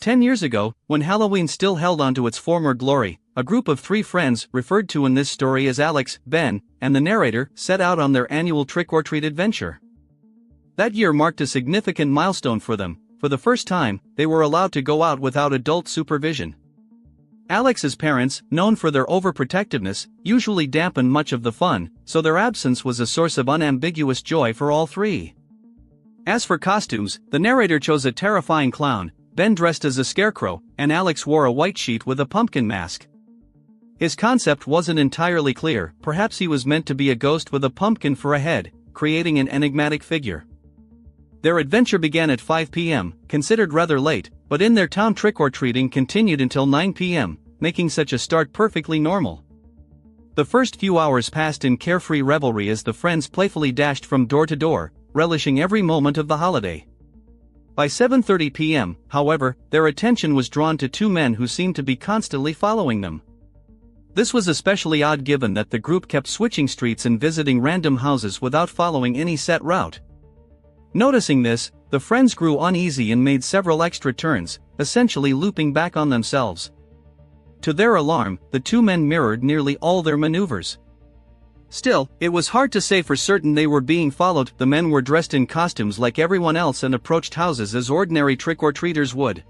10 years ago, when Halloween still held onto its former glory, a group of 3 friends, referred to in this story as Alex, Ben, and the narrator, set out on their annual trick-or-treat adventure. That year marked a significant milestone for them. For the first time, they were allowed to go out without adult supervision. Alex's parents, known for their overprotectiveness, usually dampened much of the fun, so their absence was a source of unambiguous joy for all 3. As for costumes, the narrator chose a terrifying clown, Ben dressed as a scarecrow, and Alex wore a white sheet with a pumpkin mask. His concept wasn't entirely clear. Perhaps he was meant to be a ghost with a pumpkin for a head, creating an enigmatic figure. Their adventure began at 5 p.m., considered rather late, but in their town trick-or-treating continued until 9 p.m., making such a start perfectly normal. The first few hours passed in carefree revelry as the friends playfully dashed from door to door, relishing every moment of the holiday. By 7:30 p.m., however, their attention was drawn to 2 men who seemed to be constantly following them. This was especially odd given that the group kept switching streets and visiting random houses without following any set route. Noticing this, the friends grew uneasy and made several extra turns, essentially looping back on themselves. To their alarm, the 2 men mirrored nearly all their maneuvers. Still, it was hard to say for certain they were being followed. The men were dressed in costumes like everyone else and approached houses as ordinary trick-or-treaters would.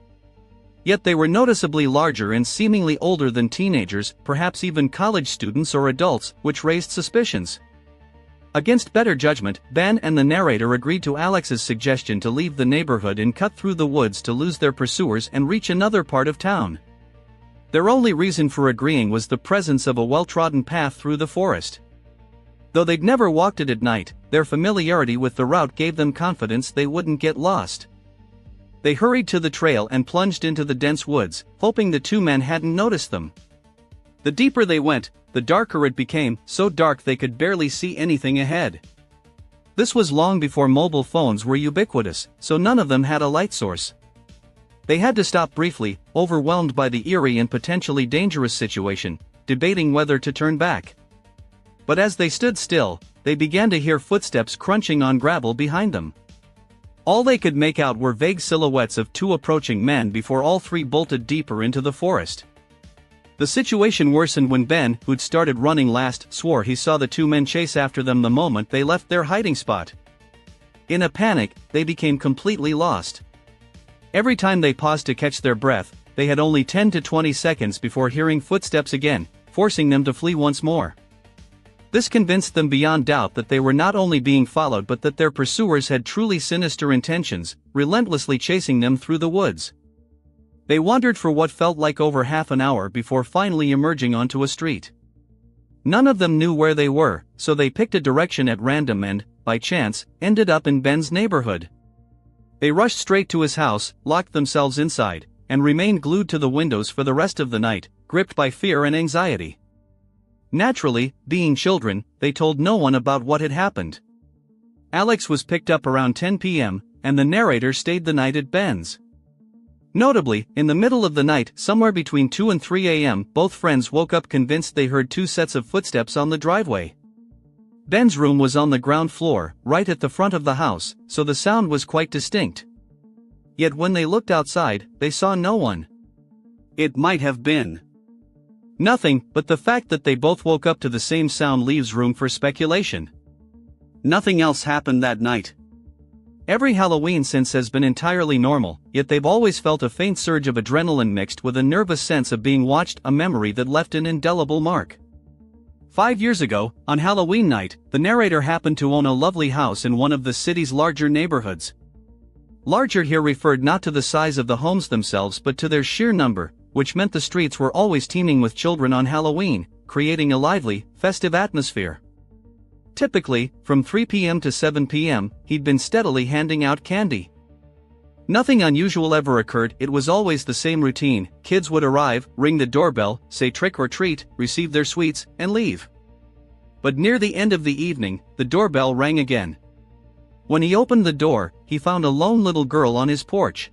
Yet they were noticeably larger and seemingly older than teenagers, perhaps even college students or adults, which raised suspicions. Against better judgment, Ben and the narrator agreed to Alex's suggestion to leave the neighborhood and cut through the woods to lose their pursuers and reach another part of town. Their only reason for agreeing was the presence of a well-trodden path through the forest. Though they'd never walked it at night, their familiarity with the route gave them confidence they wouldn't get lost. They hurried to the trail and plunged into the dense woods, hoping the 2 men hadn't noticed them. The deeper they went, the darker it became, so dark they could barely see anything ahead. This was long before mobile phones were ubiquitous, so none of them had a light source. They had to stop briefly, overwhelmed by the eerie and potentially dangerous situation, debating whether to turn back. But as they stood still, they began to hear footsteps crunching on gravel behind them. All they could make out were vague silhouettes of 2 approaching men before all 3 bolted deeper into the forest. The situation worsened when Ben, who'd started running last, swore he saw the 2 men chase after them the moment they left their hiding spot. In a panic, they became completely lost. Every time they paused to catch their breath, they had only 10 to 20 seconds before hearing footsteps again, forcing them to flee once more. This convinced them beyond doubt that they were not only being followed but that their pursuers had truly sinister intentions, relentlessly chasing them through the woods. They wandered for what felt like over half an hour before finally emerging onto a street. None of them knew where they were, so they picked a direction at random and, by chance, ended up in Ben's neighborhood. They rushed straight to his house, locked themselves inside, and remained glued to the windows for the rest of the night, gripped by fear and anxiety. Naturally, being children, they told no one about what had happened. Alex was picked up around 10 p.m., and the narrator stayed the night at Ben's. Notably, in the middle of the night, somewhere between 2 and 3 a.m., both friends woke up convinced they heard 2 sets of footsteps on the driveway. Ben's room was on the ground floor, right at the front of the house, so the sound was quite distinct. Yet when they looked outside, they saw no one. It might have been nothing, but the fact that they both woke up to the same sound leaves room for speculation. Nothing else happened that night. Every Halloween since has been entirely normal, yet they've always felt a faint surge of adrenaline mixed with a nervous sense of being watched, a memory that left an indelible mark. 5 years ago, on Halloween night, the narrator happened to own a lovely house in one of the city's larger neighborhoods. Larger here referred not to the size of the homes themselves but to their sheer number, which meant the streets were always teeming with children on Halloween, creating a lively, festive atmosphere. Typically, from 3 p.m. to 7 p.m., he'd been steadily handing out candy. Nothing unusual ever occurred. It was always the same routine. Kids would arrive, ring the doorbell, say trick or treat, receive their sweets, and leave. But near the end of the evening, the doorbell rang again. When he opened the door, he found a lone little girl on his porch.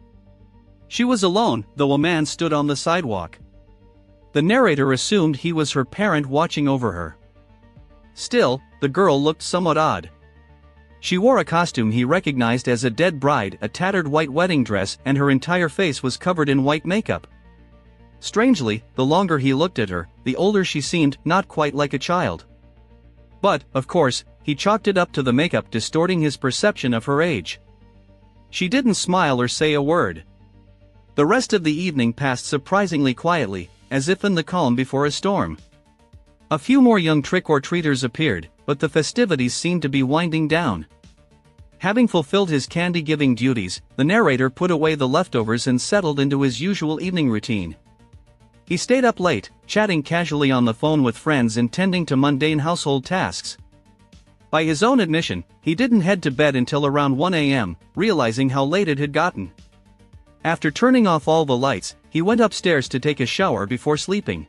She was alone, though a man stood on the sidewalk. The narrator assumed he was her parent watching over her. Still, the girl looked somewhat odd. She wore a costume he recognized as a dead bride, a tattered white wedding dress, and her entire face was covered in white makeup. Strangely, the longer he looked at her, the older she seemed, not quite like a child. But, of course, he chalked it up to the makeup distorting his perception of her age. She didn't smile or say a word. The rest of the evening passed surprisingly quietly, as if in the calm before a storm. A few more young trick-or-treaters appeared, but the festivities seemed to be winding down. Having fulfilled his candy-giving duties, the narrator put away the leftovers and settled into his usual evening routine. He stayed up late, chatting casually on the phone with friends and tending to mundane household tasks. By his own admission, he didn't head to bed until around 1 a.m., realizing how late it had gotten. After turning off all the lights, he went upstairs to take a shower before sleeping.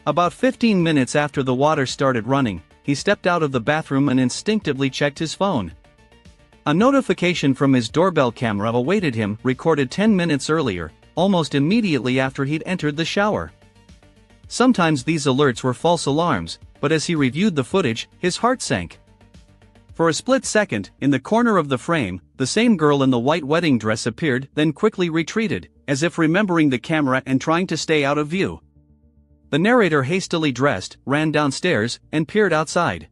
About 15 minutes after the water started running, he stepped out of the bathroom and instinctively checked his phone. A notification from his doorbell camera awaited him, recorded 10 minutes earlier, almost immediately after he'd entered the shower. Sometimes these alerts were false alarms, but as he reviewed the footage, his heart sank. For a split second, in the corner of the frame, the same girl in the white wedding dress appeared, then quickly retreated, as if remembering the camera and trying to stay out of view. The narrator hastily dressed, ran downstairs, and peered outside.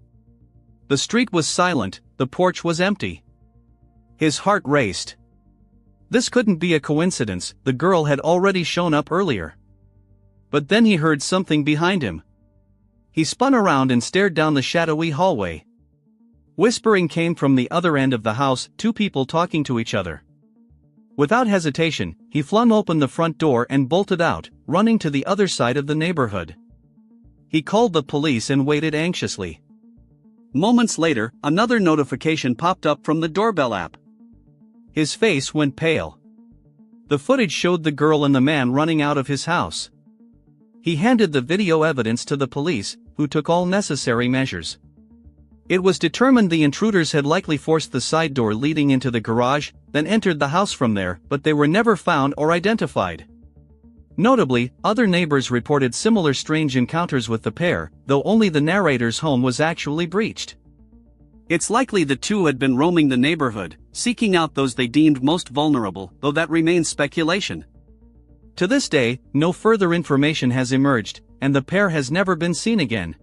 The street was silent, the porch was empty. His heart raced. This couldn't be a coincidence, the girl had already shown up earlier. But then he heard something behind him. He spun around and stared down the shadowy hallway. Whispering came from the other end of the house, two people talking to each other. Without hesitation, he flung open the front door and bolted out, running to the other side of the neighborhood. He called the police and waited anxiously. Moments later, another notification popped up from the doorbell app. His face went pale. The footage showed the girl and the man running out of his house. He handed the video evidence to the police, who took all necessary measures. It was determined the intruders had likely forced the side door leading into the garage, then entered the house from there, but they were never found or identified. Notably, other neighbors reported similar strange encounters with the pair, though only the narrator's home was actually breached. It's likely the two had been roaming the neighborhood, seeking out those they deemed most vulnerable, though that remains speculation. To this day, no further information has emerged, and the pair has never been seen again.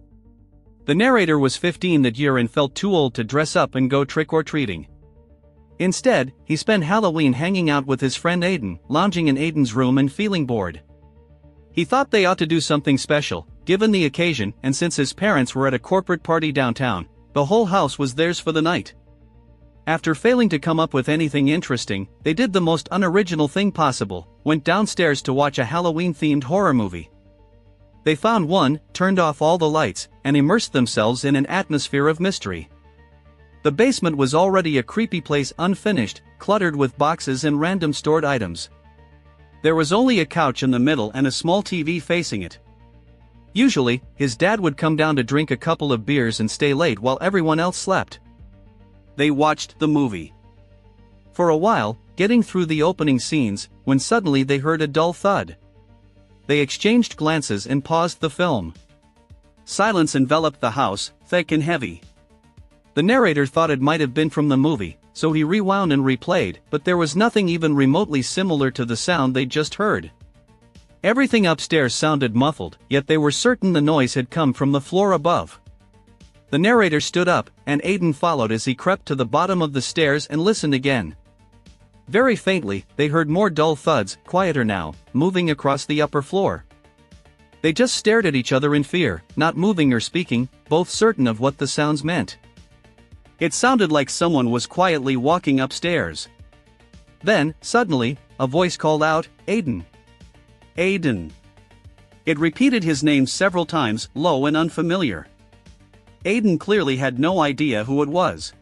The narrator was 15 that year and felt too old to dress up and go trick-or-treating. Instead, he spent Halloween hanging out with his friend Aiden, lounging in Aiden's room and feeling bored. He thought they ought to do something special, given the occasion, and since his parents were at a corporate party downtown, the whole house was theirs for the night. After failing to come up with anything interesting, they did the most unoriginal thing possible, went downstairs to watch a Halloween-themed horror movie. They found one, turned off all the lights, and immersed themselves in an atmosphere of mystery. The basement was already a creepy place, unfinished, cluttered with boxes and random stored items. There was only a couch in the middle and a small TV facing it. Usually, his dad would come down to drink a couple of beers and stay late while everyone else slept. They watched the movie for a while, getting through the opening scenes, when suddenly they heard a dull thud. They exchanged glances and paused the film. Silence enveloped the house, thick and heavy. The narrator thought it might have been from the movie, so he rewound and replayed, but there was nothing even remotely similar to the sound they'd just heard. Everything upstairs sounded muffled, yet they were certain the noise had come from the floor above. The narrator stood up, and Aiden followed as he crept to the bottom of the stairs and listened again. Very faintly, they heard more dull thuds, quieter now, moving across the upper floor. They just stared at each other in fear, not moving or speaking, both certain of what the sounds meant. It sounded like someone was quietly walking upstairs. Then, suddenly, a voice called out, "Aiden! Aiden!" It repeated his name several times, low and unfamiliar. Aiden clearly had no idea who it was.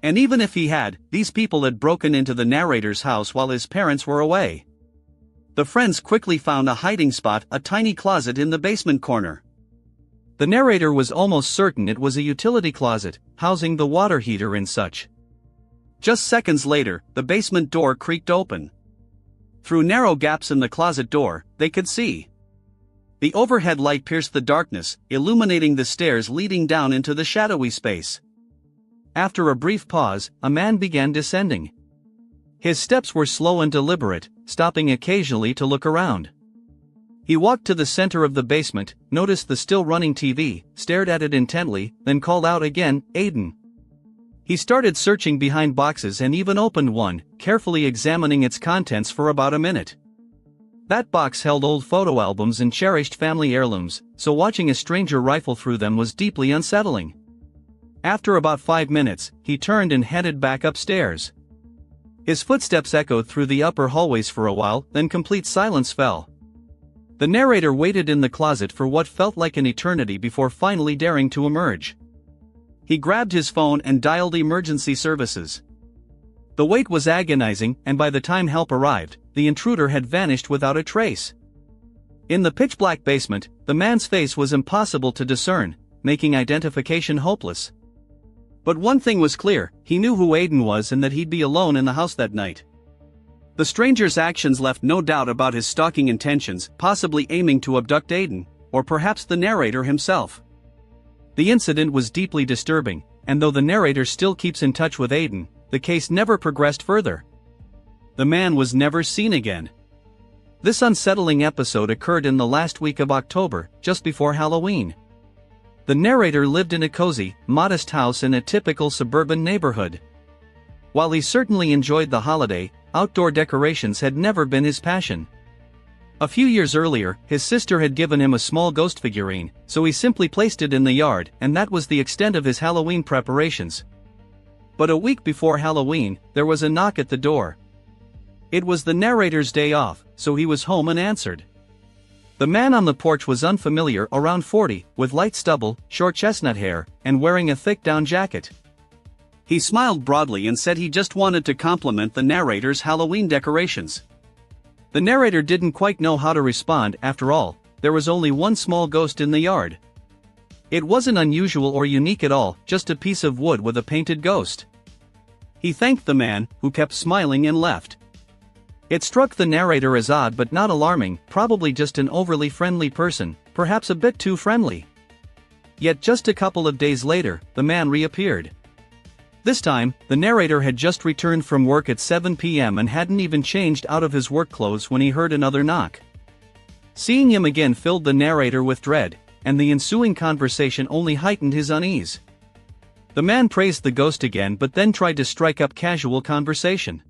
And even if he had, these people had broken into the narrator's house while his parents were away. The friends quickly found a hiding spot, a tiny closet in the basement corner. The narrator was almost certain it was a utility closet, housing the water heater and such. Just seconds later, the basement door creaked open. Through narrow gaps in the closet door, they could see. The overhead light pierced the darkness, illuminating the stairs leading down into the shadowy space. After a brief pause, a man began descending. His steps were slow and deliberate, stopping occasionally to look around. He walked to the center of the basement, noticed the still-running TV, stared at it intently, then called out again, "Aiden." He started searching behind boxes and even opened one, carefully examining its contents for about a minute. That box held old photo albums and cherished family heirlooms, so watching a stranger rifle through them was deeply unsettling. After about 5 minutes, he turned and headed back upstairs. His footsteps echoed through the upper hallways for a while, then complete silence fell. The narrator waited in the closet for what felt like an eternity before finally daring to emerge. He grabbed his phone and dialed emergency services. The wait was agonizing, and by the time help arrived, the intruder had vanished without a trace. In the pitch-black basement, the man's face was impossible to discern, making identification hopeless. But one thing was clear: he knew who Aiden was and that he'd be alone in the house that night. The stranger's actions left no doubt about his stalking intentions, possibly aiming to abduct Aiden, or perhaps the narrator himself. The incident was deeply disturbing, and though the narrator still keeps in touch with Aiden, the case never progressed further. The man was never seen again. This unsettling episode occurred in the last week of October, just before Halloween. The narrator lived in a cozy, modest house in a typical suburban neighborhood. While he certainly enjoyed the holiday, outdoor decorations had never been his passion. A few years earlier, his sister had given him a small ghost figurine, so he simply placed it in the yard, and that was the extent of his Halloween preparations. But a week before Halloween, there was a knock at the door. It was the narrator's day off, so he was home and answered. The man on the porch was unfamiliar, around 40, with light stubble, short chestnut hair, and wearing a thick down jacket. He smiled broadly and said he just wanted to compliment the narrator's Halloween decorations. The narrator didn't quite know how to respond. After all, there was only one small ghost in the yard. It wasn't unusual or unique at all, just a piece of wood with a painted ghost. He thanked the man, who kept smiling, and left. It struck the narrator as odd but not alarming, probably just an overly friendly person, perhaps a bit too friendly. Yet just a couple of days later, the man reappeared. This time, the narrator had just returned from work at 7 p.m. and hadn't even changed out of his work clothes when he heard another knock. Seeing him again filled the narrator with dread, and the ensuing conversation only heightened his unease. The man praised the ghost again but then tried to strike up casual conversation.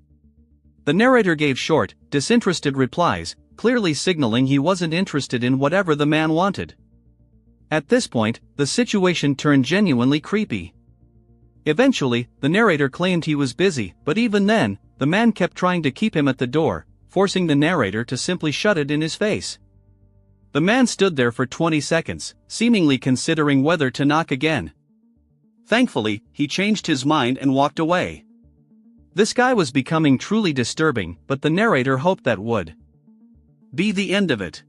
The narrator gave short, disinterested replies, clearly signaling he wasn't interested in whatever the man wanted. At this point, the situation turned genuinely creepy. Eventually, the narrator claimed he was busy, but even then, the man kept trying to keep him at the door, forcing the narrator to simply shut it in his face. The man stood there for 20 seconds, seemingly considering whether to knock again. Thankfully, he changed his mind and walked away. This guy was becoming truly disturbing, but the narrator hoped that would be the end of it.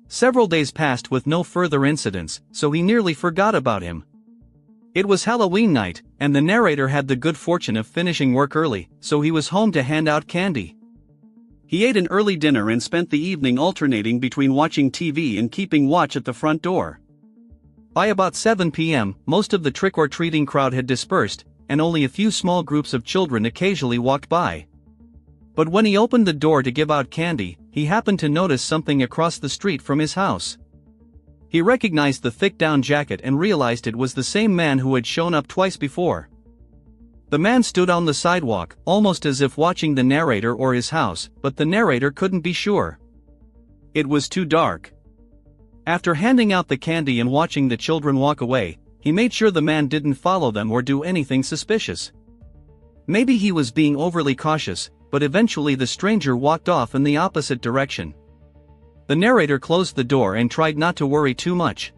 Several days passed with no further incidents, so he nearly forgot about him. It was Halloween night, and the narrator had the good fortune of finishing work early, so he was home to hand out candy. He ate an early dinner and spent the evening alternating between watching TV and keeping watch at the front door. By about 7 p.m., most of the trick-or-treating crowd had dispersed, and only a few small groups of children occasionally walked by. But when he opened the door to give out candy, he happened to notice something across the street from his house. He recognized the thick down jacket and realized it was the same man who had shown up twice before. The man stood on the sidewalk, almost as if watching the narrator or his house, but the narrator couldn't be sure. It was too dark. After handing out the candy and watching the children walk away, he made sure the man didn't follow them or do anything suspicious. Maybe he was being overly cautious, but eventually the stranger walked off in the opposite direction. The narrator closed the door and tried not to worry too much.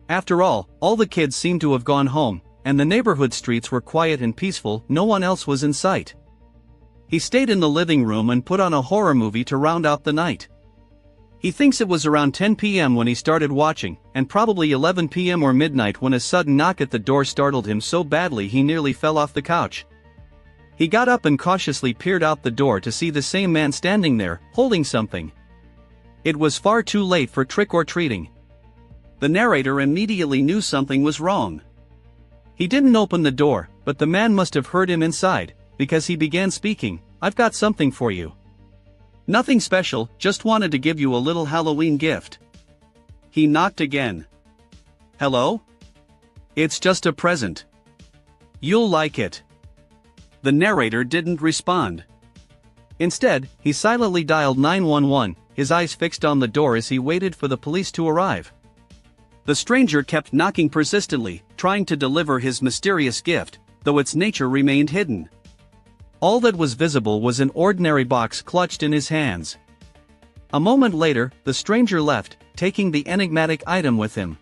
After all the kids seemed to have gone home, and the neighborhood streets were quiet and peaceful. No one else was in sight. He stayed in the living room and put on a horror movie to round out the night. He thinks it was around 10 p.m. when he started watching, and probably 11 p.m. or midnight when a sudden knock at the door startled him so badly he nearly fell off the couch. He got up and cautiously peered out the door to see the same man standing there, holding something. It was far too late for trick-or-treating. The narrator immediately knew something was wrong. He didn't open the door, but the man must have heard him inside, because he began speaking. "I've got something for you. Nothing special, just wanted to give you a little Halloween gift." He knocked again. "Hello? It's just a present. You'll like it." The narrator didn't respond. Instead, he silently dialed 911, his eyes fixed on the door as he waited for the police to arrive. The stranger kept knocking persistently, trying to deliver his mysterious gift, though its nature remained hidden. All that was visible was an ordinary box clutched in his hands. A moment later, the stranger left, taking the enigmatic item with him.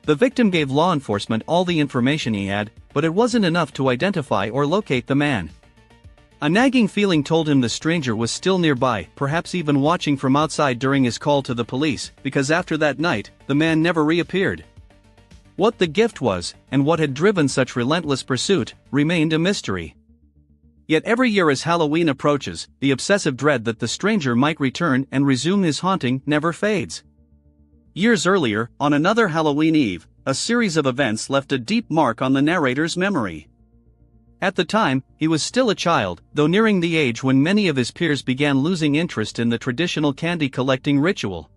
The victim gave law enforcement all the information he had, but it wasn't enough to identify or locate the man. A nagging feeling told him the stranger was still nearby, perhaps even watching from outside during his call to the police, because after that night, the man never reappeared. What the gift was, and what had driven such relentless pursuit, remained a mystery. Yet every year as Halloween approaches, the obsessive dread that the stranger might return and resume his haunting never fades. Years earlier, on another Halloween Eve, a series of events left a deep mark on the narrator's memory. At the time, he was still a child, though nearing the age when many of his peers began losing interest in the traditional candy collecting ritual.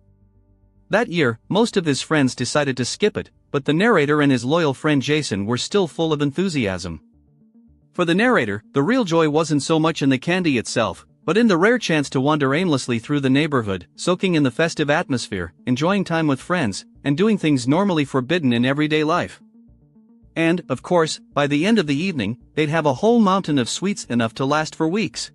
That year, most of his friends decided to skip it, but the narrator and his loyal friend Jason were still full of enthusiasm. For the narrator, the real joy wasn't so much in the candy itself, but in the rare chance to wander aimlessly through the neighborhood, soaking in the festive atmosphere, enjoying time with friends, and doing things normally forbidden in everyday life. And, of course, by the end of the evening, they'd have a whole mountain of sweets enough to last for weeks.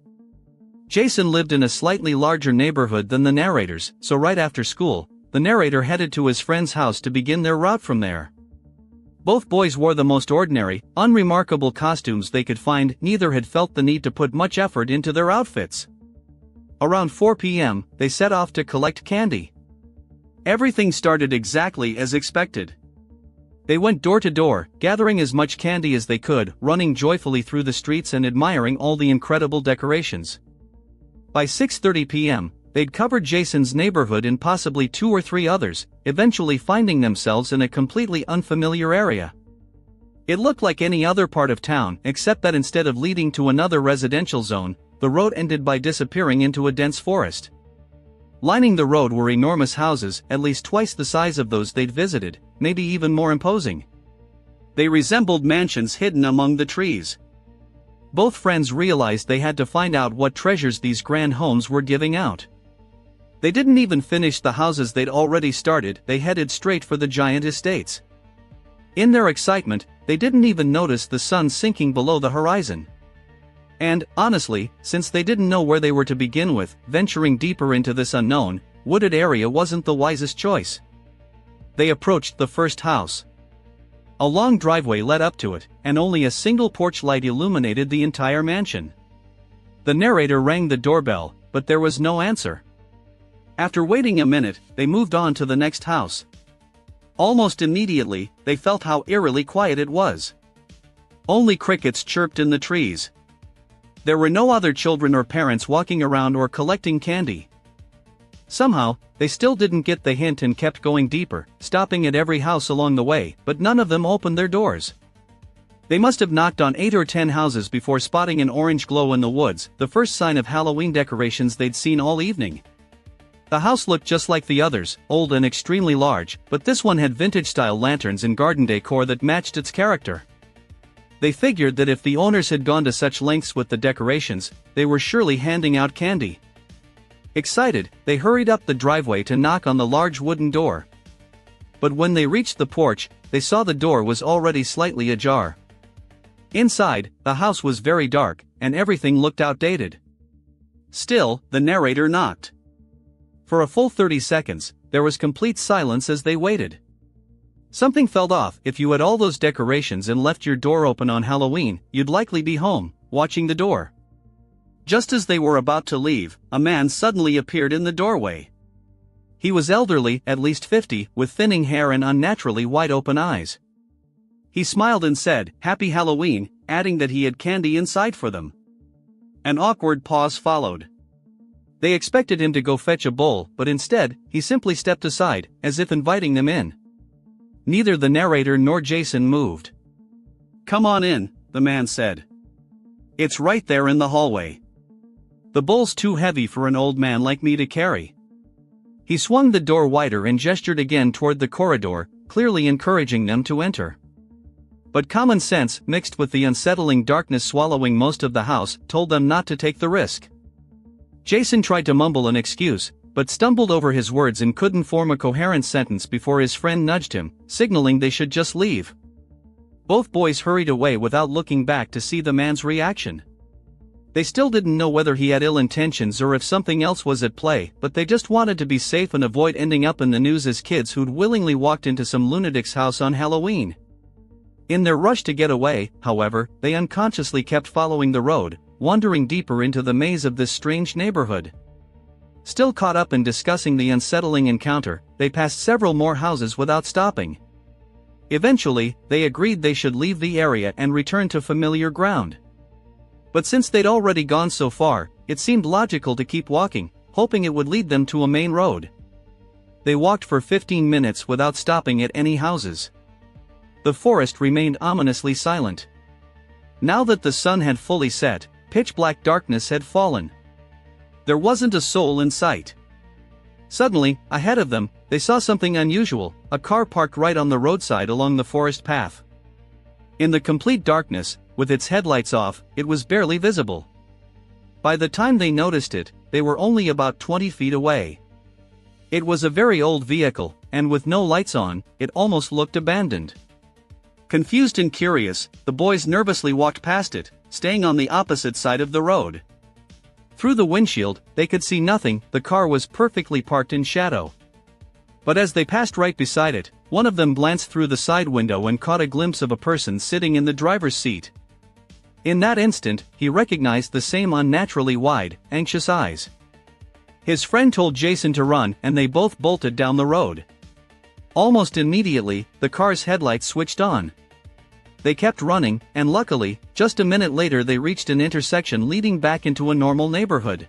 Jason lived in a slightly larger neighborhood than the narrator's, so right after school, the narrator headed to his friend's house to begin their route from there. Both boys wore the most ordinary, unremarkable costumes they could find. Neither had felt the need to put much effort into their outfits. Around 4 p.m., they set off to collect candy. Everything started exactly as expected. They went door to door, gathering as much candy as they could, running joyfully through the streets and admiring all the incredible decorations. By 6:30 p.m., they'd covered Jason's neighborhood and possibly 2 or 3 others, eventually finding themselves in a completely unfamiliar area. It looked like any other part of town, except that instead of leading to another residential zone, the road ended by disappearing into a dense forest. Lining the road were enormous houses, at least twice the size of those they'd visited, maybe even more imposing. They resembled mansions hidden among the trees. Both friends realized they had to find out what treasures these grand homes were giving out. They didn't even finish the houses they'd already started, they headed straight for the giant estates. In their excitement, they didn't even notice the sun sinking below the horizon. And, honestly, since they didn't know where they were to begin with, venturing deeper into this unknown, wooded area wasn't the wisest choice. They approached the first house. A long driveway led up to it, and only a single porch light illuminated the entire mansion. The narrator rang the doorbell, but there was no answer. After waiting a minute, they moved on to the next house. Almost immediately, they felt how eerily quiet it was. Only crickets chirped in the trees. There were no other children or parents walking around or collecting candy. Somehow, they still didn't get the hint and kept going deeper, stopping at every house along the way, but none of them opened their doors. They must have knocked on 8 or 10 houses before spotting an orange glow in the woods, the first sign of Halloween decorations they'd seen all evening. The house looked just like the others, old and extremely large, but this one had vintage-style lanterns and garden decor that matched its character. They figured that if the owners had gone to such lengths with the decorations, they were surely handing out candy. Excited, they hurried up the driveway to knock on the large wooden door. But when they reached the porch, they saw the door was already slightly ajar. Inside, the house was very dark, and everything looked outdated. Still, the narrator knocked. For a full 30 seconds, there was complete silence as they waited. Something felt off. If you had all those decorations and left your door open on Halloween, you'd likely be home, watching the door. Just as they were about to leave, a man suddenly appeared in the doorway. He was elderly, at least 50, with thinning hair and unnaturally wide-open eyes. He smiled and said, "Happy Halloween," adding that he had candy inside for them. An awkward pause followed. They expected him to go fetch a bowl, but instead, he simply stepped aside, as if inviting them in. Neither the narrator nor Jason moved. "Come on in," the man said. "It's right there in the hallway. The bowl's too heavy for an old man like me to carry." He swung the door wider and gestured again toward the corridor, clearly encouraging them to enter. But common sense, mixed with the unsettling darkness swallowing most of the house, told them not to take the risk. Jason tried to mumble an excuse, but stumbled over his words and couldn't form a coherent sentence before his friend nudged him, signaling they should just leave. Both boys hurried away without looking back to see the man's reaction. They still didn't know whether he had ill intentions or if something else was at play, but they just wanted to be safe and avoid ending up in the news as kids who'd willingly walked into some lunatic's house on Halloween. In their rush to get away, however, they unconsciously kept following the road, wandering deeper into the maze of this strange neighborhood. Still caught up in discussing the unsettling encounter, they passed several more houses without stopping. Eventually, they agreed they should leave the area and return to familiar ground. But since they'd already gone so far, it seemed logical to keep walking, hoping it would lead them to a main road. They walked for 15 minutes without stopping at any houses. The forest remained ominously silent. Now that the sun had fully set, pitch-black darkness had fallen. There wasn't a soul in sight. Suddenly, ahead of them, they saw something unusual, a car parked right on the roadside along the forest path. In the complete darkness, with its headlights off, it was barely visible. By the time they noticed it, they were only about 20 feet away. It was a very old vehicle, and with no lights on, it almost looked abandoned. Confused and curious, the boys nervously walked past it, staying on the opposite side of the road. Through the windshield, they could see nothing, the car was perfectly parked in shadow. But as they passed right beside it, one of them glanced through the side window and caught a glimpse of a person sitting in the driver's seat. In that instant, he recognized the same unnaturally wide, anxious eyes. His friend told Jason to run, and they both bolted down the road. Almost immediately, the car's headlights switched on. They kept running, and luckily, just a minute later they reached an intersection leading back into a normal neighborhood.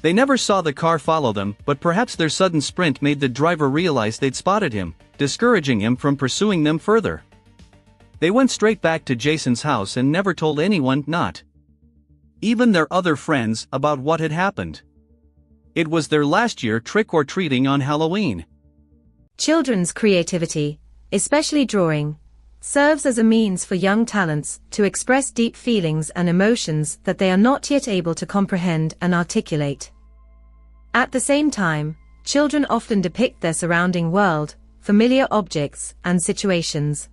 They never saw the car follow them, but perhaps their sudden sprint made the driver realize they'd spotted him, discouraging him from pursuing them further. They went straight back to Jason's house and never told anyone, not even their other friends, about what had happened. It was their last year trick-or-treating on Halloween. Children's creativity, especially drawing, serves as a means for young talents to express deep feelings and emotions that they are not yet able to comprehend and articulate. At the same time, children often depict their surrounding world, familiar objects, and situations.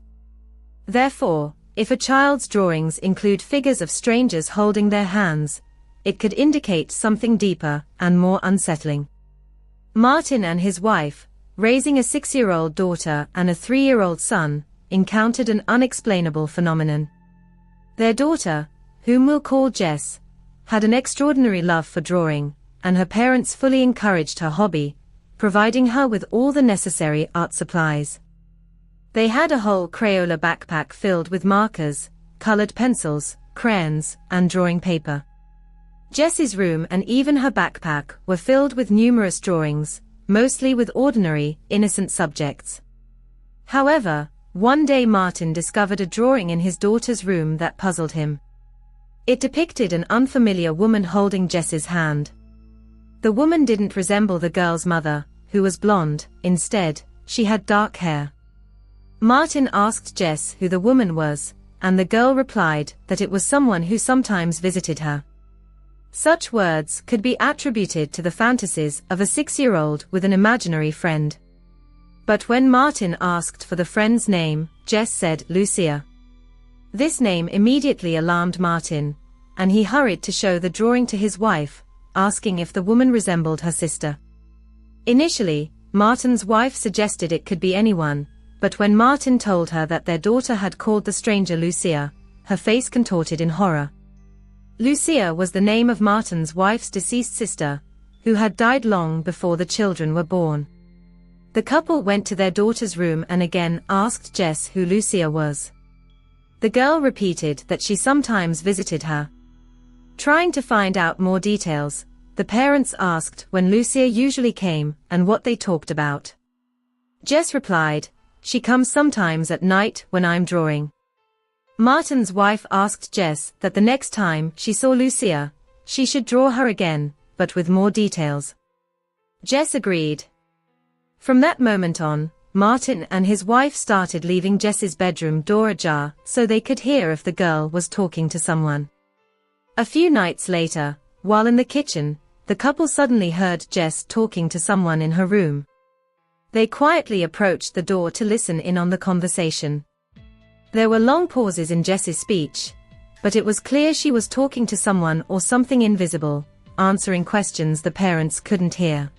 Therefore, if a child's drawings include figures of strangers holding their hands, it could indicate something deeper and more unsettling. Martin and his wife, raising a 6-year-old daughter and a 3-year-old son, encountered an unexplainable phenomenon. Their daughter, whom we'll call Jess, had an extraordinary love for drawing, and her parents fully encouraged her hobby, providing her with all the necessary art supplies. They had a whole Crayola backpack filled with markers, colored pencils, crayons, and drawing paper. Jess's room and even her backpack were filled with numerous drawings, mostly with ordinary, innocent subjects. However, one day Martin discovered a drawing in his daughter's room that puzzled him. It depicted an unfamiliar woman holding Jess's hand. The woman didn't resemble the girl's mother, who was blonde. Instead, she had dark hair. Martin asked Jess who the woman was, and the girl replied that it was someone who sometimes visited her. Such words could be attributed to the fantasies of a 6-year-old with an imaginary friend. But when Martin asked for the friend's name, Jess said Lucia. This name immediately alarmed Martin, and he hurried to show the drawing to his wife, asking if the woman resembled her sister. Initially, Martin's wife suggested it could be anyone, but when Martin told her that their daughter had called the stranger Lucia, her face contorted in horror. Lucia was the name of Martin's wife's deceased sister, who had died long before the children were born. The couple went to their daughter's room and again asked Jess who Lucia was. The girl repeated that she sometimes visited her. Trying to find out more details, the parents asked when Lucia usually came and what they talked about. Jess replied, "She comes sometimes at night when I'm drawing." Martin's wife asked Jess that the next time she saw Lucia, she should draw her again, but with more details. Jess agreed. From that moment on, Martin and his wife started leaving Jess's bedroom door ajar so they could hear if the girl was talking to someone. A few nights later, while in the kitchen, the couple suddenly heard Jess talking to someone in her room. They quietly approached the door to listen in on the conversation. There were long pauses in Jess's speech, but it was clear she was talking to someone or something invisible, answering questions the parents couldn't hear.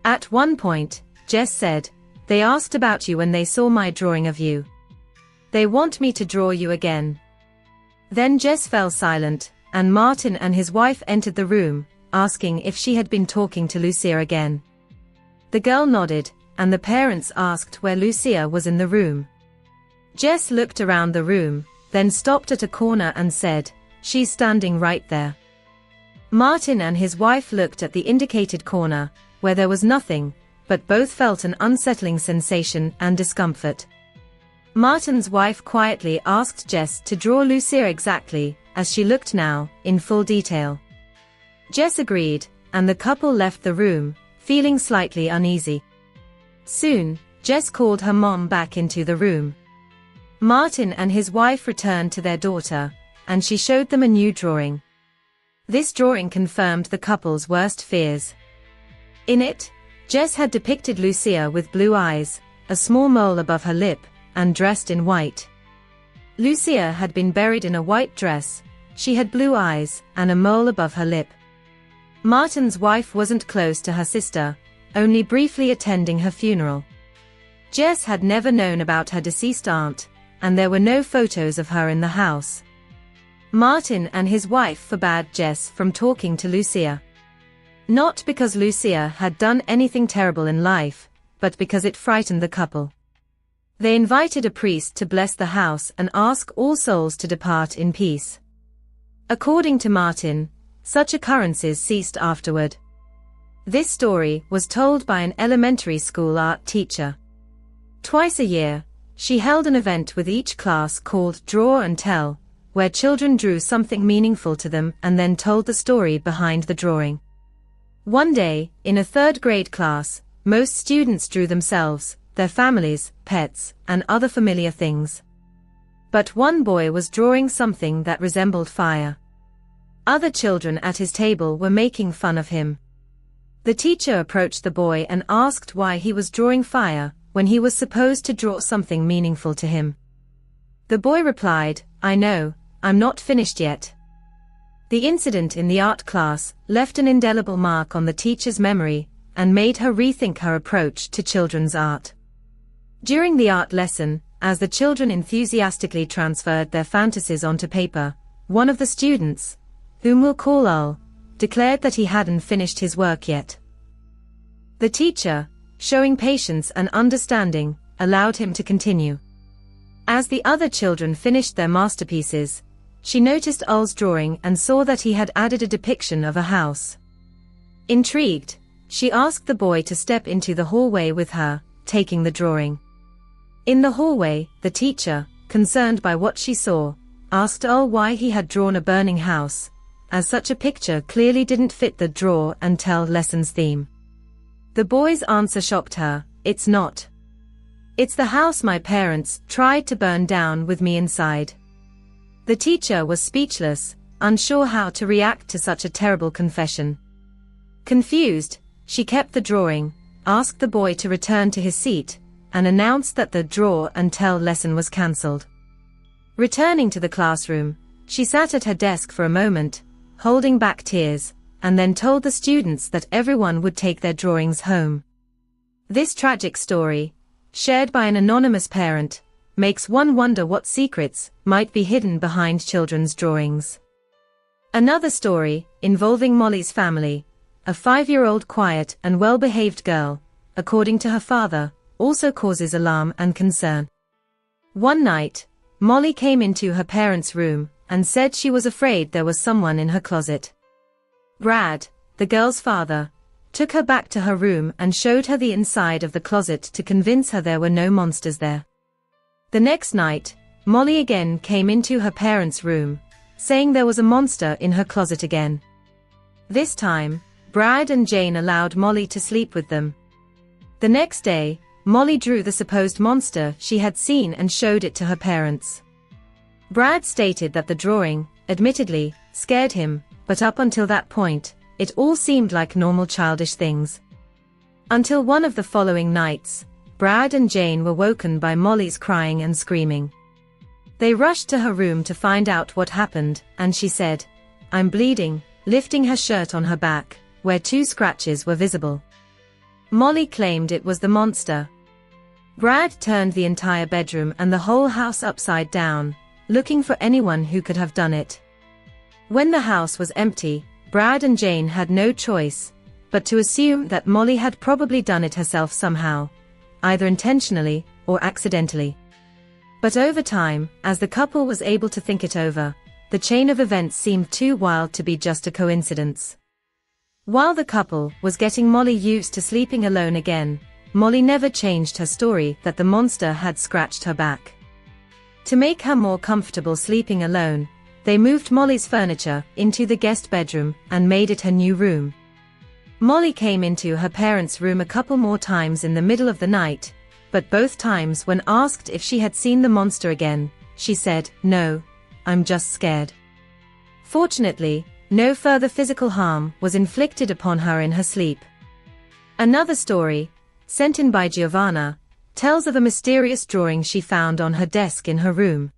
At one point, Jess said, "They asked about you when they saw my drawing of you. They want me to draw you again." Then Jess fell silent, and Martin and his wife entered the room, asking if she had been talking to Lucia again. The girl nodded, and the parents asked where Lucia was in the room. Jess looked around the room, then stopped at a corner and said, "She's standing right there." Martin and his wife looked at the indicated corner, where there was nothing, but both felt an unsettling sensation and discomfort. Martin's wife quietly asked Jess to draw Lucia exactly as she looked now, in full detail. Jess agreed, and the couple left the room, feeling slightly uneasy. Soon, Jess called her mom back into the room. Martin and his wife returned to their daughter, and she showed them a new drawing. This drawing confirmed the couple's worst fears. In it, Jess had depicted Lucia with blue eyes, a small mole above her lip, and dressed in white. Lucia had been buried in a white dress, she had blue eyes, and a mole above her lip. Martin's wife wasn't close to her sister, only briefly attending her funeral. Jess had never known about her deceased aunt, and there were no photos of her in the house. Martin and his wife forbade Jess from talking to Lucia. Not because Lucia had done anything terrible in life, but because it frightened the couple. They invited a priest to bless the house and ask all souls to depart in peace. According to Martin, such occurrences ceased afterward. This story was told by an elementary school art teacher. Twice a year, she held an event with each class called Draw and Tell, where children drew something meaningful to them and then told the story behind the drawing. One day, in a third-grade class, most students drew themselves, their families, pets, and other familiar things. But one boy was drawing something that resembled fire. Other children at his table were making fun of him. The teacher approached the boy and asked why he was drawing fire, when he was supposed to draw something meaningful to him. The boy replied, "I know, I'm not finished yet." The incident in the art class left an indelible mark on the teacher's memory and made her rethink her approach to children's art. During the art lesson, as the children enthusiastically transferred their fantasies onto paper, one of the students, whom we'll call Ul, declared that he hadn't finished his work yet. The teacher, showing patience and understanding, allowed him to continue. As the other children finished their masterpieces, she noticed Ul's drawing and saw that he had added a depiction of a house. Intrigued, she asked the boy to step into the hallway with her, taking the drawing. In the hallway, the teacher, concerned by what she saw, asked Ul why he had drawn a burning house, as such a picture clearly didn't fit the Draw and Tell lesson's theme. The boy's answer shocked her, "It's not. It's the house my parents tried to burn down with me inside." The teacher was speechless, unsure how to react to such a terrible confession. Confused, she kept the drawing, asked the boy to return to his seat, and announced that the Draw and Tell lesson was cancelled. Returning to the classroom, she sat at her desk for a moment, holding back tears, and then told the students that everyone would take their drawings home. This tragic story, shared by an anonymous parent, makes one wonder what secrets might be hidden behind children's drawings. Another story, involving Molly's family, a 5-year-old quiet and well-behaved girl, according to her father, also causes alarm and concern. One night, Molly came into her parents' room and said she was afraid there was someone in her closet. Brad, the girl's father, took her back to her room and showed her the inside of the closet to convince her there were no monsters there. The next night, Molly again came into her parents' room, saying there was a monster in her closet again. This time, Brad and Jane allowed Molly to sleep with them. The next day, Molly drew the supposed monster she had seen and showed it to her parents. Brad stated that the drawing, admittedly, scared him, but up until that point, it all seemed like normal childish things. Until one of the following nights, Brad and Jane were woken by Molly's crying and screaming. They rushed to her room to find out what happened, and she said, "I'm bleeding," lifting her shirt on her back, where 2 scratches were visible. Molly claimed it was the monster. Brad turned the entire bedroom and the whole house upside down, looking for anyone who could have done it. When the house was empty, Brad and Jane had no choice but to assume that Molly had probably done it herself somehow, either intentionally or accidentally. But over time, as the couple was able to think it over, the chain of events seemed too wild to be just a coincidence. While the couple was getting Molly used to sleeping alone again, Molly never changed her story that the monster had scratched her back. To make her more comfortable sleeping alone, they moved Molly's furniture into the guest bedroom and made it her new room. Molly came into her parents' room a couple more times in the middle of the night, but both times when asked if she had seen the monster again, she said, "No, I'm just scared." Fortunately, no further physical harm was inflicted upon her in her sleep. Another story, sent in by Giovanna, tells of a mysterious drawing she found on her desk in her room.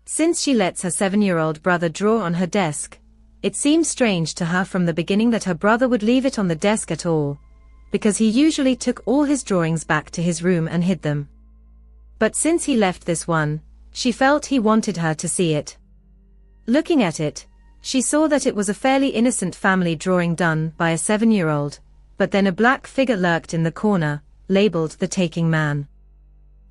Since she lets her 7-year-old brother draw on her desk, it seemed strange to her from the beginning that her brother would leave it on the desk at all, because he usually took all his drawings back to his room and hid them. But since he left this one, she felt he wanted her to see it. Looking at it, she saw that it was a fairly innocent family drawing done by a 7-year-old, but then a black figure lurked in the corner, labeled the Taking Man.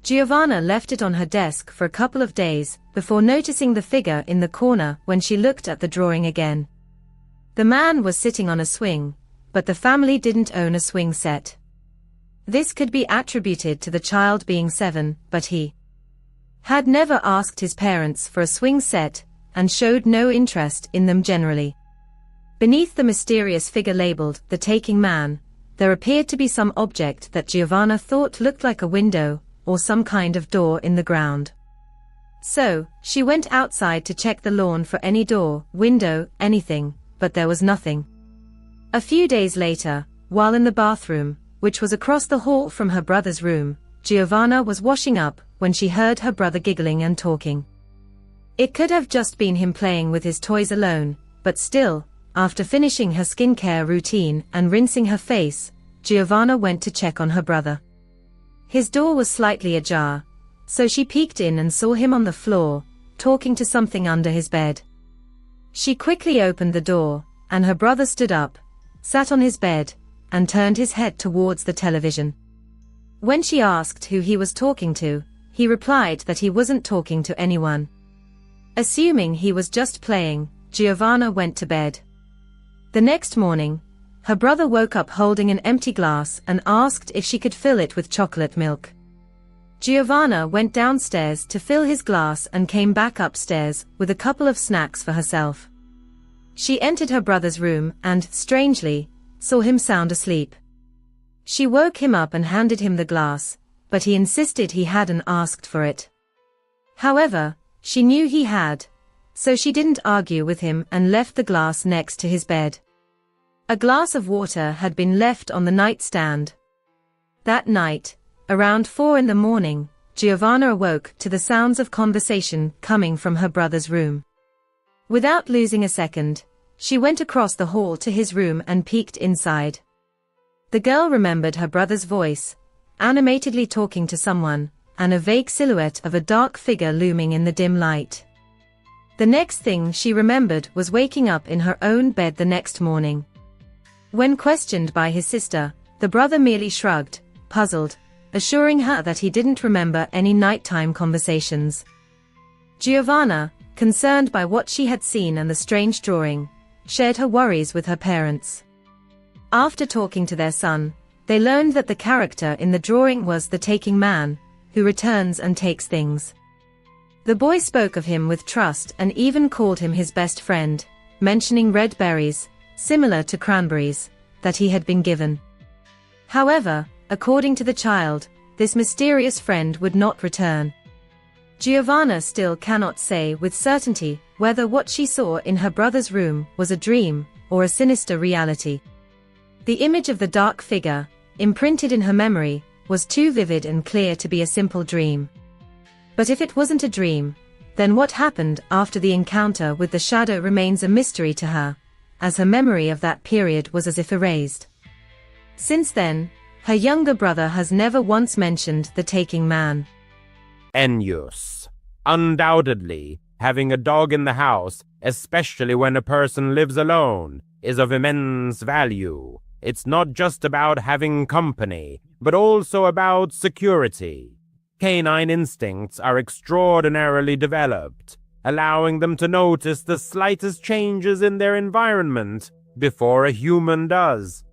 Giovanna left it on her desk for a couple of days before noticing the figure in the corner when she looked at the drawing again. The man was sitting on a swing, but the family didn't own a swing set. This could be attributed to the child being 7, but he had never asked his parents for a swing set and showed no interest in them generally. Beneath the mysterious figure labeled the Taking Man, there appeared to be some object that Giovanna thought looked like a window or some kind of door in the ground. So, she went outside to check the lawn for any door, window, anything, but there was nothing. A few days later, while in the bathroom, which was across the hall from her brother's room, Giovanna was washing up when she heard her brother giggling and talking. It could have just been him playing with his toys alone, but still, after finishing her skincare routine and rinsing her face, Giovanna went to check on her brother. His door was slightly ajar, so she peeked in and saw him on the floor, talking to something under his bed. She quickly opened the door, and her brother stood up, sat on his bed, and turned his head towards the television. When she asked who he was talking to, he replied that he wasn't talking to anyone. Assuming he was just playing, Giovanna went to bed. The next morning, her brother woke up holding an empty glass and asked if she could fill it with chocolate milk. Giovanna went downstairs to fill his glass and came back upstairs with a couple of snacks for herself. She entered her brother's room and, strangely, saw him sound asleep. She woke him up and handed him the glass, but he insisted he hadn't asked for it. However, she knew he had, so she didn't argue with him and left the glass next to his bed. A glass of water had been left on the nightstand. That night, around 4 in the morning, Giovanna awoke to the sounds of conversation coming from her brother's room. Without losing a second, she went across the hall to his room and peeked inside. The girl remembered her brother's voice, animatedly talking to someone, and a vague silhouette of a dark figure looming in the dim light. The next thing she remembered was waking up in her own bed the next morning. When questioned by his sister, the brother merely shrugged, puzzled, assuring her that he didn't remember any nighttime conversations. Giovanna, concerned by what she had seen and the strange drawing, shared her worries with her parents. After talking to their son, they learned that the character in the drawing was the Taking Man, who returns and takes things. The boy spoke of him with trust and even called him his best friend, mentioning red berries, similar to cranberries, that he had been given. However, according to the child, this mysterious friend would not return. Giovanna still cannot say with certainty whether what she saw in her brother's room was a dream or a sinister reality. The image of the dark figure, imprinted in her memory, was too vivid and clear to be a simple dream. But if it wasn't a dream, then what happened after the encounter with the shadow remains a mystery to her, as her memory of that period was as if erased. Since then, her younger brother has never once mentioned the taking man. Ennius. Undoubtedly, having a dog in the house, especially when a person lives alone, is of immense value. It's not just about having company, but also about security. Canine instincts are extraordinarily developed, allowing them to notice the slightest changes in their environment before a human does.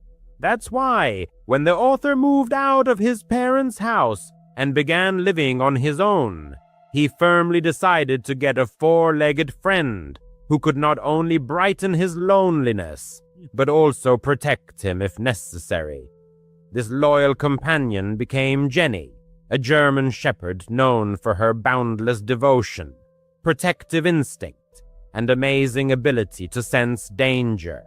That's why, when the author moved out of his parents' house and began living on his own, he firmly decided to get a four-legged friend who could not only brighten his loneliness, but also protect him if necessary. This loyal companion became Jenny, a German shepherd known for her boundless devotion, protective instinct, and amazing ability to sense danger.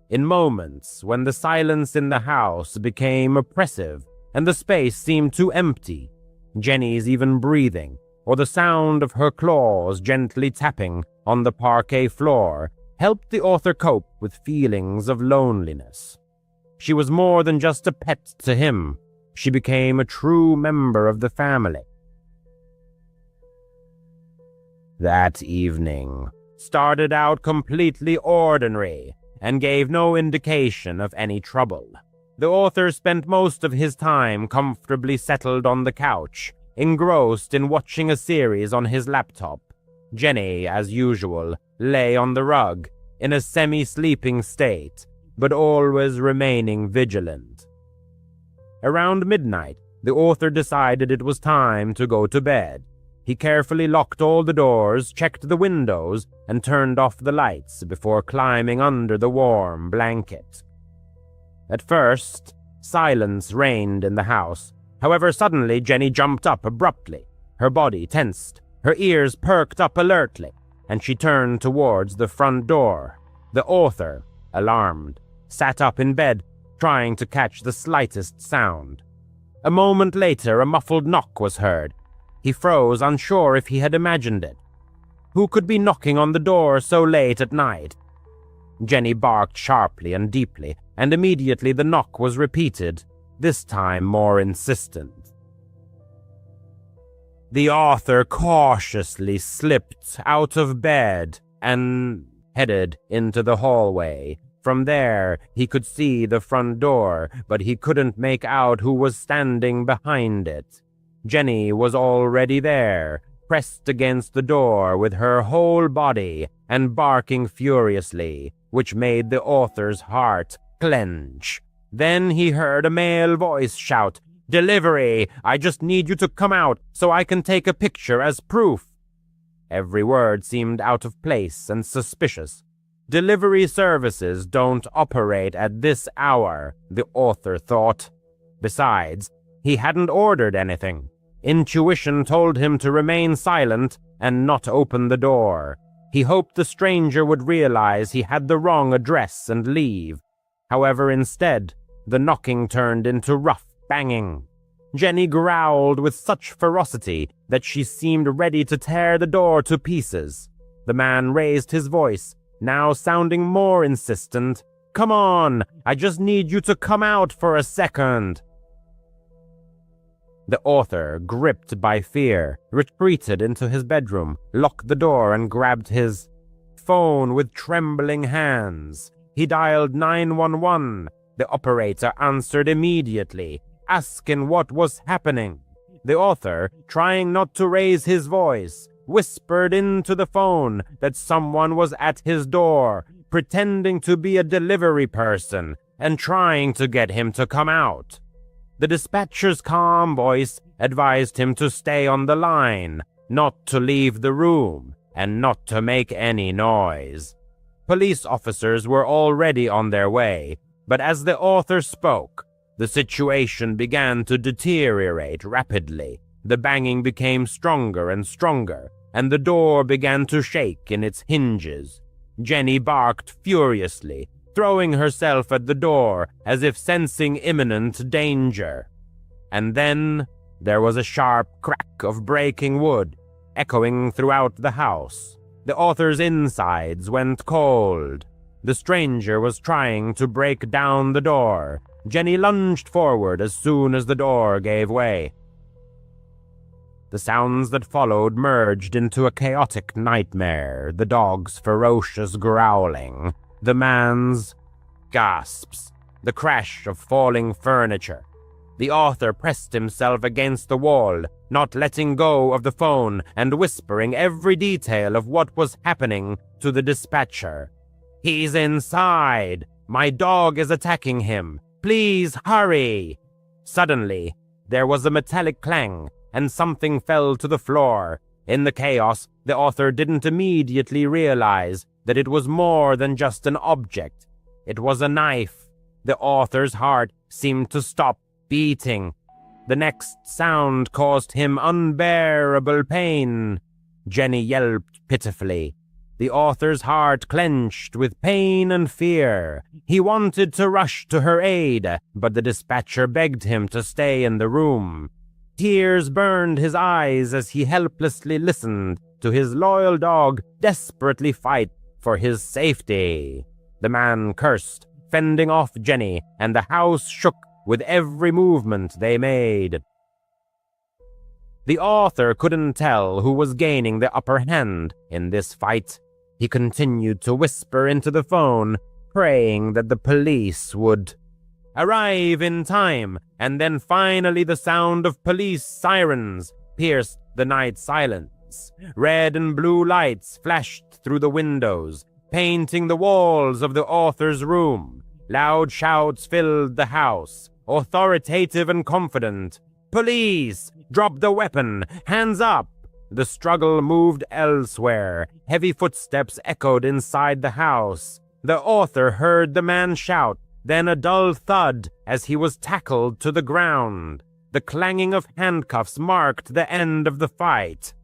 In moments when the silence in the house became oppressive and the space seemed too empty, Jenny's even breathing, or the sound of her claws gently tapping on the parquet floor, helped the author cope with feelings of loneliness. She was more than just a pet to him. She became a true member of the family. That evening started out completely ordinary and gave no indication of any trouble. The author spent most of his time comfortably settled on the couch, engrossed in watching a series on his laptop. Jenny, as usual, lay on the rug, in a semi-sleeping state, but always remaining vigilant. Around midnight, the author decided it was time to go to bed. He carefully locked all the doors, checked the windows, and turned off the lights before climbing under the warm blanket. At first, silence reigned in the house. However, suddenly Jenny jumped up abruptly. Her body tensed, her ears perked up alertly, and she turned towards the front door. The author, alarmed, sat up in bed, trying to catch the slightest sound. A moment later, a muffled knock was heard. He froze, unsure if he had imagined it. Who could be knocking on the door so late at night? Jenny barked sharply and deeply, and immediately the knock was repeated, this time more insistent. The author cautiously slipped out of bed and headed into the hallway. From there, he could see the front door, but he couldn't make out who was standing behind it. Jenny was already there, pressed against the door with her whole body and barking furiously, which made the author's heart clench. Then he heard a male voice shout, "Delivery! I just need you to come out so I can take a picture as proof." Every word seemed out of place and suspicious. Delivery services don't operate at this hour, the author thought. Besides, he hadn't ordered anything. Intuition told him to remain silent and not open the door. He hoped the stranger would realize he had the wrong address and leave. However, instead, the knocking turned into rough banging. Jenny growled with such ferocity that she seemed ready to tear the door to pieces. The man raised his voice, now sounding more insistent. "Come on, I just need you to come out for a second." The author, gripped by fear, retreated into his bedroom, locked the door, and grabbed his phone with trembling hands. He dialed 911. The operator answered immediately, asking what was happening. The author, trying not to raise his voice, whispered into the phone that someone was at his door, pretending to be a delivery person and trying to get him to come out. The dispatcher's calm voice advised him to stay on the line, not to leave the room, and not to make any noise. Police officers were already on their way, but as the author spoke, the situation began to deteriorate rapidly. The banging became stronger and stronger, and the door began to shake in its hinges. Jenny barked furiously, throwing herself at the door as if sensing imminent danger. And then there was a sharp crack of breaking wood, echoing throughout the house. The author's insides went cold. The stranger was trying to break down the door. Jenny lunged forward as soon as the door gave way. The sounds that followed merged into a chaotic nightmare, the dog's ferocious growling, the man's gasps, the crash of falling furniture. The author pressed himself against the wall, not letting go of the phone and whispering every detail of what was happening to the dispatcher. "He's inside! My dog is attacking him! Please hurry!" Suddenly, there was a metallic clang, and something fell to the floor. In the chaos, the author didn't immediately realize that it was more than just an object. It was a knife. The author's heart seemed to stop beating. The next sound caused him unbearable pain. Jenny yelped pitifully. The author's heart clenched with pain and fear. He wanted to rush to her aid, but the dispatcher begged him to stay in the room. Tears burned his eyes as he helplessly listened to his loyal dog desperately fight for his safety. The man cursed, fending off Jenny, and the house shook with every movement they made. The author couldn't tell who was gaining the upper hand in this fight. He continued to whisper into the phone, praying that the police would arrive in time, and then finally the sound of police sirens pierced the night silence. Red and blue lights flashed through the windows, painting the walls of the author's room. Loud shouts filled the house, authoritative and confident. "Police! Drop the weapon! Hands up!" The struggle moved elsewhere. Heavy footsteps echoed inside the house. The author heard the man shout, then a dull thud as he was tackled to the ground. The clanging of handcuffs marked the end of the fight.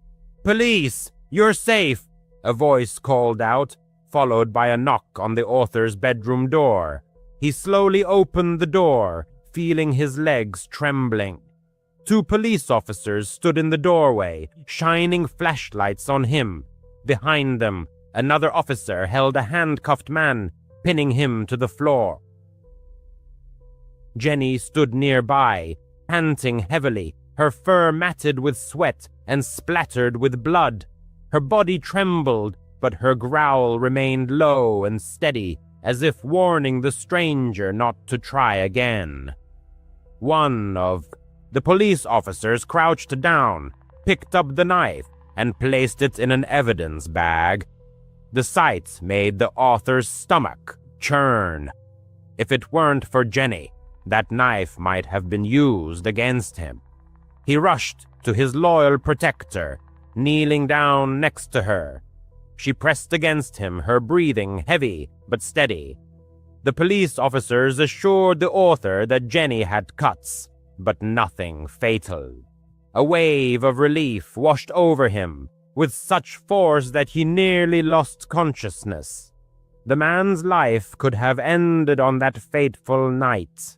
"Police! You're safe!" a voice called out, followed by a knock on the author's bedroom door. He slowly opened the door, feeling his legs trembling. Two police officers stood in the doorway, shining flashlights on him. Behind them, another officer held a handcuffed man, pinning him to the floor. Jenny stood nearby, panting heavily, her fur matted with sweat and splattered with blood. Her body trembled, but her growl remained low and steady, as if warning the stranger not to try again. One of the police officers crouched down, picked up the knife, and placed it in an evidence bag. The sight made the author's stomach churn. If it weren't for Jenny, that knife might have been used against him. He rushed to his loyal protector, kneeling down next to her. She pressed against him, her breathing heavy but steady. The police officers assured the author that Jenny had cuts, but nothing fatal. A wave of relief washed over him, with such force that he nearly lost consciousness. The man's life could have ended on that fateful night.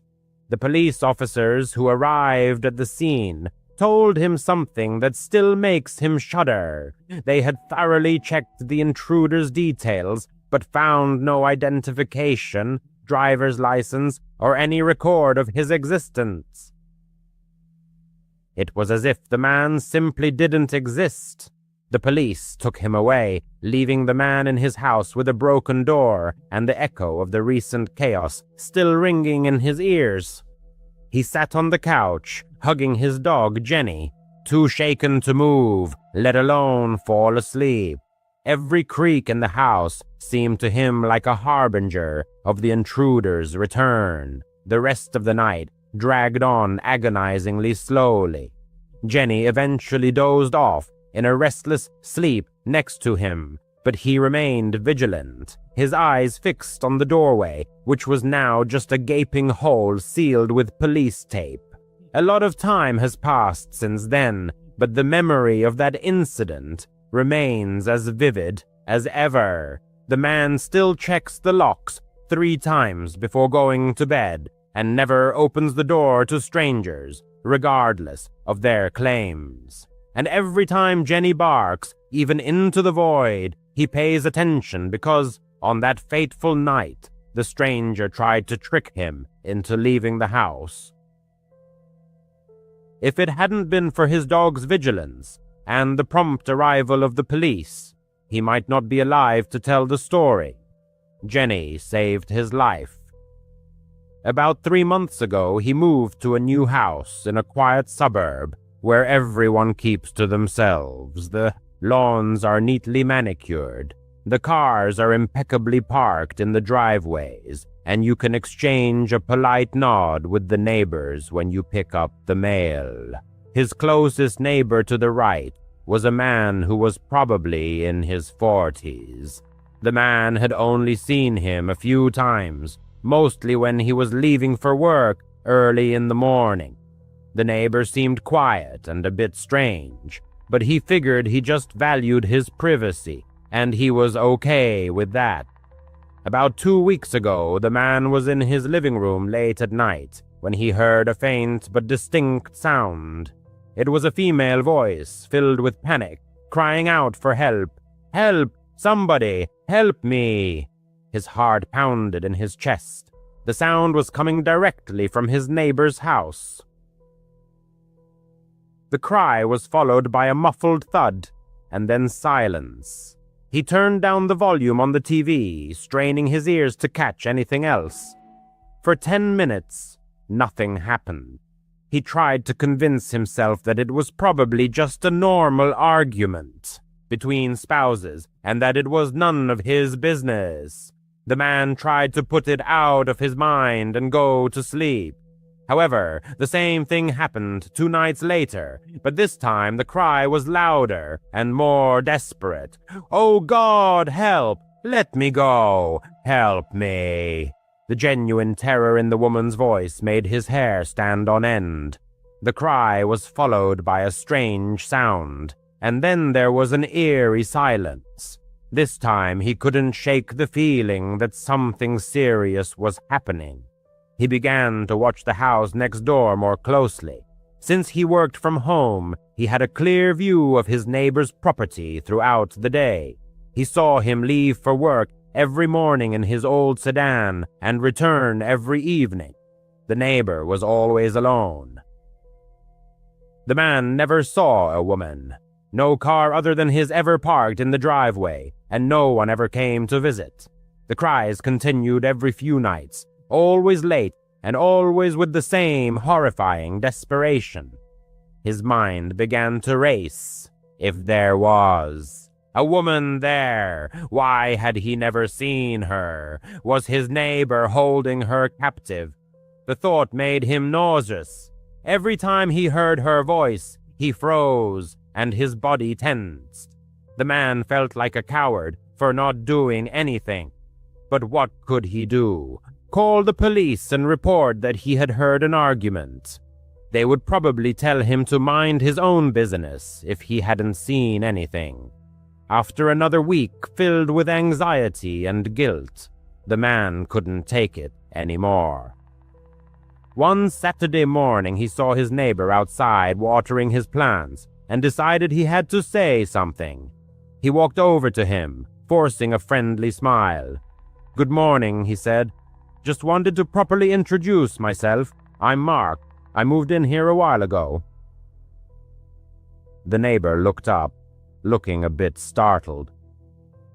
The police officers who arrived at the scene told him something that still makes him shudder. They had thoroughly checked the intruder's details, but found no identification, driver's license, or any record of his existence. It was as if the man simply didn't exist. The police took him away, leaving the man in his house with a broken door and the echo of the recent chaos still ringing in his ears. He sat on the couch, hugging his dog Jenny, too shaken to move, let alone fall asleep. Every creak in the house seemed to him like a harbinger of the intruder's return. The rest of the night dragged on agonizingly slowly. Jenny eventually dozed off, in a restless sleep next to him, but he remained vigilant, his eyes fixed on the doorway, which was now just a gaping hole sealed with police tape. A lot of time has passed since then, but the memory of that incident remains as vivid as ever. The man still checks the locks 3 times before going to bed and never opens the door to strangers, regardless of their claims. And every time Jenny barks, even into the void, he pays attention because, on that fateful night, the stranger tried to trick him into leaving the house. If it hadn't been for his dog's vigilance and the prompt arrival of the police, he might not be alive to tell the story. Jenny saved his life. About 3 months ago, he moved to a new house in a quiet suburb where everyone keeps to themselves. The lawns are neatly manicured. The cars are impeccably parked in the driveways, and you can exchange a polite nod with the neighbors when you pick up the mail. His closest neighbor to the right was a man who was probably in his 40s. The man had only seen him a few times, mostly when he was leaving for work early in the morning. The neighbor seemed quiet and a bit strange, but he figured he just valued his privacy, and he was okay with that. About 2 weeks ago, the man was in his living room late at night when he heard a faint but distinct sound. It was a female voice filled with panic, crying out for help. "Help! Somebody! Help me!" His heart pounded in his chest. The sound was coming directly from his neighbor's house. The cry was followed by a muffled thud, and then silence. He turned down the volume on the TV, straining his ears to catch anything else. For 10 minutes, nothing happened. He tried to convince himself that it was probably just a normal argument between spouses and that it was none of his business. The man tried to put it out of his mind and go to sleep. However, the same thing happened 2 nights later, but this time the cry was louder and more desperate. "Oh God, help! Let me go! Help me!" The genuine terror in the woman's voice made his hair stand on end. The cry was followed by a strange sound, and then there was an eerie silence. This time he couldn't shake the feeling that something serious was happening. He began to watch the house next door more closely. Since he worked from home, he had a clear view of his neighbor's property throughout the day. He saw him leave for work every morning in his old sedan and return every evening. The neighbor was always alone. The man never saw a woman. No car other than his ever parked in the driveway, and no one ever came to visit. The cries continued every few nights, always late and always with the same horrifying desperation. His mind began to race. If there was a woman there, why had he never seen her? Was his neighbor holding her captive? The thought made him nauseous. Every time he heard her voice, he froze and his body tensed. The man felt like a coward for not doing anything. But what could he do? Call the police and report that he had heard an argument. They would probably tell him to mind his own business if he hadn't seen anything. After another week filled with anxiety and guilt, the man couldn't take it anymore. One Saturday morning he saw his neighbor outside watering his plants and decided he had to say something. He walked over to him, forcing a friendly smile. "Good morning," he said. "Just wanted to properly introduce myself. I'm Mark. I moved in here a while ago." The neighbor looked up, looking a bit startled.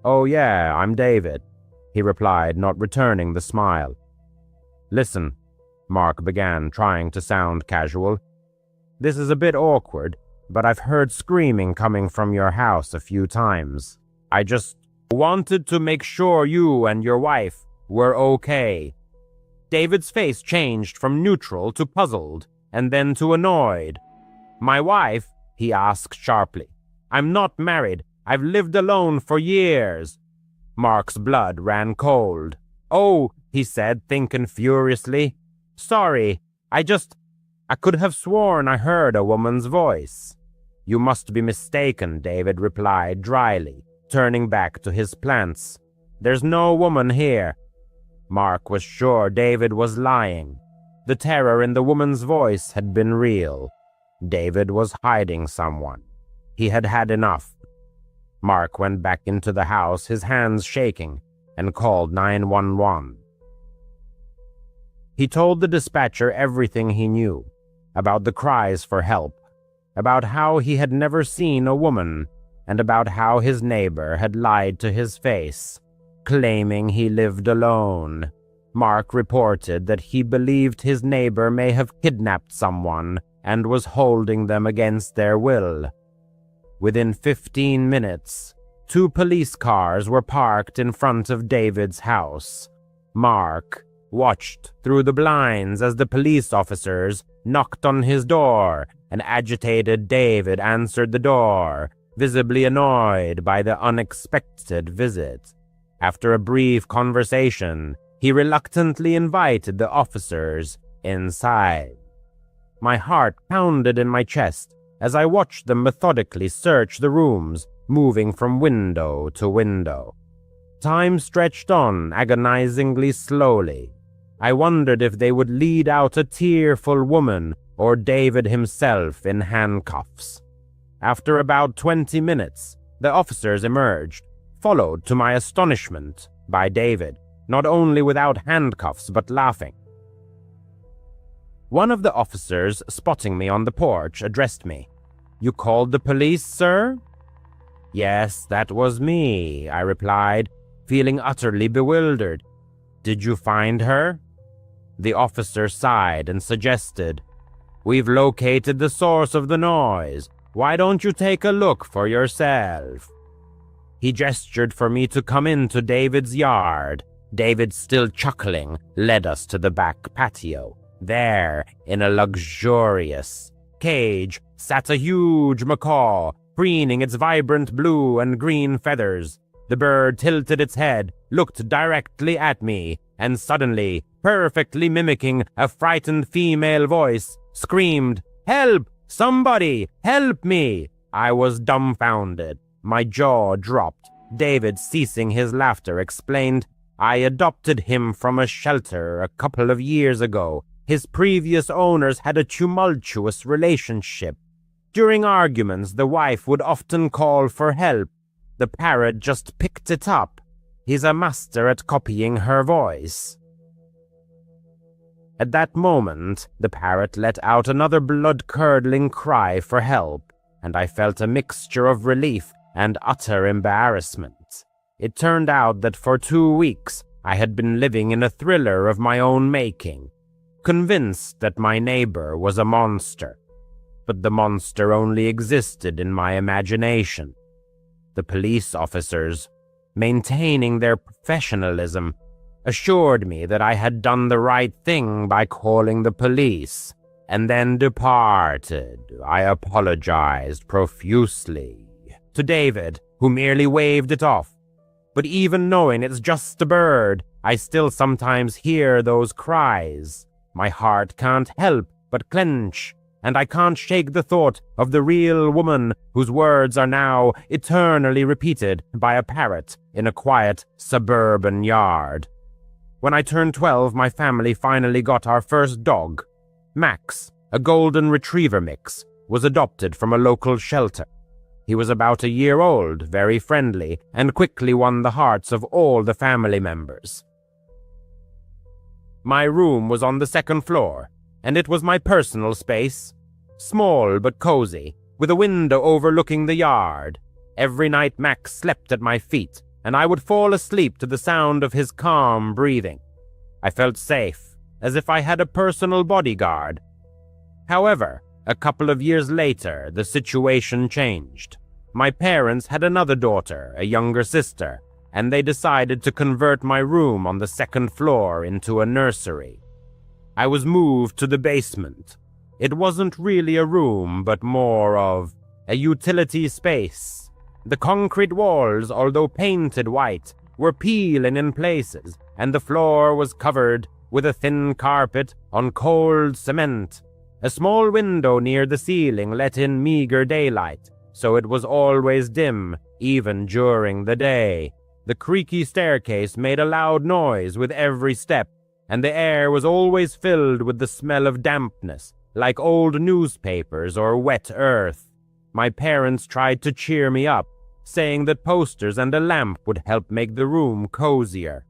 "Oh yeah, I'm David," he replied, not returning the smile. "Listen," Mark began, trying to sound casual. "This is a bit awkward, but I've heard screaming coming from your house a few times. I just wanted to make sure you and your wife were okay." David's face changed from neutral to puzzled, and then to annoyed. "My wife?" he asked sharply. I'm not married. I've lived alone for years." Mark's blood ran cold. "Oh," he said, thinking furiously. "Sorry, I could have sworn I heard a woman's voice." "You must be mistaken," David replied dryly, turning back to his plants. "There's no woman here." Mark was sure David was lying. The terror in the woman's voice had been real. David was hiding someone. He had had enough. Mark went back into the house, his hands shaking, and called 911. He told the dispatcher everything he knew, about the cries for help, about how he had never seen a woman, and about how his neighbor had lied to his face, claiming he lived alone. Mark reported that he believed his neighbor may have kidnapped someone and was holding them against their will. Within 15 minutes, 2 police cars were parked in front of David's house. Mark watched through the blinds as the police officers knocked on his door, and agitated David answered the door, visibly annoyed by the unexpected visit. After a brief conversation, he reluctantly invited the officers inside. My heart pounded in my chest as I watched them methodically search the rooms, moving from window to window. Time stretched on agonizingly slowly. I wondered if they would lead out a tearful woman or David himself in handcuffs. After about 20 minutes, the officers emerged, followed to my astonishment by David, not only without handcuffs but laughing. One of the officers, spotting me on the porch, addressed me. "You called the police, sir?" "Yes, that was me," I replied, feeling utterly bewildered. "Did you find her?" The officer sighed and suggested, "We've located the source of the noise. Why don't you take a look for yourself?" He gestured for me to come into David's yard. David, still chuckling, led us to the back patio. There, in a luxurious cage, sat a huge macaw, preening its vibrant blue and green feathers. The bird tilted its head, looked directly at me, and suddenly, perfectly mimicking a frightened female voice, screamed, "Help! Somebody! Help me!" I was dumbfounded. My jaw dropped. David, ceasing his laughter, explained, "I adopted him from a shelter a couple of years ago. His previous owners had a tumultuous relationship. During arguments, the wife would often call for help. The parrot just picked it up. He's a master at copying her voice." At that moment, the parrot let out another blood-curdling cry for help, and I felt a mixture of relief and utter embarrassment. It turned out that for 2 weeks I had been living in a thriller of my own making, convinced that my neighbor was a monster. But the monster only existed in my imagination. The police officers, maintaining their professionalism, assured me that I had done the right thing by calling the police, and then departed. I apologized profusely to David, who merely waved it off. But even knowing it's just a bird, I still sometimes hear those cries. My heart can't help but clench, and I can't shake the thought of the real woman whose words are now eternally repeated by a parrot in a quiet suburban yard. When I turned 12, my family finally got our first dog. Max, a golden retriever mix, was adopted from a local shelter. He was about a year old, very friendly, and quickly won the hearts of all the family members. My room was on the 2nd floor, and it was my personal space. Small but cozy, with a window overlooking the yard. Every night Max slept at my feet, and I would fall asleep to the sound of his calm breathing. I felt safe, as if I had a personal bodyguard. However, a couple of years later, the situation changed. My parents had another daughter, a younger sister, and they decided to convert my room on the 2nd floor into a nursery. I was moved to the basement. It wasn't really a room, but more of a utility space. The concrete walls, although painted white, were peeling in places, and the floor was covered with a thin carpet on cold cement. A small window near the ceiling let in meager daylight, so it was always dim, even during the day. The creaky staircase made a loud noise with every step, and the air was always filled with the smell of dampness, like old newspapers or wet earth. My parents tried to cheer me up, saying that posters and a lamp would help make the room cozier.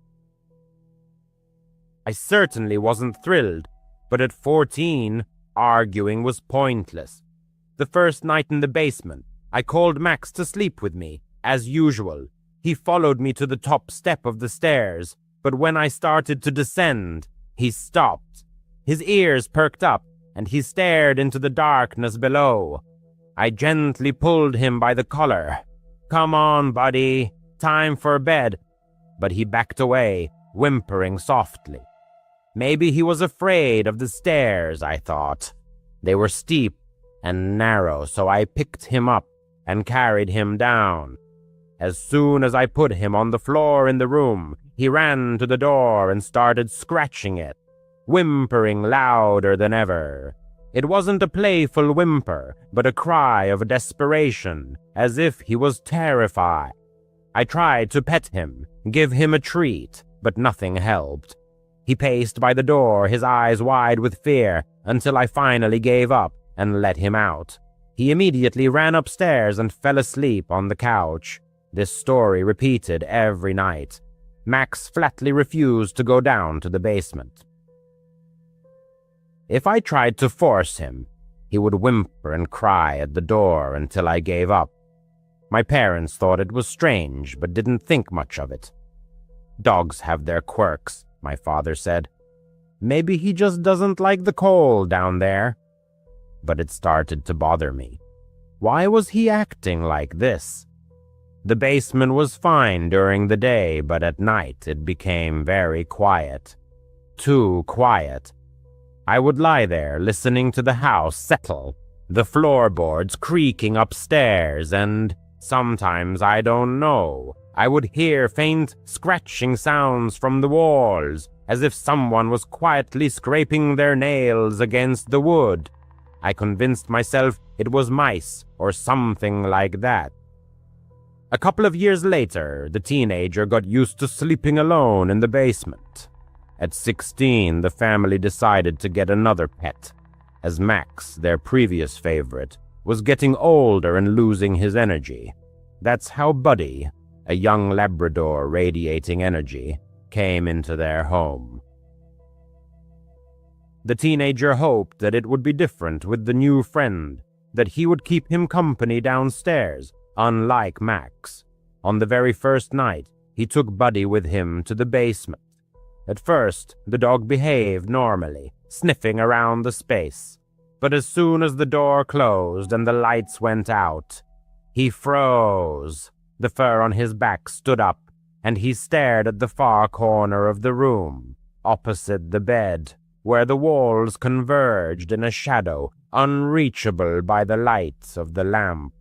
I certainly wasn't thrilled, but at 14, arguing was pointless. The first night in the basement, I called Max to sleep with me, as usual. He followed me to the top step of the stairs, but when I started to descend, he stopped. His ears perked up, and he stared into the darkness below. I gently pulled him by the collar. "Come on, buddy, time for bed." But he backed away, whimpering softly. Maybe he was afraid of the stairs, I thought. They were steep and narrow, so I picked him up and carried him down. As soon as I put him on the floor in the room, he ran to the door and started scratching it, whimpering louder than ever. It wasn't a playful whimper, but a cry of desperation, as if he was terrified. I tried to pet him, give him a treat, but nothing helped. He paced by the door, his eyes wide with fear, until I finally gave up and let him out. He immediately ran upstairs and fell asleep on the couch. This story repeated every night. Max flatly refused to go down to the basement. If I tried to force him, he would whimper and cry at the door until I gave up. My parents thought it was strange, but didn't think much of it. "Dogs have their quirks," my father said. "Maybe he just doesn't like the cold down there." But it started to bother me. Why was he acting like this? The basement was fine during the day, but at night it became very quiet. Too quiet. I would lie there listening to the house settle, the floorboards creaking upstairs, and sometimes, I don't know, I would hear faint scratching sounds from the walls, as if someone was quietly scraping their nails against the wood. I convinced myself it was mice or something like that. A couple of years later, the teenager got used to sleeping alone in the basement. At 16, the family decided to get another pet, as Max, their previous favorite, was getting older and losing his energy. That's how Buddy, a young Labrador radiating energy, came into their home. The teenager hoped that it would be different with the new friend, that he would keep him company downstairs, unlike Max. On the very first night, he took Buddy with him to the basement. At first, the dog behaved normally, sniffing around the space. But as soon as the door closed and the lights went out, he froze. The fur on his back stood up, and he stared at the far corner of the room, opposite the bed, where the walls converged in a shadow unreachable by the light of the lamp.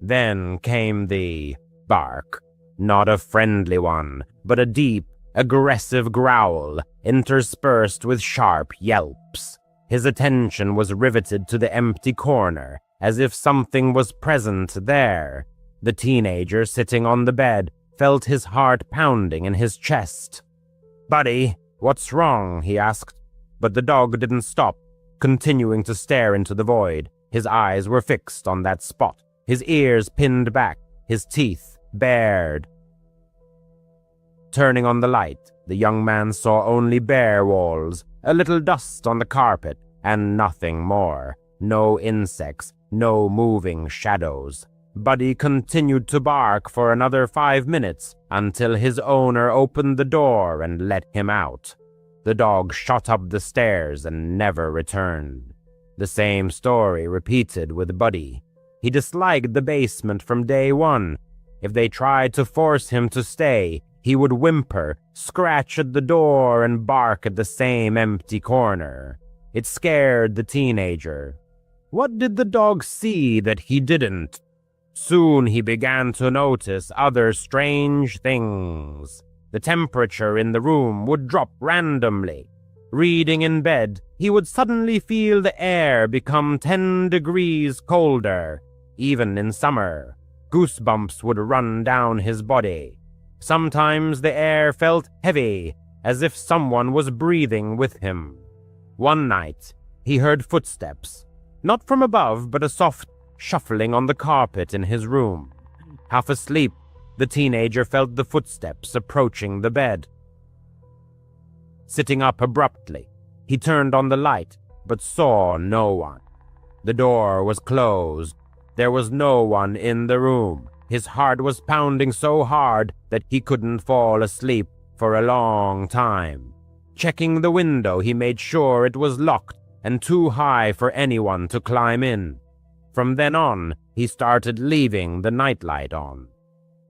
Then came the bark, not a friendly one, but a deep, aggressive growl, interspersed with sharp yelps. His attention was riveted to the empty corner, as if something was present there. The teenager sitting on the bed felt his heart pounding in his chest. "Buddy, what's wrong?" he asked. But the dog didn't stop, continuing to stare into the void. His eyes were fixed on that spot, his ears pinned back, his teeth bared. Turning on the light, the young man saw only bare walls, a little dust on the carpet, and nothing more. No insects, no moving shadows. Buddy continued to bark for another 5 minutes until his owner opened the door and let him out. The dog shot up the stairs and never returned. The same story repeated with Buddy. He disliked the basement from day one. If they tried to force him to stay, he would whimper, scratch at the door, and bark at the same empty corner. It scared the teenager. What did the dog see that he didn't? Soon he began to notice other strange things. The temperature in the room would drop randomly. Reading in bed, he would suddenly feel the air become 10 degrees colder. Even in summer, goosebumps would run down his body. Sometimes the air felt heavy, as if someone was breathing with him. One night, he heard footsteps, not from above, but a soft shuffling on the carpet in his room. Half asleep, the teenager felt the footsteps approaching the bed. Sitting up abruptly, he turned on the light, but saw no one. The door was closed. There was no one in the room. His heart was pounding so hard that he couldn't fall asleep for a long time. Checking the window, he made sure it was locked and too high for anyone to climb in. From then on, he started leaving the nightlight on.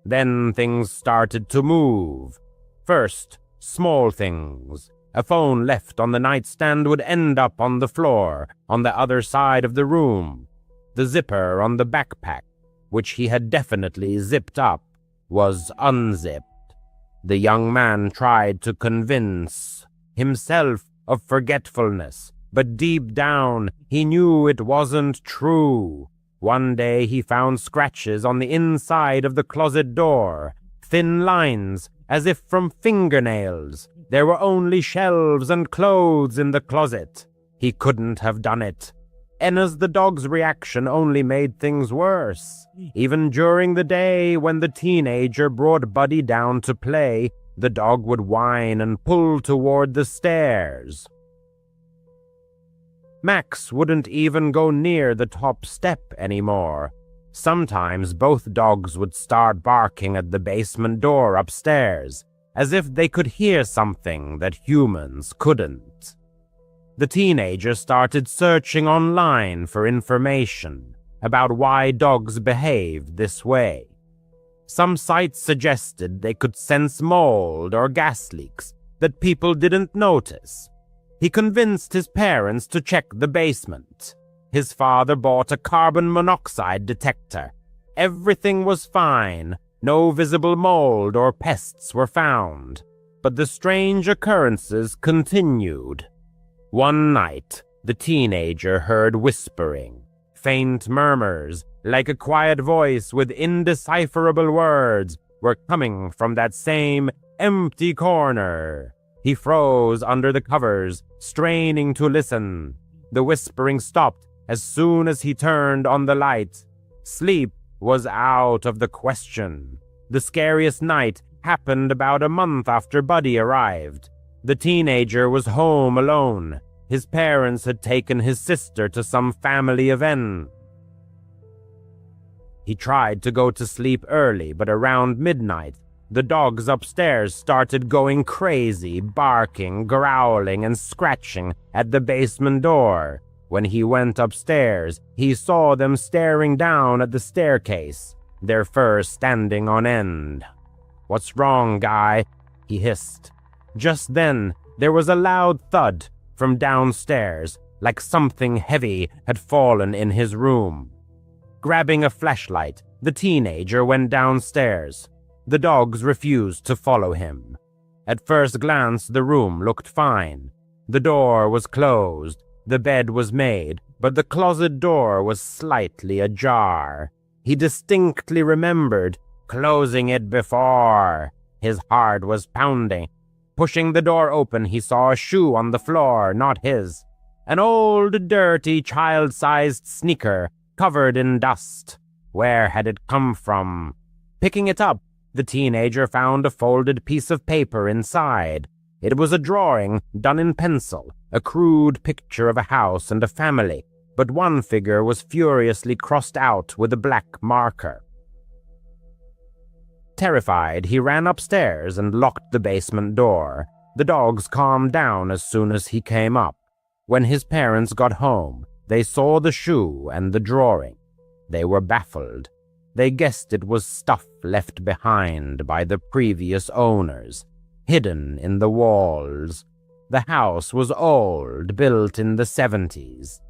Then things started to move. First, small things. A phone left on the nightstand would end up on the floor, on the other side of the room. The zipper on the backpack, which he had definitely zipped up, was unzipped. The young man tried to convince himself of forgetfulness, but deep down he knew it wasn't true. One day he found scratches on the inside of the closet door, thin lines, as if from fingernails. There were only shelves and clothes in the closet. He couldn't have done it. Enna's the dog's reaction only made things worse. Even during the day when the teenager brought Buddy down to play, the dog would whine and pull toward the stairs. Max wouldn't even go near the top step anymore. Sometimes both dogs would start barking at the basement door upstairs, as if they could hear something that humans couldn't. The teenager started searching online for information about why dogs behaved this way. Some sites suggested they could sense mold or gas leaks that people didn't notice. He convinced his parents to check the basement. His father bought a carbon monoxide detector. Everything was fine. No visible mold or pests were found. But the strange occurrences continued. One night, the teenager heard whispering, faint murmurs, like a quiet voice with indecipherable words, were coming from that same empty corner. He froze under the covers, straining to listen. The whispering stopped as soon as he turned on the light. Sleep was out of the question. The scariest night happened about a month after Buddy arrived. The teenager was home alone. His parents had taken his sister to some family event. He tried to go to sleep early, but around midnight, the dogs upstairs started going crazy, barking, growling, and scratching at the basement door. When he went upstairs, he saw them staring down at the staircase, their fur standing on end. "What's wrong, guy?" he hissed. Just then, there was a loud thud from downstairs, like something heavy had fallen in his room. Grabbing a flashlight, the teenager went downstairs. The dogs refused to follow him. At first glance, the room looked fine. The door was closed, the bed was made, but the closet door was slightly ajar. He distinctly remembered closing it before. His heart was pounding. Pushing the door open, he saw a shoe on the floor, not his. An old, dirty, child-sized sneaker, covered in dust. Where had it come from? Picking it up, the teenager found a folded piece of paper inside. It was a drawing done in pencil, a crude picture of a house and a family, but one figure was furiously crossed out with a black marker. Terrified, he ran upstairs and locked the basement door. The dogs calmed down as soon as he came up. When his parents got home, they saw the shoe and the drawing. They were baffled. They guessed it was stuff left behind by the previous owners, hidden in the walls. The house was old, built in the 70s.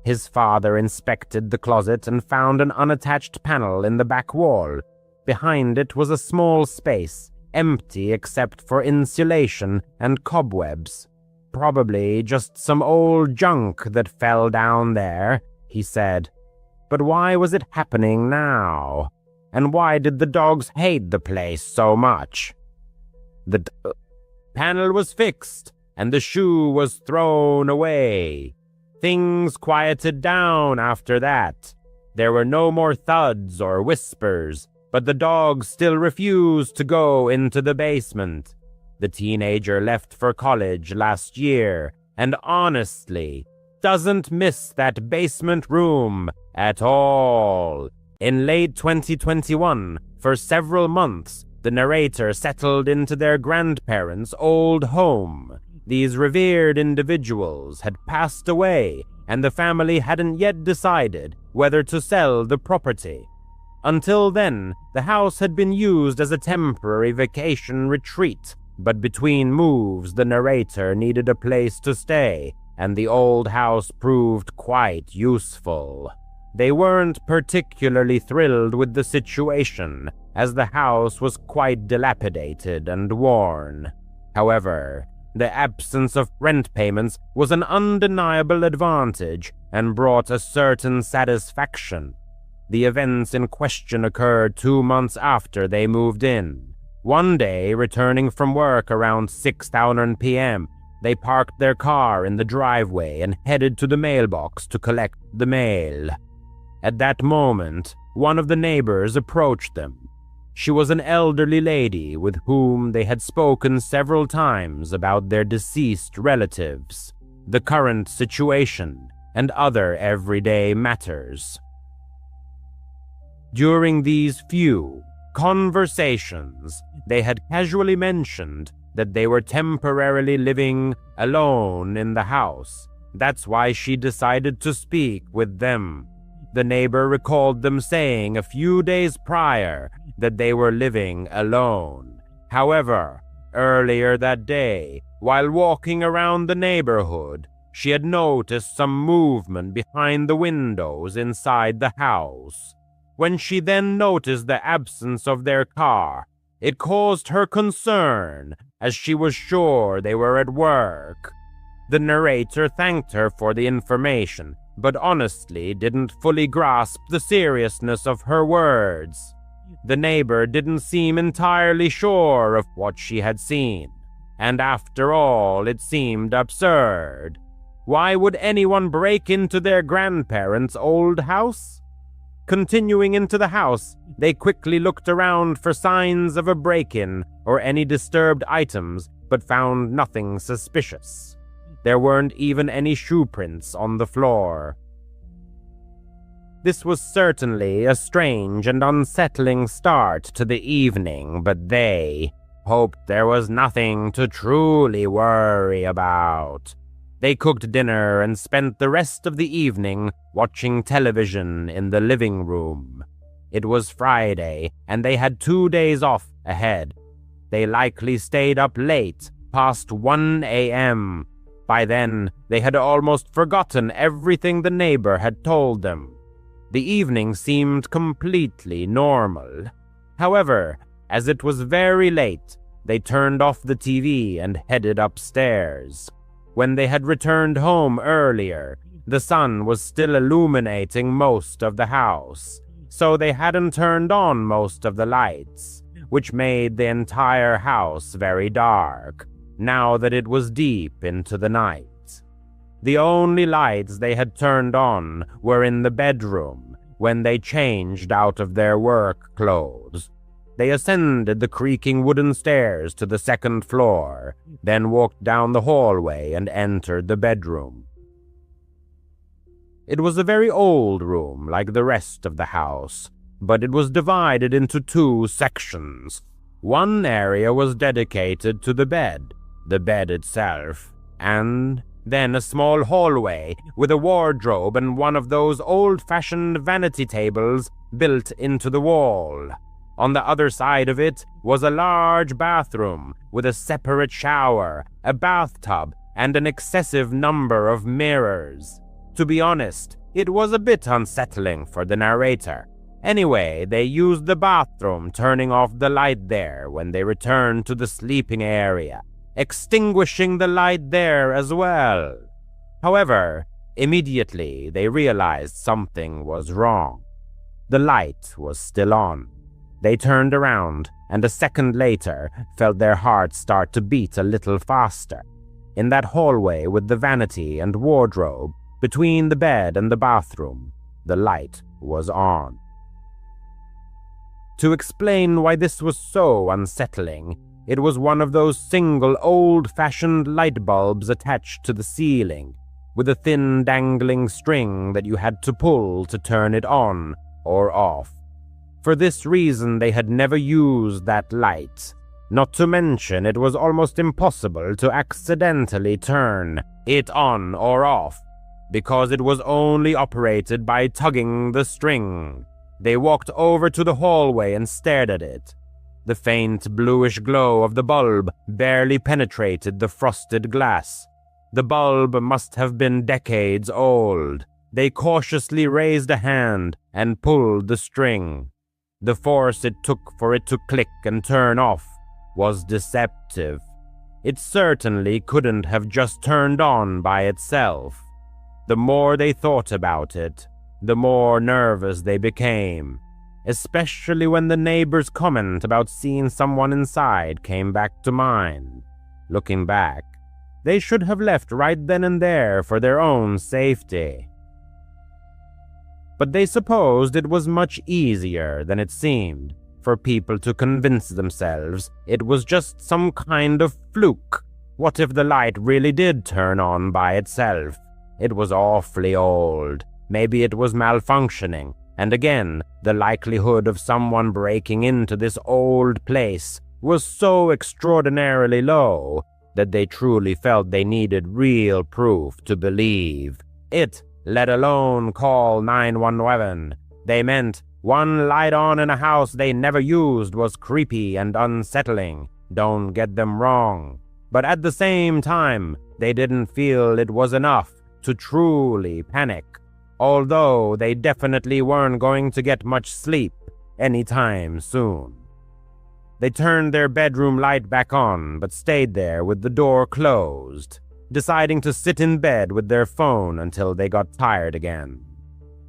His father inspected the closet and found an unattached panel in the back wall. Behind it was a small space, empty except for insulation and cobwebs. Probably just some old junk that fell down there, he said. But why was it happening now? And why did the dogs hate the place so much? The panel was fixed, and the shoe was thrown away. Things quieted down after that. There were no more thuds or whispers, but the dogs still refused to go into the basement. The teenager left for college last year, and honestly, doesn't miss that basement room at all. In late 2021, for several months, the narrator settled into their grandparents' old home. These revered individuals had passed away, and the family hadn't yet decided whether to sell the property. Until then, the house had been used as a temporary vacation retreat, but between moves, the narrator needed a place to stay, and the old house proved quite useful. They weren't particularly thrilled with the situation, as the house was quite dilapidated and worn. However, the absence of rent payments was an undeniable advantage and brought a certain satisfaction. The events in question occurred 2 months after they moved in. One day, returning from work around 6:00 p.m., they parked their car in the driveway and headed to the mailbox to collect the mail. At that moment, one of the neighbors approached them. She was an elderly lady with whom they had spoken several times about their deceased relatives, the current situation, and other everyday matters. During these few conversations, they had casually mentioned that they were temporarily living alone in the house. That's why she decided to speak with them. The neighbor recalled them saying a few days prior that they were living alone. However, earlier that day, while walking around the neighborhood, she had noticed some movement behind the windows inside the house. When she then noticed the absence of their car, it caused her concern, as she was sure they were at work. The narrator thanked her for the information, but honestly didn't fully grasp the seriousness of her words. The neighbor didn't seem entirely sure of what she had seen, and after all, it seemed absurd. Why would anyone break into their grandparents' old house? Continuing into the house, they quickly looked around for signs of a break-in or any disturbed items, but found nothing suspicious. There weren't even any shoe prints on the floor. This was certainly a strange and unsettling start to the evening, but they hoped there was nothing to truly worry about. They cooked dinner and spent the rest of the evening watching television in the living room. It was Friday, and they had 2 days off ahead. They likely stayed up late, past 1 a.m. By then, they had almost forgotten everything the neighbor had told them. The evening seemed completely normal. However, as it was very late, they turned off the TV and headed upstairs. When they had returned home earlier, the sun was still illuminating most of the house, so they hadn't turned on most of the lights, which made the entire house very dark, now that it was deep into the night. The only lights they had turned on were in the bedroom when they changed out of their work clothes. They ascended the creaking wooden stairs to the second floor, then walked down the hallway and entered the bedroom. It was a very old room, like the rest of the house, but it was divided into 2 sections. One area was dedicated to the bed itself, and then a small hallway with a wardrobe and one of those old-fashioned vanity tables built into the wall. On the other side of it was a large bathroom with a separate shower, a bathtub, and an excessive number of mirrors. To be honest, it was a bit unsettling for the narrator. Anyway, they used the bathroom, turning off the light there when they returned to the sleeping area, extinguishing the light there as well. However, immediately they realized something was wrong. The light was still on. They turned around, and a second later felt their hearts start to beat a little faster. In that hallway with the vanity and wardrobe, between the bed and the bathroom, the light was on. To explain why this was so unsettling, it was one of those single old-fashioned light bulbs attached to the ceiling, with a thin dangling string that you had to pull to turn it on or off. For this reason, they had never used that light. Not to mention, it was almost impossible to accidentally turn it on or off, because it was only operated by tugging the string. They walked over to the hallway and stared at it. The faint bluish glow of the bulb barely penetrated the frosted glass. The bulb must have been decades old. They cautiously raised a hand and pulled the string. The force it took for it to click and turn off was deceptive. It certainly couldn't have just turned on by itself. The more they thought about it, the more nervous they became, especially when the neighbor's comment about seeing someone inside came back to mind. Looking back, they should have left right then and there for their own safety. But they supposed it was much easier than it seemed for people to convince themselves it was just some kind of fluke. What if the light really did turn on by itself? It was awfully old. Maybe it was malfunctioning, and again, the likelihood of someone breaking into this old place was so extraordinarily low that they truly felt they needed real proof to believe it, let alone call 911. They meant one light on in a house they never used was creepy and unsettling. Don't get them wrong. But at the same time, they didn't feel it was enough to truly panic. Although they definitely weren't going to get much sleep anytime soon. They turned their bedroom light back on, but stayed there with the door closed, deciding to sit in bed with their phone until they got tired again.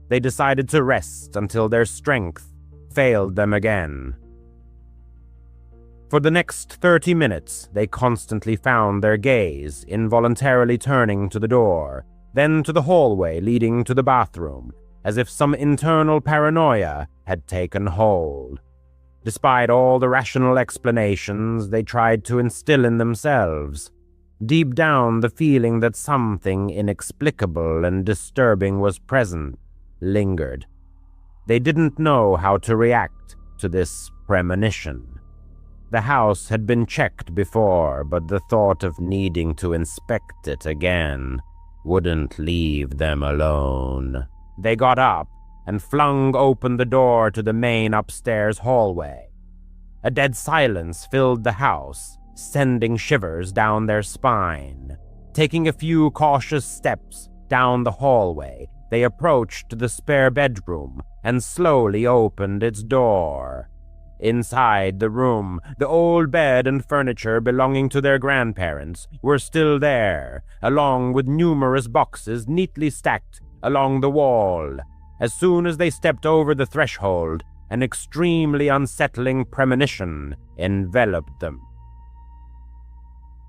They decided to rest until their strength failed them again. For the next 30 minutes, they constantly found their gaze involuntarily turning to the door, then to the hallway leading to the bathroom, as if some internal paranoia had taken hold. Despite all the rational explanations they tried to instill in themselves, deep down the feeling that something inexplicable and disturbing was present lingered. They didn't know how to react to this premonition. The house had been checked before, but the thought of needing to inspect it again wouldn't leave them alone. They got up and flung open the door to the main upstairs hallway. A dead silence filled the house, sending shivers down their spine. Taking a few cautious steps down the hallway, they approached the spare bedroom and slowly opened its door. Inside the room, the old bed and furniture belonging to their grandparents were still there, along with numerous boxes neatly stacked along the wall. As soon as they stepped over the threshold, an extremely unsettling premonition enveloped them.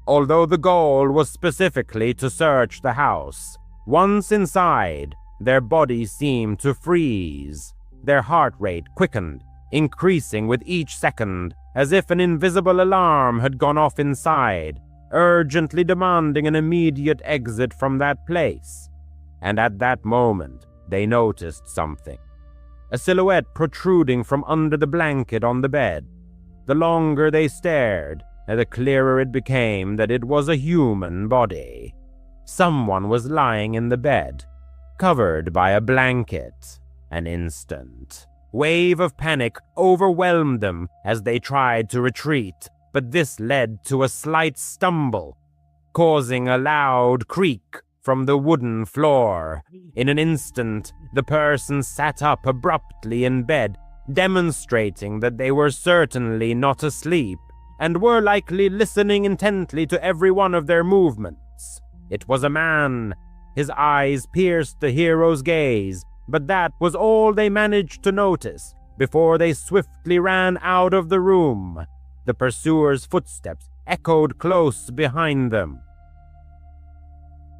Although the goal was specifically to search the house, once inside, their bodies seemed to freeze. Their heart rate quickened, increasing with each second, as if an invisible alarm had gone off inside, urgently demanding an immediate exit from that place. And at that moment, they noticed something. A silhouette protruding from under the blanket on the bed. The longer they stared, the clearer it became that it was a human body. Someone was lying in the bed, covered by a blanket. An instant wave of panic overwhelmed them as they tried to retreat, but this led to a slight stumble, causing a loud creak from the wooden floor. In an instant, the person sat up abruptly in bed, demonstrating that they were certainly not asleep, and were likely listening intently to every one of their movements. It was a man. His eyes pierced the hero's gaze, but that was all they managed to notice before they swiftly ran out of the room. The pursuer's footsteps echoed close behind them.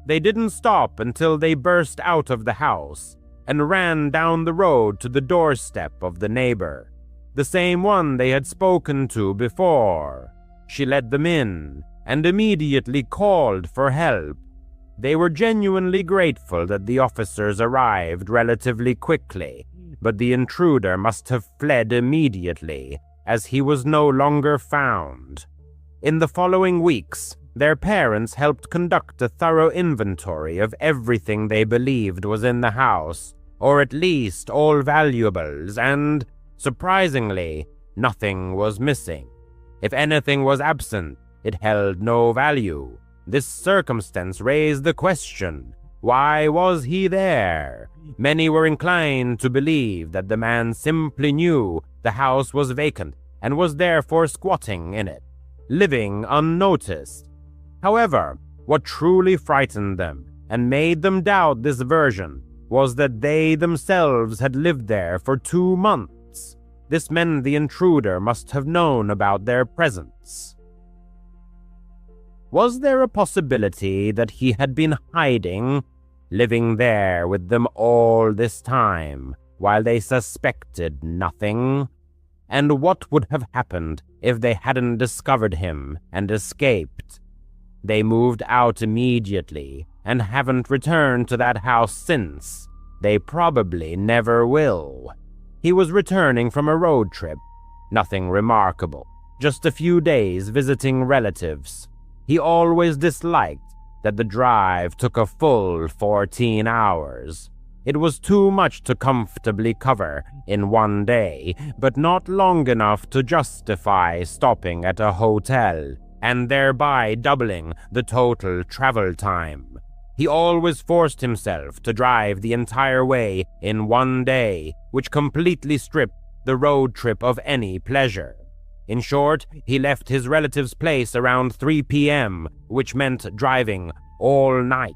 They didn't stop until they burst out of the house and ran down the road to the doorstep of the neighbor, the same one they had spoken to before. She let them in and immediately called for help. They were genuinely grateful that the officers arrived relatively quickly, but the intruder must have fled immediately, as he was no longer found. In the following weeks, their parents helped conduct a thorough inventory of everything they believed was in the house, or at least all valuables, and, surprisingly, nothing was missing. If anything was absent, it held no value. This circumstance raised the question, why was he there? Many were inclined to believe that the man simply knew the house was vacant and was therefore squatting in it, living unnoticed. However, what truly frightened them and made them doubt this version was that they themselves had lived there for 2 months. This meant the intruder must have known about their presence. Was there a possibility that he had been hiding, living there with them all this time, while they suspected nothing? And what would have happened if they hadn't discovered him and escaped? They moved out immediately and haven't returned to that house since. They probably never will. He was returning from a road trip. Nothing remarkable. Just a few days visiting relatives. He always disliked that the drive took a full 14 hours. It was too much to comfortably cover in one day, but not long enough to justify stopping at a hotel and thereby doubling the total travel time. He always forced himself to drive the entire way in one day, which completely stripped the road trip of any pleasure. In short, he left his relative's place around 3 p.m., which meant driving all night.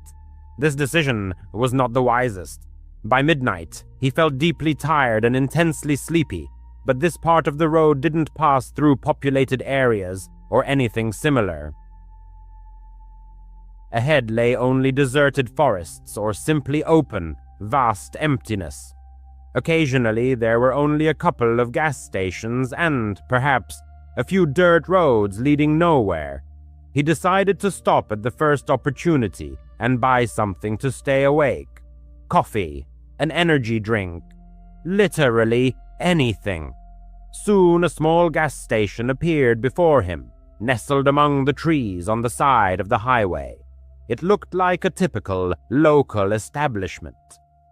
This decision was not the wisest. By midnight, he felt deeply tired and intensely sleepy, but this part of the road didn't pass through populated areas or anything similar. Ahead lay only deserted forests or simply open, vast emptiness. Occasionally, there were only a couple of gas stations and, perhaps, a few dirt roads leading nowhere. He decided to stop at the first opportunity and buy something to stay awake. Coffee, an energy drink, literally anything. Soon a small gas station appeared before him, nestled among the trees on the side of the highway. It looked like a typical local establishment.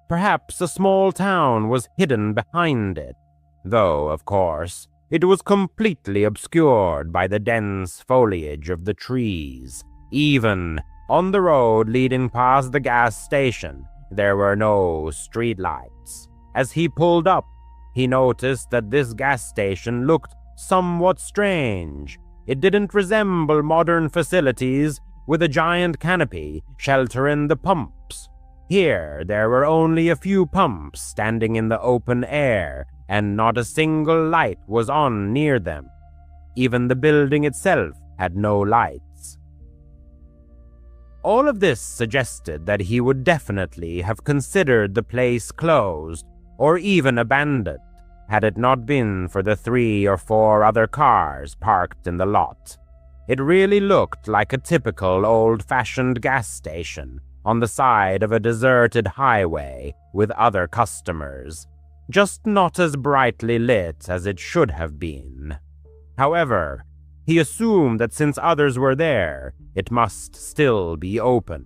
Perhaps a small town was hidden behind it, though, of course, it was completely obscured by the dense foliage of the trees. Even on the road leading past the gas station, there were no streetlights. As he pulled up, he noticed that this gas station looked somewhat strange. It didn't resemble modern facilities with a giant canopy sheltering the pumps. Here, there were only a few pumps standing in the open air, and not a single light was on near them. Even the building itself had no lights. All of this suggested that he would definitely have considered the place closed, or even abandoned, had it not been for the 3 or 4 other cars parked in the lot. It really looked like a typical old-fashioned gas station on the side of a deserted highway with other customers, just not as brightly lit as it should have been. However, he assumed that since others were there, it must still be open.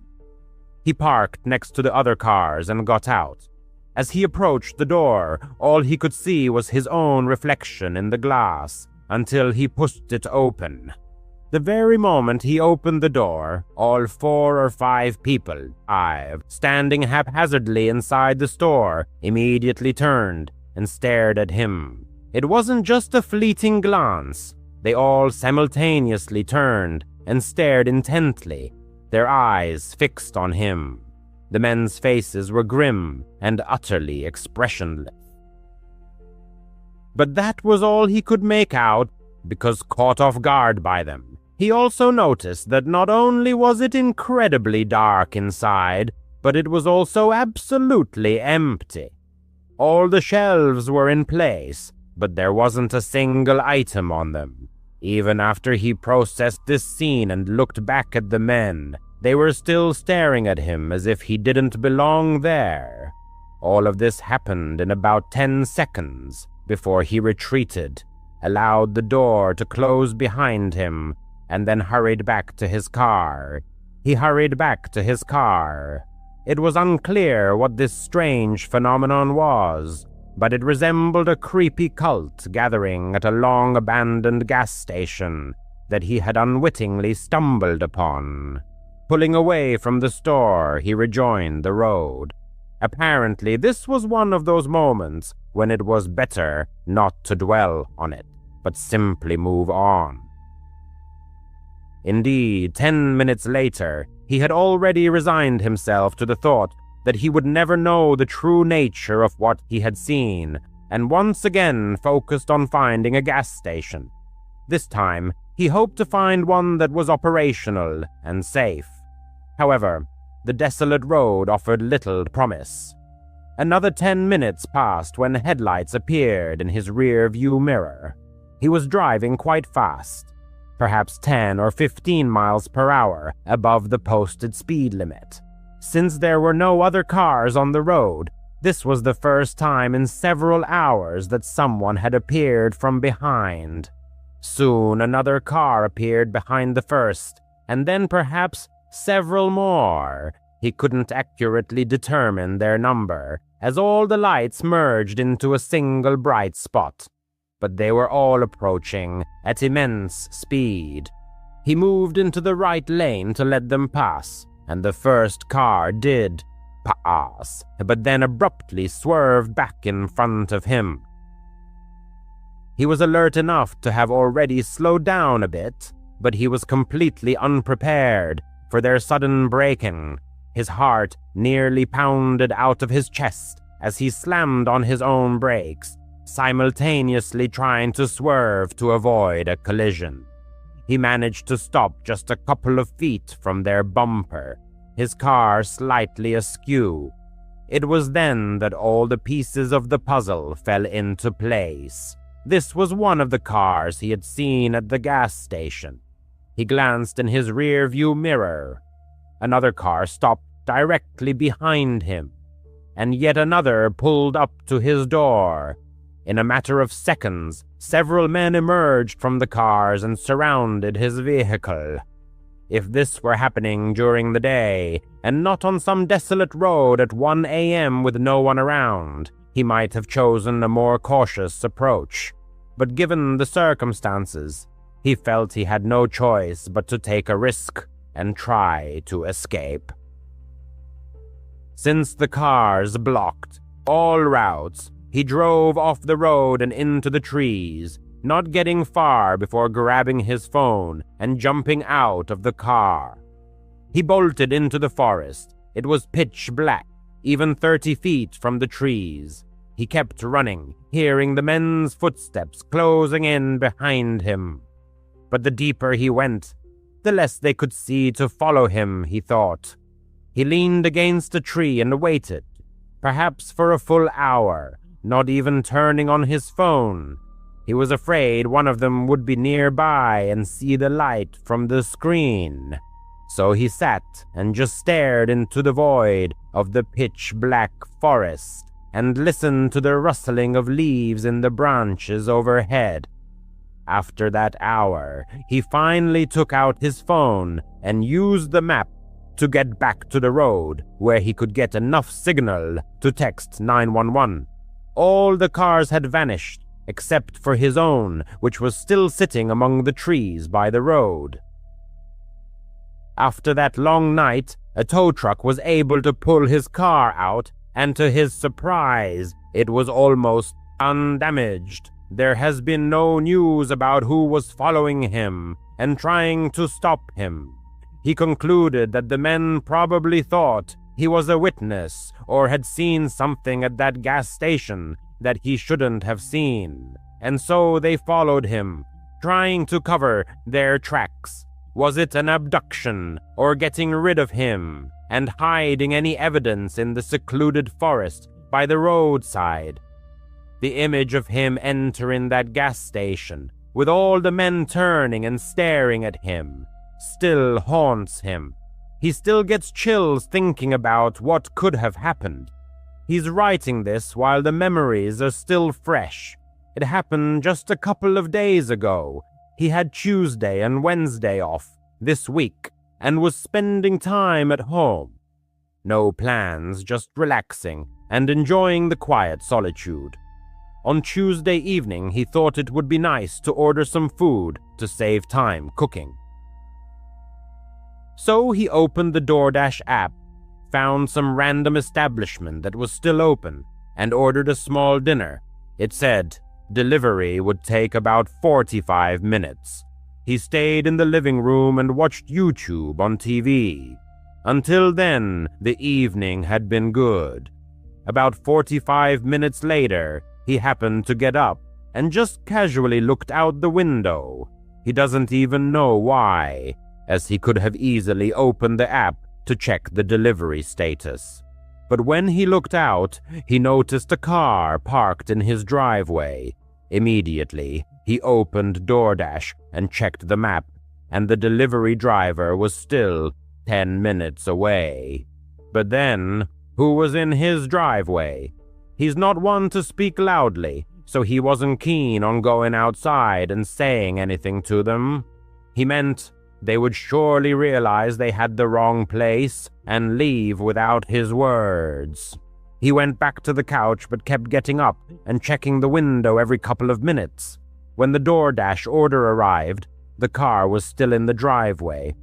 He parked next to the other cars and got out. As he approached the door, all he could see was his own reflection in the glass until he pushed it open. The very moment he opened the door, all 4 or 5 people, standing haphazardly inside the store, immediately turned and stared at him. It wasn't just a fleeting glance. They all simultaneously turned and stared intently, their eyes fixed on him. The men's faces were grim and utterly expressionless. But that was all he could make out, because caught off guard by them, he also noticed that not only was it incredibly dark inside, but it was also absolutely empty. All the shelves were in place, but there wasn't a single item on them. Even after he processed this scene and looked back at the men, they were still staring at him as if he didn't belong there. All of this happened in about 10 seconds before he retreated, allowed the door to close behind him, and then hurried back to his car. He hurried back to his car. It was unclear what this strange phenomenon was, but it resembled a creepy cult gathering at a long-abandoned gas station that he had unwittingly stumbled upon. Pulling away from the store, he rejoined the road. Apparently, this was one of those moments when it was better not to dwell on it, but simply move on. Indeed, 10 minutes later, he had already resigned himself to the thought that he would never know the true nature of what he had seen, and once again focused on finding a gas station. This time, he hoped to find one that was operational and safe. However, the desolate road offered little promise. Another 10 minutes passed when headlights appeared in his rear-view mirror. He was driving quite fast, perhaps 10 or 15 miles per hour above the posted speed limit. Since there were no other cars on the road, this was the first time in several hours that someone had appeared from behind. Soon another car appeared behind the first, and then perhaps several more. He couldn't accurately determine their number, as all the lights merged into a single bright spot. But they were all approaching at immense speed. He moved into the right lane to let them pass, and the first car did pass, but then abruptly swerved back in front of him. He was alert enough to have already slowed down a bit, but he was completely unprepared for their sudden braking. His heart nearly pounded out of his chest as he slammed on his own brakes, simultaneously trying to swerve to avoid a collision. He managed to stop just a couple of feet from their bumper, his car slightly askew. It was then that all the pieces of the puzzle fell into place. This was one of the cars he had seen at the gas station. He glanced in his rear-view mirror. Another car stopped directly behind him, and yet another pulled up to his door. In a matter of seconds, several men emerged from the cars and surrounded his vehicle. If this were happening during the day, and not on some desolate road at 1 a.m. with no one around, he might have chosen a more cautious approach. But given the circumstances, he felt he had no choice but to take a risk and try to escape. Since the cars blocked all routes, he drove off the road and into the trees, not getting far before grabbing his phone and jumping out of the car. He bolted into the forest. It was pitch black, even 30 feet from the trees. He kept running, hearing the men's footsteps closing in behind him. But the deeper he went, the less they could see to follow him, he thought. He leaned against a tree and waited, perhaps for a full hour, not even turning on his phone. He was afraid one of them would be nearby and see the light from the screen. So he sat and just stared into the void of the pitch-black forest and listened to the rustling of leaves in the branches overhead. After that hour, he finally took out his phone and used the map to get back to the road where he could get enough signal to text 911. All the cars had vanished, except for his own, which was still sitting among the trees by the road. After that long night, a tow truck was able to pull his car out, and to his surprise, it was almost undamaged. There has been no news about who was following him and trying to stop him. He concluded that the men probably thought he was a witness or had seen something at that gas station that he shouldn't have seen, and so they followed him, trying to cover their tracks. Was it an abduction or getting rid of him and hiding any evidence in the secluded forest by the roadside? The image of him entering that gas station, with all the men turning and staring at him, still haunts him. He still gets chills thinking about what could have happened. He's writing this while the memories are still fresh. It happened just a couple of days ago. He had Tuesday and Wednesday off this week and was spending time at home. No plans, just relaxing and enjoying the quiet solitude. On Tuesday evening, he thought it would be nice to order some food to save time cooking. So he opened the DoorDash app, found some random establishment that was still open, and ordered a small dinner. It said delivery would take about 45 minutes. He stayed in the living room and watched YouTube on TV. Until then, the evening had been good. About 45 minutes later, he happened to get up and just casually looked out the window. He doesn't even know why, as he could have easily opened the app to check the delivery status. But when he looked out, he noticed a car parked in his driveway. Immediately, he opened DoorDash and checked the map, and the delivery driver was still 10 minutes away. But then, who was in his driveway? He's not one to speak loudly, so he wasn't keen on going outside and saying anything to them. He meant they would surely realize they had the wrong place and leave without his words. He went back to the couch but kept getting up and checking the window every couple of minutes. When the DoorDash order arrived, the car was still in the driveway.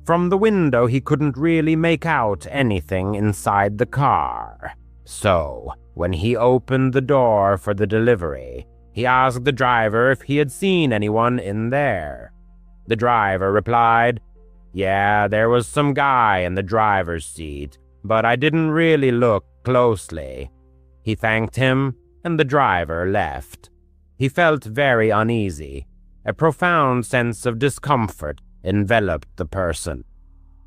From the window, he couldn't really make out anything inside the car. So, when he opened the door for the delivery, he asked the driver if he had seen anyone in there. The driver replied, "Yeah, there was some guy in the driver's seat, but I didn't really look closely." He thanked him, and the driver left. He felt very uneasy. A profound sense of discomfort enveloped the person.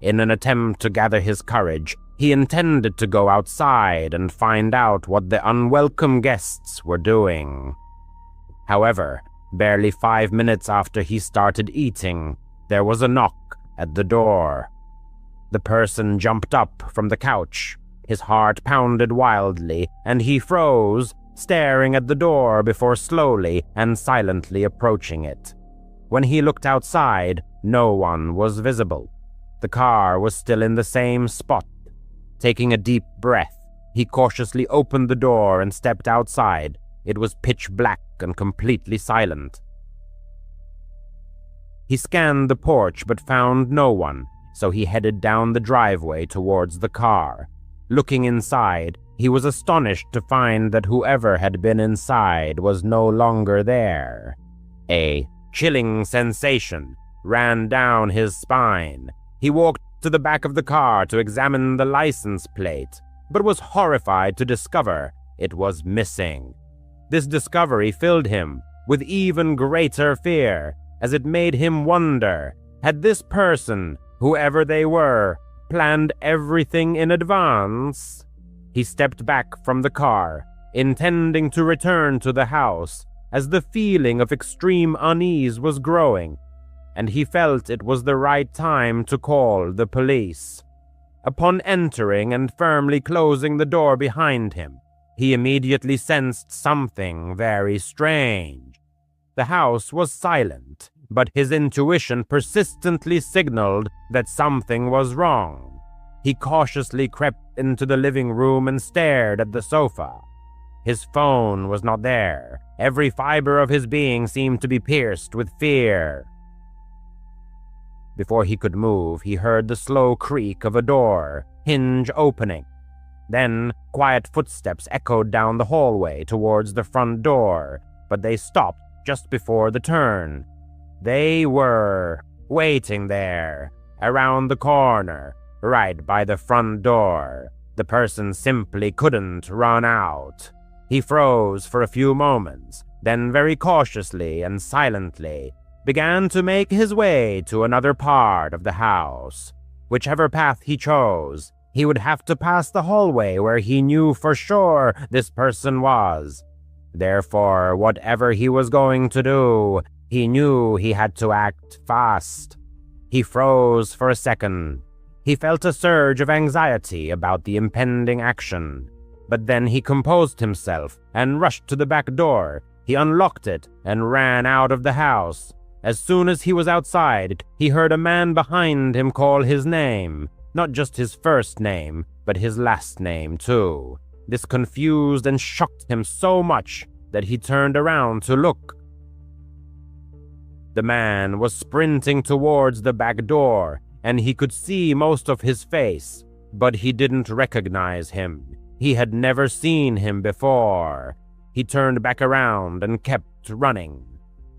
In an attempt to gather his courage, he intended to go outside and find out what the unwelcome guests were doing. However, barely 5 minutes after he started eating, there was a knock at the door. The person jumped up from the couch. His heart pounded wildly, and he froze, staring at the door before slowly and silently approaching it. When he looked outside, no one was visible. The car was still in the same spot. Taking a deep breath, he cautiously opened the door and stepped outside. It was pitch black and completely silent. He scanned the porch but found no one, so he headed down the driveway towards the car. Looking inside, he was astonished to find that whoever had been inside was no longer there. A chilling sensation ran down his spine. He walked to the back of the car to examine the license plate, but was horrified to discover it was missing. This discovery filled him with even greater fear, as it made him wonder, had this person, whoever they were, planned everything in advance? He stepped back from the car, intending to return to the house, as the feeling of extreme unease was growing, and he felt it was the right time to call the police. Upon entering and firmly closing the door behind him, he immediately sensed something very strange. The house was silent, but his intuition persistently signaled that something was wrong. He cautiously crept into the living room and stared at the sofa. His phone was not there. Every fiber of his being seemed to be pierced with fear. Before he could move, he heard the slow creak of a door, hinge opening. Then, quiet footsteps echoed down the hallway towards the front door, but they stopped just before the turn. They were waiting there, around the corner, right by the front door. The person simply couldn't run out. He froze for a few moments, then very cautiously and silently began to make his way to another part of the house. Whichever path he chose, he would have to pass the hallway where he knew for sure this person was. Therefore, whatever he was going to do, he knew he had to act fast. He froze for a second. He felt a surge of anxiety about the impending action. But then he composed himself and rushed to the back door. He unlocked it and ran out of the house. As soon as he was outside, he heard a man behind him call his name. Not just his first name, but his last name too. This confused and shocked him so much that he turned around to look. The man was sprinting towards the back door, and he could see most of his face, but he didn't recognize him. He had never seen him before. He turned back around and kept running.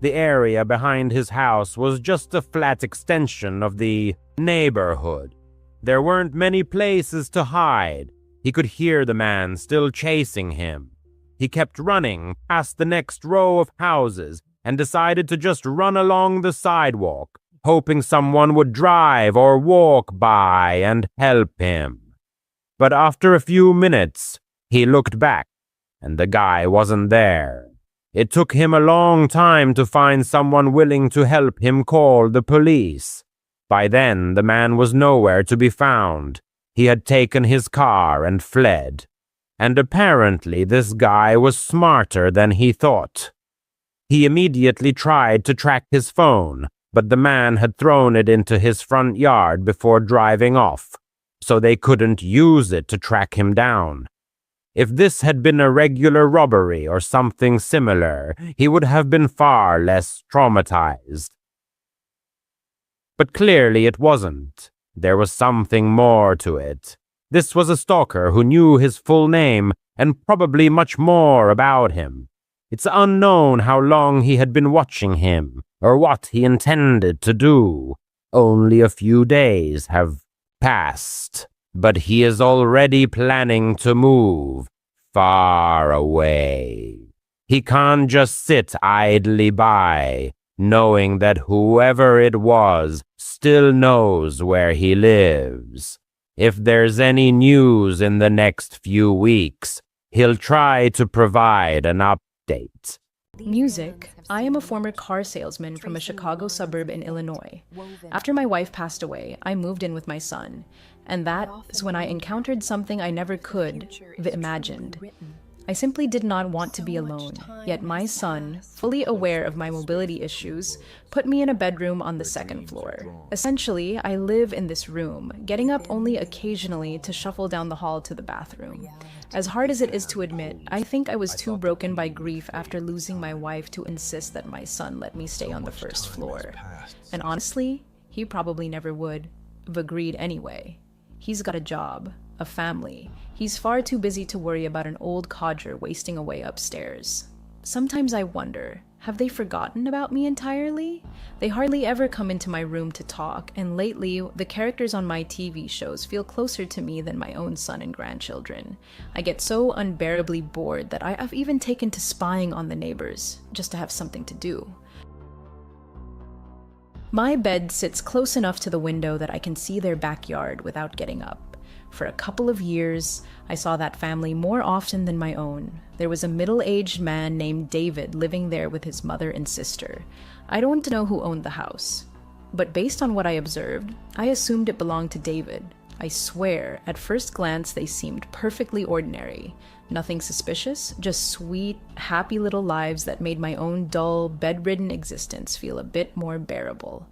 The area behind his house was just a flat extension of the neighborhood. There weren't many places to hide. He could hear the man still chasing him. He kept running past the next row of houses and decided to just run along the sidewalk, hoping someone would drive or walk by and help him. But after a few minutes, he looked back, and the guy wasn't there. It took him a long time to find someone willing to help him call the police. By then, the man was nowhere to be found. He had taken his car and fled. And apparently this guy was smarter than he thought. He immediately tried to track his phone, but the man had thrown it into his front yard before driving off, so they couldn't use it to track him down. If this had been a regular robbery or something similar, he would have been far less traumatized. But clearly it wasn't. There was something more to it. This was a stalker who knew his full name and probably much more about him. It's unknown how long he had been watching him or what he intended to do. Only a few days have passed, but he is already planning to move far away. He can't just sit idly by, knowing that whoever it was still knows where he lives. If there's any news in the next few weeks, he'll try to provide an update. Music. I am a former car salesman from a Chicago suburb in Illinois. After my wife passed away, I moved in with my son, and that is when I encountered something I never could have imagined. I simply did not want to be alone, yet my son, fully aware of my mobility issues, put me in a bedroom on the second floor. Essentially, I live in this room, getting up only occasionally to shuffle down the hall to the bathroom. As hard as it is to admit, I think I was too broken by grief after losing my wife to insist that my son let me stay on the first floor. And honestly, he probably never would have agreed anyway. He's got a job, a family. He's far too busy to worry about an old codger wasting away upstairs. Sometimes I wonder, have they forgotten about me entirely? They hardly ever come into my room to talk, and lately, the characters on my TV shows feel closer to me than my own son and grandchildren. I get so unbearably bored that I have even taken to spying on the neighbors, just to have something to do. My bed sits close enough to the window that I can see their backyard without getting up. For a couple of years, I saw that family more often than my own. There was a middle-aged man named David living there with his mother and sister. I don't know who owned the house, but based on what I observed, I assumed it belonged to David. I swear, at first glance, they seemed perfectly ordinary. Nothing suspicious, just sweet, happy little lives that made my own dull, bedridden existence feel a bit more bearable.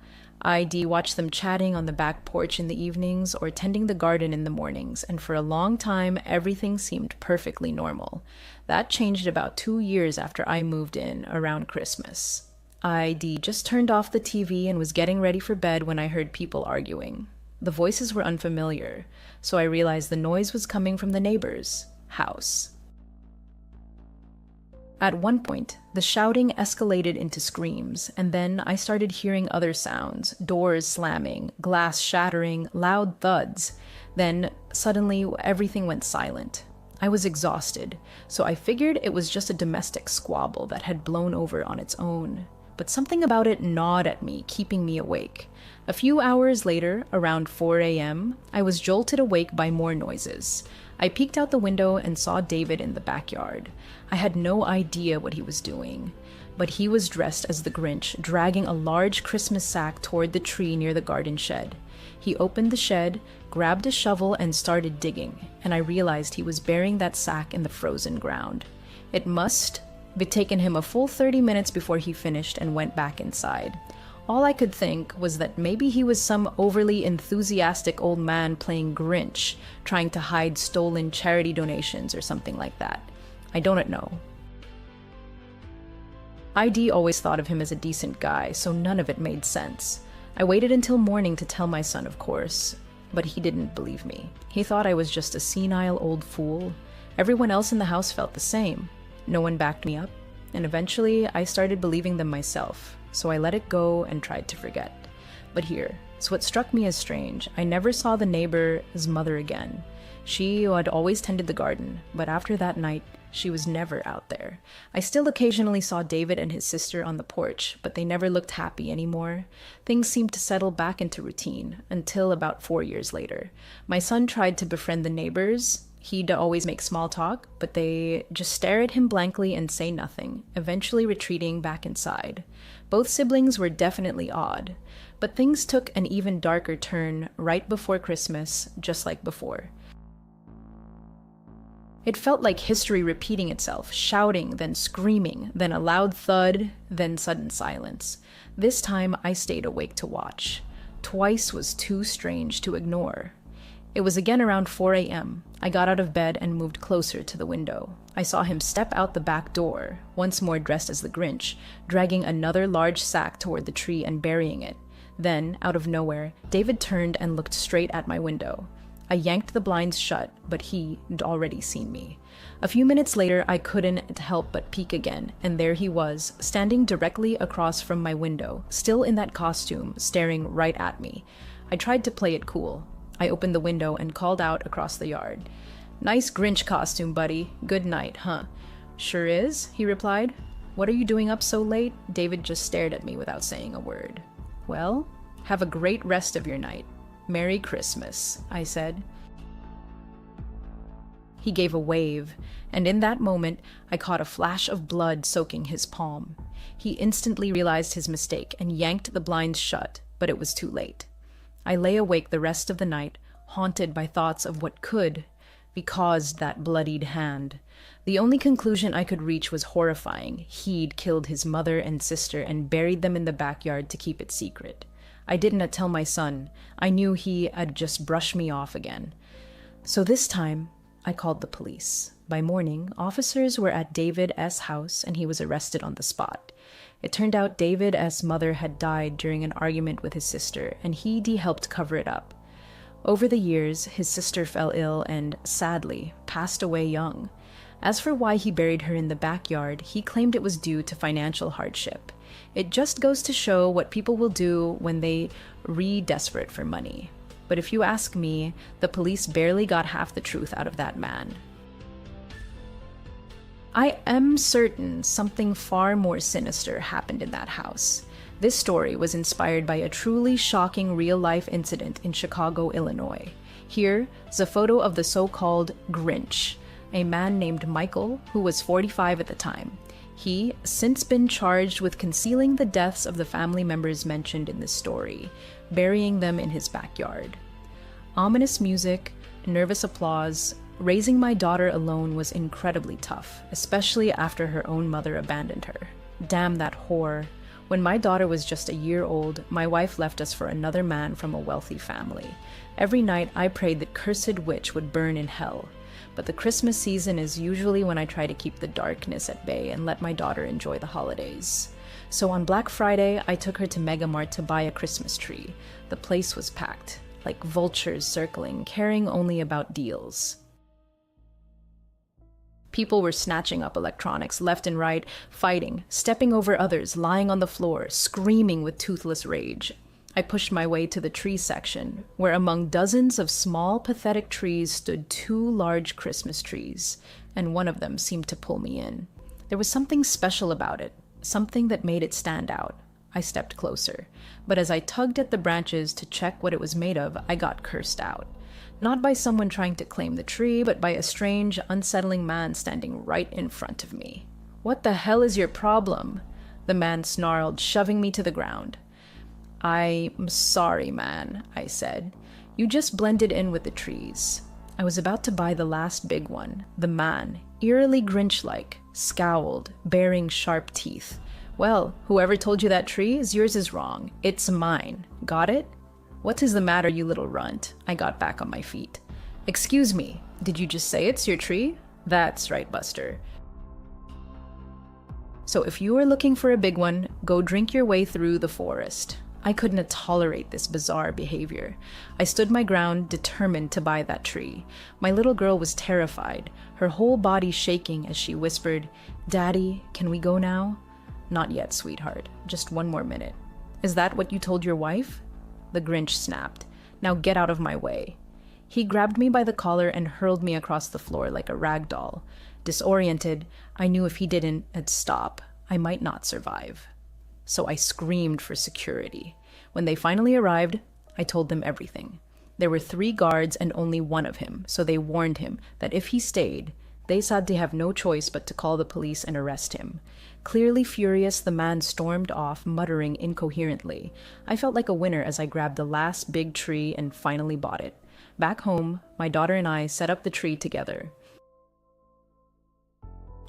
ID watched them chatting on the back porch in the evenings or tending the garden in the mornings, and for a long time, everything seemed perfectly normal. That changed about 2 years after I moved in, around Christmas. ID just turned off the TV and was getting ready for bed when I heard people arguing. The voices were unfamiliar, so I realized the noise was coming from the neighbor's house. At one point, the shouting escalated into screams, and then I started hearing other sounds, doors slamming, glass shattering, loud thuds. Then, suddenly, everything went silent. I was exhausted, so I figured it was just a domestic squabble that had blown over on its own. But something about it gnawed at me, keeping me awake. A few hours later, around 4 a.m., I was jolted awake by more noises. I peeked out the window and saw David in the backyard. I had no idea what he was doing, but he was dressed as the Grinch, dragging a large Christmas sack toward the tree near the garden shed. He opened the shed, grabbed a shovel, and started digging, and I realized he was burying that sack in the frozen ground. It must have taken him a full 30 minutes before he finished and went back inside. All I could think was that maybe he was some overly enthusiastic old man playing Grinch, trying to hide stolen charity donations or something like that. I don't know. ID always thought of him as a decent guy, so none of it made sense. I waited until morning to tell my son, of course, but he didn't believe me. He thought I was just a senile old fool. Everyone else in the house felt the same. No one backed me up, and eventually I started believing them myself. So I let it go and tried to forget. But here's what struck me as strange. I never saw the neighbor's mother again. She had always tended the garden, but after that night, she was never out there. I still occasionally saw David and his sister on the porch, but they never looked happy anymore. Things seemed to settle back into routine, until about 4 years later. My son tried to befriend the neighbors. He'd always make small talk, but they just stare at him blankly and say nothing, eventually retreating back inside. Both siblings were definitely odd, but things took an even darker turn right before Christmas, just like before. It felt like history repeating itself, shouting, then screaming, then a loud thud, then sudden silence. This time I stayed awake to watch. Twice was too strange to ignore. It was again around 4 a.m. I got out of bed and moved closer to the window. I saw him step out the back door, once more dressed as the Grinch, dragging another large sack toward the tree and burying it. Then, out of nowhere, David turned and looked straight at my window. I yanked the blinds shut, but he'd already seen me. A few minutes later, I couldn't help but peek again, and there he was, standing directly across from my window, still in that costume, staring right at me. I tried to play it cool. I opened the window and called out across the yard. "Nice Grinch costume, buddy. Good night, huh?" "Sure is," he replied. "What are you doing up so late?" David just stared at me without saying a word. "Well, have a great rest of your night. Merry Christmas," I said. He gave a wave, and in that moment, I caught a flash of blood soaking his palm. He instantly realized his mistake and yanked the blinds shut, but it was too late. I lay awake the rest of the night, haunted by thoughts of what could be caused that bloodied hand. The only conclusion I could reach was horrifying. He'd killed his mother and sister and buried them in the backyard to keep it secret. I didn't tell my son. I knew he had just brushed me off again. So this time, I called the police. By morning, officers were at David S.'s house and he was arrested on the spot. It turned out David S.'s mother had died during an argument with his sister, and he'd helped cover it up. Over the years, his sister fell ill and, sadly, passed away young. As for why he buried her in the backyard, he claimed it was due to financial hardship. It just goes to show what people will do when they desperate for money. But if you ask me, the police barely got half the truth out of that man. I am certain something far more sinister happened in that house. This story was inspired by a truly shocking real-life incident in Chicago, Illinois. Here's a photo of the so-called Grinch, a man named Michael who was 45 at the time. He since been charged with concealing the deaths of the family members mentioned in this story, burying them in his backyard. Ominous music, nervous applause. Raising my daughter alone was incredibly tough, especially after her own mother abandoned her. Damn that whore. When my daughter was just a year old, my wife left us for another man from a wealthy family. Every night I prayed that cursed witch would burn in hell. But the Christmas season is usually when I try to keep the darkness at bay and let my daughter enjoy the holidays. So on Black Friday, I took her to Mega Mart to buy a Christmas tree. The place was packed, like vultures circling, caring only about deals. People were snatching up electronics left and right, fighting, stepping over others, lying on the floor, screaming with toothless rage. I pushed my way to the tree section, where among dozens of small, pathetic trees stood 2 large Christmas trees, and one of them seemed to pull me in. There was something special about it, something that made it stand out. I stepped closer, but as I tugged at the branches to check what it was made of, I got cursed out. Not by someone trying to claim the tree, but by a strange, unsettling man standing right in front of me. "What the hell is your problem?" the man snarled, shoving me to the ground. "I'm sorry, man," I said. "You just blended in with the trees." I was about to buy the last big one. The man, eerily Grinch-like, scowled, baring sharp teeth. "Well, whoever told you that tree is yours is wrong. It's mine. Got it?" "What is the matter, you little runt?" I got back on my feet. "Excuse me, did you just say it's your tree?" "That's right, Buster. So if you are looking for a big one, go drink your way through the forest." I couldn't tolerate this bizarre behavior. I stood my ground, determined to buy that tree. My little girl was terrified, her whole body shaking as she whispered, "Daddy, can we go now?" "Not yet, sweetheart. Just 1 more minute." "Is that what you told your wife?" The Grinch snapped. "Now get out of my way." He grabbed me by the collar and hurled me across the floor like a rag doll. Disoriented, I knew if he didn't stop, I might not survive. So I screamed for security. When they finally arrived, I told them everything. There were 3 guards and only one of him, so they warned him that if he stayed, they said they have no choice but to call the police and arrest him. Clearly furious, the man stormed off, muttering incoherently. I felt like a winner as I grabbed the last big tree and finally bought it. Back home, my daughter and I set up the tree together.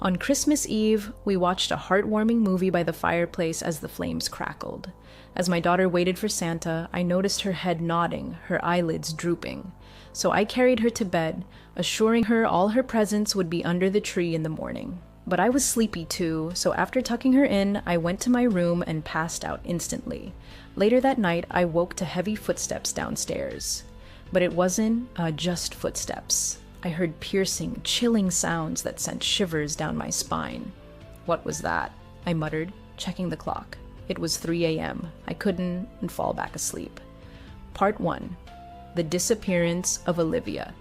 On Christmas Eve, we watched a heartwarming movie by the fireplace as the flames crackled. As my daughter waited for Santa, I noticed her head nodding, her eyelids drooping. So I carried her to bed, assuring her all her presents would be under the tree in the morning. But I was sleepy too, so after tucking her in, I went to my room and passed out instantly. Later that night, I woke to heavy footsteps downstairs. But it wasn't just footsteps. I heard piercing, chilling sounds that sent shivers down my spine. "What was that?" I muttered, checking the clock. It was 3 a.m. I couldn't fall back asleep. Part 1. The Disappearance of Olivia.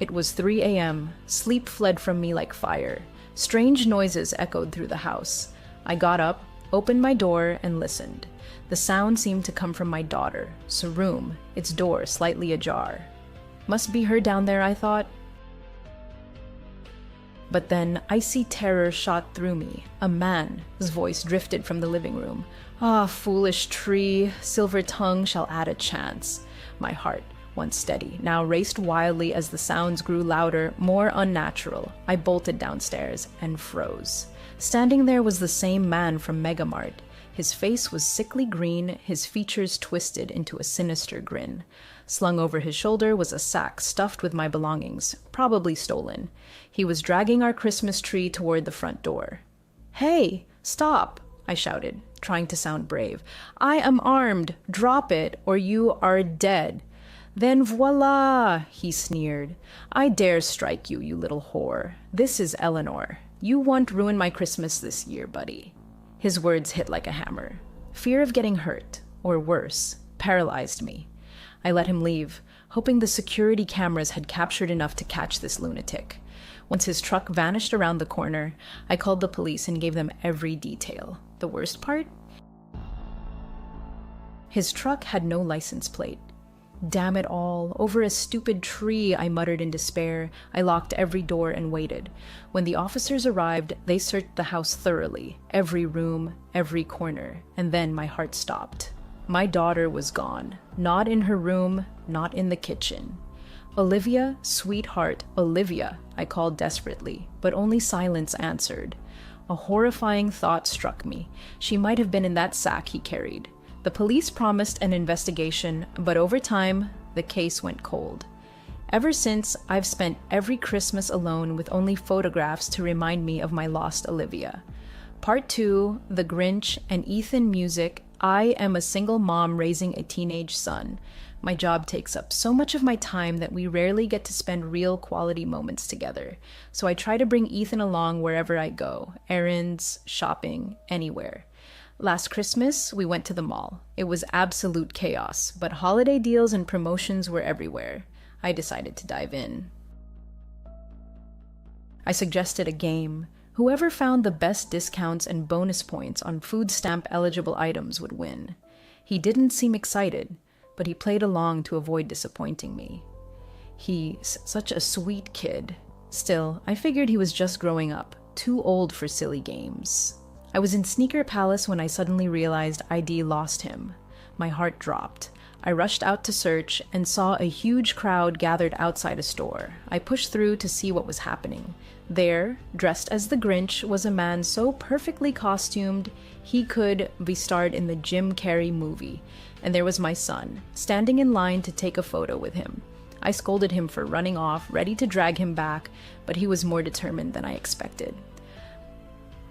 It was 3 a.m. Sleep fled from me like fire. Strange noises echoed through the house. I got up, opened my door, and listened. The sound seemed to come from my daughter, Sarum, its door slightly ajar. Must be her down there, I thought. But then icy terror shot through me. A man's voice drifted from the living room. "Ah, foolish tree, silver tongue shall add a chance." My heart, once steady, now raced wildly as the sounds grew louder, more unnatural. I bolted downstairs and froze. Standing there was the same man from Mega Mart. His face was sickly green, his features twisted into a sinister grin. Slung over his shoulder was a sack stuffed with my belongings, probably stolen. He was dragging our Christmas tree toward the front door. "Hey, stop!" I shouted, trying to sound brave. "I am armed. Drop it, or you are dead." "Then voila!" he sneered. "I dare strike you, you little whore. This is Eleanor. You won't ruin my Christmas this year, buddy." His words hit like a hammer. Fear of getting hurt, or worse, paralyzed me. I let him leave, hoping the security cameras had captured enough to catch this lunatic. Once his truck vanished around the corner, I called the police and gave them every detail. The worst part? His truck had no license plate. "Damn it all, over a stupid tree," I muttered in despair. I locked every door and waited. When the officers arrived, they searched the house thoroughly, every room, every corner, and then my heart stopped. My daughter was gone. Not in her room, not in the kitchen. "Olivia, sweetheart, Olivia," I called desperately, but only silence answered. A horrifying thought struck me. She might have been in that sack he carried. The police promised an investigation, but over time, the case went cold. Ever since, I've spent every Christmas alone with only photographs to remind me of my lost Olivia. Part 2, The Grinch, and Ethan music. I am a single mom raising a teenage son. My job takes up so much of my time that we rarely get to spend real quality moments together. So I try to bring Ethan along wherever I go, errands, shopping, anywhere. Last Christmas, we went to the mall. It was absolute chaos, but holiday deals and promotions were everywhere. I decided to dive in. I suggested a game. Whoever found the best discounts and bonus points on food stamp eligible items would win. He didn't seem excited, but he played along to avoid disappointing me. He's such a sweet kid. Still, I figured he was just growing up, too old for silly games. I was in Sneaker Palace when I suddenly realized I'd lost him. My heart dropped. I rushed out to search and saw a huge crowd gathered outside a store. I pushed through to see what was happening. There, dressed as the Grinch, was a man so perfectly costumed he could be starred in the Jim Carrey movie. And there was my son, standing in line to take a photo with him. I scolded him for running off, ready to drag him back, but he was more determined than I expected.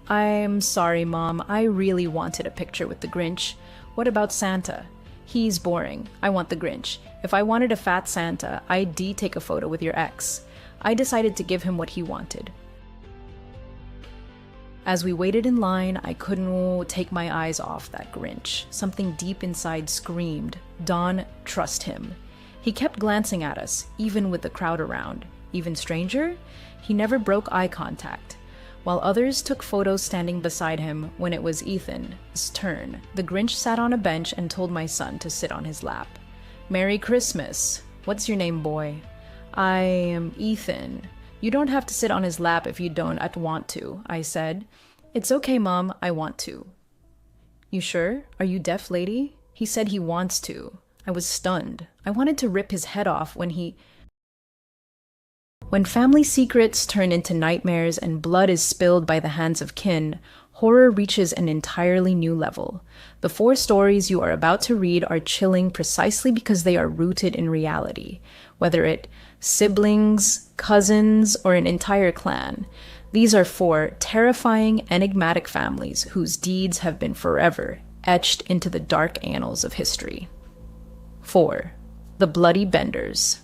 "I'm sorry, Mom. I really wanted a picture with the Grinch. What about Santa? He's boring. I want the Grinch. If I wanted a fat Santa, I'd take a photo with your ex." I decided to give him what he wanted. As we waited in line, I couldn't take my eyes off that Grinch. Something deep inside screamed, "Don, trust him." He kept glancing at us, even with the crowd around. Even stranger? He never broke eye contact. While others took photos standing beside him, when it was Ethan's turn, the Grinch sat on a bench and told my son to sit on his lap. "Merry Christmas. What's your name, boy?" "I am Ethan." "You don't have to sit on his lap if you don't want to," I said. "It's okay, Mom, I want to." "You sure? Are you deaf, lady?" He said he wants to. I was stunned. I wanted to rip his head off when family secrets turn into nightmares and blood is spilled by the hands of kin, horror reaches an entirely new level. The 4 stories you are about to read are chilling precisely because they are rooted in reality, whether it siblings, cousins, or an entire clan. These are 4 terrifying, enigmatic families whose deeds have been forever etched into the dark annals of history. 4. The Bloody Benders.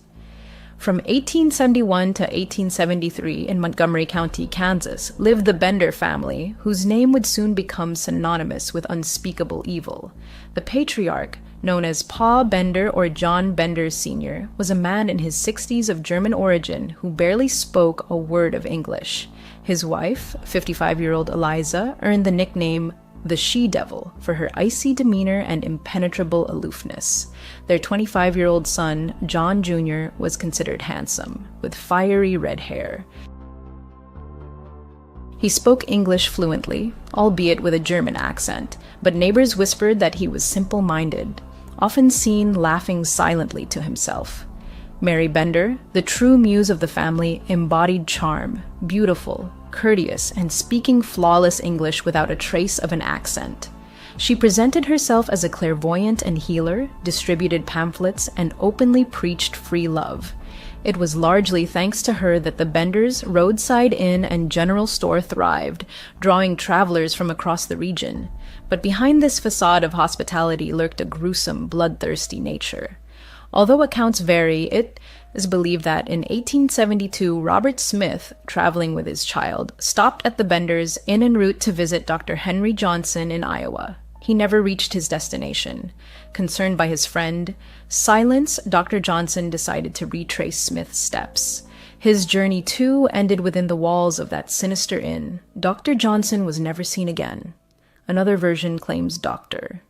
From 1871 to 1873 in Montgomery County, Kansas, lived the Bender family, whose name would soon become synonymous with unspeakable evil. The patriarch, known as Pa Bender or John Bender Sr., was a man in his 60s of German origin who barely spoke a word of English. His wife, 55-year-old Eliza, earned the nickname the She-Devil for her icy demeanor and impenetrable aloofness. Their 25-year-old son, John Jr., was considered handsome, with fiery red hair. He spoke English fluently, albeit with a German accent, but neighbors whispered that he was simple-minded, often seen laughing silently to himself. Mary Bender, the true muse of the family, embodied charm, beautiful, courteous, and speaking flawless English without a trace of an accent. She presented herself as a clairvoyant and healer, distributed pamphlets, and openly preached free love. It was largely thanks to her that the Benders' roadside inn and general store thrived, drawing travelers from across the region. But behind this facade of hospitality lurked a gruesome, bloodthirsty nature. Although accounts vary, it is believed that in 1872, Robert Smith, traveling with his child, stopped at the Benders' inn en route to visit Dr. Henry Johnson in Iowa. He never reached his destination. Concerned by his friend, silence, Dr. Johnson decided to retrace Smith's steps. His journey, too, ended within the walls of that sinister inn. Dr. Johnson was never seen again. Another version claims Dr.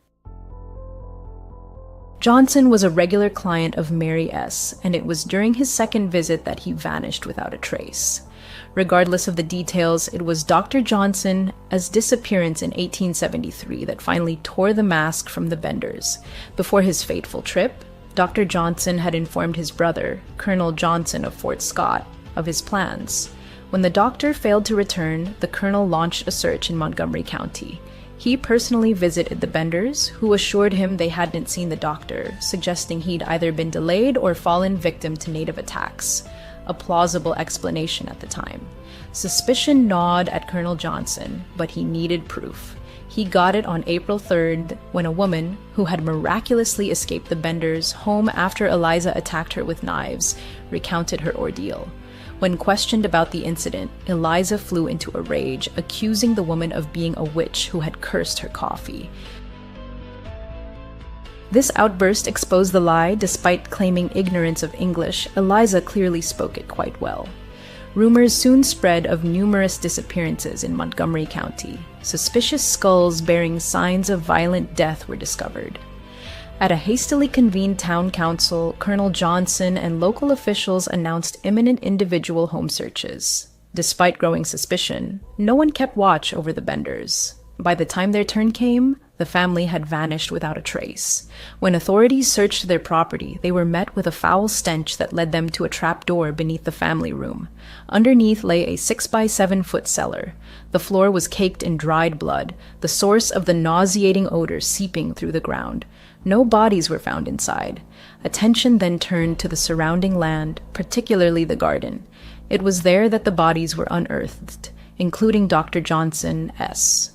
Johnson was a regular client of Mary S., and it was during his second visit that he vanished without a trace. Regardless of the details, it was Dr. Johnson's disappearance in 1873 that finally tore the mask from the Benders. Before his fateful trip, Dr. Johnson had informed his brother, Colonel Johnson of Fort Scott, of his plans. When the doctor failed to return, the colonel launched a search in Montgomery County. He personally visited the Benders, who assured him they hadn't seen the doctor, suggesting he'd either been delayed or fallen victim to native attacks. A plausible explanation at the time. Suspicion gnawed at Colonel Johnson, but he needed proof. He got it on April 3rd when a woman, who had miraculously escaped the Benders' home after Eliza attacked her with knives, recounted her ordeal. When questioned about the incident, Eliza flew into a rage, accusing the woman of being a witch who had cursed her coffee. This outburst exposed the lie. Despite claiming ignorance of English, Eliza clearly spoke it quite well. Rumors soon spread of numerous disappearances in Montgomery County. Suspicious skulls bearing signs of violent death were discovered. At a hastily convened town council, Colonel Johnson and local officials announced imminent individual home searches. Despite growing suspicion, no one kept watch over the Benders. By the time their turn came, the family had vanished without a trace. When authorities searched their property, they were met with a foul stench that led them to a trap door beneath the family room. Underneath lay a 6-by-7-foot cellar. The floor was caked in dried blood, the source of the nauseating odor seeping through the ground. No bodies were found inside. Attention then turned to the surrounding land, particularly the garden. It was there that the bodies were unearthed, including Dr. Johnson's.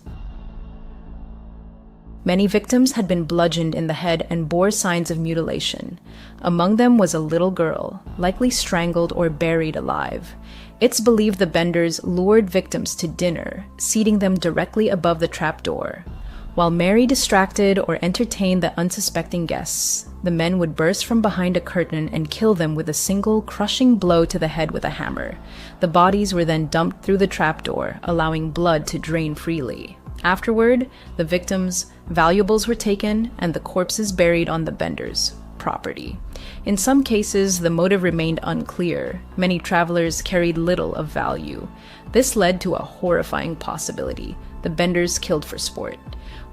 Many victims had been bludgeoned in the head and bore signs of mutilation. Among them was a little girl, likely strangled or buried alive. It's believed the Benders lured victims to dinner, seating them directly above the trapdoor. While Mary distracted or entertained the unsuspecting guests, the men would burst from behind a curtain and kill them with a single, crushing blow to the head with a hammer. The bodies were then dumped through the trapdoor, allowing blood to drain freely. Afterward, the victims' valuables were taken and the corpses buried on the Benders' property. In some cases, the motive remained unclear. Many travelers carried little of value. This led to a horrifying possibility: the Benders killed for sport.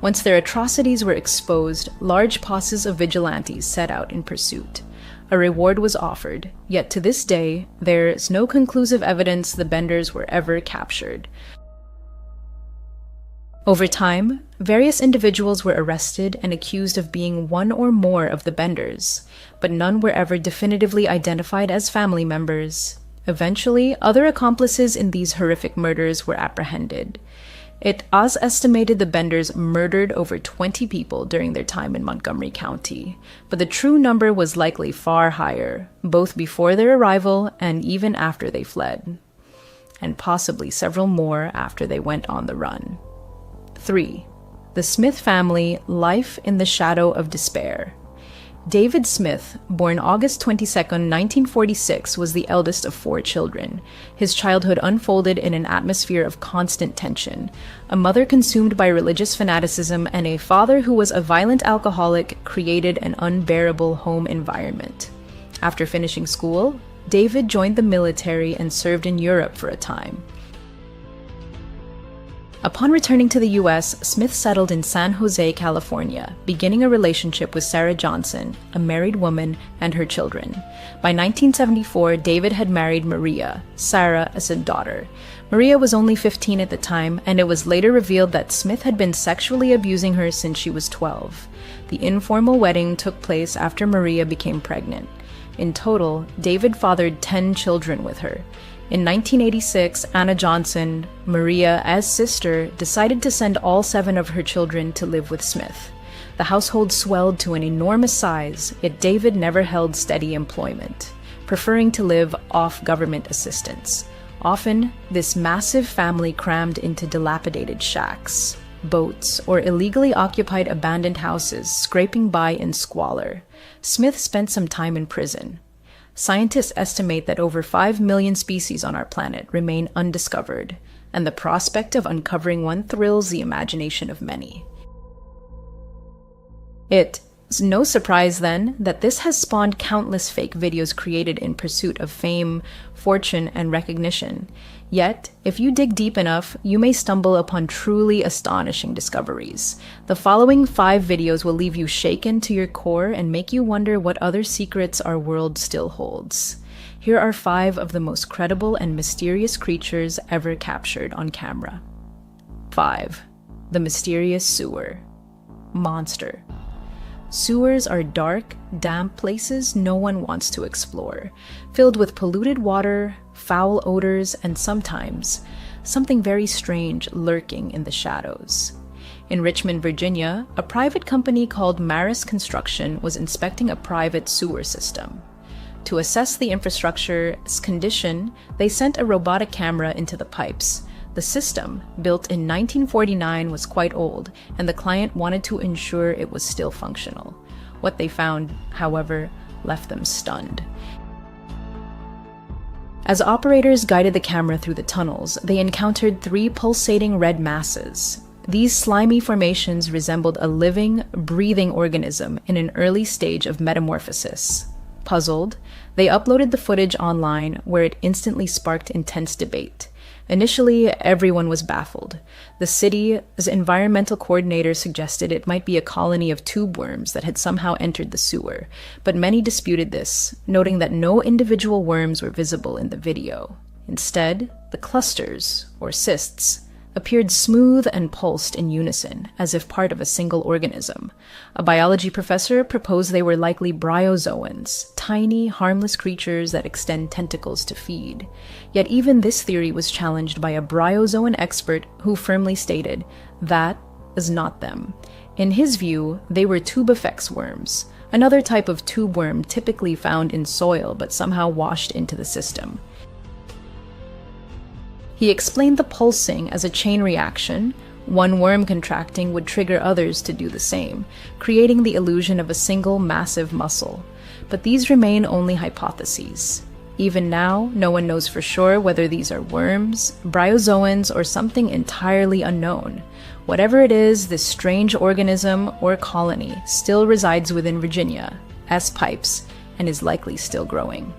Once their atrocities were exposed, large posses of vigilantes set out in pursuit. A reward was offered, yet to this day, there is no conclusive evidence the Benders were ever captured. Over time, various individuals were arrested and accused of being one or more of the Benders, but none were ever definitively identified as family members. Eventually, other accomplices in these horrific murders were apprehended. It was estimated the Benders murdered over 20 people during their time in Montgomery County, but the true number was likely far higher, both before their arrival and even after they fled, and possibly several more after they went on the run. 3. The Smith family, life in the shadow of despair. David Smith, born August 22, 1946, was the eldest of 4 children. His childhood unfolded in an atmosphere of constant tension. A mother consumed by religious fanaticism and a father who was a violent alcoholic created an unbearable home environment. After finishing school, David joined the military and served in Europe for a time. Upon returning to the U.S., Smith settled in San Jose, California, beginning a relationship with Sarah Johnson, a married woman, and her children. By 1974, David had married Maria, Sarah as a daughter. Maria was only 15 at the time, and it was later revealed that Smith had been sexually abusing her since she was 12. The informal wedding took place after Maria became pregnant. In total, David fathered 10 children with her. In 1986, Anna Johnson, Maria's sister, decided to send all 7 of her children to live with Smith. The household swelled to an enormous size, yet David never held steady employment, preferring to live off government assistance. Often, this massive family crammed into dilapidated shacks, boats, or illegally occupied abandoned houses, scraping by in squalor. Smith spent some time in prison. Scientists estimate that over 5 million species on our planet remain undiscovered, and the prospect of uncovering one thrills the imagination of many. It's no surprise, then, that this has spawned countless fake videos created in pursuit of fame, fortune, and recognition. Yet, if you dig deep enough, you may stumble upon truly astonishing discoveries. The following 5 videos will leave you shaken to your core and make you wonder what other secrets our world still holds. Here are 5 of the most credible and mysterious creatures ever captured on camera. 5. The mysterious sewer. Monster. Sewers are dark, damp places no one wants to explore, filled with polluted water, foul odors, and sometimes something very strange lurking in the shadows. In Richmond, Virginia, a private company called Maris Construction was inspecting a private sewer system. To assess the infrastructure's condition, they sent a robotic camera into the pipes. The system, built in 1949, was quite old, and the client wanted to ensure it was still functional. What they found, however, left them stunned. As operators guided the camera through the tunnels, they encountered 3 pulsating red masses. These slimy formations resembled a living, breathing organism in an early stage of metamorphosis. Puzzled, they uploaded the footage online, where it instantly sparked intense debate. Initially, everyone was baffled. The city's environmental coordinator suggested it might be a colony of tube worms that had somehow entered the sewer, but many disputed this, noting that no individual worms were visible in the video. Instead, the clusters, or cysts, appeared smooth and pulsed in unison, as if part of a single organism. A biology professor proposed they were likely bryozoans, tiny, harmless creatures that extend tentacles to feed. Yet even this theory was challenged by a bryozoan expert who firmly stated, that is not them. In his view, they were tubifex worms, another type of tube worm typically found in soil but somehow washed into the system. He explained the pulsing as a chain reaction. One worm contracting would trigger others to do the same, creating the illusion of a single massive muscle. But these remain only hypotheses. Even now, no one knows for sure whether these are worms, bryozoans, or something entirely unknown. Whatever it is, this strange organism or colony still resides within Virginia, S. pipes, and is likely still growing.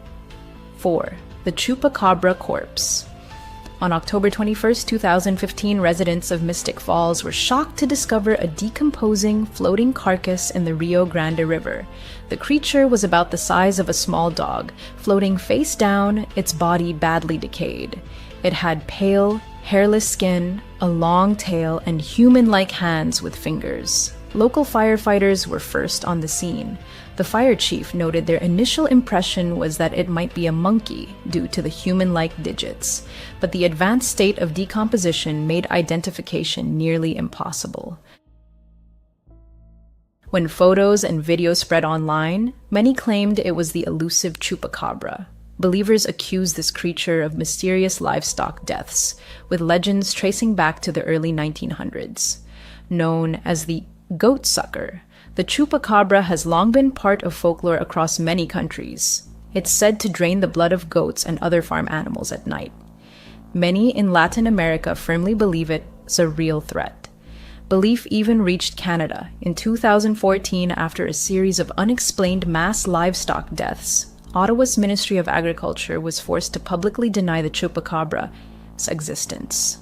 4. The Chupacabra corpse. On October 21, 2015, residents of Mystic Falls were shocked to discover a decomposing, floating carcass in the Rio Grande River. The creature was about the size of a small dog, floating face down, its body badly decayed. It had pale, hairless skin, a long tail, and human-like hands with fingers. Local firefighters were first on the scene. The fire chief noted their initial impression was that it might be a monkey due to the human-like digits, but the advanced state of decomposition made identification nearly impossible. When photos and videos spread online, many claimed it was the elusive chupacabra. Believers accused this creature of mysterious livestock deaths, with legends tracing back to the early 1900s. Known as the goat sucker, the chupacabra has long been part of folklore across many countries. It's said to drain the blood of goats and other farm animals at night. Many in Latin America firmly believe it's a real threat. Belief even reached Canada in 2014 after a series of unexplained mass livestock deaths. Ottawa's Ministry of Agriculture was forced to publicly deny the chupacabra's existence.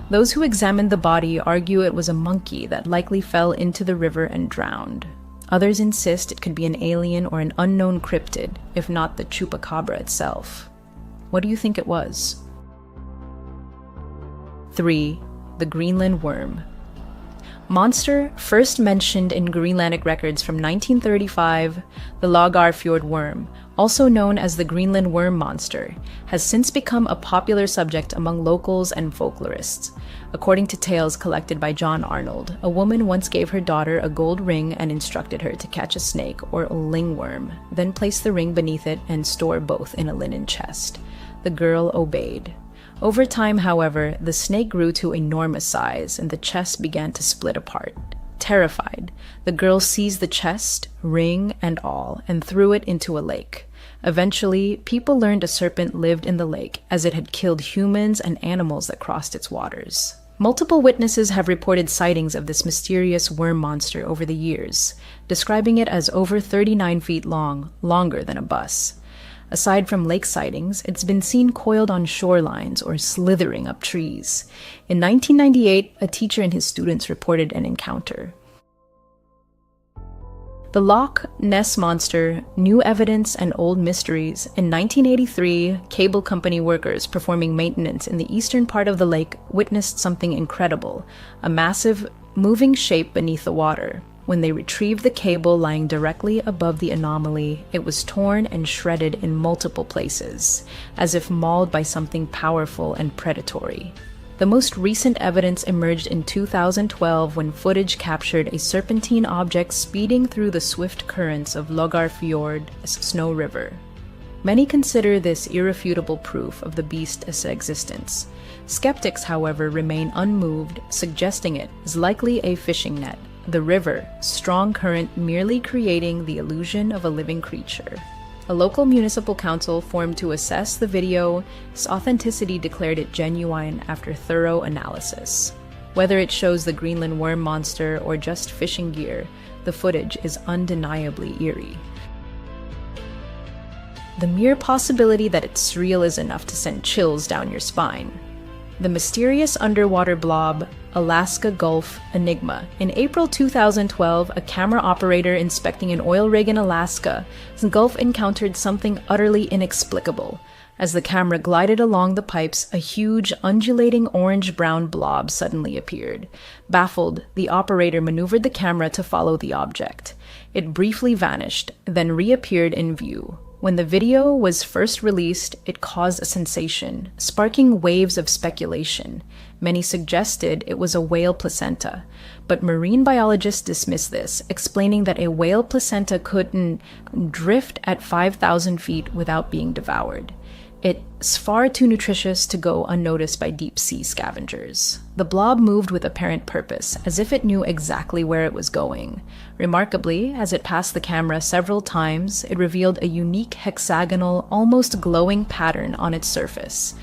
Those who examined the body argue it was a monkey that likely fell into the river and drowned. Others insist it could be an alien or an unknown cryptid, if not the chupacabra itself. What do you think it was? 3. The Greenland worm. Monster first mentioned in Greenlandic records from 1935, the Lagarfjord worm, also known as the Greenland worm monster, has since become a popular subject among locals and folklorists. According to tales collected by John Arnold, a woman once gave her daughter a gold ring and instructed her to catch a snake or a lingworm, then place the ring beneath it and store both in a linen chest. The girl obeyed. Over time, however, the snake grew to enormous size and the chest began to split apart. Terrified, the girl seized the chest, ring and all, and threw it into a lake. Eventually, people learned a serpent lived in the lake, as it had killed humans and animals that crossed its waters. Multiple witnesses have reported sightings of this mysterious worm monster over the years, describing it as over 39 feet long, longer than a bus. Aside from lake sightings, it's been seen coiled on shorelines or slithering up trees. In 1998, a teacher and his students reported an encounter. The Loch Ness Monster, New Evidence and Old Mysteries. In 1983, cable company workers performing maintenance in the eastern part of the lake witnessed something incredible, a massive, moving shape beneath the water. When they retrieved the cable lying directly above the anomaly, it was torn and shredded in multiple places, as if mauled by something powerful and predatory. The most recent evidence emerged in 2012 when footage captured a serpentine object speeding through the swift currents of Løggarfjord's Snow River. Many consider this irrefutable proof of the beast's existence. Skeptics, however, remain unmoved, suggesting it is likely a fishing net, the river, strong current merely creating the illusion of a living creature. A local municipal council formed to assess the video's authenticity declared it genuine after thorough analysis. Whether it shows the Greenland worm monster or just fishing gear, the footage is undeniably eerie. The mere possibility that it's real is enough to send chills down your spine. The mysterious underwater blob, Alaska Gulf Enigma. In April 2012, a camera operator inspecting an oil rig in Alaska's Gulf encountered something utterly inexplicable. As the camera glided along the pipes, a huge, undulating orange-brown blob suddenly appeared. Baffled, the operator maneuvered the camera to follow the object. It briefly vanished, then reappeared in view. When the video was first released, it caused a sensation, sparking waves of speculation. Many suggested it was a whale placenta, but marine biologists dismissed this, explaining that a whale placenta couldn't drift at 5,000 feet without being devoured. It's far too nutritious to go unnoticed by deep-sea scavengers. The blob moved with apparent purpose, as if it knew exactly where it was going. Remarkably, as it passed the camera several times, it revealed a unique hexagonal, almost glowing pattern on its surface.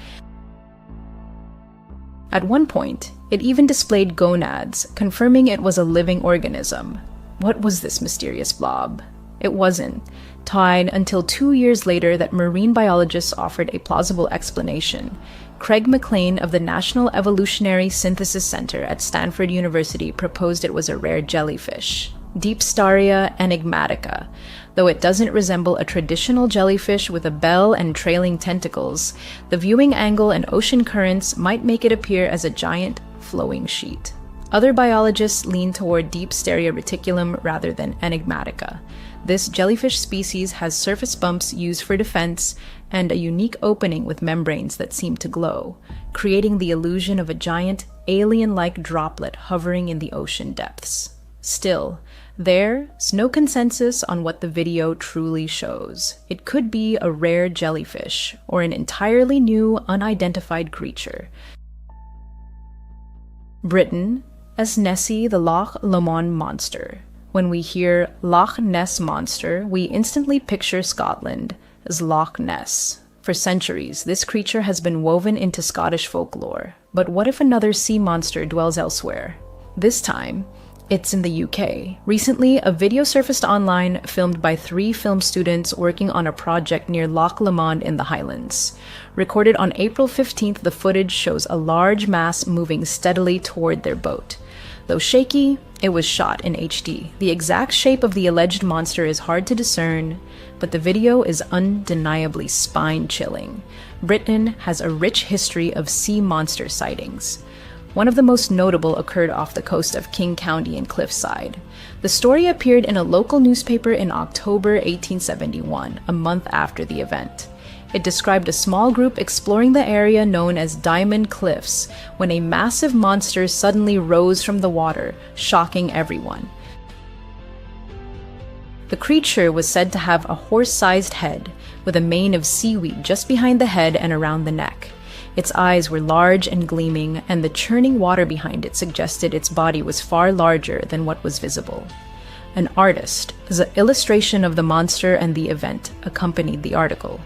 At one point, it even displayed gonads, confirming it was a living organism. What was this mysterious blob? It wasn't tied until 2 years later that marine biologists offered a plausible explanation. Craig McLean of the National Evolutionary Synthesis Center at Stanford University proposed it was a rare jellyfish, Deepstaria enigmatica. Though it doesn't resemble a traditional jellyfish with a bell and trailing tentacles, the viewing angle and ocean currents might make it appear as a giant flowing sheet. Other biologists lean toward Deepstaria reticulum rather than enigmatica. This jellyfish species has surface bumps used for defense and a unique opening with membranes that seem to glow, creating the illusion of a giant, alien-like droplet hovering in the ocean depths. Still, there's no consensus on what the video truly shows. It could be a rare jellyfish or an entirely new, unidentified creature. Britain, as Nessie the Loch Lomond monster. When we hear Loch Ness Monster, we instantly picture Scotland as Loch Ness. For centuries, this creature has been woven into Scottish folklore. But what if another sea monster dwells elsewhere? This time, it's in the UK. Recently, a video surfaced online filmed by 3 film students working on a project near Loch Lomond in the Highlands. Recorded on April 15th, the footage shows a large mass moving steadily toward their boat. Though shaky, it was shot in HD. The exact shape of the alleged monster is hard to discern, but the video is undeniably spine-chilling. Britain has a rich history of sea monster sightings. One of the most notable occurred off the coast of King County in Cliffside. The story appeared in a local newspaper in October 1871, a month after the event. It described a small group exploring the area known as Diamond Cliffs when a massive monster suddenly rose from the water, shocking everyone. The creature was said to have a horse-sized head, with a mane of seaweed just behind the head and around the neck. Its eyes were large and gleaming, and the churning water behind it suggested its body was far larger than what was visible. An artist's illustration of the monster and the event accompanied the article.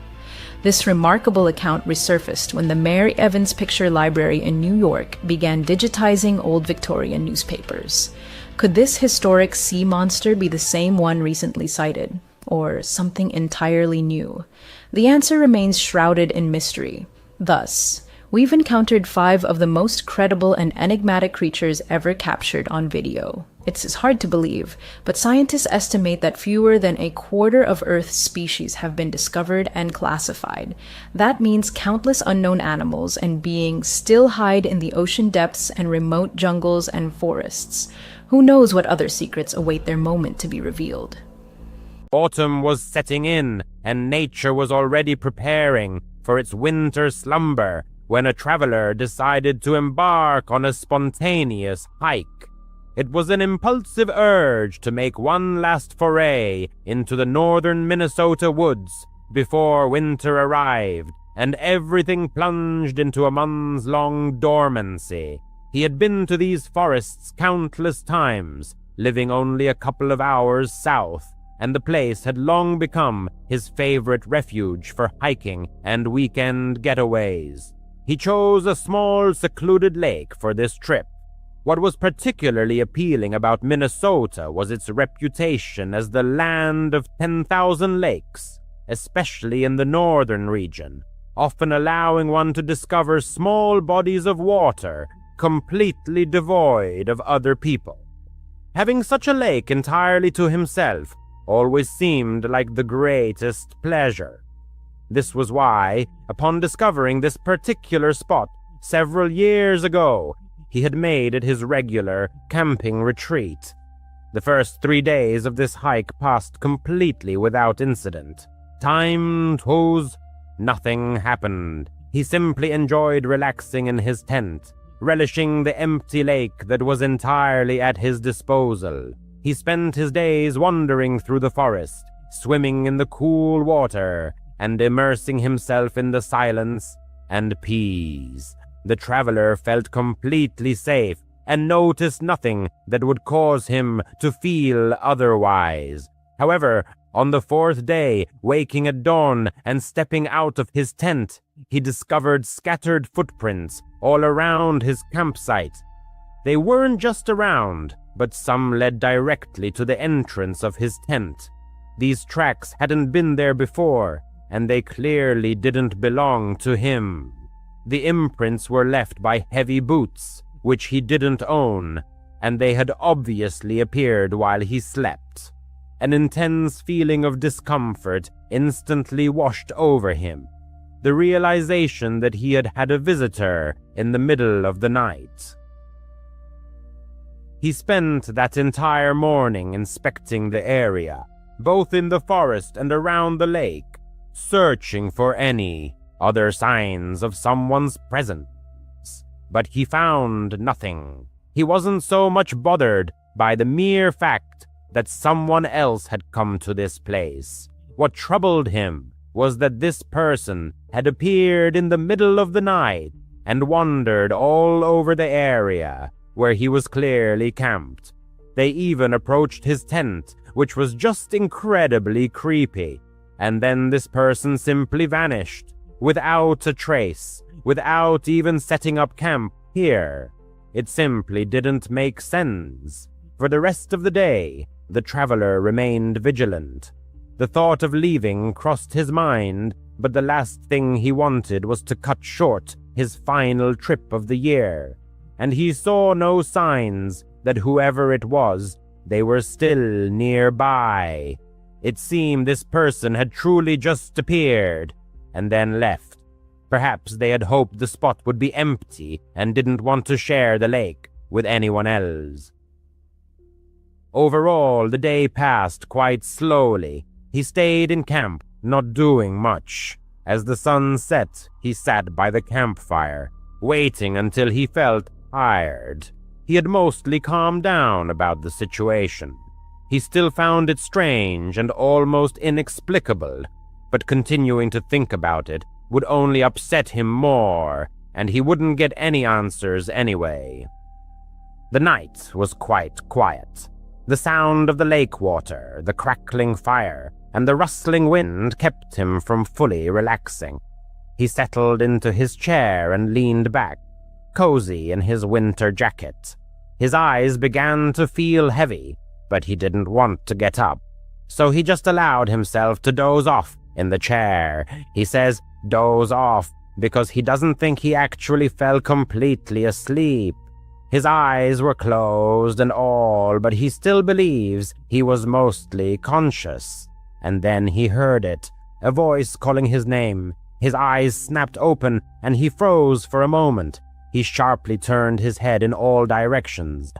This remarkable account resurfaced when the Mary Evans Picture Library in New York began digitizing old Victorian newspapers. Could this historic sea monster be the same one recently sighted, or something entirely new? The answer remains shrouded in mystery. Thus, We've encountered 5 of the most credible and enigmatic creatures ever captured on video. It's hard to believe, but scientists estimate that fewer than a quarter of Earth's species have been discovered and classified. That means countless unknown animals and beings still hide in the ocean depths and remote jungles and forests. Who knows what other secrets await their moment to be revealed? Autumn was setting in, and nature was already preparing for its winter slumber when a traveler decided to embark on a spontaneous hike. It was an impulsive urge to make one last foray into the northern Minnesota woods before winter arrived and everything plunged into a months-long dormancy. He had been to these forests countless times, living only a couple of hours south, and the place had long become his favorite refuge for hiking and weekend getaways. He chose a small, secluded lake for this trip. What was particularly appealing about Minnesota was its reputation as the land of 10,000 lakes, especially in the northern region, often allowing one to discover small bodies of water completely devoid of other people. Having such a lake entirely to himself always seemed like the greatest pleasure. This was why, upon discovering this particular spot several years ago, he had made it his regular camping retreat. The first 3 days of this hike passed completely without incident. Time goes, nothing happened. He simply enjoyed relaxing in his tent, relishing the empty lake that was entirely at his disposal. He spent his days wandering through the forest, swimming in the cool water, and immersing himself in the silence and peace. The traveler felt completely safe and noticed nothing that would cause him to feel otherwise. However, on the 4th day, waking at dawn and stepping out of his tent, he discovered scattered footprints all around his campsite. They weren't just around, but some led directly to the entrance of his tent. These tracks hadn't been there before, and they clearly didn't belong to him. The imprints were left by heavy boots, which he didn't own, and they had obviously appeared while he slept. An intense feeling of discomfort instantly washed over him, the realization that he had had a visitor in the middle of the night. He spent that entire morning inspecting the area, both in the forest and around the lake, searching for any other signs of someone's presence. But he found nothing. He wasn't so much bothered by the mere fact that someone else had come to this place. What troubled him was that this person had appeared in the middle of the night and wandered all over the area where he was clearly camped. They even approached his tent, which was just incredibly creepy, and then this person simply vanished, without a trace, without even setting up camp here. It simply didn't make sense. For the rest of the day, the traveler remained vigilant. The thought of leaving crossed his mind, but the last thing he wanted was to cut short his final trip of the year, and he saw no signs that whoever it was, they were still nearby. It seemed this person had truly just appeared and then left. Perhaps they had hoped the spot would be empty and didn't want to share the lake with anyone else. Overall, the day passed quite slowly. He stayed in camp, not doing much. As the sun set, he sat by the campfire, waiting until he felt tired. He had mostly calmed down about the situation. He still found it strange and almost inexplicable, but continuing to think about it would only upset him more, and he wouldn't get any answers anyway. The night was quite quiet. The sound of the lake water, the crackling fire, and the rustling wind kept him from fully relaxing. He settled into his chair and leaned back, cozy in his winter jacket. His eyes began to feel heavy, but he didn't want to get up, so he just allowed himself to doze off in the chair. He says doze off because he doesn't think he actually fell completely asleep. His eyes were closed and all, but he still believes he was mostly conscious. And then he heard it, a voice calling his name. His eyes snapped open, and he froze for a moment. He sharply turned his head in all directions.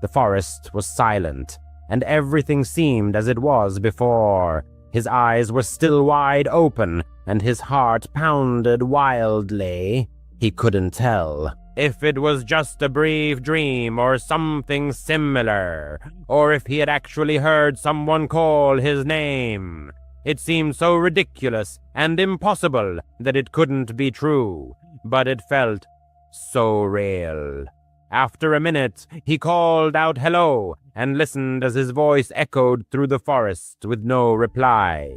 The forest was silent, and everything seemed as it was before. His eyes were still wide open, and his heart pounded wildly. He couldn't tell if it was just a brief dream or something similar, or if he had actually heard someone call his name. It seemed so ridiculous and impossible that it couldn't be true, but it felt so real. After a minute, he called out hello and listened as his voice echoed through the forest with no reply.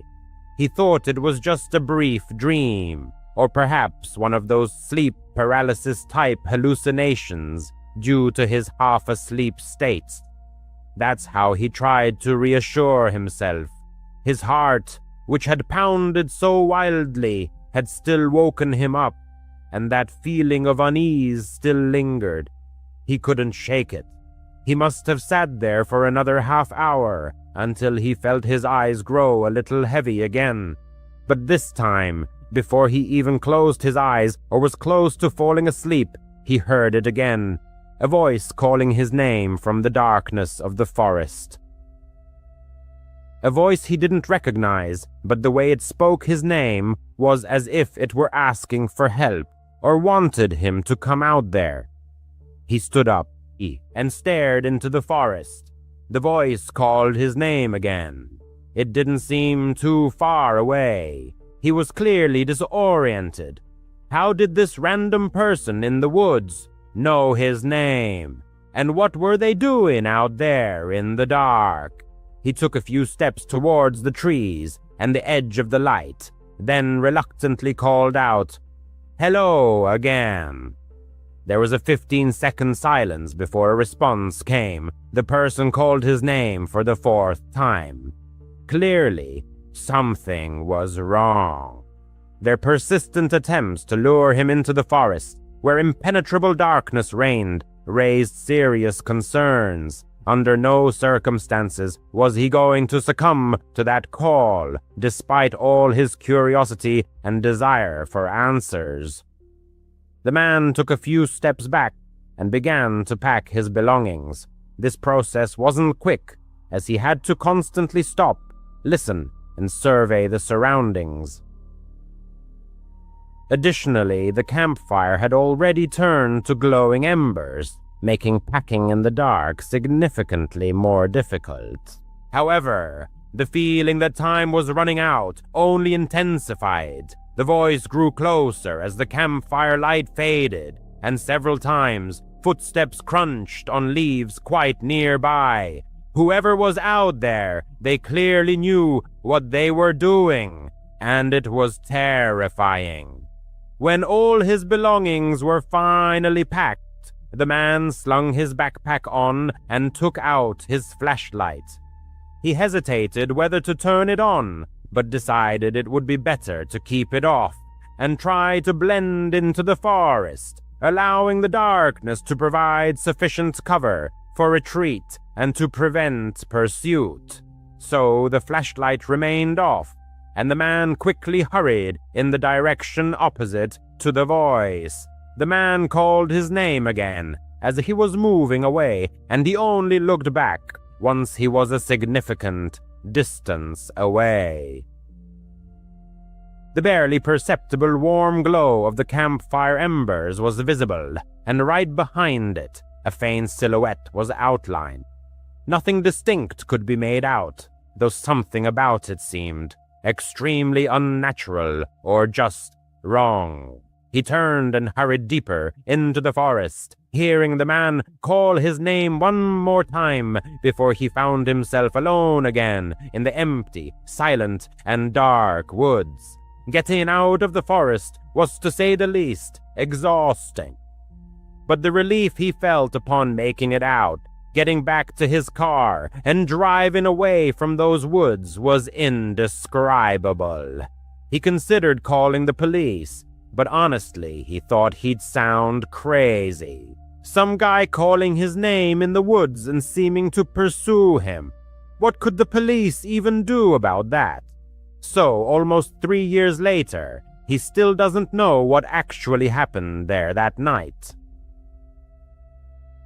He thought it was just a brief dream, or perhaps one of those sleep paralysis-type hallucinations due to his half-asleep state. That's how he tried to reassure himself. His heart, which had pounded so wildly, had still woken him up, and that feeling of unease still lingered. He couldn't shake it. He must have sat there for another half-hour until he felt his eyes grow a little heavy again. But this time, before he even closed his eyes or was close to falling asleep, he heard it again, a voice calling his name from the darkness of the forest. A voice he didn't recognize, but the way it spoke his name was as if it were asking for help or wanted him to come out there. He stood up and stared into the forest. The voice called his name again. It didn't seem too far away. He was clearly disoriented. How did this random person in the woods know his name? And what were they doing out there in the dark? He took a few steps towards the trees and the edge of the light, then reluctantly called out, "Hello again." There was a 15-second silence before a response came. The person called his name for the fourth time. Clearly, something was wrong. Their persistent attempts to lure him into the forest, where impenetrable darkness reigned, raised serious concerns. Under no circumstances was he going to succumb to that call, despite all his curiosity and desire for answers. The man took a few steps back and began to pack his belongings. This process wasn't quick, as he had to constantly stop, listen, and survey the surroundings. Additionally, the campfire had already turned to glowing embers, making packing in the dark significantly more difficult. However, the feeling that time was running out only intensified. The voice grew closer as the campfire light faded, and several times footsteps crunched on leaves quite nearby. Whoever was out there, they clearly knew what they were doing, and it was terrifying. When all his belongings were finally packed, the man slung his backpack on and took out his flashlight. He hesitated whether to turn it on, but decided it would be better to keep it off and try to blend into the forest, allowing the darkness to provide sufficient cover for retreat and to prevent pursuit. So the flashlight remained off, and the man quickly hurried in the direction opposite to the voice. The man called his name again as he was moving away, and he only looked back once he was a significant distance away. The barely perceptible warm glow of the campfire embers was visible, and right behind it, a faint silhouette was outlined. Nothing distinct could be made out, though something about it seemed extremely unnatural or just wrong. He turned and hurried deeper into the forest, hearing the man call his name one more time before he found himself alone again in the empty, silent, and dark woods. Getting out of the forest was, to say the least, exhausting. But the relief he felt upon making it out, getting back to his car, and driving away from those woods was indescribable. He considered calling the police, but honestly, he thought he'd sound crazy. Some guy calling his name in the woods and seeming to pursue him. What could the police even do about that? So, almost 3 years later, he still doesn't know what actually happened there that night.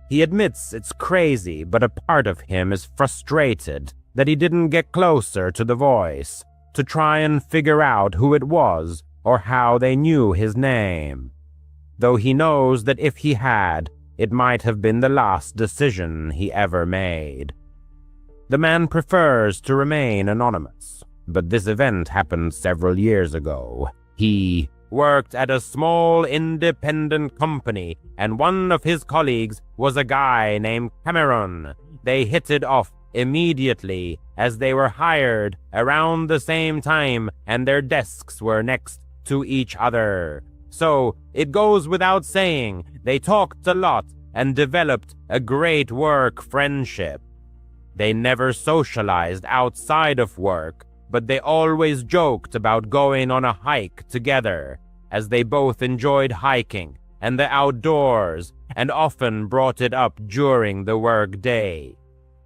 He admits it's crazy, but a part of him is frustrated that he didn't get closer to the voice to try and figure out who it was or how they knew his name. Though he knows that if he had, it might have been the last decision he ever made. The man prefers to remain anonymous, but this event happened several years ago. He worked at a small independent company, and one of his colleagues was a guy named Cameron. They hit it off immediately as they were hired around the same time and their desks were next to each other. So it goes without saying, they talked a lot and developed a great work friendship. They never socialized outside of work, but they always joked about going on a hike together, as they both enjoyed hiking and the outdoors and often brought it up during the work day.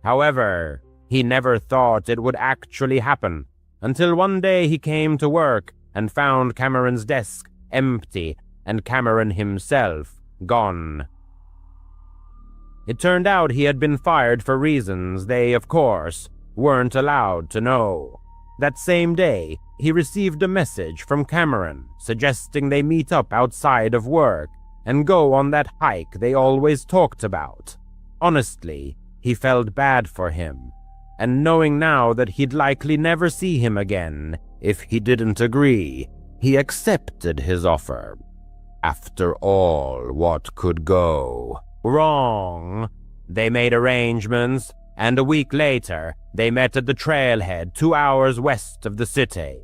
However, he never thought it would actually happen until one day he came to work and found Cameron's desk empty and Cameron himself gone. It turned out he had been fired for reasons they, of course, weren't allowed to know. That same day, he received a message from Cameron suggesting they meet up outside of work and go on that hike they always talked about. Honestly, he felt bad for him, and knowing now that he'd likely never see him again if he didn't agree, he accepted his offer. After all, what could go wrong? They made arrangements, and a week later, they met at the trailhead 2 hours west of the city.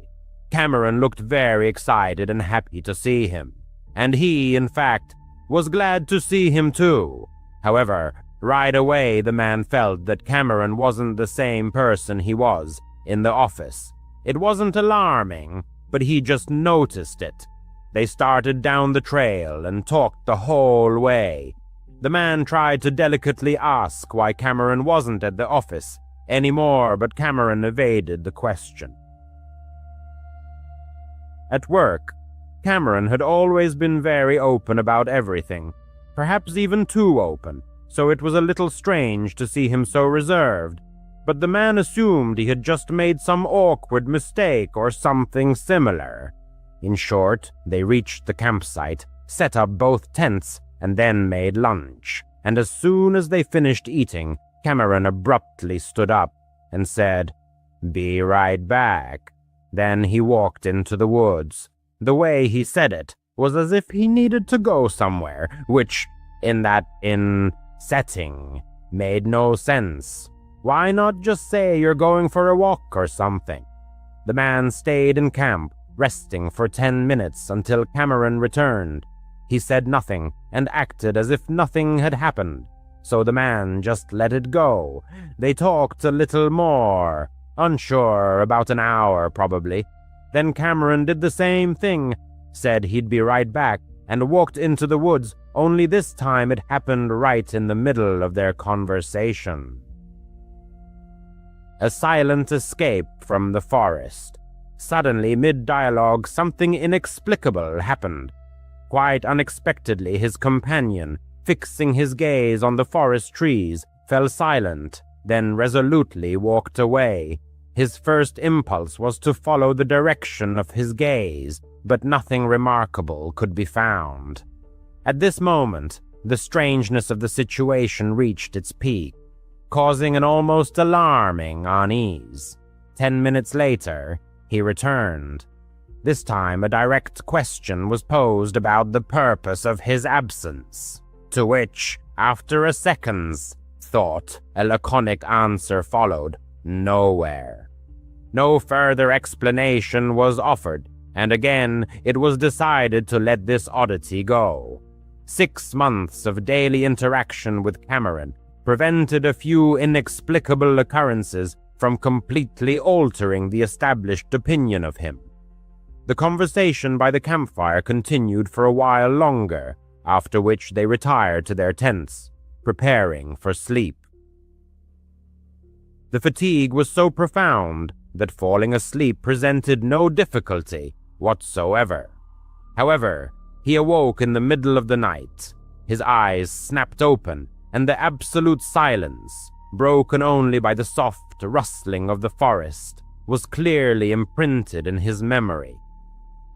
Cameron looked very excited and happy to see him, and he, in fact, was glad to see him too. However, right away the man felt that Cameron wasn't the same person he was in the office. It wasn't alarming, but he just noticed it. They started down the trail and talked the whole way. The man tried to delicately ask why Cameron wasn't at the office anymore, but Cameron evaded the question. At work, Cameron had always been very open about everything, perhaps even too open, so it was a little strange to see him so reserved, but the man assumed he had just made some awkward mistake or something similar. In short, they reached the campsite, set up both tents, and then made lunch, and as soon as they finished eating, Cameron abruptly stood up and said, "Be right back." Then he walked into the woods. The way he said it was as if he needed to go somewhere, which, in that setting, made no sense. Why not just say you're going for a walk or something? The man stayed in camp, resting for 10 minutes until Cameron returned. He said nothing and acted as if nothing had happened, so the man just let it go. They talked a little more, unsure, about an hour probably. Then Cameron did the same thing, said he'd be right back, and walked into the woods, only this time it happened right in the middle of their conversation. A silent escape from the forest. Suddenly, mid-dialogue, something inexplicable happened. Quite unexpectedly, his companion, fixing his gaze on the forest trees, fell silent, then resolutely walked away. His first impulse was to follow the direction of his gaze, but nothing remarkable could be found. At this moment, the strangeness of the situation reached its peak, causing an almost alarming unease. 10 minutes later, he returned. This time, a direct question was posed about the purpose of his absence, to which, after a second's thought, a laconic answer followed: nowhere. No further explanation was offered, and again it was decided to let this oddity go. 6 months of daily interaction with Cameron prevented a few inexplicable occurrences from completely altering the established opinion of him. The conversation by the campfire continued for a while longer, after which they retired to their tents, preparing for sleep. The fatigue was so profound that falling asleep presented no difficulty whatsoever. However, he awoke in the middle of the night. His eyes snapped open, and the absolute silence, broken only by the soft rustling of the forest, was clearly imprinted in his memory.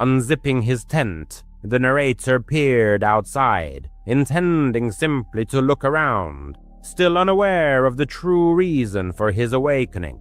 Unzipping his tent, the narrator peered outside, intending simply to look around, still unaware of the true reason for his awakening.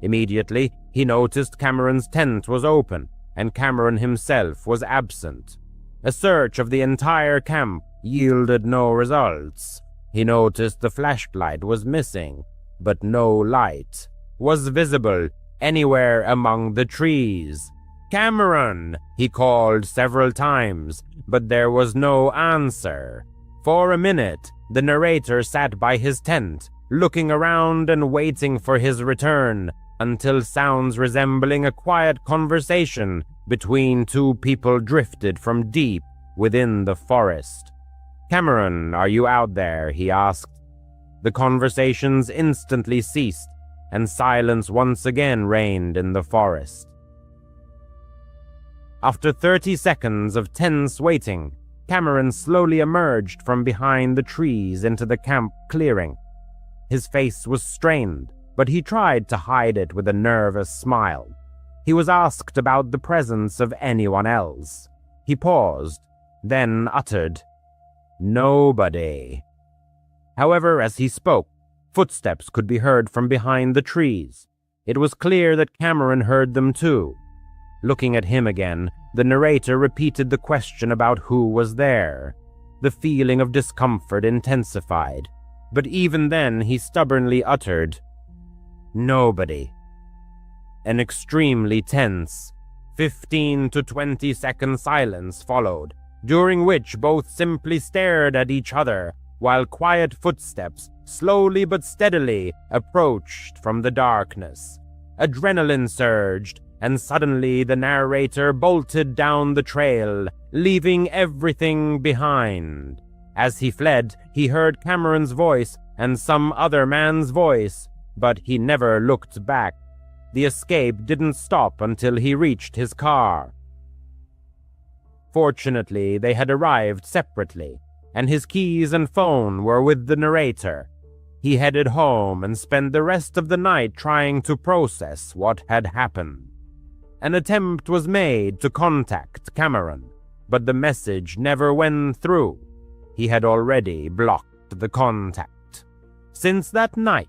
Immediately, he noticed Cameron's tent was open, and Cameron himself was absent. A search of the entire camp yielded no results. He noticed the flashlight was missing, but no light was visible anywhere among the trees. "Cameron!" he called several times, but there was no answer. For a minute, the narrator sat by his tent, looking around and waiting for his return, until sounds resembling a quiet conversation between two people drifted from deep within the forest. "Cameron, are you out there?" he asked. The conversations instantly ceased, and silence once again reigned in the forest. After 30 seconds of tense waiting, Cameron slowly emerged from behind the trees into the camp clearing. His face was strained, but he tried to hide it with a nervous smile. He was asked about the presence of anyone else. He paused, then uttered, "Nobody." However, as he spoke, footsteps could be heard from behind the trees. It was clear that Cameron heard them too. Looking at him again, the narrator repeated the question about who was there. The feeling of discomfort intensified, but even then he stubbornly uttered, "Nobody." An extremely tense 15 to 20-second silence followed, during which both simply stared at each other while quiet footsteps slowly but steadily approached from the darkness. Adrenaline surged, and suddenly the narrator bolted down the trail, leaving everything behind. As he fled, he heard Cameron's voice and some other man's voice, but he never looked back. The escape didn't stop until he reached his car. Fortunately, they had arrived separately, and his keys and phone were with the narrator. He headed home and spent the rest of the night trying to process what had happened. An attempt was made to contact Cameron, but the message never went through. He had already blocked the contact. Since that night,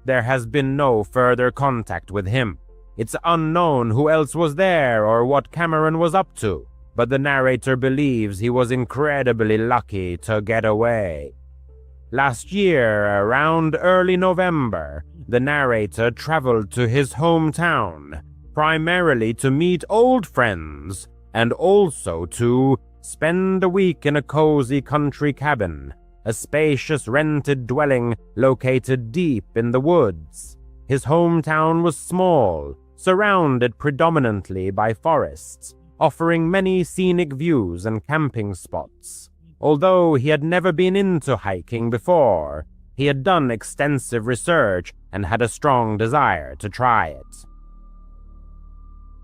there has been no further contact with him. It's unknown who else was there or what Cameron was up to, but the narrator believes he was incredibly lucky to get away. Last year, around early November, the narrator traveled to his hometown, primarily to meet old friends, and also to spend a week in a cozy country cabin, a spacious rented dwelling located deep in the woods. His hometown was small, surrounded predominantly by forests, offering many scenic views and camping spots. Although he had never been into hiking before, he had done extensive research and had a strong desire to try it.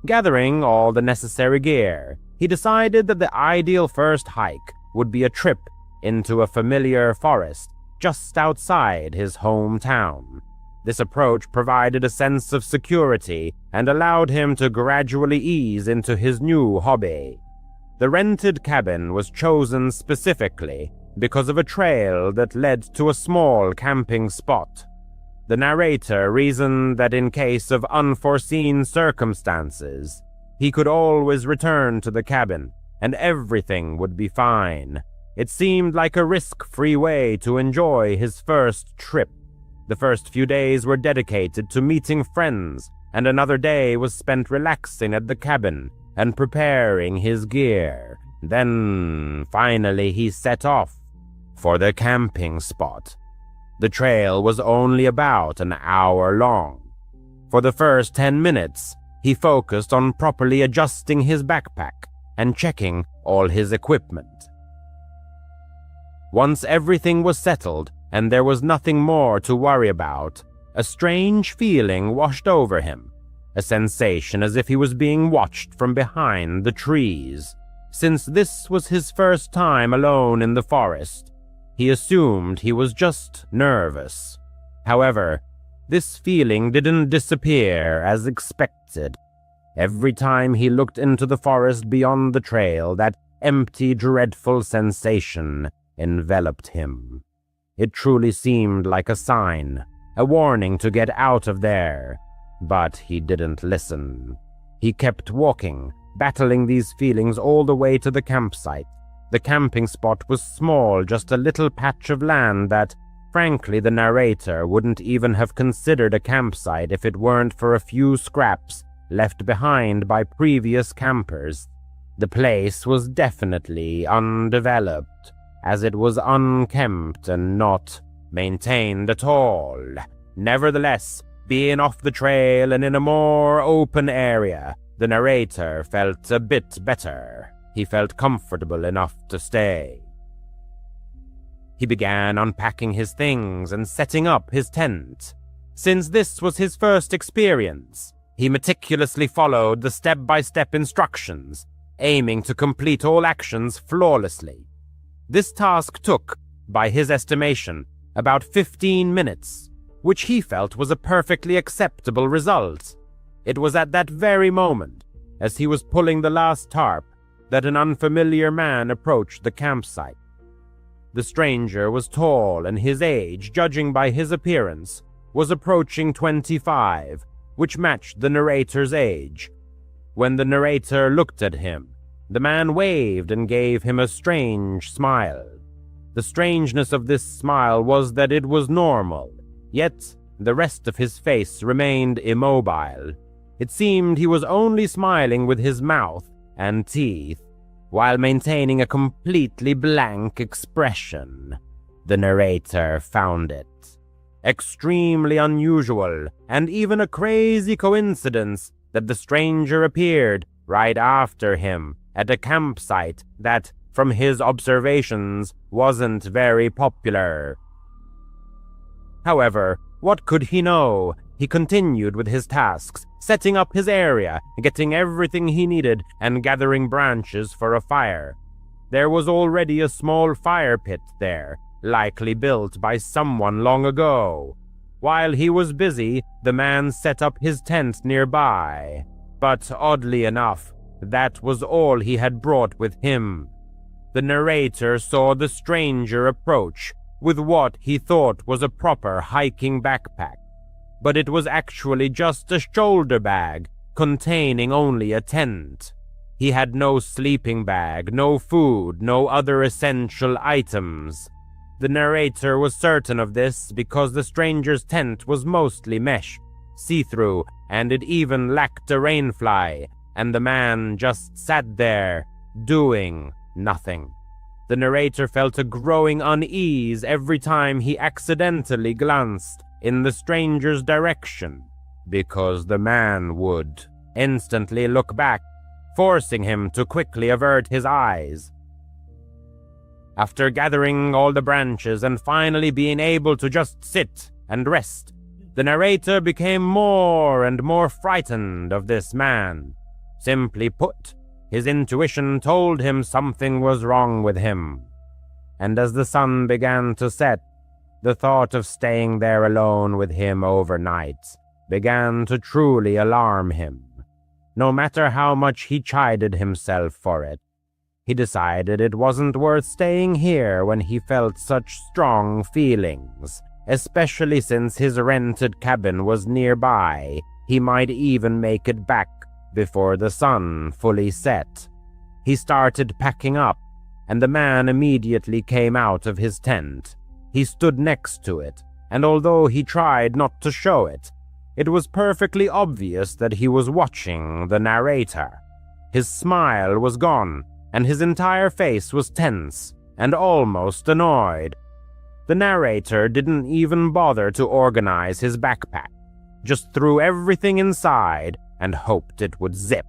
Gathering all the necessary gear, he decided that the ideal first hike would be a trip into a familiar forest just outside his hometown. This approach provided a sense of security and allowed him to gradually ease into his new hobby. The rented cabin was chosen specifically because of a trail that led to a small camping spot. The narrator reasoned that in case of unforeseen circumstances, he could always return to the cabin and everything would be fine. It seemed like a risk-free way to enjoy his first trip. The first few days were dedicated to meeting friends, and another day was spent relaxing at the cabin and preparing his gear. Then, finally, he set off for the camping spot. The trail was only about an hour long. For the first 10 minutes, He focused on properly adjusting his backpack and checking all his equipment. Once everything was settled and there was nothing more to worry about, a strange feeling washed over him, a sensation as if he was being watched from behind the trees. Since this was his first time alone in the forest, he assumed he was just nervous. However, this feeling didn't disappear as expected. Every time he looked into the forest beyond the trail, that empty, dreadful sensation enveloped him. It truly seemed like a sign, a warning to get out of there. But he didn't listen. He kept walking, battling these feelings all the way to the campsite. The camping spot was small, just a little patch of land that, frankly, the narrator wouldn't even have considered a campsite if it weren't for a few scraps left behind by previous campers. The place was definitely undeveloped, as it was unkempt and not maintained at all. Nevertheless, being off the trail and in a more open area, the narrator felt a bit better. He felt comfortable enough to stay. He began unpacking his things and setting up his tent. Since this was his first experience, he meticulously followed the step-by-step instructions, aiming to complete all actions flawlessly. This task took, by his estimation, about 15 minutes, which he felt was a perfectly acceptable result. It was at that very moment, as he was pulling the last tarp, that an unfamiliar man approached the campsite. The stranger was tall, and his age, judging by his appearance, was approaching 25, which matched the narrator's age. When the narrator looked at him, the man waved and gave him a strange smile. The strangeness of this smile was that it was normal, yet the rest of his face remained immobile. It seemed he was only smiling with his mouth and teeth, while maintaining a completely blank expression. The narrator found it extremely unusual, and even a crazy coincidence that the stranger appeared right after him at a campsite that, from his observations, wasn't very popular. However, what could he know? He continued with his tasks, setting up his area, getting everything he needed, and gathering branches for a fire. There was already a small fire pit there, likely built by someone long ago. While he was busy, the man set up his tent nearby. But oddly enough, that was all he had brought with him. The narrator saw the stranger approach with what he thought was a proper hiking backpack, but it was actually just a shoulder bag containing only a tent. He had no sleeping bag, no food, no other essential items. The narrator was certain of this because the stranger's tent was mostly mesh, see-through, and it even lacked a rainfly, and the man just sat there, doing nothing. The narrator felt a growing unease every time he accidentally glanced in the stranger's direction, because the man would instantly look back, forcing him to quickly avert his eyes. After gathering all the branches and finally being able to just sit and rest, the narrator became more and more frightened of this man. Simply put, his intuition told him something was wrong with him. And as the sun began to set, the thought of staying there alone with him overnight began to truly alarm him. No matter how much he chided himself for it, he decided it wasn't worth staying here when he felt such strong feelings, especially since his rented cabin was nearby. He might even make it back before the sun fully set. He started packing up, and the man immediately came out of his tent. He stood next to it, and although he tried not to show it, it was perfectly obvious that he was watching the narrator. His smile was gone, and his entire face was tense and almost annoyed. The narrator didn't even bother to organize his backpack, just threw everything inside and hoped it would zip.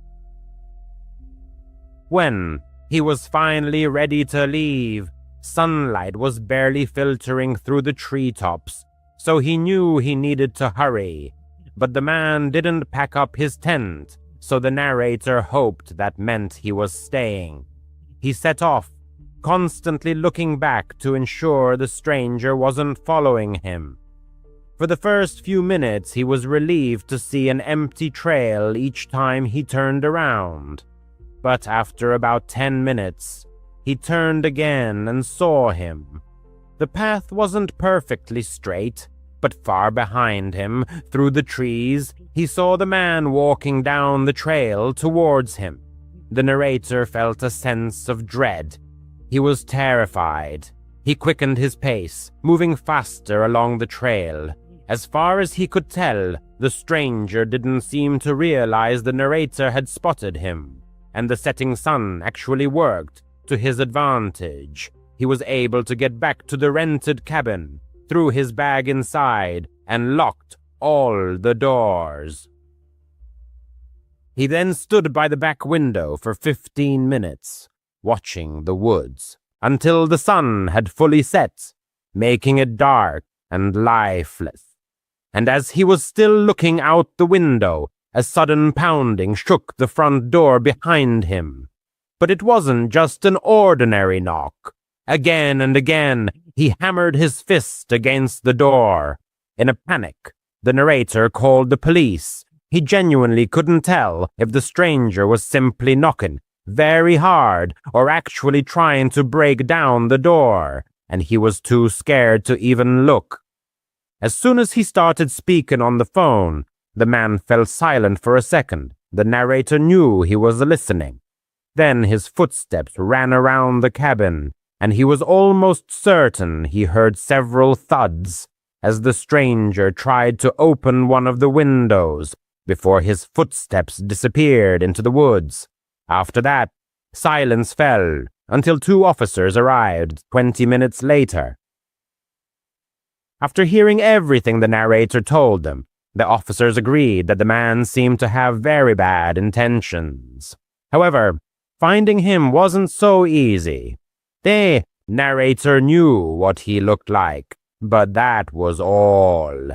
When he was finally ready to leave, sunlight was barely filtering through the treetops, so he knew he needed to hurry. But the man didn't pack up his tent, so the narrator hoped that meant he was staying. He set off, constantly looking back to ensure the stranger wasn't following him. For the first few minutes, he was relieved to see an empty trail each time he turned around. But after about 10 minutes, he turned again and saw him. The path wasn't perfectly straight, but far behind him, through the trees, he saw the man walking down the trail towards him. The narrator felt a sense of dread. He was terrified. He quickened his pace, moving faster along the trail. As far as he could tell, the stranger didn't seem to realize the narrator had spotted him, and the setting sun actually worked to his advantage. He was able to get back to the rented cabin, threw his bag inside, and locked all the doors. He then stood by the back window for 15 minutes, watching the woods, until the sun had fully set, making it dark and lifeless. And as he was still looking out the window, a sudden pounding shook the front door behind him. But it wasn't just an ordinary knock. Again and again, he hammered his fist against the door. In a panic, the narrator called the police. He genuinely couldn't tell if the stranger was simply knocking very hard or actually trying to break down the door, and he was too scared to even look. As soon as he started speaking on the phone, the man fell silent for a second. The narrator knew he was listening. Then his footsteps ran around the cabin, and he was almost certain he heard several thuds as the stranger tried to open one of the windows before his footsteps disappeared into the woods. After that, silence fell until 2 officers arrived 20 minutes later. After hearing everything the narrator told them, the officers agreed that the man seemed to have very bad intentions. However, finding him wasn't so easy. The narrator knew what he looked like, but that was all.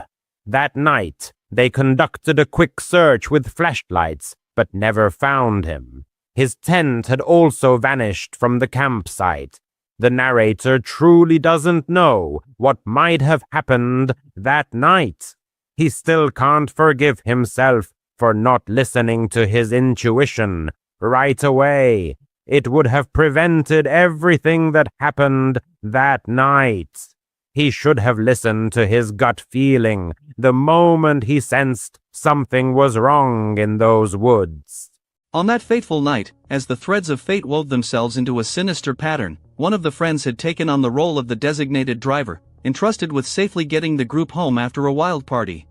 That night, they conducted a quick search with flashlights, but never found him. His tent had also vanished from the campsite. The narrator truly doesn't know what might have happened that night. He still can't forgive himself for not listening to his intuition right away. It would have prevented everything that happened that night. He should have listened to his gut feeling the moment he sensed something was wrong in those woods. On that fateful night, as the threads of fate wove themselves into a sinister pattern, one of the friends had taken on the role of the designated driver, entrusted with safely getting the group home after a wild party.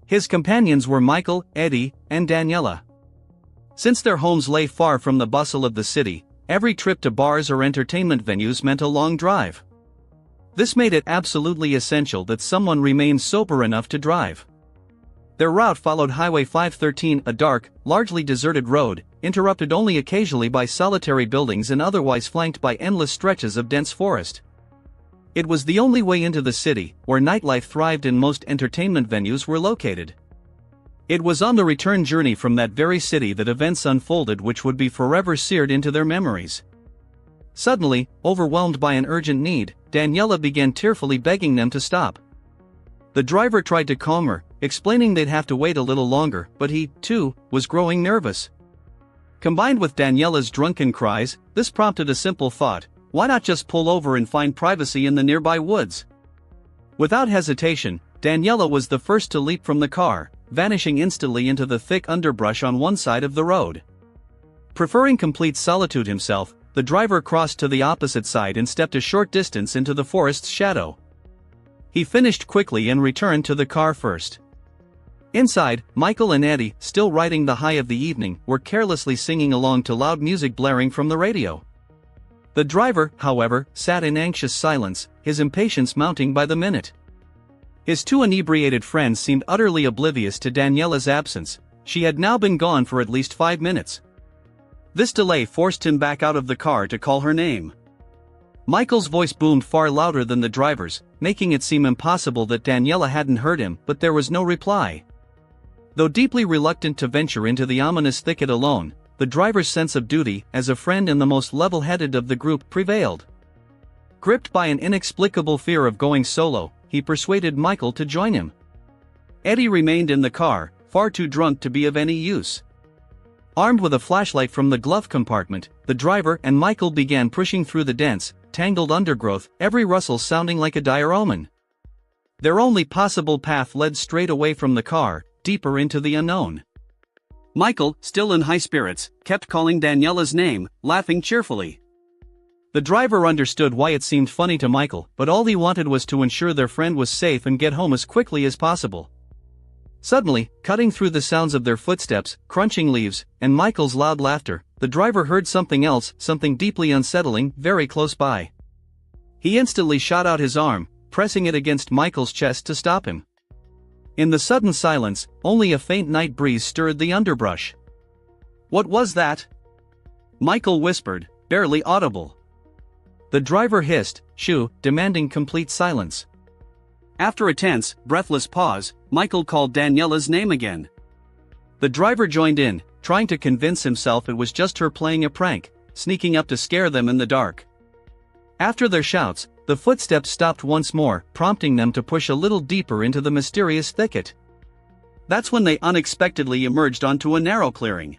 His companions were Michael, Eddie, and Daniela. Since their homes lay far from the bustle of the city, every trip to bars or entertainment venues meant a long drive. This made it absolutely essential that someone remain sober enough to drive. Their route followed Highway 513, a dark, largely deserted road, interrupted only occasionally by solitary buildings and otherwise flanked by endless stretches of dense forest. It was the only way into the city, where nightlife thrived and most entertainment venues were located. It was on the return journey from that very city that events unfolded which would be forever seared into their memories. Suddenly, overwhelmed by an urgent need, Daniela began tearfully begging them to stop. The driver tried to calm her, explaining they'd have to wait a little longer, but he, too, was growing nervous. Combined with Daniela's drunken cries, this prompted a simple thought: why not just pull over and find privacy in the nearby woods? Without hesitation, Daniela was the first to leap from the car, vanishing instantly into the thick underbrush on one side of the road. Preferring complete solitude himself, the driver crossed to the opposite side and stepped a short distance into the forest's shadow. He finished quickly and returned to the car first. Inside, Michael and Eddie, still riding the high of the evening, were carelessly singing along to loud music blaring from the radio. The driver, however, sat in anxious silence, his impatience mounting by the minute. His 2 inebriated friends seemed utterly oblivious to Daniela's absence, She had now been gone for at least 5 minutes. This delay forced him back out of the car to call her name. Michael's voice boomed far louder than the driver's, making it seem impossible that Daniela hadn't heard him, but there was no reply. Though deeply reluctant to venture into the ominous thicket alone, the driver's sense of duty, as a friend and the most level-headed of the group, prevailed. Gripped by an inexplicable fear of going solo, he persuaded Michael to join him. Eddie remained in the car, far too drunk to be of any use. Armed with a flashlight from the glove compartment, the driver and Michael began pushing through the dense, tangled undergrowth, every rustle sounding like a dire omen. Their only possible path led straight away from the car, deeper into the unknown. Michael, still in high spirits, kept calling Daniela's name, laughing cheerfully. The driver understood why it seemed funny to Michael, but all he wanted was to ensure their friend was safe and get home as quickly as possible. Suddenly, cutting through the sounds of their footsteps, crunching leaves, and Michael's loud laughter, the driver heard something else, something deeply unsettling, very close by. He instantly shot out his arm, pressing it against Michael's chest to stop him. In the sudden silence, only a faint night breeze stirred the underbrush. "What was that?" Michael whispered, barely audible. The driver hissed, "Shoo," demanding complete silence. After a tense, breathless pause, Michael called Daniela's name again. The driver joined in, trying to convince himself it was just her playing a prank, sneaking up to scare them in the dark. After their shouts, the footsteps stopped once more, prompting them to push a little deeper into the mysterious thicket. That's when they unexpectedly emerged onto a narrow clearing.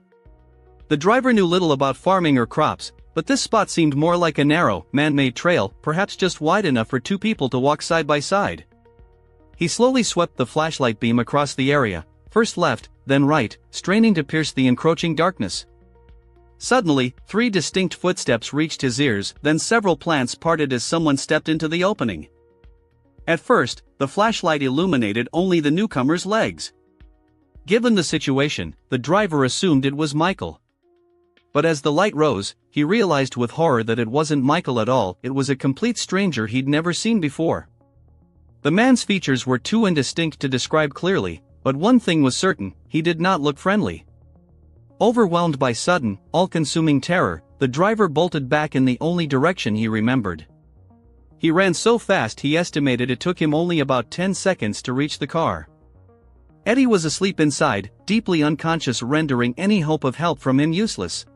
The driver knew little about farming or crops, but this spot seemed more like a narrow, man-made trail, perhaps just wide enough for 2 people to walk side by side. He slowly swept the flashlight beam across the area, first left, then right, straining to pierce the encroaching darkness. Suddenly, 3 distinct footsteps reached his ears, then several plants parted as someone stepped into the opening. At first, the flashlight illuminated only the newcomer's legs. Given the situation, the driver assumed it was Michael. But as the light rose, he realized with horror that it wasn't Michael at all, it was a complete stranger he'd never seen before. The man's features were too indistinct to describe clearly, but one thing was certain, he did not look friendly. Overwhelmed by sudden, all-consuming terror, the driver bolted back in the only direction he remembered. He ran so fast he estimated it took him only about 10 seconds to reach the car. Eddie was asleep inside, deeply unconscious, rendering any hope of help from him useless.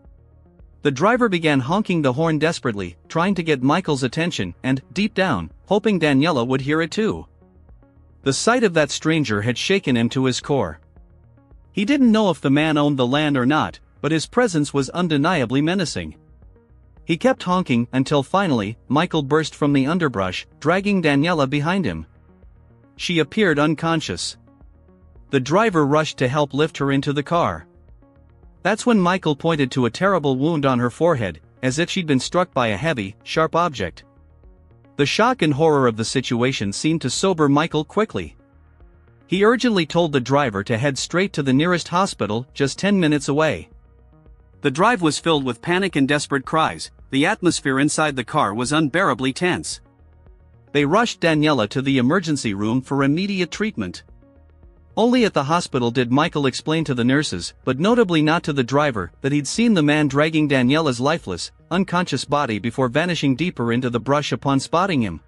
The driver began honking the horn desperately, trying to get Michael's attention and, deep down, hoping Daniela would hear it too. The sight of that stranger had shaken him to his core. He didn't know if the man owned the land or not, but his presence was undeniably menacing. He kept honking until finally, Michael burst from the underbrush, dragging Daniela behind him. She appeared unconscious. The driver rushed to help lift her into the car. That's when Michael pointed to a terrible wound on her forehead, as if she'd been struck by a heavy, sharp object. The shock and horror of the situation seemed to sober Michael quickly. He urgently told the driver to head straight to the nearest hospital, just 10 minutes away. The drive was filled with panic and desperate cries. The atmosphere inside the car was unbearably tense. They rushed Daniela to the emergency room for immediate treatment. Only at the hospital did Michael explain to the nurses, but notably not to the driver, that he'd seen the man dragging Daniela's lifeless, unconscious body before vanishing deeper into the brush upon spotting him.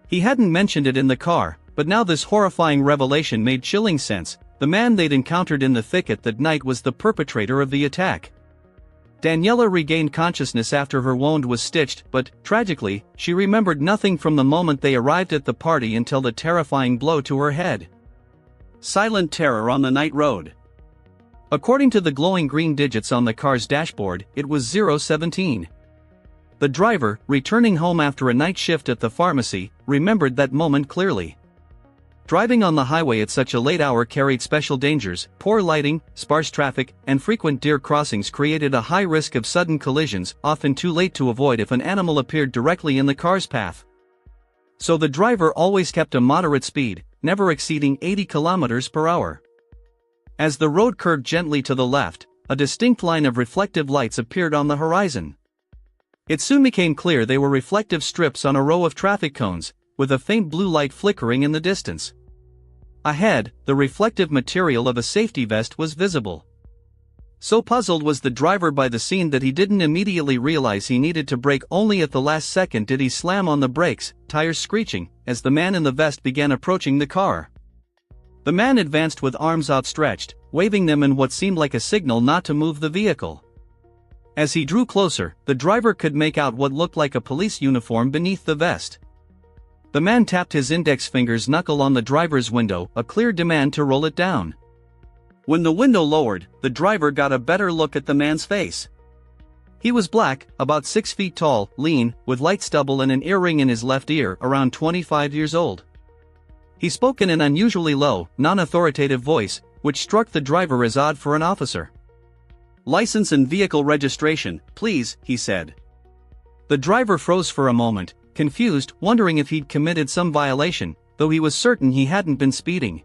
He hadn't mentioned it in the car, but now this horrifying revelation made chilling sense. The man they'd encountered in the thicket that night was the perpetrator of the attack. Daniela regained consciousness after her wound was stitched, but, tragically, she remembered nothing from the moment they arrived at the party until the terrifying blow to her head. Silent terror on the night road. According to the glowing green digits on the car's dashboard, it was 017. The driver, returning home after a night shift at the pharmacy, remembered that moment clearly. Driving on the highway at such a late hour carried special dangers. Poor lighting, sparse traffic, and frequent deer crossings created a high risk of sudden collisions, often too late to avoid if an animal appeared directly in the car's path. So the driver always kept a moderate speed, never exceeding 80 kilometers per hour. As the road curved gently to the left, a distinct line of reflective lights appeared on the horizon. It soon became clear they were reflective strips on a row of traffic cones, with a faint blue light flickering in the distance. Ahead, the reflective material of a safety vest was visible. So puzzled was the driver by the scene that he didn't immediately realize he needed to brake. Only at the last second did he slam on the brakes, tires screeching, as the man in the vest began approaching the car. The man advanced with arms outstretched, waving them in what seemed like a signal not to move the vehicle. As he drew closer, the driver could make out what looked like a police uniform beneath the vest. The man tapped his index finger's knuckle on the driver's window, a clear demand to roll it down. When the window lowered, the driver got a better look at the man's face. He was black, about 6 feet tall, lean, with light stubble and an earring in his left ear, around 25 years old. He spoke in an unusually low, non-authoritative voice, which struck the driver as odd for an officer. "License and vehicle registration, please," he said. The driver froze for a moment, confused, wondering if he'd committed some violation, though he was certain he hadn't been speeding.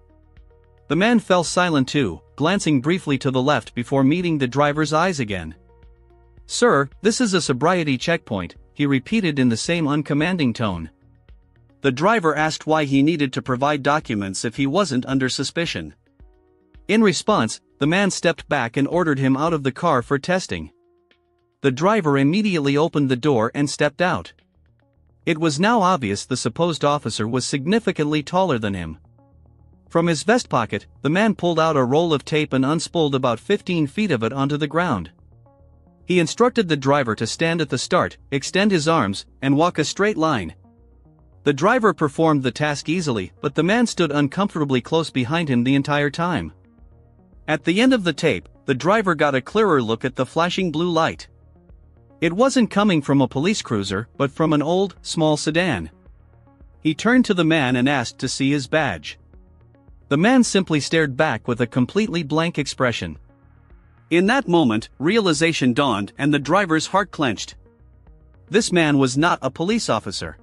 The man fell silent too, glancing briefly to the left before meeting the driver's eyes again. "Sir, this is a sobriety checkpoint," he repeated in the same uncommanding tone. The driver asked why he needed to provide documents if he wasn't under suspicion. In response, the man stepped back and ordered him out of the car for testing. The driver immediately opened the door and stepped out. It was now obvious the supposed officer was significantly taller than him. From his vest pocket, the man pulled out a roll of tape and unspooled about 15 feet of it onto the ground. He instructed the driver to stand at the start, extend his arms, and walk a straight line. The driver performed the task easily, but the man stood uncomfortably close behind him the entire time. At the end of the tape, the driver got a clearer look at the flashing blue light. It wasn't coming from a police cruiser, but from an old, small sedan. He turned to the man and asked to see his badge. The man simply stared back with a completely blank expression. In that moment, realization dawned and the driver's heart clenched. This man was not a police officer.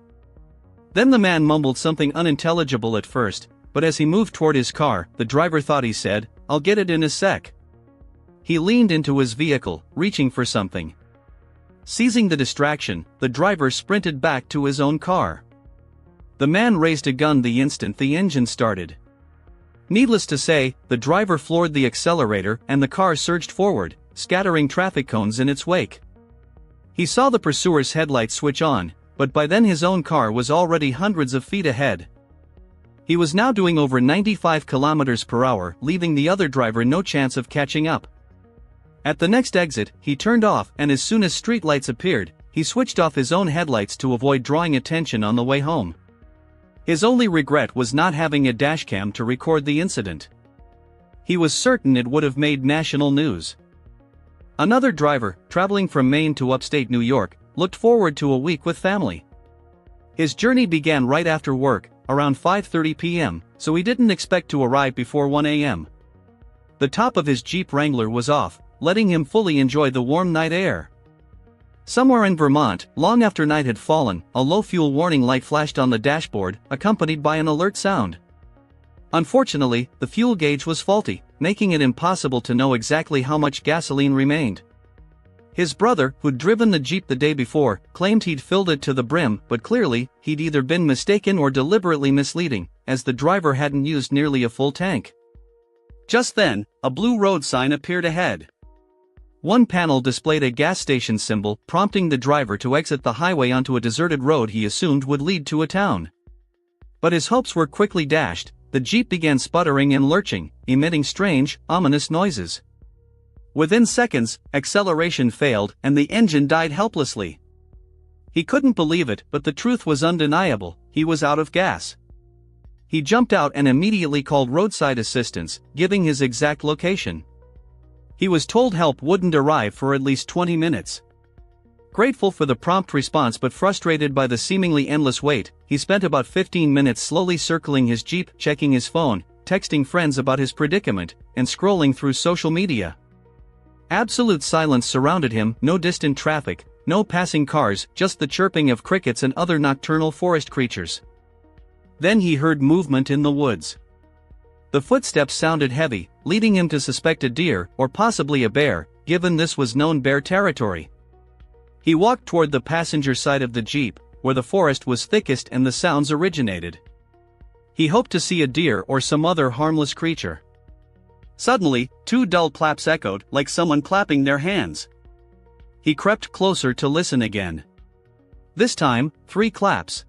Then the man mumbled something unintelligible at first, but as he moved toward his car, the driver thought he said, "I'll get it in a sec." He leaned into his vehicle, reaching for something. Seizing the distraction, the driver sprinted back to his own car. The man raised a gun the instant the engine started. Needless to say, the driver floored the accelerator and the car surged forward, scattering traffic cones in its wake. He saw the pursuer's headlights switch on, but by then his own car was already hundreds of feet ahead. He was now doing over 95 kilometers per hour, leaving the other driver no chance of catching up. At the next exit, he turned off, and as soon as street lights appeared, he switched off his own headlights to avoid drawing attention on the way home. His only regret was not having a dashcam to record the incident. He was certain it would have made national news. Another driver, traveling from Maine to upstate New York, looked forward to a week with family. His journey began right after work, around 5:30 p.m., so he didn't expect to arrive before 1 a.m. The top of his Jeep Wrangler was off, letting him fully enjoy the warm night air. Somewhere in Vermont, long after night had fallen, a low fuel warning light flashed on the dashboard, accompanied by an alert sound. Unfortunately, the fuel gauge was faulty, making it impossible to know exactly how much gasoline remained. His brother, who'd driven the Jeep the day before, claimed he'd filled it to the brim, but clearly, he'd either been mistaken or deliberately misleading, as the driver hadn't used nearly a full tank. Just then, a blue road sign appeared ahead. One panel displayed a gas station symbol, prompting the driver to exit the highway onto a deserted road he assumed would lead to a town. But his hopes were quickly dashed. The Jeep began sputtering and lurching, emitting strange, ominous noises. Within seconds, acceleration failed and the engine died helplessly. He couldn't believe it, but the truth was undeniable: he was out of gas. He jumped out and immediately called roadside assistance, giving his exact location. He was told help wouldn't arrive for at least 20 minutes. Grateful for the prompt response but frustrated by the seemingly endless wait, he spent about 15 minutes slowly circling his Jeep, checking his phone, texting friends about his predicament, and scrolling through social media. Absolute silence surrounded him, no distant traffic, no passing cars, just the chirping of crickets and other nocturnal forest creatures. Then he heard movement in the woods. The footsteps sounded heavy, leading him to suspect a deer, or possibly a bear, given this was known bear territory. He walked toward the passenger side of the Jeep, where the forest was thickest and the sounds originated. He hoped to see a deer or some other harmless creature. Suddenly, 2 dull claps echoed, like someone clapping their hands. He crept closer to listen again. This time, 3 claps.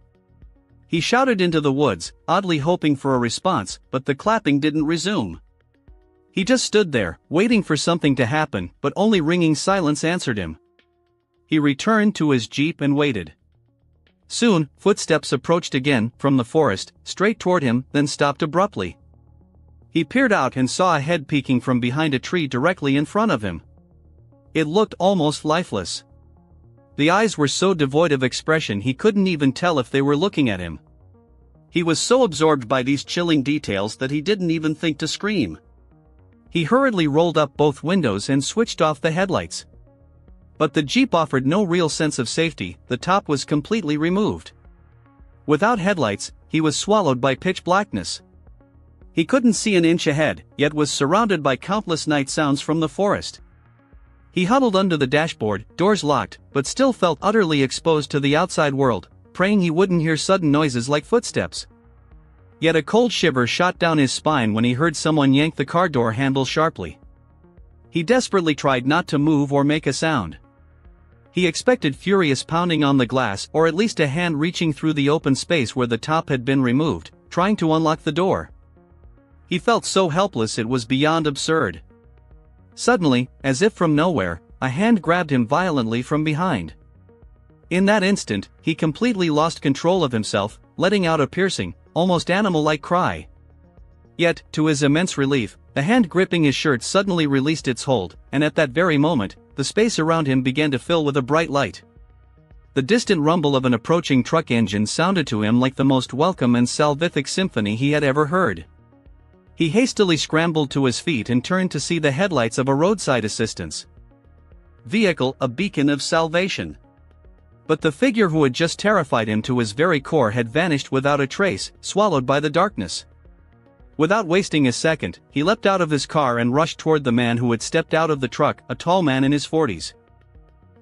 He shouted into the woods, oddly hoping for a response, but the clapping didn't resume. He just stood there, waiting for something to happen, but only ringing silence answered him. He returned to his jeep and waited. Soon, footsteps approached again, from the forest, straight toward him, then stopped abruptly. He peered out and saw a head peeking from behind a tree directly in front of him. It looked almost lifeless. The eyes were so devoid of expression he couldn't even tell if they were looking at him. He was so absorbed by these chilling details that he didn't even think to scream. He hurriedly rolled up both windows and switched off the headlights. But the Jeep offered no real sense of safety, the top was completely removed. Without headlights, he was swallowed by pitch blackness. He couldn't see an inch ahead, yet was surrounded by countless night sounds from the forest. He huddled under the dashboard, doors locked, but still felt utterly exposed to the outside world, praying he wouldn't hear sudden noises like footsteps. Yet a cold shiver shot down his spine when he heard someone yank the car door handle sharply. He desperately tried not to move or make a sound. He expected furious pounding on the glass or at least a hand reaching through the open space where the top had been removed, trying to unlock the door. He felt so helpless it was beyond absurd. Suddenly, as if from nowhere, a hand grabbed him violently from behind. In that instant, he completely lost control of himself, letting out a piercing, almost animal-like cry. Yet, to his immense relief, the hand gripping his shirt suddenly released its hold, and at that very moment, the space around him began to fill with a bright light. The distant rumble of an approaching truck engine sounded to him like the most welcome and salvific symphony he had ever heard. He hastily scrambled to his feet and turned to see the headlights of a roadside assistance vehicle, a beacon of salvation. But the figure who had just terrified him to his very core had vanished without a trace, swallowed by the darkness. Without wasting a second, he leapt out of his car and rushed toward the man who had stepped out of the truck, a tall man in his 40s.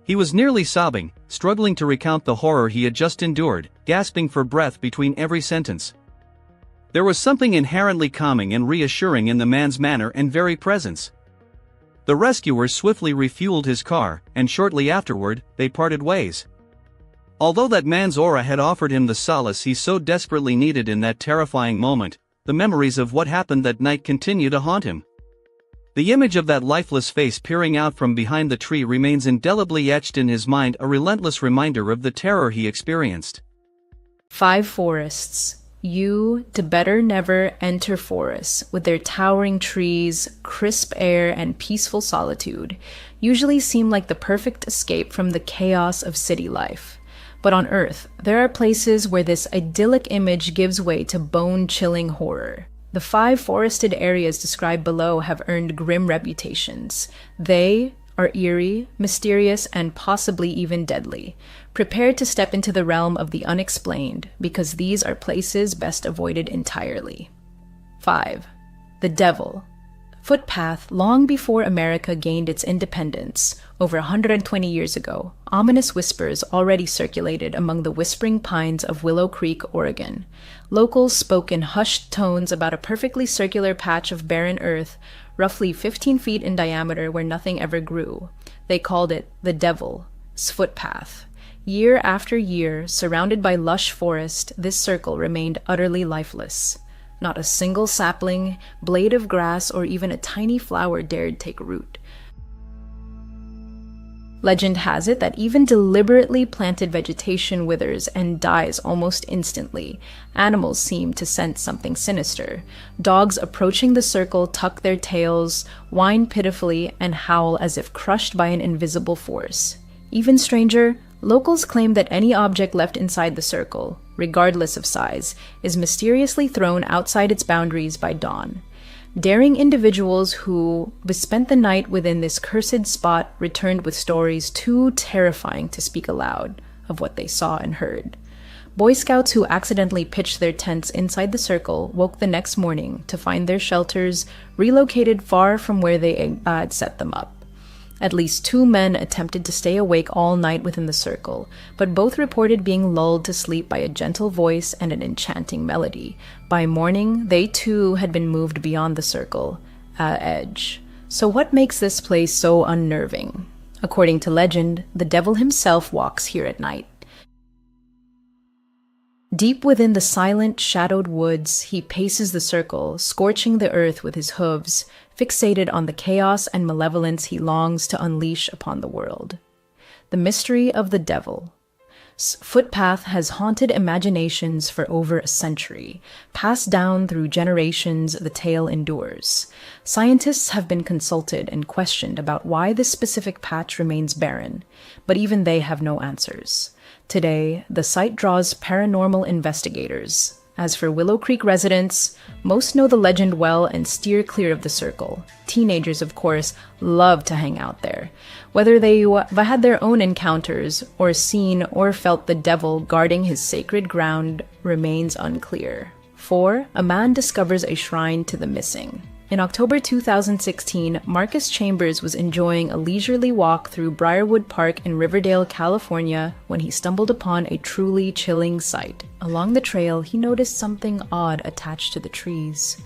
He was nearly sobbing, struggling to recount the horror he had just endured, gasping for breath between every sentence. There was something inherently calming and reassuring in the man's manner and very presence. The rescuers swiftly refueled his car, and shortly afterward, they parted ways. Although that man's aura had offered him the solace he so desperately needed in that terrifying moment, the memories of what happened that night continue to haunt him. The image of that lifeless face peering out from behind the tree remains indelibly etched in his mind, a relentless reminder of the terror he experienced. 5 forests. You to better never enter forests, with their towering trees, crisp air, and peaceful solitude, usually seem like the perfect escape from the chaos of city life. But on Earth, there are places where this idyllic image gives way to bone-chilling horror. The 5 forested areas described below have earned grim reputations. They are eerie, mysterious, and possibly even deadly. Prepare to step into the realm of the unexplained, because these are places best avoided entirely. 5. The Devil. Footpath. Long before America gained its independence, over 120 years ago, ominous whispers already circulated among the whispering pines of Willow Creek, Oregon. Locals spoke in hushed tones about a perfectly circular patch of barren earth, roughly 15 feet in diameter where nothing ever grew. They called it the Devil's Footpath. Year after year, surrounded by lush forest, this circle remained utterly lifeless. Not a single sapling, blade of grass, or even a tiny flower dared take root. Legend has it that even deliberately planted vegetation withers and dies almost instantly. Animals seem to sense something sinister. Dogs approaching the circle tuck their tails, whine pitifully, and howl as if crushed by an invisible force. Even stranger, locals claim that any object left inside the circle, regardless of size, is mysteriously thrown outside its boundaries by dawn. Daring individuals who spent the night within this cursed spot returned with stories too terrifying to speak aloud of what they saw and heard. Boy Scouts who accidentally pitched their tents inside the circle woke the next morning to find their shelters relocated far from where they had set them up. At least 2 men attempted to stay awake all night within the circle, but both reported being lulled to sleep by a gentle voice and an enchanting melody. By morning, they too had been moved beyond the circle, edge. So what makes this place so unnerving? According to legend, the devil himself walks here at night. Deep within the silent, shadowed woods, he paces the circle, scorching the earth with his hooves, fixated on the chaos and malevolence he longs to unleash upon the world. The mystery of the devil's footpath has haunted imaginations for over a century. Passed down through generations, the tale endures. Scientists have been consulted and questioned about why this specific patch remains barren, but even they have no answers. Today, the site draws paranormal investigators. As for Willow Creek residents, most know the legend well and steer clear of the circle. Teenagers, of course, love to hang out there. Whether they had their own encounters, or seen or felt the devil guarding his sacred ground remains unclear. 4. A man discovers a shrine to the missing. In October 2016, Marcus Chambers was enjoying a leisurely walk through Briarwood Park in Riverdale, California, when he stumbled upon a truly chilling sight. Along the trail, he noticed something odd attached to the trees.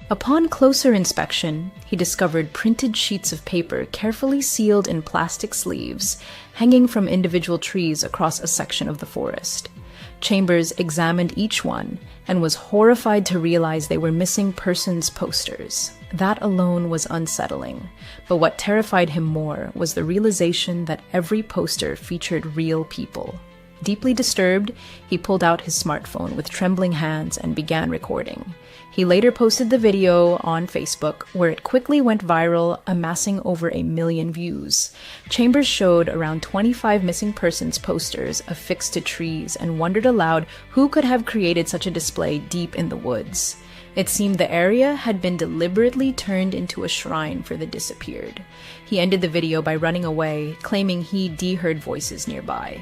Upon closer inspection, he discovered printed sheets of paper carefully sealed in plastic sleeves, hanging from individual trees across a section of the forest. Chambers examined each one and was horrified to realize they were missing persons posters. That alone was unsettling, but what terrified him more was the realization that every poster featured real people. Deeply disturbed, he pulled out his smartphone with trembling hands and began recording. He later posted the video on Facebook, where it quickly went viral, amassing over 1 million views. Chambers showed around 25 missing persons posters affixed to trees and wondered aloud who could have created such a display deep in the woods. It seemed the area had been deliberately turned into a shrine for the disappeared. He ended the video by running away, claiming he heard voices nearby.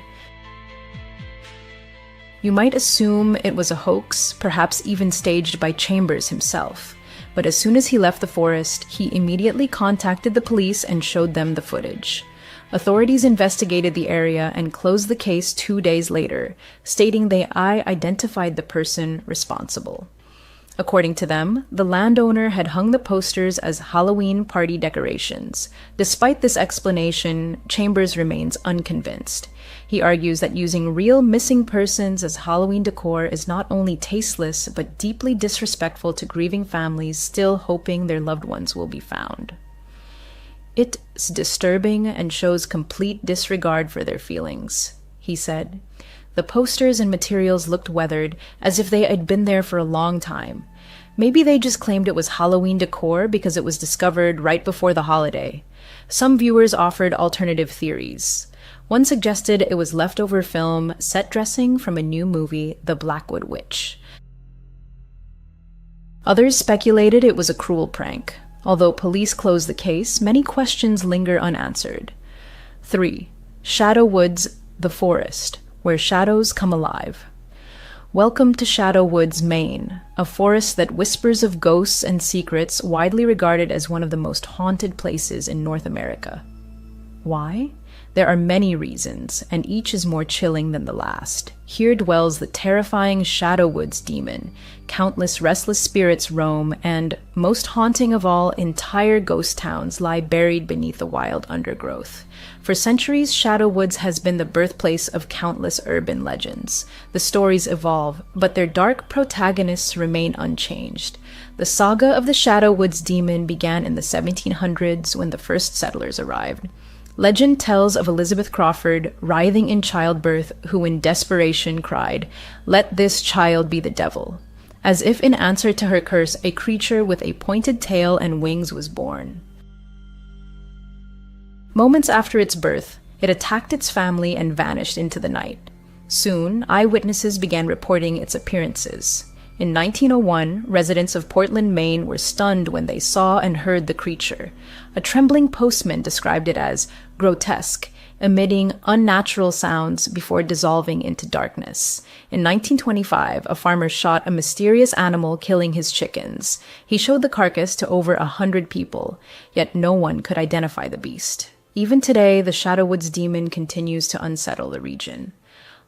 You might assume it was a hoax, perhaps even staged by Chambers himself. But as soon as he left the forest, he immediately contacted the police and showed them the footage. Authorities investigated the area and closed the case 2 days later, stating they identified the person responsible. According to them, the landowner had hung the posters as Halloween party decorations. Despite this explanation, Chambers remains unconvinced. He argues that using real missing persons as Halloween decor is not only tasteless, but deeply disrespectful to grieving families still hoping their loved ones will be found. It's disturbing and shows complete disregard for their feelings, he said. The posters and materials looked weathered, as if they had been there for a long time. Maybe they just claimed it was Halloween decor because it was discovered right before the holiday. Some viewers offered alternative theories. One suggested it was leftover film set dressing from a new movie, The Blackwood Witch. Others speculated it was a cruel prank. Although police closed the case, many questions linger unanswered. 3. Shadow Woods, the forest, where shadows come alive. Welcome to Shadow Woods, Maine, a forest that whispers of ghosts and secrets, widely regarded as one of the most haunted places in North America. Why? There are many reasons, and each is more chilling than the last. Here dwells the terrifying Shadow Woods demon. Countless restless spirits roam, and, most haunting of all, entire ghost towns lie buried beneath the wild undergrowth. For centuries, Shadow Woods has been the birthplace of countless urban legends. The stories evolve, but their dark protagonists remain unchanged. The saga of the Shadow Woods demon began in the 1700s when the first settlers arrived. Legend tells of Elizabeth Crawford, writhing in childbirth, who in desperation cried, "Let this child be the devil." As if in answer to her curse, a creature with a pointed tail and wings was born. Moments after its birth, it attacked its family and vanished into the night. Soon, eyewitnesses began reporting its appearances. In 1901, residents of Portland, Maine were stunned when they saw and heard the creature. A trembling postman described it as grotesque, emitting unnatural sounds before dissolving into darkness. In 1925, a farmer shot a mysterious animal killing his chickens. He showed the carcass to over 100 people, yet no one could identify the beast. Even today, the Shadow Woods demon continues to unsettle the region.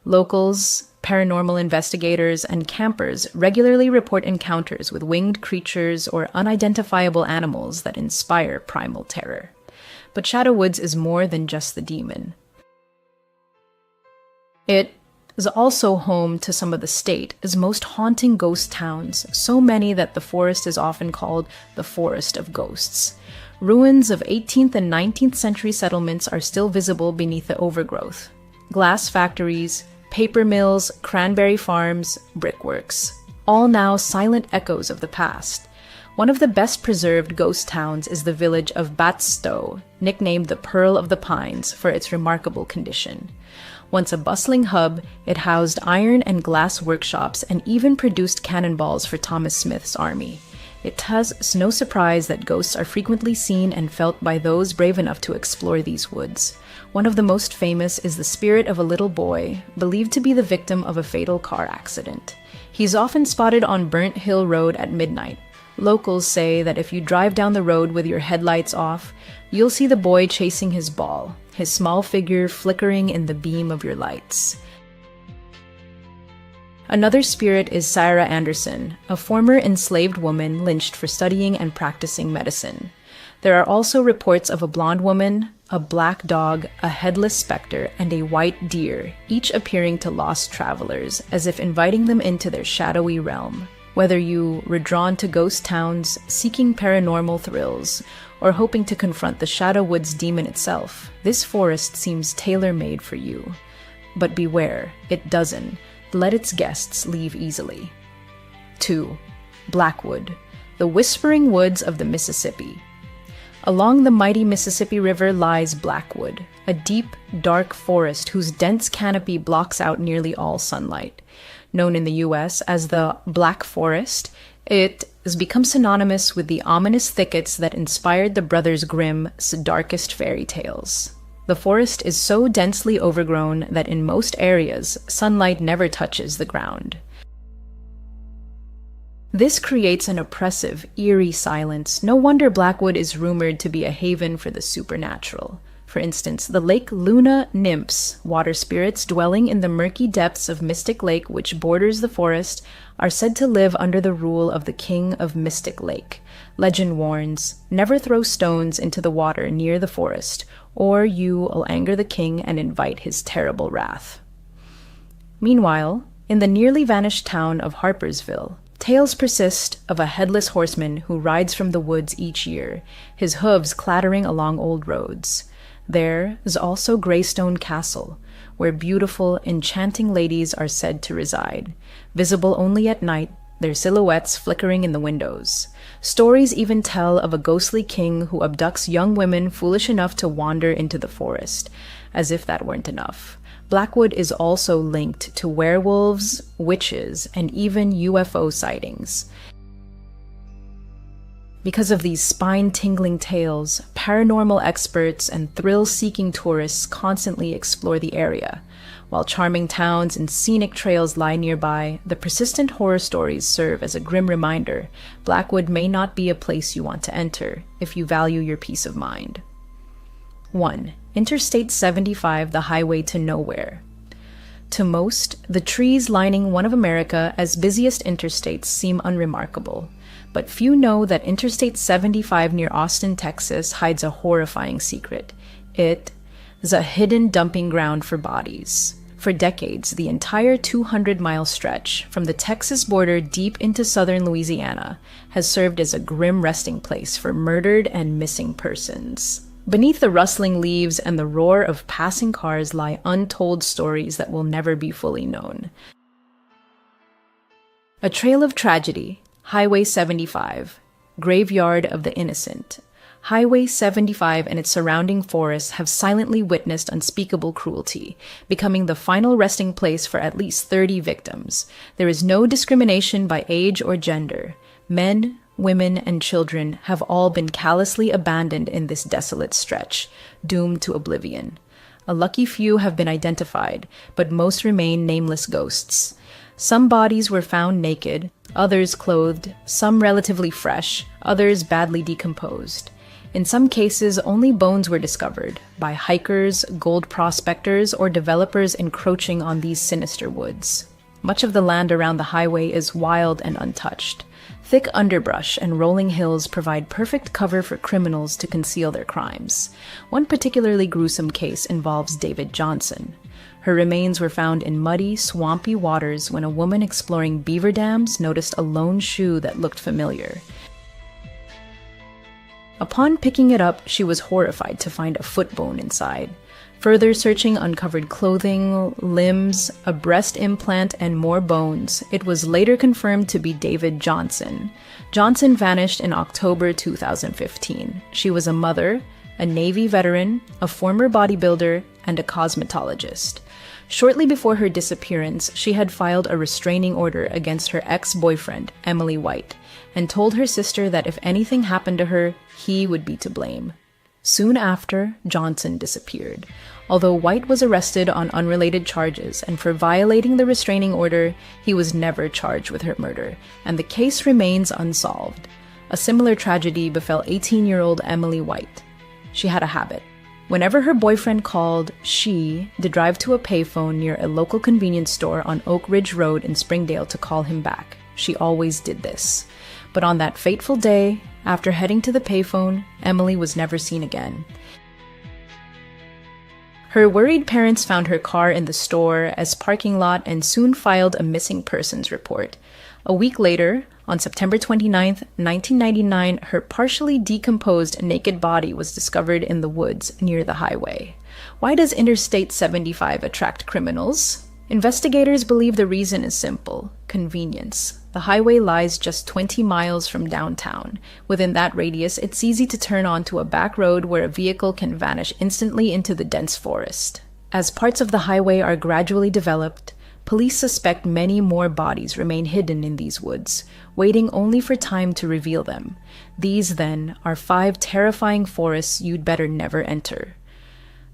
Locals, paranormal investigators, and campers regularly report encounters with winged creatures or unidentifiable animals that inspire primal terror. But Shadow Woods is more than just the demon. It is also home to some of the state's most haunting ghost towns, so many that the forest is often called the Forest of Ghosts. Ruins of 18th and 19th century settlements are still visible beneath the overgrowth. Glass factories, paper mills, cranberry farms, brickworks, all now silent echoes of the past. One of the best preserved ghost towns is the village of Batstow, nicknamed the Pearl of the Pines for its remarkable condition. Once a bustling hub, it housed iron and glass workshops and even produced cannonballs for Thomas Smith's army. It has no surprise that ghosts are frequently seen and felt by those brave enough to explore these woods. One of the most famous is the spirit of a little boy, believed to be the victim of a fatal car accident. He's often spotted on Burnt Hill Road at midnight. Locals say that if you drive down the road with your headlights off, you'll see the boy chasing his ball, his small figure flickering in the beam of your lights. Another spirit is Sarah Anderson, a former enslaved woman lynched for studying and practicing medicine. There are also reports of a blonde woman, a black dog, a headless specter, and a white deer, each appearing to lost travelers, as if inviting them into their shadowy realm. Whether you were drawn to ghost towns, seeking paranormal thrills, or hoping to confront the Shadow Woods demon itself, this forest seems tailor-made for you. But beware, it doesn't let its guests leave easily. 2. Blackwood, the whispering woods of the Mississippi. Along the mighty Mississippi River lies Blackwood, a deep, dark forest whose dense canopy blocks out nearly all sunlight. Known in the US as the Black Forest, it has become synonymous with the ominous thickets that inspired the Brothers Grimm's darkest fairy tales. The forest is so densely overgrown that in most areas, sunlight never touches the ground. This creates an oppressive, eerie silence. No wonder Blackwood is rumored to be a haven for the supernatural. For instance, the Lake Luna nymphs, water spirits dwelling in the murky depths of Mystic Lake which borders the forest, are said to live under the rule of the King of Mystic Lake. Legend warns, never throw stones into the water near the forest, or you will anger the king and invite his terrible wrath. Meanwhile, in the nearly vanished town of Harpersville, tales persist of a headless horseman who rides from the woods each year, his hooves clattering along old roads. There is also Greystone Castle, where beautiful, enchanting ladies are said to reside, visible only at night, their silhouettes flickering in the windows. Stories even tell of a ghostly king who abducts young women foolish enough to wander into the forest. As if that weren't enough, Blackwood is also linked to werewolves, witches, and even UFO sightings. Because of these spine-tingling tales, paranormal experts and thrill-seeking tourists constantly explore the area. While charming towns and scenic trails lie nearby, the persistent horror stories serve as a grim reminder Blackwood may not be a place you want to enter if you value your peace of mind. 1. Interstate 75, the highway to nowhere. To most, the trees lining one of America's busiest interstates seem unremarkable. But few know that Interstate 75 near Austin, Texas hides a horrifying secret. It is a hidden dumping ground for bodies. For decades, the entire 200-mile stretch, from the Texas border deep into southern Louisiana, has served as a grim resting place for murdered and missing persons. Beneath the rustling leaves and the roar of passing cars lie untold stories that will never be fully known. A trail of tragedy. Highway 75, Graveyard of the Innocent. Highway 75 and its surrounding forests have silently witnessed unspeakable cruelty, becoming the final resting place for at least 30 victims. There is no discrimination by age or gender. Men, women, and children have all been callously abandoned in this desolate stretch, doomed to oblivion. A lucky few have been identified, but most remain nameless ghosts. Some bodies were found naked, others clothed, some relatively fresh, others badly decomposed. In some cases, only bones were discovered by hikers, gold prospectors, or developers encroaching on these sinister woods. Much of the land around the highway is wild and untouched. Thick underbrush and rolling hills provide perfect cover for criminals to conceal their crimes. One particularly gruesome case involves David Johnson. Her remains were found in muddy, swampy waters when a woman exploring beaver dams noticed a lone shoe that looked familiar. Upon picking it up, she was horrified to find a foot bone inside. Further searching uncovered clothing, limbs, a breast implant, and more bones. It was later confirmed to be David Johnson. Johnson vanished in October 2015. She was a mother, a Navy veteran, a former bodybuilder, and a cosmetologist. Shortly before her disappearance, she had filed a restraining order against her ex-boyfriend, Emily White, and told her sister that if anything happened to her, he would be to blame. Soon after, Johnson disappeared. Although White was arrested on unrelated charges and for violating the restraining order, he was never charged with her murder, and the case remains unsolved. A similar tragedy befell 18-year-old Emily White. She had a habit. Whenever her boyfriend called, she did drive to a payphone near a local convenience store on Oak Ridge Road in Springdale to call him back. She always did this. But on that fateful day, after heading to the payphone, Emily was never seen again. Her worried parents found her car in the store as parking lot and soon filed a missing persons report. A week later, on September 29, 1999, her partially decomposed naked body was discovered in the woods near the highway. Why does Interstate 75 attract criminals? Investigators believe the reason is simple: convenience. The highway lies just 20 miles from downtown. Within that radius, it's easy to turn onto a back road where a vehicle can vanish instantly into the dense forest. As parts of the highway are gradually developed, police suspect many more bodies remain hidden in these woods, waiting only for time to reveal them. These, then, are 5 terrifying forests you'd better never enter.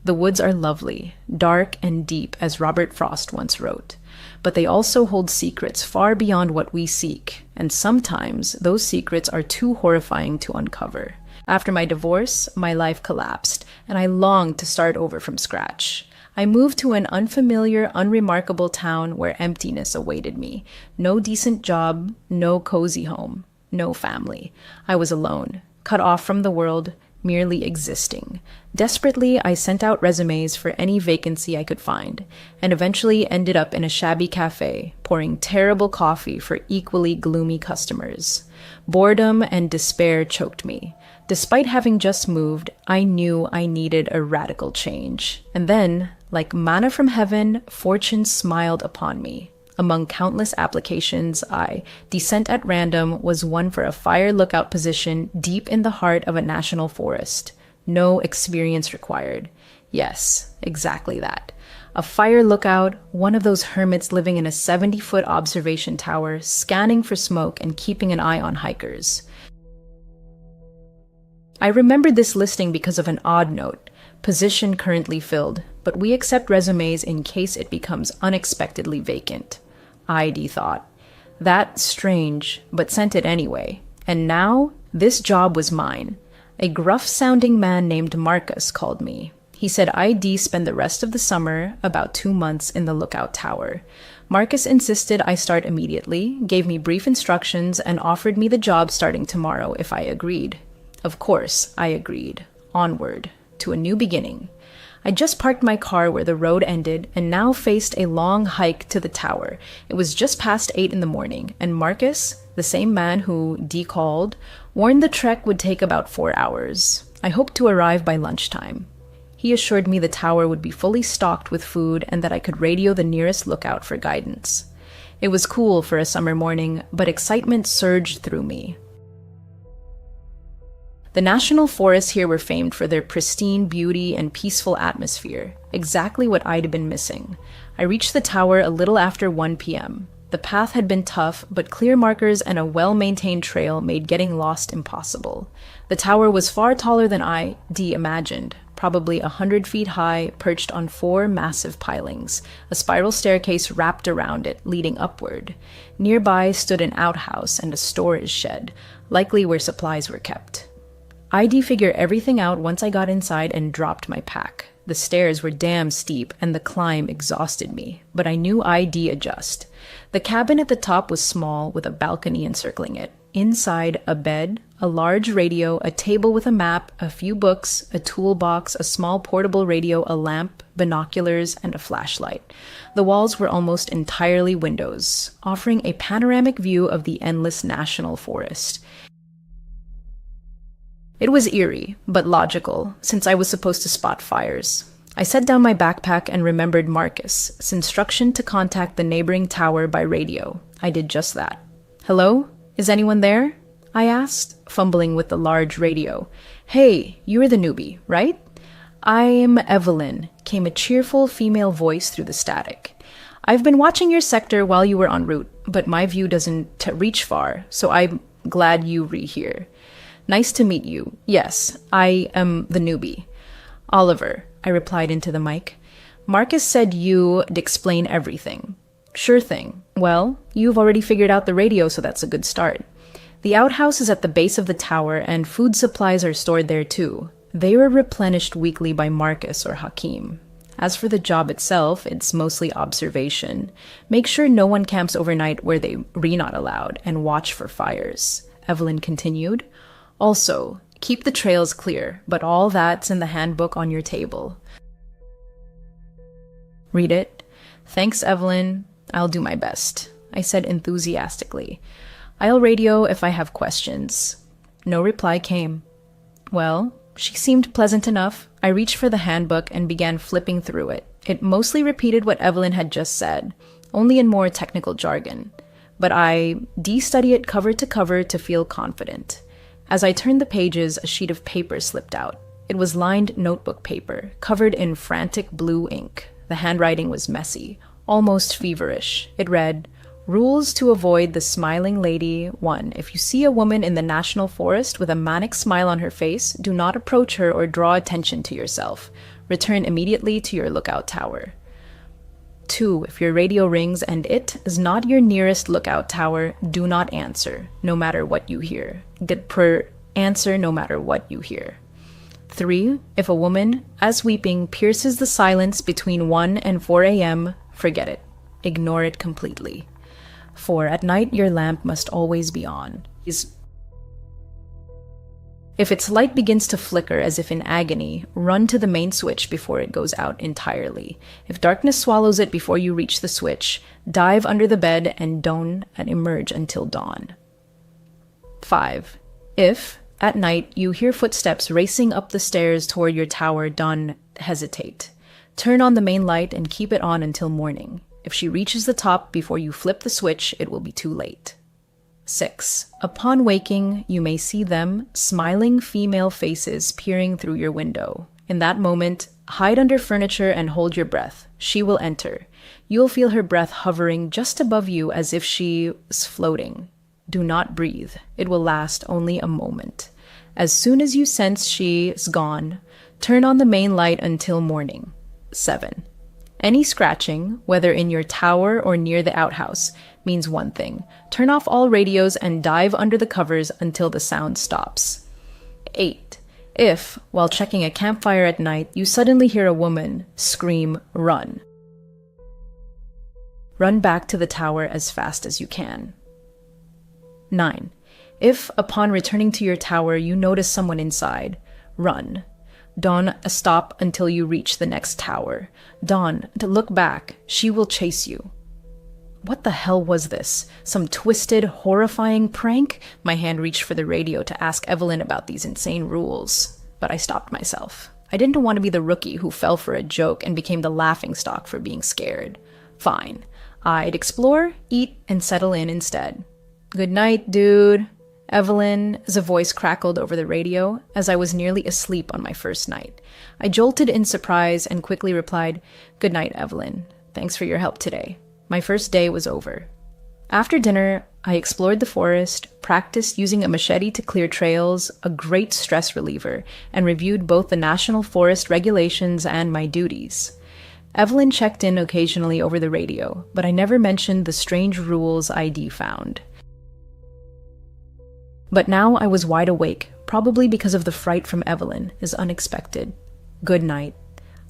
The woods are lovely, dark and deep, as Robert Frost once wrote. But they also hold secrets far beyond what we seek, and sometimes those secrets are too horrifying to uncover. After my divorce, my life collapsed, and I longed to start over from scratch. I moved to an unfamiliar, unremarkable town where emptiness awaited me. No decent job, no cozy home, no family. I was alone, cut off from the world, merely existing. Desperately, I sent out resumes for any vacancy I could find, and eventually ended up in a shabby cafe, pouring terrible coffee for equally gloomy customers. Boredom and despair choked me. Despite having just moved, I knew I needed a radical change. And then, like manna from heaven, fortune smiled upon me. Among countless applications, descent at random, was one for a fire lookout position deep in the heart of a national forest. No experience required. Yes, exactly that. A fire lookout, one of those hermits living in a 70-foot observation tower, scanning for smoke and keeping an eye on hikers. I remembered this listing because of an odd note. Position currently filled, but we accept resumes in case it becomes unexpectedly vacant. I thought. That's strange, but sent it anyway. And now, this job was mine. A gruff-sounding man named Marcus called me. He said I'd spend the rest of the summer, about 2 months, in the lookout tower. Marcus insisted I start immediately, gave me brief instructions, and offered me the job starting tomorrow if I agreed. Of course, I agreed. Onward, to a new beginning. I just parked my car where the road ended and now faced a long hike to the tower. It was just past 8 in the morning, and Marcus, the same man who called, warned the trek would take about 4 hours. I hoped to arrive by lunchtime. He assured me the tower would be fully stocked with food and that I could radio the nearest lookout for guidance. It was cool for a summer morning, but excitement surged through me. The national forests here were famed for their pristine beauty and peaceful atmosphere, exactly what I'd been missing. I reached the tower a little after 1 p.m. The path had been tough, but clear markers and a well-maintained trail made getting lost impossible. The tower was far taller than I imagined, probably 100 feet high, perched on 4 massive pilings. A spiral staircase wrapped around it, leading upward. Nearby stood an outhouse and a storage shed, likely where supplies were kept. I'd figure everything out once I got inside and dropped my pack. The stairs were damn steep and the climb exhausted me, but I knew I'd adjust. The cabin at the top was small, with a balcony encircling it. Inside, a bed, a large radio, a table with a map, a few books, a toolbox, a small portable radio, a lamp, binoculars, and a flashlight. The walls were almost entirely windows, offering a panoramic view of the endless national forest. It was eerie, but logical, since I was supposed to spot fires. I set down my backpack and remembered Marcus's instruction to contact the neighboring tower by radio. I did just that. "Hello? Is anyone there?" I asked, fumbling with the large radio. "Hey, you're the newbie, right?" "I'm Evelyn," came a cheerful female voice through the static. "I've been watching your sector while you were en route, but my view doesn't reach far, so I'm glad you're here. Nice to meet you. Yes, I am the newbie. Oliver," I replied into the mic. "Marcus said you'd explain everything." "Sure thing. Well, you've already figured out the radio, so that's a good start. The outhouse is at the base of the tower, and food supplies are stored there too. They were replenished weekly by Marcus or Hakim. As for the job itself, it's mostly observation. Make sure no one camps overnight where they're not allowed, and watch for fires," Evelyn continued. "Also, keep the trails clear, but all that's in the handbook on your table. Read it." "Thanks, Evelyn. I'll do my best," I said enthusiastically. "I'll radio if I have questions." No reply came. Well, she seemed pleasant enough. I reached for the handbook and began flipping through it. It mostly repeated what Evelyn had just said, only in more technical jargon. But I de-studied it cover to cover to feel confident. As I turned the pages, a sheet of paper slipped out. It was lined notebook paper, covered in frantic blue ink. The handwriting was messy, almost feverish. It read, "Rules to avoid the smiling lady. 1. If you see a woman in the national forest with a manic smile on her face, do not approach her or draw attention to yourself. Return immediately to your lookout tower. 2. If your radio rings and it is not your nearest lookout tower, do not answer, no matter what you hear. Answer no matter what you hear. 3. If a woman, as weeping, pierces the silence between 1 and 4 a.m., forget it. Ignore it completely. 4. At night, your lamp must always be on. If its light begins to flicker as if in agony, run to the main switch before it goes out entirely. If darkness swallows it before you reach the switch, dive under the bed and don't emerge until dawn. 5. If, at night, you hear footsteps racing up the stairs toward your tower, don't hesitate. Turn on the main light and keep it on until morning. If she reaches the top before you flip the switch, it will be too late. 6. Upon waking, you may see them, smiling female faces peering through your window. In that moment, hide under furniture and hold your breath. She will enter. You'll feel her breath hovering just above you as if she is floating. Do not breathe. It will last only a moment. As soon as you sense she is gone, turn on the main light until morning. 7. Any scratching, whether in your tower or near the outhouse, means one thing. Turn off all radios and dive under the covers until the sound stops. 8. If, while checking a campfire at night, you suddenly hear a woman scream, "Run." Run back to the tower as fast as you can. 9. If, upon returning to your tower, you notice someone inside, run. Don't stop until you reach the next tower. Don't look back. She will chase you. What the hell was this? Some twisted, horrifying prank? My hand reached for the radio to ask Evelyn about these insane rules, but I stopped myself. I didn't want to be the rookie who fell for a joke and became the laughingstock for being scared. Fine. I'd explore, eat, and settle in instead. "Good night, dude." Evelyn's voice crackled over the radio as I was nearly asleep on my first night. I jolted in surprise and quickly replied, "Good night, Evelyn. Thanks for your help today." My first day was over. After dinner, I explored the forest, practiced using a machete to clear trails, a great stress reliever, and reviewed both the national forest regulations and my duties. Evelyn checked in occasionally over the radio, but I never mentioned the strange rules ID found. But now I was wide awake, probably because of the fright from Evelyn, as unexpected. Good night.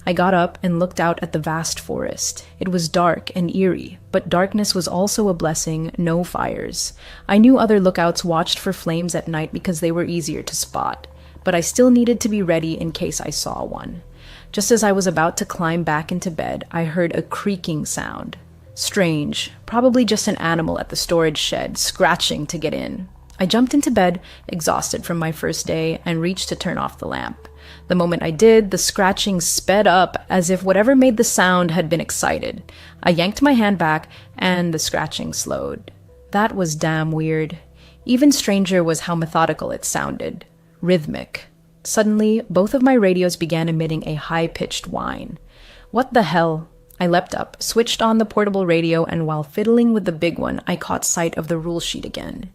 I got up and looked out at the vast forest. It was dark and eerie, but darkness was also a blessing, no fires. I knew other lookouts watched for flames at night because they were easier to spot, but I still needed to be ready in case I saw one. Just as I was about to climb back into bed, I heard a creaking sound. Strange, probably just an animal at the storage shed, scratching to get in. I jumped into bed, exhausted from my first day, and reached to turn off the lamp. The moment I did, the scratching sped up as if whatever made the sound had been excited. I yanked my hand back, and the scratching slowed. That was damn weird. Even stranger was how methodical it sounded. Rhythmic. Suddenly, both of my radios began emitting a high-pitched whine. What the hell? I leapt up, switched on the portable radio, and while fiddling with the big one, I caught sight of the rule sheet again.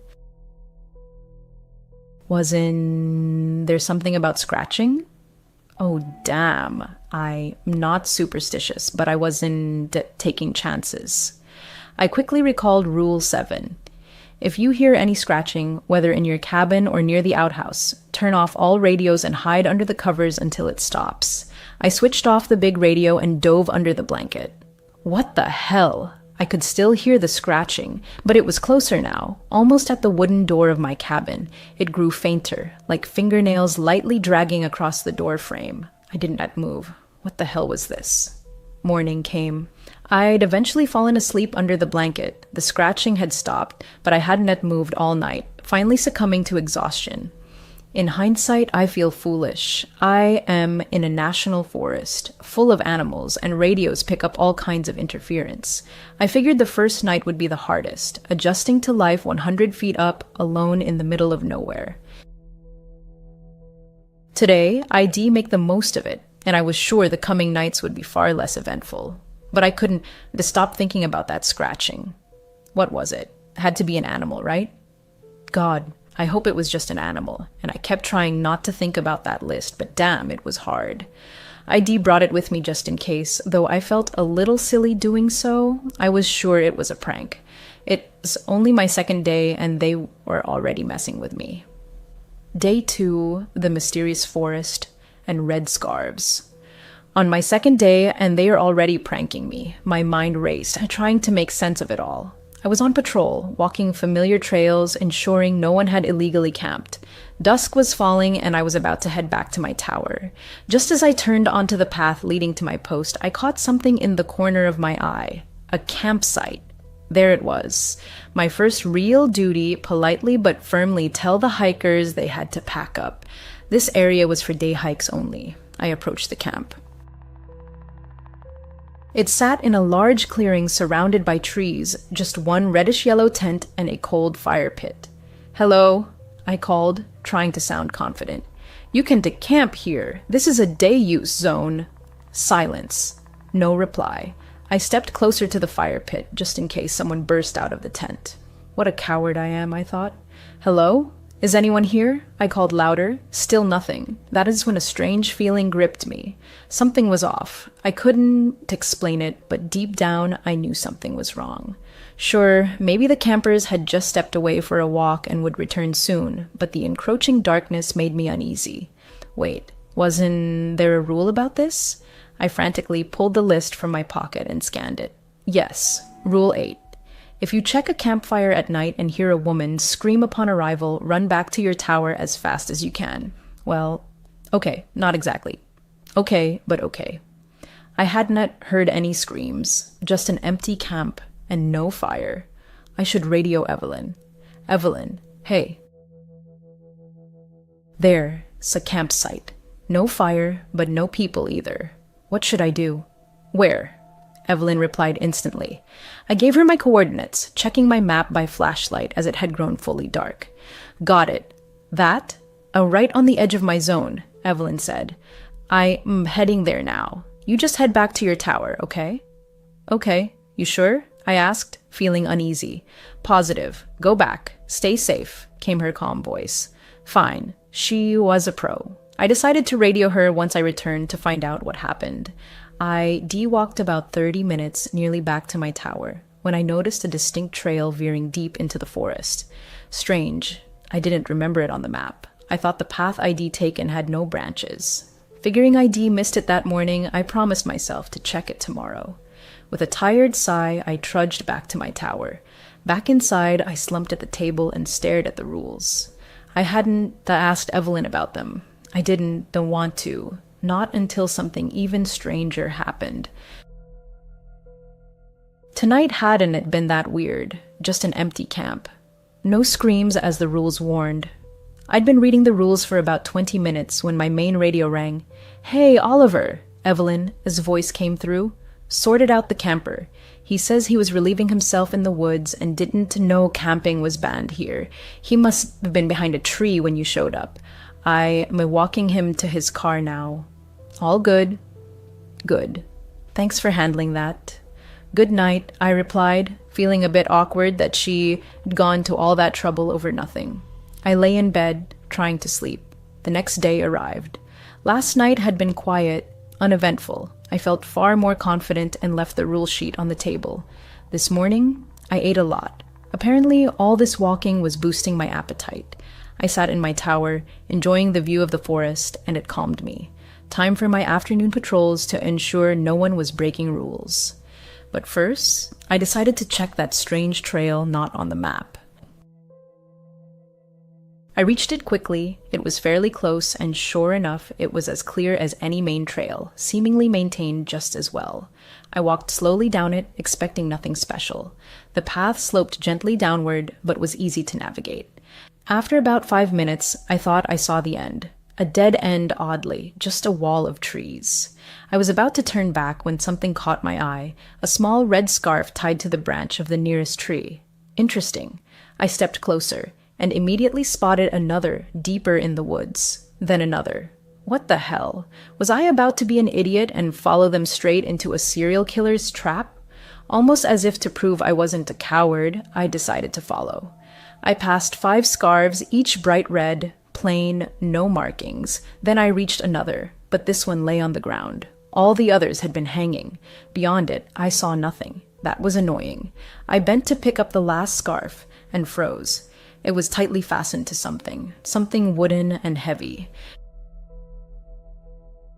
There's something about scratching? Oh, damn. I'm not superstitious, but I wasn't taking chances. I quickly recalled Rule 7. If you hear any scratching, whether in your cabin or near the outhouse, turn off all radios and hide under the covers until it stops. I switched off the big radio and dove under the blanket. What the hell? I could still hear the scratching, but it was closer now, almost at the wooden door of my cabin. It grew fainter, like fingernails lightly dragging across the door frame. I didn't move. What the hell was this? Morning came. I'd eventually fallen asleep under the blanket. The scratching had stopped, but I hadn't yet moved all night, finally succumbing to exhaustion. In hindsight, I feel foolish. I am in a national forest, full of animals, and radios pick up all kinds of interference. I figured the first night would be the hardest, adjusting to life 100 feet up, alone in the middle of nowhere. Today, I'd make the most of it, and I was sure the coming nights would be far less eventful. But I couldn't stop thinking about that scratching. What was it? Had to be an animal, right? God, I hope it was just an animal, and I kept trying not to think about that list, but damn, it was hard. ID brought it with me just in case, though I felt a little silly doing so. I was sure it was a prank. It's only my second day, and they were already messing with me. Day 2, the mysterious forest, and red scarves. On my second day, and they are already pranking me. My mind raced, trying to make sense of it all. I was on patrol, walking familiar trails, ensuring no one had illegally camped. Dusk was falling, and I was about to head back to my tower. Just as I turned onto the path leading to my post, I caught something in the corner of my eye. A campsite. There it was. My first real duty, politely but firmly tell the hikers they had to pack up. This area was for day hikes only. I approached the camp. It sat in a large clearing surrounded by trees, just one reddish-yellow tent and a cold fire pit. "Hello," I called, trying to sound confident. "You can decamp here. This is a day-use zone." Silence. No reply. I stepped closer to the fire pit, just in case someone burst out of the tent. What a coward I am, I thought. "Hello? Is anyone here?" I called louder. Still nothing. That is when a strange feeling gripped me. Something was off. I couldn't explain it, but deep down, I knew something was wrong. Sure, maybe the campers had just stepped away for a walk and would return soon, but the encroaching darkness made me uneasy. Wait, wasn't there a rule about this? I frantically pulled the list from my pocket and scanned it. Yes, Rule 8. If you check a campfire at night and hear a woman scream upon arrival, run back to your tower as fast as you can. Well, okay, not exactly. Okay, but okay. I hadn't heard any screams, just an empty camp and no fire. I should radio Evelyn. "Evelyn, hey." There's a campsite. No fire, but no people either. What should I do? "Where?" Evelyn replied instantly. I gave her my coordinates, checking my map by flashlight as it had grown fully dark. "Got it. That? Right on the edge of my zone," Evelyn said. "I'm heading there now. You just head back to your tower, okay?" "Okay. You sure?" I asked, feeling uneasy. Positive. Go back. Stay safe, came her calm voice. Fine. She was a pro. I decided to radio her once I returned to find out what happened. I walked about 30 minutes nearly back to my tower when I noticed a distinct trail veering deep into the forest. Strange. I didn't remember it on the map. I thought the path ID taken had no branches. Figuring ID missed it that morning, I promised myself to check it tomorrow. With a tired sigh, I trudged back to my tower. Back inside, I slumped at the table and stared at the rules. I hadn't asked Evelyn about them. I didn't want to. Not until something even stranger happened. Tonight hadn't been that weird, just an empty camp. No screams as the rules warned. I'd been reading the rules for about 20 minutes when my main radio rang. Hey, Oliver, Evelyn's voice came through. Sorted out the camper. He says he was relieving himself in the woods and didn't know camping was banned here. He must have been behind a tree when you showed up. I am walking him to his car now. All good. Good. Thanks for handling that. Good night, I replied, feeling a bit awkward that she had gone to all that trouble over nothing. I lay in bed, trying to sleep. The next day arrived. Last night had been quiet, uneventful. I felt far more confident and left the rule sheet on the table. This morning, I ate a lot. Apparently, all this walking was boosting my appetite. I sat in my tower, enjoying the view of the forest, and it calmed me. Time for my afternoon patrols to ensure no one was breaking rules. But first, I decided to check that strange trail not on the map. I reached it quickly. It was fairly close, and sure enough, it was as clear as any main trail, seemingly maintained just as well. I walked slowly down it, expecting nothing special. The path sloped gently downward, but was easy to navigate. After about 5 minutes, I thought I saw the end. A dead end, oddly, just a wall of trees. I was about to turn back when something caught my eye, a small red scarf tied to the branch of the nearest tree. Interesting. I stepped closer, and immediately spotted another, deeper in the woods. Then another. What the hell? Was I about to be an idiot and follow them straight into a serial killer's trap? Almost as if to prove I wasn't a coward, I decided to follow. I passed 5 scarves, each bright red, plain, no markings. Then I reached another, but this one lay on the ground. All the others had been hanging. Beyond it, I saw nothing. That was annoying. I bent to pick up the last scarf and froze. It was tightly fastened to something wooden and heavy.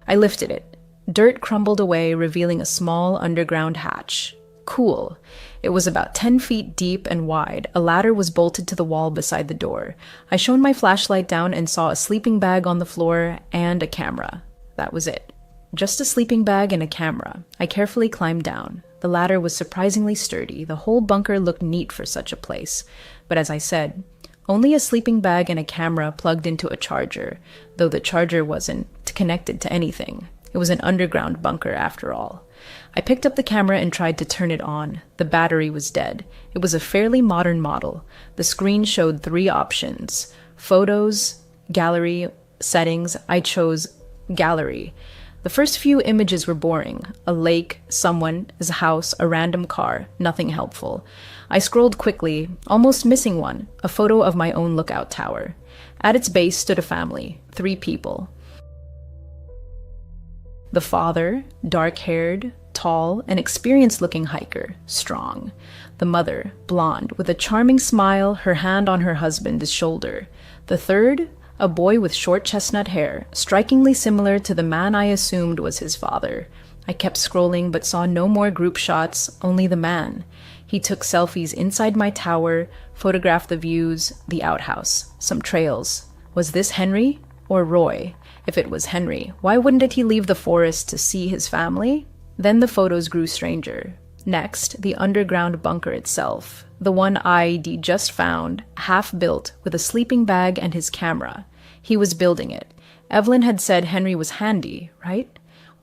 I lifted it. Dirt crumbled away, revealing a small underground hatch. Cool. It was about 10 feet deep and wide. A ladder was bolted to the wall beside the door. I shone my flashlight down and saw a sleeping bag on the floor and a camera. That was it. Just a sleeping bag and a camera. I carefully climbed down. The ladder was surprisingly sturdy. The whole bunker looked neat for such a place. But as I said, only a sleeping bag and a camera plugged into a charger, though the charger wasn't connected to anything. It was an underground bunker after all. I picked up the camera and tried to turn it on. The battery was dead. It was a fairly modern model. The screen showed 3 options: photos, gallery, settings. I chose gallery. The first few images were boring. A lake, someone, his house, a random car, nothing helpful. I scrolled quickly, almost missing one, a photo of my own lookout tower. At its base stood a family, 3 people. The father, dark-haired, tall, an experienced-looking hiker, strong. The mother, blonde, with a charming smile, her hand on her husband's shoulder. The third, a boy with short chestnut hair, strikingly similar to the man I assumed was his father. I kept scrolling but saw no more group shots, only the man. He took selfies inside my tower, photographed the views, the outhouse, some trails. Was this Henry or Roy? If it was Henry, why wouldn't he leave the forest to see his family? Then the photos grew stranger. Next, the underground bunker itself. The one I'd just found, half-built, with a sleeping bag and his camera. He was building it. Evelyn had said Henry was handy, right?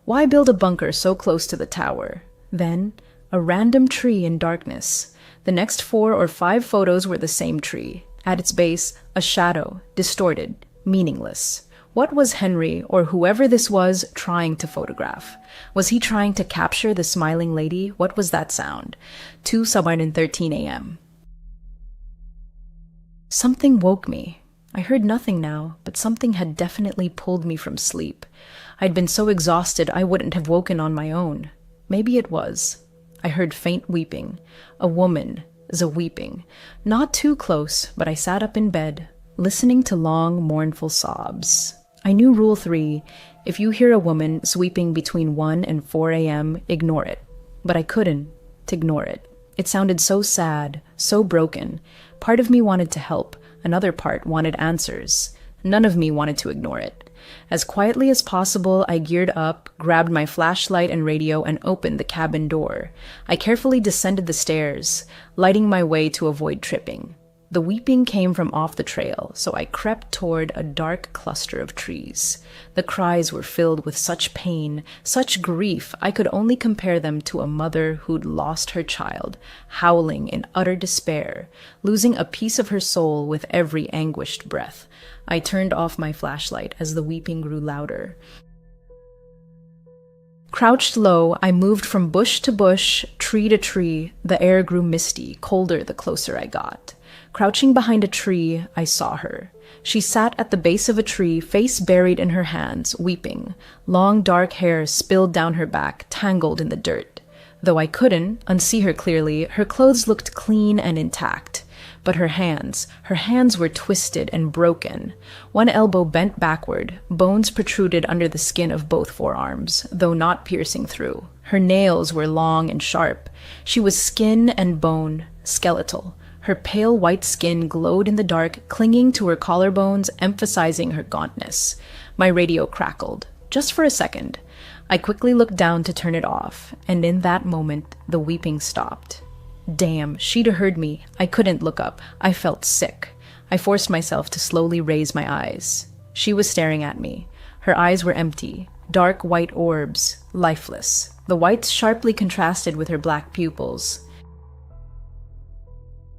Why build a bunker so close to the tower? Then, a random tree in darkness. The next 4 or 5 photos were the same tree. At its base, a shadow, distorted, meaningless. What was Henry, or whoever this was, trying to photograph? Was he trying to capture the smiling lady? What was that sound? 2:13 a.m. Something woke me. I heard nothing now, but something had definitely pulled me from sleep. I'd been so exhausted I wouldn't have woken on my own. Maybe it was. I heard faint weeping. A woman, weeping. Not too close, but I sat up in bed, listening to long, mournful sobs. I knew Rule 3, if you hear a woman weeping between 1 and 4 a.m., ignore it. But I couldn't ignore it. It sounded so sad, so broken. Part of me wanted to help, another part wanted answers. None of me wanted to ignore it. As quietly as possible, I geared up, grabbed my flashlight and radio, and opened the cabin door. I carefully descended the stairs, lighting my way to avoid tripping. The weeping came from off the trail, so I crept toward a dark cluster of trees. The cries were filled with such pain, such grief, I could only compare them to a mother who'd lost her child, howling in utter despair, losing a piece of her soul with every anguished breath. I turned off my flashlight as the weeping grew louder. Crouched low, I moved from bush to bush, tree to tree. The air grew misty, colder the closer I got. Crouching behind a tree, I saw her. She sat at the base of a tree, face buried in her hands, weeping. Long dark hair spilled down her back, tangled in the dirt. Though I couldn't unsee her clearly, her clothes looked clean and intact. But her hands were twisted and broken. One elbow bent backward, bones protruded under the skin of both forearms, though not piercing through. Her nails were long and sharp. She was skin and bone, skeletal. Her pale white skin glowed in the dark, clinging to her collarbones, emphasizing her gauntness. My radio crackled, just for a second. I quickly looked down to turn it off, and in that moment, the weeping stopped. Damn, she'd heard me. I couldn't look up. I felt sick. I forced myself to slowly raise my eyes. She was staring at me. Her eyes were empty, dark white orbs, lifeless. The whites sharply contrasted with her black pupils.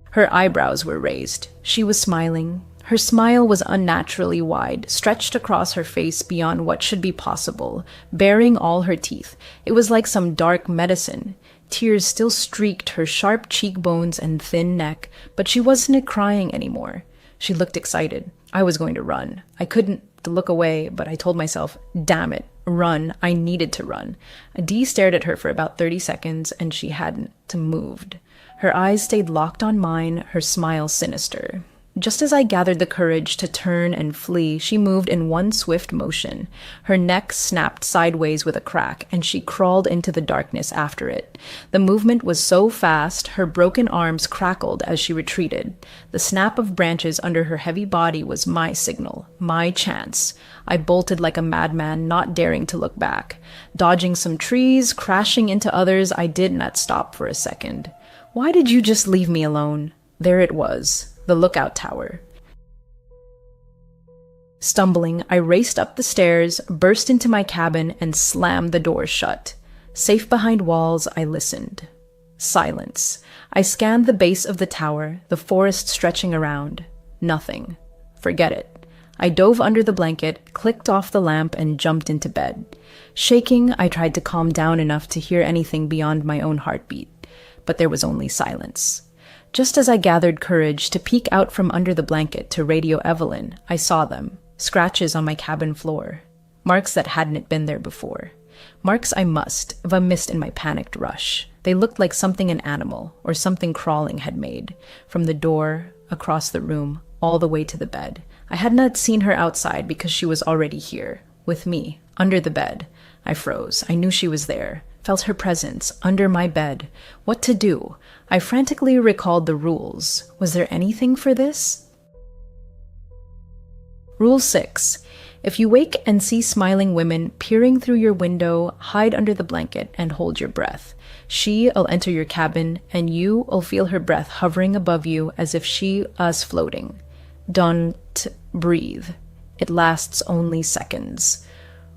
Her eyebrows were raised. She was smiling. Her smile was unnaturally wide, stretched across her face beyond what should be possible, baring all her teeth. It was like some dark medicine. Tears still streaked her sharp cheekbones and thin neck, but she wasn't crying anymore. She looked excited. I was going to run. I couldn't look away, but I told myself, damn it, run. I needed to run. Dee stared at her for about 30 seconds, and she hadn't moved. Her eyes stayed locked on mine, her smile sinister. Just as I gathered the courage to turn and flee, she moved in one swift motion. Her neck snapped sideways with a crack, and she crawled into the darkness after it. The movement was so fast, her broken arms crackled as she retreated. The snap of branches under her heavy body was my signal, my chance. I bolted like a madman, not daring to look back. Dodging some trees, crashing into others, I did not stop for a second. Why did you just leave me alone? There it was. The lookout tower. Stumbling, I raced up the stairs, burst into my cabin, and slammed the door shut. Safe behind walls, I listened. Silence. I scanned the base of the tower, the forest stretching around. Nothing. Forget it. I dove under the blanket, clicked off the lamp, and jumped into bed. Shaking, I tried to calm down enough to hear anything beyond my own heartbeat. But there was only silence. Just as I gathered courage to peek out from under the blanket to radio Evelyn, I saw them, scratches on my cabin floor. Marks that hadn't been there before. Marks I must have missed in my panicked rush. They looked like something an animal or something crawling had made, from the door, across the room, all the way to the bed. I had not seen her outside because she was already here, with me, under the bed. I froze. I knew she was there. Felt her presence, under my bed. What to do? I frantically recalled the rules. Was there anything for this? Rule 6. If you wake and see smiling women peering through your window, hide under the blanket and hold your breath. She'll enter your cabin, and you'll feel her breath hovering above you as if she was floating. Don't breathe. It lasts only seconds.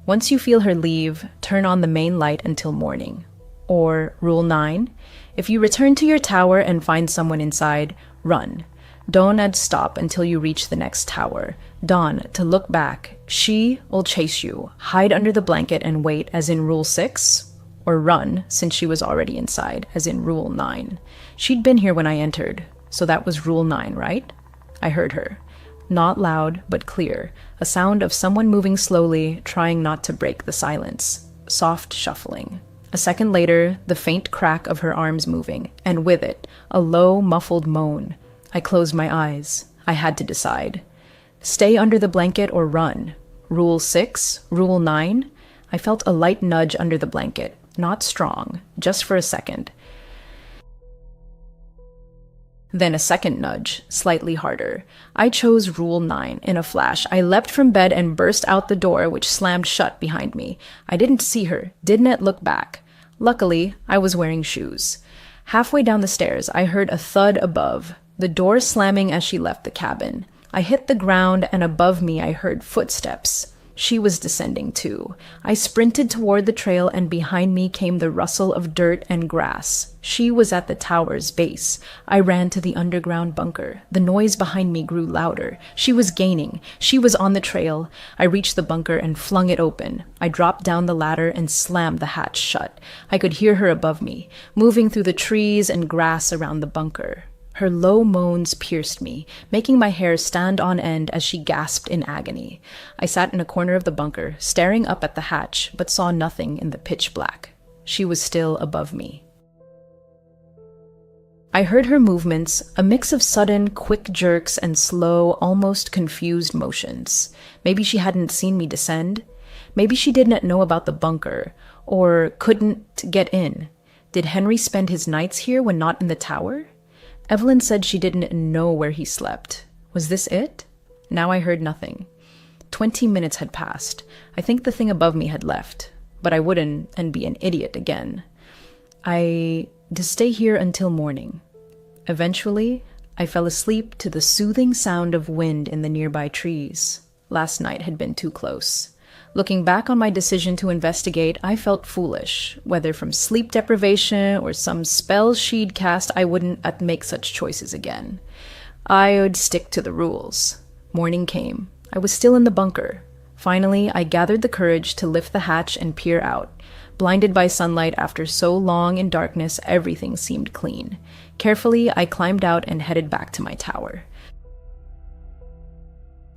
Once you feel her leave, turn on the main light until morning. Or Rule 9. If you return to your tower and find someone inside, run. Don't stop until you reach the next tower. Don, to look back. She will chase you. Hide under the blanket and wait, as in Rule 6. Or run, since she was already inside, as in Rule 9. She'd been here when I entered, so that was Rule 9, right? I heard her. Not loud, but clear. A sound of someone moving slowly, trying not to break the silence. Soft shuffling. A second later, the faint crack of her arms moving, and with it, a low, muffled moan. I closed my eyes. I had to decide. Stay under the blanket or run. Rule 6? Rule 9? I felt a light nudge under the blanket. Not strong, just for a second. Then a second nudge, slightly harder. I chose Rule 9. In a flash, I leapt from bed and burst out the door, which slammed shut behind me. I didn't see her, didn't look back. Luckily, I was wearing shoes. Halfway down the stairs, I heard a thud above, the door slamming as she left the cabin. I hit the ground, and above me I heard footsteps. She was descending too. I sprinted toward the trail, and behind me came the rustle of dirt and grass. She was at the tower's base. I ran to the underground bunker. The noise behind me grew louder. She was gaining. She was on the trail. I reached the bunker and flung it open. I dropped down the ladder and slammed the hatch shut. I could hear her above me, moving through the trees and grass around the bunker. Her low moans pierced me, making my hair stand on end as she gasped in agony. I sat in a corner of the bunker, staring up at the hatch, but saw nothing in the pitch black. She was still above me. I heard her movements, a mix of sudden, quick jerks and slow, almost confused motions. Maybe she hadn't seen me descend. Maybe she didn't know about the bunker, or couldn't get in. Did Henry spend his nights here when not in the tower? Evelyn said she didn't know where he slept. Was this it? Now I heard nothing. 20 minutes had passed. I think the thing above me had left, but I wouldn't and be an idiot again. To stay here until morning. Eventually, I fell asleep to the soothing sound of wind in the nearby trees. Last night had been too close. Looking back on my decision to investigate, I felt foolish. Whether from sleep deprivation or some spells she'd cast, I wouldn't make such choices again. I would stick to the rules. Morning came. I was still in the bunker. Finally, I gathered the courage to lift the hatch and peer out. Blinded by sunlight after so long in darkness, everything seemed clean. Carefully, I climbed out and headed back to my tower.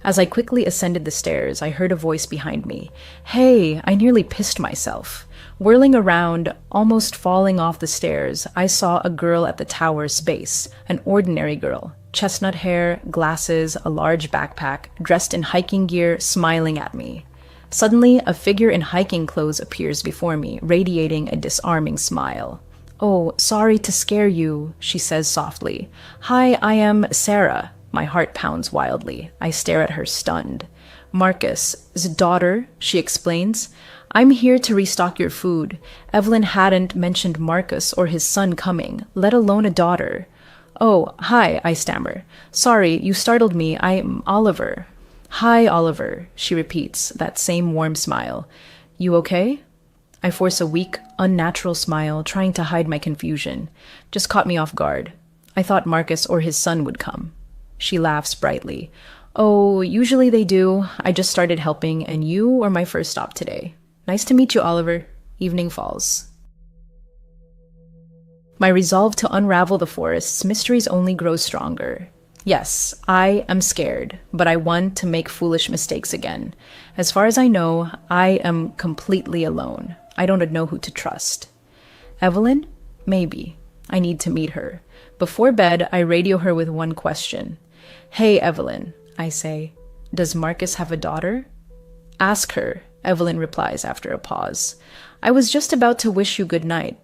As I quickly ascended the stairs, I heard a voice behind me. Hey, I nearly pissed myself. Whirling around, almost falling off the stairs, I saw a girl at the tower's base. An ordinary girl. Chestnut hair, glasses, a large backpack, dressed in hiking gear, smiling at me. Suddenly, a figure in hiking clothes appears before me, radiating a disarming smile. Oh, sorry to scare you, she says softly. Hi, I am Sarah. My heart pounds wildly. I stare at her stunned. Marcus's daughter, she explains. I'm here to restock your food. Evelyn hadn't mentioned Marcus or his son coming, let alone a daughter. Oh, hi, I stammer. Sorry, you startled me. I'm Oliver. Hi, Oliver, she repeats, that same warm smile. You okay? I force a weak, unnatural smile, trying to hide my confusion. Just caught me off guard. I thought Marcus or his son would come. She laughs brightly. Oh, usually they do. I just started helping, and you were my first stop today. Nice to meet you, Oliver. Evening falls. My resolve to unravel the forest's mysteries only grows stronger. Yes, I am scared, but I want to make foolish mistakes again. As far as I know, I am completely alone. I don't know who to trust. Evelyn? Maybe. I need to meet her. Before bed, I radio her with one question. Hey, Evelyn, I say. Does Marcus have a daughter? Ask her, Evelyn replies after a pause. I was just about to wish you good night.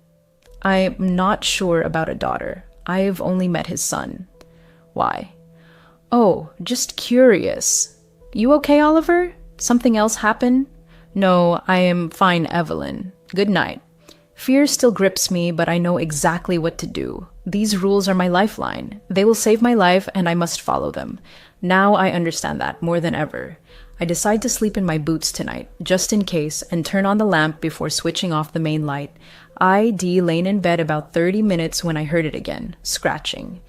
I'm not sure about a daughter. I've only met his son. Why? Oh, just curious. You okay, Oliver? Something else happen? No, I am fine, Evelyn. Good night. Fear still grips me, but I know exactly what to do. These rules are my lifeline. They will save my life, and I must follow them. Now I understand that more than ever. I decide to sleep in my boots tonight, just in case, and turn on the lamp before switching off the main light. I.D. lay in bed about 30 minutes when I heard it again, scratching.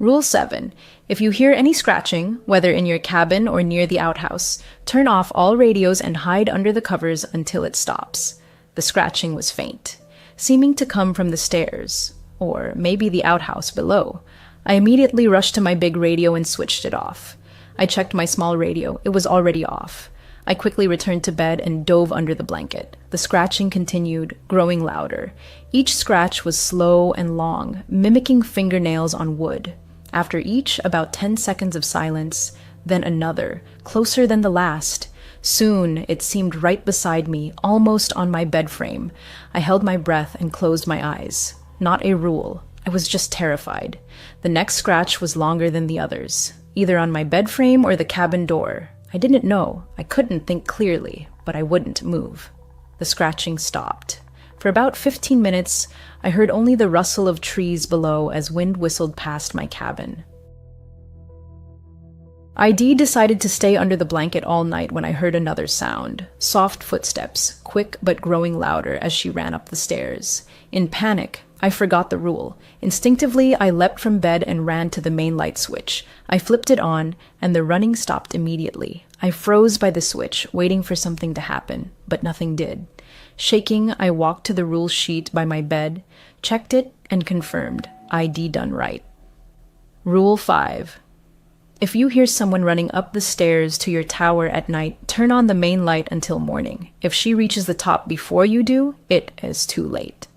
Rule 7. If you hear any scratching, whether in your cabin or near the outhouse, turn off all radios and hide under the covers until it stops. The scratching was faint, seeming to come from the stairs, or maybe the outhouse below. I immediately rushed to my big radio and switched it off. I checked my small radio. It was already off. I quickly returned to bed and dove under the blanket. The scratching continued, growing louder. Each scratch was slow and long, mimicking fingernails on wood. After each, about 10 seconds of silence, then another, closer than the last. Soon, it seemed right beside me, almost on my bed frame. I held my breath and closed my eyes. Not a rule. I was just terrified. The next scratch was longer than the others, either on my bed frame or the cabin door. I didn't know. I couldn't think clearly, but I wouldn't move. The scratching stopped. For about 15 minutes, I heard only the rustle of trees below as wind whistled past my cabin. ID decided to stay under the blanket all night when I heard another sound. Soft footsteps, quick but growing louder as she ran up the stairs. In panic, I forgot the rule. Instinctively, I leapt from bed and ran to the main light switch. I flipped it on, and the running stopped immediately. I froze by the switch, waiting for something to happen, but nothing did. Shaking, I walked to the rule sheet by my bed, checked it, and confirmed. ID done right. Rule 5. If you hear someone running up the stairs to your tower at night, turn on the main light until morning. If she reaches the top before you do, it is too late.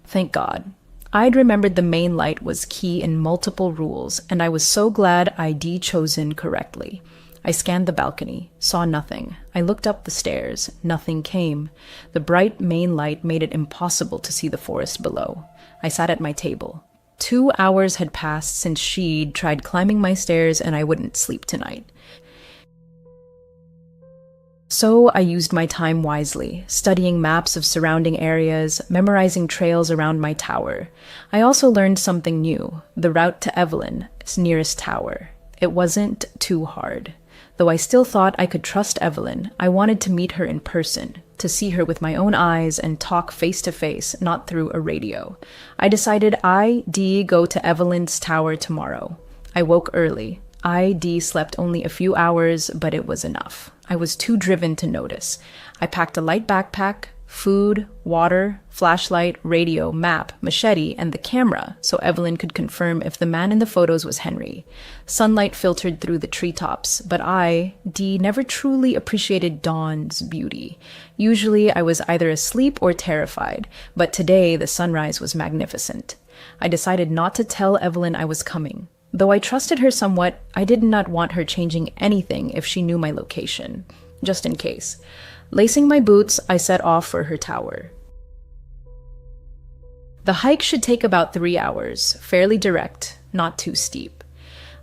Thank God. I'd remembered the main light was key in multiple rules, and I was so glad I'd chosen correctly. I scanned the balcony, saw nothing. I looked up the stairs. Nothing came. The bright main light made it impossible to see the forest below. I sat at my table. 2 hours had passed since she'd tried climbing my stairs, and I wouldn't sleep tonight. So I used my time wisely, studying maps of surrounding areas, memorizing trails around my tower. I also learned something new, the route to Evelyn's nearest tower. It wasn't too hard. Though I still thought I could trust Evelyn, I wanted to meet her in person, to see her with my own eyes and talk face to face, not through a radio. I decided I'd go to Evelyn's tower tomorrow. I woke early. I'd slept only a few hours, but it was enough. I was too driven to notice. I packed a light backpack, food, water, flashlight, radio, map, machete, and the camera so Evelyn could confirm if the man in the photos was Henry. Sunlight filtered through the treetops, but D never truly appreciated dawn's beauty. Usually I was either asleep or terrified, but today the sunrise was magnificent. I decided not to tell Evelyn I was coming. Though I trusted her somewhat, I did not want her changing anything if she knew my location, just in case. Lacing my boots, I set off for her tower. The hike should take about 3 hours, fairly direct, not too steep.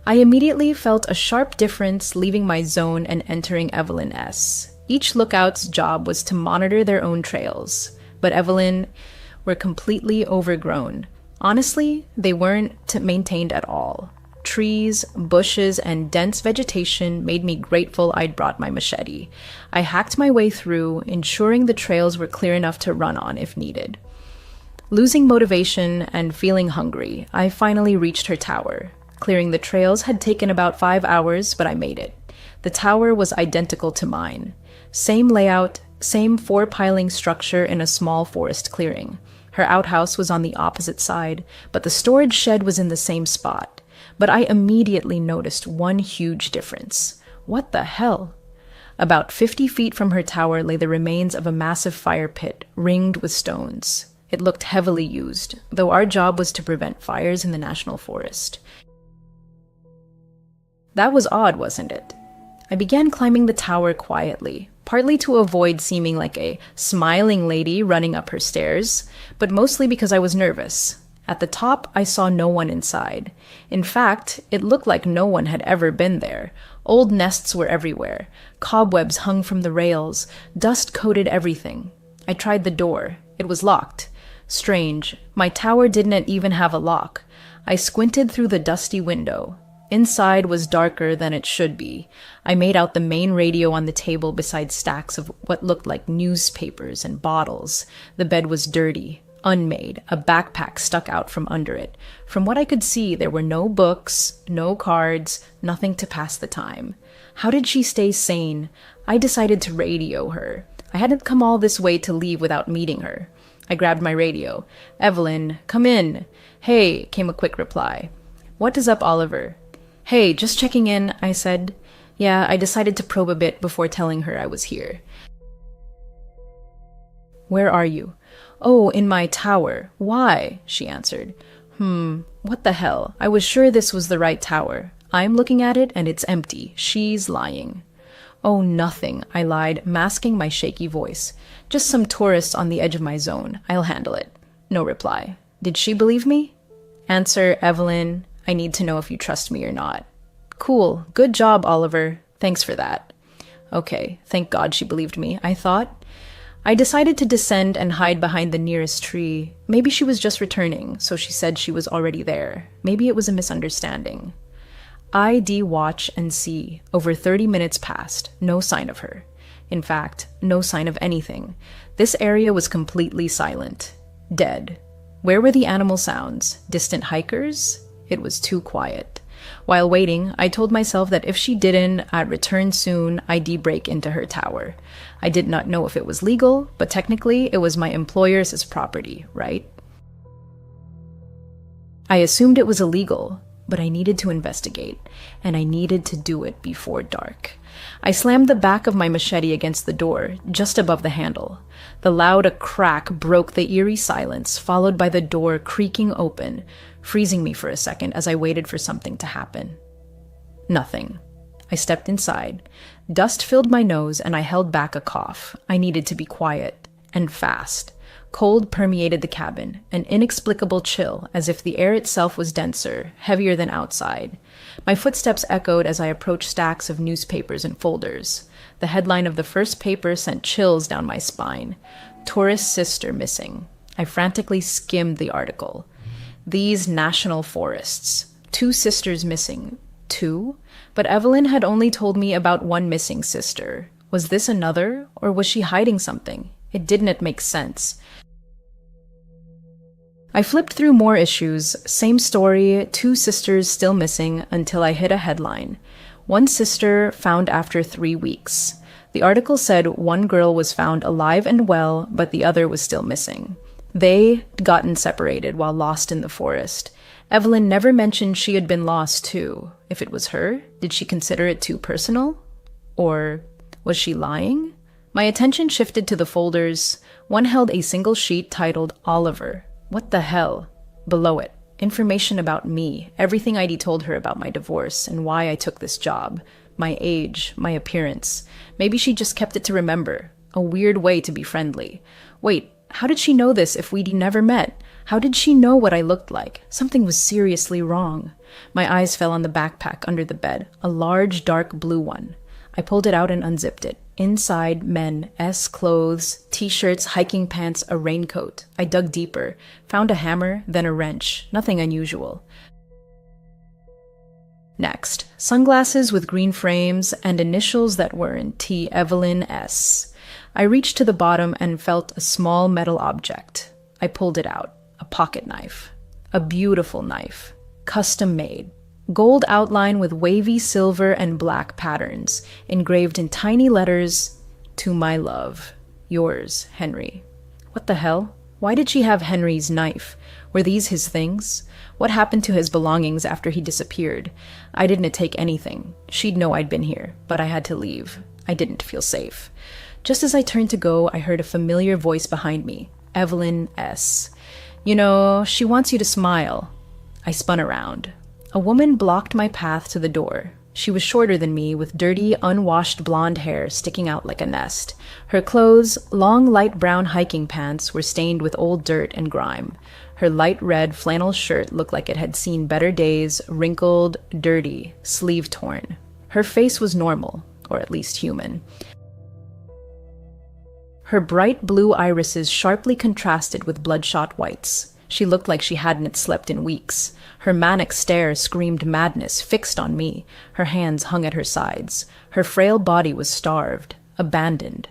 I immediately felt a sharp difference leaving my zone and entering Evelyn's. Each lookout's job was to monitor their own trails, but Evelyn were completely overgrown. Honestly, they weren't maintained at all. Trees, bushes, and dense vegetation made me grateful I'd brought my machete. I hacked my way through, ensuring the trails were clear enough to run on if needed. Losing motivation and feeling hungry, I finally reached her tower. Clearing the trails had taken about 5 hours, but I made it. The tower was identical to mine. Same layout, same 4-piling structure in a small forest clearing. Her outhouse was on the opposite side, but the storage shed was in the same spot. But I immediately noticed one huge difference. What the hell? About 50 feet from her tower lay the remains of a massive fire pit, ringed with stones. It looked heavily used, though our job was to prevent fires in the national forest. That was odd, wasn't it? I began climbing the tower quietly, partly to avoid seeming like a smiling lady running up her stairs, but mostly because I was nervous. At the top, I saw no one inside. In fact, it looked like no one had ever been there. Old nests were everywhere. Cobwebs hung from the rails. Dust coated everything. I tried the door. It was locked. Strange. My tower didn't even have a lock. I squinted through the dusty window. Inside was darker than it should be. I made out the main radio on the table beside stacks of what looked like newspapers and bottles. The bed was dirty. unmade, a backpack stuck out from under it. From what I could see, there were no books, no cards, nothing to pass the time. How did she stay sane? I decided to radio her. I hadn't come all this way to leave without meeting her. I grabbed my radio. "Evelyn, come in." "Hey," came a quick reply. "What is up, Oliver?" "Hey, just checking in," I said. Yeah, I decided to probe a bit before telling her I was here. "Where are you?" "Oh, in my tower." "Why?" she answered. What the hell? I was sure this was the right tower. I'm looking at it and it's empty. She's lying." "Oh, nothing," I lied, masking my shaky voice. "Just some tourists on the edge of my zone. I'll handle it." No reply. Did she believe me? "Answer, Evelyn. I need to know if you trust me or not." "Cool. Good job, Oliver. Thanks for that." Okay, thank God she believed me, I thought. I decided to descend and hide behind the nearest tree. Maybe she was just returning, so she said she was already there. Maybe it was a misunderstanding. ID watch and see. Over 30 minutes passed. No sign of her. In fact, no sign of anything. This area was completely silent. Dead. Where were the animal sounds? Distant hikers? It was too quiet. While waiting, I told myself that if she didn't return soon, I'd break into her tower. I did not know if it was legal, but technically it was my employer's property, right? I assumed it was illegal, but I needed to investigate, and I needed to do it before dark. I slammed the back of my machete against the door, just above the handle. The loud crack broke the eerie silence, followed by the door creaking open, freezing me for a second as I waited for something to happen. Nothing. I stepped inside. Dust filled my nose and I held back a cough. I needed to be quiet, and fast. Cold permeated the cabin, an inexplicable chill, as if the air itself was denser, heavier than outside. My footsteps echoed as I approached stacks of newspapers and folders. The headline of the first paper sent chills down my spine. "Tourist sister missing." I frantically skimmed the article. These national forests. 2 sisters missing. 2? But Evelyn had only told me about one missing sister. Was this another, or was she hiding something? It didn't make sense. I flipped through more issues, same story, 2 sisters still missing, until I hit a headline. "One sister found after 3 weeks." The article said one girl was found alive and well, but the other was still missing. They'd gotten separated while lost in the forest. Evelyn never mentioned she had been lost too. If it was her, did she consider it too personal? Or was she lying? My attention shifted to the folders. One held a single sheet titled Oliver. What the hell? Below it, information about me, everything I'd told her about my divorce and why I took this job, my age, my appearance. Maybe she just kept it to remember. A weird way to be friendly. Wait, how did she know this if we'd never met? How did she know what I looked like? Something was seriously wrong. My eyes fell on the backpack under the bed, a large dark blue one. I pulled it out and unzipped it. Inside, men, clothes, t-shirts, hiking pants, a raincoat. I dug deeper, found a hammer, then a wrench. Nothing unusual. Next, sunglasses with green frames and initials that weren't T. Evelyn S. I reached to the bottom and felt a small metal object. I pulled it out. A pocket knife. A beautiful knife. Custom made. Gold outline with wavy silver and black patterns, engraved in tiny letters, "To my love. Yours, Henry." What the hell? Why did she have Henry's knife? Were these his things? What happened to his belongings after he disappeared? I didn't take anything. She'd know I'd been here, but I had to leave. I didn't feel safe. Just as I turned to go, I heard a familiar voice behind me. Evelyn S. "You know, she wants you to smile." I spun around. A woman blocked my path to the door. She was shorter than me, with dirty, unwashed blonde hair sticking out like a nest. Her clothes, long light brown hiking pants, were stained with old dirt and grime. Her light red flannel shirt looked like it had seen better days, wrinkled, dirty, sleeve torn. Her face was normal, or at least human. Her bright blue irises sharply contrasted with bloodshot whites. She looked like she hadn't slept in weeks. Her manic stare screamed madness, fixed on me. Her hands hung at her sides. Her frail body was starved, abandoned.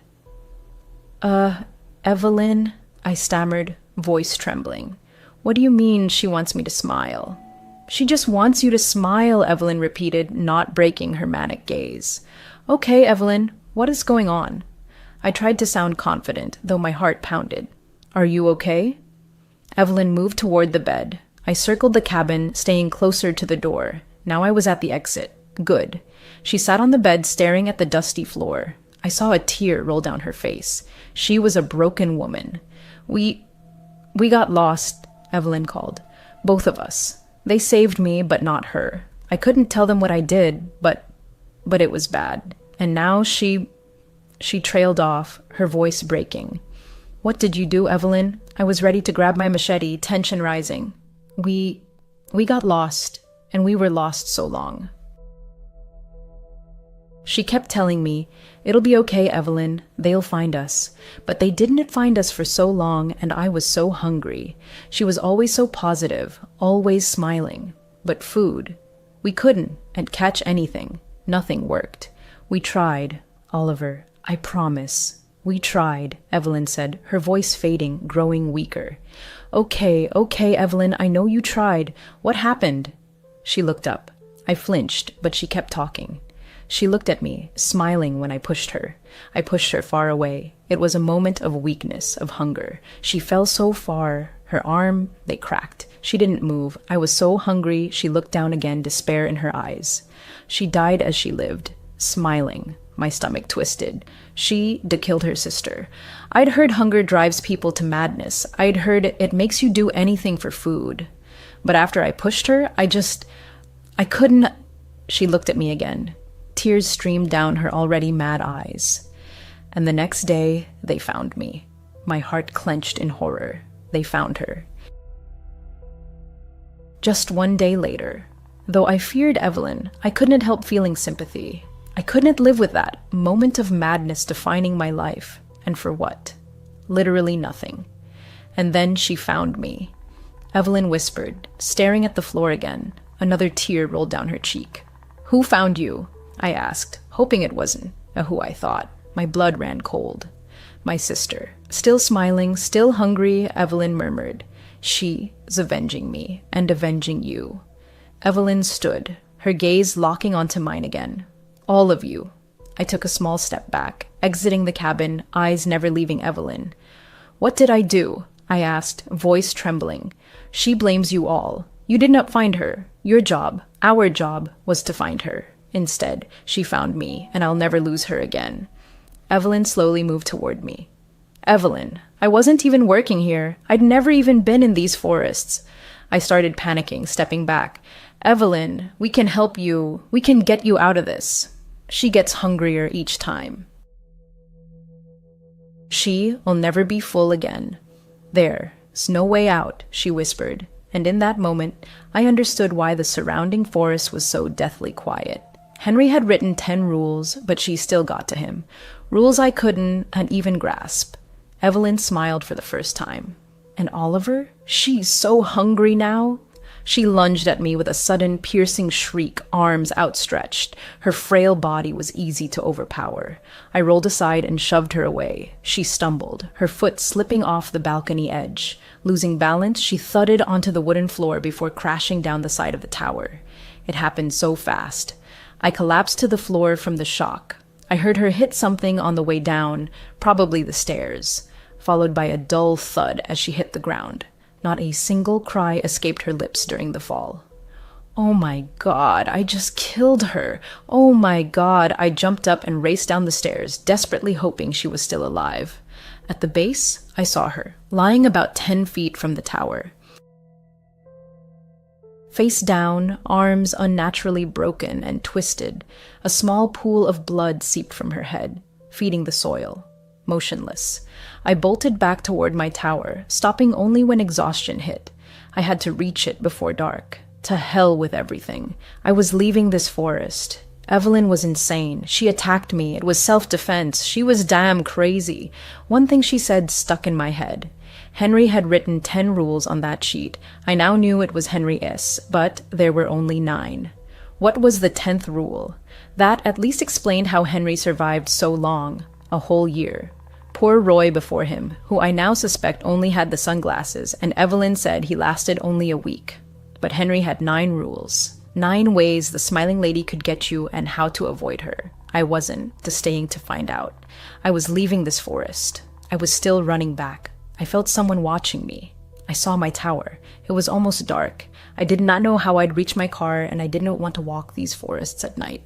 Evelyn," I stammered, voice trembling. What do you mean she wants me to smile? She just wants you to smile, Evelyn repeated, not breaking her manic gaze. Okay, Evelyn, what is going on? I tried to sound confident, though my heart pounded. Are you okay? Evelyn moved toward the bed. I circled the cabin, staying closer to the door. Now I was at the exit. Good. She sat on the bed, staring at the dusty floor. I saw a tear roll down her face. She was a broken woman. We got lost, Evelyn called. Both of us. They saved me, but not her. I couldn't tell them what I did, but it was bad. And now she trailed off, her voice breaking. What did you do, Evelyn? I was ready to grab my machete, tension rising. We got lost, and we were lost so long. She kept telling me, it'll be okay, Evelyn, they'll find us. But they didn't find us for so long, and I was so hungry. She was always so positive, always smiling. But food, we couldn't catch anything. Nothing worked. We tried, Oliver, I promise. We tried, Evelyn said, her voice fading, growing weaker. Okay, Evelyn, I know you tried. What happened? She looked up. I flinched, but she kept talking. She looked at me, smiling when I pushed her. I pushed her far away. It was a moment of weakness, of hunger. She fell so far. Her arm, they cracked. She didn't move. I was so hungry, she looked down again, despair in her eyes. She died as she lived, smiling. My stomach twisted. She killed her sister. I'd heard hunger drives people to madness. I'd heard it makes you do anything for food. But after I pushed her, I couldn't. She looked at me again. Tears streamed down her already mad eyes. And the next day, they found me. My heart clenched in horror. They found her. Just one day later, though I feared Evelyn, I couldn't help feeling sympathy. I couldn't live with that moment of madness defining my life. And for what? Literally nothing. And then she found me. Evelyn whispered, staring at the floor again. Another tear rolled down her cheek. Who found you? I asked, hoping it wasn't who I thought. My blood ran cold. My sister. Still smiling, still hungry, Evelyn murmured. She is avenging me and avenging you. Evelyn stood, her gaze locking onto mine again. All of you. I took a small step back, exiting the cabin, eyes never leaving Evelyn. What did I do? I asked, voice trembling. She blames you all. You did not find her. Your job, our job, was to find her. Instead, she found me, and I'll never lose her again. Evelyn slowly moved toward me. Evelyn, I wasn't even working here. I'd never even been in these forests. I started panicking, stepping back. Evelyn, we can help you. We can get you out of this. She gets hungrier each time. She will never be full again. There's no way out, she whispered, and in that moment, I understood why the surrounding forest was so deathly quiet. Henry had written 10 rules, but she still got to him. Rules I couldn't even grasp. Evelyn smiled for the first time. And Oliver? She's so hungry now. She lunged at me with a sudden, piercing shriek, arms outstretched. Her frail body was easy to overpower. I rolled aside and shoved her away. She stumbled, her foot slipping off the balcony edge. Losing balance, she thudded onto the wooden floor before crashing down the side of the tower. It happened so fast. I collapsed to the floor from the shock. I heard her hit something on the way down, probably the stairs, followed by a dull thud as she hit the ground. Not a single cry escaped her lips during the fall. Oh my God, I just killed her. Oh my God, I jumped up and raced down the stairs, desperately hoping she was still alive. At the base, I saw her, lying about 10 feet from the tower. Face down, arms unnaturally broken and twisted, a small pool of blood seeped from her head, feeding the soil. Motionless. I bolted back toward my tower, stopping only when exhaustion hit. I had to reach it before dark. To hell with everything. I was leaving this forest. Evelyn was insane. She attacked me. It was self-defense. She was damn crazy. One thing she said stuck in my head. Henry had written 10 rules on that sheet. I now knew it was Henry S., but there were only 9. What was the 10th rule? That at least explained how Henry survived so long. A whole year. Poor Roy before him, who I now suspect only had the sunglasses, and Evelyn said he lasted only a week. But Henry had 9 rules. 9 ways the smiling lady could get you and how to avoid her. I wasn't staying to find out. I was leaving this forest. I was still running back. I felt someone watching me. I saw my tower. It was almost dark. I did not know how I'd reach my car, and I didn't want to walk these forests at night.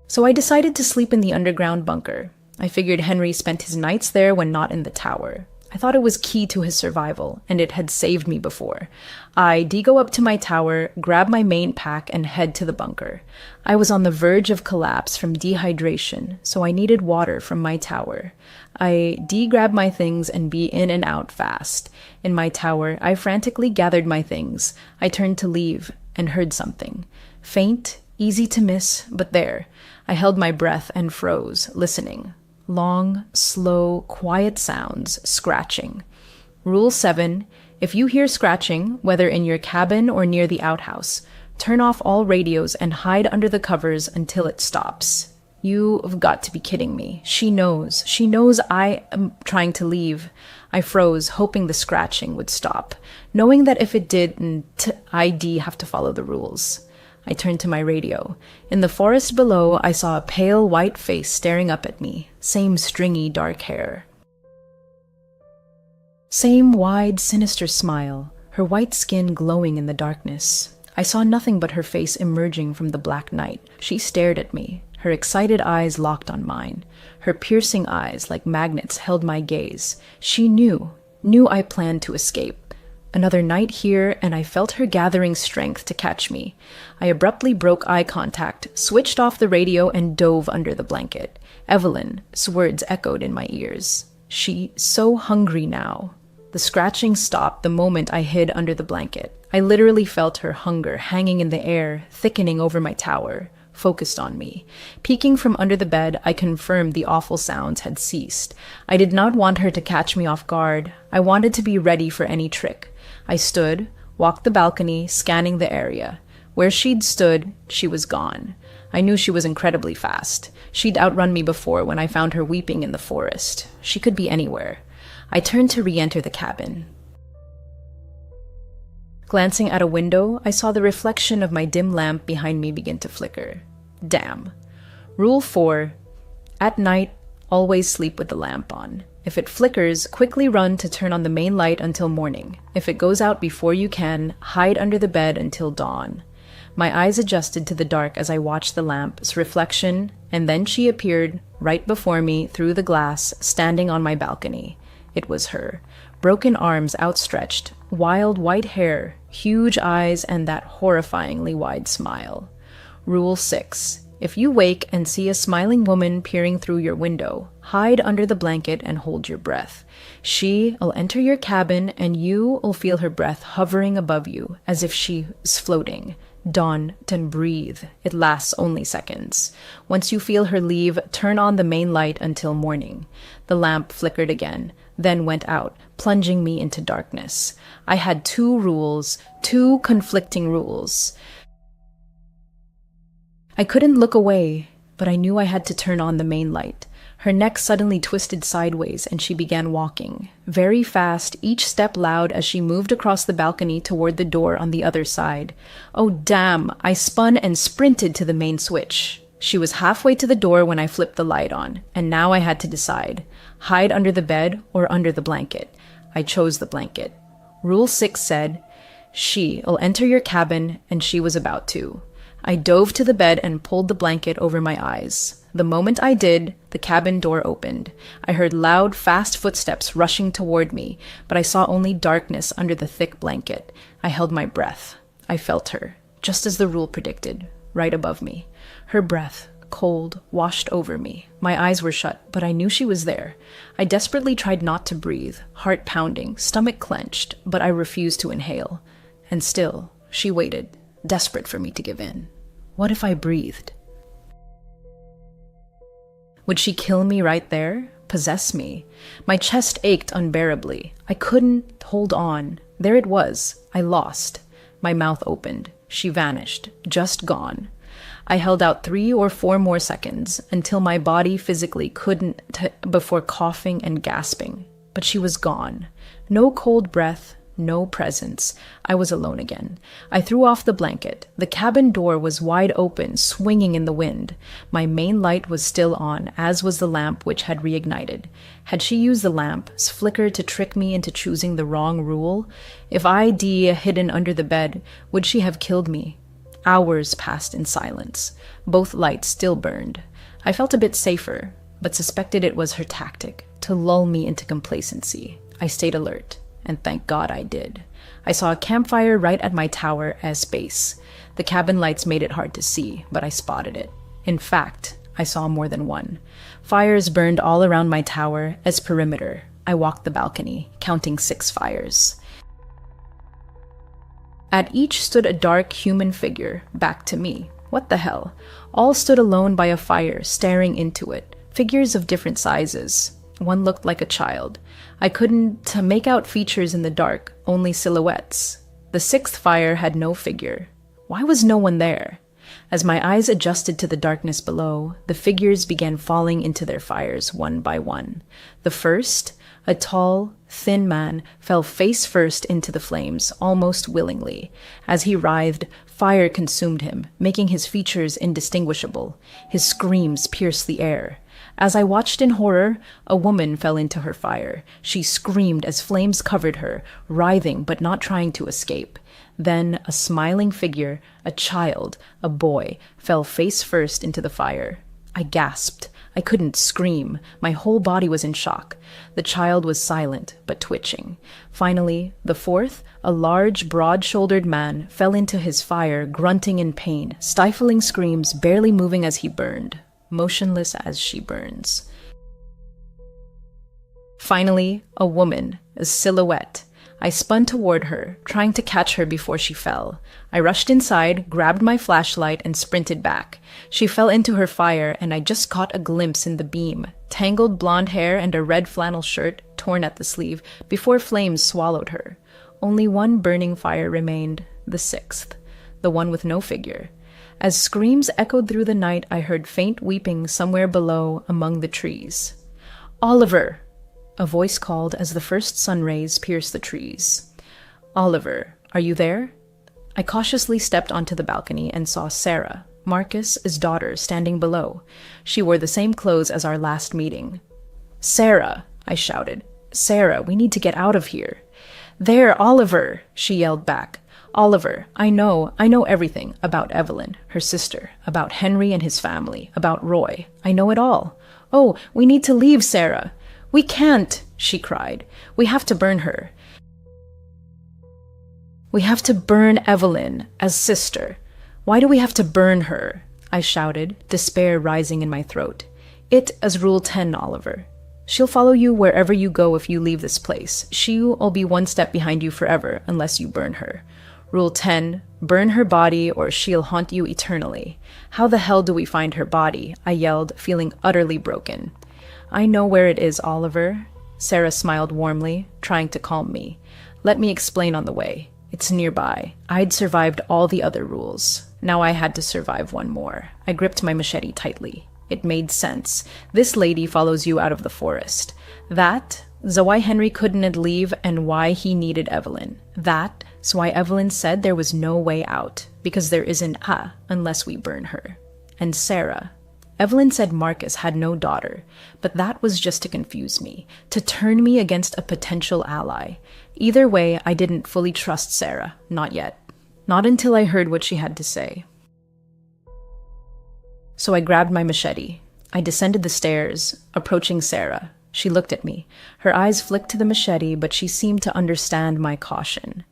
So I decided to sleep in the underground bunker. I figured Henry spent his nights there when not in the tower. I thought it was key to his survival, and it had saved me before. I go up to my tower, grab my main pack, and head to the bunker. I was on the verge of collapse from dehydration, so I needed water from my tower. I grab my things and be in and out fast. In my tower, I frantically gathered my things. I turned to leave and heard something. Faint, easy to miss, but there. I held my breath and froze, listening. Long, slow, quiet sounds, scratching. Rule 7, if you hear scratching, whether in your cabin or near the outhouse, turn off all radios and hide under the covers until it stops. You've got to be kidding me. She knows. She knows I am trying to leave. I froze, hoping the scratching would stop, knowing that if it did, I'd have to follow the rules. I turned to my radio. In the forest below, I saw a pale white face staring up at me. Same stringy dark hair. Same wide, sinister smile, her white skin glowing in the darkness. I saw nothing but her face emerging from the black night. She stared at me, her excited eyes locked on mine. Her piercing eyes, like magnets, held my gaze. She knew I planned to escape. Another night here, and I felt her gathering strength to catch me. I abruptly broke eye contact, switched off the radio, and dove under the blanket. Evelyn's words echoed in my ears. She so hungry now. The scratching stopped the moment I hid under the blanket. I literally felt her hunger hanging in the air, thickening over my tower, focused on me. Peeking from under the bed, I confirmed the awful sounds had ceased. I did not want her to catch me off guard. I wanted to be ready for any trick. I stood, walked the balcony, scanning the area. Where she'd stood, she was gone. I knew she was incredibly fast. She'd outrun me before when I found her weeping in the forest. She could be anywhere. I turned to re-enter the cabin. Glancing at a window, I saw the reflection of my dim lamp behind me begin to flicker. Damn. Rule 4. At night, always sleep with the lamp on. If it flickers, quickly run to turn on the main light until morning. If it goes out before you can, hide under the bed until dawn. My eyes adjusted to the dark as I watched the lamp's reflection, and then she appeared right before me through the glass, standing on my balcony. It was her. Broken arms outstretched, wild white hair, huge eyes, and that horrifyingly wide smile. Rule 6. If you wake and see a smiling woman peering through your window, hide under the blanket and hold your breath. She'll enter your cabin and you'll feel her breath hovering above you as if she's floating. Dawn, then breathe. It lasts only seconds. Once you feel her leave, turn on the main light until morning. The lamp flickered again, then went out, plunging me into darkness. I had 2 rules, 2 conflicting rules. I couldn't look away, but I knew I had to turn on the main light. Her neck suddenly twisted sideways and she began walking. Very fast, each step loud as she moved across the balcony toward the door on the other side. Oh damn, I spun and sprinted to the main switch. She was halfway to the door when I flipped the light on, and now I had to decide. Hide under the bed or under the blanket. I chose the blanket. Rule 6 said, she'll enter your cabin, and she was about to. I dove to the bed and pulled the blanket over my eyes. The moment I did, the cabin door opened. I heard loud, fast footsteps rushing toward me, but I saw only darkness under the thick blanket. I held my breath. I felt her, just as the rule predicted, right above me. Her breath, cold, washed over me. My eyes were shut, but I knew she was there. I desperately tried not to breathe, heart pounding, stomach clenched, but I refused to inhale. And still, she waited, desperate for me to give in. What if I breathed? Would she kill me right there? Possess me? My chest ached unbearably. I couldn't hold on. There it was. I lost. My mouth opened. She vanished. Just gone. I held out 3 or 4 more seconds until my body physically couldn't before coughing and gasping. But she was gone. No cold breath, no presence. I was alone again. I threw off the blanket. The cabin door was wide open, swinging in the wind. My main light was still on, as was the lamp which had reignited. Had she used the lamp's flicker to trick me into choosing the wrong rule? If I hidden under the bed, would she have killed me? Hours passed in silence. Both lights still burned. I felt a bit safer, but suspected it was her tactic, to lull me into complacency. I stayed alert. And thank God I did. I saw a campfire right at my tower as base. The cabin lights made it hard to see, but I spotted it. In fact, I saw more than one. Fires burned all around my tower as perimeter. I walked the balcony, counting 6 fires. At each stood a dark human figure, back to me. What the hell? All stood alone by a fire, staring into it. Figures of different sizes. One looked like a child. I couldn't make out features in the dark, only silhouettes. The 6th fire had no figure. Why was no one there? As my eyes adjusted to the darkness below, the figures began falling into their fires one by one. The first, a tall, thin man, fell face first into the flames, almost willingly. As he writhed, fire consumed him, making his features indistinguishable. His screams pierced the air. As I watched in horror, a woman fell into her fire. She screamed as flames covered her, writhing but not trying to escape. Then a smiling figure, a child, a boy, fell face first into the fire. I gasped. I couldn't scream. My whole body was in shock. The child was silent, but twitching. Finally, the 4th, a large, broad-shouldered man, fell into his fire, grunting in pain, stifling screams, barely moving as he burned. Motionless as she burns. Finally, a woman, a silhouette. I spun toward her, trying to catch her before she fell. I rushed inside, grabbed my flashlight, and sprinted back. She fell into her fire, and I just caught a glimpse in the beam. Tangled blonde hair and a red flannel shirt, torn at the sleeve, before flames swallowed her. Only one burning fire remained, the 6th, the one with no figure. As screams echoed through the night, I heard faint weeping somewhere below among the trees. "Oliver!" A voice called as the first sun rays pierced the trees. "Oliver, are you there?" I cautiously stepped onto the balcony and saw Sarah, Marcus's daughter, standing below. She wore the same clothes as our last meeting. "Sarah!" I shouted. "Sarah, we need to get out of here." "There, Oliver!" she yelled back. "Oliver, I know everything about Evelyn, her sister, about Henry and his family, about Roy. I know it all. Oh, we need to leave, Sarah." "We can't," she cried. "We have to burn her. We have to burn Evelyn as sister." "Why do we have to burn her?" I shouted, despair rising in my throat. "It is Rule 10, Oliver. She'll follow you wherever you go if you leave this place. She'll be one step behind you forever unless you burn her. Rule 10, burn her body or she'll haunt you eternally." "How the hell do we find her body?" I yelled, feeling utterly broken. "I know where it is, Oliver." Sarah smiled warmly, trying to calm me. "Let me explain on the way. It's nearby." I'd survived all the other rules. Now I had to survive one more. I gripped my machete tightly. It made sense. This lady follows you out of the forest. That's why Henry couldn't leave and why he needed Evelyn. That's why Evelyn said there was no way out, because there isn't unless we burn her. And Sarah. Evelyn said Marcus had no daughter, but that was just to confuse me, to turn me against a potential ally. Either way, I didn't fully trust Sarah, not yet. Not until I heard what she had to say. So I grabbed my machete. I descended the stairs, approaching Sarah. She looked at me. Her eyes flicked to the machete, but she seemed to understand my caution.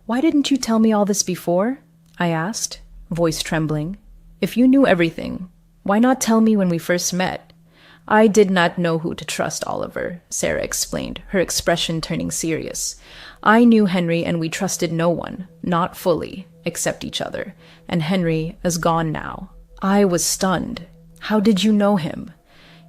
"Why didn't you tell me all this before?" I asked, voice trembling. "If you knew everything, why not tell me when we first met?" "I did not know who to trust, Oliver," Sarah explained, her expression turning serious. "I knew Henry and we trusted no one, not fully, except each other. And Henry is gone now." I was stunned. "How did you know him?"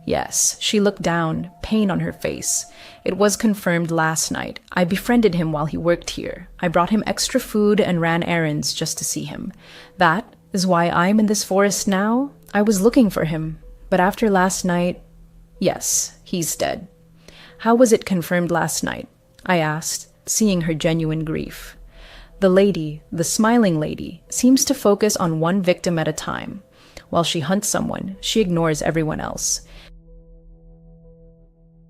"Yes," she looked down, pain on her face. "It was confirmed last night. I befriended him while he worked here. I brought him extra food and ran errands just to see him. That is why I'm in this forest now? I was looking for him, but after last night, yes, he's dead. How was it confirmed last night? I asked, seeing her genuine grief. The lady, the smiling lady, seems to focus on one victim at a time. While she hunts someone, she ignores everyone else.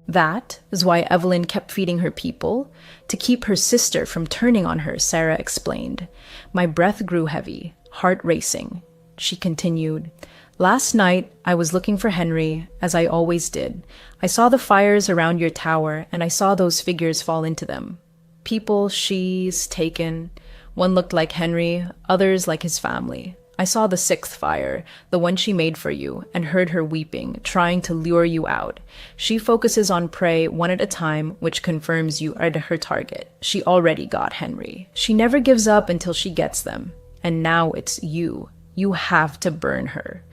That is why Evelyn kept feeding her people, to keep her sister from turning on her, Sarah explained. My breath grew heavy, heart racing. She continued, last night, I was looking for Henry, as I always did. I saw the fires around your tower, and I saw those figures fall into them. People she's taken. One looked like Henry, others like his family. I saw the 6th fire, the one she made for you, and heard her weeping, trying to lure you out. She focuses on prey one at a time, which confirms you are her target. She already got Henry. She never gives up until she gets them. And now it's you. You have to burn her.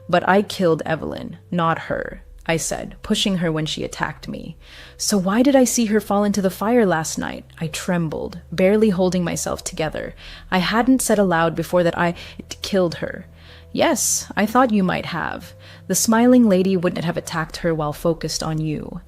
But I killed Evelyn, not her, I said, pushing her when she attacked me. So why did I see her fall into the fire last night? I trembled, barely holding myself together. I hadn't said aloud before that I killed her. Yes, I thought you might have. The smiling lady wouldn't have attacked her while focused on you.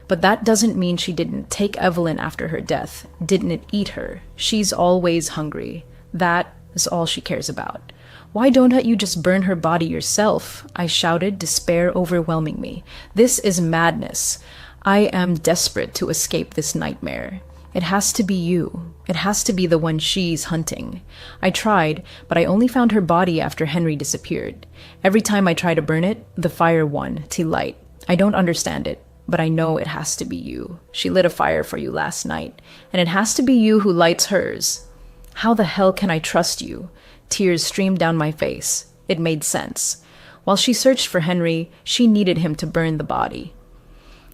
But that doesn't mean she didn't take Evelyn after her death, didn't eat her. She's always hungry. That is all she cares about. Why don't you just burn her body yourself? I shouted, despair overwhelming me. This is madness. I am desperate to escape this nightmare. It has to be you. It has to be the one she's hunting. I tried, but I only found her body after Henry disappeared. Every time I try to burn it, the fire won, to light. I don't understand it, but I know it has to be you. She lit a fire for you last night, and it has to be you who lights hers. How the hell can I trust you? Tears streamed down my face. It made sense. While she searched for Henry, she needed him to burn the body.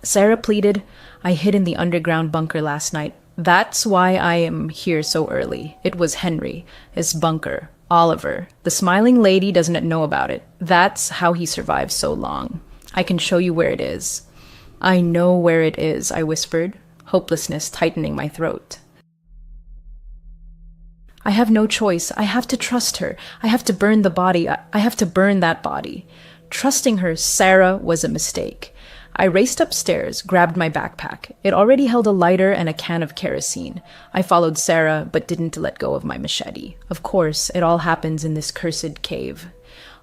Sarah pleaded, I hid in the underground bunker last night. That's why I am here so early. It was Henry, his bunker, Oliver. The smiling lady doesn't know about it. That's how he survived so long. I can show you where it is. I know where it is, I whispered, hopelessness tightening my throat. I have no choice. I have to trust her. I have to burn the body. I have to burn that body. Trusting her, Sarah, was a mistake. I raced upstairs, grabbed my backpack. It already held a lighter and a can of kerosene. I followed Sarah, but didn't let go of my machete. Of course, it all happens in this cursed cave.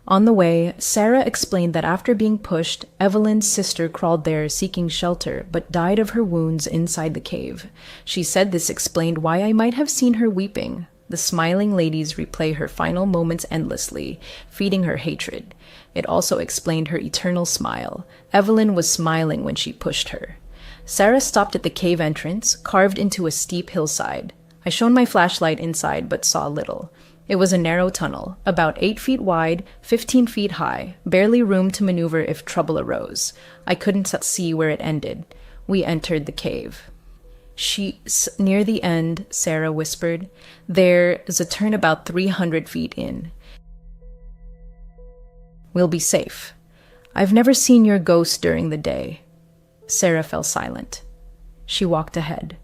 On the way, Sarah explained that after being pushed, Evelyn's sister crawled there seeking shelter, but died of her wounds inside the cave. She said this explained why I might have seen her weeping. The smiling ladies replay her final moments endlessly, feeding her hatred. It also explained her eternal smile. Evelyn was smiling when she pushed her. Sarah stopped at the cave entrance, carved into a steep hillside. I shone my flashlight inside, but saw little. It was a narrow tunnel, about 8 feet wide, 15 feet high, barely room to maneuver if trouble arose. I couldn't see where it ended. We entered the cave. She's near the end, Sarah whispered. There is a turn about 300 feet in. We'll be safe. I've never seen your ghost during the day. Sarah fell silent. She walked ahead.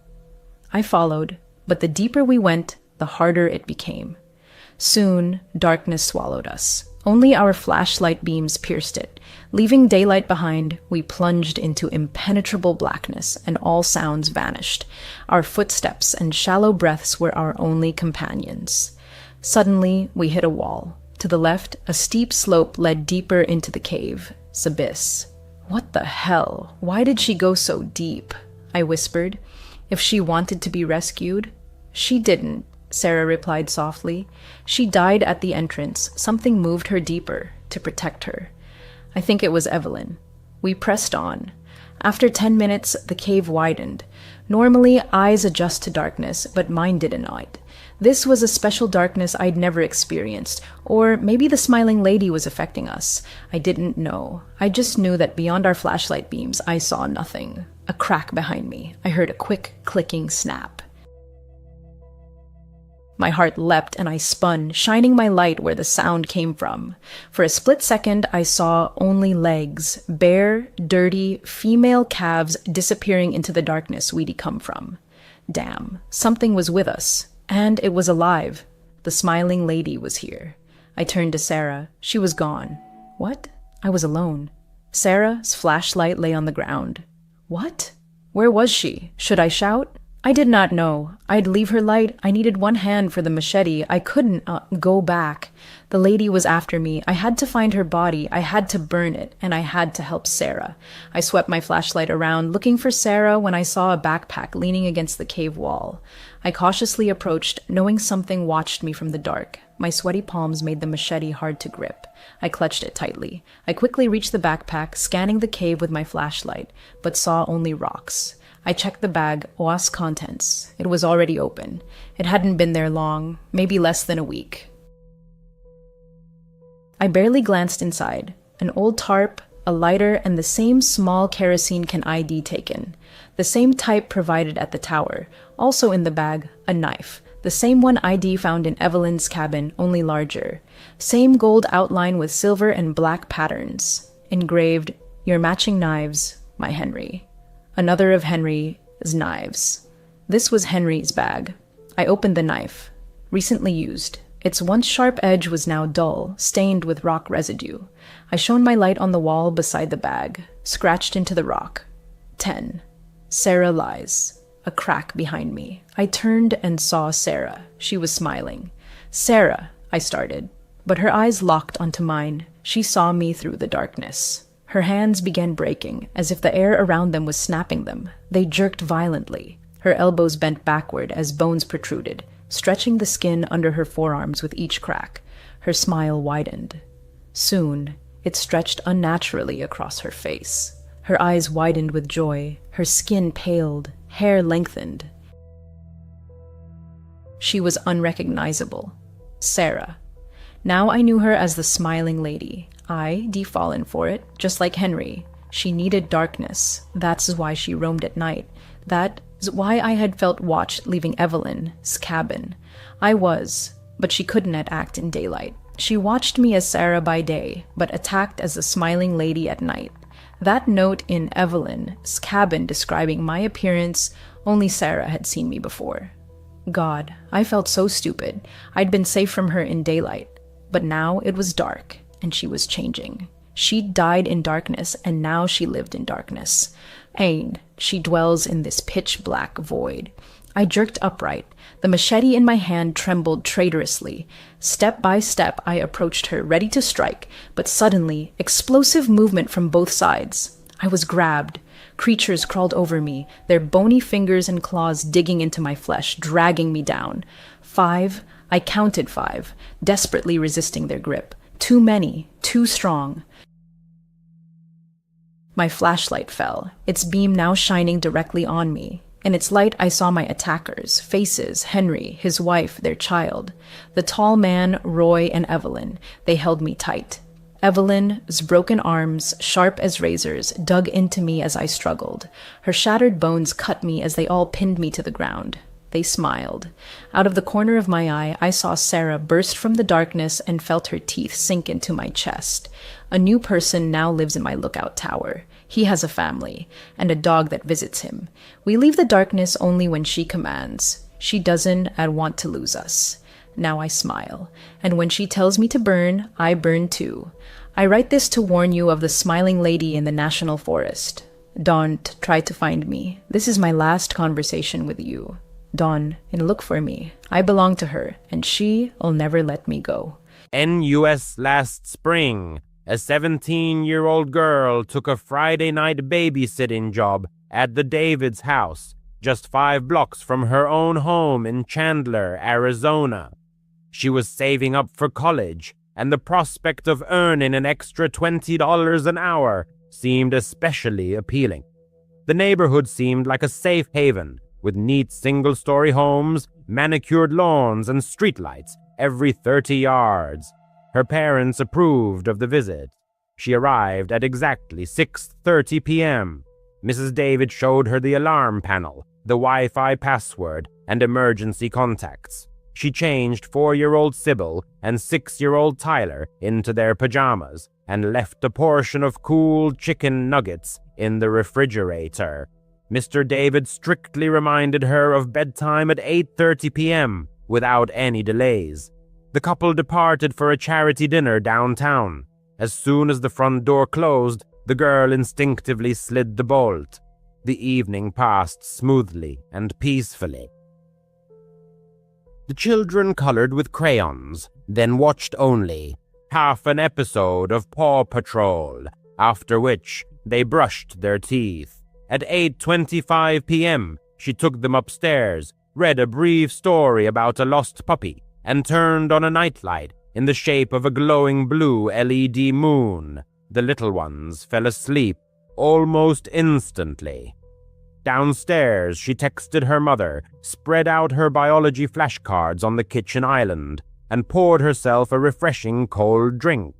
I followed, but the deeper we went, the harder it became. Soon, darkness swallowed us. Only our flashlight beams pierced it. Leaving daylight behind, we plunged into impenetrable blackness, and all sounds vanished. Our footsteps and shallow breaths were our only companions. Suddenly, we hit a wall. To the left, a steep slope led deeper into the cave's abyss. What the hell? Why did she go so deep? I whispered. If she wanted to be rescued? She didn't, Sarah replied softly. She died at the entrance. Something moved her deeper, to protect her. I think it was Evelyn. We pressed on. After 10 minutes, the cave widened. Normally, eyes adjust to darkness, but mine didn't. This was a special darkness I'd never experienced, or maybe the smiling lady was affecting us. I didn't know. I just knew that beyond our flashlight beams, I saw nothing. A crack behind me. I heard a quick, clicking snap. My heart leapt and I spun, shining my light where the sound came from. For a split second, I saw only legs, bare, dirty, female calves disappearing into the darkness we'd come from. Damn, something was with us. And it was alive. The smiling lady was here. I turned to Sarah. She was gone. What? I was alone. Sarah's flashlight lay on the ground. What? Where was she? Should I shout? I did not know. I'd leave her light. I needed one hand for the machete. I couldn't go back. The lady was after me. I had to find her body. I had to burn it, and I had to help Sarah. I swept my flashlight around, looking for Sarah, when I saw a backpack leaning against the cave wall. I cautiously approached, knowing something watched me from the dark. My sweaty palms made the machete hard to grip. I clutched it tightly. I quickly reached the backpack, scanning the cave with my flashlight, but saw only rocks. I checked the bag, OAS contents. It was already open. It hadn't been there long, maybe less than a week. I barely glanced inside. An old tarp, a lighter, and the same small kerosene can ID taken. The same type provided at the tower. Also in the bag, a knife. The same one ID found in Evelyn's cabin, only larger. Same gold outline with silver and black patterns. Engraved, "Your matching knives, my Henry." Another of Henry's knives. This was Henry's bag. I opened the knife. Recently used. Its once sharp edge was now dull, stained with rock residue. I shone my light on the wall beside the bag, scratched into the rock. 10. Sarah lies. A crack behind me. I turned and saw Sarah. She was smiling. "Sarah," I started, but her eyes locked onto mine. She saw me through the darkness. Her hands began breaking, as if the air around them was snapping them. They jerked violently. Her elbows bent backward as bones protruded, stretching the skin under her forearms with each crack. Her smile widened. Soon, it stretched unnaturally across her face. Her eyes widened with joy. Her skin paled, hair lengthened. She was unrecognizable. Sarah. Now I knew her as the smiling lady. Fallen for it, just like Henry. She needed darkness. That's why she roamed at night. That's why I had felt watched leaving Evelyn's cabin. I was, but she couldn't act in daylight. She watched me as Sarah by day, but attacked as the smiling lady at night. That note in Evelyn's cabin describing my appearance, only Sarah had seen me before. God, I felt so stupid. I'd been safe from her in daylight, but now it was dark. And she was changing. She died in darkness, and now she lived in darkness. She dwells in this pitch-black void. I jerked upright. The machete in my hand trembled traitorously. Step by step, I approached her, ready to strike, but suddenly, explosive movement from both sides. I was grabbed. Creatures crawled over me, their bony fingers and claws digging into my flesh, dragging me down. 5. I counted 5, desperately resisting their grip. Too many, too strong. My flashlight fell, its beam now shining directly on me. In its light, I saw my attackers, faces, Henry, his wife, their child. The tall man, Roy, and Evelyn. They held me tight. Evelyn's broken arms, sharp as razors, dug into me as I struggled. Her shattered bones cut me as they all pinned me to the ground. They smiled. Out of the corner of my eye, I saw Sarah burst from the darkness and felt her teeth sink into my chest. A new person now lives in my lookout tower. He has a family, and a dog that visits him. We leave the darkness only when she commands. She doesn't want to lose us. Now I smile, and when she tells me to burn, I burn too. I write this to warn you of the smiling lady in the national forest. Don't try to find me. This is my last conversation with you. Dawn, and look for me. I belong to her, and she'll never let me go. NUS last spring, a 17-year-old girl took a Friday night babysitting job at the Davids house, just 5 blocks from her own home in Chandler, Arizona. She was saving up for college, and the prospect of earning an extra $20 an hour seemed especially appealing. The neighborhood seemed like a safe haven, with neat single-story homes, manicured lawns, and streetlights every 30 yards. Her parents approved of the visit. She arrived at exactly 6:30 p.m. Mrs. David showed her the alarm panel, the Wi-Fi password, and emergency contacts. She changed 4-year-old Sybil and 6-year-old Tyler into their pajamas and left a portion of cool chicken nuggets in the refrigerator. Mr. David strictly reminded her of bedtime at 8:30 p.m. without any delays. The couple departed for a charity dinner downtown. As soon as the front door closed, the girl instinctively slid the bolt. The evening passed smoothly and peacefully. The children colored with crayons, then watched only half an episode of Paw Patrol, after which they brushed their teeth. At 8:25 p.m., she took them upstairs, read a brief story about a lost puppy, and turned on a nightlight in the shape of a glowing blue LED moon. The little ones fell asleep almost instantly. Downstairs, she texted her mother, spread out her biology flashcards on the kitchen island, and poured herself a refreshing cold drink.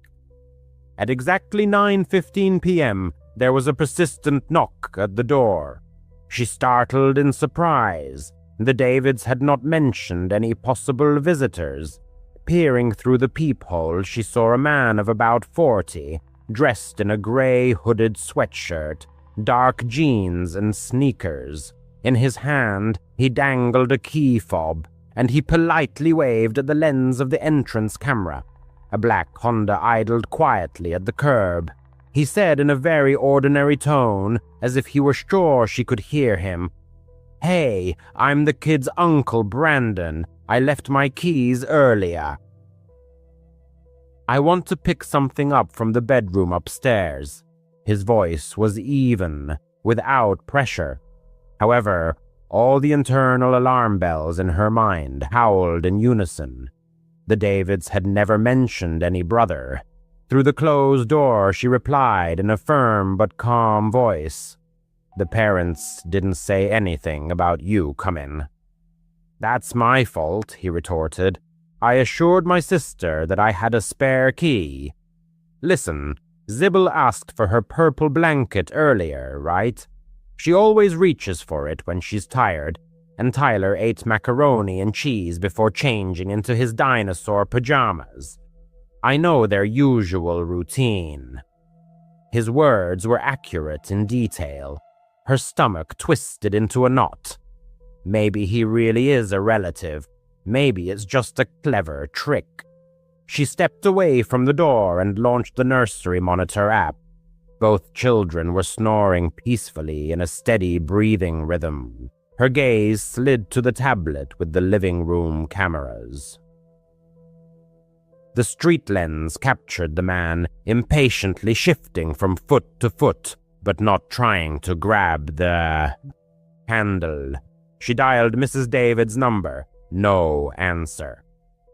At exactly 9:15 p.m., there was a persistent knock at the door. She startled in surprise. The Davids had not mentioned any possible visitors. Peering through the peephole, she saw a man of about 40, dressed in a gray hooded sweatshirt, dark jeans, and sneakers. In his hand, he dangled a key fob, and he politely waved at the lens of the entrance camera. A black Honda idled quietly at the curb. He said in a very ordinary tone, as if he were sure she could hear him, "Hey, I'm the kid's uncle, Brandon. I left my keys earlier. I want to pick something up from the bedroom upstairs." His voice was even, without pressure. However, all the internal alarm bells in her mind howled in unison. The Davids had never mentioned any brother. Through the closed door, she replied in a firm but calm voice, "The parents didn't say anything about you coming." "That's my fault," he retorted. "I assured my sister that I had a spare key. Listen, Sybil asked for her purple blanket earlier, right? She always reaches for it when she's tired, and Tyler ate macaroni and cheese before changing into his dinosaur pajamas. I know their usual routine." His words were accurate in detail. Her stomach twisted into a knot. Maybe he really is a relative. Maybe it's just a clever trick. She stepped away from the door and launched the nursery monitor app. Both children were snoring peacefully in a steady breathing rhythm. Her gaze slid to the tablet with the living room cameras. The street lens captured the man, impatiently shifting from foot to foot, but not trying to grab the handle. She dialed Mrs. David's number. No answer.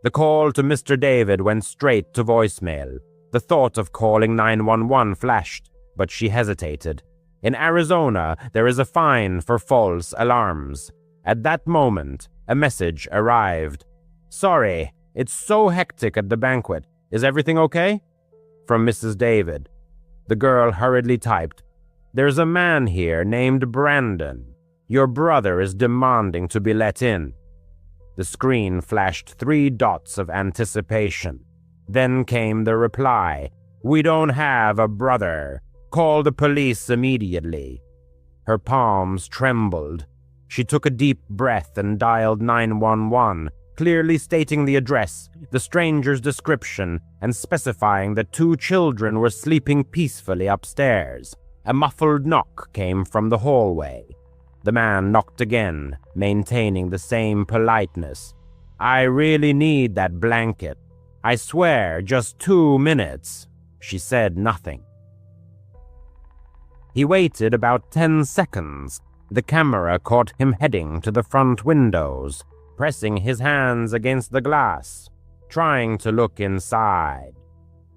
The call to Mr. David went straight to voicemail. The thought of calling 911 flashed, but she hesitated. In Arizona, there is a fine for false alarms. At that moment, a message arrived. "Sorry, it's so hectic at the banquet. Is everything okay?" From Mrs. David. The girl hurriedly typed, "There's a man here named Brandon. Your brother is demanding to be let in." The screen flashed 3 dots of anticipation. Then came the reply, "We don't have a brother. Call the police immediately." Her palms trembled. She took a deep breath and dialed 911, clearly stating the address, the stranger's description, and specifying that 2 children were sleeping peacefully upstairs. A muffled knock came from the hallway. The man knocked again, maintaining the same politeness. "I really need that blanket. I swear, just 2 minutes." She said nothing. He waited about 10 seconds. The camera caught him heading to the front windows, pressing his hands against the glass, trying to look inside.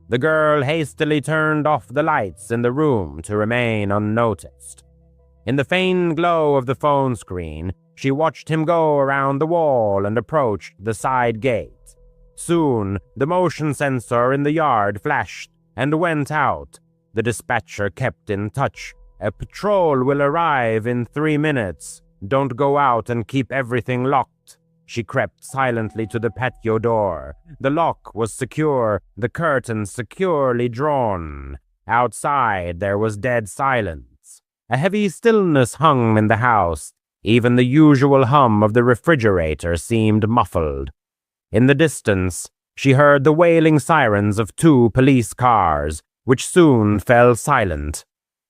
The girl hastily turned off the lights in the room to remain unnoticed. In the faint glow of the phone screen, she watched him go around the wall and approached the side gate. Soon, the motion sensor in the yard flashed and went out. The dispatcher kept in touch. "A patrol will arrive in 3 minutes. Don't go out and keep everything locked." She crept silently to the patio door. The lock was secure, the curtain securely drawn. Outside, there was dead silence. A heavy stillness hung in the house. Even the usual hum of the refrigerator seemed muffled. In the distance, she heard the wailing sirens of 2 police cars, which soon fell silent.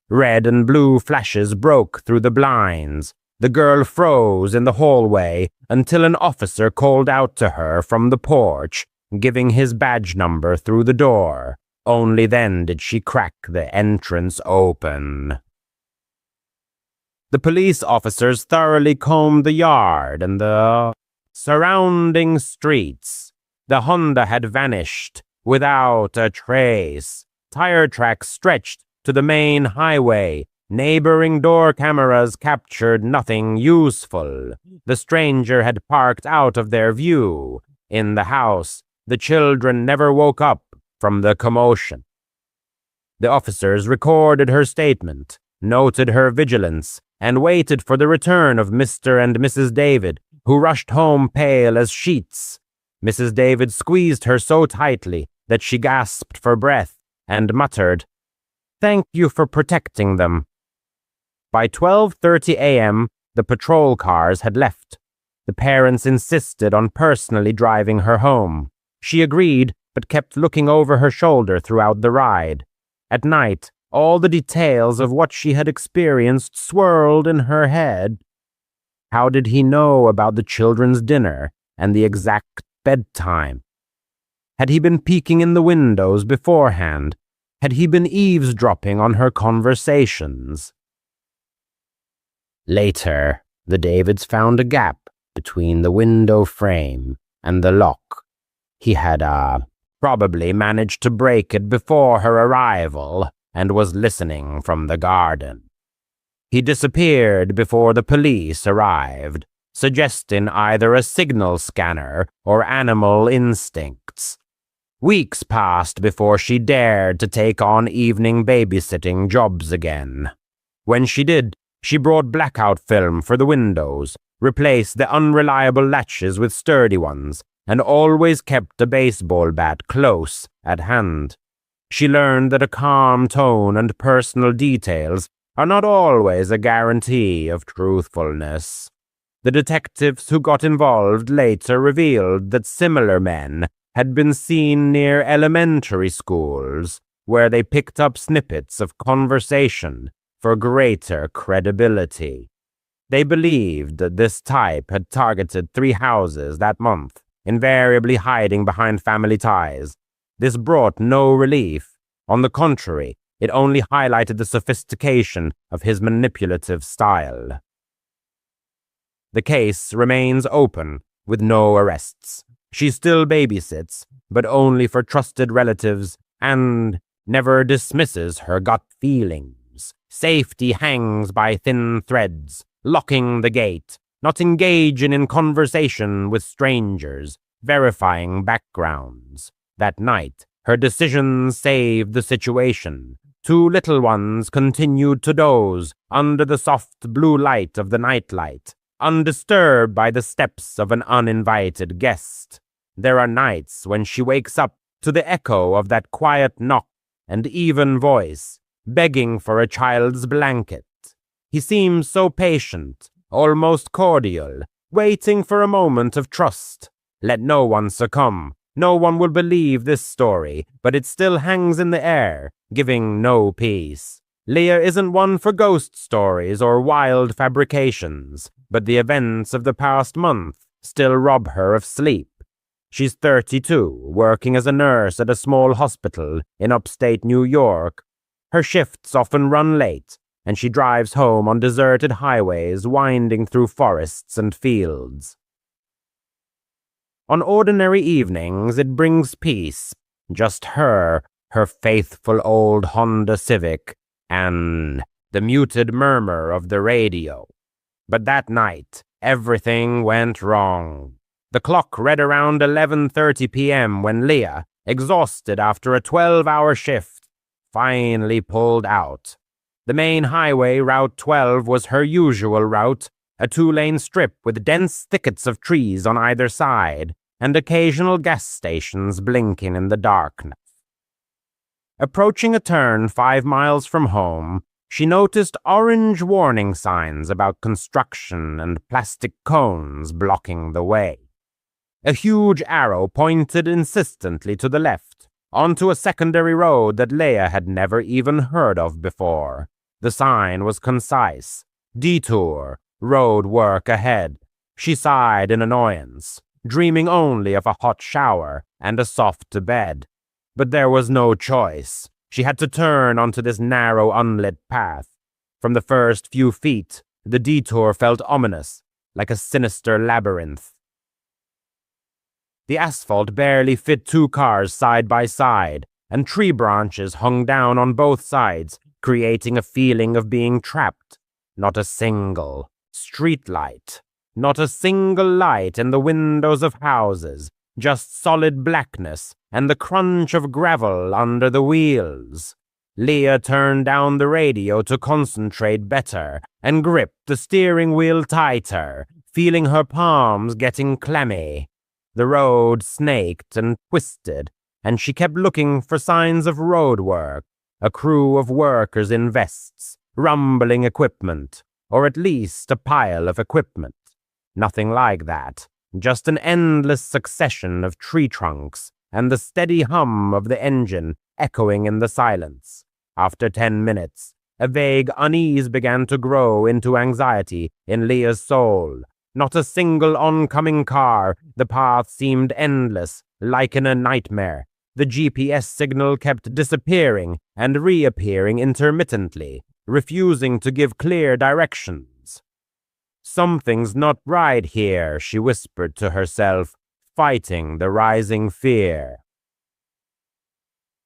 Red and blue flashes broke through the blinds. The girl froze in the hallway until an officer called out to her from the porch, giving his badge number through the door. Only then did she crack the entrance open. The police officers thoroughly combed the yard and the surrounding streets. The Honda had vanished without a trace. Tire tracks stretched to the main highway. Neighboring door cameras captured nothing useful. The stranger had parked out of their view. In the house, the children never woke up from the commotion. The officers recorded her statement, noted her vigilance, and waited for the return of Mr. and Mrs. David, who rushed home pale as sheets. Mrs. David squeezed her so tightly that she gasped for breath and muttered, "Thank you for protecting them." By 12:30 a.m., the patrol cars had left. The parents insisted on personally driving her home. She agreed, but kept looking over her shoulder throughout the ride. At night, all the details of what she had experienced swirled in her head. How did he know about the children's dinner and the exact bedtime? Had he been peeking in the windows beforehand? Had he been eavesdropping on her conversations? Later, the Davids found a gap between the window frame and the lock. He had, probably managed to break it before her arrival and was listening from the garden. He disappeared before the police arrived, suggesting either a signal scanner or animal instincts. Weeks passed before she dared to take on evening babysitting jobs again. When she did, she brought blackout film for the windows, replaced the unreliable latches with sturdy ones, and always kept a baseball bat close at hand. She learned that a calm tone and personal details are not always a guarantee of truthfulness. The detectives who got involved later revealed that similar men had been seen near elementary schools, where they picked up snippets of conversation for greater credibility. They believed that this type had targeted 3 houses that month, invariably hiding behind family ties. This brought no relief. On the contrary, it only highlighted the sophistication of his manipulative style. The case remains open, with no arrests. She still babysits, but only for trusted relatives, and never dismisses her gut feelings. Safety hangs by thin threads, locking the gate, not engaging in conversation with strangers, verifying backgrounds. That night, her decisions saved the situation. 2 little ones continued to doze under the soft blue light of the nightlight, undisturbed by the steps of an uninvited guest. There are nights when she wakes up to the echo of that quiet knock and even voice, begging for a child's blanket. He seems so patient, almost cordial, waiting for a moment of trust. Let no one succumb. No one will believe this story, but it still hangs in the air, giving no peace. Leah isn't one for ghost stories or wild fabrications, but the events of the past month still rob her of sleep. She's 32, working as a nurse at a small hospital in upstate New York. Her shifts often run late, and she drives home on deserted highways winding through forests and fields. On ordinary evenings, it brings peace. Just her faithful old Honda Civic, and the muted murmur of the radio. But that night, everything went wrong. The clock read around 11:30 p.m. when Leah, exhausted after a 12-hour shift, finally pulled out. The main highway, Route 12, was her usual route, a 2-lane strip with dense thickets of trees on either side, and occasional gas stations blinking in the darkness. Approaching a turn 5 miles from home, she noticed orange warning signs about construction and plastic cones blocking the way. A huge arrow pointed insistently to the left, onto a secondary road that Leia had never even heard of before. The sign was concise. Detour, road work ahead. She sighed in annoyance, dreaming only of a hot shower and a soft bed. But there was no choice. She had to turn onto this narrow, unlit path. From the first few feet, the detour felt ominous, like a sinister labyrinth. The asphalt barely fit 2 cars side by side, and tree branches hung down on both sides, creating a feeling of being trapped. Not a single street light. Not a single light in the windows of houses, just solid blackness and the crunch of gravel under the wheels. Leah turned down the radio to concentrate better and gripped the steering wheel tighter, feeling her palms getting clammy. The road snaked and twisted, and she kept looking for signs of road work, a crew of workers in vests, rumbling equipment, or at least a pile of equipment. Nothing like that, just an endless succession of tree trunks and the steady hum of the engine echoing in the silence. After 10 minutes, a vague unease began to grow into anxiety in Leah's soul. Not a single oncoming car, the path seemed endless, like in a nightmare. The GPS signal kept disappearing and reappearing intermittently, refusing to give clear directions. Something's not right here, she whispered to herself, fighting the rising fear.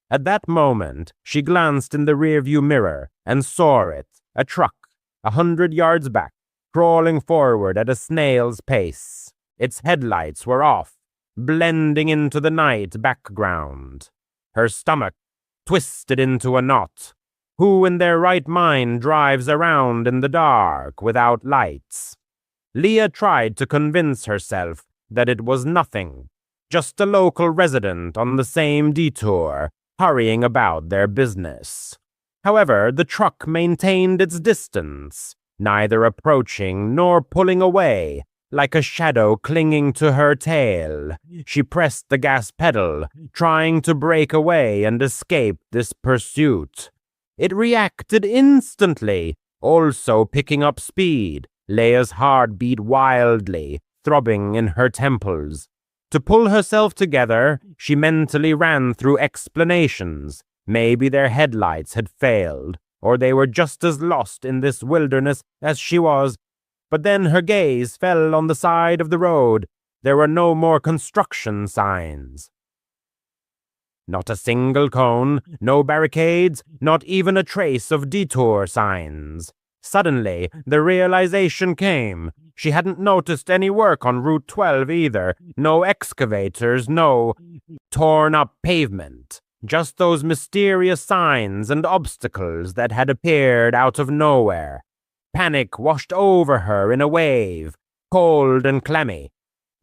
At that moment, she glanced in the rearview mirror and saw it, a truck, 100 yards back, crawling forward at a snail's pace. Its headlights were off, blending into the night background. Her stomach twisted into a knot. Who in their right mind drives around in the dark without lights? Leah tried to convince herself that it was nothing, just a local resident on the same detour, hurrying about their business. However, the truck maintained its distance, neither approaching nor pulling away, like a shadow clinging to her tail. She pressed the gas pedal, trying to break away and escape this pursuit. It reacted instantly, also picking up speed. Leia's heart beat wildly, throbbing in her temples. To pull herself together, she mentally ran through explanations. Maybe their headlights had failed, or they were just as lost in this wilderness as she was. But then her gaze fell on the side of the road. There were no more construction signs. Not a single cone, no barricades, not even a trace of detour signs. Suddenly, the realization came. She hadn't noticed any work on Route 12 either. No excavators, no torn-up pavement. Just those mysterious signs and obstacles that had appeared out of nowhere. Panic washed over her in a wave, cold and clammy.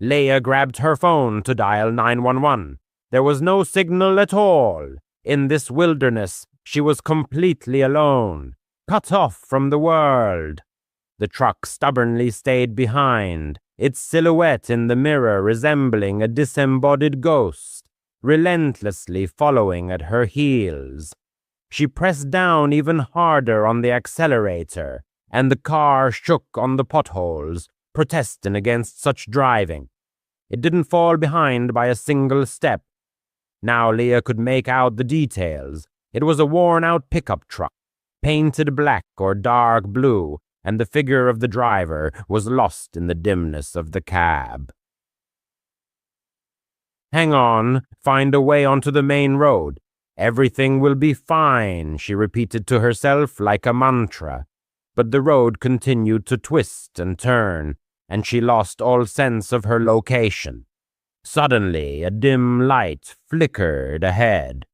Leia grabbed her phone to dial 911. There was no signal at all. In this wilderness, she was completely alone, cut off from the world. The truck stubbornly stayed behind, its silhouette in the mirror resembling a disembodied ghost, relentlessly following at her heels. She pressed down even harder on the accelerator, and the car shook on the potholes, protesting against such driving. It didn't fall behind by a single step. Now Leah could make out the details. It was a worn-out pickup truck, painted black or dark blue, and the figure of the driver was lost in the dimness of the cab. Hang on, find a way onto the main road. Everything will be fine, she repeated to herself like a mantra. But the road continued to twist and turn, and she lost all sense of her location. Suddenly, a dim light flickered ahead,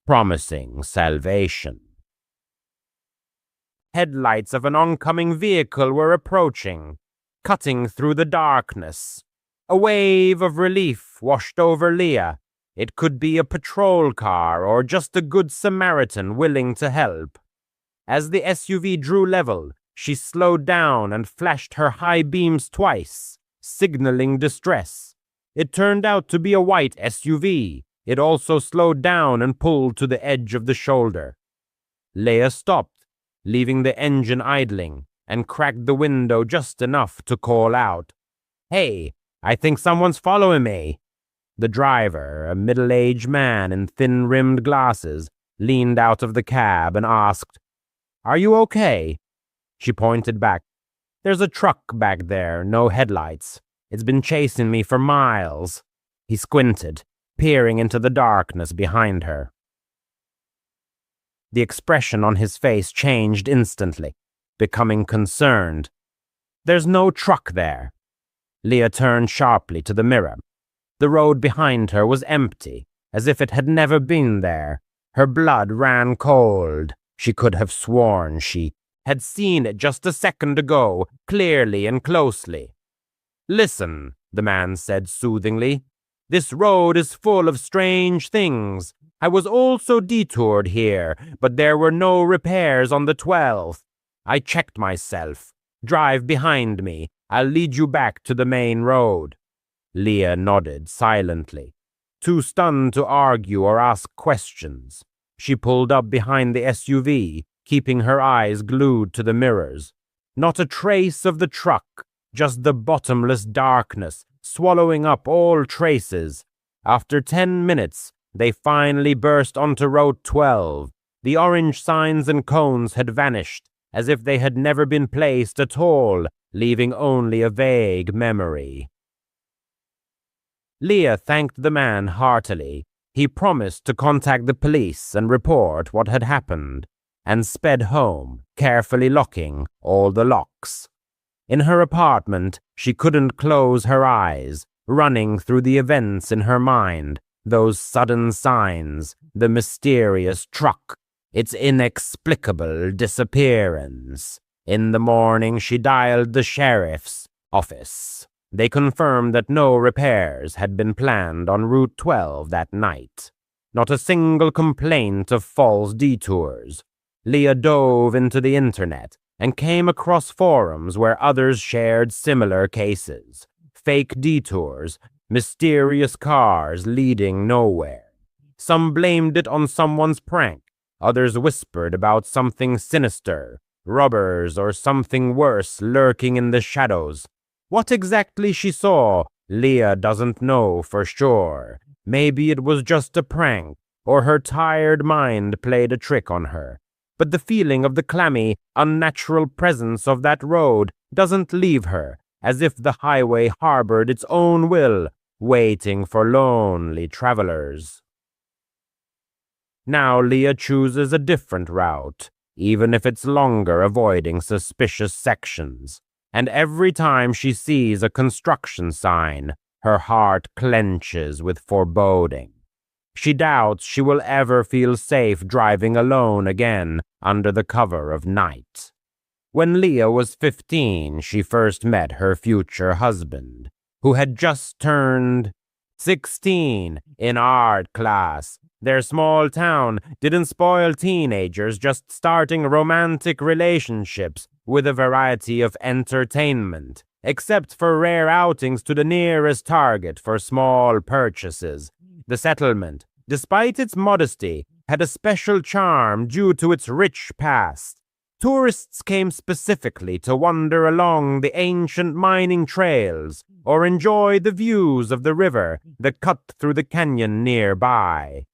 promising salvation. Headlights of an oncoming vehicle were approaching, cutting through the darkness. A wave of relief washed over Leah. It could be a patrol car or just a good Samaritan willing to help. As the SUV drew level, she slowed down and flashed her high beams twice, signaling distress. It turned out to be a white SUV. It also slowed down and pulled to the edge of the shoulder. Leia stopped, leaving the engine idling, and cracked the window just enough to call out, "Hey, I think someone's following me." The driver, a middle-aged man in thin-rimmed glasses, leaned out of the cab and asked, "Are you okay?" She pointed back. "There's a truck back there, no headlights. It's been chasing me for miles." He squinted, peering into the darkness behind her. The expression on his face changed instantly, becoming concerned. "There's no truck there." Leia turned sharply to the mirror. The road behind her was empty, as if it had never been there. Her blood ran cold. She could have sworn she had seen it just a second ago, clearly and closely. "Listen," the man said soothingly. "This road is full of strange things. I was also detoured here, but there were no repairs on the 12th. I checked myself. Drive behind me. I'll lead you back to the main road." Leia nodded silently, too stunned to argue or ask questions. She pulled up behind the SUV, keeping her eyes glued to the mirrors. Not a trace of the truck, just the bottomless darkness, swallowing up all traces. After 10 minutes, they finally burst onto Road 12. The orange signs and cones had vanished, as if they had never been placed at all, leaving only a vague memory. Leia thanked the man heartily. He promised to contact the police and report what had happened, and sped home, carefully locking all the locks. In her apartment, she couldn't close her eyes, running through the events in her mind, those sudden signs, the mysterious truck, its inexplicable disappearance. In the morning, she dialed the sheriff's office. They confirmed that no repairs had been planned on Route 12 that night. Not a single complaint of false detours. Leia dove into the internet and came across forums where others shared similar cases. Fake detours, mysterious cars leading nowhere. Some blamed it on someone's prank. Others whispered about something sinister, robbers or something worse lurking in the shadows. What exactly she saw, Leia doesn't know for sure. Maybe it was just a prank, or her tired mind played a trick on her. But the feeling of the clammy, unnatural presence of that road doesn't leave her, as if the highway harbored its own will, waiting for lonely travelers. Now Leia chooses a different route, even if it's longer, avoiding suspicious sections. And every time she sees a construction sign, her heart clenches with foreboding. She doubts she will ever feel safe driving alone again under the cover of night. When Leia was 15, she first met her future husband, who had just turned 16 in art class. Their small town didn't spoil teenagers just starting romantic relationships with a variety of entertainment, except for rare outings to the nearest Target for small purchases. The settlement, despite its modesty, had a special charm due to its rich past. Tourists came specifically to wander along the ancient mining trails or enjoy the views of the river that cut through the canyon nearby.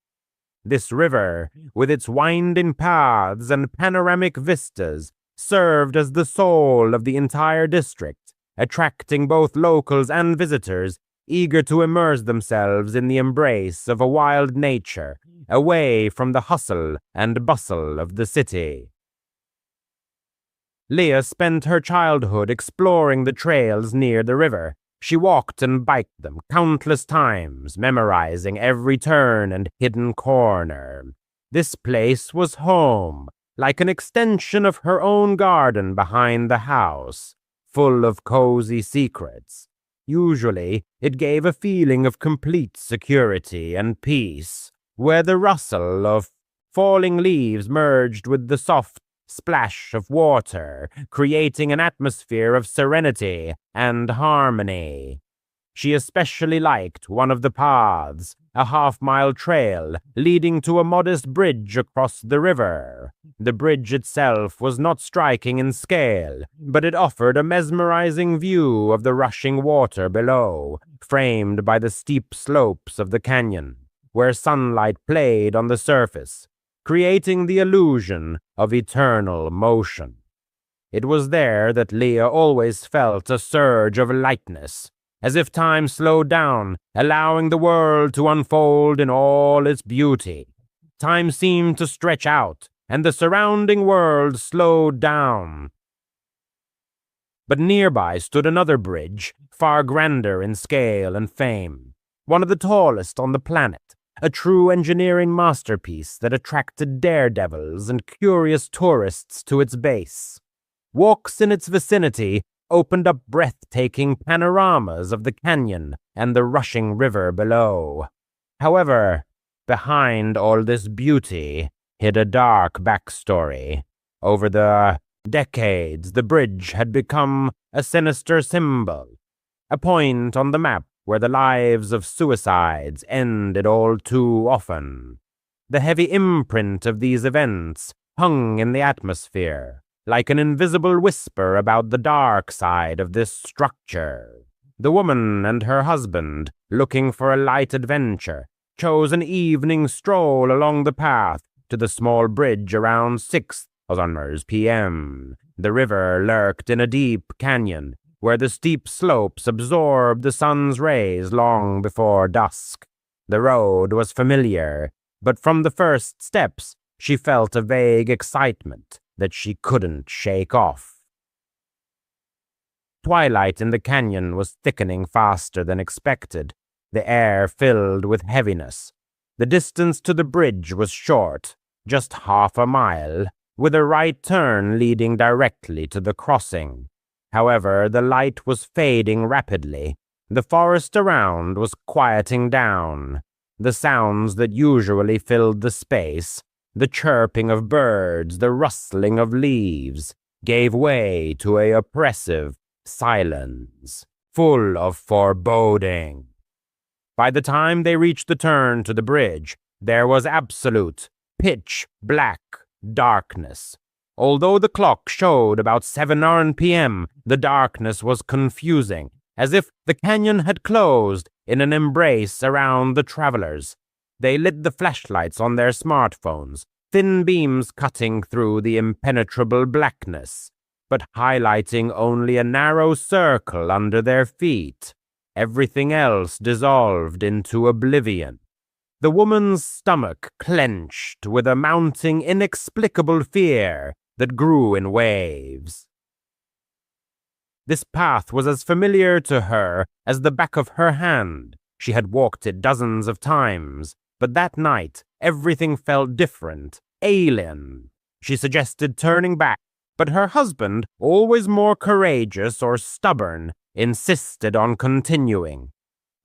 This river, with its winding paths and panoramic vistas, served as the soul of the entire district, attracting both locals and visitors eager to immerse themselves in the embrace of a wild nature, away from the hustle and bustle of the city. Leia spent her childhood exploring the trails near the river. She walked and biked them countless times, memorizing every turn and hidden corner. This place was home, like an extension of her own garden behind the house, full of cozy secrets. Usually, it gave a feeling of complete security and peace, where the rustle of falling leaves merged with the soft splash of water, creating an atmosphere of serenity and harmony. She especially liked one of the paths, a half-mile trail leading to a modest bridge across the river. The bridge itself was not striking in scale, but it offered a mesmerizing view of the rushing water below, framed by the steep slopes of the canyon, where sunlight played on the surface, creating the illusion of eternal motion. It was there that Leah always felt a surge of lightness, as if time slowed down, allowing the world to unfold in all its beauty. Time seemed to stretch out, and the surrounding world slowed down. But nearby stood another bridge, far grander in scale and fame, one of the tallest on the planet, a true engineering masterpiece that attracted daredevils and curious tourists to its base. Walks in its vicinity opened up breathtaking panoramas of the canyon and the rushing river below. However, behind all this beauty hid a dark backstory. Over the decades, the bridge had become a sinister symbol, a point on the map where the lives of suicides ended all too often. The heavy imprint of these events hung in the atmosphere, like an invisible whisper about the dark side of this structure. The woman and her husband, looking for a light adventure, chose an evening stroll along the path to the small bridge around 6 p.m. The river lurked in a deep canyon, where the steep slopes absorbed the sun's rays long before dusk. The road was familiar, but from the first steps she felt a vague excitement that she couldn't shake off. Twilight in the canyon was thickening faster than expected, the air filled with heaviness. The distance to the bridge was short, just half a mile, with a right turn leading directly to the crossing. However, the light was fading rapidly. The forest around was quieting down. The sounds that usually filled the space, the chirping of birds, the rustling of leaves, gave way to an oppressive silence, full of foreboding. By the time they reached the turn to the bridge, there was absolute, pitch-black darkness. Although the clock showed about 7 p.m., the darkness was confusing, as if the canyon had closed in an embrace around the travelers. They lit the flashlights on their smartphones, thin beams cutting through the impenetrable blackness, but highlighting only a narrow circle under their feet. Everything else dissolved into oblivion. The woman's stomach clenched with a mounting inexplicable fear that grew in waves. This path was as familiar to her as the back of her hand. She had walked it dozens of times, but that night everything felt different, alien. She suggested turning back, but her husband, always more courageous or stubborn, insisted on continuing.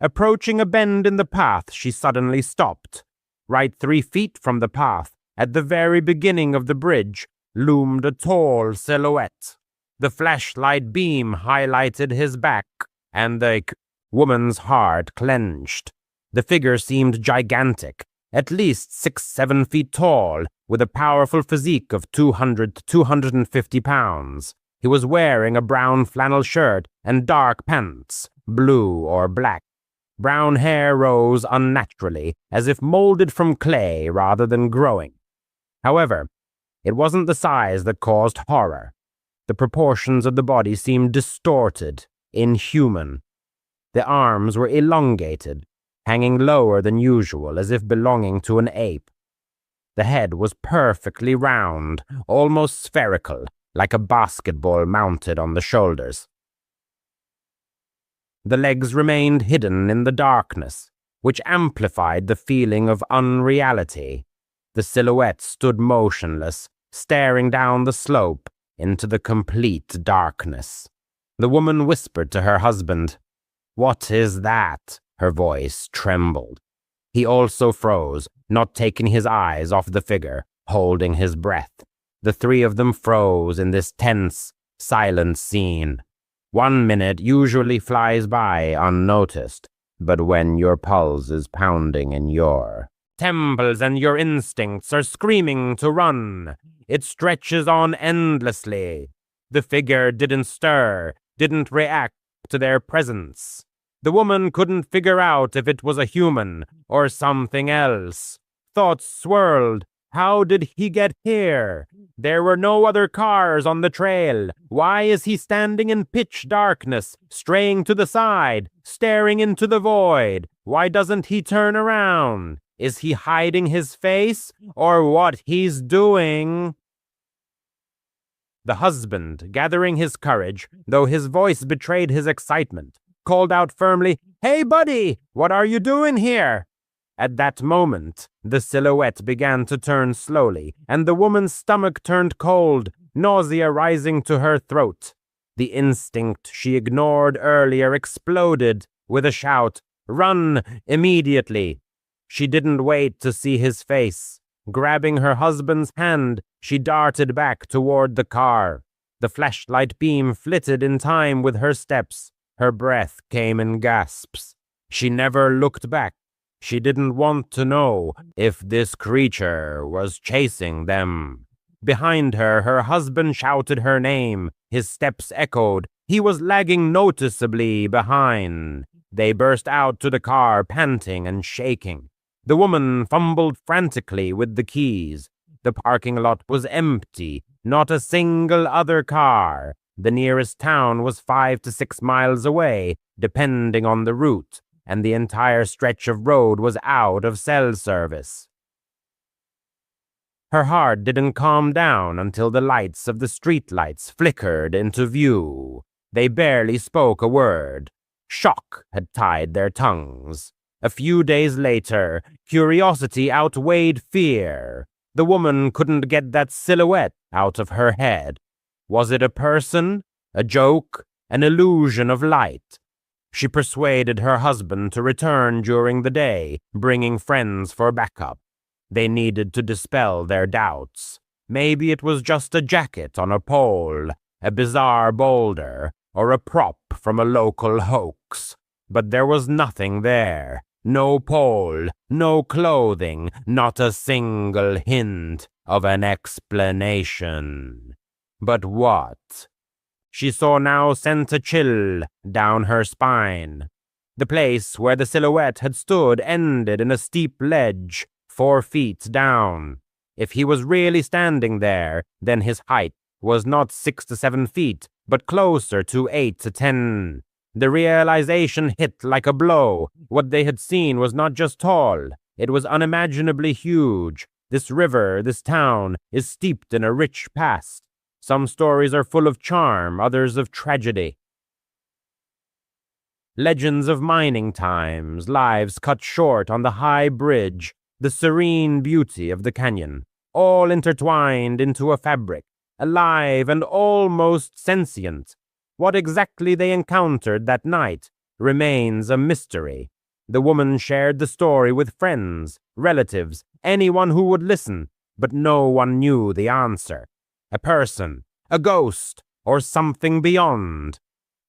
Approaching a bend in the path, she suddenly stopped. Right 3 feet from the path, at the very beginning of the bridge, loomed a tall silhouette. The flashlight beam highlighted his back, and the woman's heart clenched. The figure seemed gigantic, at least 6-7 feet tall, with a powerful physique of 200 to 250 pounds. He was wearing a brown flannel shirt and dark pants, blue or black. Brown hair rose unnaturally, as if molded from clay rather than growing. However, it wasn't the size that caused horror. The proportions of the body seemed distorted, inhuman. The arms were elongated, hanging lower than usual as if belonging to an ape. The head was perfectly round, almost spherical, like a basketball mounted on the shoulders. The legs remained hidden in the darkness, which amplified the feeling of unreality. The silhouette stood motionless, staring down the slope into the complete darkness. The woman whispered to her husband, "What is that?" Her voice trembled. He also froze, not taking his eyes off the figure, holding his breath. The three of them froze in this tense, silent scene. 1 minute usually flies by unnoticed, but when your pulse is pounding in your temples and your instincts are screaming to run, it stretches on endlessly. The figure didn't stir, didn't react to their presence. The woman couldn't figure out if it was a human or something else. Thoughts swirled. How did he get here? There were no other cars on the trail. Why is he standing in pitch darkness, straying to the side, staring into the void? Why doesn't he turn around? Is he hiding his face, or what he's doing? The husband, gathering his courage, though his voice betrayed his excitement, called out firmly, "Hey, buddy, what are you doing here?" At that moment, the silhouette began to turn slowly, and the woman's stomach turned cold, nausea rising to her throat. The instinct she ignored earlier exploded with a shout, "Run, immediately!" She didn't wait to see his face. Grabbing her husband's hand, she darted back toward the car. The flashlight beam flitted in time with her steps. Her breath came in gasps. She never looked back. She didn't want to know if this creature was chasing them. Behind her, her husband shouted her name. His steps echoed. He was lagging noticeably behind. They burst out to the car, panting and shaking. The woman fumbled frantically with the keys. The parking lot was empty, not a single other car. The nearest town was 5 to 6 miles away, depending on the route, and the entire stretch of road was out of cell service. Her heart didn't calm down until the lights of the streetlights flickered into view. They barely spoke a word. Shock had tied their tongues. A few days later, curiosity outweighed fear. The woman couldn't get that silhouette out of her head. Was it a person, a joke, an illusion of light? She persuaded her husband to return during the day, bringing friends for backup. They needed to dispel their doubts. Maybe it was just a jacket on a pole, a bizarre boulder, or a prop from a local hoax. But there was nothing there. No pole, no clothing, not a single hint of an explanation. But what? She saw now sent a chill down her spine. The place where the silhouette had stood ended in a steep ledge, 4 feet down. If he was really standing there, then his height was not 6 to 7 feet, but closer to 8 to 10. The realization hit like a blow. What they had seen was not just tall, it was unimaginably huge. This river, this town, is steeped in a rich past. Some stories are full of charm, others of tragedy. Legends of mining times, lives cut short on the high bridge, the serene beauty of the canyon, all intertwined into a fabric, alive and almost sentient. What exactly they encountered that night remains a mystery. The woman shared the story with friends, relatives, anyone who would listen, but no one knew the answer. A person, a ghost, or something beyond.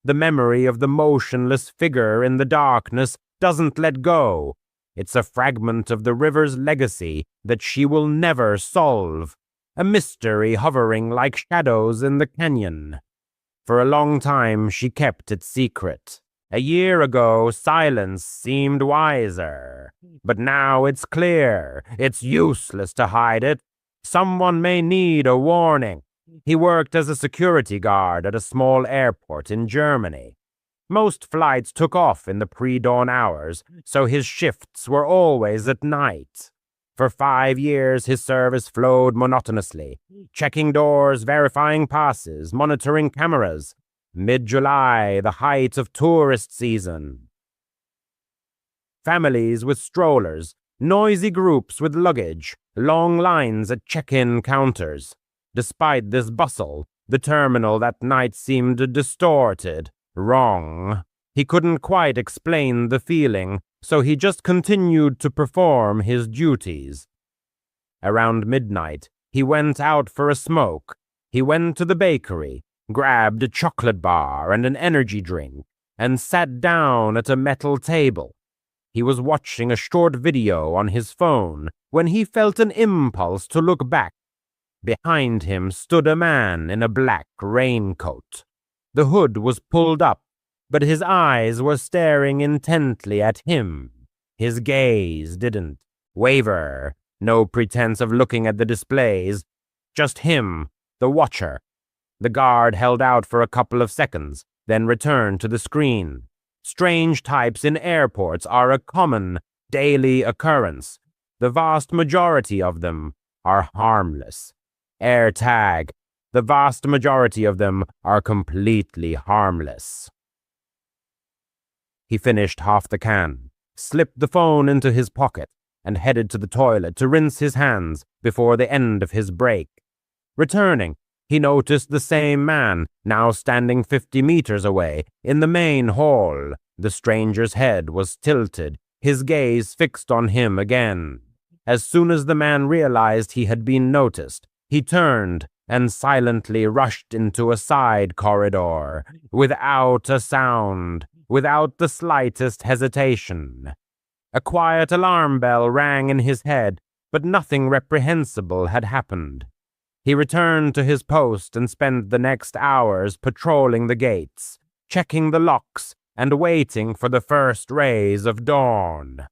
The memory of the motionless figure in the darkness doesn't let go. It's a fragment of the river's legacy that she will never solve. A mystery hovering like shadows in the canyon. For a long time she kept it secret. A year ago, silence seemed wiser. But now it's clear. It's useless to hide it. Someone may need a warning. He worked as a security guard at a small airport in Germany. Most flights took off in the pre-dawn hours, so his shifts were always at night. For 5 years, his service flowed monotonously, checking doors, verifying passes, monitoring cameras. Mid-July, the height of tourist season. Families with strollers, noisy groups with luggage, long lines at check-in counters. Despite this bustle, the terminal that night seemed distorted, wrong. He couldn't quite explain the feeling, so he just continued to perform his duties. Around midnight, he went out for a smoke. He went to the bakery, grabbed a chocolate bar and an energy drink, and sat down at a metal table. He was watching a short video on his phone when he felt an impulse to look back. Behind him stood a man in a black raincoat. The hood was pulled up, but his eyes were staring intently at him. His gaze didn't waver, no pretense of looking at the displays, just him, the watcher. The guard held out for a couple of seconds, then returned to the screen. Strange types in airports are a common, daily occurrence. The vast majority of them are harmless. AirTag, the vast majority of them are completely harmless. He finished half the can, slipped the phone into his pocket, and headed to the toilet to rinse his hands before the end of his break. Returning, he noticed the same man, now standing 50 meters away, in the main hall. The stranger's head was tilted, his gaze fixed on him again. As soon as the man realized he had been noticed, he turned and silently rushed into a side corridor, without a sound, without the slightest hesitation. A quiet alarm bell rang in his head, but nothing reprehensible had happened. He returned to his post and spent the next hours patrolling the gates, checking the locks, and waiting for the first rays of dawn.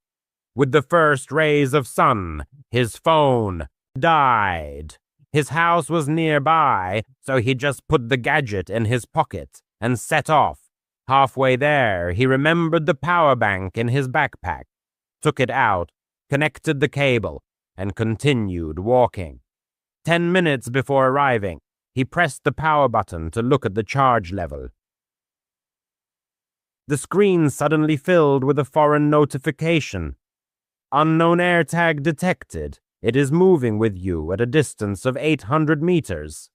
With the first rays of sun, his phone died. His house was nearby, so he just put the gadget in his pocket and set off. Halfway there, he remembered the power bank in his backpack, took it out, connected the cable, and continued walking. 10 minutes before arriving, he pressed the power button to look at the charge level. The screen suddenly filled with a foreign notification. Unknown AirTag detected. It is moving with you at a distance of 800 meters.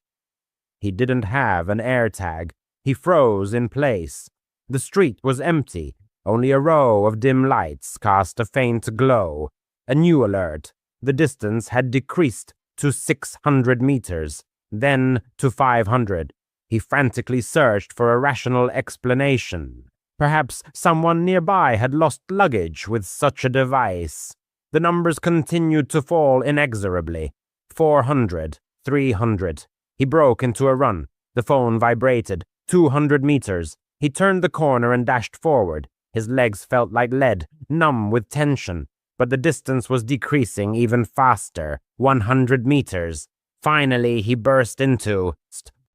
He didn't have an AirTag. He froze in place. The street was empty. Only a row of dim lights cast a faint glow. A new alert. The distance had decreased to 600 meters, then to 500. He frantically searched for a rational explanation. Perhaps someone nearby had lost luggage with such a device. The numbers continued to fall inexorably. 400, 300. He broke into a run. The phone vibrated. 200 meters. He turned the corner and dashed forward. His legs felt like lead, numb with tension, but the distance was decreasing even faster. 100 meters. Finally, he burst into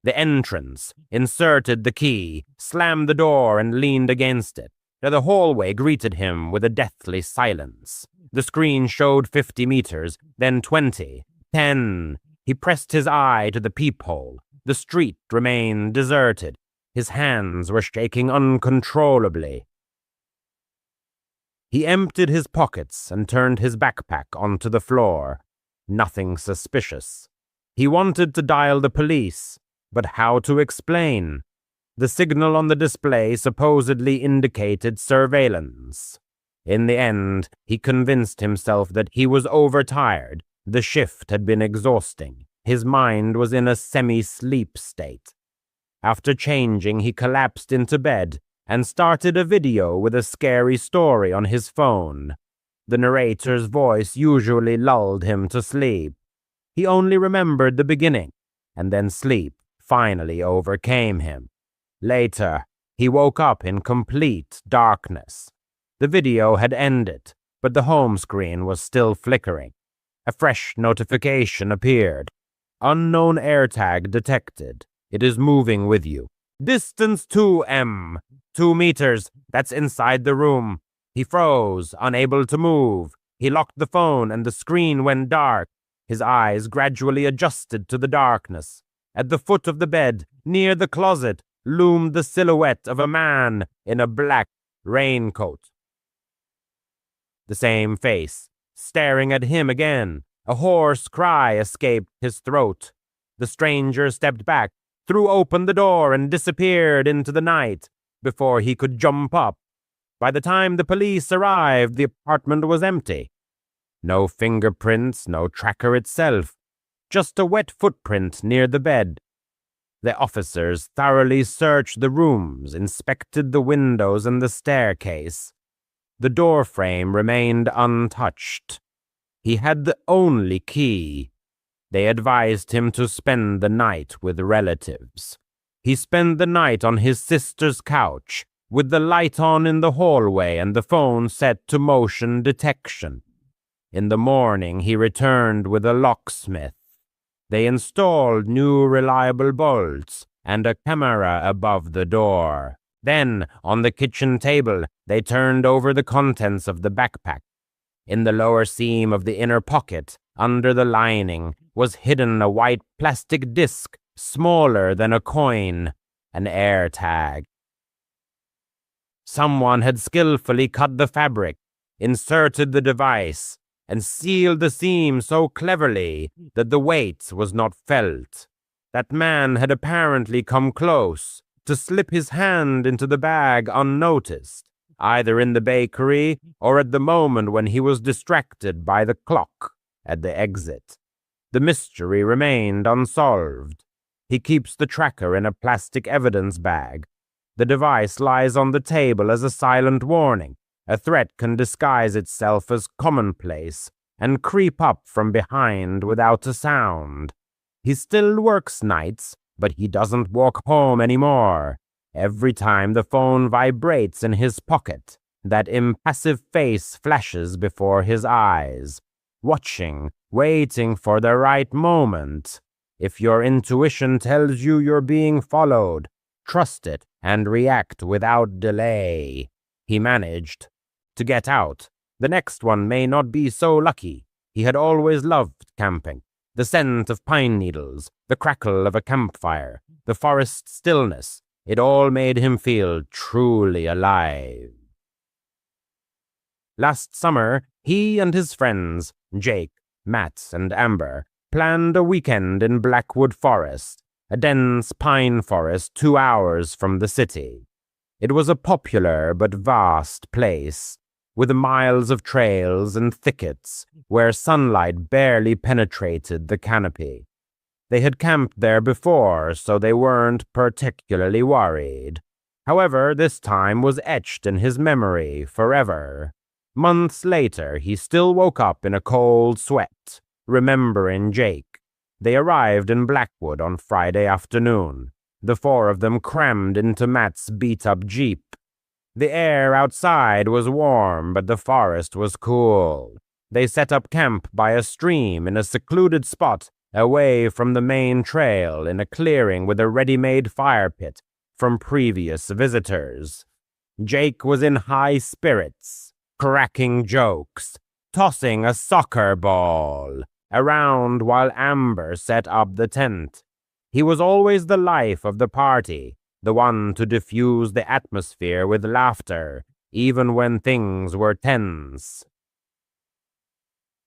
the entrance, inserted the key, slammed the door, and leaned against it. The hallway greeted him with a deathly silence. The screen showed 50 meters, then 20, 10. He pressed his eye to the peephole. The street remained deserted. His hands were shaking uncontrollably. He emptied his pockets and turned his backpack onto the floor. Nothing suspicious. He wanted to dial the police, but how to explain? The signal on the display supposedly indicated surveillance. In the end, he convinced himself that he was overtired. The shift had been exhausting. His mind was in a semi-sleep state. After changing, he collapsed into bed and started a video with a scary story on his phone. The narrator's voice usually lulled him to sleep. He only remembered the beginning, and then sleep finally overcame him. Later, he woke up in complete darkness. The video had ended, but the home screen was still flickering. A fresh notification appeared. Unknown AirTag detected. It is moving with you. Distance 2M. 2 meters. That's inside the room. He froze, unable to move. He locked the phone and the screen went dark. His eyes gradually adjusted to the darkness. At the foot of the bed, near the closet, loomed the silhouette of a man in a black raincoat. The same face, staring at him again. A hoarse cry escaped his throat. The stranger stepped back, threw open the door, and disappeared into the night before he could jump up. By the time the police arrived, the apartment was empty. No fingerprints, no tracker itself, just a wet footprint near the bed. The officers thoroughly searched the rooms, inspected the windows and the staircase. The door frame remained untouched. He had the only key. They advised him to spend the night with relatives. He spent the night on his sister's couch, with the light on in the hallway and the phone set to motion detection. In the morning, he returned with a locksmith. They installed new reliable bolts and a camera above the door. Then, on the kitchen table, they turned over the contents of the backpack. In the lower seam of the inner pocket, under the lining, was hidden a white plastic disc smaller than a coin, an air tag. Someone had skillfully cut the fabric, inserted the device, and sealed the seam so cleverly that the weight was not felt. That man had apparently come close to slip his hand into the bag unnoticed, either in the bakery or at the moment when he was distracted by the clock at the exit. The mystery remained unsolved. He keeps the tracker in a plastic evidence bag. The device lies on the table as a silent warning. A threat can disguise itself as commonplace and creep up from behind without a sound. He still works nights, but he doesn't walk home anymore. Every time the phone vibrates in his pocket, that impassive face flashes before his eyes, watching, waiting for the right moment. If your intuition tells you you're being followed, trust it and react without delay. He managed to get out. The next one may not be so lucky. He had always loved camping. The scent of pine needles, the crackle of a campfire, the forest stillness, it all made him feel truly alive. Last summer, he and his friends, Jake, Matt, and Amber, planned a weekend in Blackwood Forest, a dense pine forest 2 hours from the city. It was a popular but vast place, with miles of trails and thickets where sunlight barely penetrated the canopy. They had camped there before, so they weren't particularly worried. However, this time was etched in his memory forever. Months later, he still woke up in a cold sweat, remembering Jake. They arrived in Blackwood on Friday afternoon, the four of them crammed into Matt's beat-up Jeep. The air outside was warm, but the forest was cool. They set up camp by a stream in a secluded spot away from the main trail in a clearing with a ready-made fire pit from previous visitors. Jake was in high spirits, cracking jokes, tossing a soccer ball around while Amber set up the tent. He was always the life of the party, the one to diffuse the atmosphere with laughter, even when things were tense.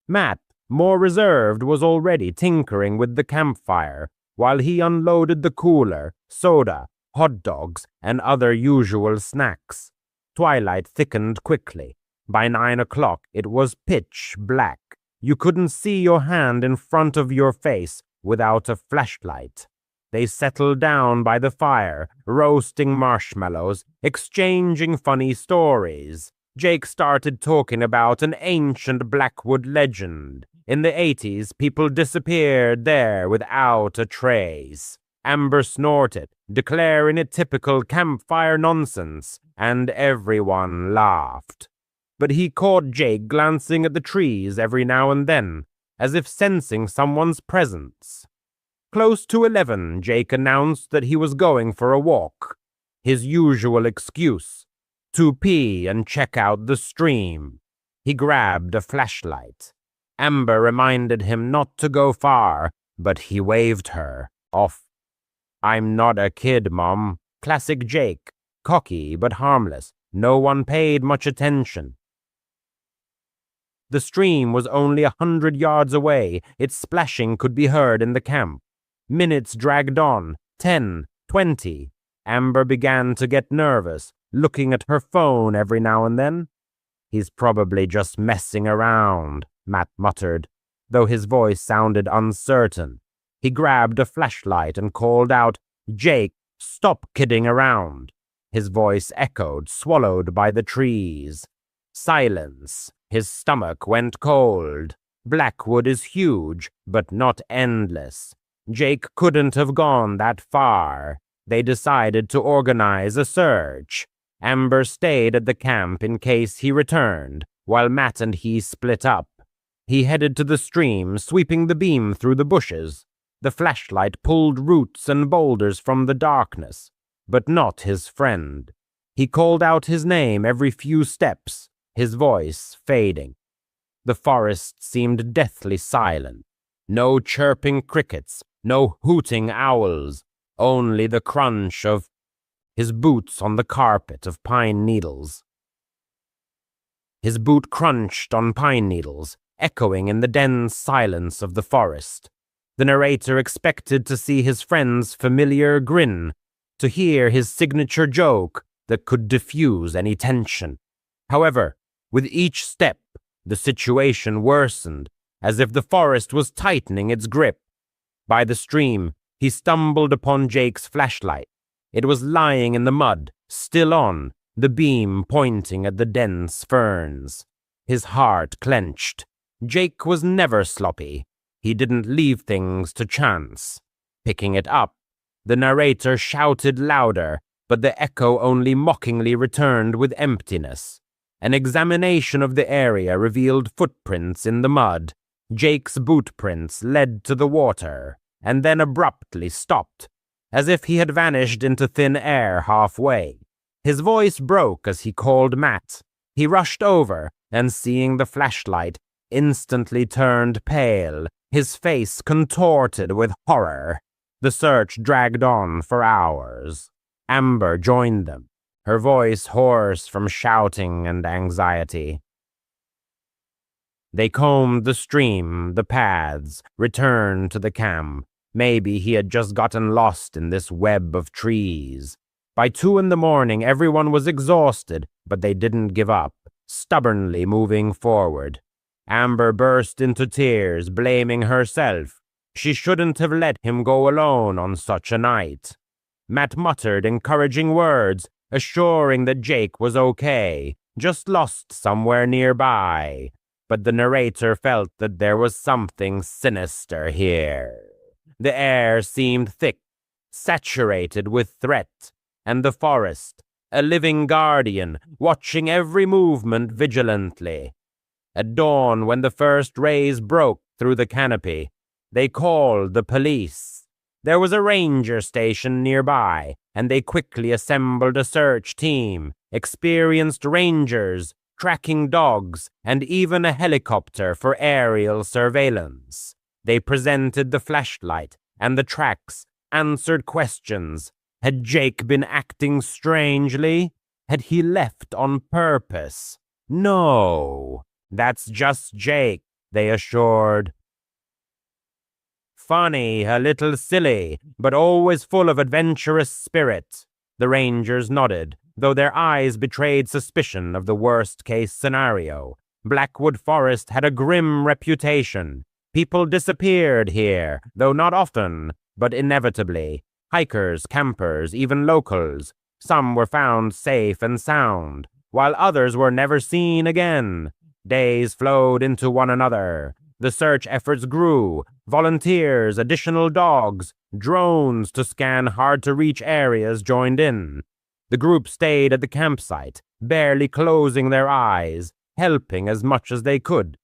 Matt, more reserved, was already tinkering with the campfire while he unloaded the cooler, soda, hot dogs, and other usual snacks. Twilight thickened quickly. By 9 o'clock, it was pitch black. You couldn't see your hand in front of your face without a flashlight. They settled down by the fire, roasting marshmallows, exchanging funny stories. Jake started talking about an ancient Blackwood legend. In the 80s, people disappeared there without a trace. Amber snorted, declaring it typical campfire nonsense, and everyone laughed. But he caught Jake glancing at the trees every now and then, as if sensing someone's presence. Close to 11, Jake announced that he was going for a walk. His usual excuse, to pee and check out the stream. He grabbed a flashlight. Amber reminded him not to go far, but he waved her off. "I'm not a kid, Mom." Classic Jake, cocky but harmless. No one paid much attention. The stream was only 100 yards away. Its splashing could be heard in the camp. Minutes dragged on, 10, 20. Amber began to get nervous, looking at her phone every now and then. "He's probably just messing around," Matt muttered, though his voice sounded uncertain. He grabbed a flashlight and called out, "Jake, stop kidding around." His voice echoed, swallowed by the trees. Silence. His stomach went cold. Blackwood is huge, but not endless. Jake couldn't have gone that far. They decided to organize a search. Amber stayed at the camp in case he returned, while Matt and he split up. He headed to the stream, sweeping the beam through the bushes. The flashlight pulled roots and boulders from the darkness, but not his friend. He called out his name every few steps, his voice fading. The forest seemed deathly silent. No chirping crickets, no hooting owls, only the crunch of his boots on the carpet of pine needles. His boot crunched on pine needles, echoing in the dense silence of the forest. The narrator expected to see his friend's familiar grin, to hear his signature joke that could diffuse any tension. However, with each step, the situation worsened, as if the forest was tightening its grip. By the stream, he stumbled upon Jake's flashlight. It was lying in the mud, still on, the beam pointing at the dense ferns. His heart clenched. Jake was never sloppy. He didn't leave things to chance. Picking it up, the narrator shouted louder, but the echo only mockingly returned with emptiness. An examination of the area revealed footprints in the mud. Jake's boot prints led to the water, and then abruptly stopped, as if he had vanished into thin air halfway. His voice broke as he called Matt. He rushed over, and seeing the flashlight, instantly turned pale, his face contorted with horror. The search dragged on for hours. Amber joined them, her voice hoarse from shouting and anxiety. They combed the stream, the paths, returned to the camp. Maybe he had just gotten lost in this web of trees. By 2 a.m, everyone was exhausted, but they didn't give up, stubbornly moving forward. Amber burst into tears, blaming herself. She shouldn't have let him go alone on such a night. Matt muttered encouraging words, assuring that Jake was okay, just lost somewhere nearby. But the narrator felt that there was something sinister here. The air seemed thick, saturated with threat, and the forest, a living guardian, watching every movement vigilantly. At dawn, when the first rays broke through the canopy, they called the police. There was a ranger station nearby, and they quickly assembled a search team, experienced rangers, tracking dogs, and even a helicopter for aerial surveillance. They presented the flashlight and the tracks, answered questions. Had Jake been acting strangely? Had he left on purpose? No, that's just Jake, they assured. Funny, a little silly, but always full of adventurous spirit. The rangers nodded, though their eyes betrayed suspicion of the worst-case scenario. Blackwood Forest had a grim reputation. People disappeared here, though not often, but inevitably. Hikers, campers, even locals. Some were found safe and sound, while others were never seen again. Days flowed into one another. The search efforts grew. Volunteers, additional dogs, drones to scan hard-to-reach areas joined in. The group stayed at the campsite, barely closing their eyes, helping as much as they could.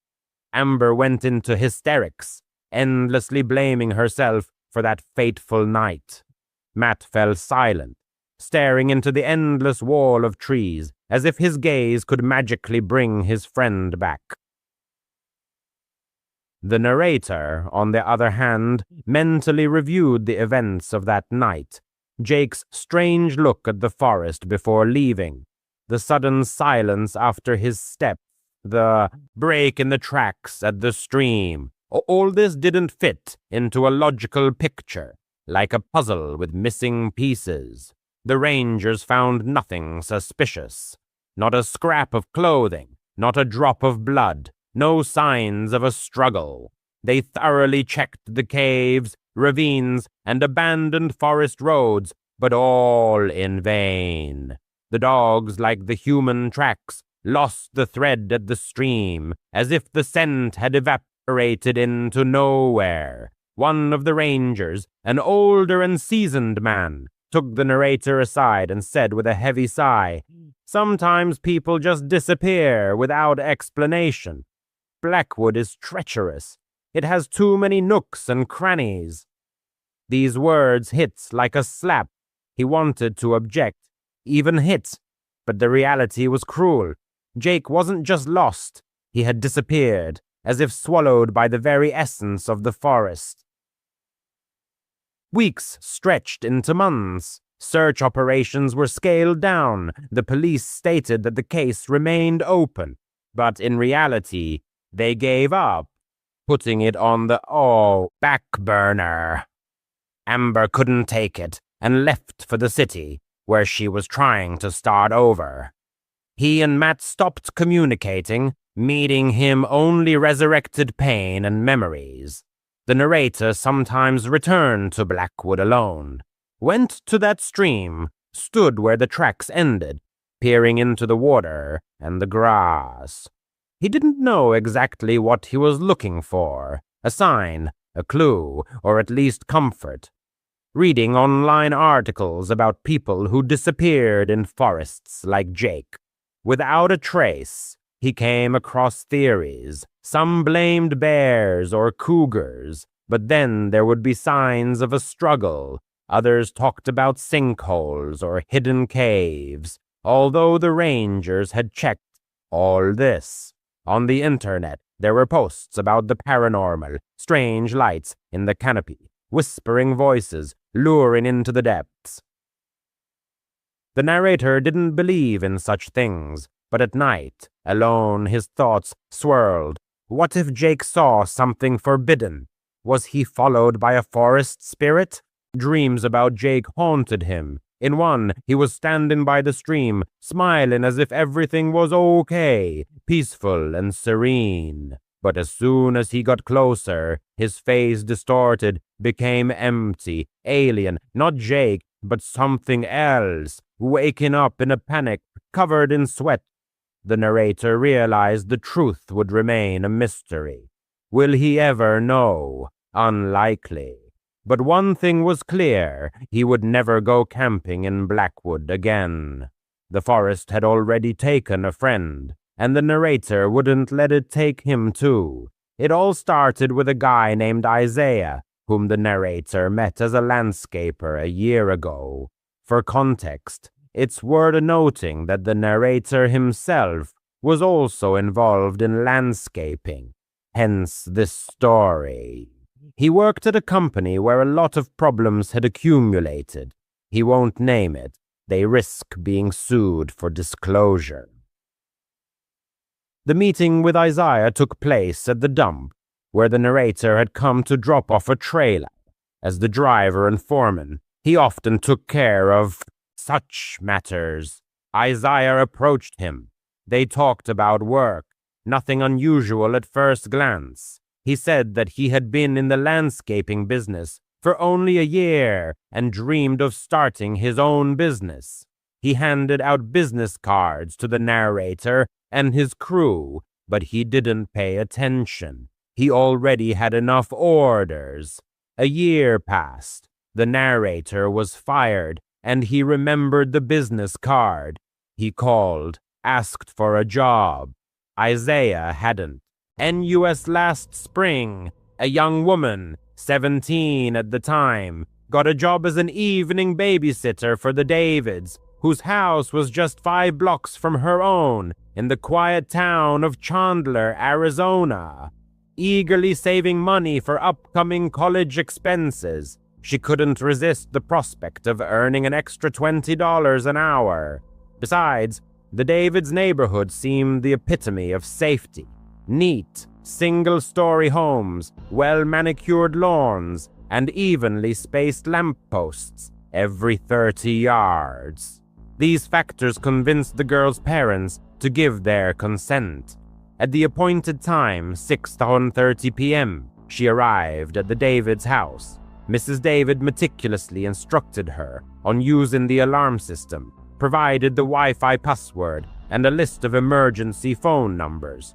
Amber went into hysterics, endlessly blaming herself for that fateful night. Matt fell silent, staring into the endless wall of trees, as if his gaze could magically bring his friend back. The narrator, on the other hand, mentally reviewed the events of that night. Jake's strange look at the forest before leaving, the sudden silence after his step, the break in the tracks at the stream. All this didn't fit into a logical picture, like a puzzle with missing pieces. The rangers found nothing suspicious. Not a scrap of clothing, not a drop of blood, no signs of a struggle. They thoroughly checked the caves, ravines, and abandoned forest roads, but all in vain. The dogs, like the human tracks, lost the thread at the stream, as if the scent had evaporated into nowhere. One of the rangers, an older and seasoned man, took the narrator aside and said with a heavy sigh, "Sometimes people just disappear without explanation. Blackwood is treacherous. It has too many nooks and crannies." These words hit like a slap. He wanted to object, even hit, but the reality was cruel. Jake wasn't just lost, he had disappeared, as if swallowed by the very essence of the forest. Weeks stretched into months. Search operations were scaled down. The police stated that the case remained open, but in reality, they gave up, putting it on the back burner. Amber couldn't take it and left for the city, where she was trying to start over. He and Matt stopped communicating, meeting him only resurrected pain and memories. The narrator sometimes returned to Blackwood alone, went to that stream, stood where the tracks ended, peering into the water and the grass. He didn't know exactly what he was looking for, a sign, a clue, or at least comfort. Reading online articles about people who disappeared in forests like Jake. Without a trace, he came across theories. Some blamed bears or cougars, but then there would be signs of a struggle. Others talked about sinkholes or hidden caves, although the rangers had checked all this. On the internet, there were posts about the paranormal, strange lights in the canopy, whispering voices luring into the depths. The narrator didn't believe in such things, but at night, alone, his thoughts swirled. What if Jake saw something forbidden? Was he followed by a forest spirit? Dreams about Jake haunted him. In one, he was standing by the stream, smiling as if everything was okay, peaceful and serene. But as soon as he got closer, his face distorted, became empty, alien, not Jake, but something else, waking up in a panic, covered in sweat. The narrator realized the truth would remain a mystery. Will he ever know? Unlikely. But one thing was clear, he would never go camping in Blackwood again. The forest had already taken a friend, and the narrator wouldn't let it take him too. It all started with a guy named Isaiah, whom the narrator met as a landscaper a year ago. For context, it's worth noting that the narrator himself was also involved in landscaping, hence this story. He worked at a company where a lot of problems had accumulated. He won't name it. They risk being sued for disclosure. The meeting with Isaiah took place at the dump, where the narrator had come to drop off a trailer. As the driver and foreman, he often took care of such matters. Isaiah approached him. They talked about work, nothing unusual at first glance. He said that he had been in the landscaping business for only a year and dreamed of starting his own business. He handed out business cards to the narrator and his crew, but he didn't pay attention. He already had enough orders. A year passed. The narrator was fired, and he remembered the business card. He called, asked for a job. Isaiah hadn't. NUS last spring, a young woman, 17 at the time, got a job as an evening babysitter for the Davids, whose house was just 5 blocks from her own in the quiet town of Chandler, Arizona. Eagerly saving money for upcoming college expenses, she couldn't resist the prospect of earning an extra $20 an hour. Besides, the Davids neighborhood seemed the epitome of safety. Neat, single-story homes, well-manicured lawns, and evenly spaced lampposts every 30 yards. These factors convinced the girl's parents to give their consent. At the appointed time, 6:30 p.m., she arrived at the Davids' house. Mrs. David meticulously instructed her on using the alarm system, provided the Wi-Fi password and a list of emergency phone numbers.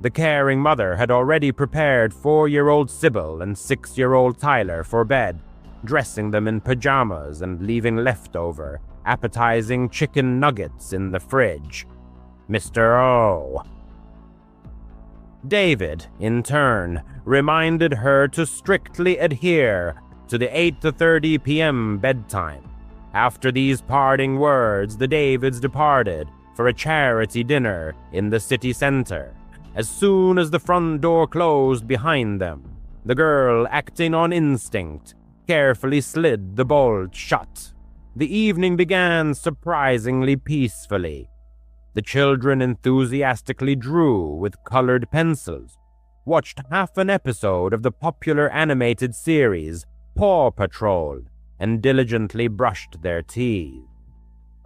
The caring mother had already prepared 4-year-old Sybil and 6-year-old Tyler for bed, dressing them in pajamas and leaving leftover, appetizing chicken nuggets in the fridge. Mr. O. David, in turn, reminded her to strictly adhere to the 8 to 30 p.m. bedtime. After these parting words, the Davids departed for a charity dinner in the city center. As soon as the front door closed behind them, the girl, acting on instinct, carefully slid the bolt shut. The evening began surprisingly peacefully. The children enthusiastically drew with colored pencils, watched half an episode of the popular animated series Paw Patrol, and diligently brushed their teeth.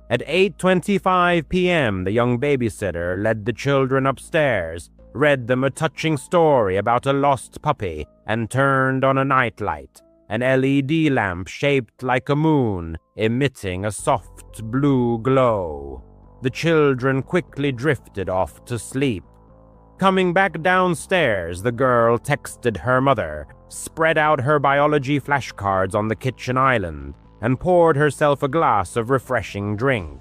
At 8:25 p.m., the young babysitter led the children upstairs, read them a touching story about a lost puppy, and turned on a nightlight, an LED lamp shaped like a moon, emitting a soft blue glow. The children quickly drifted off to sleep. Coming back downstairs, the girl texted her mother, spread out her biology flashcards on the kitchen island, and poured herself a glass of refreshing drink.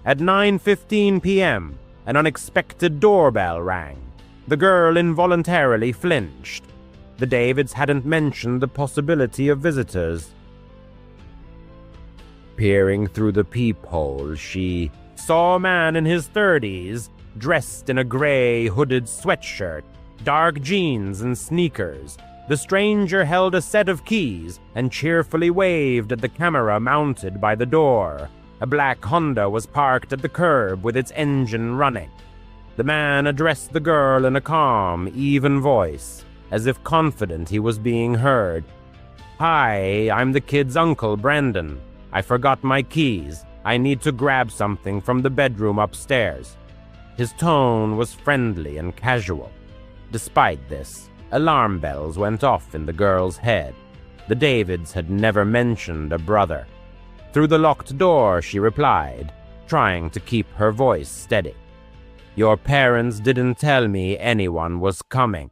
At 9:15 p.m., an unexpected doorbell rang. The girl involuntarily flinched. The Davids hadn't mentioned the possibility of visitors. Peering through the peephole, she saw a man in his 30s, dressed in a gray hooded sweatshirt, dark jeans, and sneakers. The stranger held a set of keys and cheerfully waved at the camera mounted by the door. A black Honda was parked at the curb with its engine running. The man addressed the girl in a calm, even voice, as if confident he was being heard. "Hi, I'm the kid's uncle, Brandon. I forgot my keys. I need to grab something from the bedroom upstairs." His tone was friendly and casual. Despite this, alarm bells went off in the girl's head. The Davids had never mentioned a brother. Through the locked door, she replied, trying to keep her voice steady. "Your parents didn't tell me anyone was coming."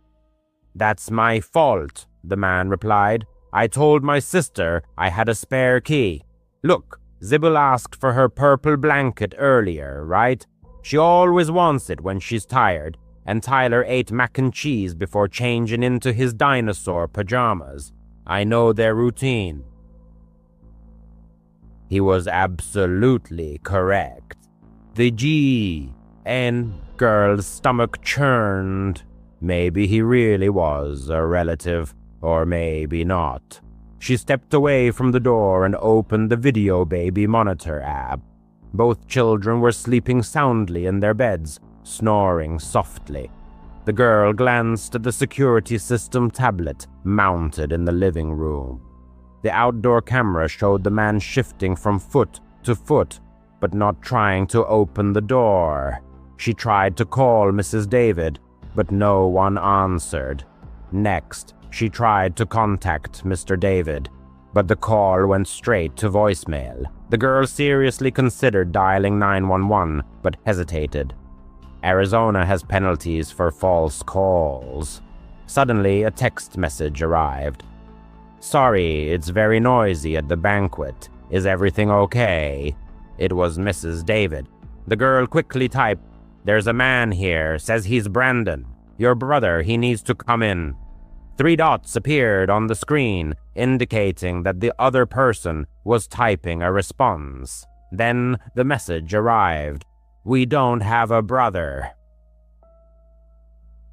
"That's my fault," the man replied. "I told my sister I had a spare key. Look, Sybil asked for her purple blanket earlier, right? She always wants it when she's tired, and Tyler ate mac and cheese before changing into his dinosaur pajamas. I know their routine." He was absolutely correct. The girl's stomach churned. Maybe he really was a relative, or maybe not. She stepped away from the door and opened the Video Baby Monitor app. Both children were sleeping soundly in their beds, snoring softly. The girl glanced at the security system tablet mounted in the living room. The outdoor camera showed the man shifting from foot to foot, but not trying to open the door. She tried to call Mrs. David, but no one answered. Next, she tried to contact Mr. David, but the call went straight to voicemail. The girl seriously considered dialing 911, but hesitated. Arizona has penalties for false calls. Suddenly, a text message arrived. "Sorry, it's very noisy at the banquet. Is everything okay?" It was Mrs. David. The girl quickly typed, "There's a man here, says he's Brandon. Your brother, he needs to come in." 3 dots appeared on the screen, indicating that the other person was typing a response. Then the message arrived. "We don't have a brother.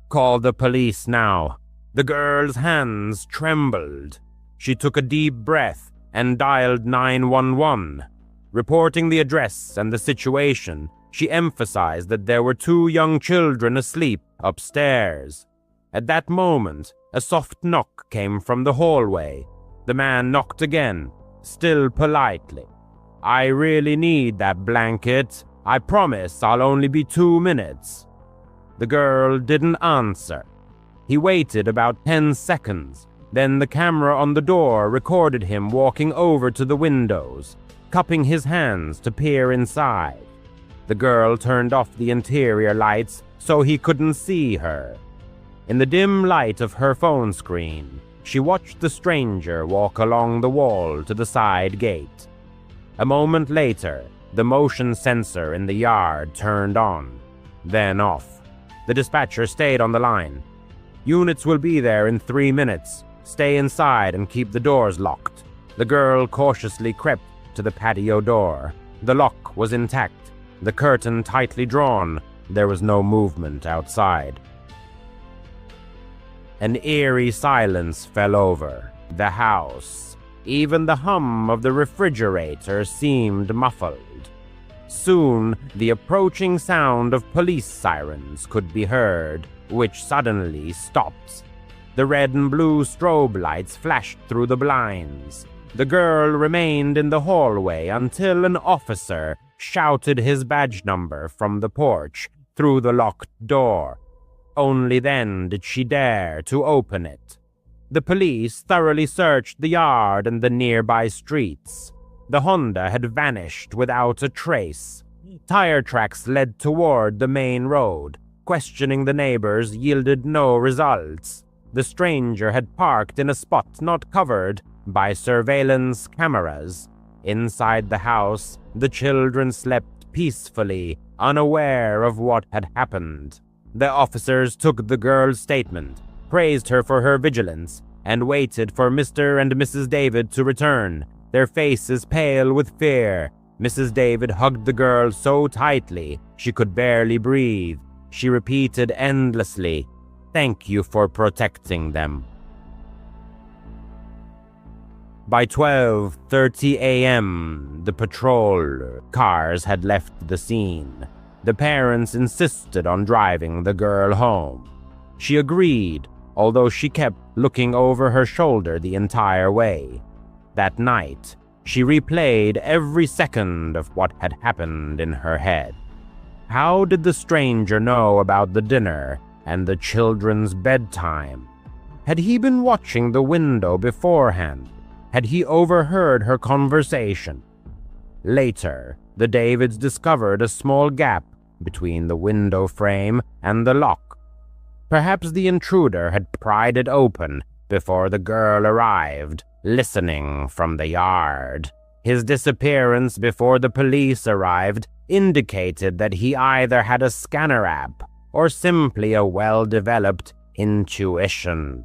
Call the police now." The girl's hands trembled. She took a deep breath and dialed 911. Reporting the address and the situation, she emphasized that there were 2 young children asleep upstairs. At that moment, a soft knock came from the hallway. The man knocked again, still politely. "I really need that blanket. I promise I'll only be 2 minutes." The girl didn't answer. He waited about 10 seconds, Then the camera on the door recorded him walking over to the windows, cupping his hands to peer inside. The girl turned off the interior lights so he couldn't see her. In the dim light of her phone screen, she watched the stranger walk along the wall to the side gate. A moment later, the motion sensor in the yard turned on, then off. The dispatcher stayed on the line. "Units will be there in 3 minutes. Stay inside and keep the doors locked." The girl cautiously crept to the patio door. The lock was intact, the curtain tightly drawn. There was no movement outside. An eerie silence fell over the house. Even the hum of the refrigerator seemed muffled. Soon, the approaching sound of police sirens could be heard, which suddenly stopped. The red and blue strobe lights flashed through the blinds. The girl remained in the hallway until an officer shouted his badge number from the porch through the locked door. Only then did she dare to open it. The police thoroughly searched the yard and the nearby streets. The Honda had vanished without a trace. Tire tracks led toward the main road. Questioning the neighbors yielded no results. The stranger had parked in a spot not covered by surveillance cameras. Inside the house, the children slept peacefully, unaware of what had happened. The officers took the girl's statement, praised her for her vigilance, and waited for Mr. and Mrs. David to return, their faces pale with fear. Mrs. David hugged the girl so tightly she could barely breathe. She repeated endlessly, "Thank you for protecting them." By 12:30 a.m., the patrol cars had left the scene. The parents insisted on driving the girl home. She agreed, although she kept looking over her shoulder the entire way. That night, she replayed every second of what had happened in her head. How did the stranger know about the dinner and the children's bedtime? Had he been watching the window beforehand? Had he overheard her conversation? Later, the Davids discovered a small gap between the window frame and the lock. Perhaps the intruder had pried it open before the girl arrived, listening from the yard. His disappearance before the police arrived indicated that he either had a scanner app or simply a well-developed intuition.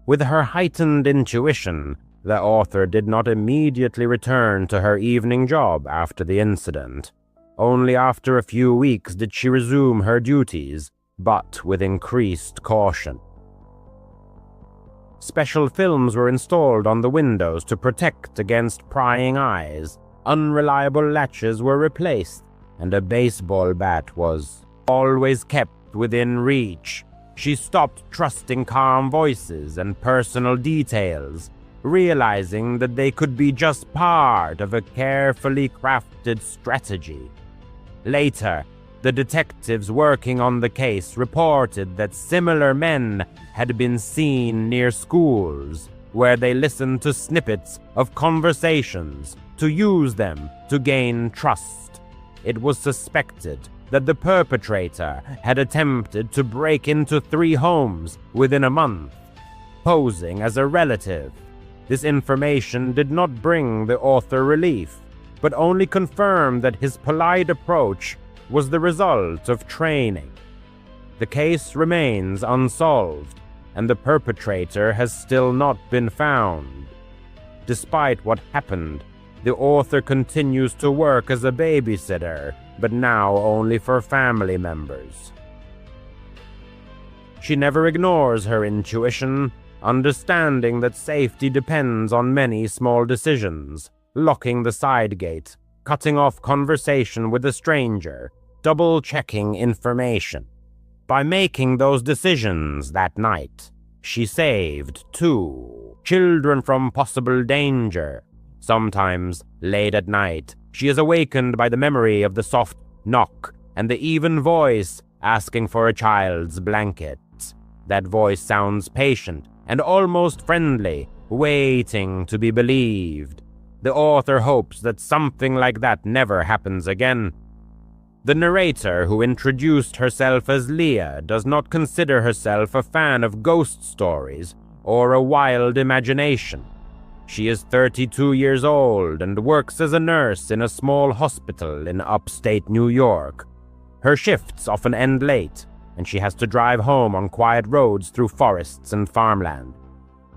With her heightened intuition, the author did not immediately return to her evening job after the incident. Only after a few weeks did she resume her duties, but with increased caution. Special films were installed on the windows to protect against prying eyes. Unreliable latches were replaced, and a baseball bat was always kept within reach. She stopped trusting calm voices and personal details, realizing that they could be just part of a carefully crafted strategy. Later, the detectives working on the case reported that similar men had been seen near schools, where they listened to snippets of conversations to use them to gain trust. It was suspected that the perpetrator had attempted to break into 3 homes within a month, posing as a relative. This information did not bring the author relief, but only confirmed that his polite approach was the result of training. The case remains unsolved, and the perpetrator has still not been found. Despite what happened, the author continues to work as a babysitter, but now only for family members. She never ignores her intuition, understanding that safety depends on many small decisions: locking the side gate, cutting off conversation with a stranger, double-checking information. By making those decisions that night, she saved 2 children from possible danger. Sometimes, late at night, she is awakened by the memory of the soft knock and the even voice asking for a child's blanket. That voice sounds patient, and almost friendly, waiting to be believed. The author hopes that something like that never happens again. The narrator, who introduced herself as Leah, does not consider herself a fan of ghost stories or a wild imagination. She is 32 years old and works as a nurse in a small hospital in upstate New York. Her shifts often end late, and she has to drive home on quiet roads through forests and farmland.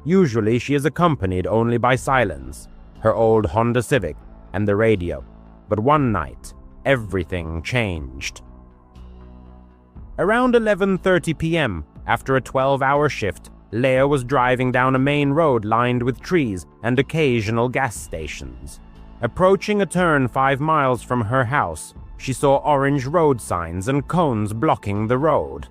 Usually she is accompanied only by silence, her old Honda Civic, and the radio. But one night, everything changed. Around 11:30 p.m., after a 12-hour shift, Leah was driving down a main road lined with trees and occasional gas stations. Approaching a turn 5 miles from her house, she saw orange road signs and cones blocking the road.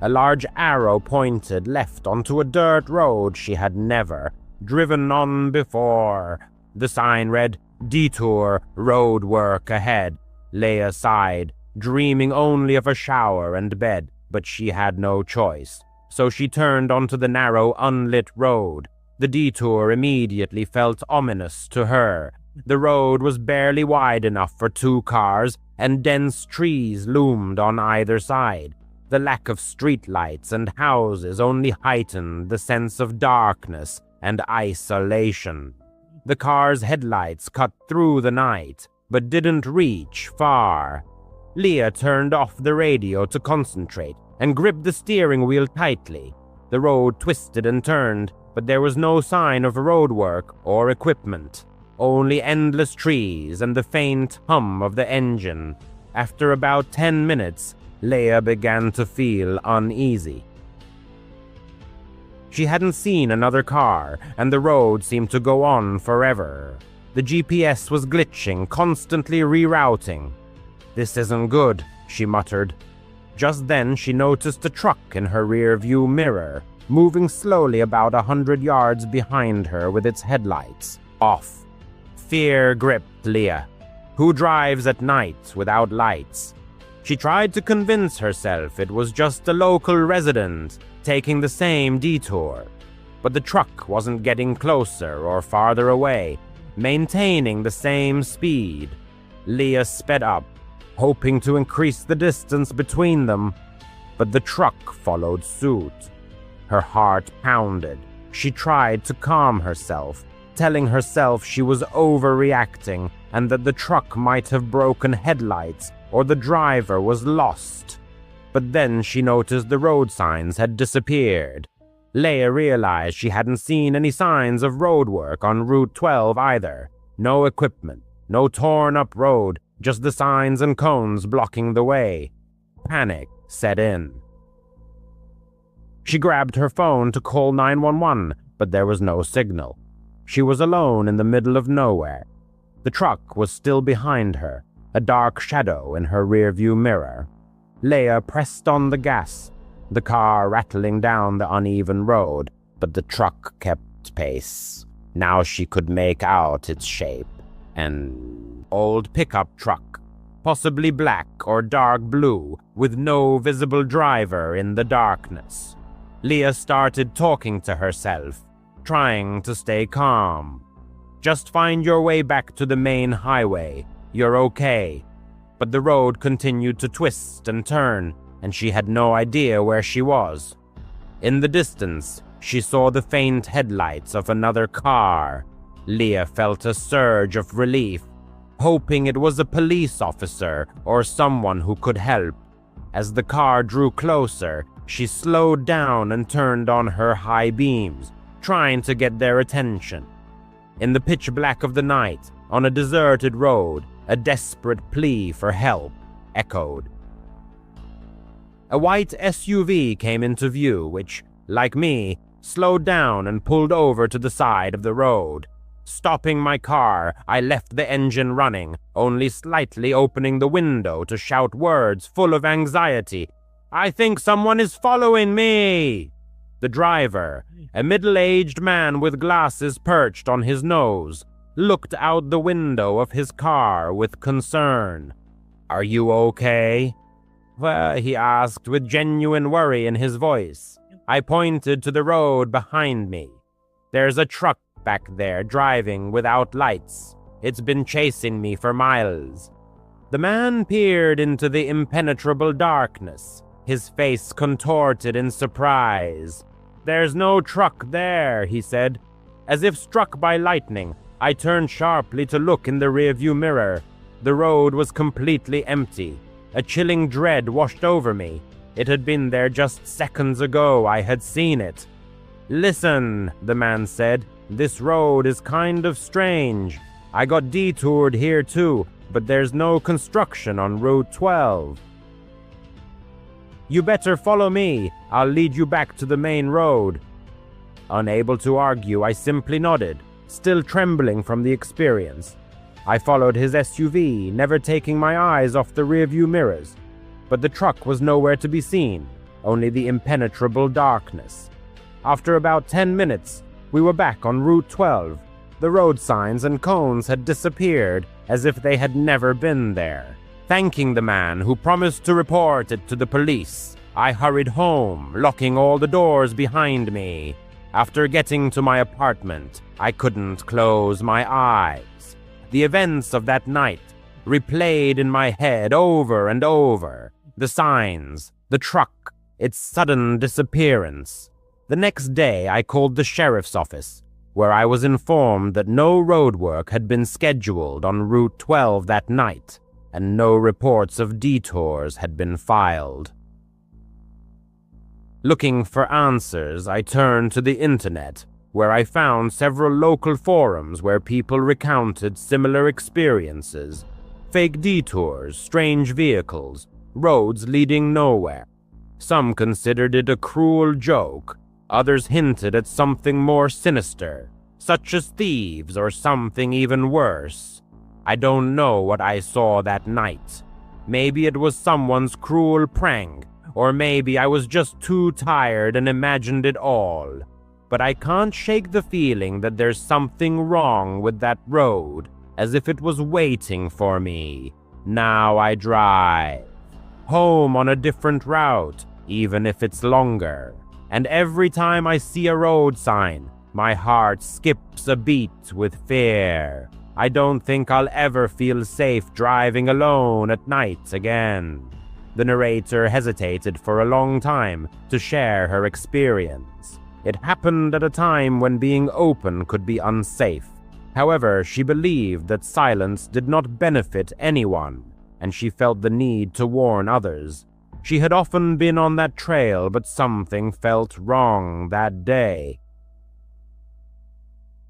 A large arrow pointed left onto a dirt road she had never driven on before. The sign read, "Detour, road work ahead." Leah sighed, dreaming only of a shower and bed, but she had no choice. So she turned onto the narrow, unlit road. The detour immediately felt ominous to her. The road was barely wide enough for 2 cars, and dense trees loomed on either side. The lack of streetlights and houses only heightened the sense of darkness and isolation. The car's headlights cut through the night, but didn't reach far. Leah turned off the radio to concentrate and gripped the steering wheel tightly. The road twisted and turned, but there was no sign of roadwork or equipment. Only endless trees and the faint hum of the engine. After about 10 minutes, Leah began to feel uneasy. She hadn't seen another car, and the road seemed to go on forever. The GPS was glitching, constantly rerouting. "This isn't good," she muttered. Just then she noticed a truck in her rear-view mirror, moving slowly about 100 yards behind her with its headlights off. Fear gripped Leah. Who drives at night without lights? She tried to convince herself it was just a local resident taking the same detour. But the truck wasn't getting closer or farther away, maintaining the same speed. Leah sped up, hoping to increase the distance between them, but the truck followed suit. Her heart pounded. She tried to calm herself, telling herself she was overreacting and that the truck might have broken headlights or the driver was lost. But then she noticed the road signs had disappeared. Leah realized she hadn't seen any signs of road work on Route 12 either. No equipment, no torn-up road, just the signs and cones blocking the way. Panic set in. She grabbed her phone to call 911, but there was no signal. She was alone in the middle of nowhere. The truck was still behind her, a dark shadow in her rearview mirror. Leah pressed on the gas, the car rattling down the uneven road, but the truck kept pace. Now she could make out its shape. An old pickup truck, possibly black or dark blue, with no visible driver in the darkness. Leah started talking to herself, trying to stay calm. Just find your way back to the main highway. You're okay. But the road continued to twist and turn, and she had no idea where she was. In the distance, she saw the faint headlights of another car. Leah felt a surge of relief, hoping it was a police officer or someone who could help. As the car drew closer, she slowed down and turned on her high beams, trying to get their attention. In the pitch black of the night, on a deserted road, a desperate plea for help echoed. A white SUV came into view, which, like me, slowed down and pulled over to the side of the road. Stopping my car, I left the engine running, only slightly opening the window to shout words full of anxiety. "I think someone is following me!" The driver, a middle-aged man with glasses perched on his nose, looked out the window of his car with concern. "Are you okay?" Well, he asked with genuine worry in his voice. I pointed to the road behind me. There's a truck back there driving without lights. It's been chasing me for miles. The man peered into the impenetrable darkness, his face contorted in surprise. There's no truck there, he said. As if struck by lightning, I turned sharply to look in the rearview mirror. The road was completely empty. A chilling dread washed over me. It had been there just seconds ago. I had seen it. Listen, the man said. This road is kind of strange. I got detoured here too, but there's no construction on Route 12. You better follow me. I'll lead you back to the main road. Unable to argue, I simply nodded, still trembling from the experience. I followed his SUV, never taking my eyes off the rearview mirrors. But the truck was nowhere to be seen, only the impenetrable darkness. After about 10 minutes, we were back on Route 12. The road signs and cones had disappeared, as if they had never been there. Thanking the man who promised to report it to the police, I hurried home, locking all the doors behind me. After getting to my apartment, I couldn't close my eyes. The events of that night replayed in my head over and over. The signs, the truck, its sudden disappearance. The next day, I called the sheriff's office, where I was informed that no road work had been scheduled on Route 12 that night, and no reports of detours had been filed. Looking for answers, I turned to the internet, where I found several local forums where people recounted similar experiences. Fake detours, strange vehicles, roads leading nowhere. Some considered it a cruel joke. Others hinted at something more sinister, such as thieves or something even worse. I don't know what I saw that night. Maybe it was someone's cruel prank, or maybe I was just too tired and imagined it all. But I can't shake the feeling that there's something wrong with that road, as if it was waiting for me. Now I drive home on a different route, even if it's longer. And every time I see a road sign, my heart skips a beat with fear. I don't think I'll ever feel safe driving alone at night again. The narrator hesitated for a long time to share her experience. It happened at a time when being open could be unsafe. However, she believed that silence did not benefit anyone, and she felt the need to warn others. She had often been on that trail, but something felt wrong that day.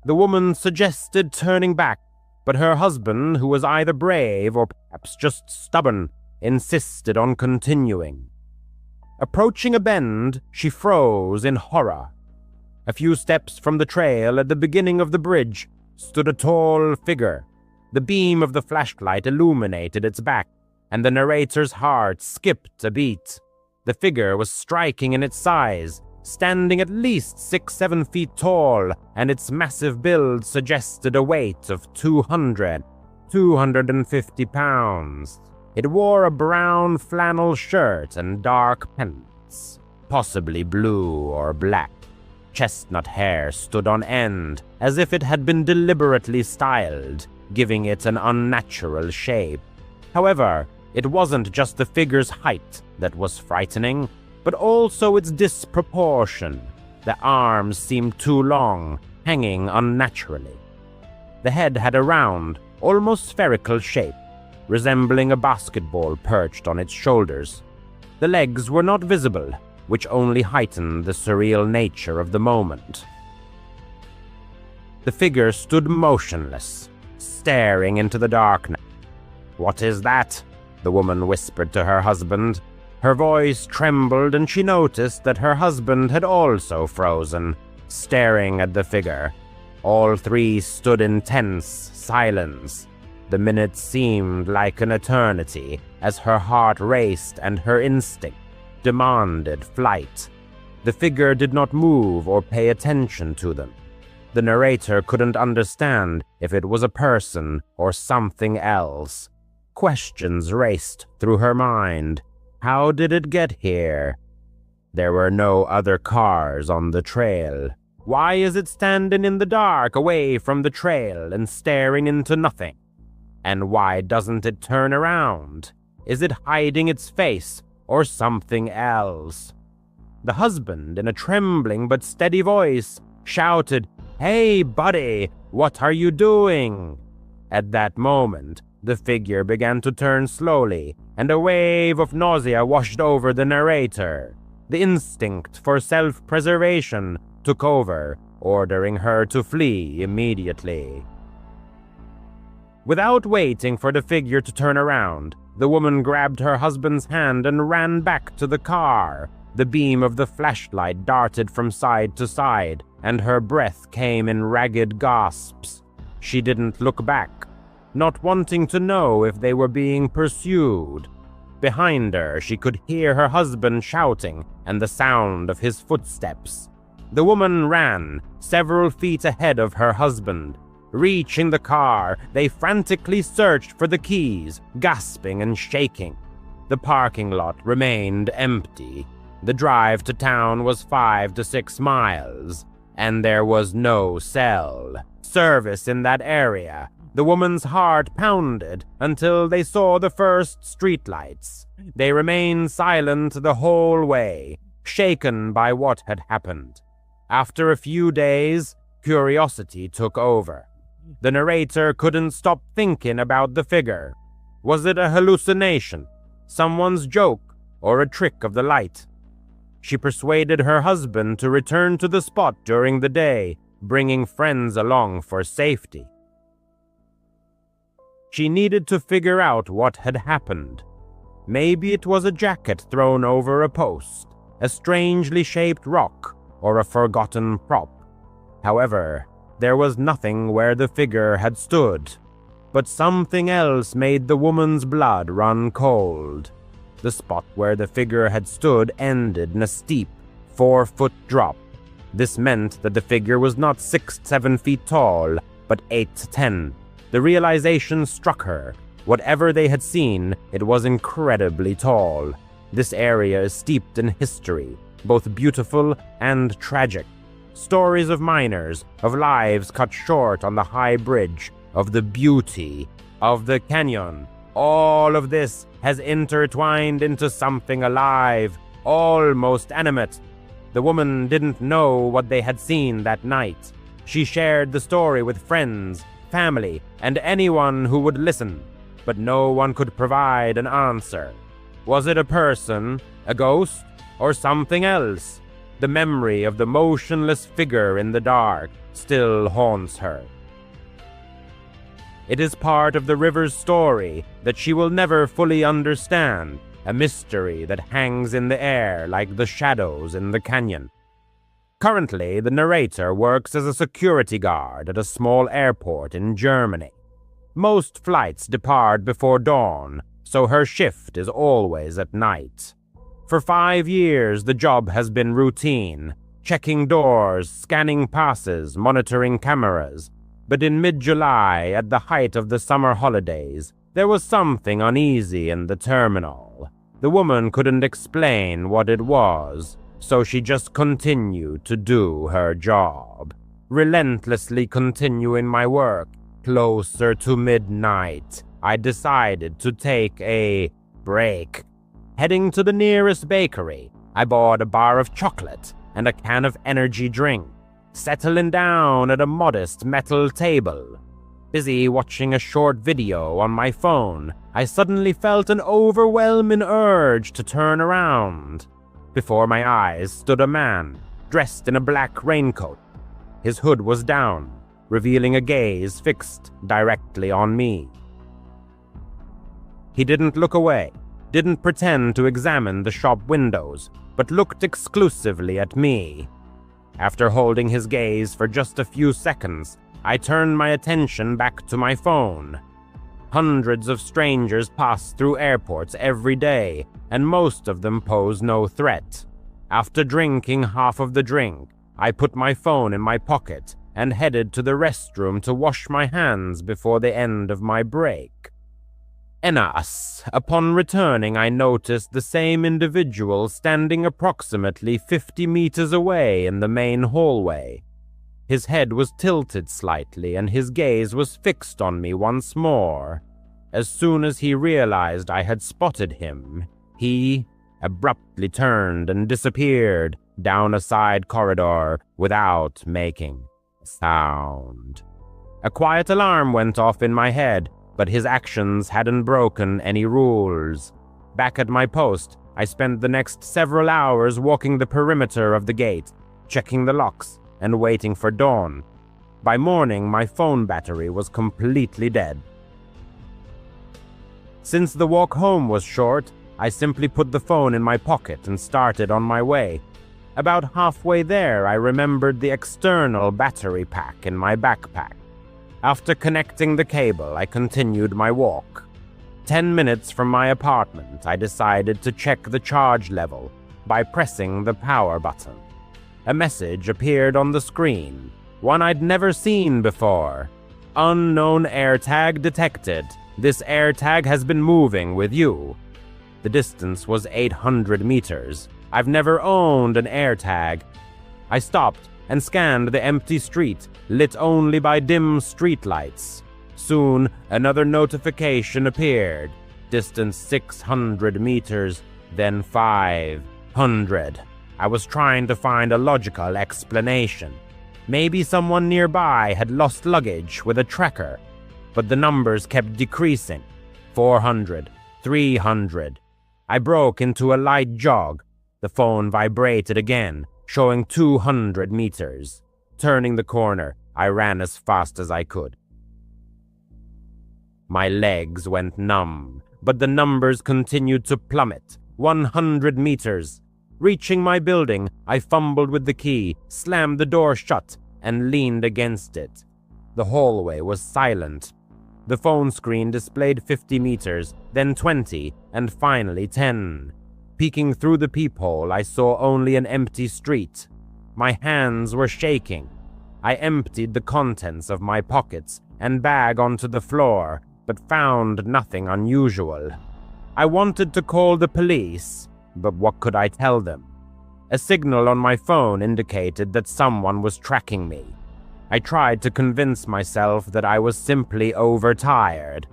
The woman suggested turning back, but her husband, who was either brave or perhaps just stubborn, insisted on continuing. Approaching a bend, she froze in horror. A few steps from the trail at the beginning of the bridge stood a tall figure. The beam of the flashlight illuminated its back, and the narrator's heart skipped a beat. The figure was striking in its size, standing at least 6-7 feet tall, and its massive build suggested a weight of 250 pounds. It wore a brown flannel shirt and dark pants, possibly blue or black. Chestnut hair stood on end, as if it had been deliberately styled, giving it an unnatural shape. However, it wasn't just the figure's height that was frightening, but also its disproportion. The arms seemed too long, hanging unnaturally. The head had a round, almost spherical shape, resembling a basketball perched on its shoulders. The legs were not visible, which only heightened the surreal nature of the moment. The figure stood motionless, staring into the darkness. "What is that?" the woman whispered to her husband. Her voice trembled, and she noticed that her husband had also frozen, staring at the figure. All three stood in tense silence. The minutes seemed like an eternity as her heart raced and her instinct demanded flight. The figure did not move or pay attention to them. The narrator couldn't understand if it was a person or something else. Questions raced through her mind. How did it get here? There were no other cars on the trail. Why is it standing in the dark away from the trail and staring into nothing? And why doesn't it turn around? Is it hiding its face or something else? The husband, in a trembling but steady voice, shouted, "Hey, buddy, what are you doing?" At that moment, the figure began to turn slowly, and a wave of nausea washed over the narrator. The instinct for self-preservation took over, ordering her to flee immediately. Without waiting for the figure to turn around, the woman grabbed her husband's hand and ran back to the car. The beam of the flashlight darted from side to side, and her breath came in ragged gasps. She didn't look back, not wanting to know if they were being pursued. Behind her, she could hear her husband shouting and the sound of his footsteps. The woman ran, several feet ahead of her husband. Reaching the car, they frantically searched for the keys, gasping and shaking. The parking lot remained empty. The drive to town was 5 to 6 miles, and there was no cell service in that area. The woman's heart pounded until they saw the first streetlights. They remained silent the whole way, shaken by what had happened. After a few days, curiosity took over. The narrator couldn't stop thinking about the figure. Was it a hallucination, someone's joke, or a trick of the light? She persuaded her husband to return to the spot during the day, bringing friends along for safety. She needed to figure out what had happened. Maybe it was a jacket thrown over a post, a strangely shaped rock, or a forgotten prop. However, there was nothing where the figure had stood, but something else made the woman's blood run cold. The spot where the figure had stood ended in a steep, 4-foot drop. This meant that the figure was not 6-7 feet tall, but 8 to 10. The realization struck her. Whatever they had seen, it was incredibly tall. This area is steeped in history, both beautiful and tragic. Stories of miners, of lives cut short on the high bridge, of the beauty of the canyon. All of this has intertwined into something alive, almost animate. The woman didn't know what they had seen that night. She shared the story with friends, family, and anyone who would listen, but no one could provide an answer. Was it a person, a ghost, or something else? The memory of the motionless figure in the dark still haunts her. It is part of the river's story that she will never fully understand, a mystery that hangs in the air like the shadows in the canyon. Currently, the narrator works as a security guard at a small airport in Germany. Most flights depart before dawn, so her shift is always at night. For 5 years, the job has been routine, checking doors, scanning passes, monitoring cameras. But in mid-July, at the height of the summer holidays, there was something uneasy in the terminal. The woman couldn't explain what it was, so she just continued to do her job, relentlessly continuing my work. Closer to midnight, I decided to take a break. Heading to the nearest bakery, I bought a bar of chocolate and a can of energy drink, settling down at a modest metal table. Busy watching a short video on my phone, I suddenly felt an overwhelming urge to turn around. Before my eyes stood a man, dressed in a black raincoat. His hood was down, revealing a gaze fixed directly on me. He didn't look away, didn't pretend to examine the shop windows, but looked exclusively at me. After holding his gaze for just a few seconds, I turned my attention back to my phone. Hundreds of strangers pass through airports every day, and most of them pose no threat. After drinking half of the drink, I put my phone in my pocket and headed to the restroom to wash my hands before the end of my break. Enas. Upon returning, I noticed the same individual standing approximately 50 meters away in the main hallway. His head was tilted slightly, and his gaze was fixed on me once more. As soon as he realized I had spotted him, he abruptly turned and disappeared down a side corridor without making a sound. A quiet alarm went off in my head, but his actions hadn't broken any rules. Back at my post, I spent the next several hours walking the perimeter of the gate, checking the locks, and waiting for dawn. By morning, my phone battery was completely dead. Since the walk home was short, I simply put the phone in my pocket and started on my way. About halfway there, I remembered the external battery pack in my backpack. After connecting the cable, I continued my walk. 10 minutes from my apartment, I decided to check the charge level by pressing the power button. A message appeared on the screen, one I'd never seen before. Unknown AirTag detected. This AirTag has been moving with you. The distance was 800 meters. I've never owned an AirTag. I stopped and scanned the empty street, lit only by dim streetlights. Soon, another notification appeared. Distance 600 meters, then 500. I was trying to find a logical explanation. Maybe someone nearby had lost luggage with a tracker, but the numbers kept decreasing. 400, 300. I broke into a light jog. The phone vibrated again, showing 200 meters. Turning the corner, I ran as fast as I could. My legs went numb, but the numbers continued to plummet. 100 meters. Reaching my building, I fumbled with the key, slammed the door shut, and leaned against it. The hallway was silent. The phone screen displayed 50 meters, then 20, and finally 10. Peeking through the peephole, I saw only an empty street. My hands were shaking. I emptied the contents of my pockets and bag onto the floor, but found nothing unusual. I wanted to call the police, but what could I tell them? A signal on my phone indicated that someone was tracking me. I tried to convince myself that I was simply overtired.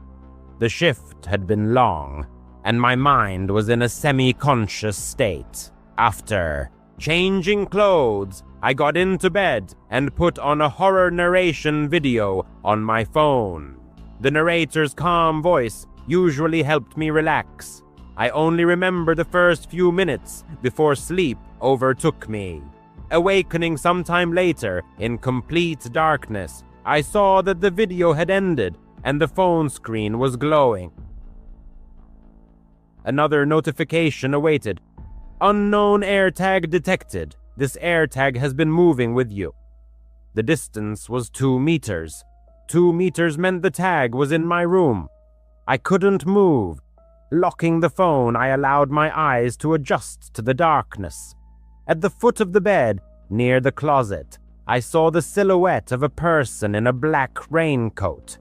The shift had been long, and my mind was in a semi-conscious state. After changing clothes, I got into bed and put on a horror narration video on my phone. The narrator's calm voice usually helped me relax. I only remember the first few minutes before sleep overtook me. Awakening sometime later in complete darkness, I saw that the video had ended and the phone screen was glowing. Another notification awaited. Unknown AirTag detected. This AirTag has been moving with you. The distance was 2 meters. 2 meters meant the tag was in my room. I couldn't move. Locking the phone, I allowed my eyes to adjust to the darkness. At the foot of the bed, near the closet, I saw the silhouette of a person in a black raincoat.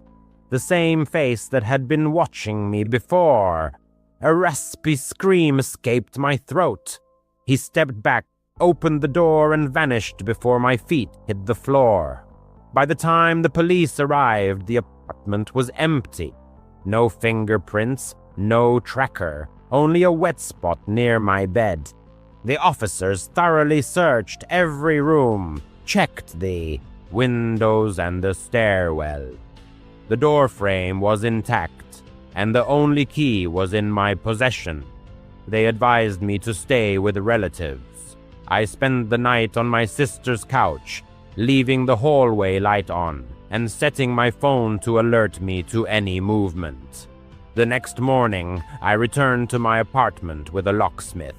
The same face that had been watching me before. A raspy scream escaped my throat. He stepped back, opened the door, and vanished before my feet hit the floor. By the time the police arrived, the apartment was empty. No fingerprints, no tracker, only a wet spot near my bed. The officers thoroughly searched every room, checked the windows and the stairwell. The door frame was intact, and the only key was in my possession. They advised me to stay with relatives. I spent the night on my sister's couch, leaving the hallway light on and setting my phone to alert me to any movement. The next morning, I returned to my apartment with a locksmith.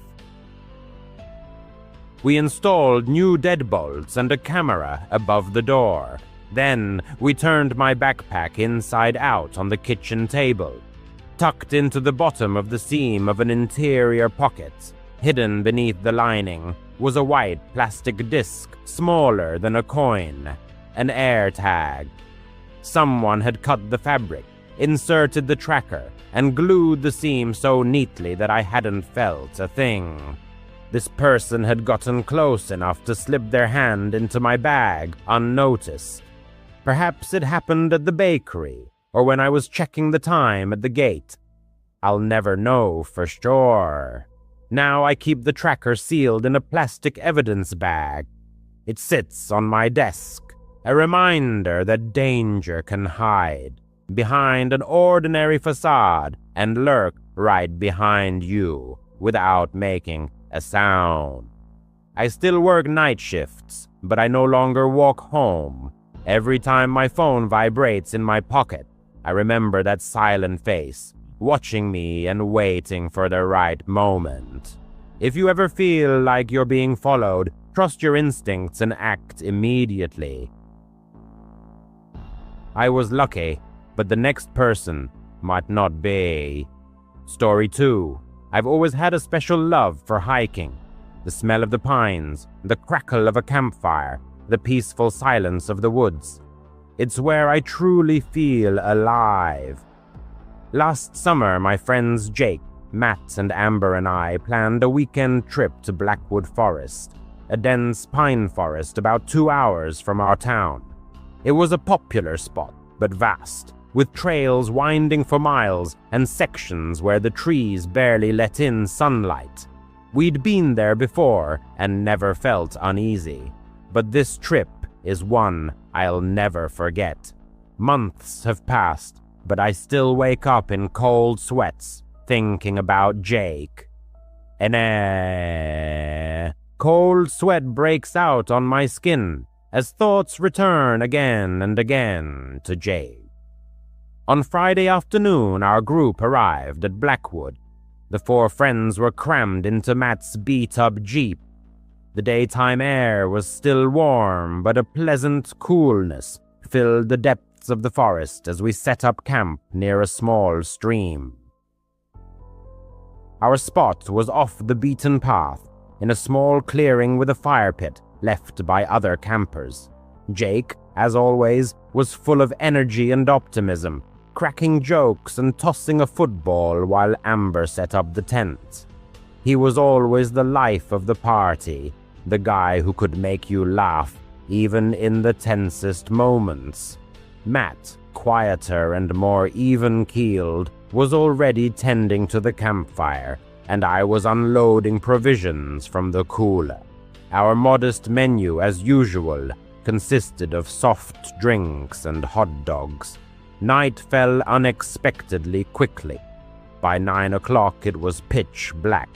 We installed new deadbolts and a camera above the door. Then, we turned my backpack inside out on the kitchen table. Tucked into the bottom of the seam of an interior pocket, hidden beneath the lining, was a white plastic disc smaller than a coin, an AirTag. Someone had cut the fabric, inserted the tracker, and glued the seam so neatly that I hadn't felt a thing. This person had gotten close enough to slip their hand into my bag unnoticed. Perhaps it happened at the bakery, or when I was checking the time at the gate. I'll never know for sure. Now I keep the tracker sealed in a plastic evidence bag. It sits on my desk, a reminder that danger can hide behind an ordinary facade and lurk right behind you without making a sound. I still work night shifts, but I no longer walk home. Every time my phone vibrates in my pocket, I remember that silent face, watching me and waiting for the right moment. If you ever feel like you're being followed, trust your instincts and act immediately. I was lucky, but the next person might not be. Story 2. I've always had a special love for hiking. The smell of the pines, the crackle of a campfire, the peaceful silence of the woods. It's where I truly feel alive. Last summer, my friends Jake, Matt, and Amber and I planned a weekend trip to Blackwood Forest, a dense pine forest about 2 hours from our town. It was a popular spot, but vast, with trails winding for miles and sections where the trees barely let in sunlight. We'd been there before and never felt uneasy, but this trip is one I'll never forget. Months have passed, but I still wake up in cold sweats thinking about Jake. Cold sweat breaks out on my skin as thoughts return again and again to Jake. On Friday afternoon, our group arrived at Blackwood. The 4 friends were crammed into Matt's beat-up Jeep. The daytime air was still warm, but a pleasant coolness filled the depths of the forest as we set up camp near a small stream. Our spot was off the beaten path, in a small clearing with a fire pit left by other campers. Jake, as always, was full of energy and optimism, cracking jokes and tossing a football while Amber set up the tent. He was always the life of the party, the guy who could make you laugh even in the tensest moments. Matt, quieter and more even-keeled, was already tending to the campfire, and I was unloading provisions from the cooler. Our modest menu, as usual, consisted of soft drinks and hot dogs. Night fell unexpectedly quickly. By 9 o'clock it was pitch black,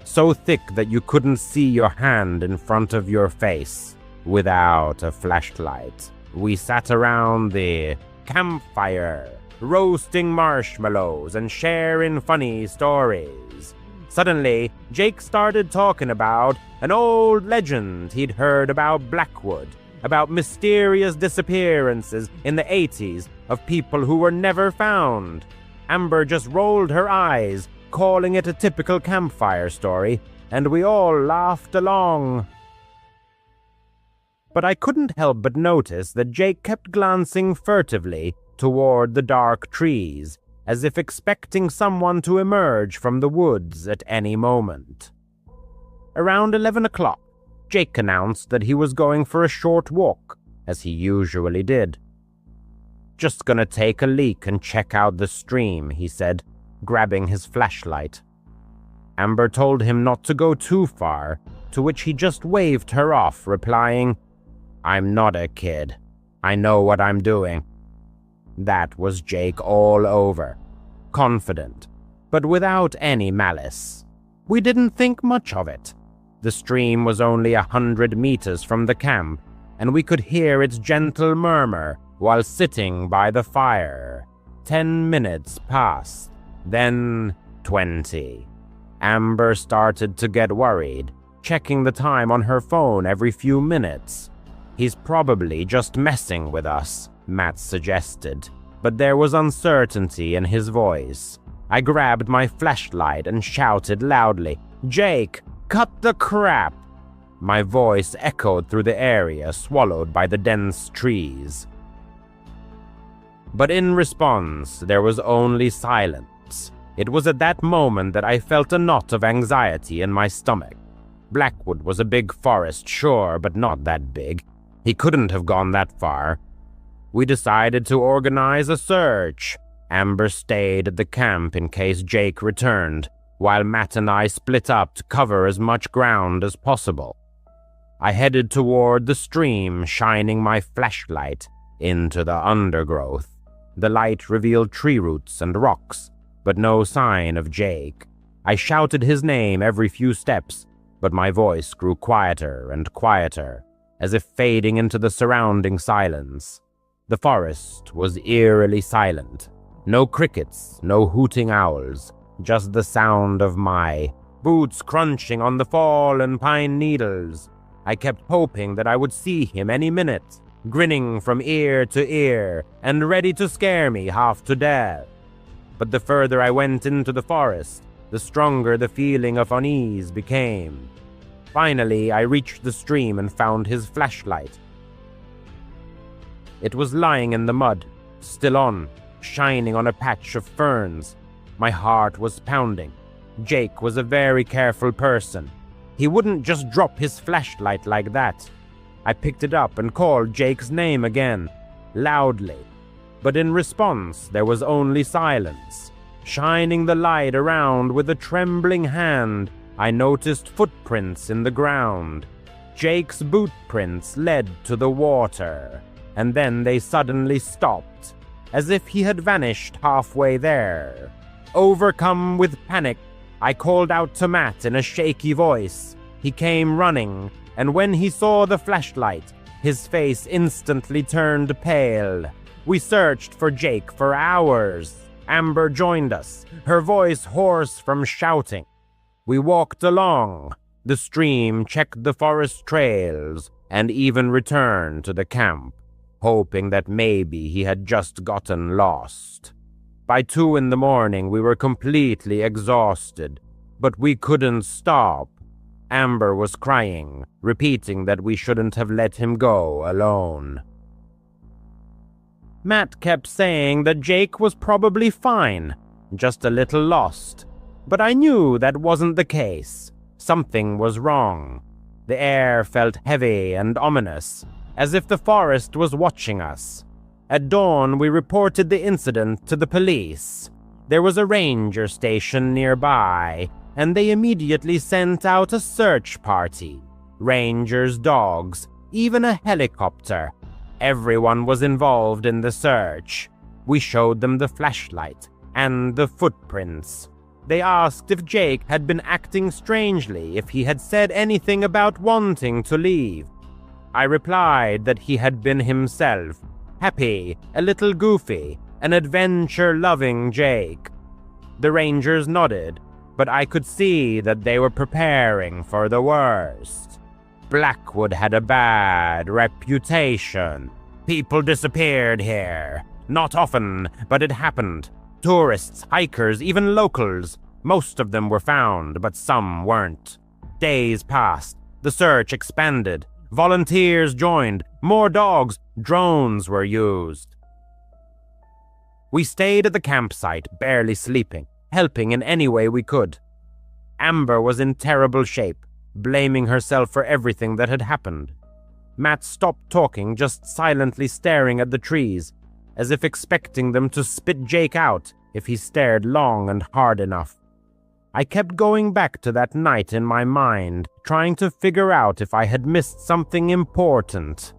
so thick that you couldn't see your hand in front of your face without a flashlight. We sat around the campfire, roasting marshmallows and sharing funny stories. Suddenly, Jake started talking about an old legend he'd heard about Blackwood, about mysterious disappearances in the 80s of people who were never found. Amber just rolled her eyes, calling it a typical campfire story, and we all laughed along. But I couldn't help but notice that Jake kept glancing furtively toward the dark trees, as if expecting someone to emerge from the woods at any moment. Around 11 o'clock, Jake announced that he was going for a short walk, as he usually did. "Just gonna take a leak and check out the stream," he said, grabbing his flashlight. Amber told him not to go too far, to which he just waved her off, replying, "I'm not a kid. I know what I'm doing." That was Jake all over, confident, but without any malice. We didn't think much of it. The stream was only 100 meters from the camp, and we could hear its gentle murmur while sitting by the fire. 10 minutes passed, then 20. Amber started to get worried, checking the time on her phone every few minutes. "He's probably just messing with us," Matt suggested, but there was uncertainty in his voice. I grabbed my flashlight and shouted loudly, "Jake, cut the crap!" My voice echoed through the area swallowed by the dense trees. But in response, there was only silence. It was at that moment that I felt a knot of anxiety in my stomach. Blackwood was a big forest, sure, but not that big. He couldn't have gone that far. We decided to organize a search. Amber stayed at the camp in case Jake returned, while Matt and I split up to cover as much ground as possible. I headed toward the stream, shining my flashlight into the undergrowth. The light revealed tree roots and rocks, but no sign of Jake. I shouted his name every few steps, but my voice grew quieter and quieter, as if fading into the surrounding silence. The forest was eerily silent. No crickets, no hooting owls, just the sound of my boots crunching on the fallen pine needles. I kept hoping that I would see him any minute, grinning from ear to ear and ready to scare me half to death. But the further I went into the forest, the stronger the feeling of unease became. Finally, I reached the stream and found his flashlight. It was lying in the mud, still on, shining on a patch of ferns. My heart was pounding. Jake was a very careful person. He wouldn't just drop his flashlight like that. I picked it up and called Jake's name again, loudly. But in response, there was only silence. Shining the light around with a trembling hand, I noticed footprints in the ground. Jake's boot prints led to the water, and then they suddenly stopped, as if he had vanished halfway there. Overcome with panic, I called out to Matt in a shaky voice. He came running, and when he saw the flashlight, his face instantly turned pale. We searched for Jake for hours. Amber joined us, her voice hoarse from shouting. We walked along the stream, checked the forest trails, and even returned to the camp, hoping that maybe he had just gotten lost. By 2 a.m, we were completely exhausted, but we couldn't stop. Amber was crying, repeating that we shouldn't have let him go alone. Matt kept saying that Jake was probably fine, just a little lost. But I knew that wasn't the case. Something was wrong. The air felt heavy and ominous, as if the forest was watching us. At dawn, we reported the incident to the police. There was a ranger station nearby, and they immediately sent out a search party. Rangers, dogs, even a helicopter. Everyone was involved in the search. We showed them the flashlight and the footprints. They asked if Jake had been acting strangely, if he had said anything about wanting to leave. I replied that he had been himself, happy, a little goofy, an adventure-loving Jake. The Rangers nodded, but I could see that they were preparing for the worst. Blackwood had a bad reputation. People disappeared here. Not often, but it happened. Tourists, hikers, even locals. Most of them were found, but some weren't. Days passed. The search expanded. Volunteers joined. More dogs. Drones were used. We stayed at the campsite, barely sleeping, helping in any way we could. Amber was in terrible shape, blaming herself for everything that had happened. Matt stopped talking, just silently staring at the trees, as if expecting them to spit Jake out if he stared long and hard enough. I kept going back to that night in my mind, trying to figure out if I had missed something important.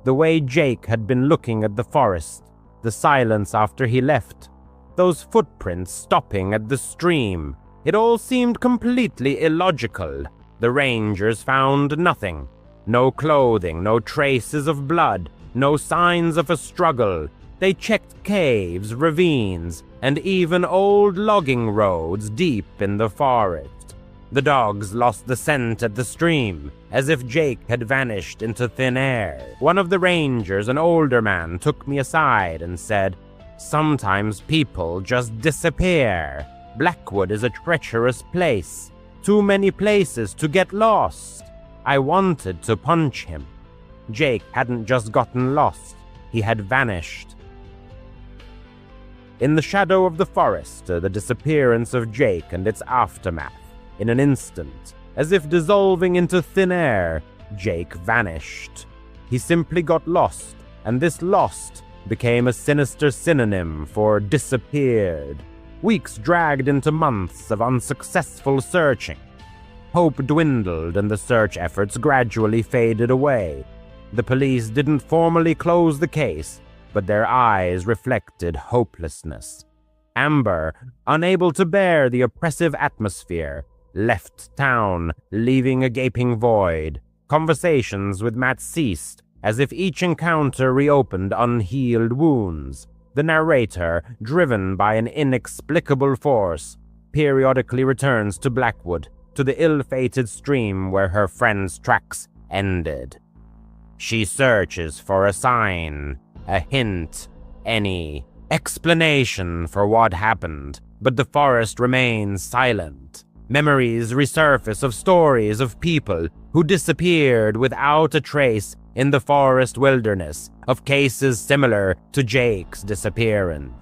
The way Jake had been looking at the forest, the silence after he left, those footprints stopping at the stream. It all seemed completely illogical. The Rangers found nothing. No clothing, no traces of blood, no signs of a struggle. They checked caves, ravines, and even old logging roads deep in the forest. The dogs lost the scent at the stream, as if Jake had vanished into thin air. One of the Rangers, an older man, took me aside and said, "Sometimes people just disappear. Blackwood is a treacherous place. Too many places to get lost." I wanted to punch him. Jake hadn't just gotten lost. He had vanished. In the shadow of the forest, the disappearance of Jake and its aftermath. In an instant, as if dissolving into thin air, Jake vanished. He simply got lost, and this lost became a sinister synonym for disappeared. Weeks dragged into months of unsuccessful searching. Hope dwindled and the search efforts gradually faded away. The police didn't formally close the case, but their eyes reflected hopelessness. Amber, unable to bear the oppressive atmosphere, left town, leaving a gaping void. Conversations with Matt ceased, as if each encounter reopened unhealed wounds. The narrator, driven by an inexplicable force, periodically returns to Blackwood, to the ill-fated stream where her friend's tracks ended. She searches for a sign, a hint, any explanation for what happened, but the forest remains silent. Memories resurface of stories of people who disappeared without a trace in the forest wilderness, of cases similar to Jake's disappearance.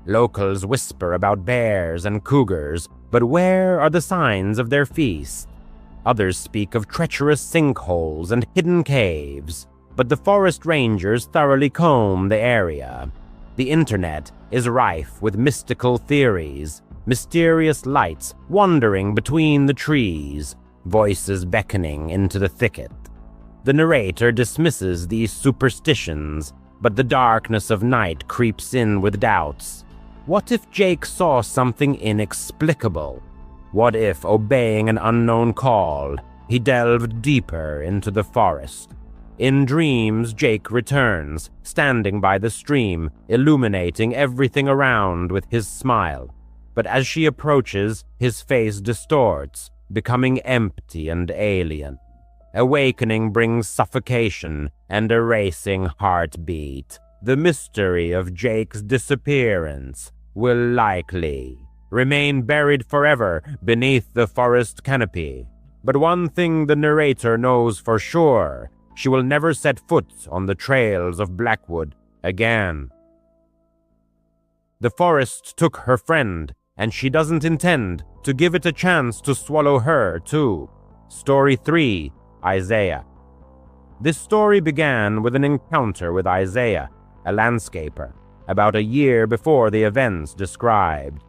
Locals whisper about bears and cougars, but where are the signs of their feast? Others speak of treacherous sinkholes and hidden caves, but the forest rangers thoroughly comb the area. The internet is rife with mystical theories, mysterious lights wandering between the trees, voices beckoning into the thicket. The narrator dismisses these superstitions, but the darkness of night creeps in with doubts. What if Jake saw something inexplicable? What if, obeying an unknown call, he delved deeper into the forest? In dreams, Jake returns, standing by the stream, illuminating everything around with his smile. But as she approaches, his face distorts, becoming empty and alien. Awakening brings suffocation and a racing heartbeat. The mystery of Jake's disappearance will likely remain buried forever beneath the forest canopy. But one thing the narrator knows for sure, she will never set foot on the trails of Blackwood again. The forest took her friend, and she doesn't intend to give it a chance to swallow her, too. Story 3, Isaiah. This story began with an encounter with Isaiah, a landscaper, about a year before the events described.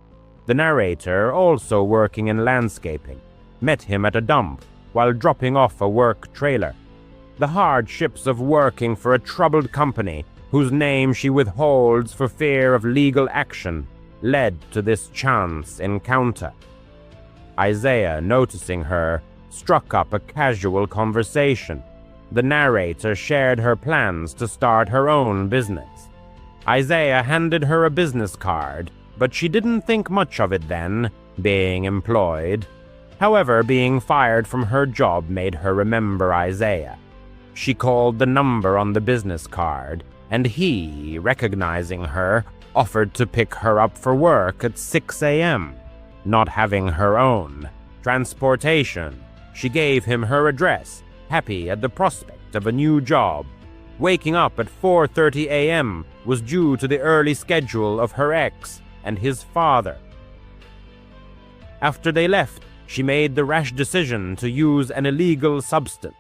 The narrator, also working in landscaping, met him at a dump while dropping off a work trailer. The hardships of working for a troubled company whose name she withholds for fear of legal action led to this chance encounter. Isaiah, noticing her, struck up a casual conversation. The narrator shared her plans to start her own business. Isaiah handed her a business card, but she didn't think much of it then, being employed. However, being fired from her job made her remember Isaiah. She called the number on the business card, and he, recognizing her, offered to pick her up for work at 6 a.m. Not having her own transportation, she gave him her address, happy at the prospect of a new job. Waking up at 4:30 a.m. was due to the early schedule of her ex and his father. After they left, she made the rash decision to use an illegal substance.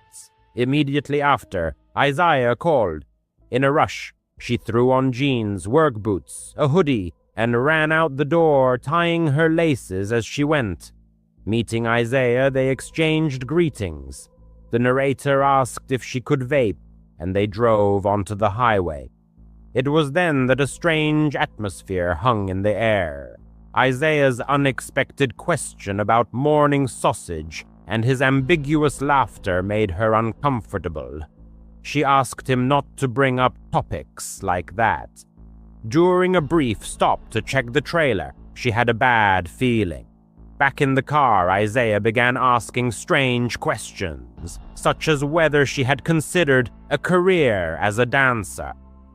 Immediately after, Isaiah called. In a rush, she threw on jeans, work boots, a hoodie, and ran out the door, tying her laces as she went. Meeting Isaiah, they exchanged greetings. The narrator asked if she could vape, and they drove onto the highway. It was then that a strange atmosphere hung in the air. Isaiah's unexpected question about morning sausage and his ambiguous laughter made her uncomfortable. She asked him not to bring up topics like that. During a brief stop to check the trailer, she had a bad feeling. Back in the car, Isaiah began asking strange questions, such as whether she had considered a career as a dancer.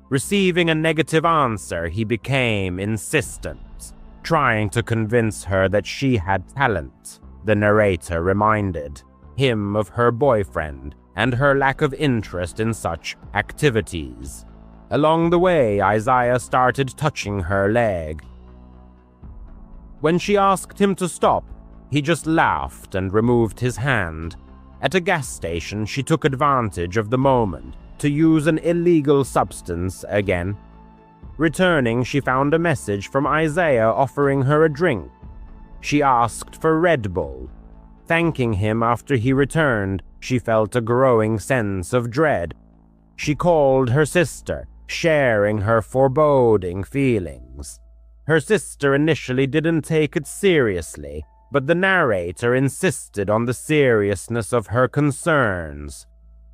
Receiving a negative answer, he became insistent, trying to convince her that she had talent. The narrator reminded him of her boyfriend and her lack of interest in such activities. Along the way, Isaiah started touching her leg. When she asked him to stop, he just laughed and removed his hand. At a gas station, she took advantage of the moment to use an illegal substance again. Returning, she found a message from Isaiah offering her a drink. She asked for Red Bull. Thanking him after he returned, she felt a growing sense of dread. She called her sister, sharing her foreboding feelings. Her sister initially didn't take it seriously, but the narrator insisted on the seriousness of her concerns.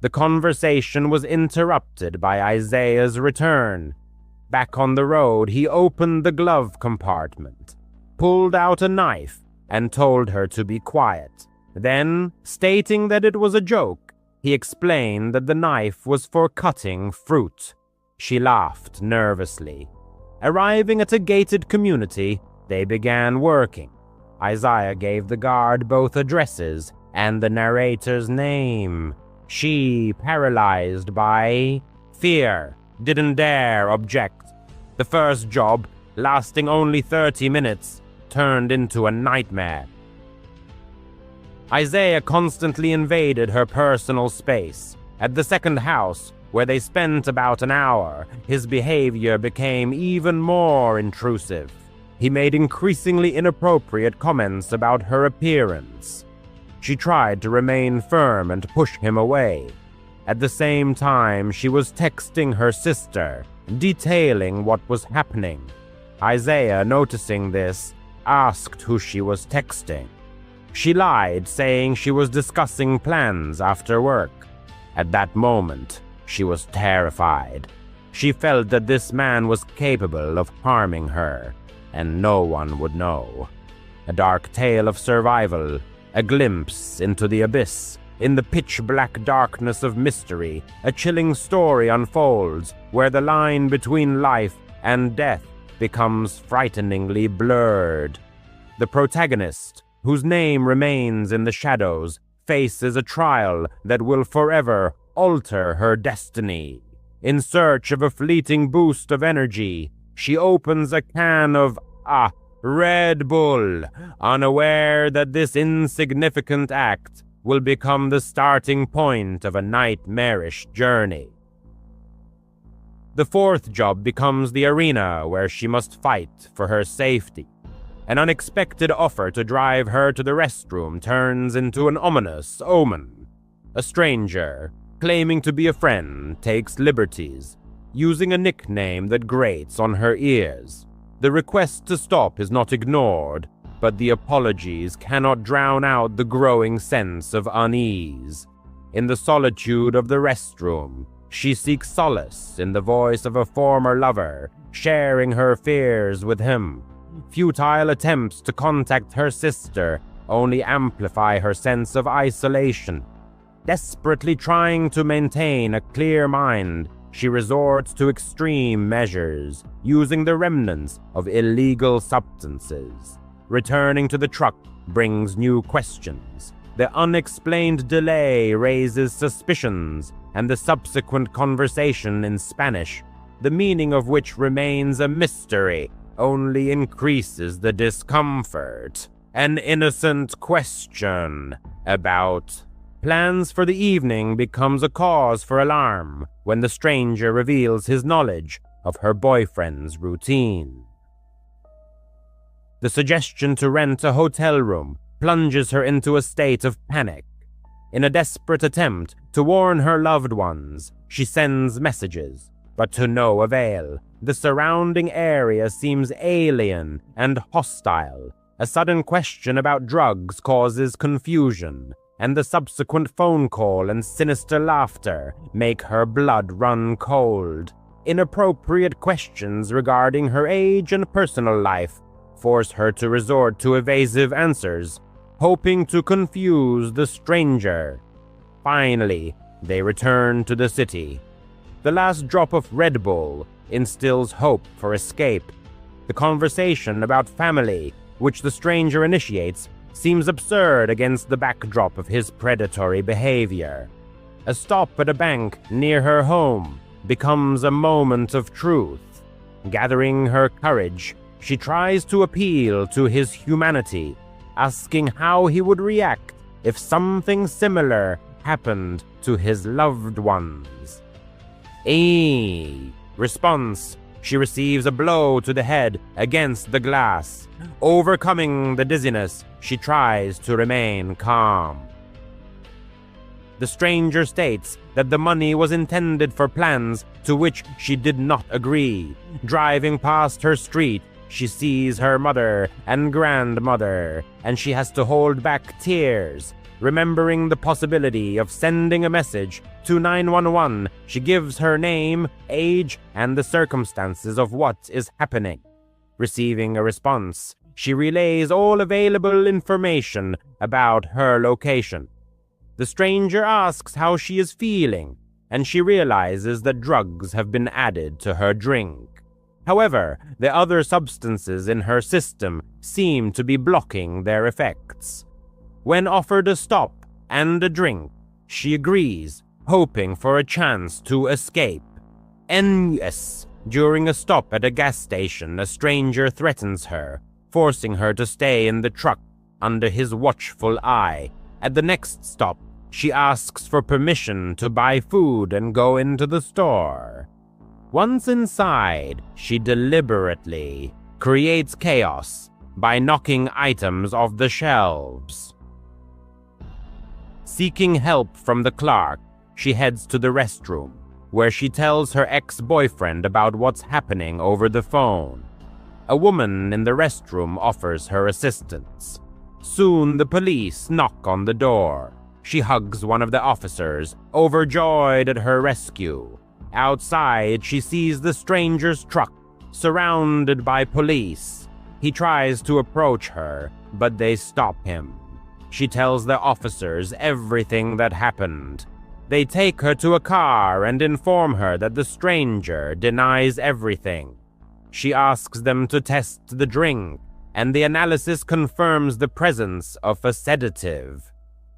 The conversation was interrupted by Isaiah's return. Back on the road, he opened the glove compartment, pulled out a knife, and told her to be quiet. Then, stating that it was a joke, he explained that the knife was for cutting fruit. She laughed nervously. Arriving at a gated community, they began working. Isaiah gave the guard both addresses and the narrator's name. She, paralyzed by fear, didn't dare object. The first job, lasting only 30 minutes, turned into a nightmare. Isaiah constantly invaded her personal space. At the second house, where they spent about an hour, his behavior became even more intrusive. He made increasingly inappropriate comments about her appearance. She tried to remain firm and push him away. At the same time, she was texting her sister, detailing what was happening. Isaiah, noticing this, asked who she was texting. She lied, saying she was discussing plans after work. At that moment, she was terrified. She felt that this man was capable of harming her, and no one would know. A dark tale of survival, a glimpse into the abyss. In the pitch-black darkness of mystery, a chilling story unfolds where the line between life and death becomes frighteningly blurred. The protagonist, whose name remains in the shadows, faces a trial that will forever alter her destiny. In search of a fleeting boost of energy, she opens a can of Red Bull, unaware that this insignificant act will become the starting point of a nightmarish journey. The fourth job becomes the arena where she must fight for her safety. An unexpected offer to drive her to the restroom turns into an ominous omen. A stranger, claiming to be a friend, takes liberties, using a nickname that grates on her ears. The request to stop is not ignored, but the apologies cannot drown out the growing sense of unease. In the solitude of the restroom, she seeks solace in the voice of a former lover, sharing her fears with him. Futile attempts to contact her sister only amplify her sense of isolation. Desperately trying to maintain a clear mind, she resorts to extreme measures, using the remnants of illegal substances. Returning to the truck brings new questions. The unexplained delay raises suspicions, and the subsequent conversation in Spanish, the meaning of which remains a mystery, only increases the discomfort. An innocent question about plans for the evening becomes a cause for alarm when the stranger reveals his knowledge of her boyfriend's routine. The suggestion to rent a hotel room plunges her into a state of panic. In a desperate attempt to warn her loved ones, she sends messages, but to no avail. The surrounding area seems alien and hostile. A sudden question about drugs causes confusion, and the subsequent phone call and sinister laughter make her blood run cold. Inappropriate questions regarding her age and personal life force her to resort to evasive answers, hoping to confuse the stranger. Finally, they return to the city. The last drop of Red Bull instills hope for escape. The conversation about family, which the stranger initiates, seems absurd against the backdrop of his predatory behavior. A stop at a bank near her home becomes a moment of truth. Gathering her courage, she tries to appeal to his humanity, asking how he would react if something similar happened to his loved ones. Response: she receives a blow to the head against the glass. Overcoming the dizziness, she tries to remain calm. The stranger states that the money was intended for plans to which she did not agree. Driving past her street, she sees her mother and grandmother, and she has to hold back tears. Remembering the possibility of sending a message to 911, she gives her name, age, and the circumstances of what is happening. Receiving a response, she relays all available information about her location. The stranger asks how she is feeling, and she realizes that drugs have been added to her drink. However, the other substances in her system seem to be blocking their effects. When offered a stop and a drink, she agrees, hoping for a chance to escape. During a stop at a gas station, a stranger threatens her, forcing her to stay in the truck under his watchful eye. At the next stop, she asks for permission to buy food and go into the store. Once inside, she deliberately creates chaos by knocking items off the shelves. Seeking help from the clerk, she heads to the restroom, where she tells her ex-boyfriend about what's happening over the phone. A woman in the restroom offers her assistance. Soon the police knock on the door. She hugs one of the officers, overjoyed at her rescue. Outside, she sees the stranger's truck, surrounded by police. He tries to approach her, but they stop him. She tells the officers everything that happened. They take her to a car and inform her that the stranger denies everything. She asks them to test the drink, and the analysis confirms the presence of a sedative.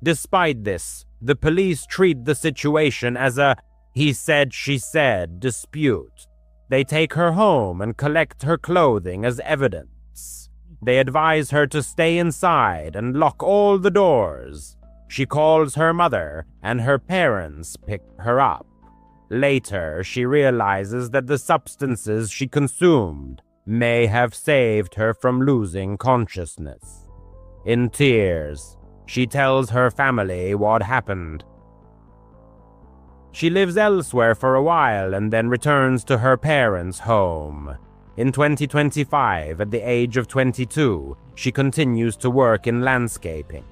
Despite this, the police treat the situation as a he said, she said dispute. They take her home and collect her clothing as evidence. They advise her to stay inside and lock all the doors. She calls her mother, and her parents pick her up. Later, she realizes that the substances she consumed may have saved her from losing consciousness. In tears, she tells her family what happened. She lives elsewhere for a while and then returns to her parents' home. In 2025, at the age of 22, she continues to work in landscaping.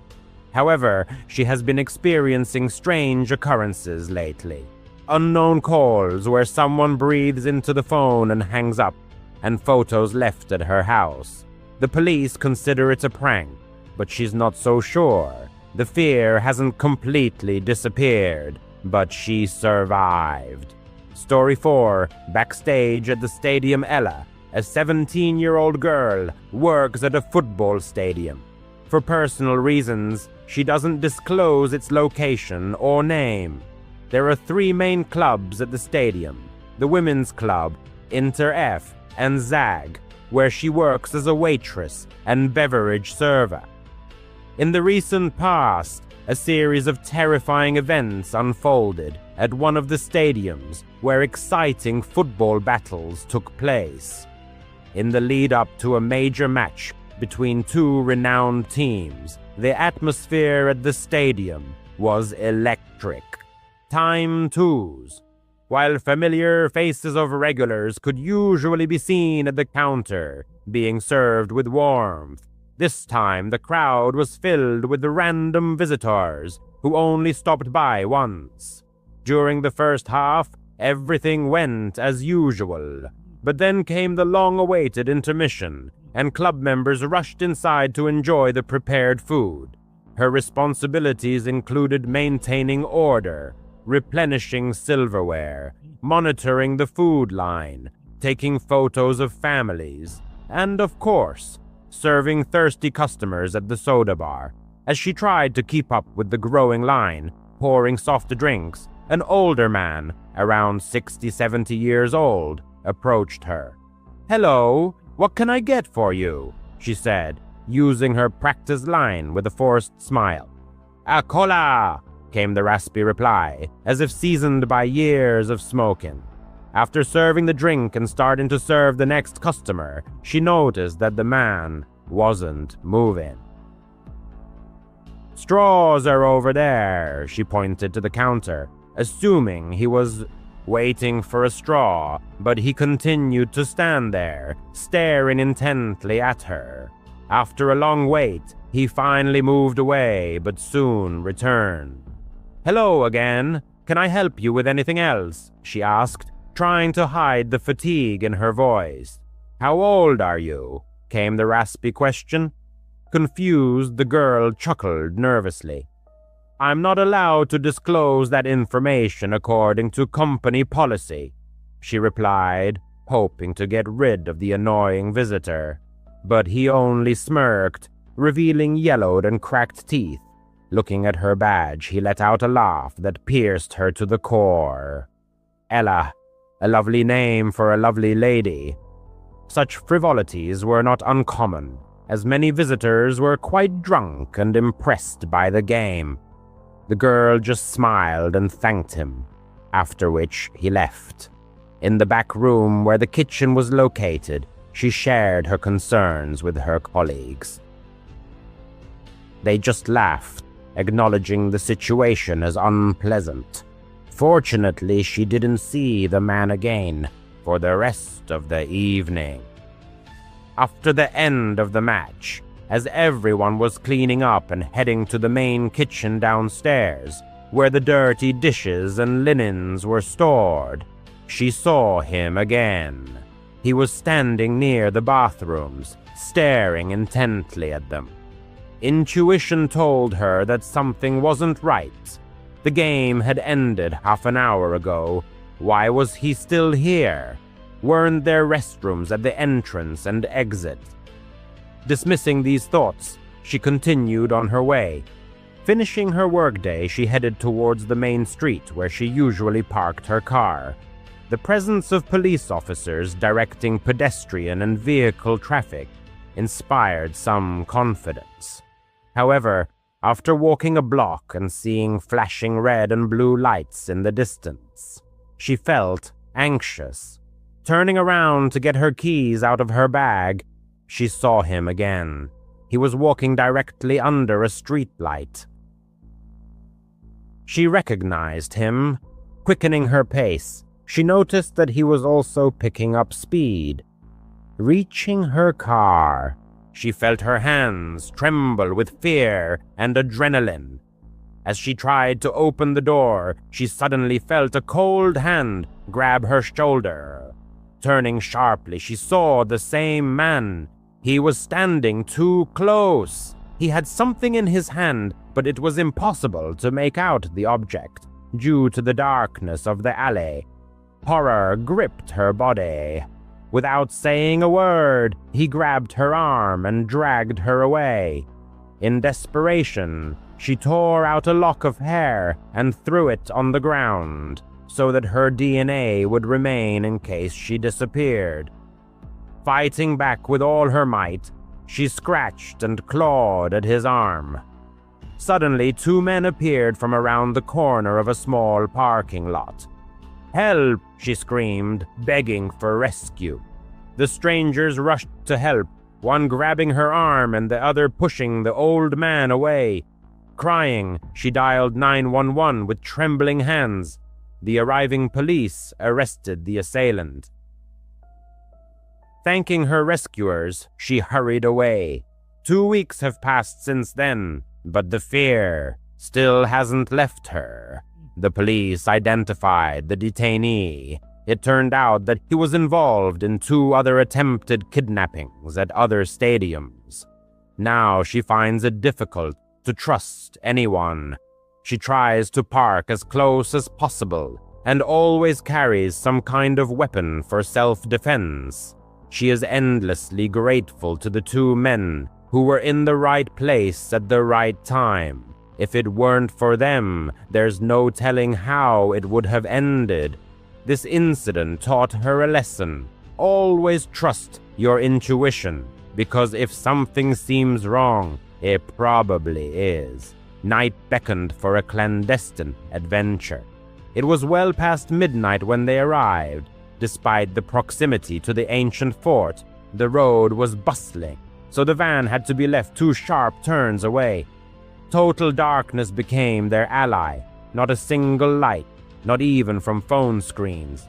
However, she has been experiencing strange occurrences lately. Unknown calls where someone breathes into the phone and hangs up, and photos left at her house. The police consider it a prank, but she's not so sure. The fear hasn't completely disappeared, but she survived. Story 4, backstage at the Stadium Ella. A 17-year-old girl works at a football stadium. For personal reasons, she doesn't disclose its location or name. There are 3 main clubs at the stadium: the Women's Club, Inter F, and ZAG, where she works as a waitress and beverage server. In the recent past, a series of terrifying events unfolded at one of the stadiums where exciting football battles took place. In the lead-up to a major match between 2 renowned teams, the atmosphere at the stadium was electric. Time twos. While familiar faces of regulars could usually be seen at the counter, being served with warmth, this time the crowd was filled with the random visitors who only stopped by once. During the first half, everything went as usual, but then came the long-awaited intermission, and club members rushed inside to enjoy the prepared food. Her responsibilities included maintaining order, replenishing silverware, monitoring the food line, taking photos of families, and, of course, serving thirsty customers at the soda bar. As she tried to keep up with the growing line, pouring soft drinks, An older man, around 60-70 years old, approached her. "Hello, what can I get for you?" she said, using her practice line with a forced smile. "A cola," came the raspy reply, as if seasoned by years of smoking. After serving the drink and starting to serve the next customer, she noticed that the man wasn't moving. "Straws are over there," she pointed to the counter, assuming he was waiting for a straw, but he continued to stand there, staring intently at her. After a long wait, he finally moved away, but soon returned. "Hello again. Can I help you with anything else?" she asked, trying to hide the fatigue in her voice. "How old are you?" came the raspy question. Confused, the girl chuckled nervously. "I'm not allowed to disclose that information according to company policy," she replied, hoping to get rid of the annoying visitor. But he only smirked, revealing yellowed and cracked teeth. Looking at her badge, he let out a laugh that pierced her to the core. Ella, a lovely name for a lovely lady. Such frivolities were not uncommon, as many visitors were quite drunk and impressed by the game. The girl just smiled and thanked him, after which he left. In the back room where the kitchen was located, she shared her concerns with her colleagues. They just laughed, acknowledging the situation as unpleasant. Fortunately, she didn't see the man again for the rest of the evening. After the end of the match, as everyone was cleaning up and heading to the main kitchen downstairs, where the dirty dishes and linens were stored, she saw him again. He was standing near the bathrooms, staring intently at them. Intuition told her that something wasn't right. The game had ended half an hour ago. Why was he still here? Weren't there restrooms at the entrance and exit? Dismissing these thoughts, she continued on her way. Finishing her workday, she headed towards the main street where she usually parked her car. The presence of police officers directing pedestrian and vehicle traffic inspired some confidence. However, after walking a block and seeing flashing red and blue lights in the distance, she felt anxious. Turning around to get her keys out of her bag, she saw him again. He was walking directly under a street light. She recognized him. Quickening her pace, she noticed that he was also picking up speed. Reaching her car, she felt her hands tremble with fear and adrenaline. As she tried to open the door, she suddenly felt a cold hand grab her shoulder. Turning sharply, she saw the same man. He was standing too close. He had something in his hand, but it was impossible to make out the object due to the darkness of the alley. Horror gripped her body. Without saying a word, he grabbed her arm and dragged her away. In desperation, she tore out a lock of hair and threw it on the ground, so that her DNA would remain in case she disappeared. Fighting back with all her might, she scratched and clawed at his arm. Suddenly, two men appeared from around the corner of a small parking lot. "Help!" she screamed, begging for rescue. The strangers rushed to help, one grabbing her arm and the other pushing the old man away. Crying, she dialed 911 with trembling hands. The arriving police arrested the assailant. Thanking her rescuers, she hurried away. 2 weeks have passed since then, but the fear still hasn't left her. The police identified the detainee. It turned out that he was involved in 2 other attempted kidnappings at other stadiums. Now she finds it difficult to trust anyone. She tries to park as close as possible and always carries some kind of weapon for self-defense. She is endlessly grateful to the 2 men who were in the right place at the right time, If it weren't for them, there's no telling how it would have ended. This incident taught her a lesson. Always trust your intuition, because if something seems wrong, it probably is. Night beckoned for a clandestine adventure. It was well past midnight when they arrived. Despite the proximity to the ancient fort, the road was bustling, so the van had to be left 2 sharp turns away. Total darkness became their ally. Not a single light, not even from phone screens.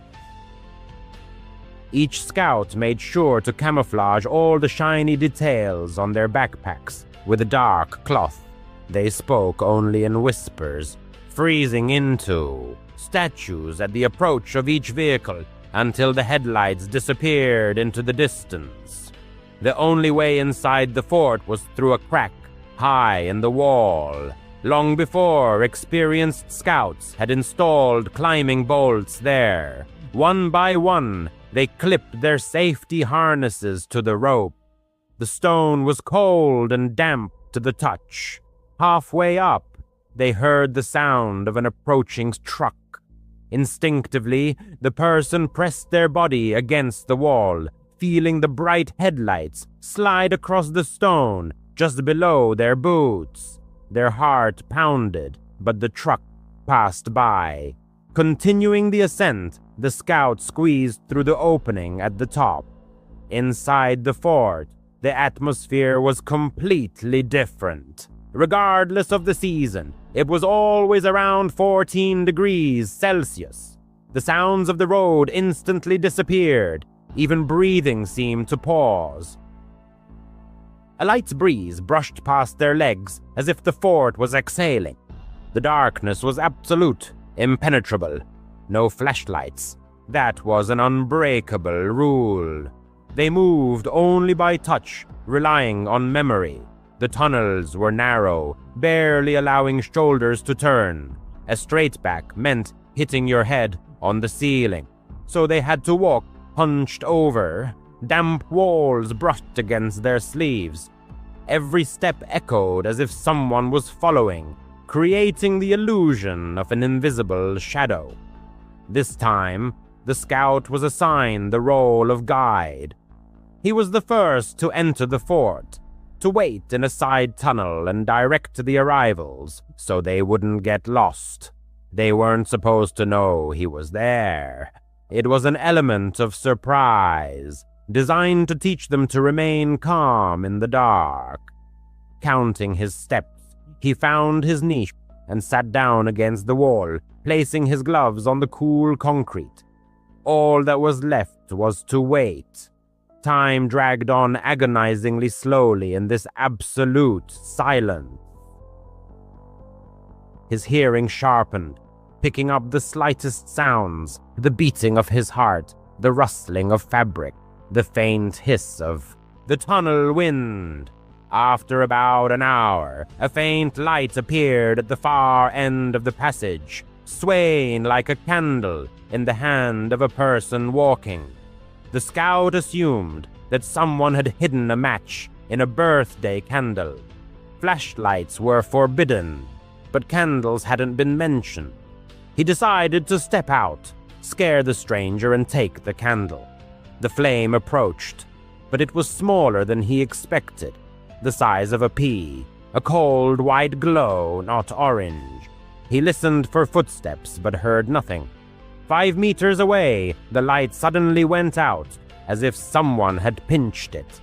Each scout made sure to camouflage all the shiny details on their backpacks with a dark cloth. They spoke only in whispers, freezing into statues at the approach of each vehicle until the headlights disappeared into the distance. The only way inside the fort was through a crack high in the wall. Long before, experienced scouts had installed climbing bolts there. One by one, they clipped their safety harnesses to the rope. The stone was cold and damp to the touch. Halfway up, they heard the sound of an approaching truck. Instinctively, the person pressed their body against the wall, feeling the bright headlights slide across the stone just below their boots. Their heart pounded, but the truck passed by. Continuing the ascent, the scout squeezed through the opening at the top. Inside the fort, the atmosphere was completely different. Regardless of the season, it was always around 14 degrees Celsius. The sounds of the road instantly disappeared. Even breathing seemed to pause. A light breeze brushed past their legs as if the fort was exhaling. The darkness was absolute, impenetrable. No flashlights. That was an unbreakable rule. They moved only by touch, relying on memory. The tunnels were narrow, barely allowing shoulders to turn. A straight back meant hitting your head on the ceiling, so they had to walk hunched over. Damp walls brushed against their sleeves. Every step echoed as if someone was following, creating the illusion of an invisible shadow. This time, the scout was assigned the role of guide. He was the first to enter the fort, to wait in a side tunnel and direct the arrivals so they wouldn't get lost. They weren't supposed to know he was there. It was an element of surprise, designed to teach them to remain calm in the dark. Counting his steps, he found his niche and sat down against the wall, placing his gloves on the cool concrete. All that was left was to wait. Time dragged on agonizingly slowly in this absolute silence. His hearing sharpened, picking up the slightest sounds, the beating of his heart, the rustling of fabric, the faint hiss of the tunnel wind. After about an hour, a faint light appeared at the far end of the passage, swaying like a candle in the hand of a person walking. The scout assumed that someone had hidden a match in a birthday candle. Flashlights were forbidden, but candles hadn't been mentioned. He decided to step out, scare the stranger, and take the candle. The flame approached, but it was smaller than he expected, the size of a pea, a cold white glow, not orange. He listened for footsteps but heard nothing. 5 meters away, the light suddenly went out, as if someone had pinched it.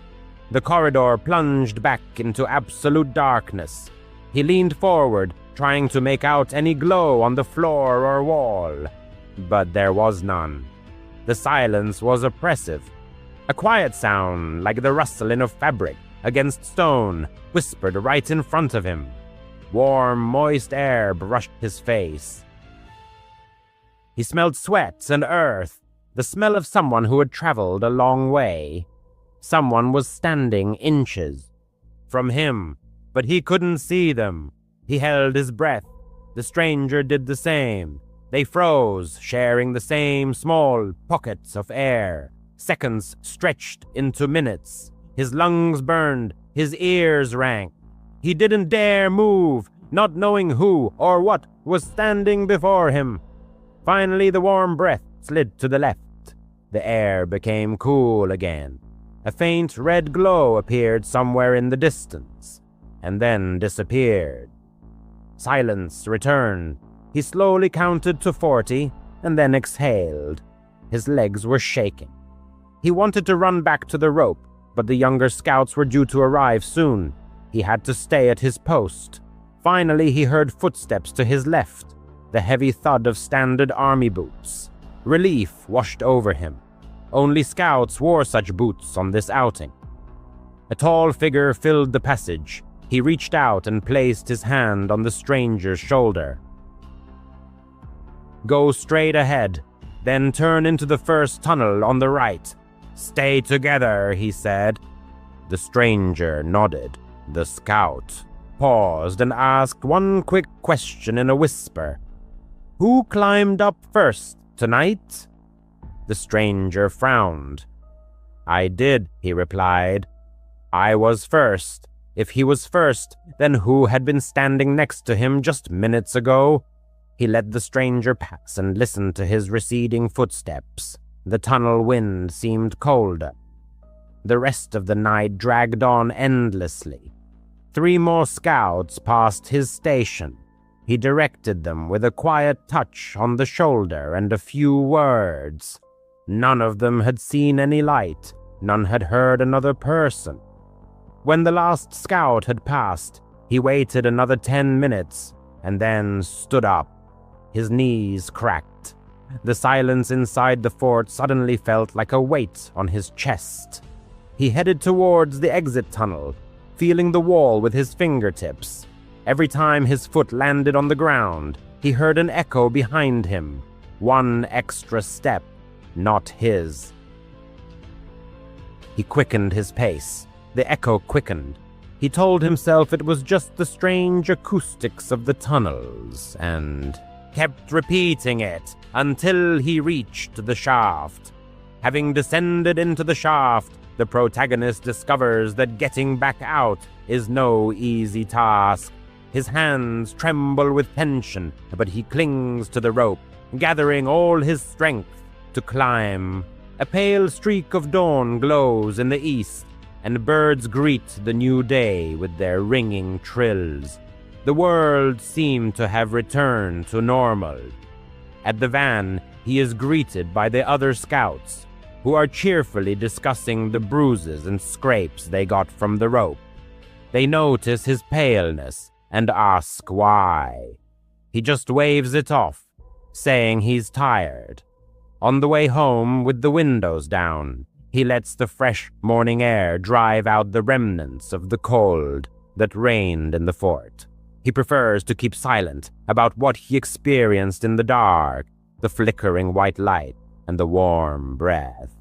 The corridor plunged back into absolute darkness. He leaned forward, trying to make out any glow on the floor or wall, but there was none. The silence was oppressive. A quiet sound, like the rustling of fabric against stone, whispered right in front of him. Warm, moist air brushed his face. He smelled sweat and earth, the smell of someone who had traveled a long way. Someone was standing inches from him, but he couldn't see them. He held his breath. The stranger did the same. They froze, sharing the same small pockets of air. Seconds stretched into minutes. His lungs burned, his ears rang. He didn't dare move, not knowing who or what was standing before him. Finally, the warm breath slid to the left. The air became cool again. A faint red glow appeared somewhere in the distance, and then disappeared. Silence returned. He slowly counted to 40, and then exhaled. His legs were shaking. He wanted to run back to the rope, but the younger scouts were due to arrive soon. He had to stay at his post. Finally, he heard footsteps to his left, the heavy thud of standard army boots. Relief washed over him. Only scouts wore such boots on this outing. A tall figure filled the passage. He reached out and placed his hand on the stranger's shoulder. "Go straight ahead, then turn into the first tunnel on the right. Stay together," he said. The stranger nodded. The scout paused and asked one quick question in a whisper. "Who climbed up first tonight?" The stranger frowned. "I did," he replied. "I was first. If he was first, then who had been standing next to him just minutes ago?" He let the stranger pass and listened to his receding footsteps. The tunnel wind seemed colder. The rest of the night dragged on endlessly. 3 more scouts passed his station. He directed them with a quiet touch on the shoulder and a few words. None of them had seen any light. None had heard another person. When the last scout had passed, he waited another 10 minutes and then stood up. His knees cracked. The silence inside the fort suddenly felt like a weight on his chest. He headed towards the exit tunnel, feeling the wall with his fingertips. Every time his foot landed on the ground, he heard an echo behind him. One extra step, not his. He quickened his pace. The echo quickened. He told himself it was just the strange acoustics of the tunnels, and kept repeating it until he reached the shaft. Having descended into the shaft, the protagonist discovers that getting back out is no easy task. His hands tremble with tension, but he clings to the rope, gathering all his strength to climb. A pale streak of dawn glows in the east, and birds greet the new day with their ringing trills. The world seemed to have returned to normal. At the van, he is greeted by the other scouts, who are cheerfully discussing the bruises and scrapes they got from the rope. They notice his paleness and ask why. He just waves it off, saying he's tired. On the way home, with the windows down, he lets the fresh morning air drive out the remnants of the cold that reigned in the fort. He prefers to keep silent about what he experienced in the dark, the flickering white light and the warm breath.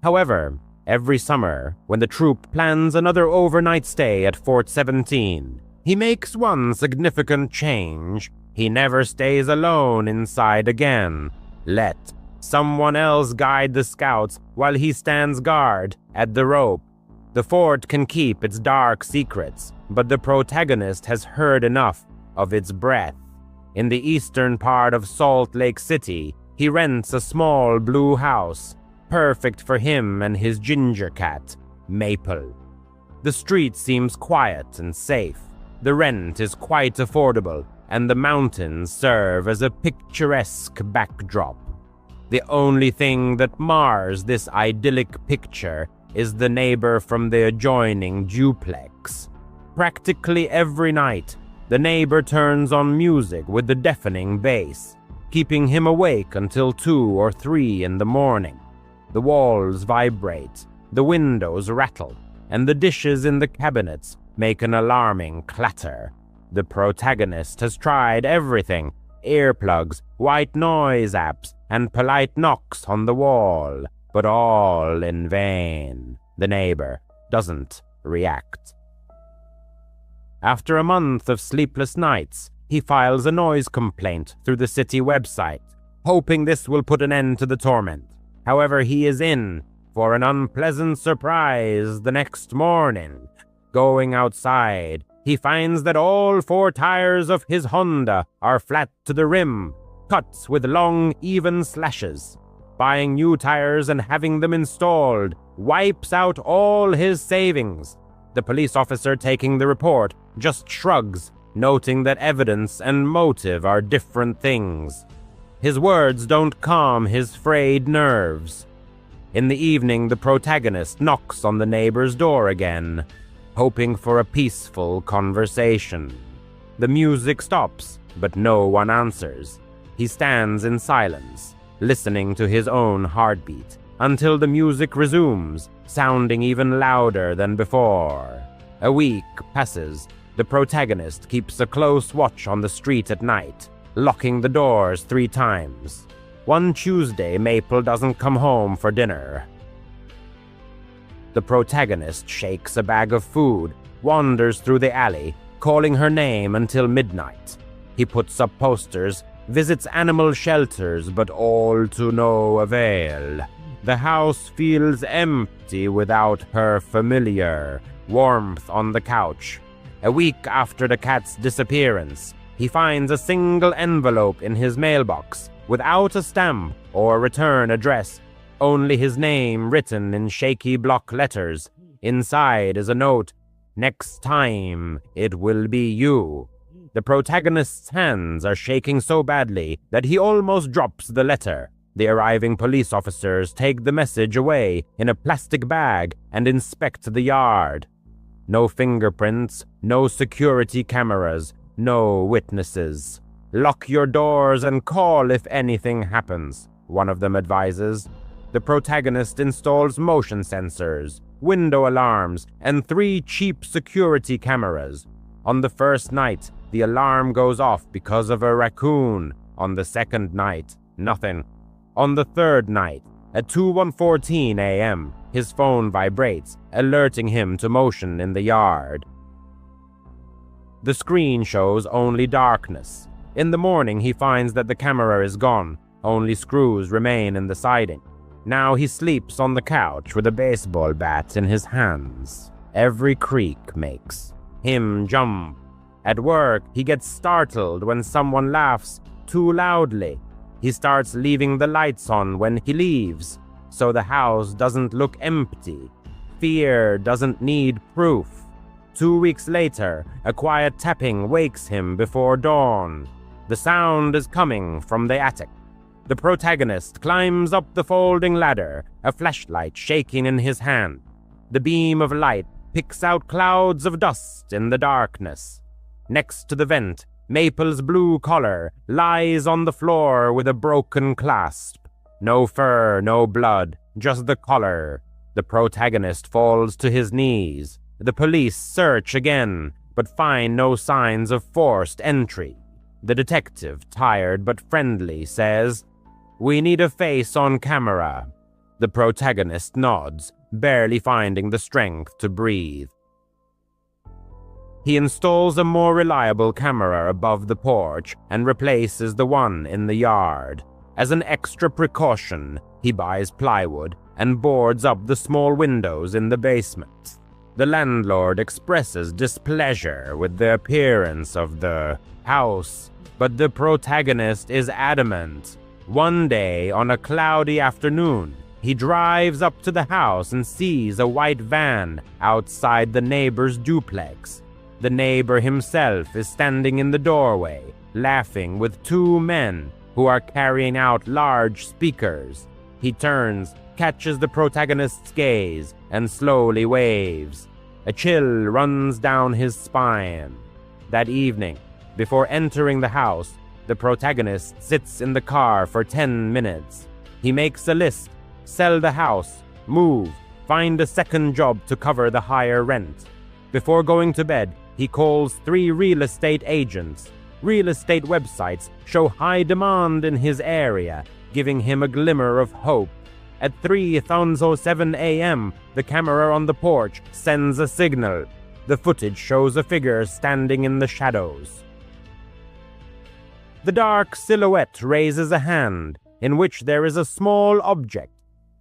However, every summer, when the troop plans another overnight stay at Fort 17, he makes one significant change. He never stays alone inside again. Let someone else guide the scouts while he stands guard at the rope. The fort can keep its dark secrets, but the protagonist has heard enough of its breath. In the eastern part of Salt Lake City, he rents a small blue house, perfect for him and his ginger cat, Maple. The street seems quiet and safe. The rent is quite affordable, and the mountains serve as a picturesque backdrop. The only thing that mars this idyllic picture is the neighbor from the adjoining duplex. Practically every night, the neighbor turns on music with the deafening bass, keeping him awake until 2 or 3 in the morning. The walls vibrate, the windows rattle, and the dishes in the cabinets make an alarming clatter. The protagonist has tried everything: earplugs, white noise apps, and polite knocks on the wall, but all in vain. The neighbor doesn't react. After a month of sleepless nights, he files a noise complaint through the city website, hoping this will put an end to the torment. However, he is in for an unpleasant surprise the next morning. Going outside, He finds that all 4 tires of his Honda are flat to the rim, cut with long, even slashes. Buying new tires and having them installed wipes out all his savings. The police officer taking the report just shrugs, noting that evidence and motive are different things. His words don't calm his frayed nerves. In the evening, the protagonist knocks on the neighbor's door again, hoping for a peaceful conversation. The music stops, but no one answers. He stands in silence, listening to his own heartbeat, until the music resumes, sounding even louder than before. A week passes. The protagonist keeps a close watch on the street at night, locking the doors 3 times. One Tuesday, Maple doesn't come home for dinner. The protagonist shakes a bag of food, wanders through the alley, calling her name until midnight. He puts up posters, visits animal shelters, but all to no avail. The house feels empty without her familiar warmth on the couch. A week after the cat's disappearance, he finds a single envelope in his mailbox, without a stamp or return address, only his name written in shaky block letters. Inside is a note, "Next time, it will be you." The protagonist's hands are shaking so badly that he almost drops the letter. The arriving police officers take the message away in a plastic bag and inspect the yard. No fingerprints, no security cameras, no witnesses. "Lock your doors and call if anything happens," one of them advises. The protagonist installs motion sensors, window alarms, and 3 cheap security cameras. On the first night, the alarm goes off because of a raccoon. On the second night, nothing. On the third night, at 2:14 a.m., his phone vibrates, alerting him to motion in the yard. The screen shows only darkness. In the morning, he finds that the camera is gone. Only screws remain in the siding. Now he sleeps on the couch with a baseball bat in his hands. Every creak makes him jump. At work, he gets startled when someone laughs too loudly. He starts leaving the lights on when he leaves, so the house doesn't look empty. Fear doesn't need proof. 2 weeks later, a quiet tapping wakes him before dawn. The sound is coming from the attic. The protagonist climbs up the folding ladder, a flashlight shaking in his hand. The beam of light picks out clouds of dust in the darkness. Next to the vent, Maple's blue collar lies on the floor with a broken clasp. No fur, no blood, just the collar. The protagonist falls to his knees. The police search again, but find no signs of forced entry. The detective, tired but friendly, says, "We need a face on camera." The protagonist nods, barely finding the strength to breathe. He installs a more reliable camera above the porch and replaces the one in the yard. As an extra precaution, he buys plywood and boards up the small windows in the basement. The landlord expresses displeasure with the appearance of the house, but the protagonist is adamant. One day, on a cloudy afternoon, he drives up to the house and sees a white van outside the neighbor's duplex. The neighbor himself is standing in the doorway, laughing with 2 men who are carrying out large speakers. He turns, catches the protagonist's gaze, and slowly waves. A chill runs down his spine. That evening, before entering the house, the protagonist sits in the car for 10 minutes. He makes a list: sell the house, move, find a second job to cover the higher rent. Before going to bed, he calls 3 real estate agents. Real estate websites show high demand in his area, giving him a glimmer of hope. At 3:07 a.m., the camera on the porch sends a signal. The footage shows a figure standing in the shadows. The dark silhouette raises a hand, in which there is a small object,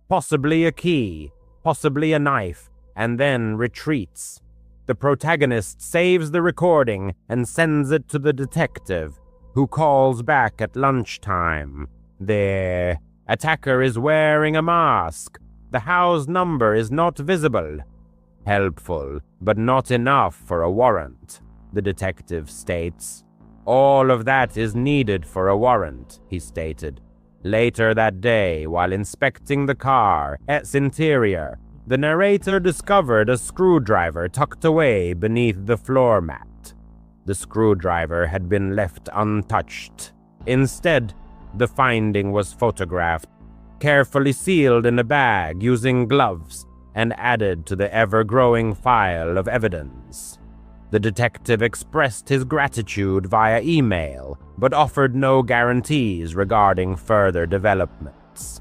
possibly a key, possibly a knife, and then retreats. The protagonist saves the recording and sends it to the detective, who calls back at lunchtime. The attacker is wearing a mask. The house number is not visible. Helpful, but not enough for a warrant, the detective states. All of that is needed for a warrant, he stated. Later that day, while inspecting the car, its interior, the narrator discovered a screwdriver tucked away beneath the floor mat. The screwdriver had been left untouched. Instead, the finding was photographed, carefully sealed in a bag using gloves, and added to the ever-growing file of evidence. The detective expressed his gratitude via email, but offered no guarantees regarding further developments.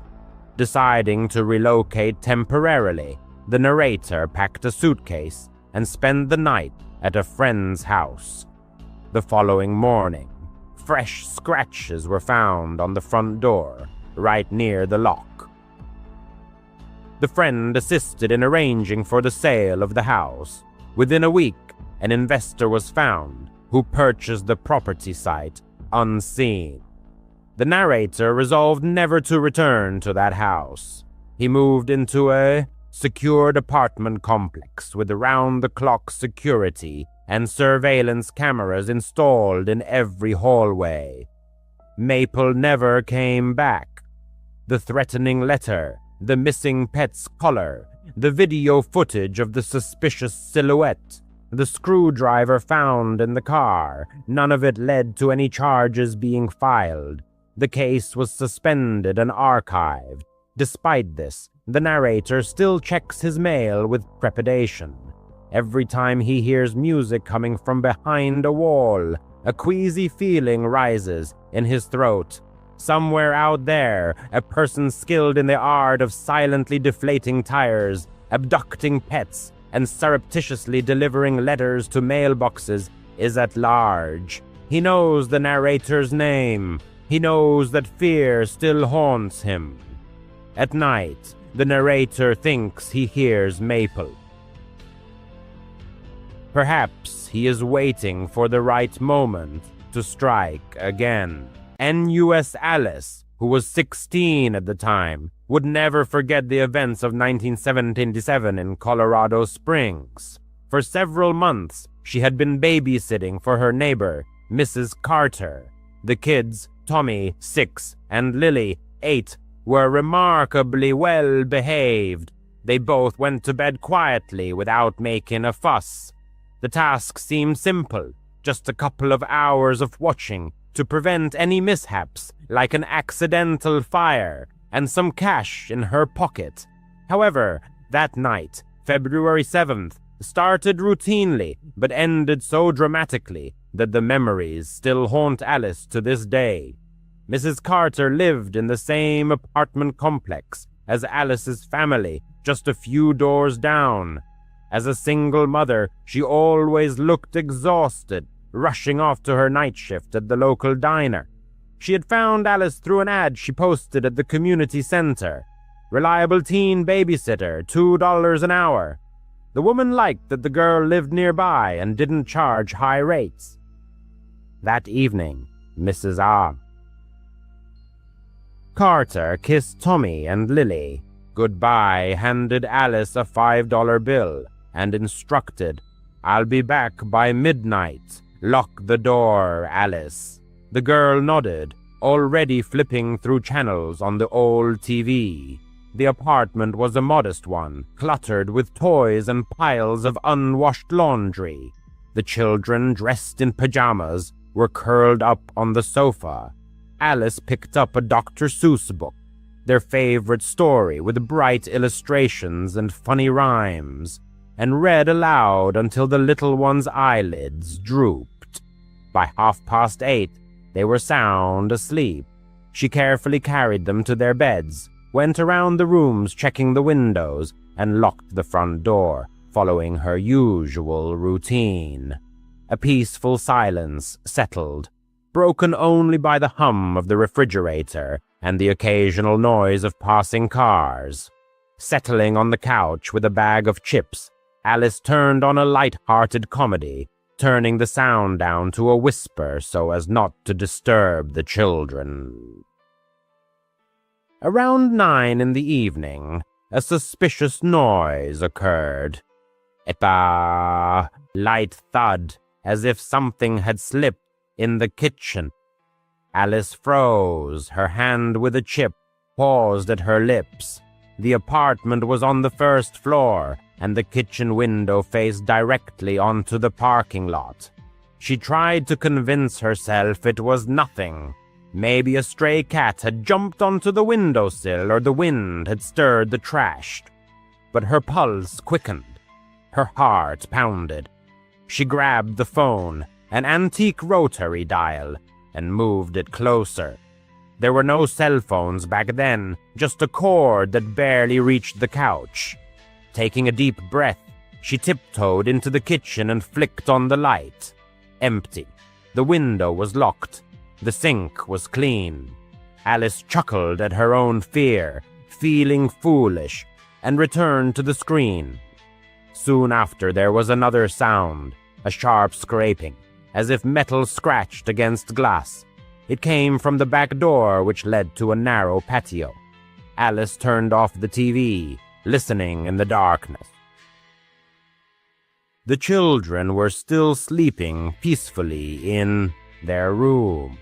Deciding to relocate temporarily, the narrator packed a suitcase and spent the night at a friend's house. The following morning, fresh scratches were found on the front door, right near the lock. The friend assisted in arranging for the sale of the house. Within a week, an investor was found who purchased the property site unseen. The narrator resolved never to return to that house. He moved into a secured apartment complex with around-the-clock security and surveillance cameras installed in every hallway. Maple never came back. The threatening letter, the missing pet's collar, the video footage of the suspicious silhouette, the screwdriver found in the car, none of it led to any charges being filed. The case was suspended and archived. Despite this, the narrator still checks his mail with trepidation. Every time he hears music coming from behind a wall, a queasy feeling rises in his throat. Somewhere out there, a person skilled in the art of silently deflating tires, abducting pets, and surreptitiously delivering letters to mailboxes is at large. He knows the narrator's name. He knows that fear still haunts him. At night, the narrator thinks he hears Maple. Perhaps he is waiting for the right moment to strike again. NUS Alice, who was 16 at the time, would never forget the events of 1977 in Colorado Springs. For several months, she had been babysitting for her neighbor, Mrs. Carter. The kids, Tommy, 6, and Lily, 8, were remarkably well behaved. They both went to bed quietly without making a fuss. The task seemed simple, just a couple of hours of watching to prevent any mishaps, like an accidental fire, and some cash in her pocket. However, that night, February 7th, started routinely, but ended so dramatically that the memories still haunt Alice to this day. Mrs. Carter lived in the same apartment complex as Alice's family, just a few doors down. As a single mother, she always looked exhausted, rushing off to her night shift at the local diner. She had found Alice through an ad she posted at the community center. Reliable teen babysitter, $2 an hour. The woman liked that the girl lived nearby and didn't charge high rates. That evening, Mrs. Carter kissed Tommy and Lily. Goodbye handed Alice a $5 bill and instructed, "I'll be back by midnight. Lock the door, Alice." The girl nodded, already flipping through channels on the old TV. The apartment was a modest one, cluttered with toys and piles of unwashed laundry. The children, dressed in pajamas, were curled up on the sofa. Alice picked up a Dr. Seuss book, their favorite story with bright illustrations and funny rhymes, and read aloud until the little one's eyelids drooped. By 8:30, they were sound asleep. She carefully carried them to their beds, went around the rooms checking the windows, and locked the front door, following her usual routine. A peaceful silence settled, broken only by the hum of the refrigerator and the occasional noise of passing cars. Settling on the couch with a bag of chips, Alice turned on a light-hearted comedy, turning the sound down to a whisper so as not to disturb the children. Around 9 in the evening, a suspicious noise occurred. Epa! Light thud, as if something had slipped in the kitchen. Alice froze, her hand with a chip paused at her lips. The apartment was on the first floor, and the kitchen window faced directly onto the parking lot. She tried to convince herself it was nothing. Maybe a stray cat had jumped onto the windowsill or the wind had stirred the trash. But her pulse quickened. Her heart pounded. She grabbed the phone, an antique rotary dial, and moved it closer. There were no cell phones back then, just a cord that barely reached the couch. Taking a deep breath, she tiptoed into the kitchen and flicked on the light. Empty. The window was locked. The sink was clean. Alice chuckled at her own fear, feeling foolish, and returned to the screen. Soon after there was another sound, a sharp scraping, as if metal scratched against glass. It came from the back door which led to a narrow patio. Alice turned off the TV, listening in the darkness. The children were still sleeping peacefully in their room.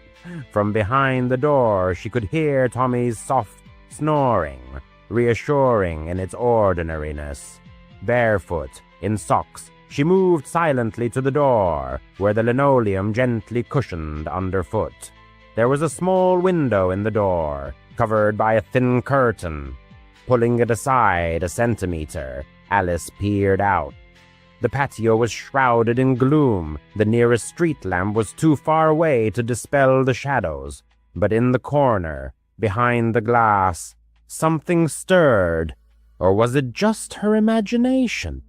From behind the door, she could hear Tommy's soft snoring, reassuring in its ordinariness. Barefoot, in socks, she moved silently to the door, where the linoleum gently cushioned underfoot. There was a small window in the door, covered by a thin curtain. Pulling it aside a centimeter, Alice peered out. The patio was shrouded in gloom. The nearest street lamp was too far away to dispel the shadows. But in the corner, behind the glass, something stirred. Or was it just her imagination?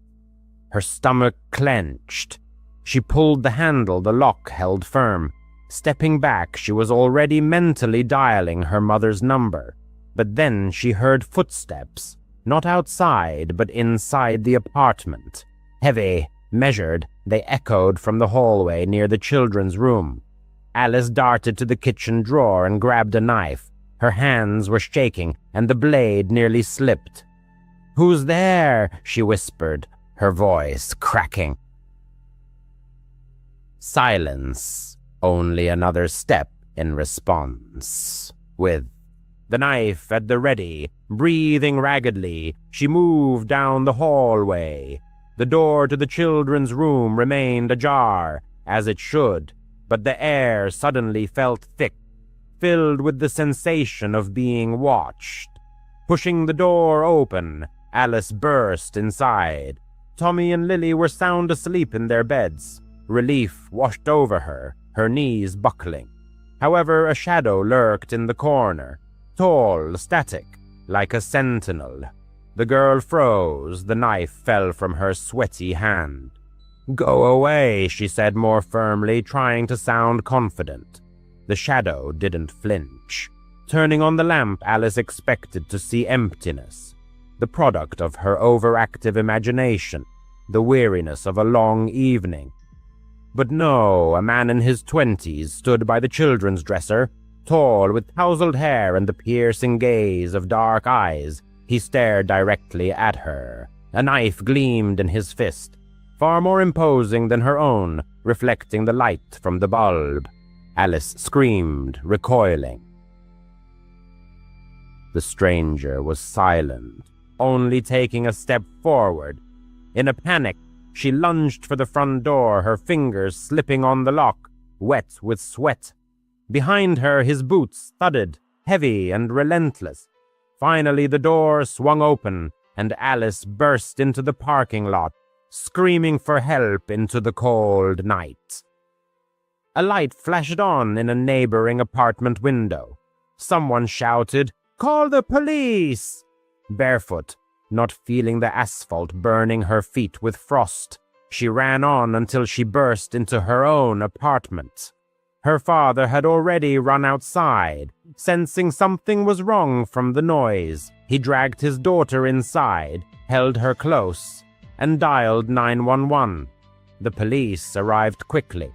Her stomach clenched. She pulled the handle the lock held firm. Stepping back, she was already mentally dialing her mother's number. But then she heard footsteps, not outside, but inside the apartment. Heavy, measured, they echoed from the hallway near the children's room. Alice darted to the kitchen drawer and grabbed a knife. Her hands were shaking, and the blade nearly slipped. "Who's there?" she whispered, her voice cracking. Silence, only another step in response. With the knife at the ready, breathing raggedly, she moved down the hallway. The door to the children's room remained ajar, as it should, but the air suddenly felt thick, filled with the sensation of being watched. Pushing the door open, Alice burst inside. Tommy and Lily were sound asleep in their beds. Relief washed over her, her knees buckling. However, a shadow lurked in the corner, tall, static, like a sentinel. The girl froze, the knife fell from her sweaty hand. "Go away," she said more firmly, trying to sound confident. The shadow didn't flinch. Turning on the lamp, Alice expected to see emptiness, the product of her overactive imagination, the weariness of a long evening. But no, a man in his 20s stood by the children's dresser, tall, with tousled hair and the piercing gaze of dark eyes. He stared directly at her. A knife gleamed in his fist, far more imposing than her own, reflecting the light from the bulb. Alice screamed, recoiling. The stranger was silent, only taking a step forward. In a panic, she lunged for the front door, her fingers slipping on the lock, wet with sweat. Behind her, his boots thudded, heavy and relentless. Finally, the door swung open, and Alice burst into the parking lot, screaming for help into the cold night. A light flashed on in a neighboring apartment window. Someone shouted, "Call the police!" Barefoot, not feeling the asphalt burning her feet with frost, she ran on until she burst into her own apartment. Her father had already run outside. Sensing something was wrong from the noise, he dragged his daughter inside, held her close. and dialed 911. The police arrived quickly.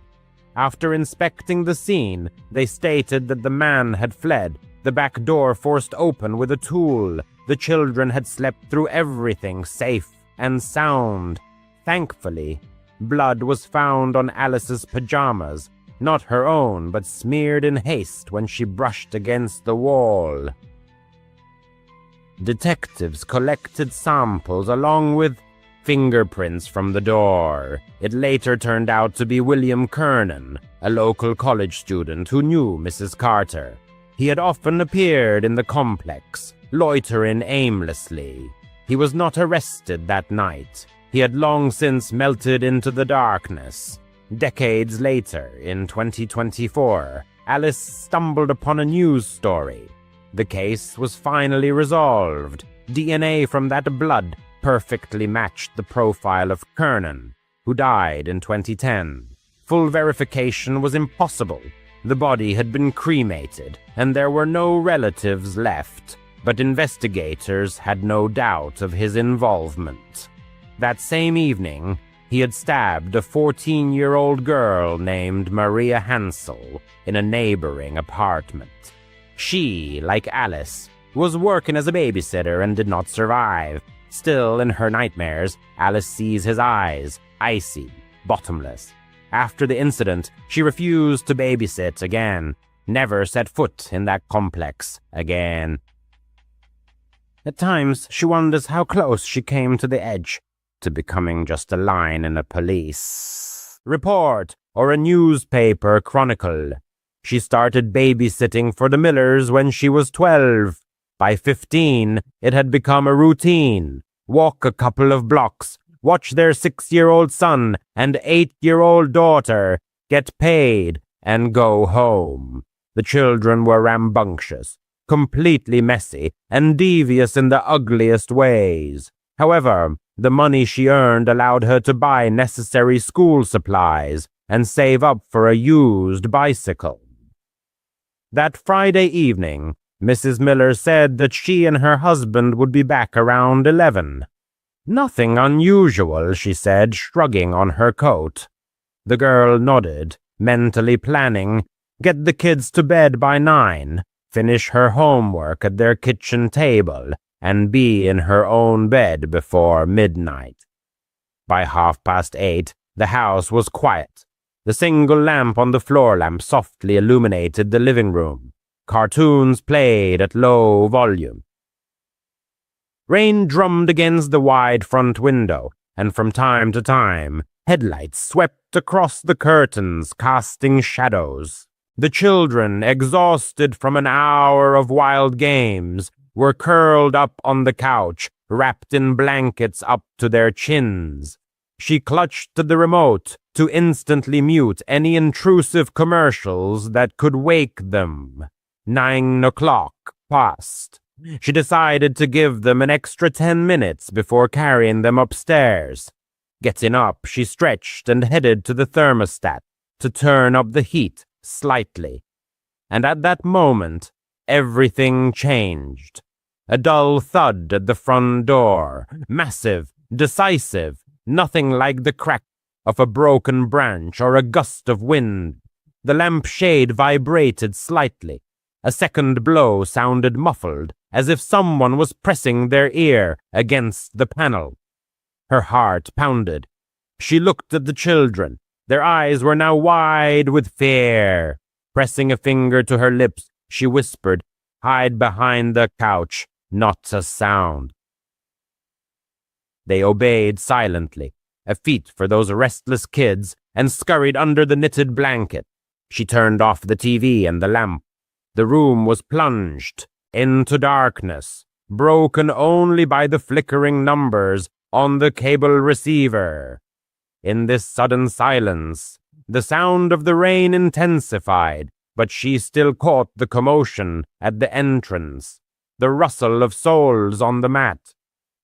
After inspecting the scene, they stated that the man had fled, the back door forced open with a tool. The children had slept through everything safe and sound. Thankfully, blood was found on Alice's pajamas, not her own, but smeared in haste when she brushed against the wall. Detectives collected samples along with fingerprints from the door. It later turned out to be William Kernan, a local college student who knew Mrs. Carter. He had often appeared in the complex, loitering aimlessly. He was not arrested that night. He had long since melted into the darkness. Decades later, in 2024, Alice stumbled upon a news story. The case was finally resolved. DNA from that blood perfectly matched the profile of Kernan, who died in 2010. Full verification was impossible. The body had been cremated, and there were no relatives left, but investigators had no doubt of his involvement. That same evening, he had stabbed a 14-year-old girl named Maria Hansel in a neighboring apartment. She, like Alice, was working as a babysitter and did not survive. Still, in her nightmares, Alice sees his eyes, icy, bottomless. After the incident, she refused to babysit again, never set foot in that complex again. At times, she wonders how close she came to the edge, to becoming just a line in a police report or a newspaper chronicle. She started babysitting for the Millers when she was 12. By 15, it had become a routine. Walk a couple of blocks, watch their 6-year-old son and 8-year-old daughter get paid, and go home. The children were rambunctious, completely messy, and devious in the ugliest ways. However, the money she earned allowed her to buy necessary school supplies and save up for a used bicycle. That Friday evening, Mrs. Miller said that she and her husband would be back around 11. Nothing unusual, she said, shrugging on her coat. The girl nodded, mentally planning, get the kids to bed by 9, finish her homework at their kitchen table, and be in her own bed before midnight. By 8:30, the house was quiet. The single lamp on the floor lamp softly illuminated the living room. Cartoons played at low volume. Rain drummed against the wide front window, and from time to time, headlights swept across the curtains, casting shadows. The children, exhausted from an hour of wild games, were curled up on the couch, wrapped in blankets up to their chins. She clutched to the remote to instantly mute any intrusive commercials that could wake them. 9 o'clock passed. She decided to give them an extra 10 minutes before carrying them upstairs. Getting up, she stretched and headed to the thermostat to turn up the heat slightly. And at that moment, everything changed. A dull thud at the front door, massive, decisive, nothing like the crack of a broken branch or a gust of wind. The lampshade vibrated slightly. A second blow sounded muffled, as if someone was pressing their ear against the panel. Her heart pounded. She looked at the children. Their eyes were now wide with fear. Pressing a finger to her lips, she whispered, "Hide behind the couch, not a sound." They obeyed silently, a feat for those restless kids, and scurried under the knitted blanket. She turned off the TV and the lamp. The room was plunged into darkness, broken only by the flickering numbers on the cable receiver. In this sudden silence, the sound of the rain intensified, but she still caught the commotion at the entrance, the rustle of soles on the mat.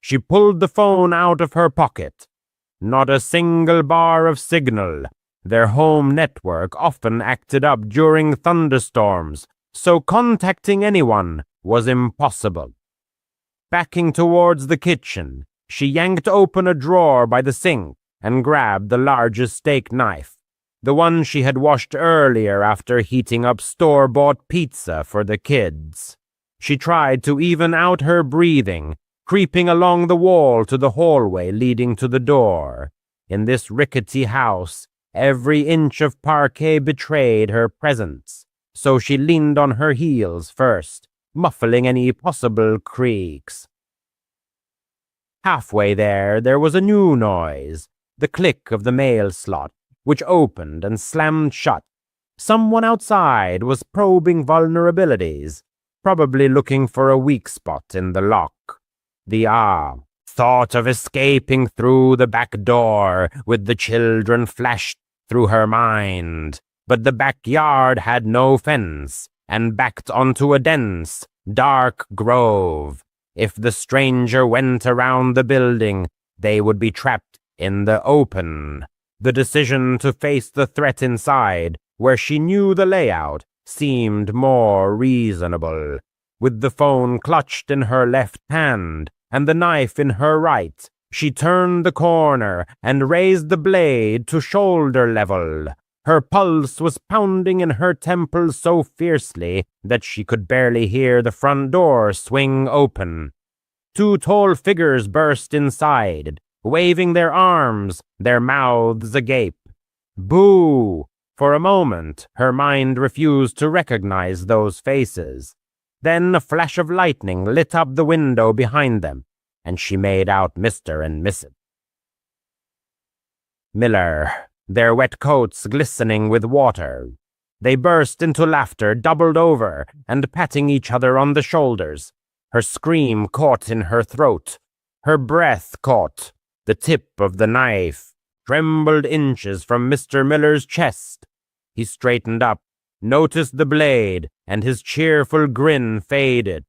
She pulled the phone out of her pocket. Not a single bar of signal. Their home network often acted up during thunderstorms, so contacting anyone was impossible. Backing towards the kitchen, She yanked open a drawer by the sink and grabbed the largest steak knife, the one she had washed earlier after heating up store-bought pizza for the kids. She tried to even out her breathing, creeping along the wall to the hallway leading to the door. In this rickety house, every inch of parquet betrayed her presence, so she leaned on her heels first, muffling any possible creaks. Halfway there was a new noise, the click of the mail slot, which opened and slammed shut. Someone outside was probing vulnerabilities, probably looking for a weak spot in the lock. The thought of escaping through the back door with the children flashed through her mind, but the backyard had no fence and backed onto a dense, dark grove. If the stranger went around the building, they would be trapped in the open. The decision to face the threat inside, where she knew the layout, seemed more reasonable. With the phone clutched in her left hand and the knife in her right, she turned the corner and raised the blade to shoulder level. Her pulse was pounding in her temples so fiercely that she could barely hear the front door swing open. Two tall figures burst inside, waving their arms, their mouths agape. Boo! For a moment, her mind refused to recognize those faces. Then a flash of lightning lit up the window behind them, and she made out Mr. and Mrs. Miller, their wet coats glistening with water. They burst into laughter, doubled over, and patting each other on the shoulders. Her scream caught in her throat. Her breath caught. The tip of the knife trembled inches from Mr. Miller's chest. He straightened up, noticed the blade, and his cheerful grin faded.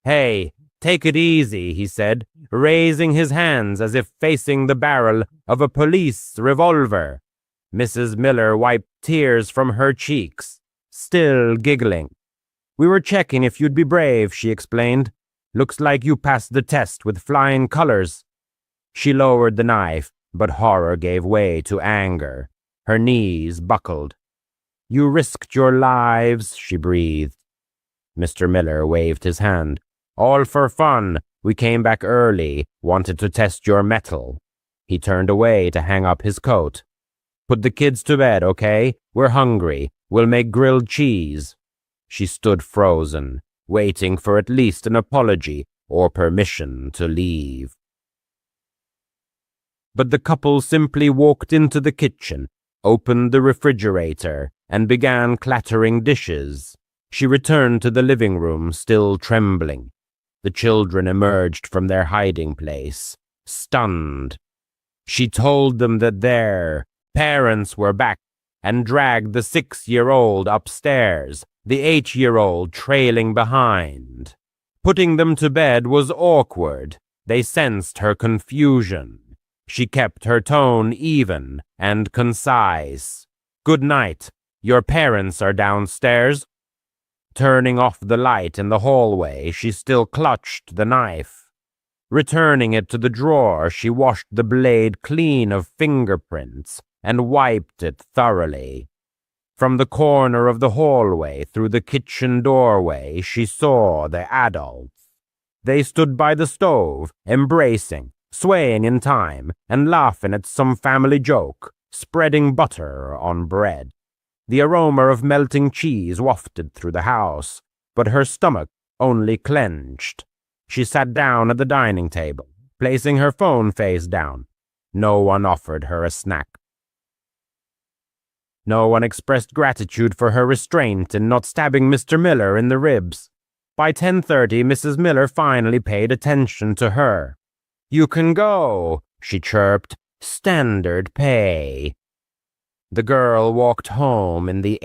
"Hey, take it easy," he said, raising his hands as if facing the barrel of a police revolver. Mrs. Miller wiped tears from her cheeks, still giggling. "We were checking if you'd be brave," she explained. "Looks like you passed the test with flying colors." She lowered the knife, but horror gave way to anger. Her knees buckled. "You risked your lives," she breathed. Mr. Miller waved his hand. "All for fun. We came back early, wanted to test your mettle." He turned away to hang up his coat. "Put the kids to bed, okay? We're hungry. We'll make grilled cheese." She stood frozen, waiting for at least an apology or permission to leave. But the couple simply walked into the kitchen, opened the refrigerator, and began clattering dishes. She returned to the living room, still trembling. The children emerged from their hiding place, stunned. She told them that their parents were back and dragged the 6-year-old upstairs, the 8-year-old trailing behind. Putting them to bed was awkward. They sensed her confusion. She kept her tone even and concise. "Good night. Your parents are downstairs." Turning off the light in the hallway, she still clutched the knife. Returning it to the drawer, she washed the blade clean of fingerprints and wiped it thoroughly. From the corner of the hallway through the kitchen doorway, she saw the adults. They stood by the stove, embracing, swaying in time, and laughing at some family joke, spreading butter on bread. The aroma of melting cheese wafted through the house, but her stomach only clenched. She sat down at the dining table, placing her phone face down. No one offered her a snack. No one expressed gratitude for her restraint in not stabbing Mr. Miller in the ribs. By 10:30, Mrs. Miller finally paid attention to her. "You can go," she chirped. "Standard pay." The girl walked home in the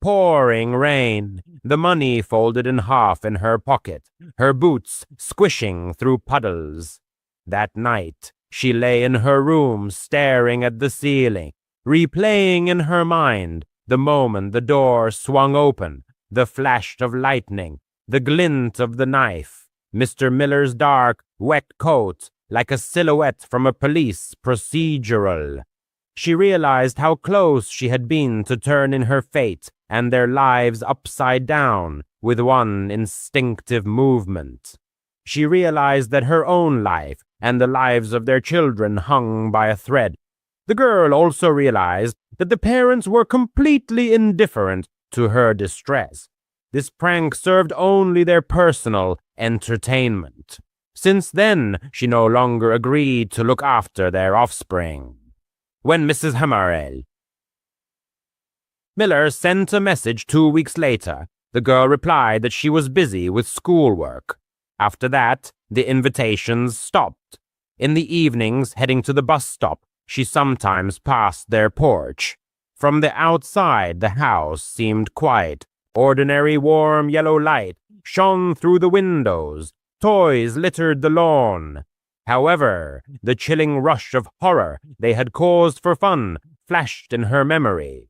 pouring rain, the money folded in half in her pocket, her boots squishing through puddles. That night, she lay in her room staring at the ceiling, replaying in her mind the moment the door swung open, the flash of lightning, the glint of the knife, Mr. Miller's dark, wet coat, like a silhouette from a police procedural. She realized how close she had been to turning her fate and their lives upside down with one instinctive movement. She realized that her own life and the lives of their children hung by a thread. The girl also realized that the parents were completely indifferent to her distress. This prank served only their personal entertainment. Since then, she no longer agreed to look after their offspring. When Mrs. Miller sent a message 2 weeks later, the girl replied that she was busy with schoolwork. After that, the invitations stopped. In the evenings, heading to the bus stop, she sometimes passed their porch. From the outside, the house seemed quiet. Ordinary warm yellow light shone through the windows. Toys littered the lawn. However, the chilling rush of horror they had caused for fun flashed in her memory.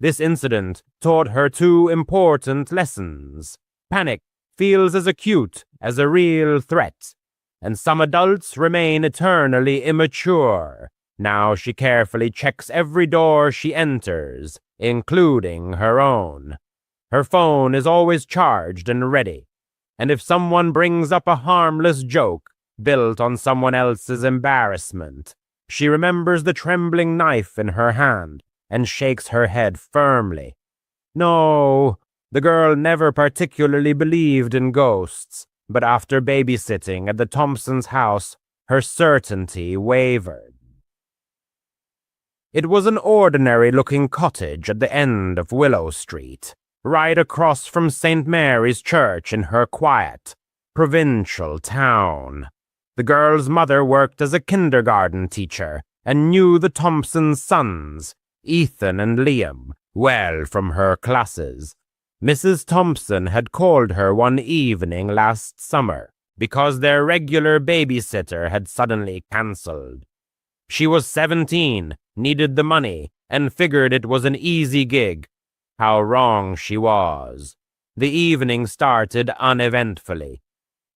This incident taught her 2 important lessons. Panic feels as acute as a real threat, and some adults remain eternally immature. Now she carefully checks every door she enters, including her own. Her phone is always charged and ready, and if someone brings up a harmless joke built on someone else's embarrassment, she remembers the trembling knife in her hand and shakes her head firmly. No, the girl never particularly believed in ghosts, but after babysitting at the Thompsons' house, her certainty wavered. It was an ordinary-looking cottage at the end of Willow Street, right across from St. Mary's Church in her quiet, provincial town. The girl's mother worked as a kindergarten teacher and knew the Thompsons' sons, Ethan and Liam, well from her classes. Mrs. Thompson had called her one evening last summer because their regular babysitter had suddenly cancelled. She was 17, needed the money, and figured it was an easy gig. How wrong she was. The evening started uneventfully.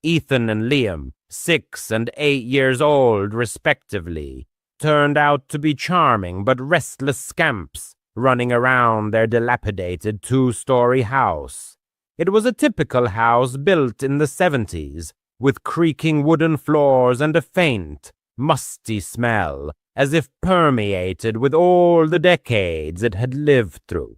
Ethan and Liam, 6 and 8 years old respectively, turned out to be charming but restless scamps running around their dilapidated 2-story house. It was a typical house built in the 70s, with creaking wooden floors and a faint, musty smell, as if permeated with all the decades it had lived through.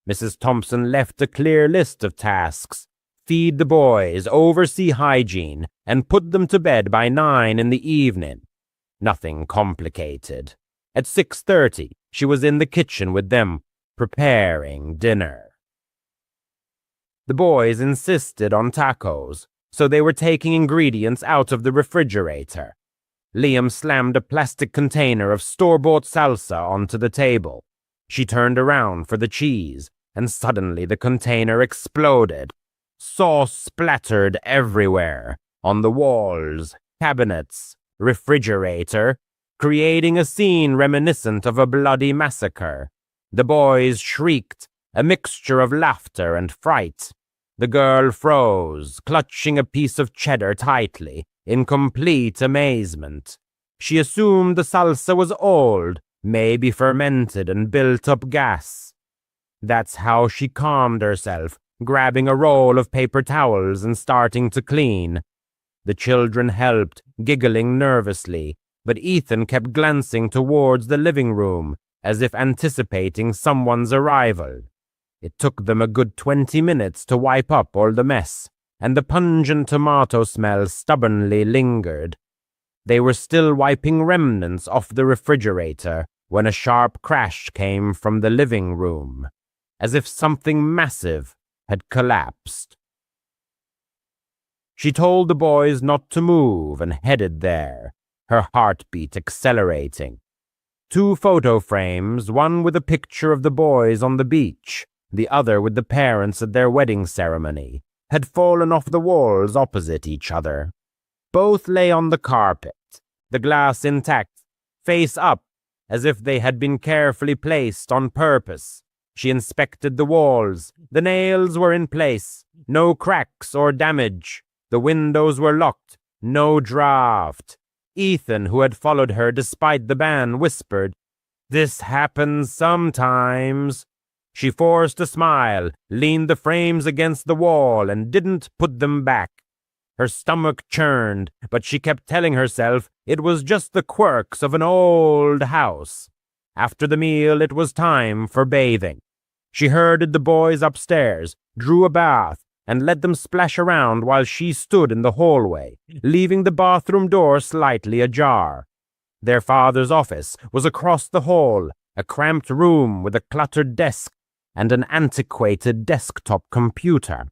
Mrs. Thompson left a clear list of tasks: feed the boys, oversee hygiene, and put them to bed by 9 in the evening. Nothing complicated. At 6:30, she was in the kitchen with them, preparing dinner. The boys insisted on tacos, so they were taking ingredients out of the refrigerator. Liam slammed a plastic container of store-bought salsa onto the table. She turned around for the cheese, and suddenly the container exploded. Sauce splattered everywhere, on the walls, cabinets, refrigerator, creating a scene reminiscent of a bloody massacre. The boys shrieked, a mixture of laughter and fright. The girl froze, clutching a piece of cheddar tightly, in complete amazement. She assumed the salsa was old, maybe fermented and built up gas. That's how she calmed herself, grabbing a roll of paper towels and starting to clean. The children helped, giggling nervously, but Ethan kept glancing towards the living room, as if anticipating someone's arrival. It took them a good 20 minutes to wipe up all the mess, and the pungent tomato smell stubbornly lingered. They were still wiping remnants off the refrigerator when a sharp crash came from the living room, as if something massive had collapsed. She told the boys not to move and headed there, her heartbeat accelerating. 2 photo frames, one with a picture of the boys on the beach, the other with the parents at their wedding ceremony, had fallen off the walls opposite each other. Both lay on the carpet, the glass intact, face up, as if they had been carefully placed on purpose. She inspected the walls. The nails were in place, no cracks or damage. The windows were locked, No draft. Ethan, who had followed her despite the ban, whispered, "This happens sometimes." She forced a smile, leaned the frames against the wall, and didn't put them back. Her stomach churned, but she kept telling herself it was just the quirks of an old house. After the meal, it was time for bathing. She herded the boys upstairs, drew a bath, and let them splash around while she stood in the hallway, leaving the bathroom door slightly ajar. Their father's office was across the hall, a cramped room with a cluttered desk and an antiquated desktop computer.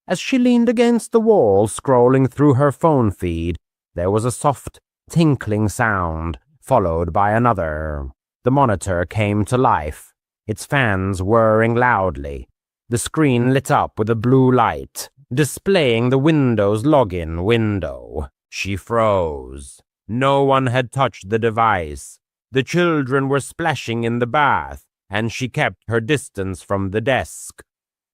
As she leaned against the wall, scrolling through her phone feed, there was a soft, tinkling sound, followed by another. The monitor came to life, its fans whirring loudly. The screen lit up with a blue light, displaying the Windows login window. She froze. No one had touched the device. The children were splashing in the bath, and she kept her distance from the desk.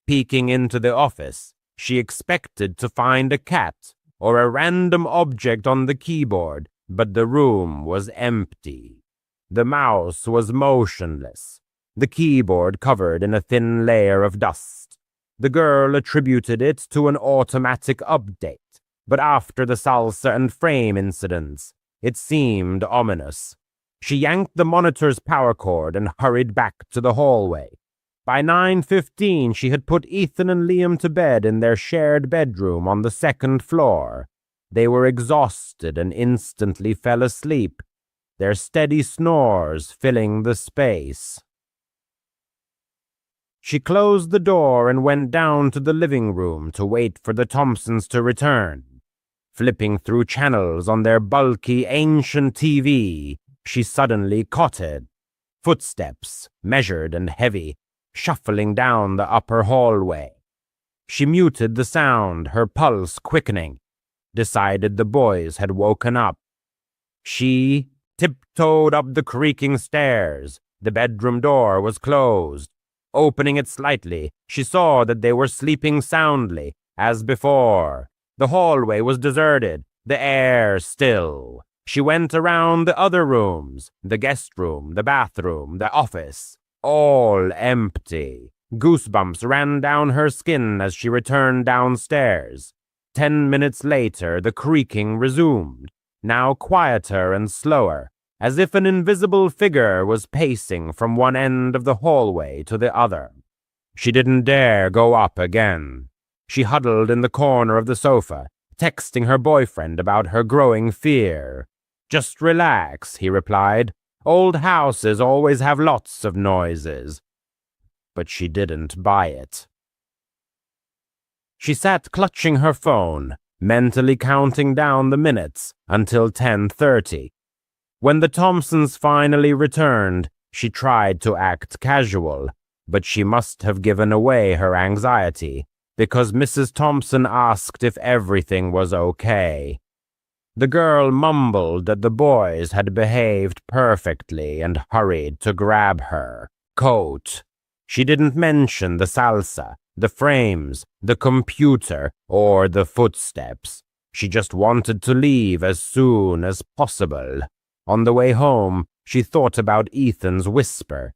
Peeking into the office, she expected to find a cat or a random object on the keyboard, but the room was empty. The mouse was motionless, the keyboard covered in a thin layer of dust. The girl attributed it to an automatic update, but after the salsa and frame incidents, it seemed ominous. She yanked the monitor's power cord and hurried back to the hallway. By 9:15, she had put Ethan and Liam to bed in their shared bedroom on the second floor. They were exhausted and instantly fell asleep, their steady snores filling the space. She closed the door and went down to the living room to wait for the Thompsons to return. Flipping through channels on their bulky, ancient TV, she suddenly caught it. Footsteps, measured and heavy, shuffling down the upper hallway. She muted the sound, her pulse quickening, decided the boys had woken up. She tiptoed up the creaking stairs. The bedroom door was closed. Opening it slightly, she saw that they were sleeping soundly, as before. The hallway was deserted, the air still. She went around the other rooms, the guest room, the bathroom, the office, all empty. Goosebumps ran down her skin as she returned downstairs. 10 minutes later, the creaking resumed, now quieter and slower, as if an invisible figure was pacing from one end of the hallway to the other. She didn't dare go up again. She huddled in the corner of the sofa, texting her boyfriend about her growing fear. "Just relax," he replied. "Old houses always have lots of noises." But she didn't buy it. She sat clutching her phone, mentally counting down the minutes until 10:30. When the Thompsons finally returned, she tried to act casual, but she must have given away her anxiety, because Mrs. Thompson asked if everything was okay. The girl mumbled that the boys had behaved perfectly and hurried to grab her coat. She didn't mention the salsa, the frames, the computer, or the footsteps. She just wanted to leave as soon as possible. On the way home, she thought about Ethan's whisper.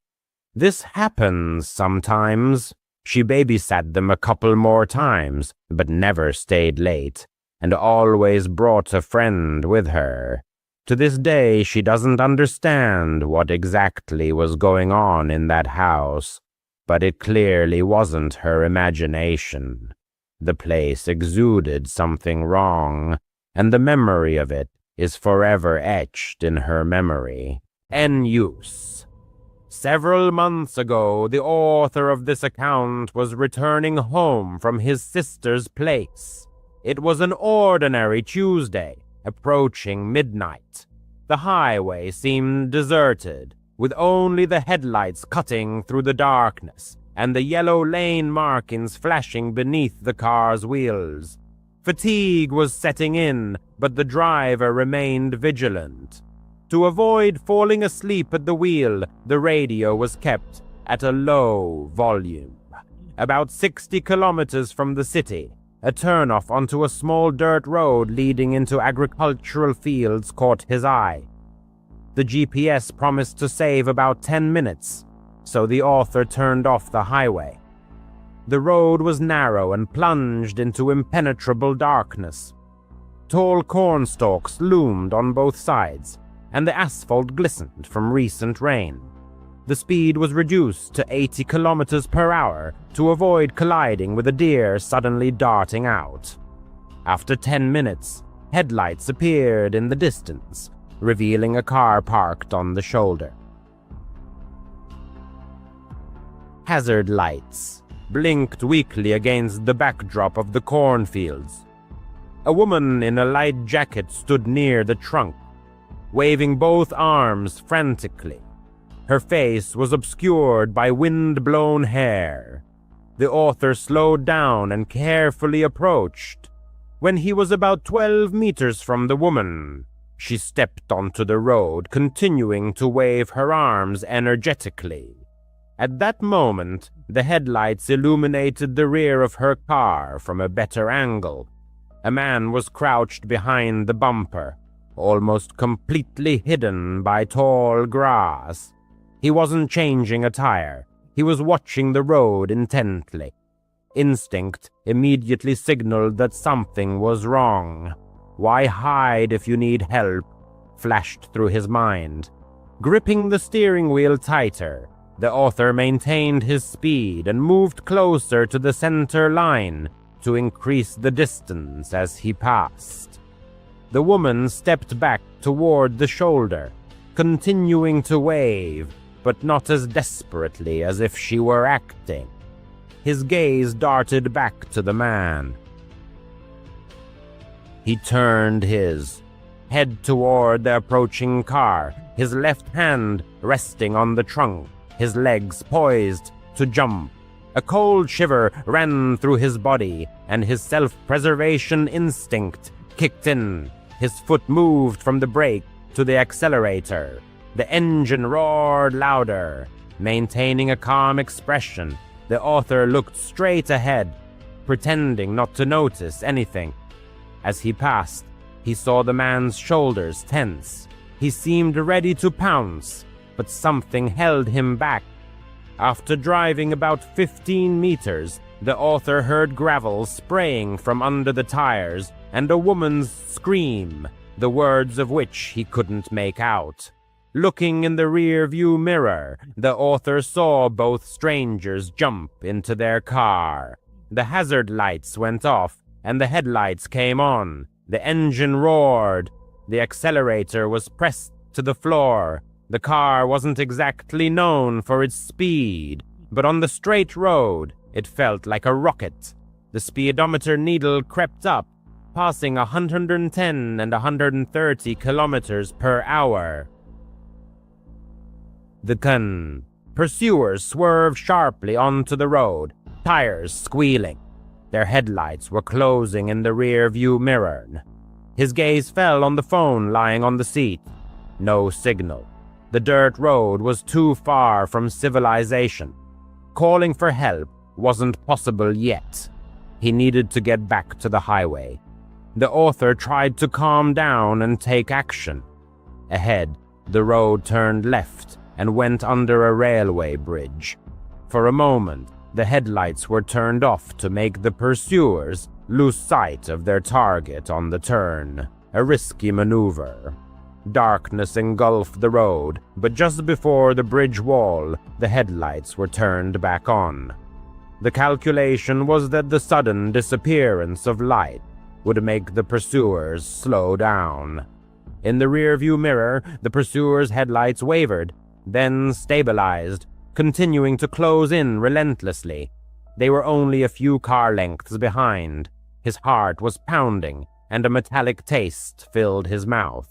This happens sometimes. She babysat them a couple more times, but never stayed late, and always brought a friend with her. To this day, she doesn't understand what exactly was going on in that house, but it clearly wasn't her imagination. The place exuded something wrong, and the memory of it is forever etched in her memory. En use. Several months ago, the author of this account was returning home from his sister's place. It was an ordinary Tuesday, approaching midnight. The highway seemed deserted, with only the headlights cutting through the darkness and the yellow lane markings flashing beneath the car's wheels. Fatigue was setting in, but the driver remained vigilant. To avoid falling asleep at the wheel, the radio was kept at a low volume. About 60 kilometers from the city, A turnoff onto a small dirt road leading into agricultural fields caught his eye. The GPS promised to save about 10 minutes, so the author turned off the highway. The road was narrow and plunged into impenetrable darkness. Tall cornstalks loomed on both sides, and the asphalt glistened from recent rain. The speed was reduced to 80 kilometers per hour to avoid colliding with a deer suddenly darting out. After 10 minutes, headlights appeared in the distance, revealing a car parked on the shoulder. Hazard lights blinked weakly against the backdrop of the cornfields. A woman in a light jacket stood near the trunk, waving both arms frantically. Her face was obscured by wind-blown hair. The author slowed down and carefully approached. When he was about 12 meters from the woman, she stepped onto the road, continuing to wave her arms energetically. At that moment, the headlights illuminated the rear of her car from a better angle. A man was crouched behind the bumper, almost completely hidden by tall grass. He wasn't changing a tire. He was watching the road intently. Instinct immediately signaled that something was wrong. Why hide if you need help? Flashed through his mind. Gripping the steering wheel tighter, the author maintained his speed and moved closer to the center line to increase the distance as he passed. The woman stepped back toward the shoulder, continuing to wave, but not as desperately as if she were acting. His gaze darted back to the man. He turned his head toward the approaching car, his left hand resting on the trunk, his legs poised to jump. A cold shiver ran through his body, and his self-preservation instinct kicked in. His foot moved from the brake to the accelerator. The engine roared louder. Maintaining a calm expression, the author looked straight ahead, pretending not to notice anything. As he passed, he saw the man's shoulders tense. He seemed ready to pounce, but something held him back. After driving about 15 meters, the author heard gravel spraying from under the tires and a woman's scream, the words of which he couldn't make out. Looking in the rear-view mirror, the author saw both strangers jump into their car. The hazard lights went off, and the headlights came on. The engine roared. The accelerator was pressed to the floor. The car wasn't exactly known for its speed, but on the straight road, it felt like a rocket. The speedometer needle crept up, passing 110 and 130 kilometers per hour. The pursuers swerved sharply onto the road, tires squealing. Their headlights were closing in the rear-view mirror. His gaze fell on the phone lying on the seat. No signal. The dirt road was too far from civilization. Calling for help wasn't possible yet. He needed to get back to the highway. The author tried to calm down and take action. Ahead, the road turned left and went under a railway bridge. For a moment, the headlights were turned off to make the pursuers lose sight of their target on the turn, a risky maneuver. Darkness engulfed the road, but just before the bridge wall, the headlights were turned back on. The calculation was that the sudden disappearance of light would make the pursuers slow down. In the rearview mirror, the pursuers' headlights wavered, then stabilized, continuing to close in relentlessly. They were only a few car lengths behind. His heart was pounding, and a metallic taste filled his mouth.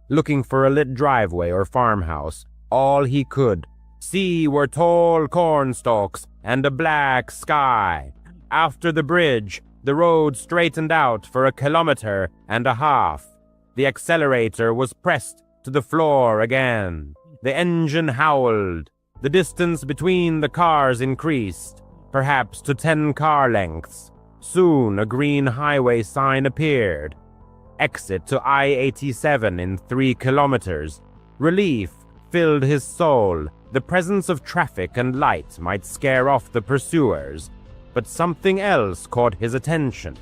Looking for a lit driveway or farmhouse, all he could see were tall cornstalks and a black sky. After the bridge, the road straightened out for 1.5 kilometers. The accelerator was pressed to the floor again. The engine howled. The distance between the cars increased. perhaps to 10 car lengths. Soon a green highway sign appeared. Exit to I-87 in 3 kilometers. Relief filled his soul. The presence of traffic and light might scare off the pursuers, but something else caught his attention.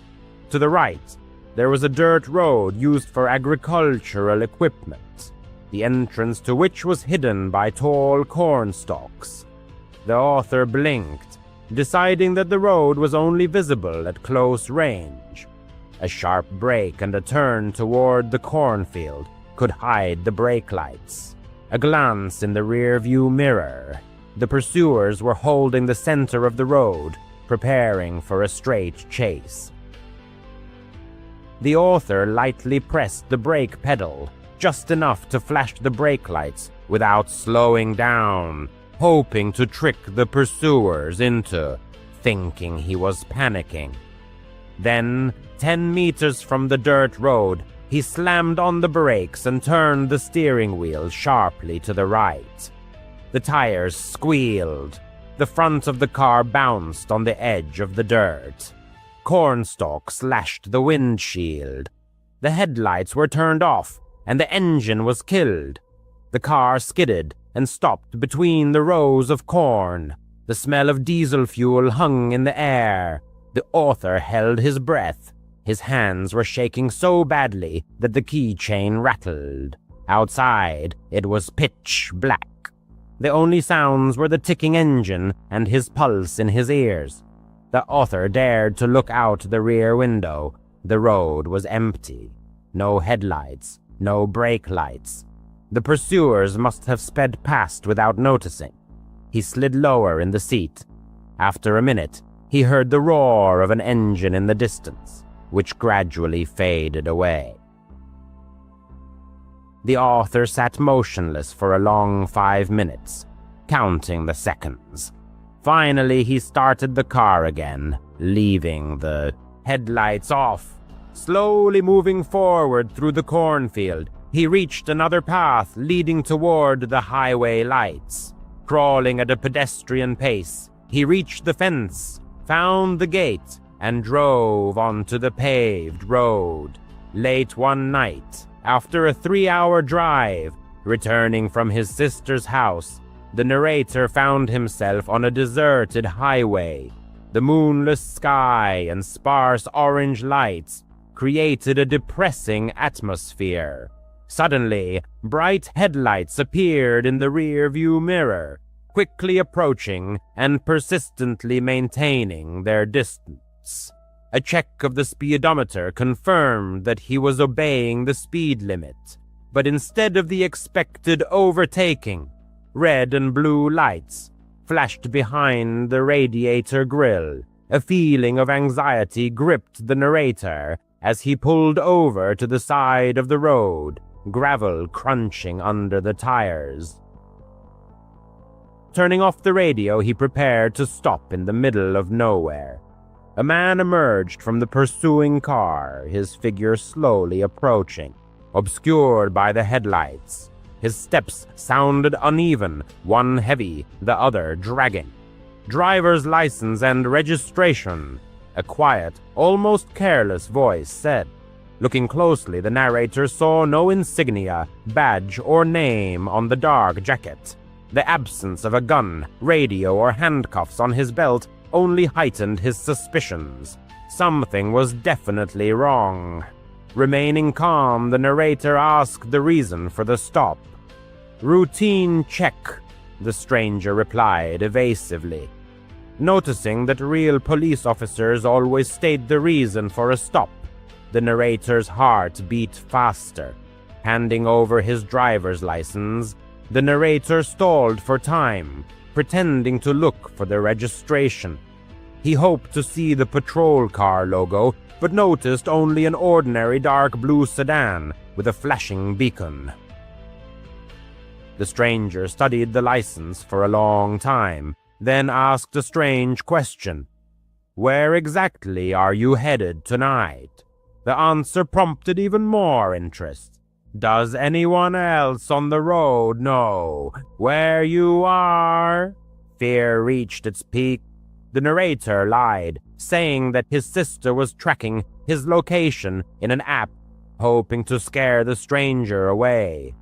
To the right, there was a dirt road used for agricultural equipment, the entrance to which was hidden by tall corn stalks. The author blinked, deciding that the road was only visible at close range. A sharp brake and a turn toward the cornfield could hide the brake lights. A glance in the rear-view mirror. The pursuers were holding the center of the road, preparing for a straight chase. The author lightly pressed the brake pedal, just enough to flash the brake lights without slowing down, hoping to trick the pursuers into thinking he was panicking. Then, 10 meters from the dirt road, he slammed on the brakes and turned the steering wheel sharply to the right. The tires squealed. The front of the car bounced on the edge of the dirt. Cornstalks slashed the windshield. The headlights were turned off, and the engine was killed. The car skidded and stopped between the rows of corn. The smell of diesel fuel hung in the air. The author held his breath. His hands were shaking so badly that the keychain rattled. Outside, it was pitch black. The only sounds were the ticking engine and his pulse in his ears. The author dared to look out the rear window. The road was empty. No headlights, no brake lights. The pursuers must have sped past without noticing. He slid lower in the seat. After a minute, he heard the roar of an engine in the distance, which gradually faded away. The author sat motionless for a long 5 minutes, counting the seconds. Finally, he started the car again, leaving the headlights off. Slowly moving forward through the cornfield, he reached another path leading toward the highway lights. Crawling at a pedestrian pace, he reached the fence, found the gate, and drove onto the paved road. Late one night, after a 3-hour drive, returning from his sister's house, the narrator found himself on a deserted highway. The moonless sky and sparse orange lights created a depressing atmosphere. Suddenly, bright headlights appeared in the rear-view mirror, quickly approaching and persistently maintaining their distance. A check of the speedometer confirmed that he was obeying the speed limit, but instead of the expected overtaking, red and blue lights flashed behind the radiator grille. A feeling of anxiety gripped the narrator as he pulled over to the side of the road, gravel crunching under the tires. Turning off the radio, he prepared to stop in the middle of nowhere. A man emerged from the pursuing car, his figure slowly approaching, obscured by the headlights. His steps sounded uneven, one heavy, the other dragging. "Driver's license and registration," a quiet, almost careless voice said. Looking closely, the narrator saw no insignia, badge, or name on the dark jacket. The absence of a gun, radio, or handcuffs on his belt only heightened his suspicions. Something was definitely wrong. Remaining calm, the narrator asked the reason for the stop. "Routine check," the stranger replied evasively. Noticing that real police officers always state the reason for a stop, the narrator's heart beat faster. Handing over his driver's license, the narrator stalled for time, pretending to look for the registration. He hoped to see the patrol car logo, but noticed only an ordinary dark blue sedan with a flashing beacon. The stranger studied the license for a long time, then asked a strange question. "Where exactly are you headed tonight?" The answer prompted even more interest. "Does anyone else on the road know where you are?" Fear reached its peak. The narrator lied, saying that his sister was tracking his location in an app, hoping to scare the stranger away.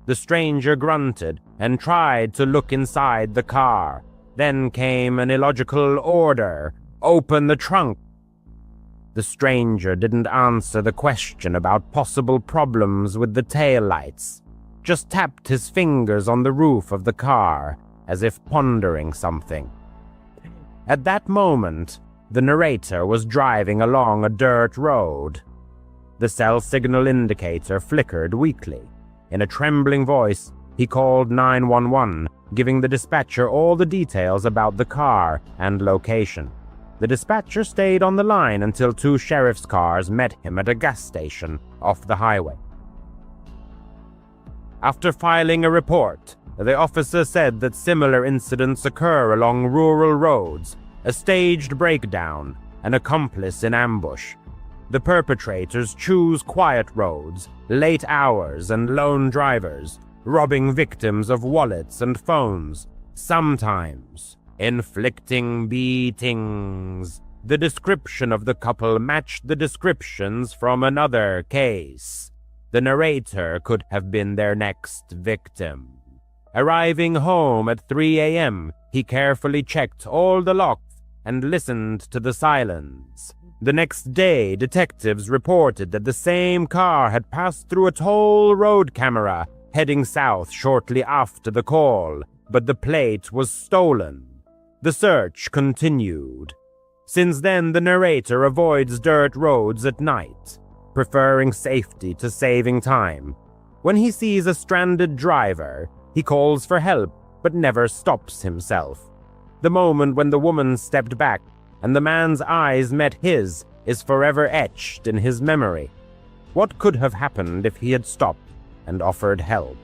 The stranger grunted and tried to look inside the car. Then came an illogical order: open the trunk. The stranger didn't answer the question about possible problems with the taillights, just tapped his fingers on the roof of the car as if pondering something. At that moment, the narrator was driving along a dirt road. The cell signal indicator flickered weakly. In a trembling voice, he called 911, giving the dispatcher all the details about the car and location. The dispatcher stayed on the line until 2 sheriff's cars met him at a gas station off the highway. After filing a report, the officer said that similar incidents occur along rural roads: a staged breakdown, an accomplice in ambush. The perpetrators choose quiet roads, late hours, and lone drivers, robbing victims of wallets and phones, sometimes inflicting beatings. The description of the couple matched the descriptions from another case. The narrator could have been their next victim. Arriving home at 3 a.m., he carefully checked all the locks and listened to the silence. The next day, detectives reported that the same car had passed through a toll road camera heading south shortly after the call, but the plate was stolen. The search continued. Since then, the narrator avoids dirt roads at night, preferring safety to saving time. When he sees a stranded driver, he calls for help but never stops himself. The moment when the woman stepped back and the man's eyes met his is forever etched in his memory. What could have happened if he had stopped and offered help?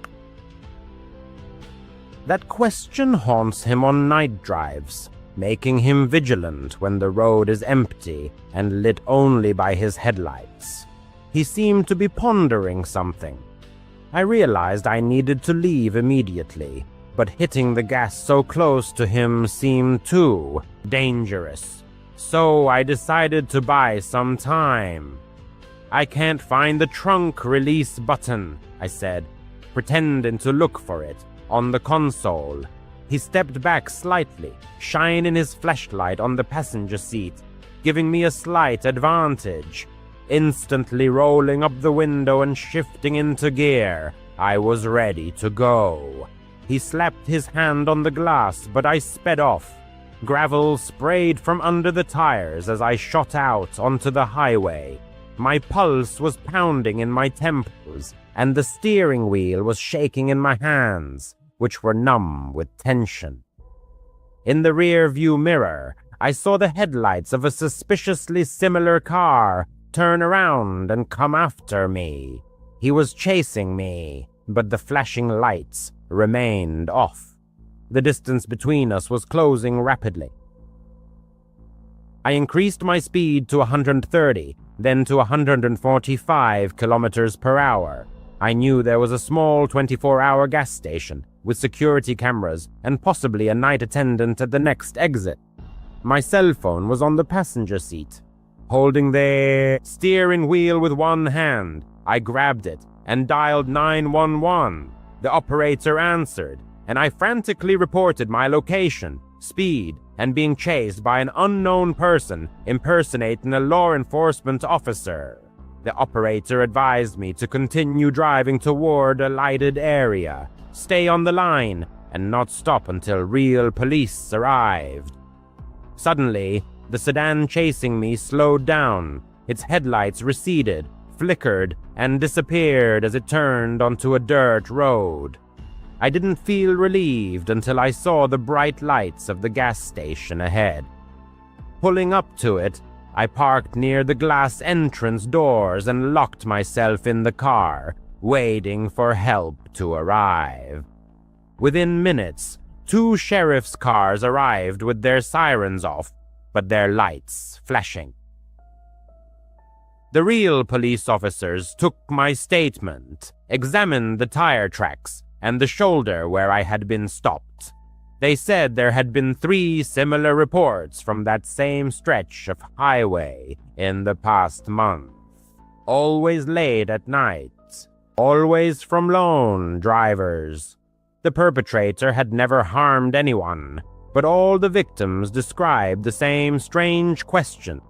That question haunts him on night drives, making him vigilant when the road is empty and lit only by his headlights. He seemed to be pondering something. I realized I needed to leave immediately, but hitting the gas so close to him seemed too dangerous. So I decided to buy some time. "I can't find the trunk release button," I said, pretending to look for it on the console. He stepped back slightly, shining his flashlight on the passenger seat, giving me a slight advantage. Instantly rolling up the window and shifting into gear, I was ready to go. He slapped his hand on the glass, but I sped off. Gravel sprayed from under the tires as I shot out onto the highway. My pulse was pounding in my temples, and the steering wheel was shaking in my hands, which were numb with tension. In the rear-view mirror, I saw the headlights of a suspiciously similar car turn around and come after me. He was chasing me, but the flashing lights remained off. The distance between us was closing rapidly. I increased my speed to 130, then to 145 kilometers per hour. I knew there was a small 24-hour gas station with security cameras and possibly a night attendant at the next exit. My cell phone was on the passenger seat. Holding the steering wheel with one hand, I grabbed it and dialed 911. The operator answered, and I frantically reported my location, speed, and being chased by an unknown person impersonating a law enforcement officer. The operator advised me to continue driving toward a lighted area, stay on the line, and not stop until real police arrived. Suddenly, the sedan chasing me slowed down. Its headlights receded, flickered, and disappeared as it turned onto a dirt road. I didn't feel relieved until I saw the bright lights of the gas station ahead. Pulling up to it, I parked near the glass entrance doors and locked myself in the car, waiting for help to arrive. Within minutes, 2 sheriff's cars arrived with their sirens off, but their lights flashing. The real police officers took my statement, examined the tire tracks, and the shoulder where I had been stopped. They said there had been 3 similar reports from that same stretch of highway in the past month. Always late at night. Always from lone drivers. The perpetrator had never harmed anyone, but all the victims described the same strange questions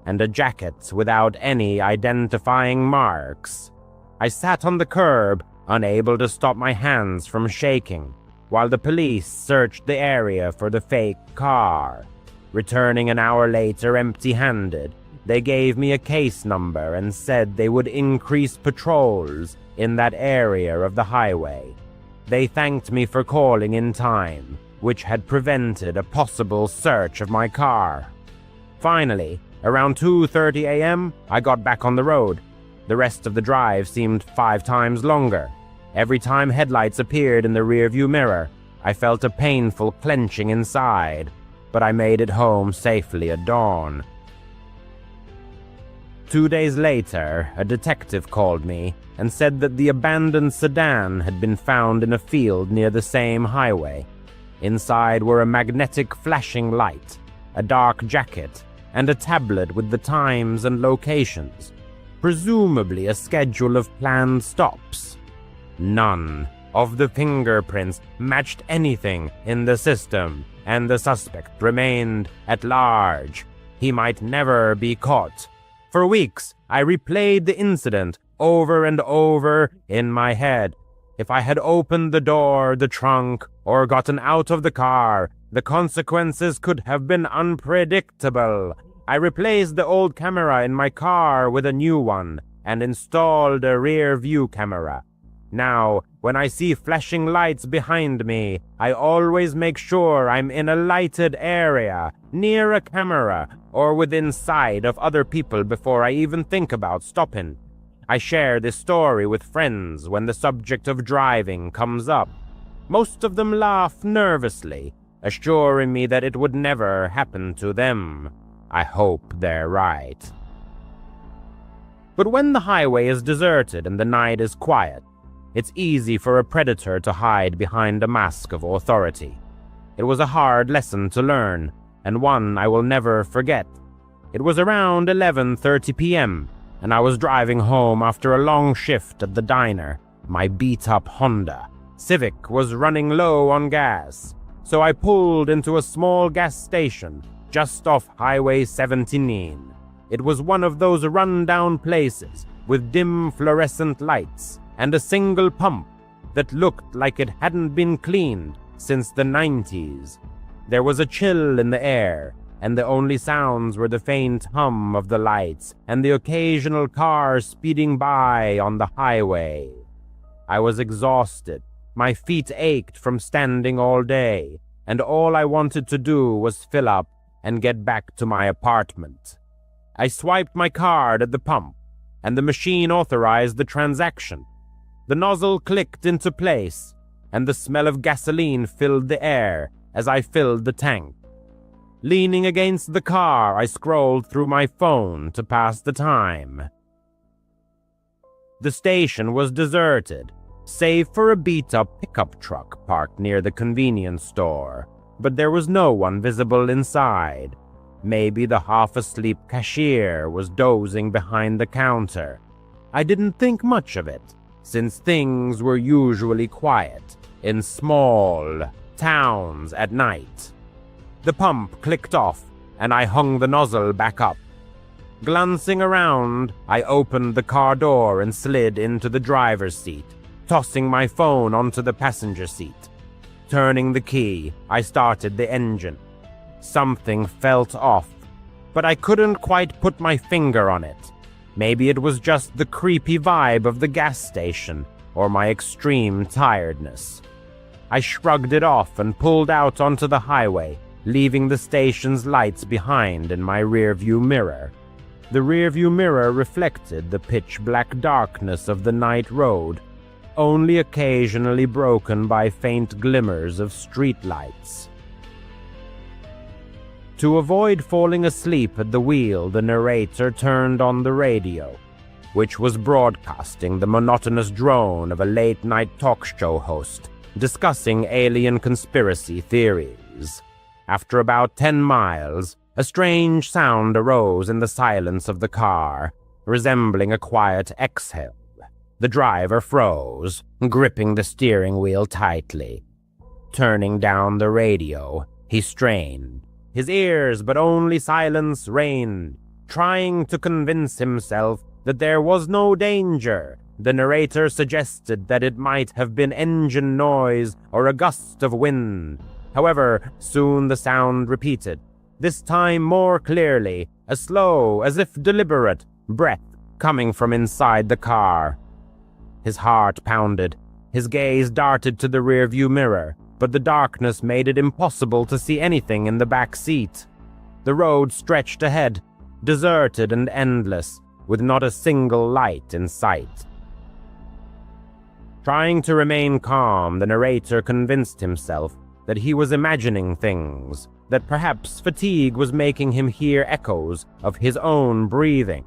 and a jacket without any identifying marks. I sat on the curb, unable to stop my hands from shaking, while the police searched the area for the fake car. Returning an hour later empty-handed, they gave me a case number and said they would increase patrols in that area of the highway. They thanked me for calling in time, which had prevented a possible search of my car. Finally, around 2:30 a.m., I got back on the road. The rest of the drive seemed 5 times longer. Every time headlights appeared in the rearview mirror, I felt a painful clenching inside, but I made it home safely at dawn. 2 days later, a detective called me and said that the abandoned sedan had been found in a field near the same highway. Inside were a magnetic flashing light, a dark jacket, and a tablet with the times and locations, presumably a schedule of planned stops. None of the fingerprints matched anything in the system, and the suspect remained at large. He might never be caught. For weeks, I replayed the incident over and over in my head. If I had opened the door, the trunk, or gotten out of the car, the consequences could have been unpredictable. I replaced the old camera in my car with a new one and installed a rear-view camera. Now, when I see flashing lights behind me, I always make sure I'm in a lighted area, near a camera, or within sight of other people before I even think about stopping. I share this story with friends when the subject of driving comes up. Most of them laugh nervously, assuring me that it would never happen to them. I hope they're right. But when the highway is deserted and the night is quiet, it's easy for a predator to hide behind a mask of authority. It was a hard lesson to learn, and one I will never forget. It was around 11:30 p.m., and I was driving home after a long shift at the diner. My beat-up Honda Civic was running low on gas, so I pulled into a small gas station just off Highway 17. It was one of those run-down places with dim fluorescent lights and a single pump that looked like it hadn't been cleaned since the 90s. There was a chill in the air, and the only sounds were the faint hum of the lights and the occasional car speeding by on the highway. I was exhausted. My feet ached from standing all day, and all I wanted to do was fill up and get back to my apartment. I swiped my card at the pump, and the machine authorized the transaction. The nozzle clicked into place, and the smell of gasoline filled the air as I filled the tank. Leaning against the car, I scrolled through my phone to pass the time. The station was deserted, save for a beat-up pickup truck parked near the convenience store, but there was no one visible inside. Maybe the half-asleep cashier was dozing behind the counter. I didn't think much of it, since things were usually quiet in small towns at night. The pump clicked off, and I hung the nozzle back up. Glancing around, I opened the car door and slid into the driver's seat, tossing my phone onto the passenger seat. Turning the key, I started the engine. Something felt off, but I couldn't quite put my finger on it. Maybe it was just the creepy vibe of the gas station, or my extreme tiredness. I shrugged it off and pulled out onto the highway, leaving the station's lights behind in my rearview mirror. The rearview mirror reflected the pitch-black darkness of the night road, only occasionally broken by faint glimmers of streetlights. To avoid falling asleep at the wheel, the narrator turned on the radio, which was broadcasting the monotonous drone of a late-night talk show host discussing alien conspiracy theories. After about 10 miles, a strange sound arose in the silence of the car, resembling a quiet exhale. The driver froze, gripping the steering wheel tightly. Turning down the radio, he strained his ears, but only silence reigned. Trying to convince himself that there was no danger, the narrator suggested that it might have been engine noise or a gust of wind. However, soon the sound repeated, this time more clearly, a slow, as if deliberate, breath coming from inside the car. His heart pounded. His gaze darted to the rearview mirror, but the darkness made it impossible to see anything in the back seat. The road stretched ahead, deserted and endless, with not a single light in sight. Trying to remain calm, the narrator convinced himself that he was imagining things, that perhaps fatigue was making him hear echoes of his own breathing.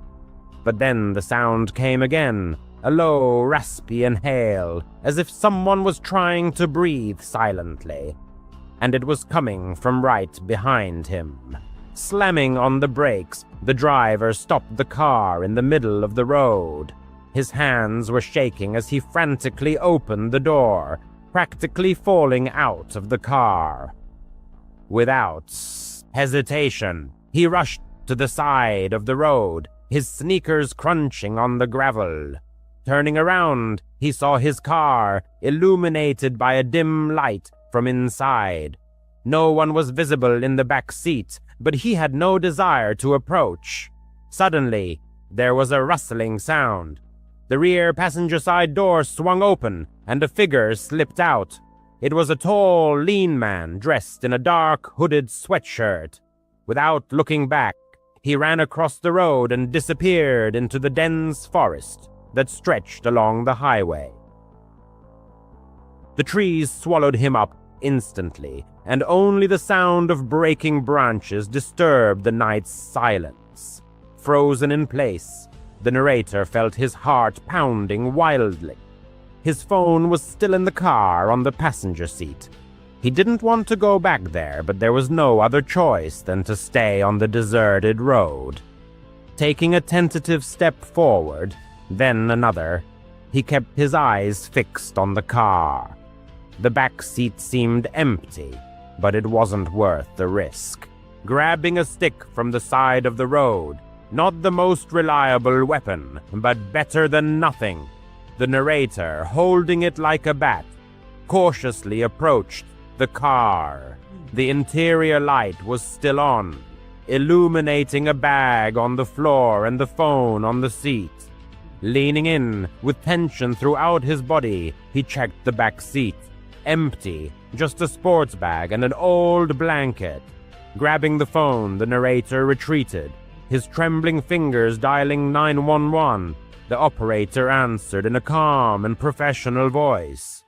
But then the sound came again, a low, raspy inhale, as if someone was trying to breathe silently. And it was coming from right behind him. Slamming on the brakes, the driver stopped the car in the middle of the road. His hands were shaking as he frantically opened the door, practically falling out of the car. Without hesitation, he rushed to the side of the road, his sneakers crunching on the gravel. Turning around, he saw his car, illuminated by a dim light from inside. No one was visible in the back seat, but he had no desire to approach. Suddenly, there was a rustling sound. The rear passenger side door swung open, and a figure slipped out. It was a tall, lean man dressed in a dark, hooded sweatshirt. Without looking back, he ran across the road and disappeared into the dense forest that stretched along the highway. The trees swallowed him up instantly, and only the sound of breaking branches disturbed the night's silence. Frozen in place, the narrator felt his heart pounding wildly. His phone was still in the car on the passenger seat. He didn't want to go back there, but there was no other choice than to stay on the deserted road. Taking a tentative step forward, then another, he kept his eyes fixed on the car. The back seat seemed empty, but it wasn't worth the risk. Grabbing a stick from the side of the road, not the most reliable weapon, but better than nothing, the narrator, holding it like a bat, cautiously approached the car. The interior light was still on, illuminating a bag on the floor and the phone on the seat. Leaning in, with tension throughout his body, he checked the back seat. Empty, just a sports bag and an old blanket. Grabbing the phone, the narrator retreated, his trembling fingers dialing 911. The operator answered in a calm and professional voice.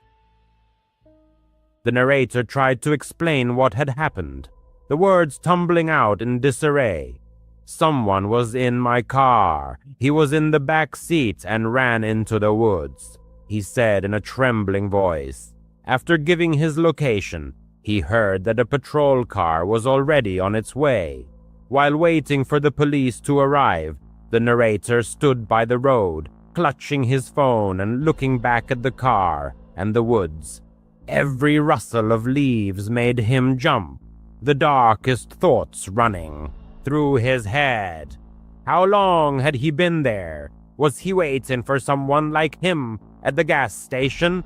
The narrator tried to explain what had happened, the words tumbling out in disarray. Someone was in my car. He was in the back seat and ran into the woods, he said in a trembling voice. After giving his location, he heard that a patrol car was already on its way. While waiting for the police to arrive, the narrator stood by the road, clutching his phone and looking back at the car and the woods. Every rustle of leaves made him jump, the darkest thoughts running through his head. How long had he been there? Was he waiting for someone like him at the gas station?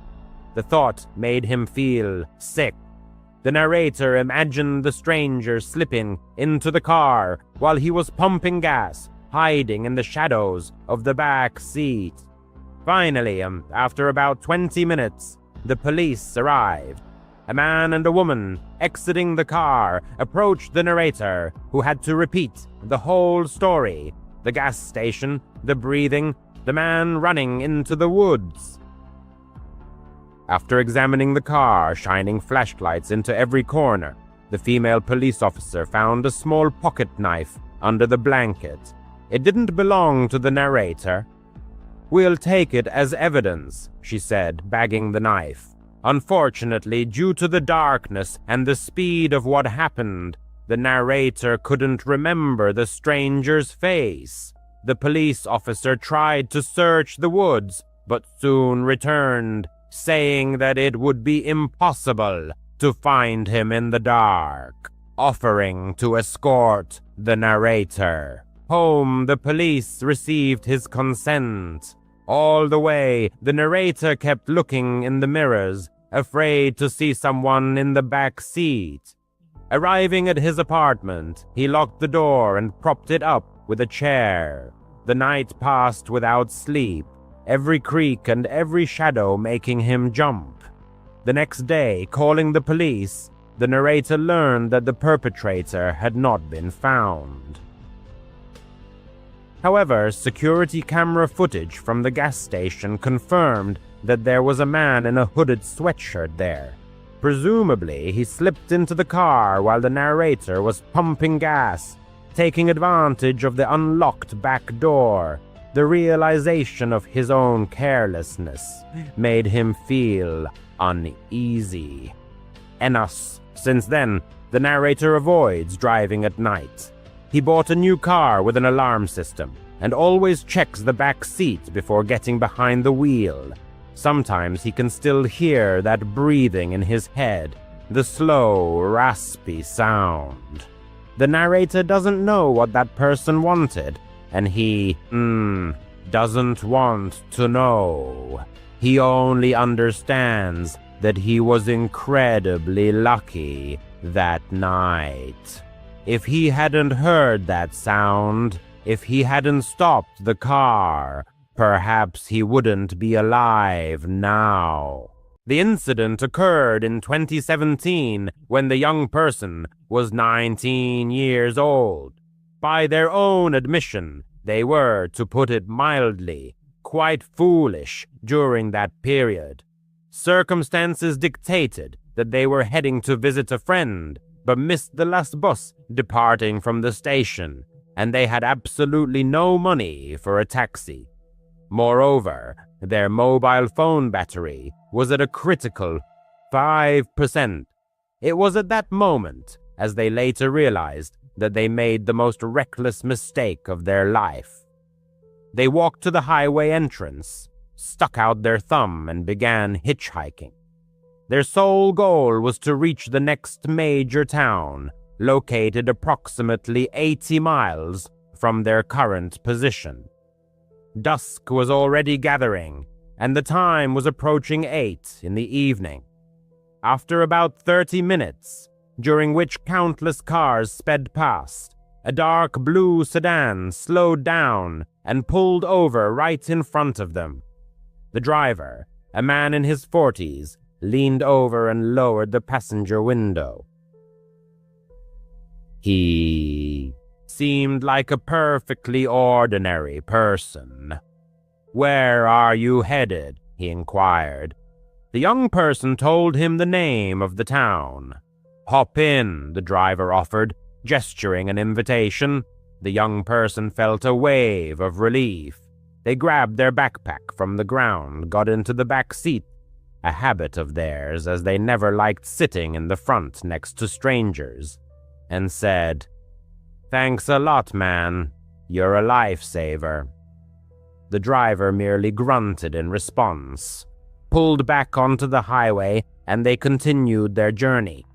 The thought made him feel sick. The narrator imagined the stranger slipping into the car while he was pumping gas, hiding in the shadows of the back seat. Finally, after about 20 minutes, the police arrived. A man and a woman, exiting the car, approached the narrator, who had to repeat the whole story. The gas station, the breathing, the man running into the woods. After examining the car, shining flashlights into every corner, the female police officer found a small pocket knife under the blanket. It didn't belong to the narrator. "We'll take it as evidence," she said, bagging the knife. Unfortunately, due to the darkness and the speed of what happened, the narrator couldn't remember the stranger's face. The police officer tried to search the woods, but soon returned, saying that it would be impossible to find him in the dark, offering to escort the narrator home. The police received his consent. All the way, the narrator kept looking in the mirrors, afraid to see someone in the back seat. Arriving at his apartment, he locked the door and propped it up with a chair. The night passed without sleep, every creak and every shadow making him jump. The next day, calling the police, the narrator learned that the perpetrator had not been found. However, security camera footage from the gas station confirmed that there was a man in a hooded sweatshirt there. Presumably, he slipped into the car while the narrator was pumping gas, taking advantage of the unlocked back door. The realization of his own carelessness made him feel uneasy. Since then, the narrator avoids driving at night. He bought a new car with an alarm system and always checks the back seat before getting behind the wheel. Sometimes he can still hear that breathing in his head, the slow, raspy sound. The narrator doesn't know what that person wanted, and he, doesn't want to know. He only understands that he was incredibly lucky that night. If he hadn't heard that sound, if he hadn't stopped the car, perhaps he wouldn't be alive now. The incident occurred in 2017 when the young person was 19 years old. By their own admission, they were, to put it mildly, quite foolish during that period. Circumstances dictated that they were heading to visit a friend, but missed the last bus departing from the station, and they had absolutely no money for a taxi. Moreover, their mobile phone battery was at a critical 5%. It was at that moment, as they later realized, that they made the most reckless mistake of their life. They walked to the highway entrance, stuck out their thumb, and began hitchhiking. Their sole goal was to reach the next major town, located approximately 80 miles from their current position. Dusk was already gathering, and the time was approaching 8 in the evening. After about 30 minutes, during which countless cars sped past, a dark blue sedan slowed down and pulled over right in front of them. The driver, a man in his 40s, leaned over and lowered the passenger window. He seemed like a perfectly ordinary person. "Where are you headed?" he inquired. The young person told him the name of the town. "Hop in," the driver offered, gesturing an invitation. The young person felt a wave of relief. They grabbed their backpack from the ground, got into the back seat, a habit of theirs as they never liked sitting in the front next to strangers, and said, "Thanks a lot, man. You're a lifesaver." The driver merely grunted in response, pulled back onto the highway, and they continued their journey.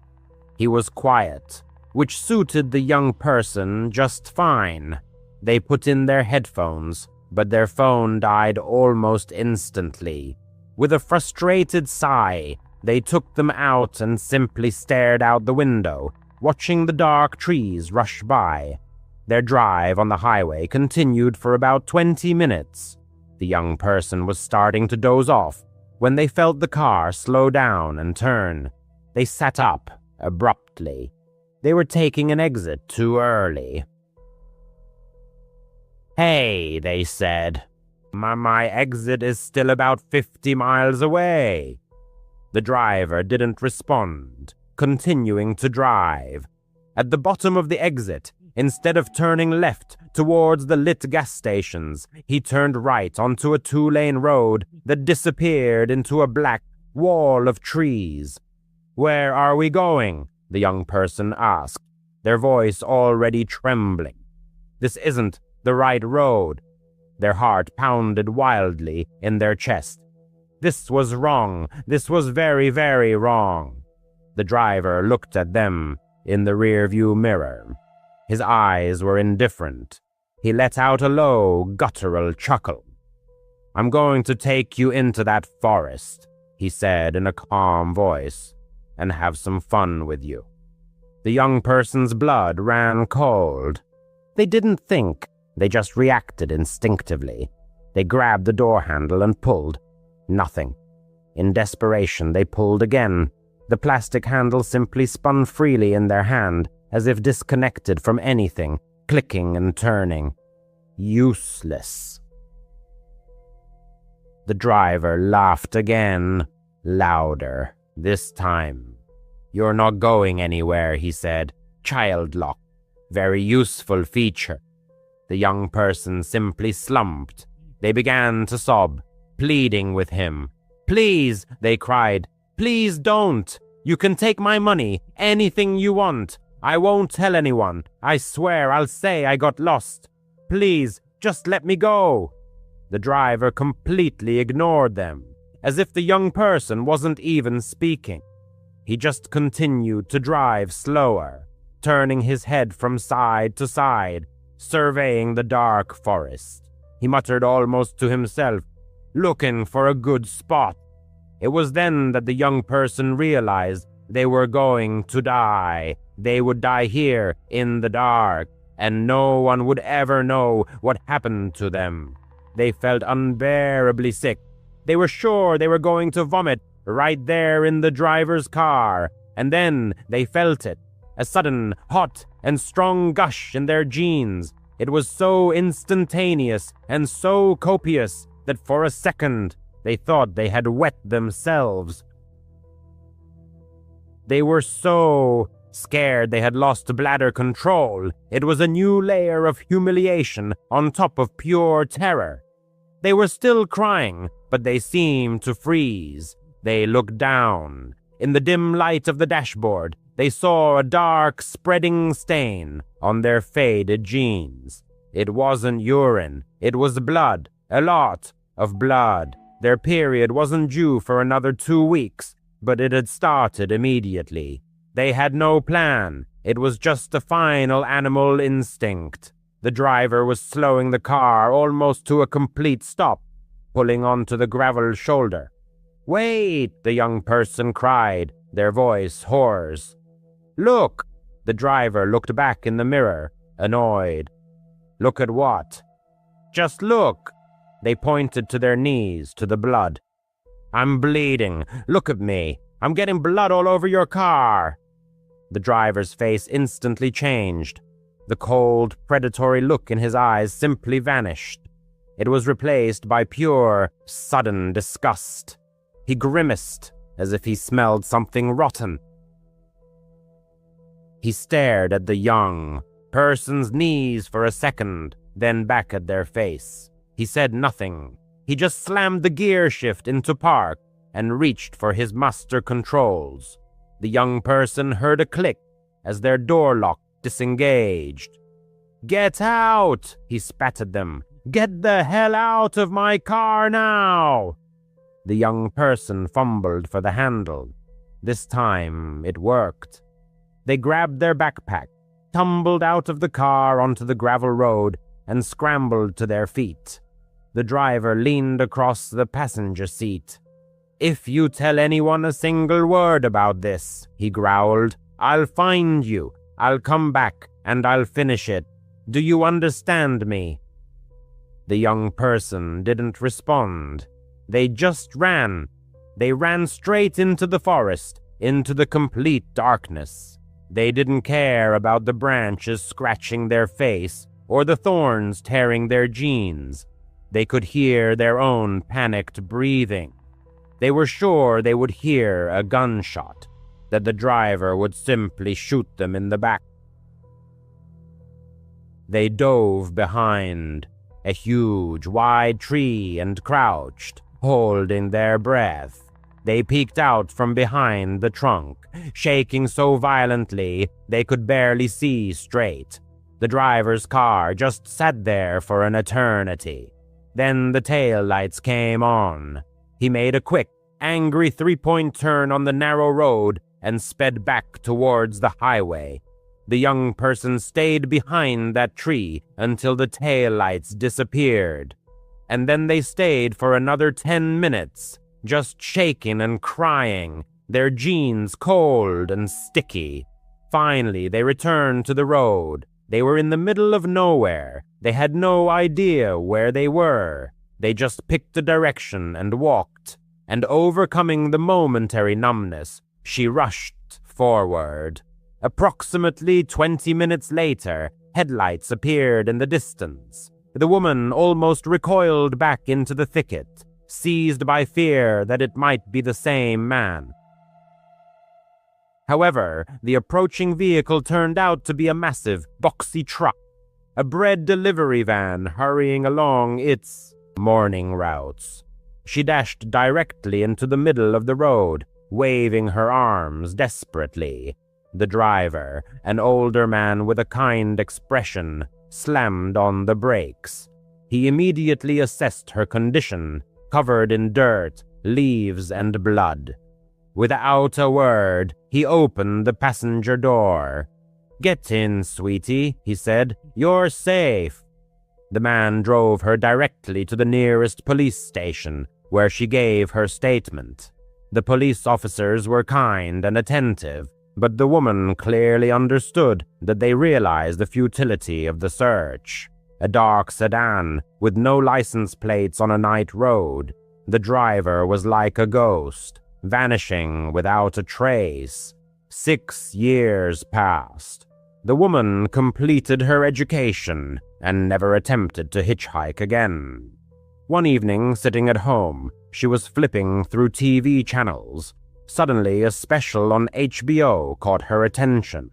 He was quiet, which suited the young person just fine. They put in their headphones, but their phone died almost instantly. With a frustrated sigh, they took them out and simply stared out the window, watching the dark trees rush by. Their drive on the highway continued for about 20 minutes. The young person was starting to doze off when they felt the car slow down and turn. They sat up abruptly. They were taking an exit too early. "Hey," they said. My exit is still about 50 miles away." The driver didn't respond, continuing to drive. At the bottom of the exit, instead of turning left towards the lit gas stations, he turned right onto a 2-lane road that disappeared into a black, wall of trees. "Where are we going?" the young person asked, their voice already trembling. "This isn't the right road." Their heart pounded wildly in their chest. This was wrong. This was very, very wrong. The driver looked at them in the rearview mirror. His eyes were indifferent. He let out a low, guttural chuckle. "I'm going to take you into that forest," he said in a calm voice, "and have some fun with you." The young person's blood ran cold. They didn't think, they just reacted instinctively. They grabbed the door handle and pulled. Nothing. In desperation, they pulled again. The plastic handle simply spun freely in their hand, as if disconnected from anything, clicking and turning. Useless. The driver laughed again, louder, this time. "You're not going anywhere," he said. "Child lock. Very useful feature." The young person simply slumped. They began to sob, pleading with him. "Please," they cried. "Please don't. You can take my money, anything you want. I won't tell anyone. I swear I'll say I got lost. Please, just let me go." The driver completely ignored them, as if the young person wasn't even speaking. He just continued to drive slower, turning his head from side to side, surveying the dark forest. He muttered almost to himself, looking for a good spot. It was then that the young person realized they were going to die. They would die here in the dark, and no one would ever know what happened to them. They felt unbearably sick. They were sure they were going to vomit right there in the driver's car, and then they felt it, a sudden, hot and strong gush in their jeans. It was so instantaneous and so copious that for a second they thought they had wet themselves. They were so scared they had lost bladder control. It was a new layer of humiliation on top of pure terror. They were still crying, but they seemed to freeze. They looked down. In the dim light of the dashboard, they saw a dark, spreading stain on their faded jeans. It wasn't urine. It was blood. A lot of blood. Their period wasn't due for another 2 weeks, but it had started immediately. They had no plan. It was just a final animal instinct. The driver was slowing the car almost to a complete stop, pulling onto the gravel shoulder. "Wait!" the young person cried, their voice hoarse. "Look!" The driver looked back in the mirror, annoyed. "Look at what?" "Just look!" They pointed to their knees, to the blood. "I'm bleeding. Look at me. I'm getting blood all over your car." The driver's face instantly changed. The cold, predatory look in his eyes simply vanished. It was replaced by pure, sudden disgust. He grimaced as if he smelled something rotten. He stared at the young person's knees for a second, then back at their face. He said nothing. He just slammed the gear shift into park and reached for his master controls. The young person heard a click as their door lock disengaged. "Get out!" he spat at them. "Get the hell out of my car now!" The young person fumbled for the handle. This time it worked. They grabbed their backpack, tumbled out of the car onto the gravel road, and scrambled to their feet. The driver leaned across the passenger seat. "If you tell anyone a single word about this," he growled, "I'll find you. I'll come back and I'll finish it. Do you understand me?" The young person didn't respond. They just ran. They ran straight into the forest, into the complete darkness. They didn't care about the branches scratching their face or the thorns tearing their jeans. They could hear their own panicked breathing. They were sure they would hear a gunshot, that the driver would simply shoot them in the back. They dove behind a huge, wide tree and crouched, holding their breath. They peeked out from behind the trunk, shaking so violently they could barely see straight. The driver's car just sat there for an eternity. Then the tail lights came on. He made a quick, angry three-point turn on the narrow road and sped back towards the highway. The young person stayed behind that tree until the taillights disappeared. And then they stayed for another 10 minutes, just shaking and crying, their jeans cold and sticky. Finally, they returned to the road. They were in the middle of nowhere. They had no idea where they were. They just picked a direction and walked. And overcoming the momentary numbness, she rushed forward. Approximately 20 minutes later, headlights appeared in the distance. The woman almost recoiled back into the thicket, seized by fear that it might be the same man. However, the approaching vehicle turned out to be a massive, boxy truck, a bread delivery van hurrying along its morning routes. She dashed directly into the middle of the road, waving her arms desperately. The driver, an older man with a kind expression, slammed on the brakes. He immediately assessed her condition, covered in dirt, leaves, and blood. Without a word, he opened the passenger door. "Get in, sweetie," he said. "You're safe." The man drove her directly to the nearest police station, where she gave her statement. The police officers were kind and attentive, but the woman clearly understood that they realized the futility of the search. A dark sedan with no license plates on a night road. The driver was like a ghost, vanishing without a trace. 6 years passed. The woman completed her education and never attempted to hitchhike again. One evening, sitting at home, she was flipping through TV channels. Suddenly, a special on HBO caught her attention.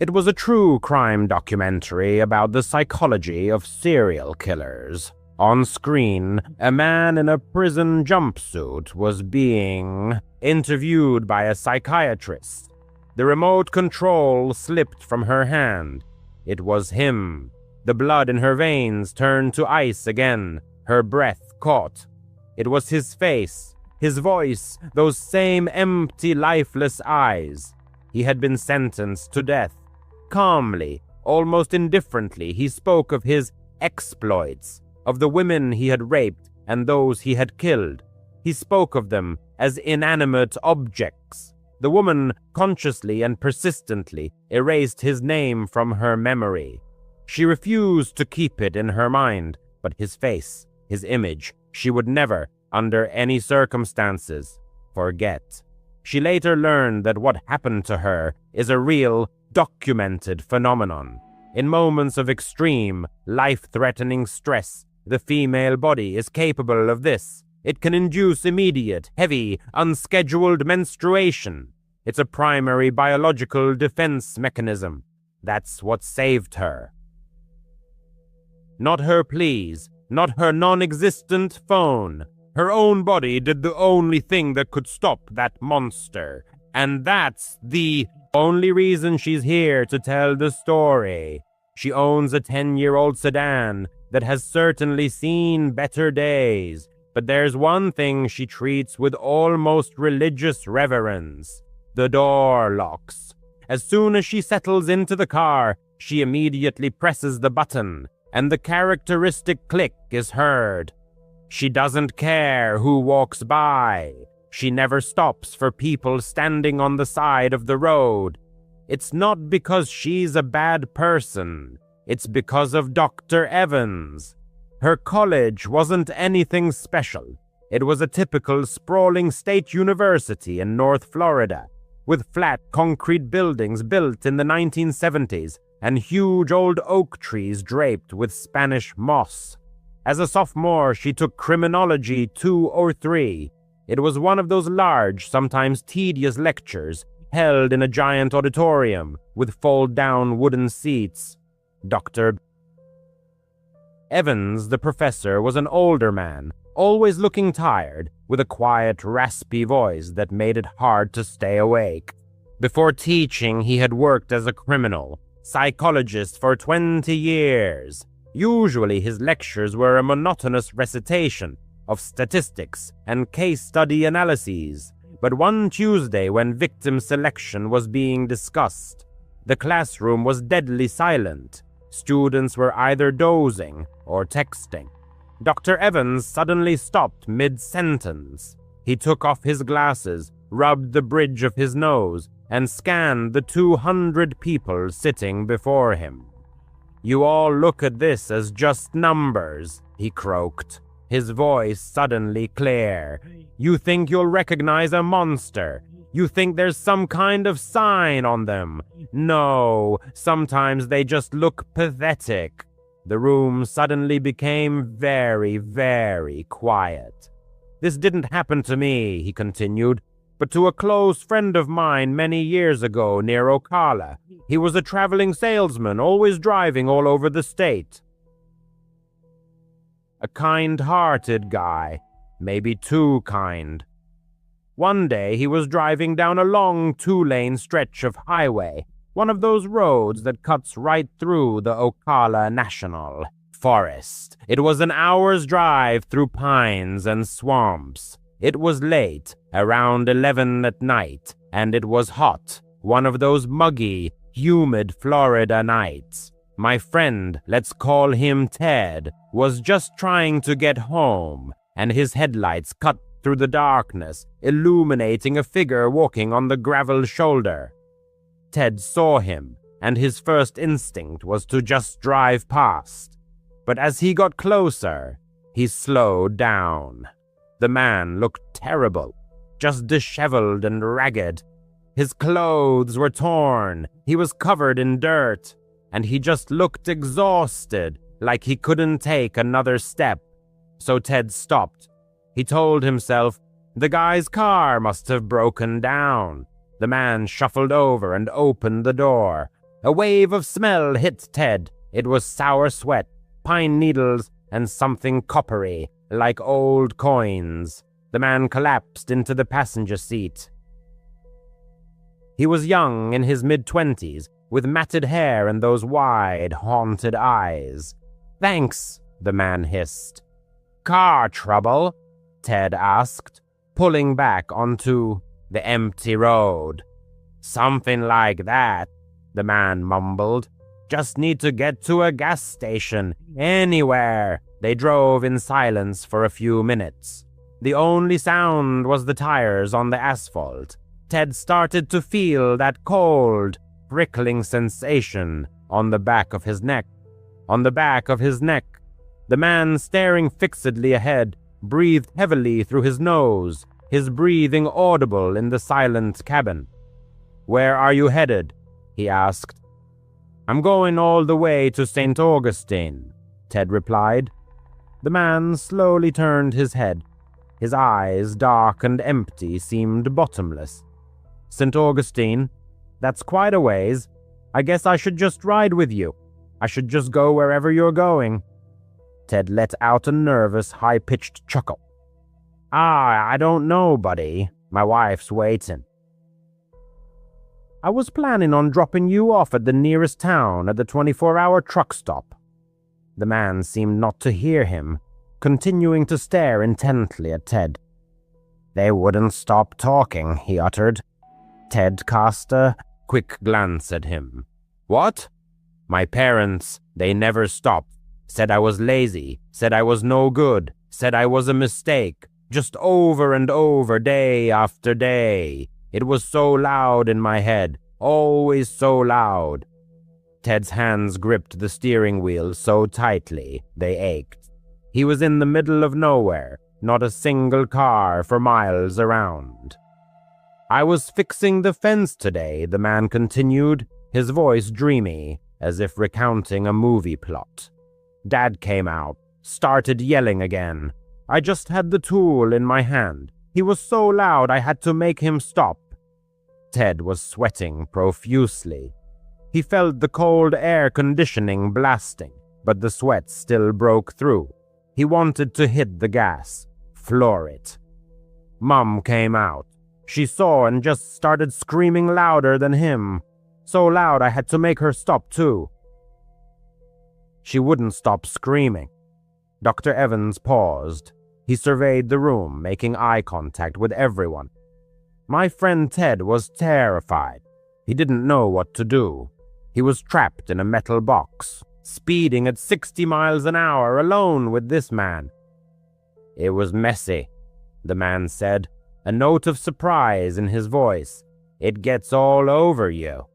It was a true crime documentary about the psychology of serial killers. On screen, a man in a prison jumpsuit was being interviewed by a psychiatrist. The remote control slipped from her hand. It was him. The blood in her veins turned to ice again. Her breath caught. It was his face. His voice, those same empty, lifeless eyes. He had been sentenced to death. Calmly, almost indifferently, he spoke of his exploits, of the women he had raped and those he had killed. He spoke of them as inanimate objects. The woman consciously and persistently erased his name from her memory. She refused to keep it in her mind, but his face, his image, she would never, under any circumstances, forget. She later learned that what happened to her is a real, documented phenomenon. In moments of extreme, life-threatening stress, the female body is capable of this. It can induce immediate, heavy, unscheduled menstruation. It's a primary biological defense mechanism. That's what saved her. Not her pleas, not her non-existent phone. Her own body did the only thing that could stop that monster. And that's the only reason she's here to tell the story. She owns a 10-year-old sedan that has certainly seen better days. But there's one thing she treats with almost religious reverence. The door locks. As soon as she settles into the car, she immediately presses the button, and the characteristic click is heard. She doesn't care who walks by. She never stops for people standing on the side of the road. It's not because she's a bad person. It's because of Dr. Evans. Her college wasn't anything special. It was a typical sprawling state university in North Florida, with flat concrete buildings built in the 1970s and huge old oak trees draped with Spanish moss. As a sophomore, she took criminology 2 or 3. It was one of those large, sometimes tedious lectures held in a giant auditorium with fold-down wooden seats. Dr. Evans, the professor, was an older man always looking tired, with a quiet, raspy voice that made it hard to stay awake. Before teaching, he had worked as a criminal psychologist for 20 years. Usually his lectures were a monotonous recitation of statistics and case study analyses. But one Tuesday, when victim selection was being discussed, the classroom was deadly silent. Students were either dozing or texting. Dr. Evans suddenly stopped mid-sentence. He took off his glasses, rubbed the bridge of his nose, and scanned the 200 people sitting before him. "You all look at this as just numbers," he croaked, his voice suddenly clear. "You think you'll recognize a monster. You think there's some kind of sign on them. No, sometimes they just look pathetic." The room suddenly became very, very quiet. "This didn't happen to me," he continued, "but to a close friend of mine many years ago near Ocala. He was a traveling salesman, always driving all over the state. A kind-hearted guy, maybe too kind. One day he was driving down a long 2-lane stretch of highway, one of those roads that cuts right through the Ocala National Forest. It was an hour's drive through pines and swamps. It was late, around 11 at night, and it was hot, one of those muggy, humid Florida nights. My friend, let's call him Ted, was just trying to get home, and his headlights cut through the darkness, illuminating a figure walking on the gravel shoulder. Ted saw him, and his first instinct was to just drive past. But as he got closer, he slowed down. The man looked terrible, just disheveled and ragged. His clothes were torn, he was covered in dirt, and he just looked exhausted, like he couldn't take another step. So Ted stopped. He told himself, the guy's car must have broken down. The man shuffled over and opened the door. A wave of smell hit Ted. It was sour sweat, pine needles, and something coppery, like old coins. The man collapsed into the passenger seat. He was young, in his mid-20s, with matted hair and those wide, haunted eyes. "Thanks," the man hissed. "Car trouble?" Ted asked, pulling back onto the empty road. "Something like that," the man mumbled. "Just need to get to a gas station, anywhere." They drove in silence for a few minutes. The only sound was the tires on the asphalt. Ted started to feel that cold, prickling sensation on the back of his neck. On the back of his neck. The man, staring fixedly ahead, breathed heavily through his nose, his breathing audible in the silent cabin. "Where are you headed?" he asked. "I'm going all the way to St. Augustine," Ted replied. The man slowly turned his head. His eyes, dark and empty, seemed bottomless. "St. Augustine? That's quite a ways. I guess I should just ride with you. I should just go wherever you're going." Ted let out a nervous, high-pitched chuckle. I don't know, buddy. My wife's waiting." "I was planning on dropping you off at the nearest town at the 24-hour truck stop." The man seemed not to hear him, continuing to stare intently at Ted. "They wouldn't stop talking," he uttered. Ted cast a quick glance at him. "What?" "My parents, they never stopped. Said I was lazy, said I was no good, said I was a mistake, just over and over, day after day. It was so loud in my head, always so loud." Ted's hands gripped the steering wheel so tightly, they ached. He was in the middle of nowhere, not a single car for miles around. "I was fixing the fence today," the man continued, his voice dreamy, as if recounting a movie plot. "Dad came out, started yelling again. I just had the tool in my hand. He was so loud I had to make him stop." Ted was sweating profusely. He felt the cold air conditioning blasting, but the sweat still broke through. He wanted to hit the gas, floor it. Mum came out. She saw and just started screaming louder than him. So loud I had to make her stop too. She wouldn't stop screaming. Dr. Evans paused. He surveyed the room, making eye contact with everyone. My friend Ted was terrified. He didn't know what to do. He was trapped in a metal box, speeding at 60 miles an hour alone with this man. It was messy, the man said, a note of surprise in his voice. It gets all over you.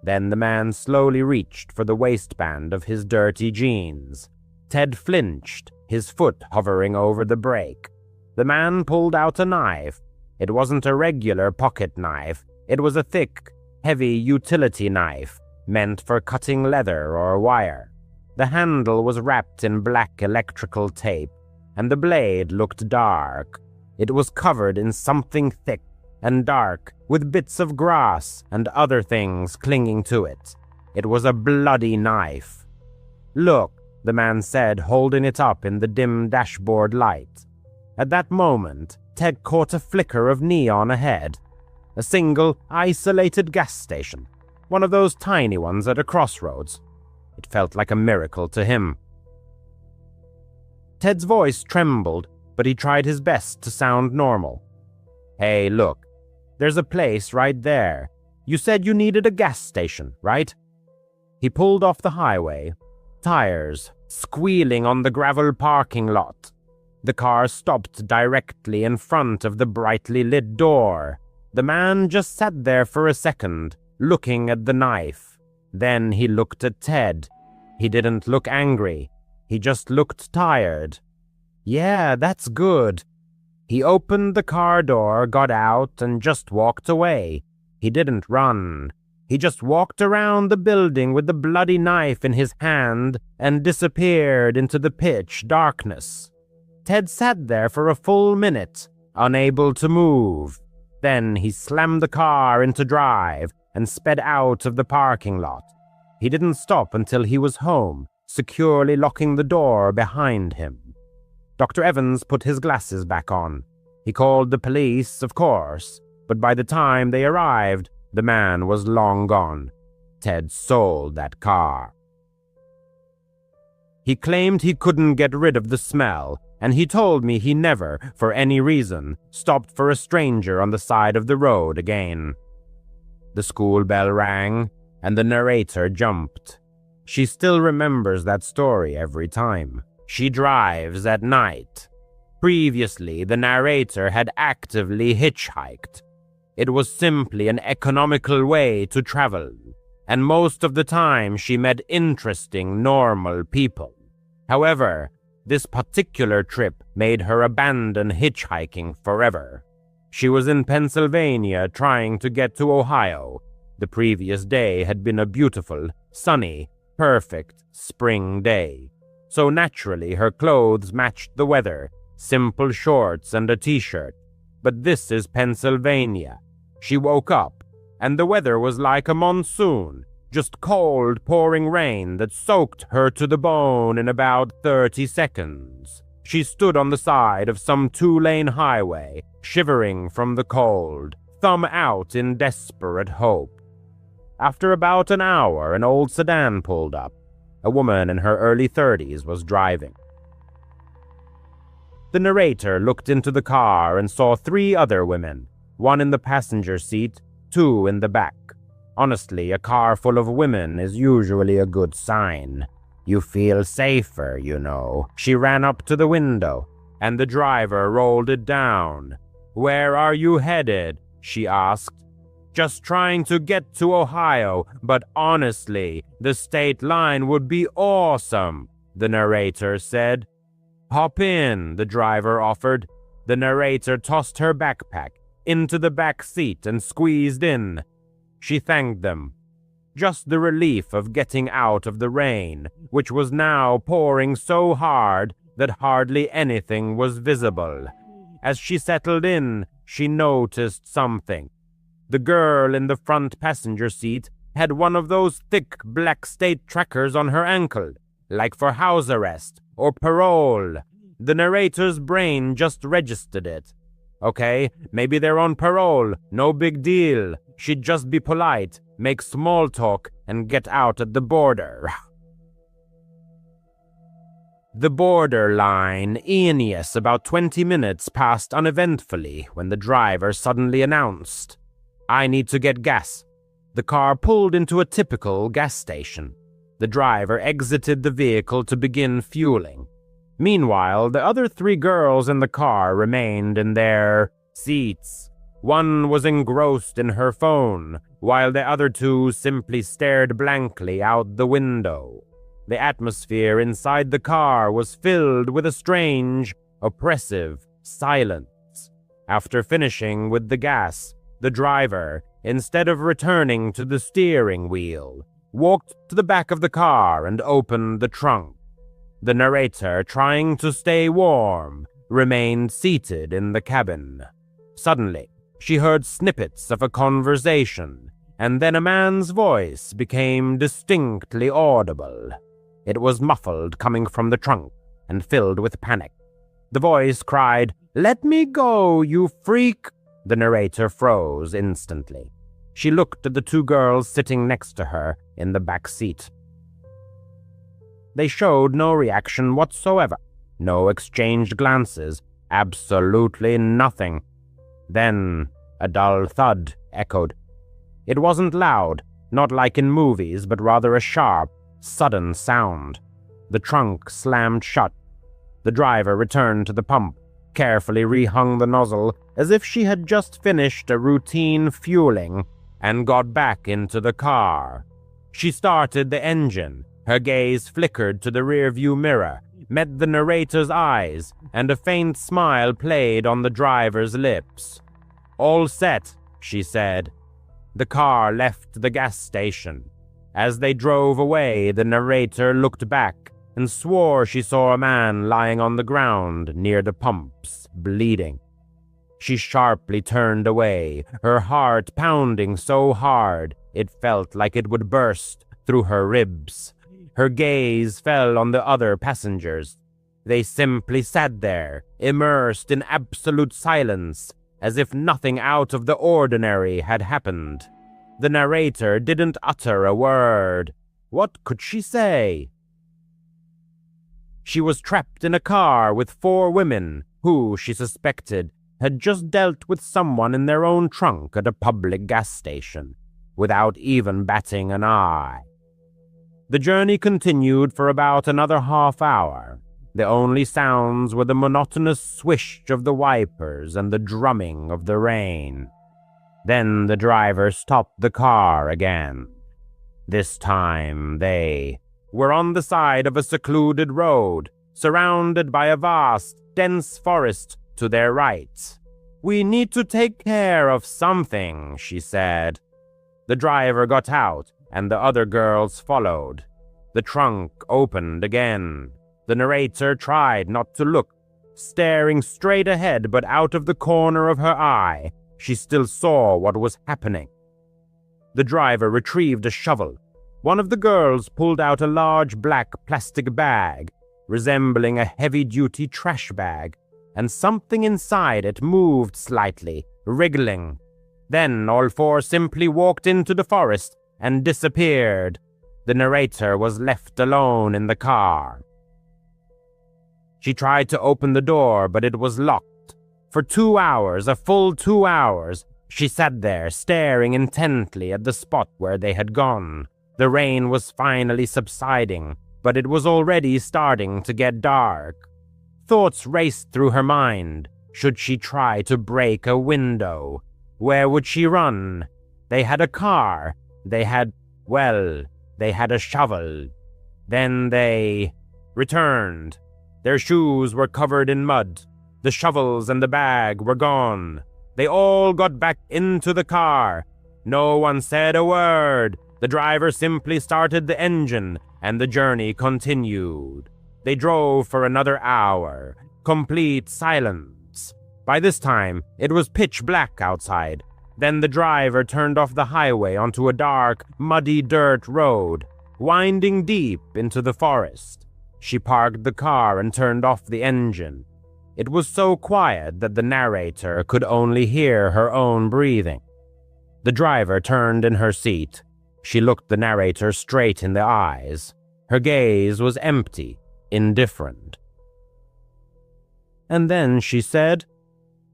Then the man slowly reached for the waistband of his dirty jeans. Ted flinched, his foot hovering over the brake. The man pulled out a knife. It wasn't a regular pocket knife. It was a thick, heavy utility knife, meant for cutting leather or wire. The handle was wrapped in black electrical tape, and the blade looked dark. It was covered in something thick and dark, with bits of grass and other things clinging to it. It was a bloody knife. "Look," the man said, holding it up in the dim dashboard light. At that moment, Ted caught a flicker of neon ahead. A single, isolated gas station. One of those tiny ones at a crossroads. It felt like a miracle to him. Ted's voice trembled, but he tried his best to sound normal. "Hey, look. There's a place right there. You said you needed a gas station, right?" He pulled off the highway, tires squealing on the gravel parking lot. The car stopped directly in front of the brightly lit door. The man just sat there for a second, looking at the knife. Then he looked at Ted. He didn't look angry. He just looked tired. "Yeah, that's good." He opened the car door, got out, and just walked away. He didn't run. He just walked around the building with the bloody knife in his hand and disappeared into the pitch darkness. Ted sat there for a full minute, unable to move. Then he slammed the car into drive and sped out of the parking lot. He didn't stop until he was home, securely locking the door behind him. Dr. Evans put his glasses back on. He called the police, of course, but by the time they arrived, the man was long gone. Ted sold that car. He claimed he couldn't get rid of the smell, and he told me he never, for any reason, stopped for a stranger on the side of the road again. The school bell rang, and the narrator jumped. She still remembers that story every time. She drives at night. Previously, the narrator had actively hitchhiked. It was simply an economical way to travel, and most of the time she met interesting, normal people. However, this particular trip made her abandon hitchhiking forever. She was in Pennsylvania trying to get to Ohio. The previous day had been a beautiful, sunny, perfect spring day. So naturally her clothes matched the weather, simple shorts and a t-shirt. But this is Pennsylvania. She woke up, and the weather was like a monsoon, just cold, pouring rain that soaked her to the bone in about 30 seconds. She stood on the side of some 2-lane highway, shivering from the cold, thumb out in desperate hope. After about an hour, an old sedan pulled up. A woman in her early 30s was driving. The narrator looked into the car and saw 3 other women, one in the passenger seat, 2 in the back. Honestly, a car full of women is usually a good sign. You feel safer, you know. She ran up to the window, and the driver rolled it down. "Where are you headed?" she asked. "Just trying to get to Ohio, but honestly, the state line would be awesome," the narrator said. "Hop in," the driver offered. The narrator tossed her backpack into the back seat and squeezed in. She thanked them. Just the relief of getting out of the rain, which was now pouring so hard that hardly anything was visible. As she settled in, she noticed something. The girl in the front passenger seat had one of those thick black state trackers on her ankle, like for house arrest or parole. The narrator's brain just registered it. Okay, maybe they're on parole, no big deal. She'd just be polite, make small talk, and get out at the border. The borderline, Aeneas, about 20 minutes passed uneventfully when the driver suddenly announced, "I need to get gas." The car pulled into a typical gas station. The driver exited the vehicle to begin fueling. Meanwhile, the other 3 girls in the car remained in their seats. One was engrossed in her phone, while the other 2 simply stared blankly out the window. The atmosphere inside the car was filled with a strange, oppressive silence. After finishing with the gas, the driver, instead of returning to the steering wheel, walked to the back of the car and opened the trunk. The narrator, trying to stay warm, remained seated in the cabin. Suddenly, she heard snippets of a conversation, and then a man's voice became distinctly audible. It was muffled, coming from the trunk, and filled with panic. The voice cried, "Let me go, you freak!" The narrator froze instantly. She looked at the 2 girls sitting next to her in the back seat. They showed no reaction whatsoever, no exchanged glances, absolutely nothing. Then a dull thud echoed. It wasn't loud, not like in movies, but rather a sharp, sudden sound. The trunk slammed shut. The driver returned to the pump, carefully rehung the nozzle as if she had just finished a routine fueling, and got back into the car. She started the engine. Her gaze flickered to the rearview mirror, met the narrator's eyes, and a faint smile played on the driver's lips. "All set," she said. The car left the gas station. As they drove away, the narrator looked back and swore she saw a man lying on the ground near the pumps, bleeding. She sharply turned away, her heart pounding so hard it felt like it would burst through her ribs. Her gaze fell on the other passengers. They simply sat there, immersed in absolute silence, as if nothing out of the ordinary had happened. The narrator didn't utter a word. What could she say? She was trapped in a car with 4 women who, she suspected, had just dealt with someone in their own trunk at a public gas station, without even batting an eye. The journey continued for about another half hour. The only sounds were the monotonous swish of the wipers and the drumming of the rain. Then the driver stopped the car again. This time they were on the side of a secluded road, surrounded by a vast, dense forest to their right. "We need to take care of something," she said. The driver got out, and the other girls followed. The trunk opened again. The narrator tried not to look, staring straight ahead, but out of the corner of her eye, she still saw what was happening. The driver retrieved a shovel. One of the girls pulled out a large black plastic bag, resembling a heavy-duty trash bag, and something inside it moved slightly, wriggling. Then all 4 simply walked into the forest and disappeared. The narrator was left alone in the car. She tried to open the door, but it was locked. For 2 hours, a full 2 hours, she sat there, staring intently at the spot where they had gone. The rain was finally subsiding, but it was already starting to get dark. Thoughts raced through her mind. Should she try to break a window? Where would she run? They had a car. They had a shovel. Then they returned. Their shoes were covered in mud. The shovels and the bag were gone. They all got back into the car. No one said a word. The driver simply started the engine, and the journey continued. They drove for another hour. Complete silence. By this time, it was pitch black outside. Then the driver turned off the highway onto a dark, muddy dirt road, winding deep into the forest. She parked the car and turned off the engine. It was so quiet that the narrator could only hear her own breathing. The driver turned in her seat. She looked the narrator straight in the eyes. Her gaze was empty, indifferent. And then she said,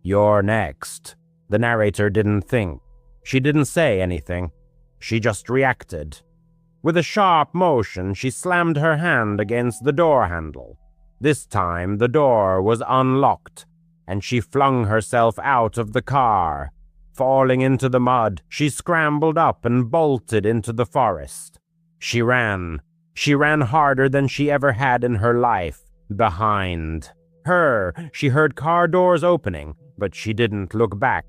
"You're next." The narrator didn't think. She didn't say anything. She just reacted. With a sharp motion, she slammed her hand against the door handle. This time, the door was unlocked, and she flung herself out of the car. Falling into the mud, she scrambled up and bolted into the forest. She ran. She ran harder than she ever had in her life. Behind her, she heard car doors opening, but she didn't look back.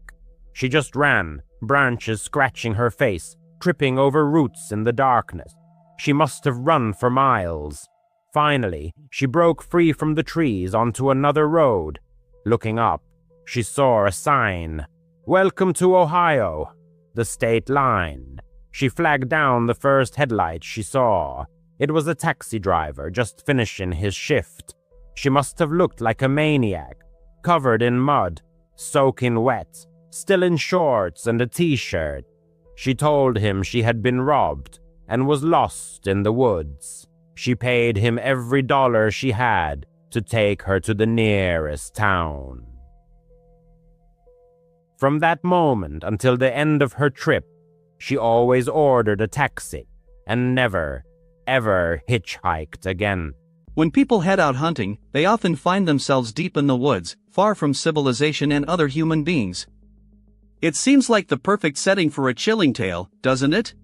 She just ran, branches scratching her face, tripping over roots in the darkness. She must have run for miles. Finally, she broke free from the trees onto another road. Looking up, she saw a sign. "Welcome to Ohio," the state line. She flagged down the first headlight she saw. It was a taxi driver just finishing his shift. She must have looked like a maniac, covered in mud, soaking wet, still in shorts and a t-shirt. She told him she had been robbed and was lost in the woods. She paid him every dollar she had to take her to the nearest town. From that moment until the end of her trip, she always ordered a taxi and never, ever hitchhiked again. When people head out hunting, they often find themselves deep in the woods, far from civilization and other human beings. It seems like the perfect setting for a chilling tale, doesn't it?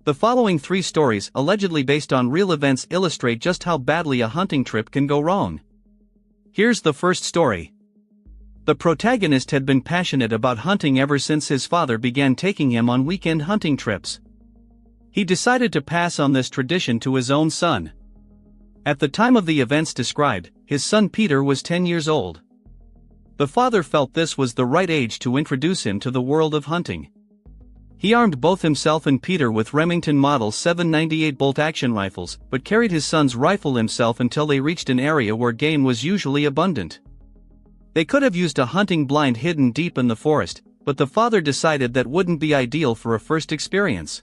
The following 3 stories, allegedly based on real events, illustrate just how badly a hunting trip can go wrong. Here's the first story. The protagonist had been passionate about hunting ever since his father began taking him on weekend hunting trips. He decided to pass on this tradition to his own son. At the time of the events described, his son Peter was 10 years old. The father felt this was the right age to introduce him to the world of hunting. He armed both himself and Peter with Remington Model 798 bolt-action rifles, but carried his son's rifle himself until they reached an area where game was usually abundant. They could have used a hunting blind hidden deep in the forest, but the father decided that wouldn't be ideal for a first experience.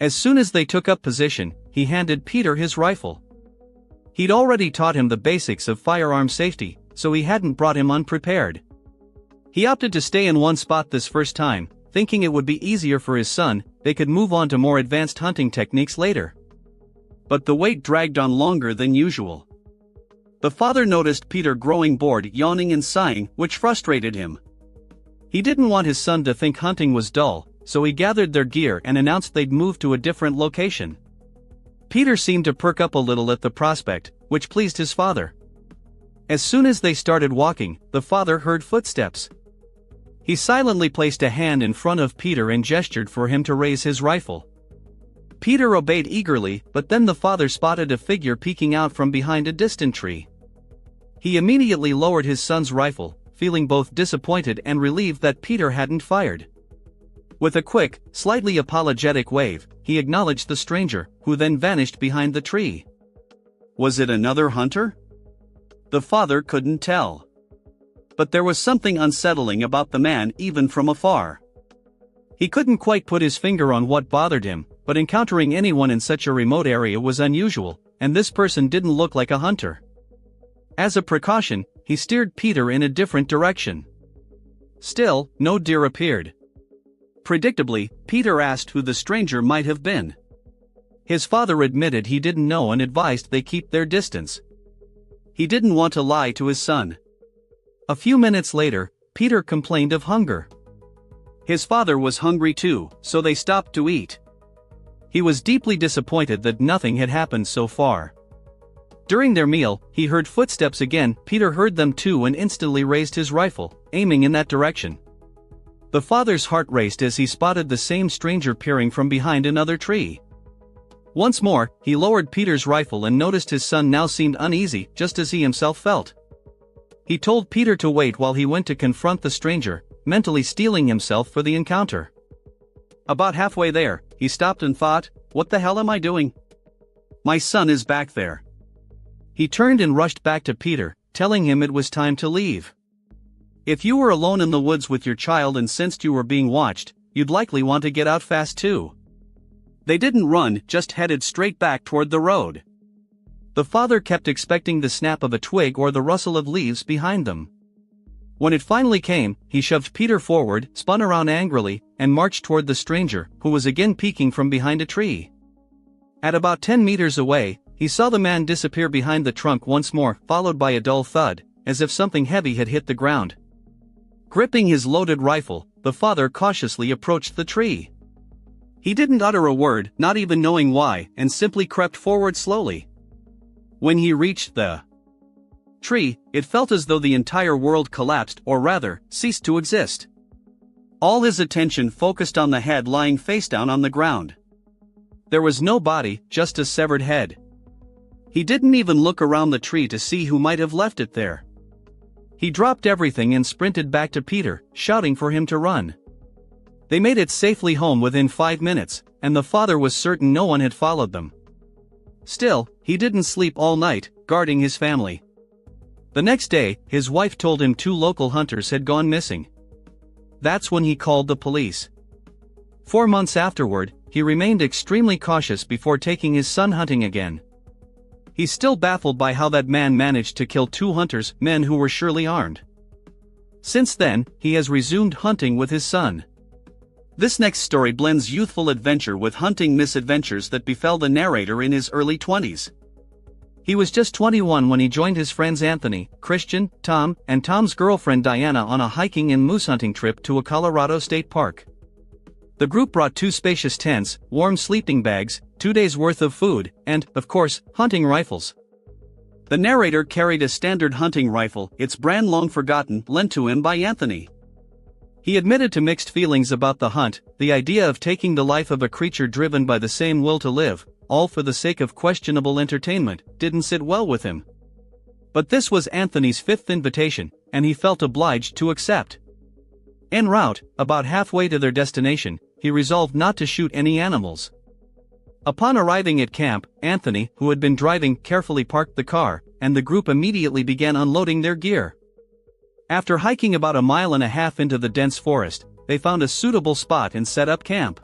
As soon as they took up position, he handed Peter his rifle. He'd already taught him the basics of firearm safety, so he hadn't brought him unprepared. He opted to stay in one spot this first time, thinking it would be easier for his son. They could move on to more advanced hunting techniques later. But the wait dragged on longer than usual. The father noticed Peter growing bored, yawning and sighing, which frustrated him. He didn't want his son to think hunting was dull, so he gathered their gear and announced they'd move to a different location. Peter seemed to perk up a little at the prospect, which pleased his father. As soon as they started walking, the father heard footsteps. He silently placed a hand in front of Peter and gestured for him to raise his rifle. Peter obeyed eagerly, but then the father spotted a figure peeking out from behind a distant tree. He immediately lowered his son's rifle, feeling both disappointed and relieved that Peter hadn't fired. With a quick, slightly apologetic wave, he acknowledged the stranger, who then vanished behind the tree. Was it another hunter? The father couldn't tell. But there was something unsettling about the man even from afar. He couldn't quite put his finger on what bothered him, but encountering anyone in such a remote area was unusual, and this person didn't look like a hunter. As a precaution, he steered Peter in a different direction. Still, no deer appeared. Predictably, Peter asked who the stranger might have been. His father admitted he didn't know and advised they keep their distance. He didn't want to lie to his son. A few minutes later, Peter complained of hunger. His father was hungry too, so they stopped to eat. He was deeply disappointed that nothing had happened so far. During their meal, he heard footsteps again. Peter heard them too and instantly raised his rifle, aiming in that direction. The father's heart raced as he spotted the same stranger peering from behind another tree. Once more, he lowered Peter's rifle and noticed his son now seemed uneasy, just as he himself felt. He told Peter to wait while he went to confront the stranger, mentally steeling himself for the encounter. About halfway there, he stopped and thought, "What the hell am I doing? My son is back there. He turned and rushed back to Peter, telling him it was time to leave. If you were alone in the woods with your child and sensed you were being watched, you'd likely want to get out fast too. They didn't run, just headed straight back toward the road. The father kept expecting the snap of a twig or the rustle of leaves behind them. When it finally came, he shoved Peter forward, spun around angrily, and marched toward the stranger, who was again peeking from behind a tree. At about 10 meters away, he saw the man disappear behind the trunk once more, followed by a dull thud, as if something heavy had hit the ground. Gripping his loaded rifle, the father cautiously approached the tree. He didn't utter a word, not even knowing why, and simply crept forward slowly. When he reached the tree, it felt as though the entire world collapsed, or rather, ceased to exist. All his attention focused on the head lying face down on the ground. There was no body, just a severed head. He didn't even look around the tree to see who might have left it there. He dropped everything and sprinted back to Peter, shouting for him to run. They made it safely home within 5 minutes, and the father was certain no one had followed them. Still, he didn't sleep all night, guarding his family. The next day, his wife told him 2 local hunters had gone missing. That's when he called the police. 4 months afterward, he remained extremely cautious before taking his son hunting again. He's still baffled by how that man managed to kill 2 hunters, men who were surely armed. Since then, he has resumed hunting with his son. This next story blends youthful adventure with hunting misadventures that befell the narrator in his early 20s. He was just 21 when he joined his friends Anthony, Christian, Tom, and Tom's girlfriend Diana on a hiking and moose hunting trip to a Colorado state park. The group brought 2 spacious tents, warm sleeping bags, 2 days' worth of food, and, of course, hunting rifles. The narrator carried a standard hunting rifle, its brand long forgotten, lent to him by Anthony. He admitted to mixed feelings about the hunt, the idea of taking the life of a creature driven by the same will to live, all for the sake of questionable entertainment, didn't sit well with him. But this was Anthony's 5th invitation, and he felt obliged to accept. En route, about halfway to their destination, he resolved not to shoot any animals. Upon arriving at camp, Anthony, who had been driving, carefully parked the car, and the group immediately began unloading their gear. After hiking about 1.5 miles into the dense forest, they found a suitable spot and set up camp.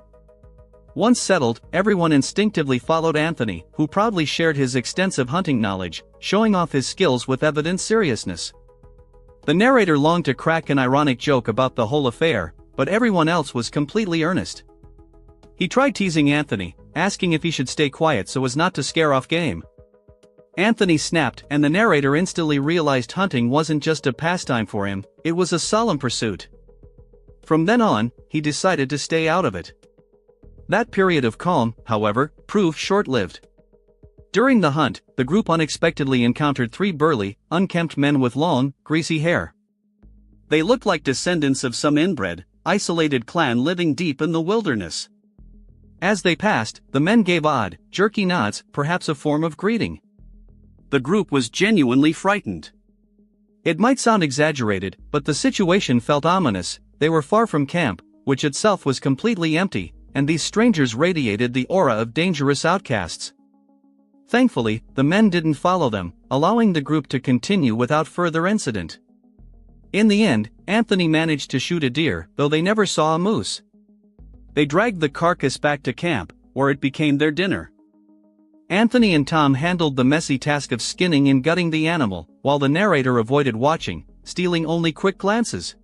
Once settled, everyone instinctively followed Anthony, who proudly shared his extensive hunting knowledge, showing off his skills with evident seriousness. The narrator longed to crack an ironic joke about the whole affair, but everyone else was completely earnest. He tried teasing Anthony, asking if he should stay quiet so as not to scare off game. Anthony snapped, and the narrator instantly realized hunting wasn't just a pastime for him, it was a solemn pursuit. From then on, he decided to stay out of it. That period of calm, however, proved short-lived. During the hunt, the group unexpectedly encountered 3 burly, unkempt men with long, greasy hair. They looked like descendants of some inbred, isolated clan living deep in the wilderness. As they passed, the men gave odd, jerky nods, perhaps a form of greeting. The group was genuinely frightened. It might sound exaggerated, but the situation felt ominous. They were far from camp, which itself was completely empty, and these strangers radiated the aura of dangerous outcasts. Thankfully, the men didn't follow them, allowing the group to continue without further incident. In the end, Anthony managed to shoot a deer, though they never saw a moose. They dragged the carcass back to camp, where it became their dinner. Anthony and Tom handled the messy task of skinning and gutting the animal, while the narrator avoided watching, stealing only quick glances.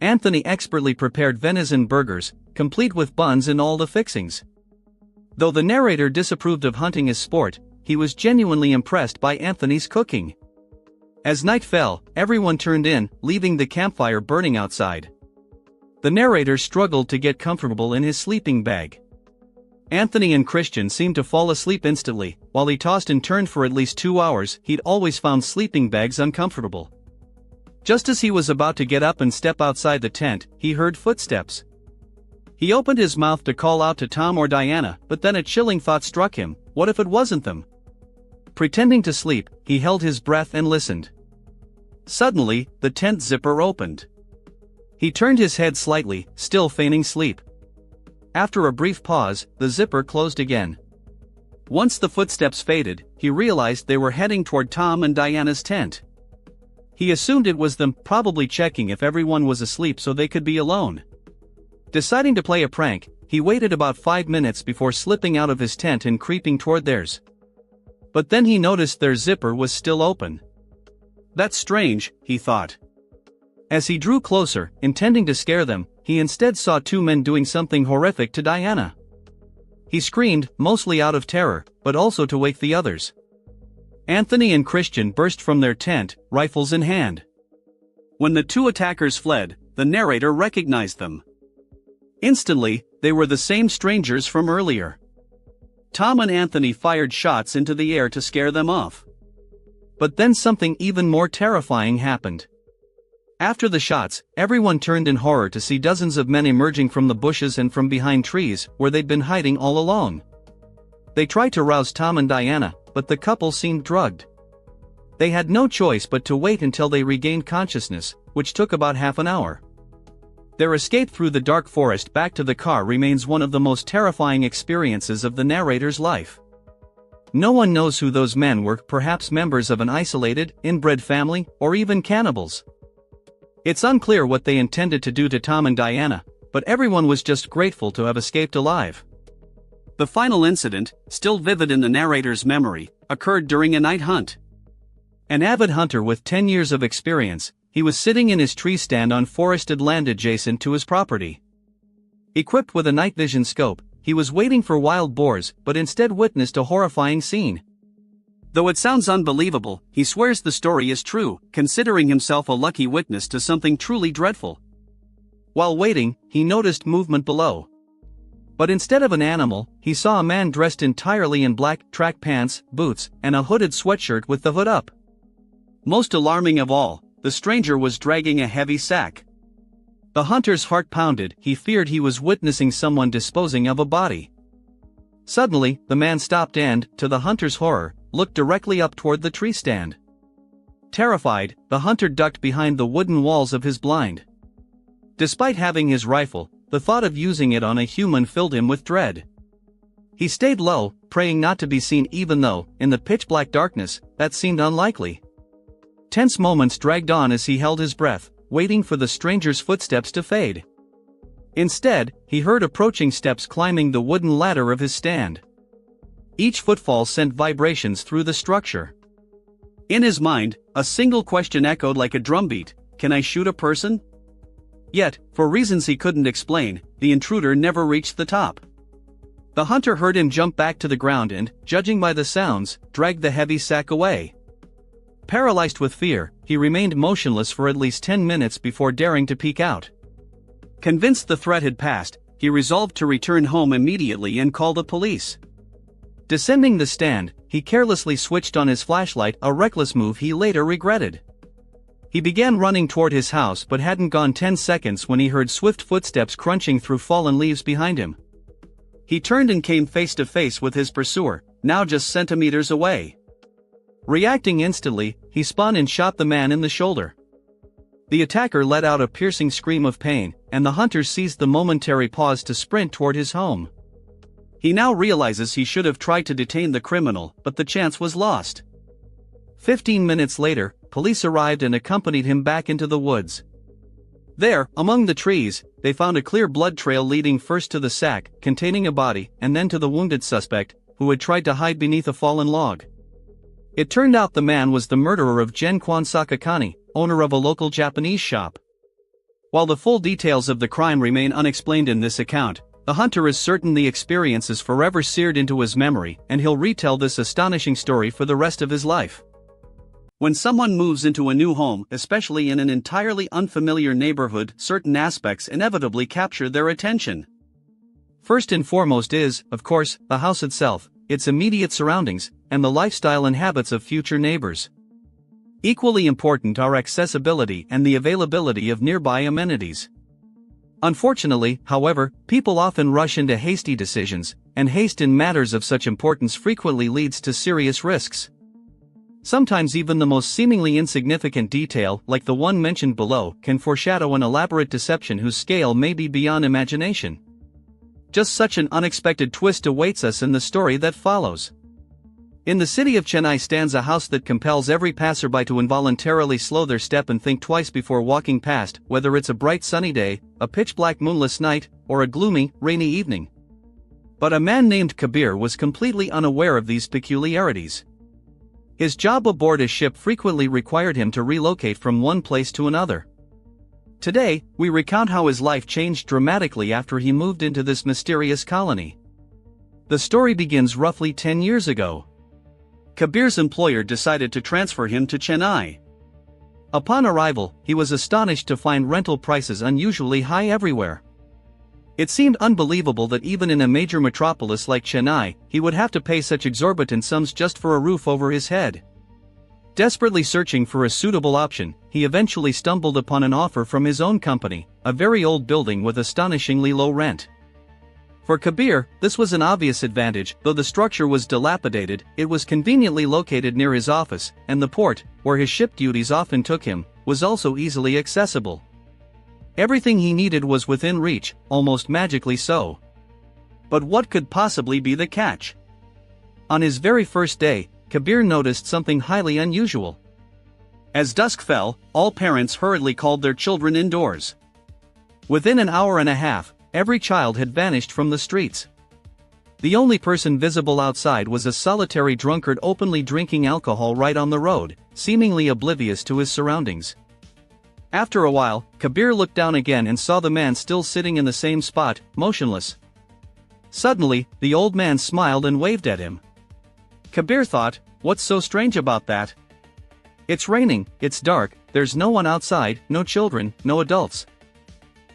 Anthony expertly prepared venison burgers, complete with buns and all the fixings. Though the narrator disapproved of hunting as sport, he was genuinely impressed by Anthony's cooking. As night fell, everyone turned in, leaving the campfire burning outside. The narrator struggled to get comfortable in his sleeping bag. Anthony and Christian seemed to fall asleep instantly. While he tossed and turned for at least 2 hours, he'd always found sleeping bags uncomfortable. Just as he was about to get up and step outside the tent, he heard footsteps. He opened his mouth to call out to Tom or Diana, but then a chilling thought struck him: what if it wasn't them? Pretending to sleep, he held his breath and listened. Suddenly, the tent zipper opened. He turned his head slightly, still feigning sleep. After a brief pause, the zipper closed again. Once the footsteps faded, he realized they were heading toward Tom and Diana's tent. He assumed it was them, probably checking if everyone was asleep so they could be alone. Deciding to play a prank, he waited about 5 minutes before slipping out of his tent and creeping toward theirs. But then he noticed their zipper was still open. That's strange, he thought. As he drew closer, intending to scare them, he instead saw two men doing something horrific to Diana. He screamed, mostly out of terror, but also to wake the others. Anthony and Christian burst from their tent, rifles in hand. When the two attackers fled, the narrator recognized them. Instantly, they were the same strangers from earlier. Tom and Anthony fired shots into the air to scare them off. But then something even more terrifying happened. After the shots, everyone turned in horror to see dozens of men emerging from the bushes and from behind trees, where they'd been hiding all along. They tried to rouse Tom and Diana, but the couple seemed drugged. They had no choice but to wait until they regained consciousness, which took about half an hour. Their escape through the dark forest back to the car remains one of the most terrifying experiences of the narrator's life. No one knows who those men were, perhaps members of an isolated, inbred family, or even cannibals. It's unclear what they intended to do to Tom and Diana, but everyone was just grateful to have escaped alive. The final incident, still vivid in the narrator's memory, occurred during a night hunt. An avid hunter with 10 years of experience, he was sitting in his tree stand on forested land adjacent to his property. Equipped with a night vision scope, he was waiting for wild boars, but instead witnessed a horrifying scene. Though it sounds unbelievable, he swears the story is true, considering himself a lucky witness to something truly dreadful. While waiting, he noticed movement below. But instead of an animal, he saw a man dressed entirely in black, track pants, boots, and a hooded sweatshirt with the hood up. Most alarming of all, the stranger was dragging a heavy sack. The hunter's heart pounded, he feared he was witnessing someone disposing of a body. Suddenly, the man stopped and, to the hunter's horror, looked directly up toward the tree stand. Terrified, the hunter ducked behind the wooden walls of his blind. Despite having his rifle, the thought of using it on a human filled him with dread. He stayed low, praying not to be seen even though, in the pitch-black darkness, that seemed unlikely. Tense moments dragged on as he held his breath, waiting for the stranger's footsteps to fade. Instead, he heard approaching steps climbing the wooden ladder of his stand. Each footfall sent vibrations through the structure. In his mind, a single question echoed like a drumbeat: can I shoot a person? Yet, for reasons he couldn't explain, the intruder never reached the top. The hunter heard him jump back to the ground and, judging by the sounds, dragged the heavy sack away. Paralyzed with fear, he remained motionless for at least 10 minutes before daring to peek out. Convinced the threat had passed, he resolved to return home immediately and call the police. Descending the stand, he carelessly switched on his flashlight, a reckless move he later regretted. He began running toward his house but hadn't gone 10 seconds when he heard swift footsteps crunching through fallen leaves behind him. He turned and came face to face with his pursuer, now just centimeters away. Reacting instantly, he spun and shot the man in the shoulder. The attacker let out a piercing scream of pain, and the hunter seized the momentary pause to sprint toward his home. He now realizes he should have tried to detain the criminal, but the chance was lost. 15 minutes later, police arrived and accompanied him back into the woods. There, among the trees, they found a clear blood trail leading first to the sack, containing a body, and then to the wounded suspect, who had tried to hide beneath a fallen log. It turned out the man was the murderer of Gen-Kwan Sakakani, owner of a local Japanese shop. While the full details of the crime remain unexplained in this account, the hunter is certain the experience is forever seared into his memory, and he'll retell this astonishing story for the rest of his life. When someone moves into a new home, especially in an entirely unfamiliar neighborhood, certain aspects inevitably capture their attention. First and foremost is, of course, the house itself, its immediate surroundings, and the lifestyle and habits of future neighbors. Equally important are accessibility and the availability of nearby amenities. Unfortunately, however, people often rush into hasty decisions, and haste in matters of such importance frequently leads to serious risks. Sometimes even the most seemingly insignificant detail, like the one mentioned below, can foreshadow an elaborate deception whose scale may be beyond imagination. just such an unexpected twist awaits us in the story that follows. In the city of Chennai stands a house that compels every passerby to involuntarily slow their step and think twice before walking past, whether it's a bright sunny day, a pitch-black moonless night, or a gloomy, rainy evening. But a man named Kabir was completely unaware of these peculiarities. His job aboard a ship frequently required him to relocate from one place to another. Today, we recount how his life changed dramatically after he moved into this mysterious colony. The story begins roughly 10 years ago. Kabir's employer decided to transfer him to Chennai. Upon arrival, he was astonished to find rental prices unusually high everywhere. It seemed unbelievable that even in a major metropolis like Chennai, he would have to pay such exorbitant sums just for a roof over his head. Desperately searching for a suitable option, he eventually stumbled upon an offer from his own company, a very old building with astonishingly low rent. For Kabir, this was an obvious advantage. Though the structure was dilapidated, it was conveniently located near his office, and the port, where his ship duties often took him, was also easily accessible. Everything he needed was within reach, almost magically so. But what could possibly be the catch? On his very first day, Kabir noticed something highly unusual. As dusk fell, all parents hurriedly called their children indoors. Within an hour and a half, every child had vanished from the streets. The only person visible outside was a solitary drunkard openly drinking alcohol right on the road, seemingly oblivious to his surroundings. After a while, Kabir looked down again and saw the man still sitting in the same spot, motionless. Suddenly, the old man smiled and waved at him. Kabir thought, what's so strange about that? It's raining, it's dark, there's no one outside, no children, no adults.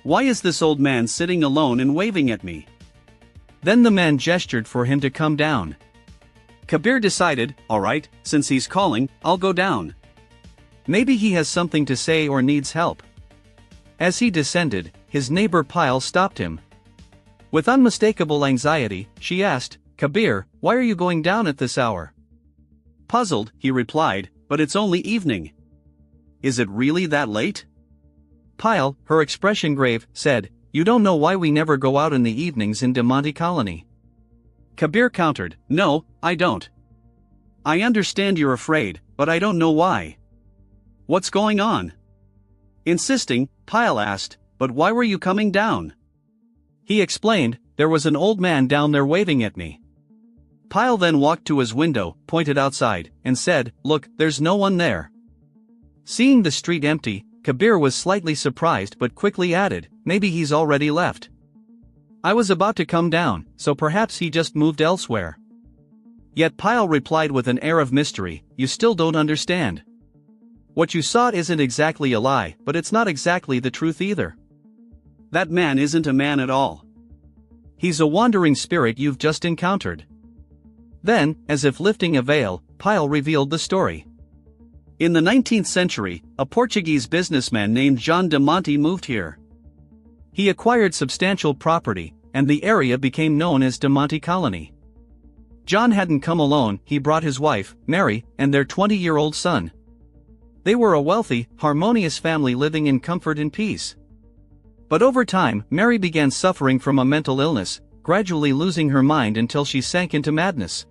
Why is this old man sitting alone and waving at me? Then the man gestured for him to come down. Kabir decided, alright, since he's calling, I'll go down. Maybe he has something to say or needs help. As he descended, his neighbor Pyle stopped him. With unmistakable anxiety, she asked, Kabir, why are you going down at this hour? Puzzled, he replied, but it's only evening. Is it really that late? Pyle, her expression grave, said, you don't know why we never go out in the evenings in Demonte Colony. Kabir countered, no, I don't. I understand you're afraid, but I don't know why. What's going on? Insisting, Pyle asked, but why were you coming down? He explained, there was an old man down there waving at me. Pyle then walked to his window, pointed outside, and said, look, there's no one there. Seeing the street empty, Kabir was slightly surprised but quickly added, maybe he's already left. I was about to come down, so perhaps he just moved elsewhere. Yet Pyle replied with an air of mystery, you still don't understand. What you saw isn't exactly a lie, but it's not exactly the truth either. That man isn't a man at all. He's a wandering spirit you've just encountered. Then, as if lifting a veil, Pyle revealed the story. In the 19th century, a Portuguese businessman named John de Monte moved here. He acquired substantial property, and the area became known as De Monte Colony. John hadn't come alone, he brought his wife, Mary, and their 20-year-old son. They were a wealthy, harmonious family living in comfort and peace. But over time, Mary began suffering from a mental illness, gradually losing her mind until she sank into madness.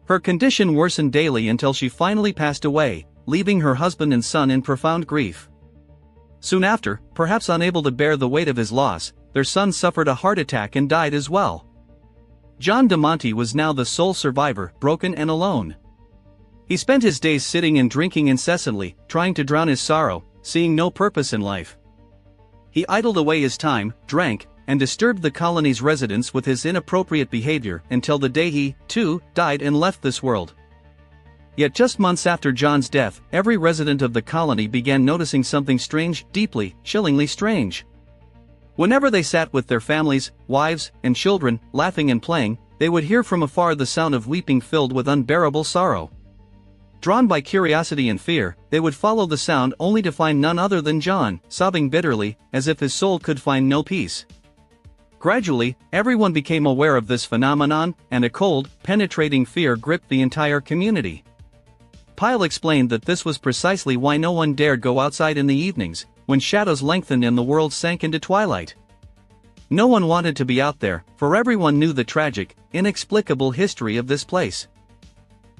Her condition worsened daily until she finally passed away, leaving her husband and son in profound grief. Soon after, perhaps unable to bear the weight of his loss, their son suffered a heart attack and died as well. John de Monte was now the sole survivor, broken and alone. He spent his days sitting and drinking incessantly, trying to drown his sorrow, seeing no purpose in life. He idled away his time, drank, and disturbed the colony's residents with his inappropriate behavior until the day he, too, died and left this world. Yet just months after John's death, every resident of the colony began noticing something strange, deeply, chillingly strange. Whenever they sat with their families, wives, and children, laughing and playing, they would hear from afar the sound of weeping filled with unbearable sorrow. Drawn by curiosity and fear, they would follow the sound only to find none other than John, sobbing bitterly, as if his soul could find no peace. Gradually, everyone became aware of this phenomenon, and a cold, penetrating fear gripped the entire community. Pyle explained that this was precisely why no one dared go outside in the evenings, when shadows lengthened and the world sank into twilight. No one wanted to be out there, for everyone knew the tragic, inexplicable history of this place.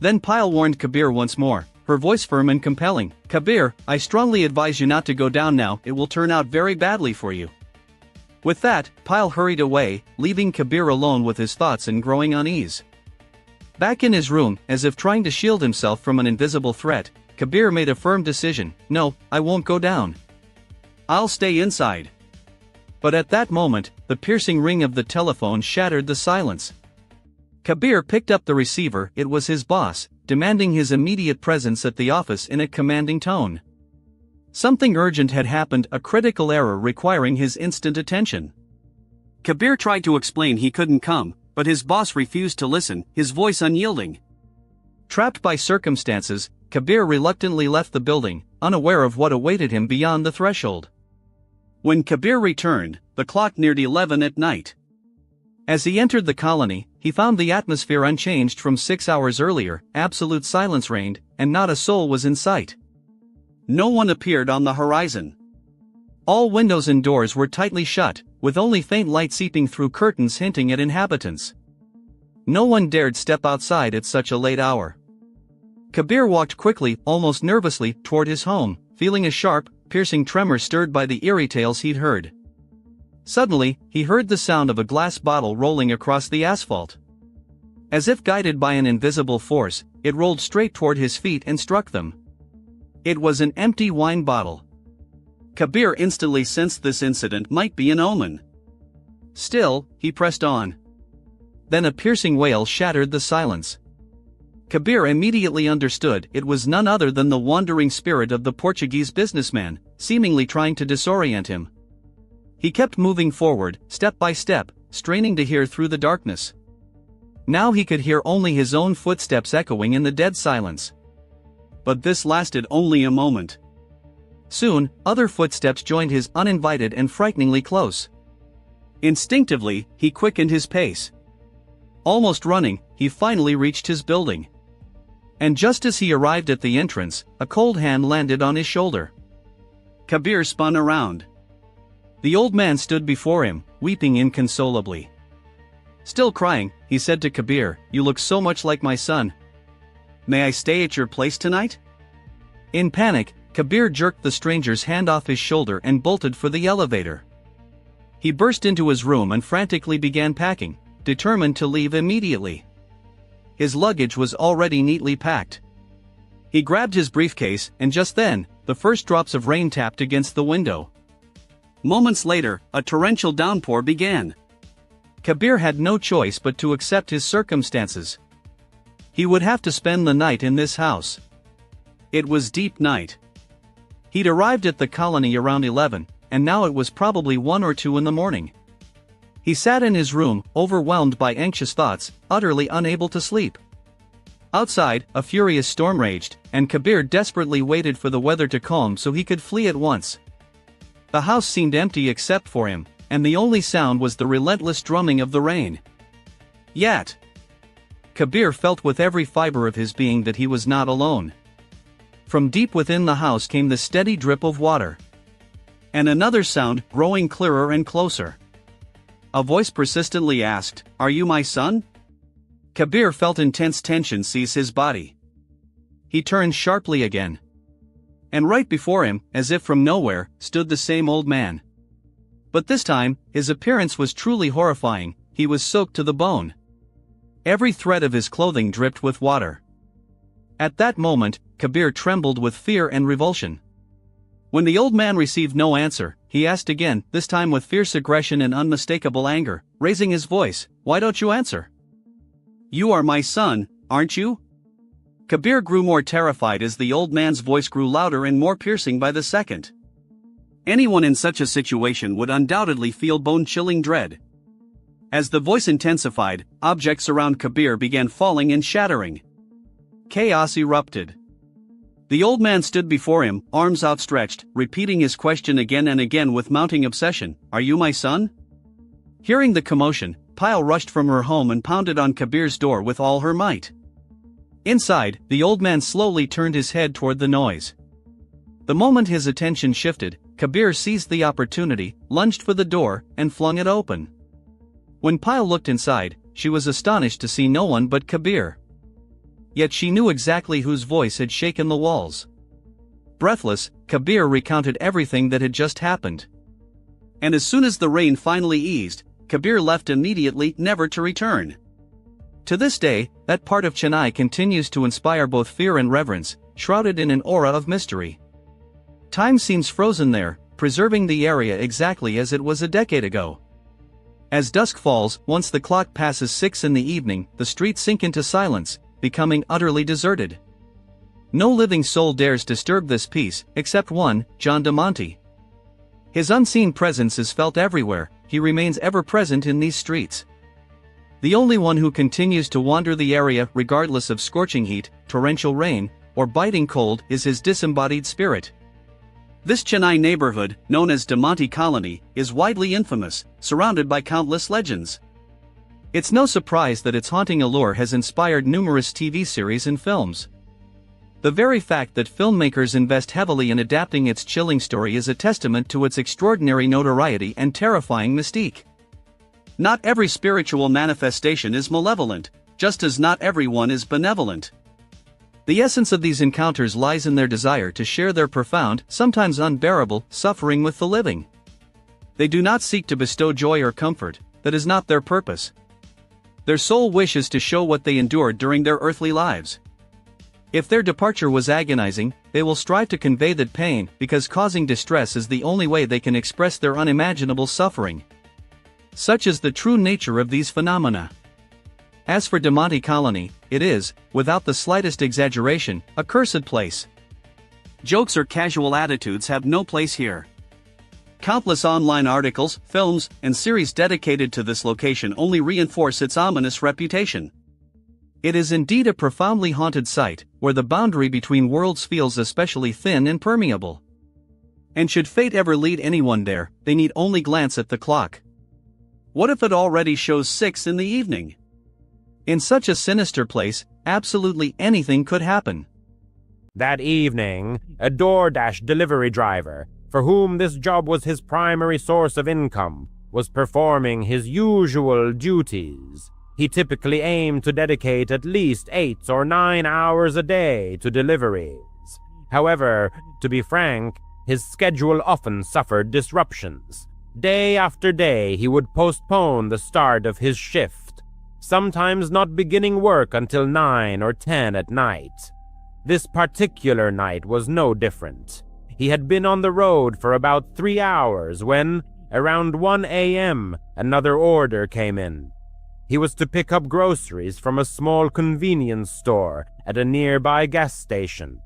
Then Pyle warned Kabir once more, her voice firm and compelling. "Kabir, I strongly advise you not to go down now, it will turn out very badly for you." With that, Pyle hurried away, leaving Kabir alone with his thoughts and growing unease. Back in his room, as if trying to shield himself from an invisible threat, Kabir made a firm decision. "No, I won't go down. I'll stay inside." But at that moment, the piercing ring of the telephone shattered the silence. Kabir picked up the receiver. It was his boss, demanding his immediate presence at the office in a commanding tone. Something urgent had happened, a critical error requiring his instant attention. Kabir tried to explain he couldn't come, but his boss refused to listen, his voice unyielding. Trapped by circumstances, Kabir reluctantly left the building, unaware of what awaited him beyond the threshold. When Kabir returned, the clock neared 11 at night. As he entered the colony, he found the atmosphere unchanged from 6 hours earlier. Absolute silence reigned, and not a soul was in sight. No one appeared on the horizon. All windows and doors were tightly shut, with only faint light seeping through curtains hinting at inhabitants. No one dared step outside at such a late hour. Kabir walked quickly, almost nervously, toward his home, feeling a sharp, piercing tremor stirred by the eerie tales he'd heard. Suddenly, he heard the sound of a glass bottle rolling across the asphalt. As if guided by an invisible force, it rolled straight toward his feet and struck them. It was an empty wine bottle. Kabir instantly sensed this incident might be an omen. Still, he pressed on. Then a piercing wail shattered the silence. Kabir immediately understood it was none other than the wandering spirit of the Portuguese businessman, seemingly trying to disorient him. He kept moving forward, step by step, straining to hear through the darkness. Now he could hear only his own footsteps echoing in the dead silence. But this lasted only a moment. Soon, other footsteps joined his, uninvited and frighteningly close. Instinctively, he quickened his pace. Almost running, he finally reached his building. And just as he arrived at the entrance, a cold hand landed on his shoulder. Kabir spun around. The old man stood before him, weeping inconsolably. Still crying, he said to Kabir, "You look so much like my son. May I stay at your place tonight?" In panic, Kabir jerked the stranger's hand off his shoulder and bolted for the elevator. He burst into his room and frantically began packing, determined to leave immediately. His luggage was already neatly packed. He grabbed his briefcase, and just then, the first drops of rain tapped against the window. Moments later, a torrential downpour began. Kabir had no choice but to accept his circumstances. He would have to spend the night in this house. It was deep night. He'd arrived at the colony around 11, and now it was probably 1 or 2 in the morning. He sat in his room, overwhelmed by anxious thoughts, utterly unable to sleep. Outside, a furious storm raged, and Kabir desperately waited for the weather to calm so he could flee at once. The house seemed empty except for him, and the only sound was the relentless drumming of the rain. Yet, Kabir felt with every fiber of his being that he was not alone. From deep within the house came the steady drip of water. And another sound, growing clearer and closer. A voice persistently asked, "Are you my son?" Kabir felt intense tension seize his body. He turned sharply again. And right before him, as if from nowhere, stood the same old man. But this time, his appearance was truly horrifying. He was soaked to the bone. Every thread of his clothing dripped with water. At that moment, Kabir trembled with fear and revulsion. When the old man received no answer, he asked again, this time with fierce aggression and unmistakable anger, raising his voice, "Why don't you answer? You are my son, aren't you?" Kabir grew more terrified as the old man's voice grew louder and more piercing by the second. Anyone in such a situation would undoubtedly feel bone-chilling dread. As the voice intensified, objects around Kabir began falling and shattering. Chaos erupted. The old man stood before him, arms outstretched, repeating his question again and again with mounting obsession, "Are you my son?" Hearing the commotion, Pyle rushed from her home and pounded on Kabir's door with all her might. Inside, the old man slowly turned his head toward the noise. The moment his attention shifted, Kabir seized the opportunity, lunged for the door, and flung it open. When Pyle looked inside, she was astonished to see no one but Kabir. Yet she knew exactly whose voice had shaken the walls. Breathless, Kabir recounted everything that had just happened. And as soon as the rain finally eased, Kabir left immediately, never to return. To this day, that part of Chennai continues to inspire both fear and reverence, shrouded in an aura of mystery. Time seems frozen there, preserving the area exactly as it was a decade ago. As dusk falls, once the clock passes 6 in the evening, the streets sink into silence, becoming utterly deserted. No living soul dares disturb this peace, except one, John DeMonte. His unseen presence is felt everywhere, he remains ever present in these streets. The only one who continues to wander the area regardless of scorching heat, torrential rain, or biting cold is his disembodied spirit. This Chennai neighborhood, known as DeMonte Colony, is widely infamous, surrounded by countless legends. It's no surprise that its haunting allure has inspired numerous TV series and films. The very fact that filmmakers invest heavily in adapting its chilling story is a testament to its extraordinary notoriety and terrifying mystique. Not every spiritual manifestation is malevolent, just as not everyone is benevolent. The essence of these encounters lies in their desire to share their profound, sometimes unbearable, suffering with the living. They do not seek to bestow joy or comfort, that is not their purpose. Their sole wish is to show what they endured during their earthly lives. If their departure was agonizing, they will strive to convey that pain, because causing distress is the only way they can express their unimaginable suffering. Such is the true nature of these phenomena. As for DeMonte Colony, it is, without the slightest exaggeration, a cursed place. Jokes or casual attitudes have no place here. Countless online articles, films, and series dedicated to this location only reinforce its ominous reputation. It is indeed a profoundly haunted site, where the boundary between worlds feels especially thin and permeable. And should fate ever lead anyone there, they need only glance at the clock. What if it already shows 6 in the evening? In such a sinister place, absolutely anything could happen. That evening, a DoorDash delivery driver, for whom this job was his primary source of income, was performing his usual duties. He typically aimed to dedicate at least 8 or 9 hours a day to deliveries. However, to be frank, his schedule often suffered disruptions. Day after day, he would postpone the start of his shift, sometimes not beginning work until 9 or 10 at night. This particular night was no different. He had been on the road for about 3 hours when, around 1 a.m., another order came in. He was to pick up groceries from a small convenience store at a nearby gas station.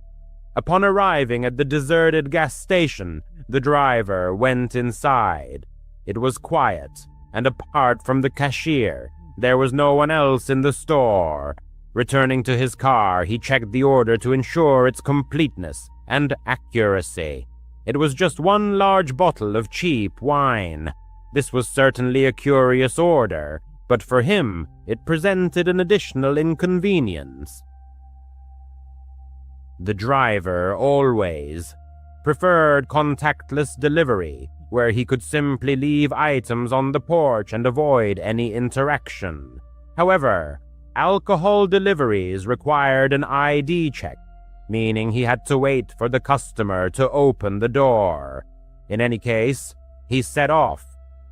Upon arriving at the deserted gas station, the driver went inside. It was quiet, and apart from the cashier, there was no one else in the store. Returning to his car, he checked the order to ensure its completeness and accuracy. It was just one large bottle of cheap wine. This was certainly a curious order, but for him, it presented an additional inconvenience. The driver always preferred contactless delivery, where he could simply leave items on the porch and avoid any interaction. However, alcohol deliveries required an ID check, meaning he had to wait for the customer to open the door. In any case, he set off.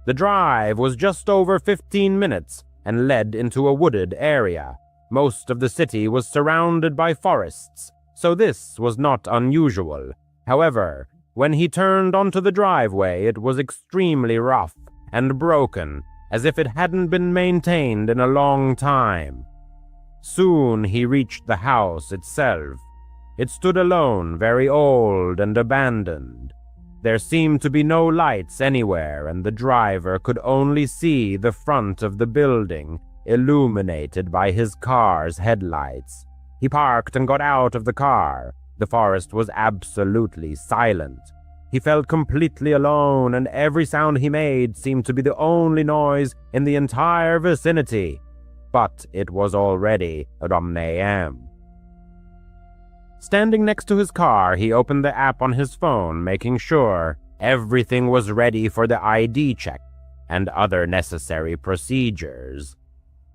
The drive was just over 15 minutes and led into a wooded area. Most of the city was surrounded by forests, so this was not unusual. However, when he turned onto the driveway, it was extremely rough and broken, as if it hadn't been maintained in a long time. Soon he reached the house itself. It stood alone, very old and abandoned. There seemed to be no lights anywhere, and the driver could only see the front of the building, illuminated by his car's headlights. He parked and got out of the car. The forest was absolutely silent. He felt completely alone, and every sound he made seemed to be the only noise in the entire vicinity. But it was already around 1 a.m. Standing next to his car, he opened the app on his phone, making sure Everything was ready for the ID check and other necessary procedures.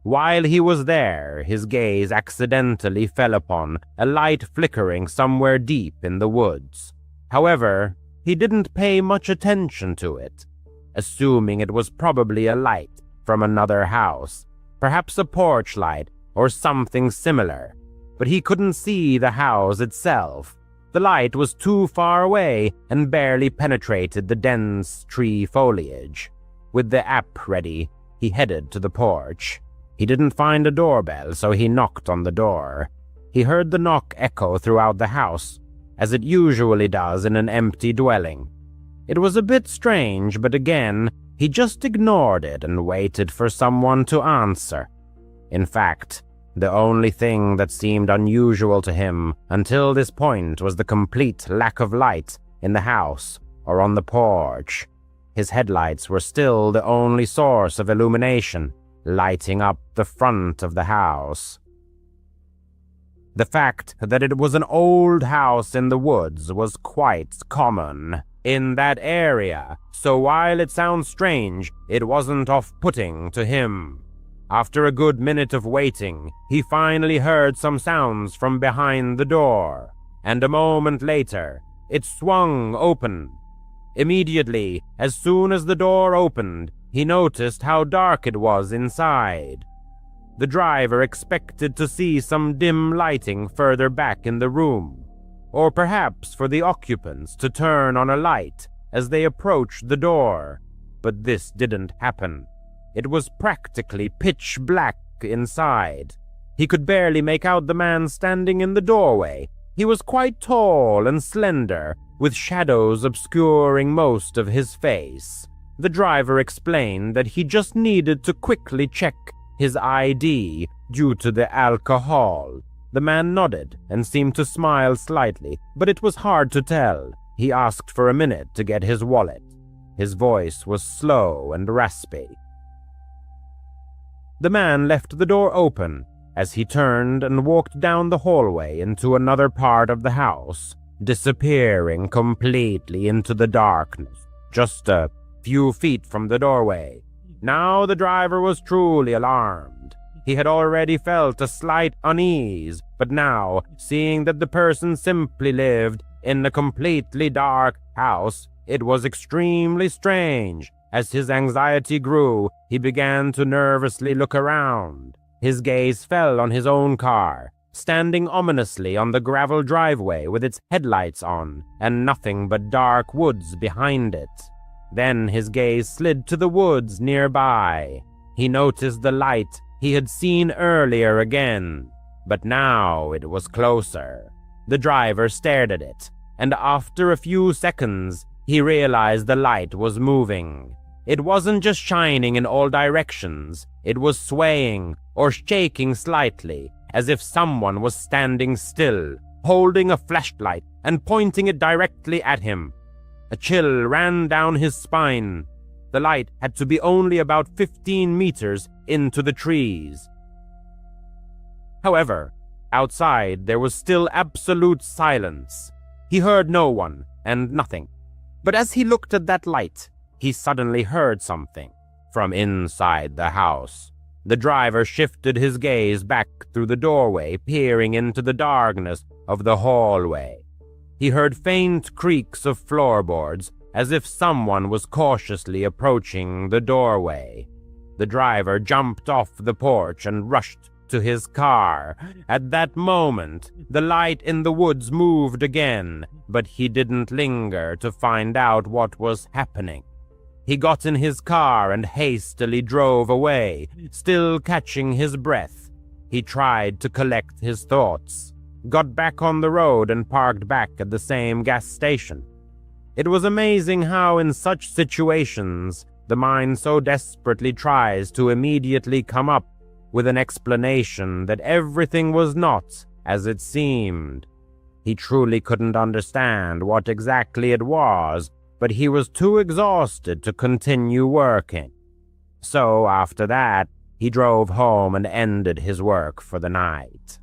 While he was there, his gaze accidentally fell upon a light flickering somewhere deep in the woods. However, he didn't pay much attention to it, assuming it was probably a light from another house, perhaps a porch light or something similar, but he couldn't see the house itself. The light was too far away and barely penetrated the dense tree foliage. With the app ready, he headed to the porch. He didn't find a doorbell, so he knocked on the door. He heard the knock echo throughout the house, as it usually does in an empty dwelling. It was a bit strange, but again, he just ignored it and waited for someone to answer. In fact, the only thing that seemed unusual to him until this point was the complete lack of light in the house or on the porch. His headlights were still the only source of illumination, lighting up the front of the house. The fact that it was an old house in the woods was quite common in that area, so while it sounds strange, it wasn't off-putting to him. After a good minute of waiting, he finally heard some sounds from behind the door, and a moment later, it swung open. Immediately, as soon as the door opened, he noticed how dark it was inside. The driver expected to see some dim lighting further back in the room, or perhaps for the occupants to turn on a light as they approached the door, but this didn't happen. It was practically pitch black inside. He could barely make out the man standing in the doorway. He was quite tall and slender, with shadows obscuring most of his face. The driver explained that he just needed to quickly check his ID due to the alcohol. The man nodded and seemed to smile slightly, but it was hard to tell. He asked for a minute to get his wallet. His voice was slow and raspy. The man left the door open as he turned and walked down the hallway into another part of the house, disappearing completely into the darkness, just a few feet from the doorway. Now the driver was truly alarmed. He had already felt a slight unease, but now, seeing that the person simply lived in a completely dark house, it was extremely strange. As his anxiety grew, he began to nervously look around. His gaze fell on his own car, standing ominously on the gravel driveway with its headlights on, and nothing but dark woods behind it. Then his gaze slid to the woods nearby. He noticed the light he had seen earlier again, but now it was closer. The driver stared at it, and after a few seconds, he realized the light was moving. It wasn't just shining in all directions, it was swaying or shaking slightly, as if someone was standing still, holding a flashlight and pointing it directly at him. A chill ran down his spine. The light had to be only about 15 meters into the trees. However, outside there was still absolute silence. He heard no one and nothing. But as he looked at that light, he suddenly heard something from inside the house. The driver shifted his gaze back through the doorway, peering into the darkness of the hallway. He heard faint creaks of floorboards, as if someone was cautiously approaching the doorway. The driver jumped off the porch and rushed to his car. At that moment, the light in the woods moved again, but he didn't linger to find out what was happening. He got in his car and hastily drove away, still catching his breath. He tried to collect his thoughts, got back on the road and parked back at the same gas station. It was amazing how in such situations, the mind so desperately tries to immediately come up with an explanation that everything was not as it seemed. He truly couldn't understand what exactly it was, but he was too exhausted to continue working. So after that, he drove home and ended his work for the night.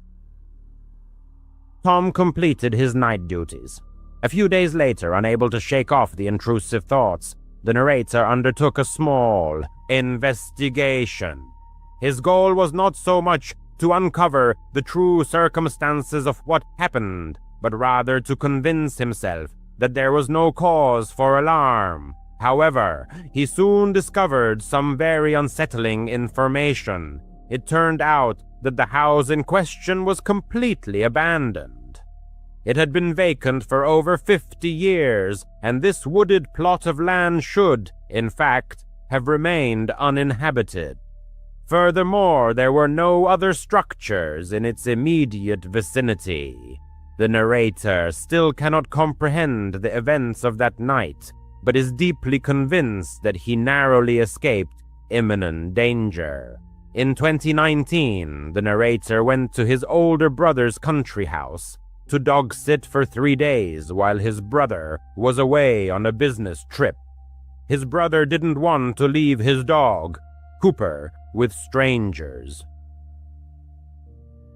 Tom completed his night duties. A few days later, unable to shake off the intrusive thoughts, the narrator undertook a small investigation. His goal was not so much to uncover the true circumstances of what happened, but rather to convince himself that there was no cause for alarm. However, he soon discovered some very unsettling information. It turned out that the house in question was completely abandoned. It had been vacant for over 50 years, and this wooded plot of land should, in fact, have remained uninhabited. Furthermore, there were no other structures in its immediate vicinity. The narrator still cannot comprehend the events of that night, but is deeply convinced that he narrowly escaped imminent danger. In 2019, the narrator went to his older brother's country house to dog-sit for 3 days while his brother was away on a business trip. His brother didn't want to leave his dog, Cooper, with strangers.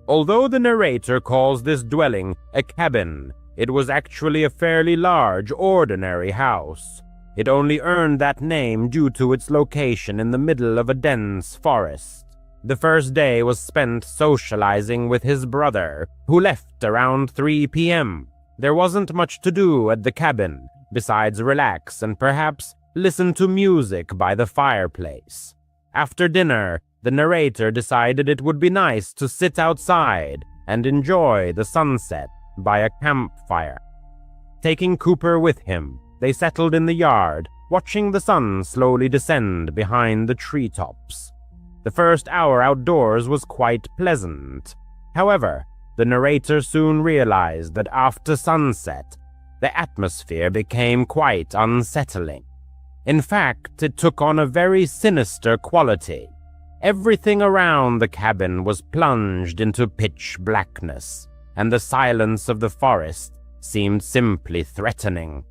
Although the narrator calls this dwelling a cabin, it was actually a fairly large, ordinary house. It only earned that name due to its location in the middle of a dense forest. The first day was spent socializing with his brother, who left around 3 p.m. There wasn't much to do at the cabin, besides relax and perhaps listen to music by the fireplace. After dinner, the narrator decided it would be nice to sit outside and enjoy the sunset by a campfire. Taking Cooper with him, they settled in the yard, watching the sun slowly descend behind the treetops. The first hour outdoors was quite pleasant. However, the narrator soon realized that after sunset, the atmosphere became quite unsettling. In fact, it took on a very sinister quality. Everything around the cabin was plunged into pitch blackness, and the silence of the forest seemed simply threatening.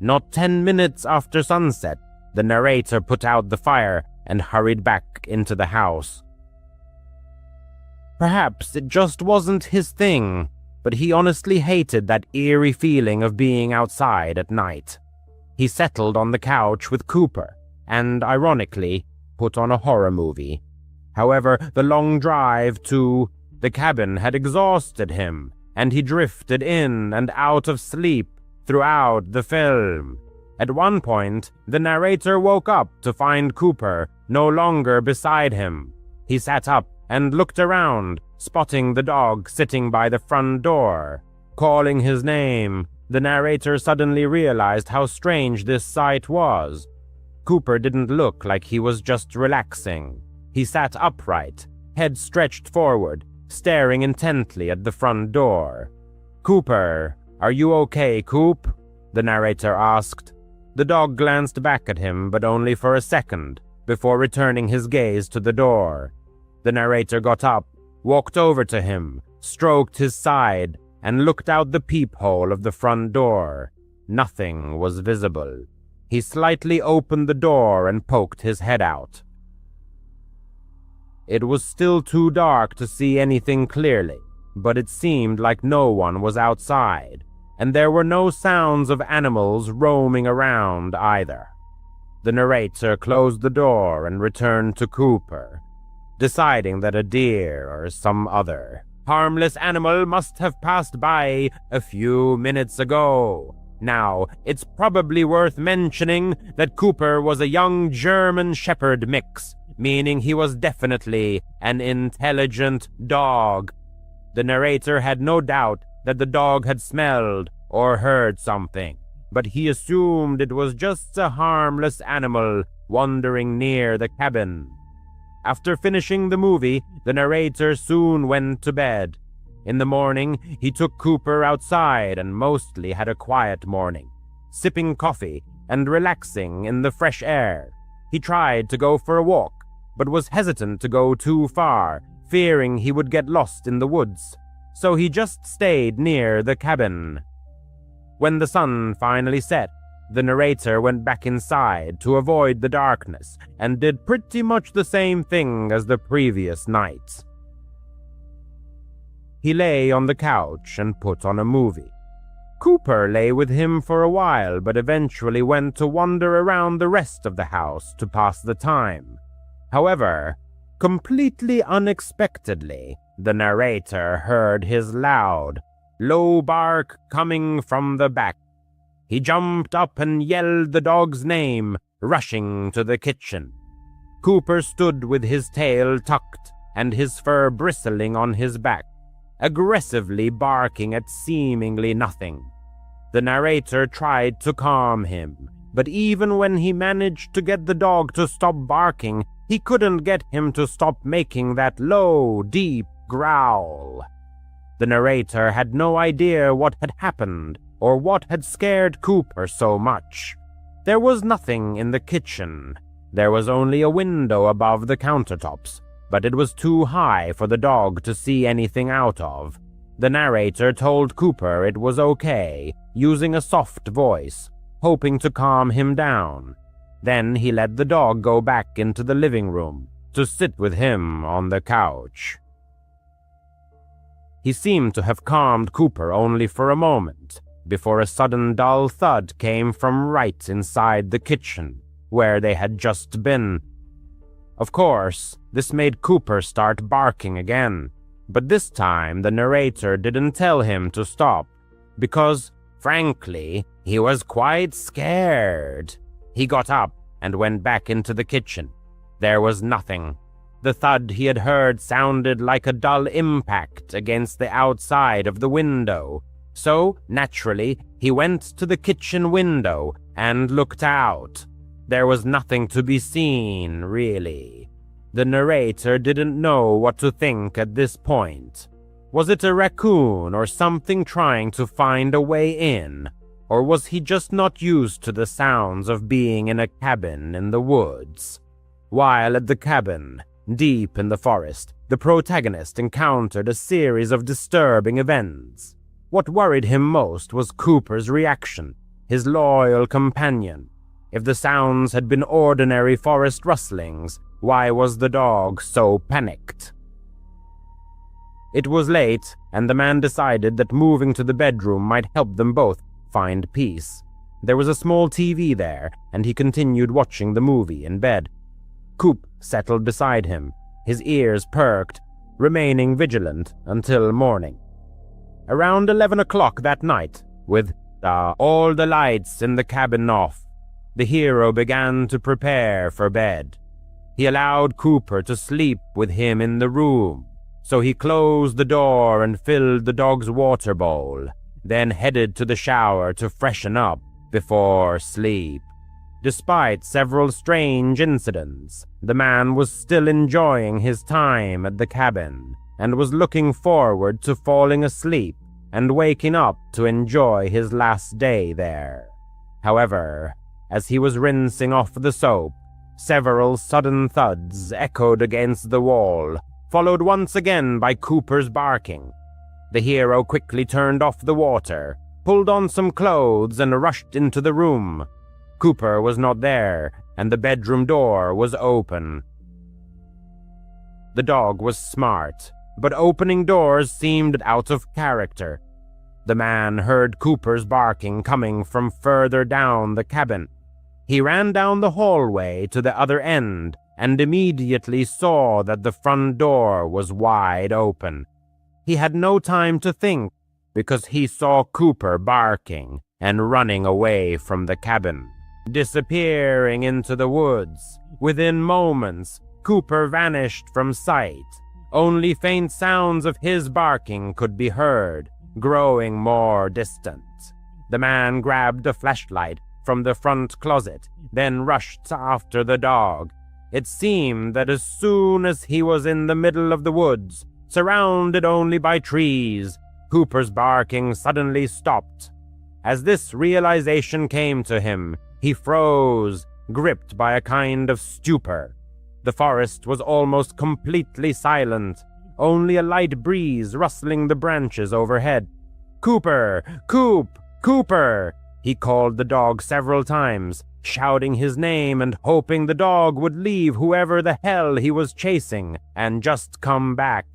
Not 10 minutes after sunset, the narrator put out the fire and hurried back into the house. Perhaps it just wasn't his thing, but he honestly hated that eerie feeling of being outside at night. He settled on the couch with Cooper and, ironically, put on a horror movie. However, the long drive to the cabin had exhausted him, and he drifted in and out of sleep throughout the film. At one point, the narrator woke up to find Cooper no longer beside him. He sat up and looked around, spotting the dog sitting by the front door. Calling his name, the narrator suddenly realized how strange this sight was. Cooper didn't look like he was just relaxing. He sat upright, head stretched forward, staring intently at the front door. "Cooper, are you okay, Coop?" the narrator asked. The dog glanced back at him, but only for a second, before returning his gaze to the door. The narrator got up, walked over to him, stroked his side, and looked out the peephole of the front door. Nothing was visible. He slightly opened the door and poked his head out. It was still too dark to see anything clearly, but it seemed like no one was outside, and there were no sounds of animals roaming around either. The narrator closed the door and returned to Cooper, deciding that a deer or some other harmless animal must have passed by a few minutes ago. Now, it's probably worth mentioning that Cooper was a young German Shepherd mix, meaning he was definitely an intelligent dog. The narrator had no doubt that the dog had smelled or heard something, but he assumed it was just a harmless animal wandering near the cabin. After finishing the movie, the narrator soon went to bed. In the morning, he took Cooper outside and mostly had a quiet morning, sipping coffee and relaxing in the fresh air. He tried to go for a walk, but was hesitant to go too far, fearing he would get lost in the woods, so he just stayed near the cabin. When the sun finally set, the narrator went back inside to avoid the darkness and did pretty much the same thing as the previous night. He lay on the couch and put on a movie. Cooper lay with him for a while, but eventually went to wander around the rest of the house to pass the time. However, completely unexpectedly, the narrator heard his loud, low bark coming from the back. He jumped up and yelled the dog's name, rushing to the kitchen. Cooper stood with his tail tucked and his fur bristling on his back, aggressively barking at seemingly nothing. The narrator tried to calm him, but even when he managed to get the dog to stop barking, he couldn't get him to stop making that low, deep growl. The narrator had no idea what had happened or what had scared Cooper so much. There was nothing in the kitchen. There was only a window above the countertops, but it was too high for the dog to see anything out of. The narrator told Cooper it was okay, using a soft voice, hoping to calm him down. Then he let the dog go back into the living room to sit with him on the couch. He seemed to have calmed Cooper only for a moment, before a sudden dull thud came from right inside the kitchen, where they had just been. Of course, this made Cooper start barking again, but this time the narrator didn't tell him to stop, because, frankly, he was quite scared. He got up and went back into the kitchen. There was nothing. The thud he had heard sounded like a dull impact against the outside of the window, so, naturally, he went to the kitchen window and looked out. There was nothing to be seen, really. The narrator didn't know what to think at this point. Was it a raccoon or something trying to find a way in? Or was he just not used to the sounds of being in a cabin in the woods? While at the cabin, deep in the forest, the protagonist encountered a series of disturbing events. What worried him most was Cooper's reaction, his loyal companion. If the sounds had been ordinary forest rustlings, why was the dog so panicked? It was late, and the man decided that moving to the bedroom might help them both find peace. There was a small TV there, and he continued watching the movie in bed. Coop settled beside him, his ears perked, remaining vigilant until morning. Around 11 o'clock that night, with all the lights in the cabin off, the hero began to prepare for bed. He allowed Cooper to sleep with him in the room, so he closed the door and filled the dog's water bowl, then headed to the shower to freshen up before sleep. Despite several strange incidents, the man was still enjoying his time at the cabin and was looking forward to falling asleep and waking up to enjoy his last day there. However, as he was rinsing off the soap, several sudden thuds echoed against the wall, followed once again by Cooper's barking. The hero quickly turned off the water, pulled on some clothes, and rushed into the room. Cooper was not there, and the bedroom door was open. The dog was smart, but opening doors seemed out of character. The man heard Cooper's barking coming from further down the cabin. He ran down the hallway to the other end and immediately saw that the front door was wide open. He had no time to think because he saw Cooper barking and running away from the cabin, disappearing into the woods. Within moments, Cooper vanished from sight. Only faint sounds of his barking could be heard, growing more distant. The man grabbed a flashlight from the front closet, then rushed after the dog. It seemed that as soon as he was in the middle of the woods, surrounded only by trees, Cooper's barking suddenly stopped. As this realization came to him, he froze, gripped by a kind of stupor. The forest was almost completely silent, only a light breeze rustling the branches overhead. "Cooper! Coop! Cooper!" He called the dog several times, shouting his name and hoping the dog would leave whoever the hell he was chasing and just come back.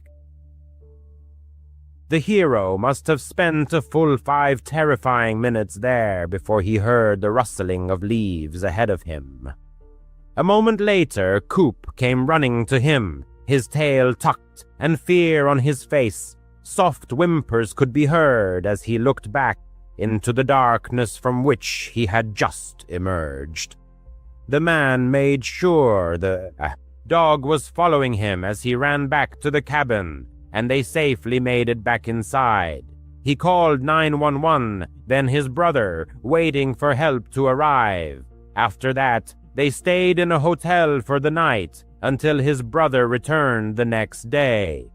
The hero must have spent a full 5 terrifying minutes there before he heard the rustling of leaves ahead of him. A moment later, Coop came running to him, his tail tucked and fear on his face. Soft whimpers could be heard as he looked back into the darkness from which he had just emerged. The man made sure the dog was following him as he ran back to the cabin, and they safely made it back inside. He called 911, then his brother, waiting for help to arrive. After that, they stayed in a hotel for the night until his brother returned the next day.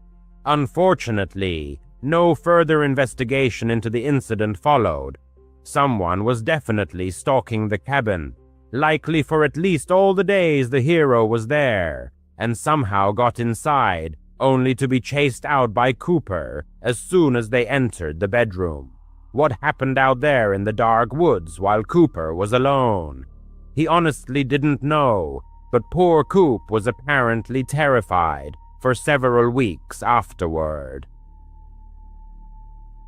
Unfortunately, no further investigation into the incident followed. Someone was definitely stalking the cabin, likely for at least all the days the hero was there, and somehow got inside, only to be chased out by Cooper as soon as they entered the bedroom. What happened out there in the dark woods while Cooper was alone? He honestly didn't know, but poor Coop was apparently terrified for several weeks afterward.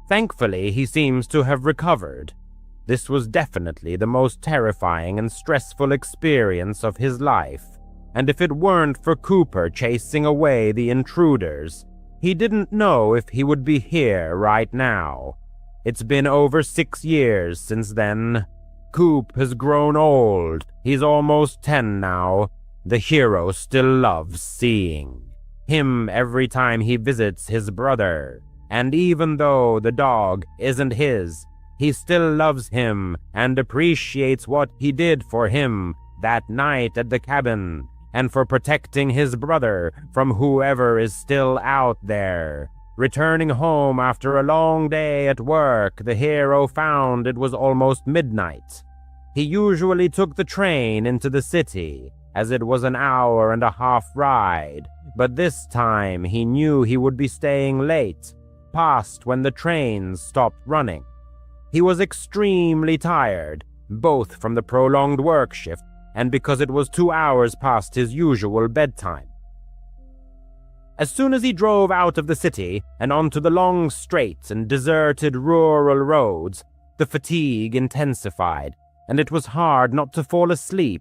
Thankfully, he seems to have recovered. This was definitely the most terrifying and stressful experience of his life, and if it weren't for Cooper chasing away the intruders, he didn't know if he would be here right now. It's been over 6 years since then. Coop has grown old. He's almost 10 now. The hero still loves seeing him every time he visits his brother, and even though the dog isn't his, he still loves him and appreciates what he did for him that night at the cabin, and for protecting his brother from whoever is still out there. Returning home after a long day at work, the hero found it was almost midnight. He usually took the train into the city, as it was an hour-and-a-half ride, but this time he knew he would be staying late, past when the trains stopped running. He was extremely tired, both from the prolonged work shift and because it was 2 hours past his usual bedtime. As soon as he drove out of the city and onto the long straight and deserted rural roads, the fatigue intensified, and it was hard not to fall asleep.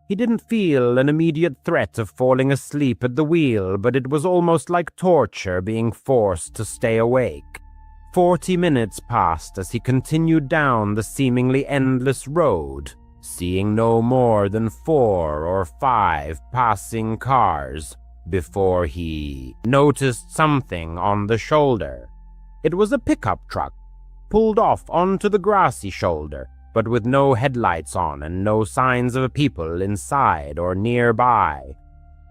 He didn't feel an immediate threat of falling asleep at the wheel, but it was almost like torture being forced to stay awake. 40 minutes passed as he continued down the seemingly endless road, seeing no more than 4 or 5 passing cars, before he noticed something on the shoulder. It was a pickup truck, pulled off onto the grassy shoulder, but with no headlights on and no signs of people inside or nearby.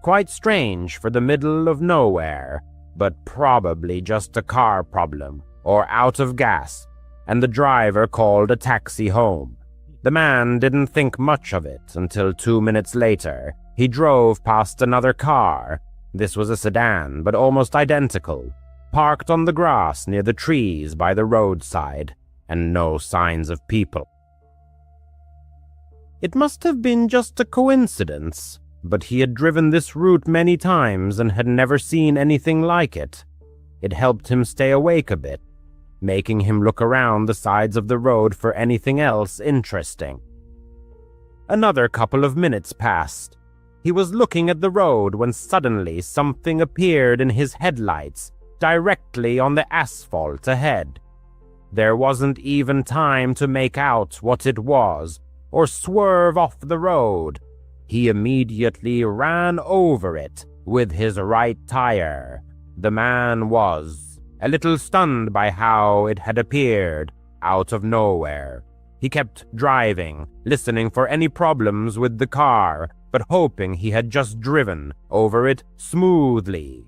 Quite strange for the middle of nowhere, but probably just a car problem or out of gas, and the driver called a taxi home. The man didn't think much of it until 2 minutes later. He drove past another car. This was a sedan, but almost identical, parked on the grass near the trees by the roadside, and no signs of people. It must have been just a coincidence, but he had driven this route many times and had never seen anything like it. It helped him stay awake a bit, making him look around the sides of the road for anything else interesting. Another couple of minutes passed. He was looking at the road when suddenly something appeared in his headlights, directly on the asphalt ahead. There wasn't even time to make out what it was, or swerve off the road. He immediately ran over it with his right tire. The man was a little stunned by how it had appeared out of nowhere. He kept driving, listening for any problems with the car, but hoping he had just driven over it smoothly.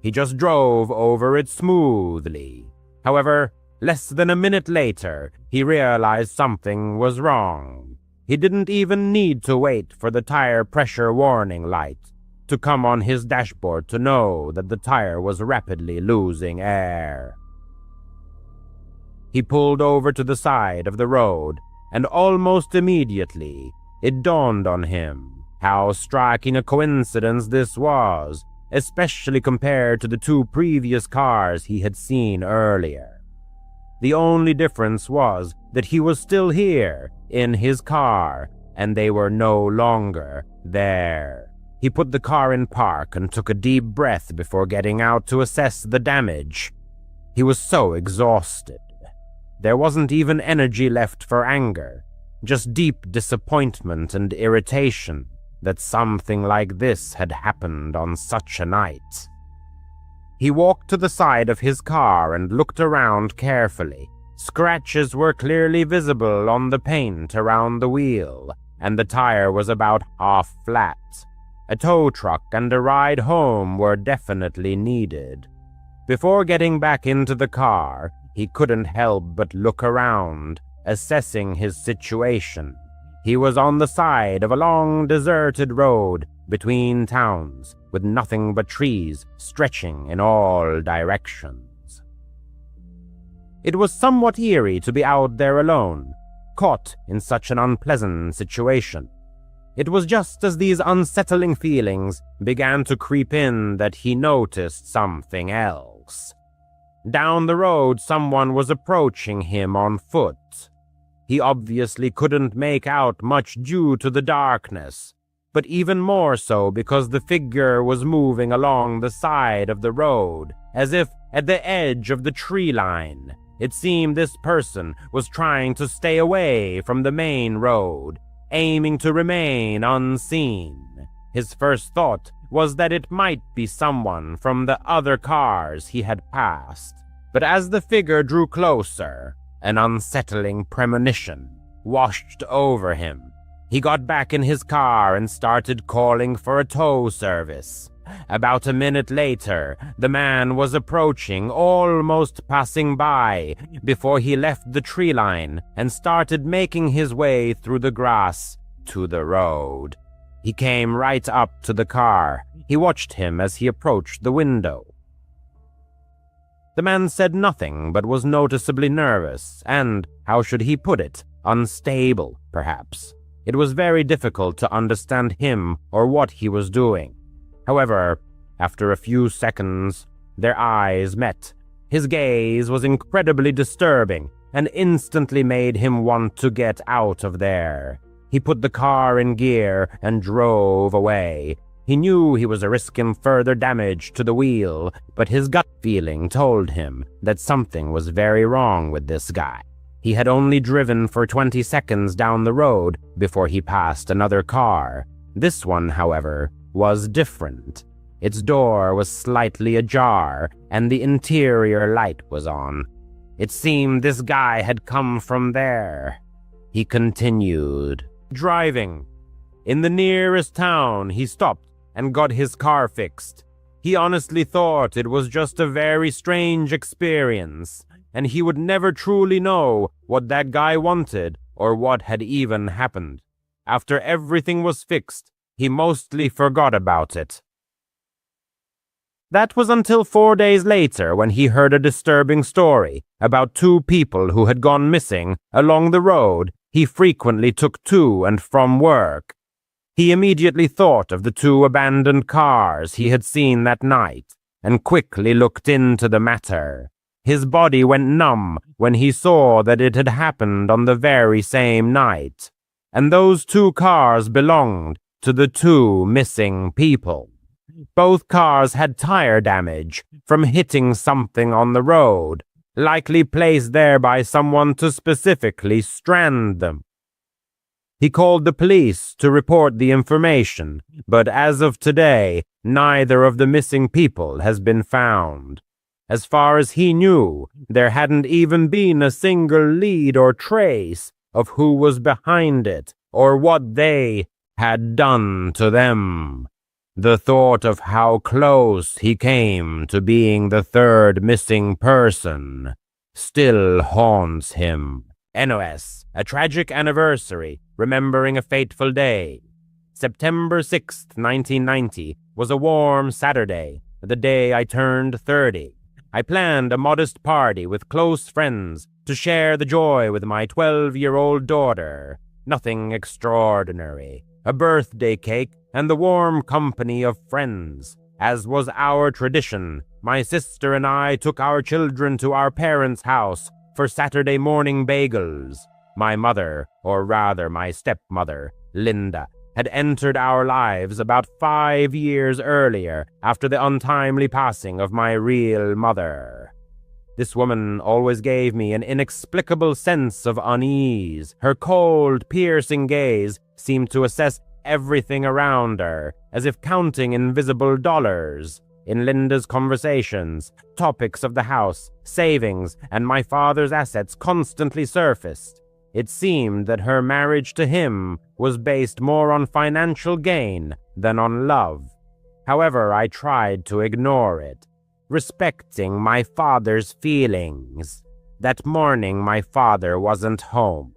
He just drove over it smoothly. However, less than a minute later, he realized something was wrong. He didn't even need to wait for the tire pressure warning light to come on his dashboard to know that the tire was rapidly losing air. He pulled over to the side of the road, and almost immediately it dawned on him how striking a coincidence this was, especially compared to the two previous cars he had seen earlier. The only difference was that he was still here, in his car, and they were no longer there. He put the car in park and took a deep breath before getting out to assess the damage. He was so exhausted. There wasn't even energy left for anger, just deep disappointment and irritation that something like this had happened on such a night. He walked to the side of his car and looked around carefully. Scratches were clearly visible on the paint around the wheel, and the tire was about half flat. A tow truck and a ride home were definitely needed. Before getting back into the car, he couldn't help but look around, assessing his situation. He was on the side of a long deserted road between towns, with nothing but trees stretching in all directions. It was somewhat eerie to be out there alone, caught in such an unpleasant situation. It was just as these unsettling feelings began to creep in that he noticed something else. Down the road, someone was approaching him on foot. He obviously couldn't make out much due to the darkness, but even more so because the figure was moving along the side of the road, as if at the edge of the tree line. It seemed this person was trying to stay away from the main road, aiming to remain unseen. His first thought was that it might be someone from the other cars he had passed, but as the figure drew closer, an unsettling premonition washed over him. He got back in his car and started calling for a tow service. About a minute later, the man was approaching, almost passing by, before he left the tree line and started making his way through the grass to the road. He came right up to the car. He watched him as he approached the window. The man said nothing, but was noticeably nervous and, how should he put it, unstable, perhaps. It was very difficult to understand him or what he was doing. However, after a few seconds, their eyes met. His gaze was incredibly disturbing and instantly made him want to get out of there. He put the car in gear and drove away. He knew he was risking further damage to the wheel, but his gut feeling told him that something was very wrong with this guy. He had only driven for 20 seconds down the road before he passed another car. This one, however, was different. Its door was slightly ajar, and the interior light was on. It seemed this guy had come from there. He continued driving. In the nearest town, he stopped and got his car fixed. He honestly thought it was just a very strange experience, and he would never truly know what that guy wanted or what had even happened. After everything was fixed, he mostly forgot about it. That was until 4 days later when he heard a disturbing story about two people who had gone missing along the road he frequently took to and from work. He immediately thought of the two abandoned cars he had seen that night and quickly looked into the matter. His body went numb when he saw that it had happened on the very same night, and those two cars belonged to the two missing people. Both cars had tire damage from hitting something on the road, likely placed there by someone to specifically strand them. He called the police to report the information, but as of today, neither of the missing people has been found. As far as he knew, there hadn't even been a single lead or trace of who was behind it or what they had done to them. The thought of how close he came to being the third missing person still haunts him. NOS, a tragic anniversary, remembering a fateful day. September 6th, 1990, was a warm Saturday, the day I turned 30. I planned a modest party with close friends to share the joy with my 12-year-old daughter. Nothing extraordinary. A birthday cake and the warm company of friends. As was our tradition, my sister and I took our children to our parents' house for Saturday morning bagels. My mother, or rather my stepmother, Linda, had entered our lives about 5 years earlier after the untimely passing of my real mother. This woman always gave me an inexplicable sense of unease. Her cold, piercing gaze seemed to assess everything around her, as if counting invisible dollars. In Linda's conversations, topics of the house, savings, and my father's assets constantly surfaced. It seemed that her marriage to him was based more on financial gain than on love. However, I tried to ignore it, respecting my father's feelings. That morning, my father wasn't home.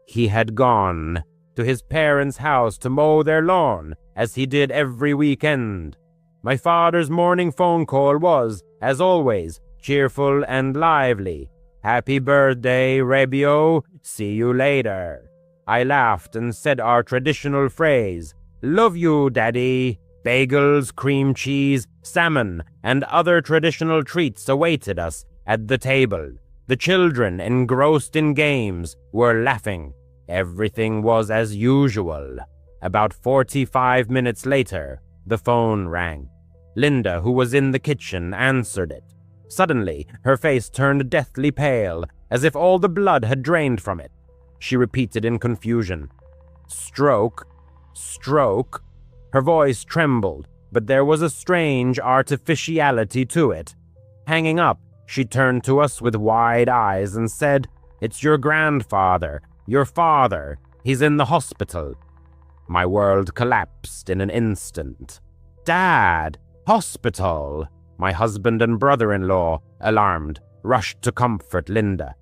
He had gone to his parents' house to mow their lawn, as he did every weekend. My father's morning phone call was, as always, cheerful and lively. "Happy birthday, Rebio. See you later." I laughed and said our traditional phrase, "Love you, Daddy." Bagels, cream cheese, salmon, and other traditional treats awaited us at the table. The children, engrossed in games, were laughing. Everything was as usual. About 45 minutes later, the phone rang. Linda, who was in the kitchen, answered it. Suddenly, her face turned deathly pale, as if all the blood had drained from it. She repeated in confusion, "Stroke, stroke." Her voice trembled, but there was a strange artificiality to it. Hanging up, she turned to us with wide eyes and said, "It's your grandfather, your father. He's in the hospital." My world collapsed in an instant. "Dad! Hospital!" My husband and brother-in-law, alarmed, rushed to comfort Linda.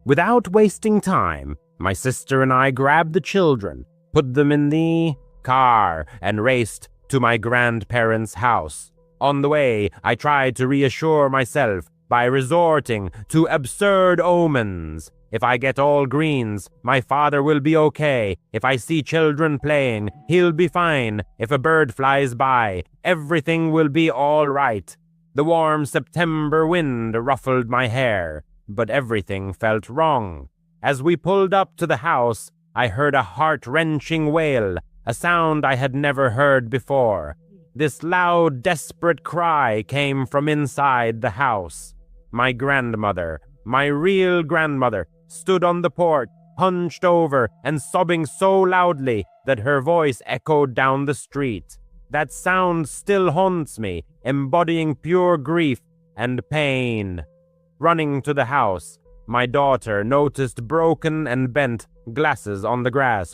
Without wasting time, my sister and I grabbed the children, put them in the car, and raced to my grandparents' house. On the way, I tried to reassure myself by resorting to absurd omens. If I get all greens, my father will be okay. If I see children playing, he'll be fine. If a bird flies by, everything will be all right. The warm September wind ruffled my hair, but everything felt wrong. As we pulled up to the house, I heard a heart-wrenching wail, a sound I had never heard before. This loud, desperate cry came from inside the house. My grandmother, my real grandmother, stood on the porch, hunched over and sobbing so loudly that her voice echoed down the street. That sound still haunts me, embodying pure grief and pain. Running to the house, my daughter noticed broken and bent glasses on the grass.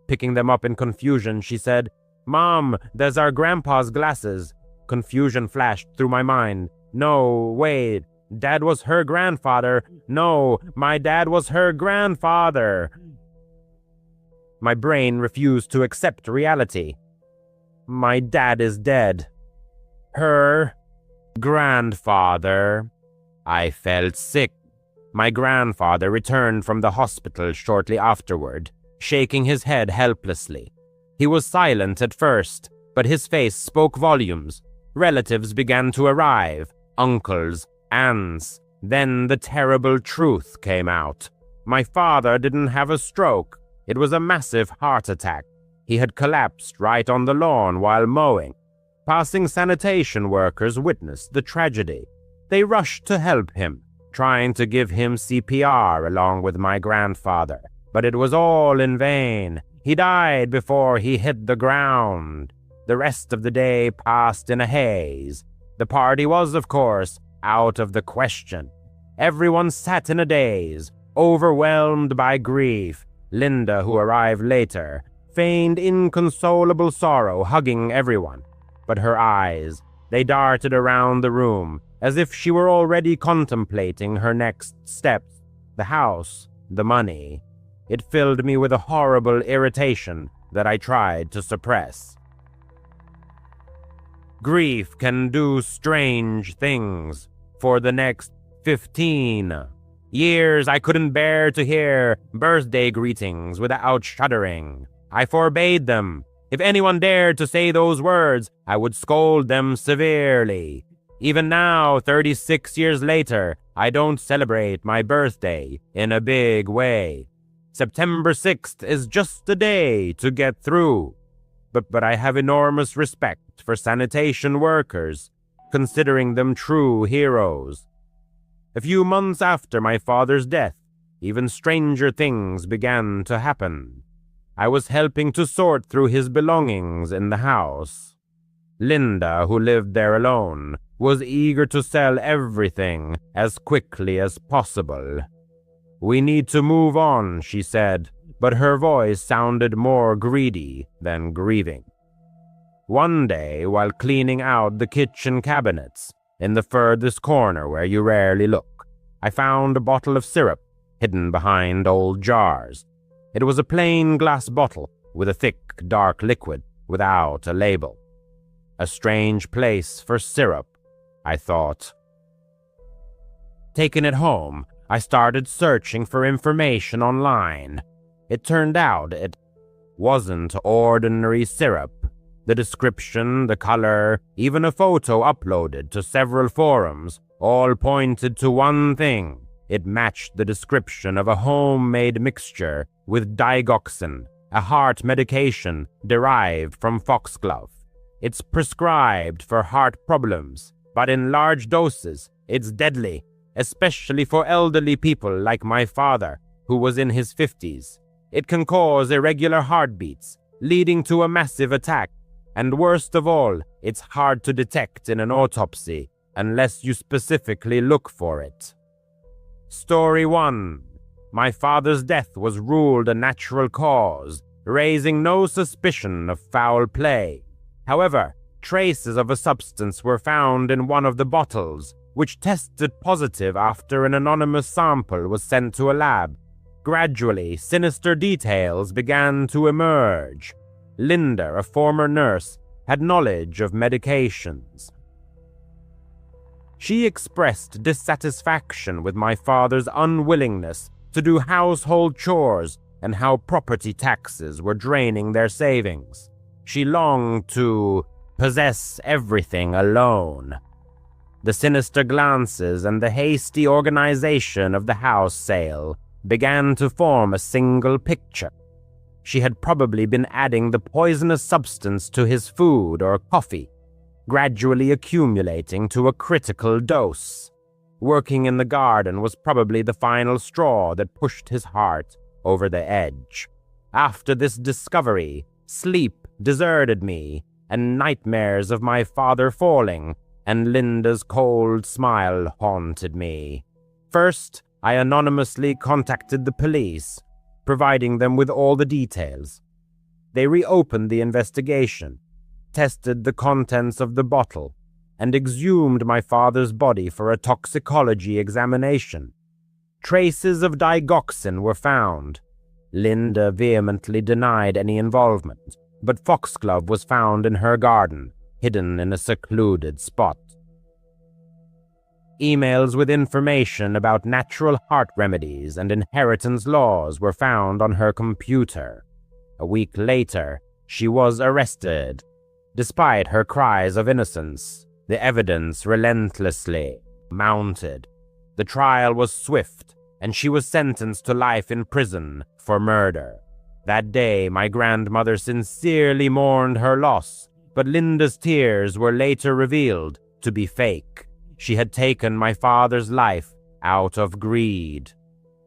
Picking them up in confusion, she said, "Mom, there's our grandpa's glasses." Confusion flashed through my mind. No, wait. Dad was her grandfather. No, my dad was her grandfather. My brain refused to accept reality. My dad is dead. Her grandfather. I felt sick. My grandfather returned from the hospital shortly afterward, shaking his head helplessly. He was silent at first, but his face spoke volumes. Relatives began to arrive, uncles, aunts. Then the terrible truth came out. My father didn't have a stroke. It was a massive heart attack. He had collapsed right on the lawn while mowing. Passing sanitation workers witnessed the tragedy. They rushed to help him, trying to give him CPR along with my grandfather. But it was all in vain. He died before he hit the ground. The rest of the day passed in a haze. The party was, of course, out of the question. Everyone sat in a daze, overwhelmed by grief. Linda, who arrived later, feigned inconsolable sorrow, hugging everyone. But her eyes, they darted around the room, as if she were already contemplating her next steps. The house, the money. It filled me with a horrible irritation that I tried to suppress. Grief can do strange things. For the next 15 years, I couldn't bear to hear birthday greetings without shuddering. I forbade them. If anyone dared to say those words, I would scold them severely. Even now, 36 years later, I don't celebrate my birthday in a big way. September 6th is just a day to get through. But I have enormous respect for sanitation workers, considering them true heroes. A few months after my father's death, even stranger things began to happen. I was helping to sort through his belongings in the house. Linda, who lived there alone, was eager to sell everything as quickly as possible. "We need to move on," she said, but her voice sounded more greedy than grieving. One day, while cleaning out the kitchen cabinets, in the furthest corner where you rarely look, I found a bottle of syrup hidden behind old jars. It was a plain glass bottle with a thick, dark liquid without a label. A strange place for syrup, I thought. Taking it home, I started searching for information online. It turned out it wasn't ordinary syrup. The description, the color, even a photo uploaded to several forums, all pointed to one thing. It matched the description of a homemade mixture with digoxin, a heart medication derived from foxglove. It's prescribed for heart problems, but in large doses, it's deadly, especially for elderly people like my father, who was in his 50s. It can cause irregular heartbeats, leading to a massive attack. And worst of all, it's hard to detect in an autopsy unless you specifically look for it. Story 1. My father's death was ruled a natural cause, raising no suspicion of foul play. However, traces of a substance were found in one of the bottles, which tested positive after an anonymous sample was sent to a lab. Gradually, sinister details began to emerge. Linda, a former nurse, had knowledge of medications. She expressed dissatisfaction with my father's unwillingness to do household chores and how property taxes were draining their savings. She longed to possess everything alone. The sinister glances and the hasty organization of the house sale began to form a single picture. She had probably been adding the poisonous substance to his food or coffee, gradually accumulating to a critical dose. Working in the garden was probably the final straw that pushed his heart over the edge. After this discovery, sleep deserted me, and nightmares of my father falling and Linda's cold smile haunted me. First, I anonymously contacted the police, providing them with all the details. They reopened the investigation, tested the contents of the bottle, and exhumed my father's body for a toxicology examination. Traces of digoxin were found. Linda vehemently denied any involvement, but foxglove was found in her garden, hidden in a secluded spot. Emails with information about natural heart remedies and inheritance laws were found on her computer. A week later, she was arrested. Despite her cries of innocence, the evidence relentlessly mounted. The trial was swift, and she was sentenced to life in prison for murder. That day, my grandmother sincerely mourned her loss, but Linda's tears were later revealed to be fake. She had taken my father's life out of greed.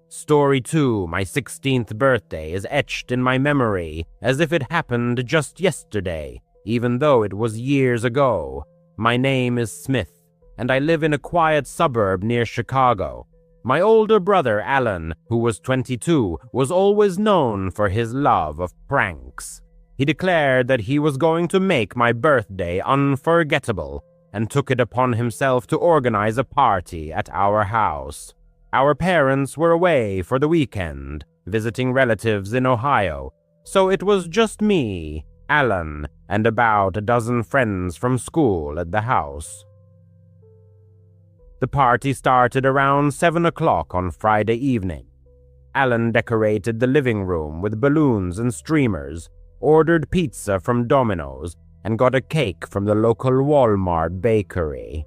Story 2, my 16th birthday, is etched in my memory as if it happened just yesterday, even though it was years ago. My name is Smith, and I live in a quiet suburb near Chicago. My older brother, Alan, who was 22, was always known for his love of pranks. He declared that he was going to make my birthday unforgettable, and took it upon himself to organize a party at our house. Our parents were away for the weekend, visiting relatives in Ohio, so it was just me, Alan, and about a dozen friends from school at the house. The party started around 7 o'clock on Friday evening. Alan decorated the living room with balloons and streamers, ordered pizza from Domino's, and got a cake from the local Walmart bakery.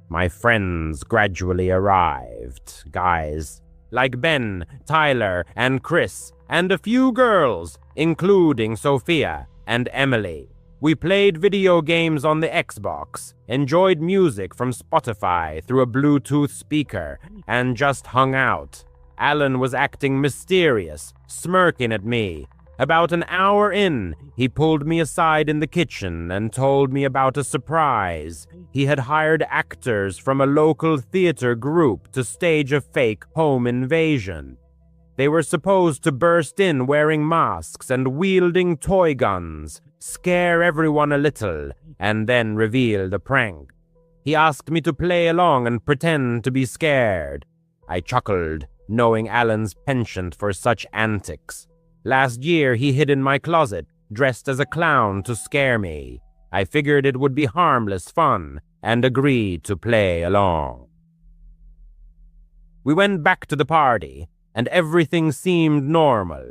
My friends gradually arrived, guys, like Ben, Tyler, and Chris, and a few girls, including Sophia and Emily. We played video games on the Xbox, enjoyed music from Spotify through a Bluetooth speaker, and just hung out. Alan was acting mysterious, smirking at me. About an hour in, he pulled me aside in the kitchen and told me about a surprise. He had hired actors from a local theater group to stage a fake home invasion. They were supposed to burst in wearing masks and wielding toy guns, scare everyone a little, and then reveal the prank. He asked me to play along and pretend to be scared. I chuckled, knowing Alan's penchant for such antics. Last year, he hid in my closet, dressed as a clown to scare me. I figured it would be harmless fun, and agreed to play along. We went back to the party, and everything seemed normal.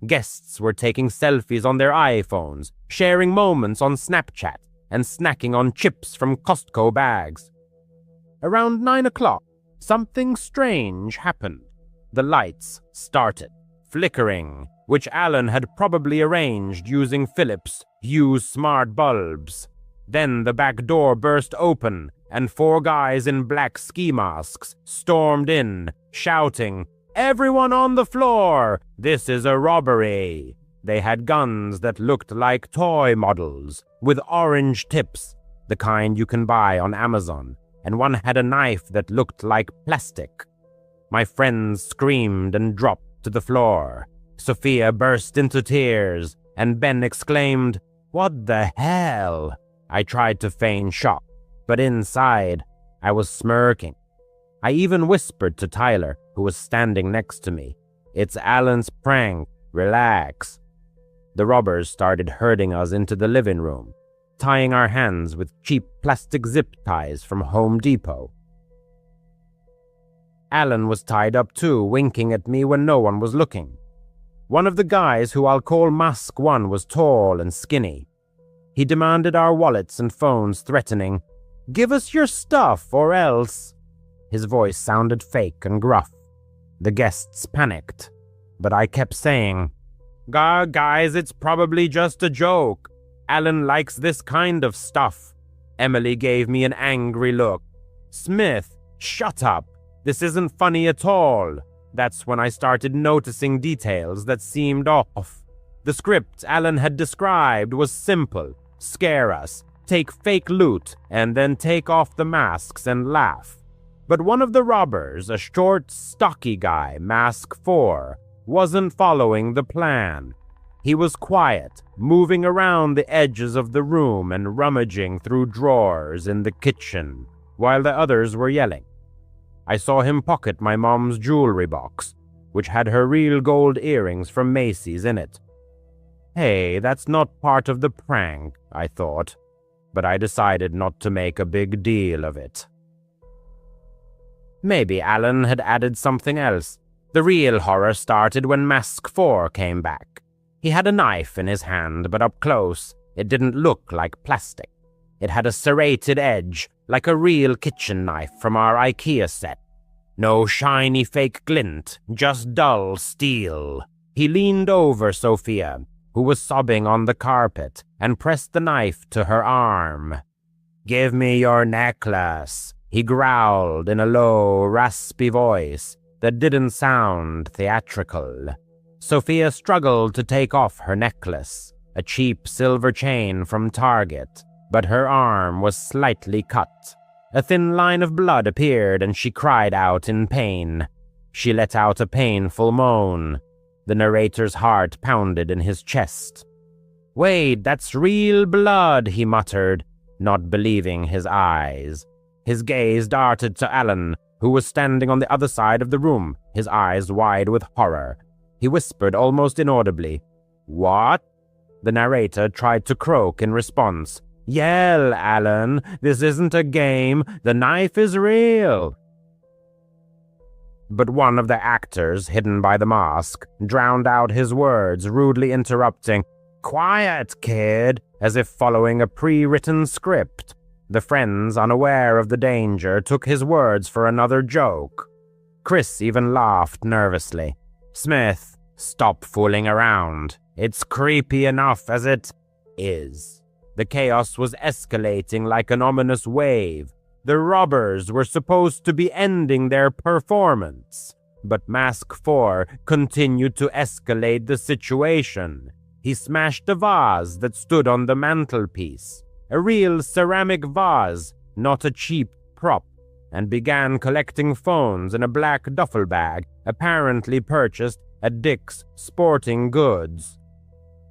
Guests were taking selfies on their iPhones, sharing moments on Snapchat, and snacking on chips from Costco bags. Around 9 o'clock, something strange happened. The lights started flickering, which Alan had probably arranged using Philips Hue smart bulbs. Then the back door burst open, and 4 guys in black ski masks stormed in, shouting, "Everyone on the floor! This is a robbery!" They had guns that looked like toy models, with orange tips, the kind you can buy on Amazon, and one had a knife that looked like plastic. My friends screamed and dropped to the floor. Sophia burst into tears, and Ben exclaimed, "What the hell?" I tried to feign shock, but inside, I was smirking. I even whispered to Tyler, who was standing next to me, "It's Alan's prank, relax." The robbers started herding us into the living room, tying our hands with cheap plastic zip ties from Home Depot. Alan was tied up too, winking at me when no one was looking. One of the guys, who I'll call Mask 1, was tall and skinny. He demanded our wallets and phones, threatening, "Give us your stuff or else." His voice sounded fake and gruff. The guests panicked, but I kept saying, Guys, it's probably just a joke. Alan likes this kind of stuff." Emily gave me an angry look. "Smith, shut up. This isn't funny at all." That's when I started noticing details that seemed off. The script Alan had described was simple. Scare us, take fake loot, and then take off the masks and laugh. But one of the robbers, a short, stocky guy, Mask 4, wasn't following the plan. He was quiet, moving around the edges of the room and rummaging through drawers in the kitchen, while the others were yelling. I saw him pocket my mom's jewelry box, which had her real gold earrings from Macy's in it. Hey, that's not part of the prank, I thought, but I decided not to make a big deal of it. Maybe Alan had added something else. The real horror started when Mask 4 came back. He had a knife in his hand, but up close, it didn't look like plastic. It had a serrated edge, like a real kitchen knife from our IKEA set. No shiny fake glint, just dull steel. He leaned over Sophia, who was sobbing on the carpet, and pressed the knife to her arm. "Give me your necklace," he growled in a low, raspy voice that didn't sound theatrical. Sophia struggled to take off her necklace, a cheap silver chain from Target, but her arm was slightly cut. A thin line of blood appeared and she cried out in pain. She let out a painful moan. The narrator's heart pounded in his chest. "Wait, that's real blood," he muttered, not believing his eyes. His gaze darted to Alan, who was standing on the other side of the room, his eyes wide with horror. He whispered almost inaudibly, "What?" The narrator tried to croak in response. "Yell, Alan. This isn't a game. The knife is real." But one of the actors, hidden by the mask, drowned out his words, rudely interrupting, Quiet, kid, as if following a pre-written script. The friends, unaware of the danger, took his words for another joke. Chris even laughed nervously. Smith, stop fooling around. It's creepy enough as it is. The chaos was escalating like an ominous wave. The robbers were supposed to be ending their performance, but Mask 4 continued to escalate the situation. He smashed a vase that stood on the mantelpiece, a real ceramic vase, not a cheap prop, and began collecting phones in a black duffel bag apparently purchased at Dick's Sporting Goods.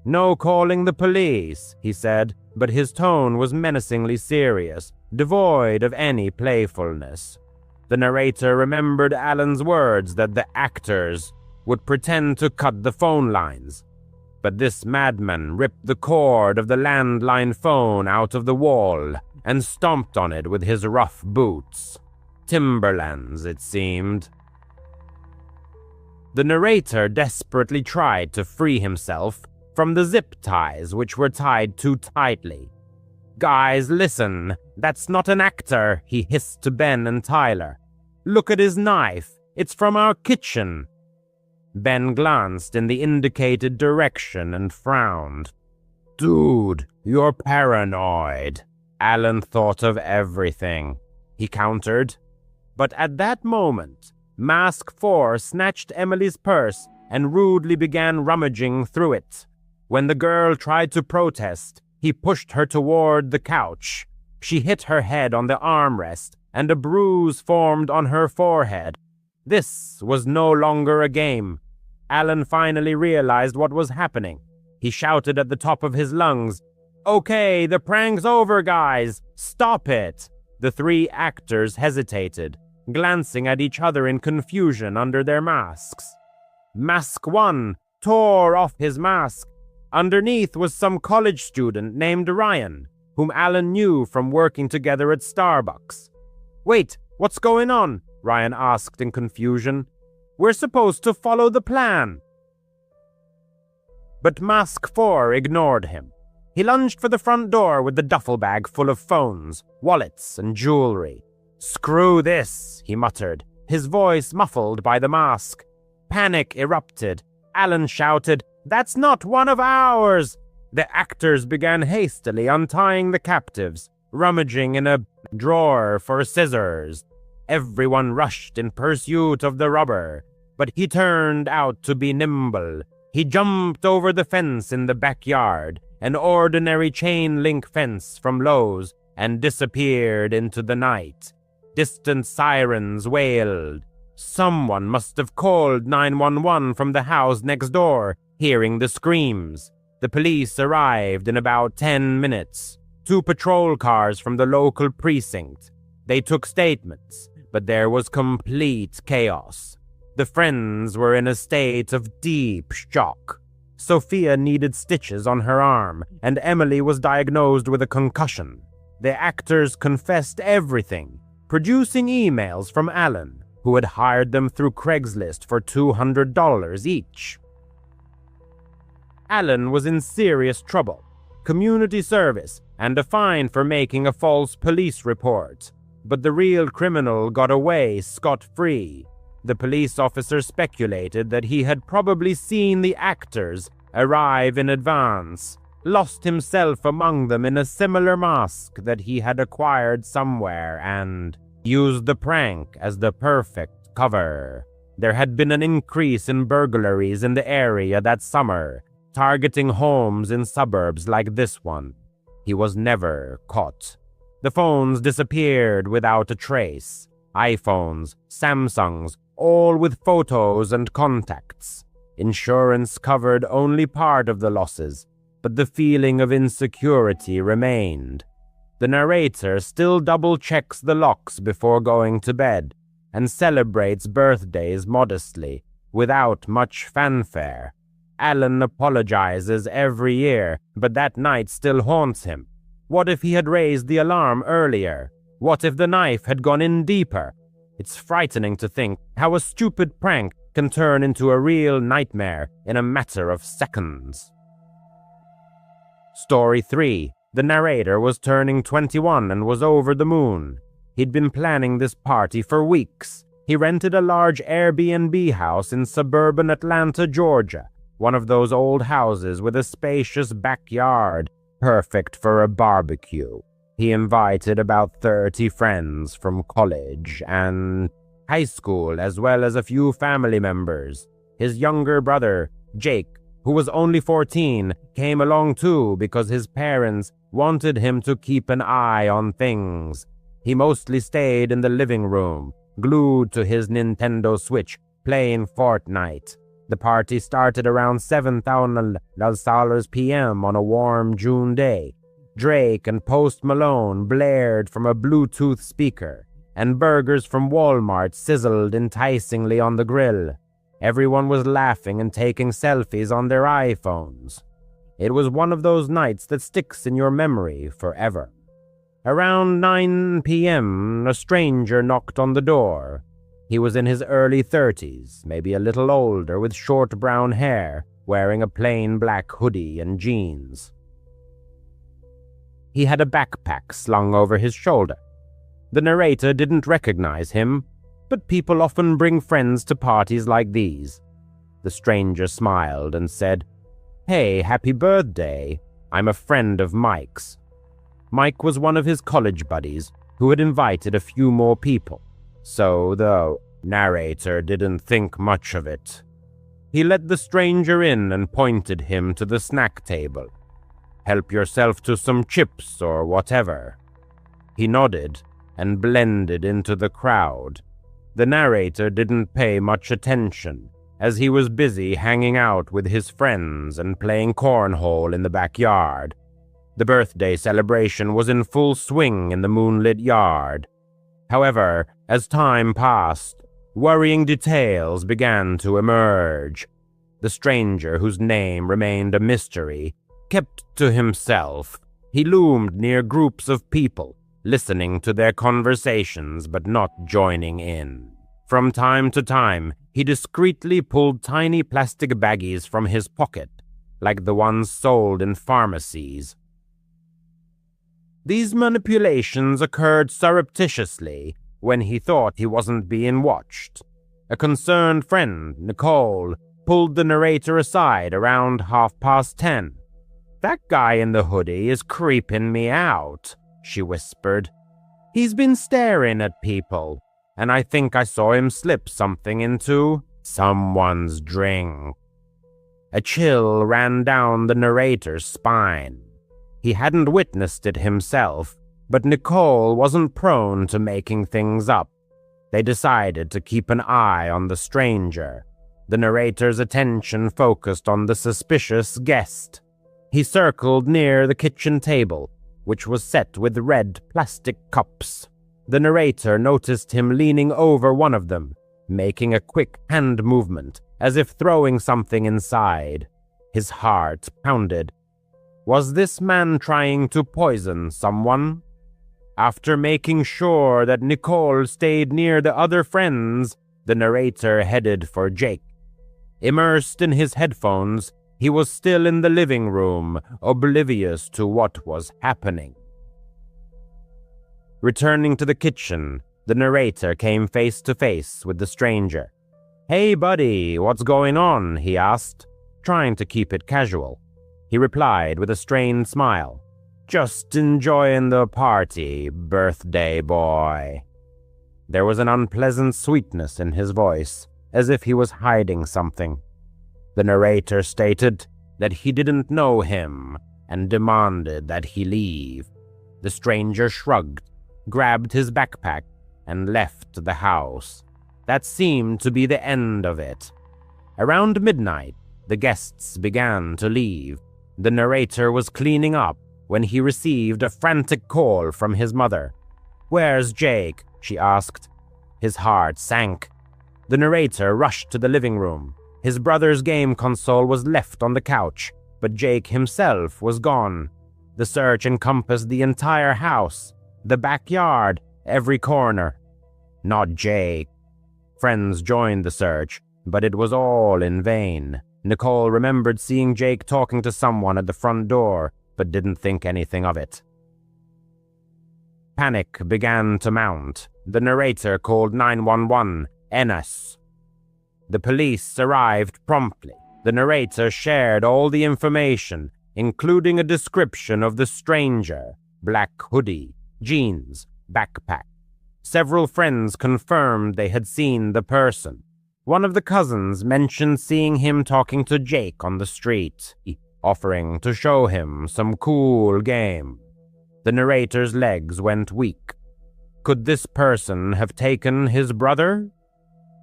No calling the police, he said, but his tone was menacingly serious, devoid of any playfulness. The narrator remembered Alan's words that the actors would pretend to cut the phone lines. But this madman ripped the cord of the landline phone out of the wall and stomped on it with his rough boots. Timberlands, it seemed. The narrator desperately tried to free himself from the zip ties which were tied too tightly. Guys, listen, that's not an actor, he hissed to Ben and Tyler. Look at his knife, it's from our kitchen. Ben glanced in the indicated direction and frowned. Dude, you're paranoid. Alan thought of everything, he countered. But at that moment, Mask 4 snatched Emily's purse and rudely began rummaging through it. When the girl tried to protest, he pushed her toward the couch. She hit her head on the armrest, and a bruise formed on her forehead. This was no longer a game. Alan finally realized what was happening. He shouted at the top of his lungs, "Okay, the prank's over, guys! Stop it!" The three actors hesitated, glancing at each other in confusion under their masks. Mask 1 tore off his mask. Underneath was some college student named Ryan, whom Alan knew from working together at Starbucks. "Wait, what's going on?" Ryan asked in confusion. "We're supposed to follow the plan." But Mask 4 ignored him. He lunged for the front door with the duffel bag full of phones, wallets, and jewelry. "Screw this," he muttered, his voice muffled by the mask. Panic erupted. Alan shouted, "That's not one of ours!" The actors began hastily untying the captives, rummaging in a drawer for scissors. Everyone rushed in pursuit of the robber, but he turned out to be nimble. He jumped over the fence in the backyard, an ordinary chain-link fence from Lowe's, and disappeared into the night. Distant sirens wailed. Someone must have called 911 from the house next door, hearing the screams. The police arrived in about 10 minutes. 2 patrol cars from the local precinct. They took statements, but there was complete chaos. The friends were in a state of deep shock. Sophia needed stitches on her arm, and Emily was diagnosed with a concussion. The actors confessed everything, producing emails from Alan, who had hired them through Craigslist for $200 each. Alan was in serious trouble, community service, and a fine for making a false police report. But the real criminal got away scot-free. The police officer speculated that he had probably seen the actors arrive in advance, lost himself among them in a similar mask that he had acquired somewhere, and used the prank as the perfect cover. There had been an increase in burglaries in the area that summer, targeting homes in suburbs like this one. He was never caught. The phones disappeared without a trace. iPhones, Samsungs, all with photos and contacts. Insurance covered only part of the losses, but the feeling of insecurity remained. The narrator still double-checks the locks before going to bed, and celebrates birthdays modestly, without much fanfare. Alan apologizes every year, but that night still haunts him. What if he had raised the alarm earlier? What if the knife had gone in deeper? It's frightening to think how a stupid prank can turn into a real nightmare in a matter of seconds. Story 3. The narrator was turning 21 and was over the moon. He'd been planning this party for weeks. He rented a large Airbnb house in suburban Atlanta, Georgia, one of those old houses with a spacious backyard, perfect for a barbecue. He invited about 30 friends from college and high school, as well as a few family members. His younger brother, Jake, who was only 14, came along too because his parents wanted him to keep an eye on things. He mostly stayed in the living room, glued to his Nintendo Switch, playing Fortnite. The party started around 7,000 p.m. on a warm June day. Drake and Post Malone blared from a Bluetooth speaker, and burgers from Walmart sizzled enticingly on the grill. Everyone was laughing and taking selfies on their iPhones. It was one of those nights that sticks in your memory forever. Around 9 p.m., a stranger knocked on the door. He was in his early 30s, maybe a little older, with short brown hair, wearing a plain black hoodie and jeans. He had a backpack slung over his shoulder. The narrator didn't recognize him, but people often bring friends to parties like these. The stranger smiled and said, "Hey, happy birthday. I'm a friend of Mike's." Mike was one of his college buddies who had invited a few more people, so the narrator didn't think much of it. He let the stranger in and pointed him to the snack table. "Help yourself to some chips or whatever." He nodded and blended into the crowd. The narrator didn't pay much attention, as he was busy hanging out with his friends and playing cornhole in the backyard. The birthday celebration was in full swing in the moonlit yard. However, as time passed, worrying details began to emerge. The stranger, whose name remained a mystery, kept to himself. He loomed near groups of people, listening to their conversations but not joining in. From time to time, he discreetly pulled tiny plastic baggies from his pocket, like the ones sold in pharmacies. These manipulations occurred surreptitiously when he thought he wasn't being watched. A concerned friend, Nicole, pulled the narrator aside around 10:30. "That guy in the hoodie is creeping me out," she whispered. "He's been staring at people, and I think I saw him slip something into someone's drink." A chill ran down the narrator's spine. He hadn't witnessed it himself, but Nicole wasn't prone to making things up. They decided to keep an eye on the stranger. The narrator's attention focused on the suspicious guest. He circled near the kitchen table, which was set with red plastic cups. The narrator noticed him leaning over one of them, making a quick hand movement, as if throwing something inside. His heart pounded. Was this man trying to poison someone? After making sure that Nicole stayed near the other friends, the narrator headed for Jake. Immersed in his headphones, he was still in the living room, oblivious to what was happening. Returning to the kitchen, the narrator came face to face with the stranger. "Hey buddy, what's going on?" he asked, trying to keep it casual. He replied with a strained smile. "Just enjoying the party, birthday boy." There was an unpleasant sweetness in his voice, as if he was hiding something. The narrator stated that he didn't know him and demanded that he leave. The stranger shrugged, grabbed his backpack, and left the house. That seemed to be the end of it. Around midnight, the guests began to leave. The narrator was cleaning up when he received a frantic call from his mother. "Where's Jake?" she asked. His heart sank. The narrator rushed to the living room. His brother's game console was left on the couch, but Jake himself was gone. The search encompassed the entire house, the backyard, every corner. Not Jake. Friends joined the search, but it was all in vain. Nicole remembered seeing Jake talking to someone at the front door, but didn't think anything of it. Panic began to mount. The narrator called 911, NS. The police arrived promptly. The narrator shared all the information, including a description of the stranger, black hoodie, jeans, backpack. Several friends confirmed they had seen the person. One of the cousins mentioned seeing him talking to Jake on the street, offering to show him some cool game. The narrator's legs went weak. Could this person have taken his brother?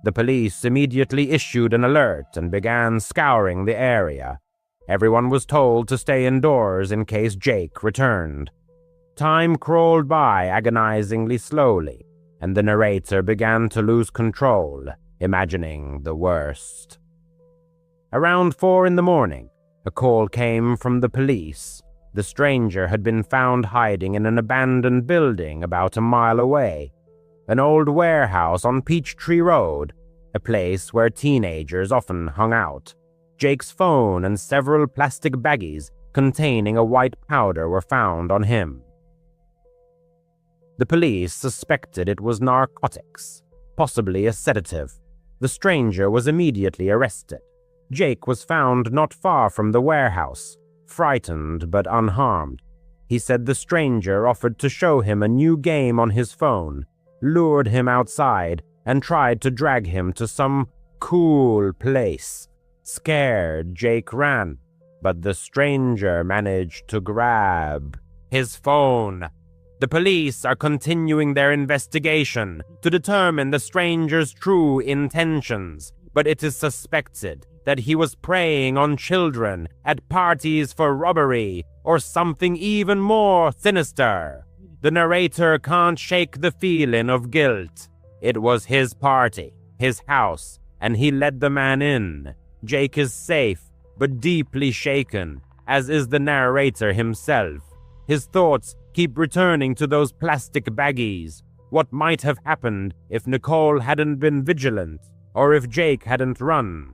The police immediately issued an alert and began scouring the area. Everyone was told to stay indoors in case Jake returned. Time crawled by agonizingly slowly, and the narrator began to lose control, imagining the worst. Around 4 a.m, a call came from the police. The stranger had been found hiding in an abandoned building about a mile away, an old warehouse on Peachtree Road, a place where teenagers often hung out. Jake's phone and several plastic baggies containing a white powder were found on him. The police suspected it was narcotics, possibly a sedative. The stranger was immediately arrested. Jake was found not far from the warehouse, frightened but unharmed. He said the stranger offered to show him a new game on his phone, lured him outside, and tried to drag him to some cool place. Scared, Jake ran, but the stranger managed to grab his phone. The police are continuing their investigation to determine the stranger's true intentions, but it is suspected that he was preying on children at parties for robbery or something even more sinister. The narrator can't shake the feeling of guilt. It was his party, his house, and he let the man in. Jake is safe, but deeply shaken, as is the narrator himself. His thoughts keep returning to those plastic baggies. What might have happened if Nicole hadn't been vigilant, or if Jake hadn't run?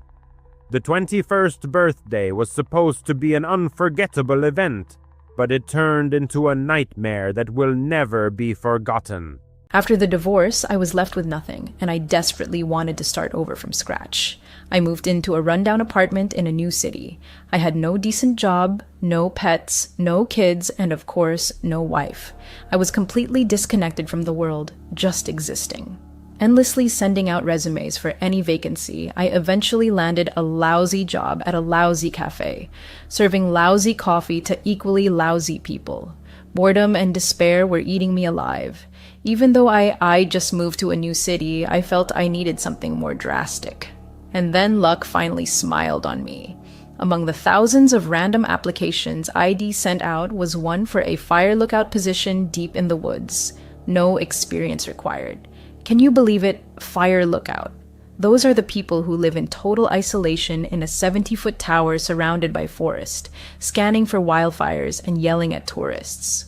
The 21st birthday was supposed to be an unforgettable event, but it turned into a nightmare that will never be forgotten. After the divorce, I was left with nothing, and I desperately wanted to start over from scratch. I moved into a rundown apartment in a new city. I had no decent job, no pets, no kids, and of course, no wife. I was completely disconnected from the world, just existing. Endlessly sending out resumes for any vacancy, I eventually landed a lousy job at a lousy cafe, serving lousy coffee to equally lousy people. Boredom and despair were eating me alive. Even though I just moved to a new city, I felt I needed something more drastic. And then luck finally smiled on me. Among the thousands of random applications ID sent out was one for a fire lookout position deep in the woods. No experience required. Can you believe it? Fire lookout. Those are the people who live in total isolation in a 70-foot tower surrounded by forest, scanning for wildfires and yelling at tourists.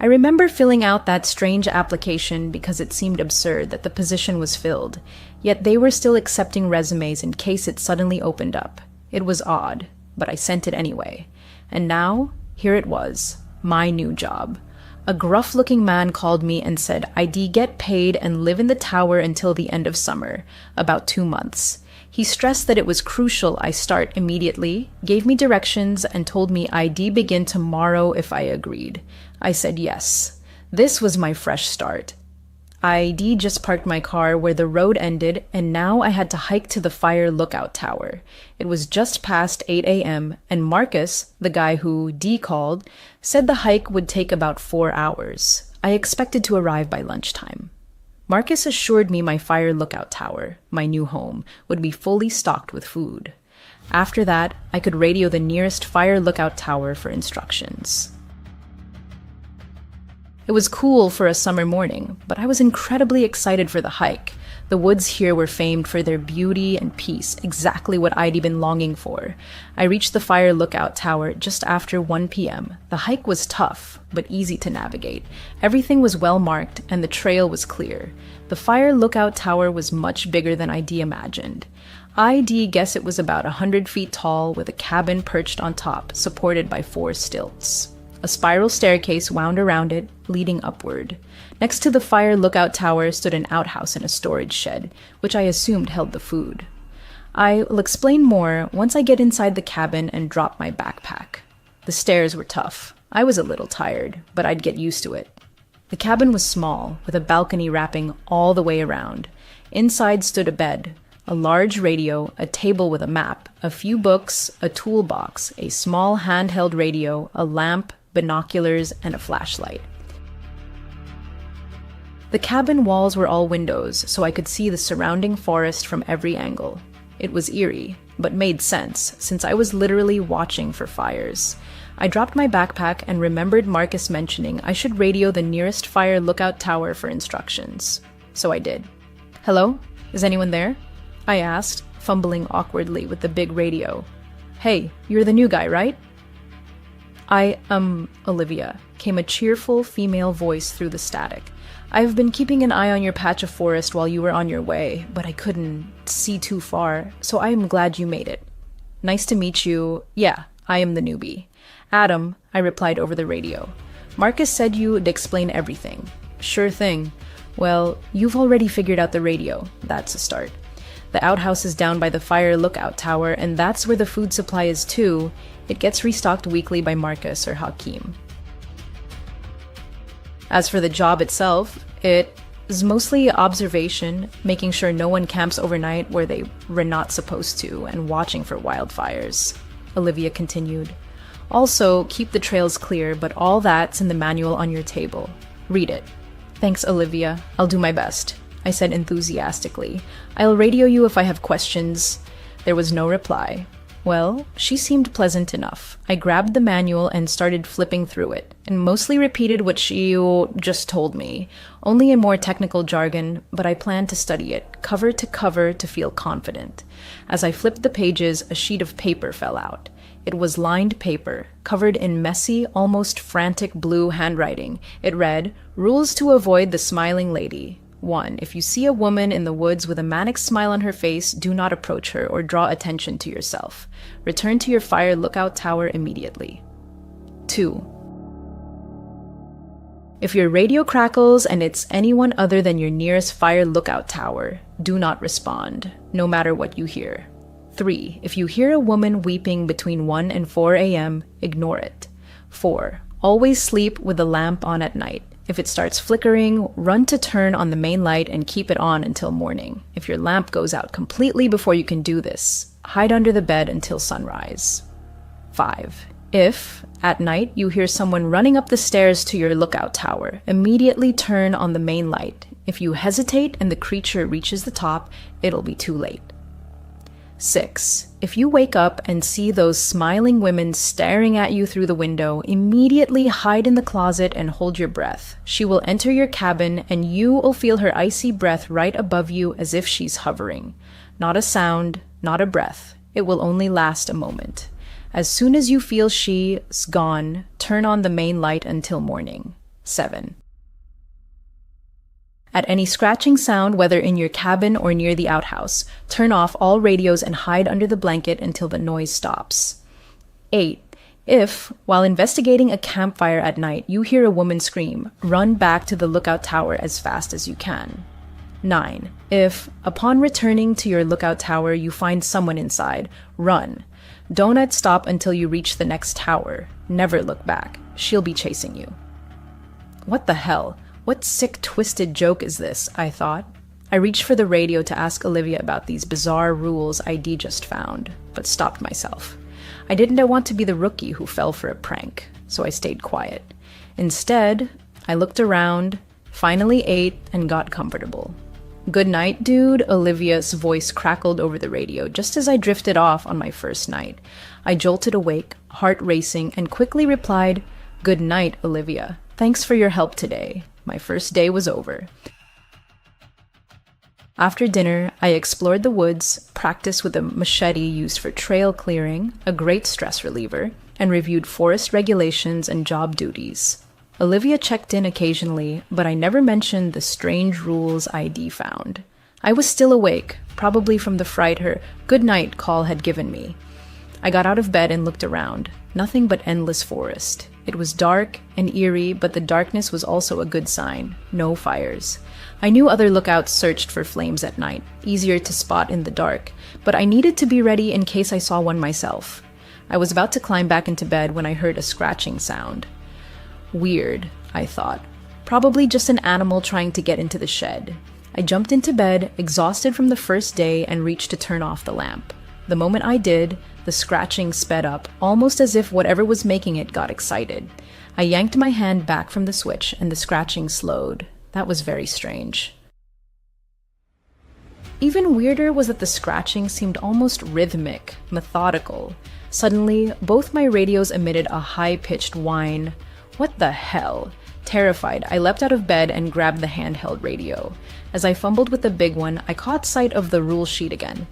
I remember filling out that strange application because it seemed absurd that the position was filled, yet they were still accepting resumes in case it suddenly opened up. It was odd, but I sent it anyway. And now, here it was, my new job. A gruff-looking man called me and said I'd get paid and live in the tower until the end of summer, about 2 months. He stressed that it was crucial I start immediately, gave me directions, and told me I'd begin tomorrow if I agreed. I said yes. This was my fresh start. I'd just parked my car where the road ended, and now I had to hike to the fire lookout tower. It was just past 8 a.m., and Marcus, the guy who D called, said the hike would take about 4 hours. I expected to arrive by lunchtime. Marcus assured me my fire lookout tower, my new home, would be fully stocked with food. After that, I could radio the nearest fire lookout tower for instructions. It was cool for a summer morning, but I was incredibly excited for the hike. The woods here were famed for their beauty and peace, exactly what I'd been longing for. I reached the fire lookout tower just after 1 p.m. The hike was tough, but easy to navigate. Everything was well marked, and the trail was clear. The fire lookout tower was much bigger than I'd imagined. I'd guess it was about 100 feet tall with a cabin perched on top, supported by 4 stilts. A spiral staircase wound around it, leading upward. Next to the fire lookout tower stood an outhouse and a storage shed, which I assumed held the food. I will explain more once I get inside the cabin and drop my backpack. The stairs were tough. I was a little tired, but I'd get used to it. The cabin was small, with a balcony wrapping all the way around. Inside stood a bed, a large radio, a table with a map, a few books, a toolbox, a small handheld radio, a lamp, binoculars, and a flashlight. The cabin walls were all windows, so I could see the surrounding forest from every angle. It was eerie, but made sense, since I was literally watching for fires. I dropped my backpack and remembered Marcus mentioning I should radio the nearest fire lookout tower for instructions. So I did. "Hello? Is anyone there?" I asked, fumbling awkwardly with the big radio. "Hey, you're the new guy, right?" Olivia," came a cheerful female voice through the static. "I've been keeping an eye on your patch of forest while you were on your way, but I couldn't see too far, so I am glad you made it." "Nice to meet you. Yeah, I am the newbie." "Adam," I replied over the radio. "Marcus said you'd explain everything." "Sure thing." "Well, you've already figured out the radio. That's a start. The outhouse is down by the fire lookout tower, and that's where the food supply is too. It gets restocked weekly by Marcus or Hakeem. As for the job itself, it is mostly observation, making sure no one camps overnight where they were not supposed to, and watching for wildfires. Olivia continued. "Also, keep the trails clear, but all that's in the manual on your table. Read it." "Thanks, Olivia. I'll do my best," I said enthusiastically. "I'll radio you if I have questions." There was no reply. Well, she seemed pleasant enough. I grabbed the manual and started flipping through it, and mostly repeated what she just told me, only in more technical jargon, but I planned to study it, cover to cover, to feel confident. As I flipped the pages, a sheet of paper fell out. It was lined paper, covered in messy, almost frantic blue handwriting. It read, "Rules to avoid the smiling lady. 1. If you see a woman in the woods with a manic smile on her face, do not approach her or draw attention to yourself. Return to your fire lookout tower immediately. 2. If your radio crackles and it's anyone other than your nearest fire lookout tower, do not respond, no matter what you hear. 3. If you hear a woman weeping between 1 and 4 a.m., ignore it. 4. Always sleep with the lamp on at night. If it starts flickering, run to turn on the main light and keep it on until morning. If your lamp goes out completely before you can do this, hide under the bed until sunrise. 5. If, at night, you hear someone running up the stairs to your lookout tower, immediately turn on the main light. If you hesitate and the creature reaches the top, it'll be too late. 6. If you wake up and see those smiling women staring at you through the window, immediately hide in the closet and hold your breath. She will enter your cabin and you will feel her icy breath right above you as if she's hovering. Not a sound, not a breath. It will only last a moment. As soon as you feel she's gone, turn on the main light until morning. 7. At any scratching sound, whether in your cabin or near the outhouse, turn off all radios and hide under the blanket until the noise stops. 8. If, while investigating a campfire at night, you hear a woman scream, run back to the lookout tower as fast as you can. 9. If, upon returning to your lookout tower, you find someone inside, run. Don't stop until you reach the next tower. Never look back. She'll be chasing you. What the hell? What sick, twisted joke is this? I thought. I reached for the radio to ask Olivia about these bizarre rules ID just found, but stopped myself. I didn't want to be the rookie who fell for a prank, so I stayed quiet. Instead, I looked around, finally ate, and got comfortable. "Good night, dude," Olivia's voice crackled over the radio just as I drifted off on my first night. I jolted awake, heart racing, and quickly replied, "Good night, Olivia. Thanks for your help today." My first day was over. After dinner, I explored the woods, practiced with a machete used for trail clearing, a great stress reliever, and reviewed forest regulations and job duties. Olivia checked in occasionally, but I never mentioned the strange rules ID found. I was still awake, probably from the fright her good night call had given me. I got out of bed and looked around. Nothing but endless forest. It was dark and eerie, but the darkness was also a good sign. No fires. I knew other lookouts searched for flames at night, easier to spot in the dark, but I needed to be ready in case I saw one myself. I was about to climb back into bed when I heard a scratching sound. Weird, I thought. Probably just an animal trying to get into the shed. I jumped into bed, exhausted from the first day, and reached to turn off the lamp. The moment I did, the scratching sped up, almost as if whatever was making it got excited. I yanked my hand back from the switch, and the scratching slowed. That was very strange. Even weirder was that the scratching seemed almost rhythmic, methodical. Suddenly, both my radios emitted a high-pitched whine. What the hell? Terrified, I leapt out of bed and grabbed the handheld radio. As I fumbled with the big one, I caught sight of the rule sheet again.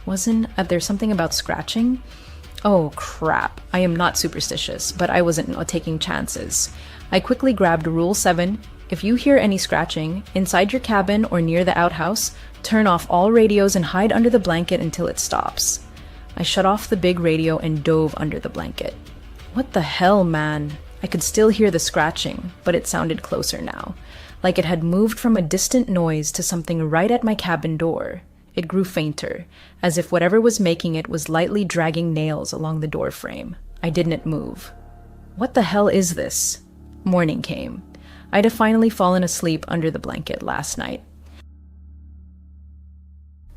Wasn't there something about scratching? Oh crap, I am not superstitious, but I wasn't taking chances. I quickly grabbed Rule 7. If you hear any scratching, inside your cabin or near the outhouse, turn off all radios and hide under the blanket until it stops. I shut off the big radio and dove under the blanket. What the hell, man? I could still hear the scratching, but it sounded closer now, like it had moved from a distant noise to something right at my cabin door. It grew fainter, as if whatever was making it was lightly dragging nails along the door frame. I didn't move. What the hell is this? Morning came. I'd have finally fallen asleep under the blanket last night.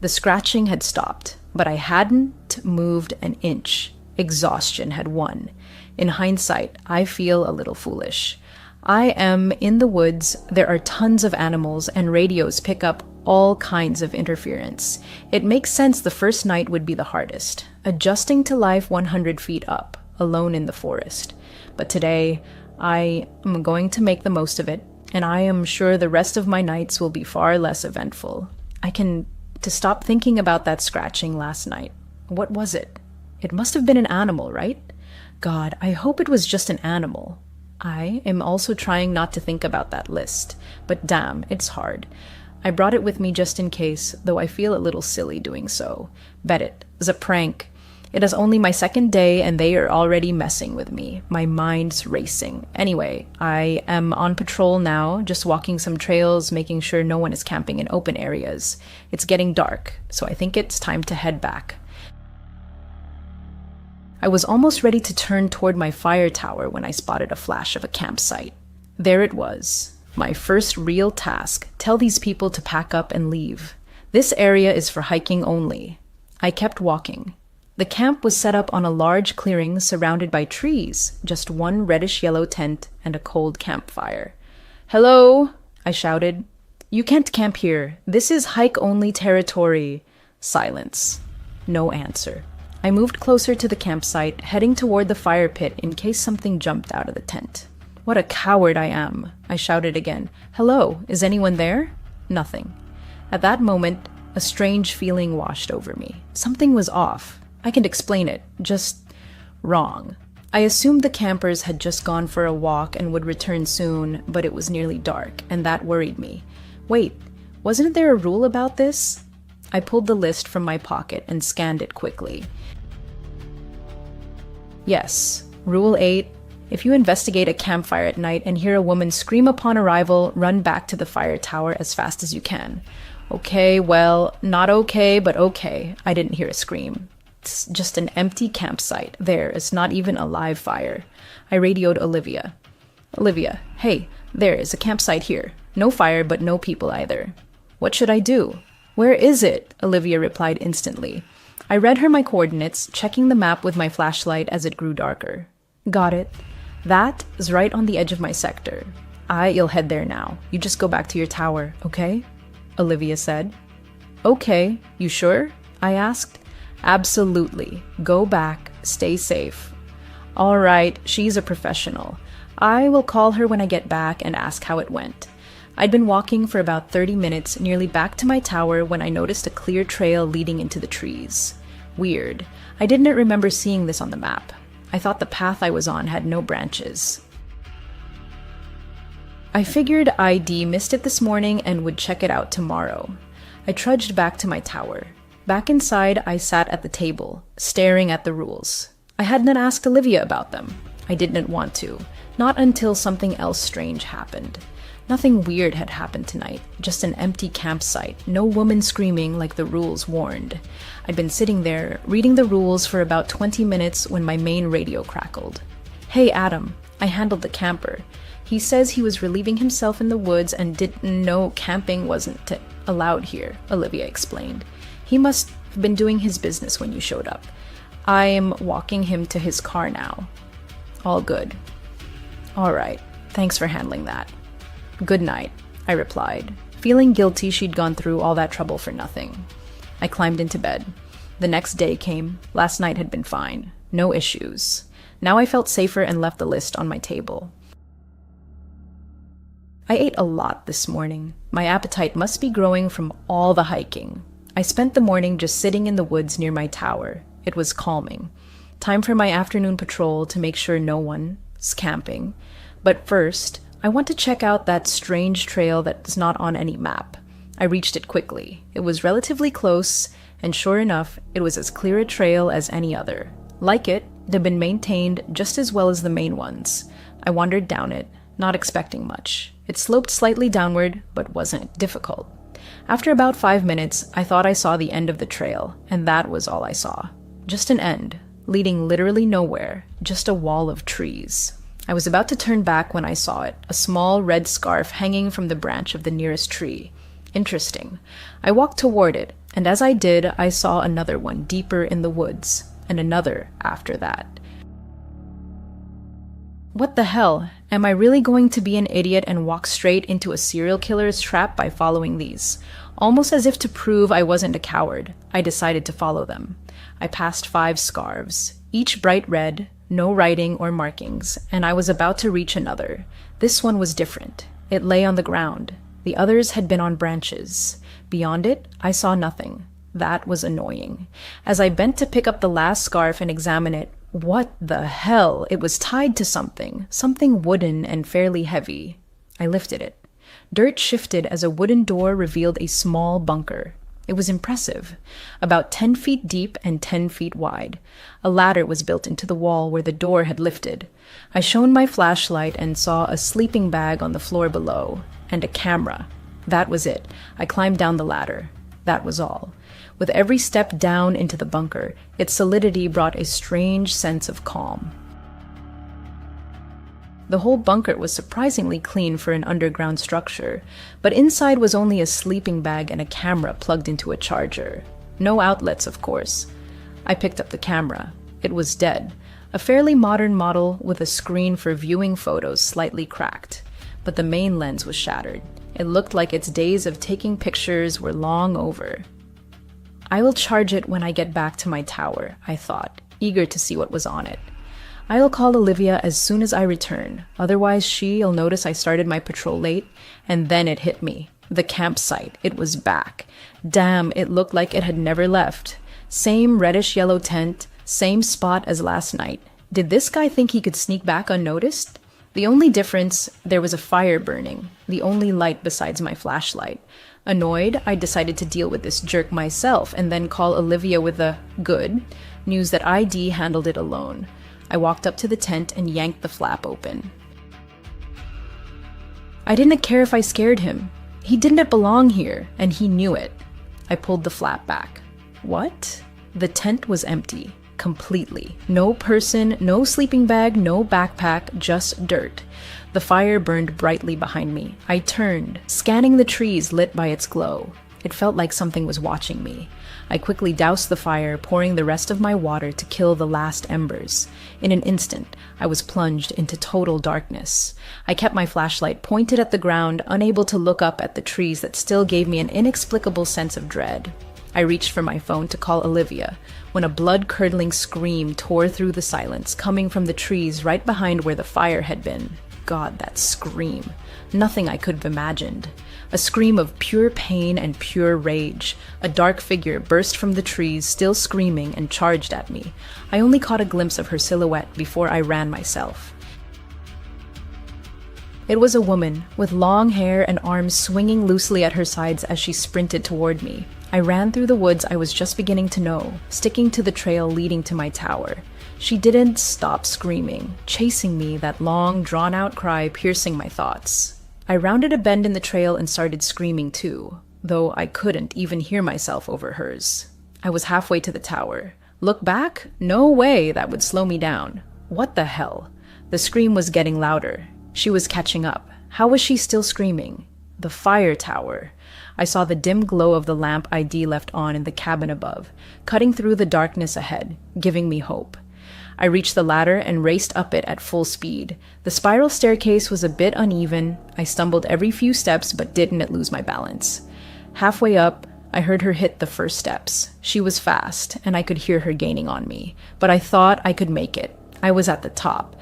The scratching had stopped, but I hadn't moved an inch. Exhaustion had won. In hindsight, I feel a little foolish. I am in the woods, there are tons of animals, and radios pick up all kinds of interference. It makes sense the first night would be the hardest, adjusting to life 100 feet up, alone in the forest. But today, I am going to make the most of it, and I am sure the rest of my nights will be far less eventful. To stop thinking about that scratching last night. What was it? It must have been an animal, right? God, I hope it was just an animal. I am also trying not to think about that list, but damn, it's hard. I brought it with me just in case, though I feel a little silly doing so. Bet it's a prank. It is only my second day and they are already messing with me. My mind's racing. Anyway, I am on patrol now, just walking some trails, making sure no one is camping in open areas. It's getting dark, so I think it's time to head back. I was almost ready to turn toward my fire tower when I spotted a flash of a campsite. There it was. My first real task, tell these people to pack up and leave. This area is for hiking only. I kept walking. The camp was set up on a large clearing surrounded by trees, just one reddish-yellow tent and a cold campfire. "Hello," I shouted. "You can't camp here. This is hike-only territory." Silence. No answer. I moved closer to the campsite, heading toward the fire pit in case something jumped out of the tent. What a coward I am, I shouted again. "Hello, is anyone there?" Nothing. At that moment, a strange feeling washed over me. Something was off. I can't explain it, just wrong. I assumed the campers had just gone for a walk and would return soon, but it was nearly dark, and that worried me. Wait, wasn't there a rule about this? I pulled the list from my pocket and scanned it quickly. Yes, Rule 8. If you investigate a campfire at night and hear a woman scream upon arrival, run back to the fire tower as fast as you can. Okay, well, not okay, but okay. I didn't hear a scream. It's just an empty campsite. There is not even a live fire. I radioed Olivia. "Olivia, hey, there is a campsite here. No fire, but no people either." "What should I do?" "Where is it?" Olivia replied instantly. I read her my coordinates, checking the map with my flashlight as it grew darker. "Got it. That is right on the edge of my sector. You'll head there now. You just go back to your tower, okay?" Olivia said. "Okay, you sure?" I asked. "Absolutely. Go back. Stay safe." "All right, she's a professional. I will call her when I get back and ask how it went." I'd been walking for about 30 minutes, nearly back to my tower, when I noticed a clear trail leading into the trees. Weird. I didn't remember seeing this on the map. I thought the path I was on had no branches. I figured I'd missed it this morning and would check it out tomorrow. I trudged back to my tower. Back inside, I sat at the table, staring at the rules. I hadn't asked Olivia about them. I didn't want to. Not until something else strange happened. Nothing weird had happened tonight, just an empty campsite, no woman screaming like the rules warned. I'd been sitting there, reading the rules for about 20 minutes when my main radio crackled. "Hey, Adam," I handled the camper. "He says he was relieving himself in the woods and didn't know camping wasn't allowed here," Olivia explained. "He must have been doing his business when you showed up. I'm walking him to his car now." "All good." "All right, thanks for handling that." "Good night," I replied, feeling guilty she'd gone through all that trouble for nothing. I climbed into bed. The next day came. Last night had been fine. No issues. Now I felt safer and left the list on my table. I ate a lot this morning. My appetite must be growing from all the hiking. I spent the morning just sitting in the woods near my tower. It was calming. Time for my afternoon patrol to make sure no one's camping. But first, I want to check out that strange trail that's not on any map. I reached it quickly. It was relatively close, and sure enough, it was as clear a trail as any other. Like it had been maintained just as well as the main ones. I wandered down it, not expecting much. It sloped slightly downward, but wasn't difficult. After about 5 minutes, I thought I saw the end of the trail, and that was all I saw. Just an end, leading literally nowhere, just a wall of trees. I was about to turn back when I saw it, a small red scarf hanging from the branch of the nearest tree. Interesting. I walked toward it, and as I did, I saw another one deeper in the woods, and another after that. What the hell? Am I really going to be an idiot and walk straight into a serial killer's trap by following these? Almost as if to prove I wasn't a coward, I decided to follow them. I passed 5 scarves, each bright red, no writing or markings, and I was about to reach another. This one was different. It lay on the ground. The others had been on branches. Beyond it, I saw nothing. That was annoying. As I bent to pick up the last scarf and examine it, what the hell? It was tied to something wooden and fairly heavy. I lifted it. Dirt shifted as a wooden door revealed a small bunker. It was impressive, about 10 feet deep and 10 feet wide. A ladder was built into the wall where the door had lifted. I shone my flashlight and saw a sleeping bag on the floor below, and a camera. That was it. I climbed down the ladder. That was all. With every step down into the bunker, its solidity brought a strange sense of calm. The whole bunker was surprisingly clean for an underground structure, but inside was only a sleeping bag and a camera plugged into a charger. No outlets, of course. I picked up the camera. It was dead, a fairly modern model with a screen for viewing photos slightly cracked, but the main lens was shattered. It looked like its days of taking pictures were long over. I will charge it when I get back to my tower, I thought, eager to see what was on it. I'll call Olivia as soon as I return, otherwise she'll notice I started my patrol late, and then it hit me. The campsite, it was back. Damn, it looked like it had never left. Same reddish-yellow tent, same spot as last night. Did this guy think he could sneak back unnoticed? The only difference, there was a fire burning, the only light besides my flashlight. Annoyed, I decided to deal with this jerk myself and then call Olivia with the good news that ID handled it alone. I walked up to the tent and yanked the flap open. I didn't care if I scared him. He didn't belong here, and he knew it. I pulled the flap back. What? The tent was empty. Completely. No person, no sleeping bag, no backpack, just dirt. The fire burned brightly behind me. I turned, scanning the trees lit by its glow. It felt like something was watching me. I quickly doused the fire, pouring the rest of my water to kill the last embers. In an instant, I was plunged into total darkness. I kept my flashlight pointed at the ground, unable to look up at the trees that still gave me an inexplicable sense of dread. I reached for my phone to call Olivia, when a blood-curdling scream tore through the silence, coming from the trees right behind where the fire had been. God, that scream. Nothing I could have imagined. A scream of pure pain and pure rage. A dark figure burst from the trees, still screaming, and charged at me. I only caught a glimpse of her silhouette before I ran myself. It was a woman, with long hair and arms swinging loosely at her sides as she sprinted toward me. I ran through the woods I was just beginning to know, sticking to the trail leading to my tower. She didn't stop screaming, chasing me, that long, drawn-out cry piercing my thoughts. I rounded a bend in the trail and started screaming too, though I couldn't even hear myself over hers. I was halfway to the tower. Look back? No way that would slow me down. What the hell? The scream was getting louder. She was catching up. How was she still screaming? The fire tower. I saw the dim glow of the lamp ID left on in the cabin above, cutting through the darkness ahead, giving me hope. I reached the ladder and raced up it at full speed. The spiral staircase was a bit uneven. I stumbled every few steps but didn't lose my balance. Halfway up, I heard her hit the first steps. She was fast, and I could hear her gaining on me, but I thought I could make it. I was at the top.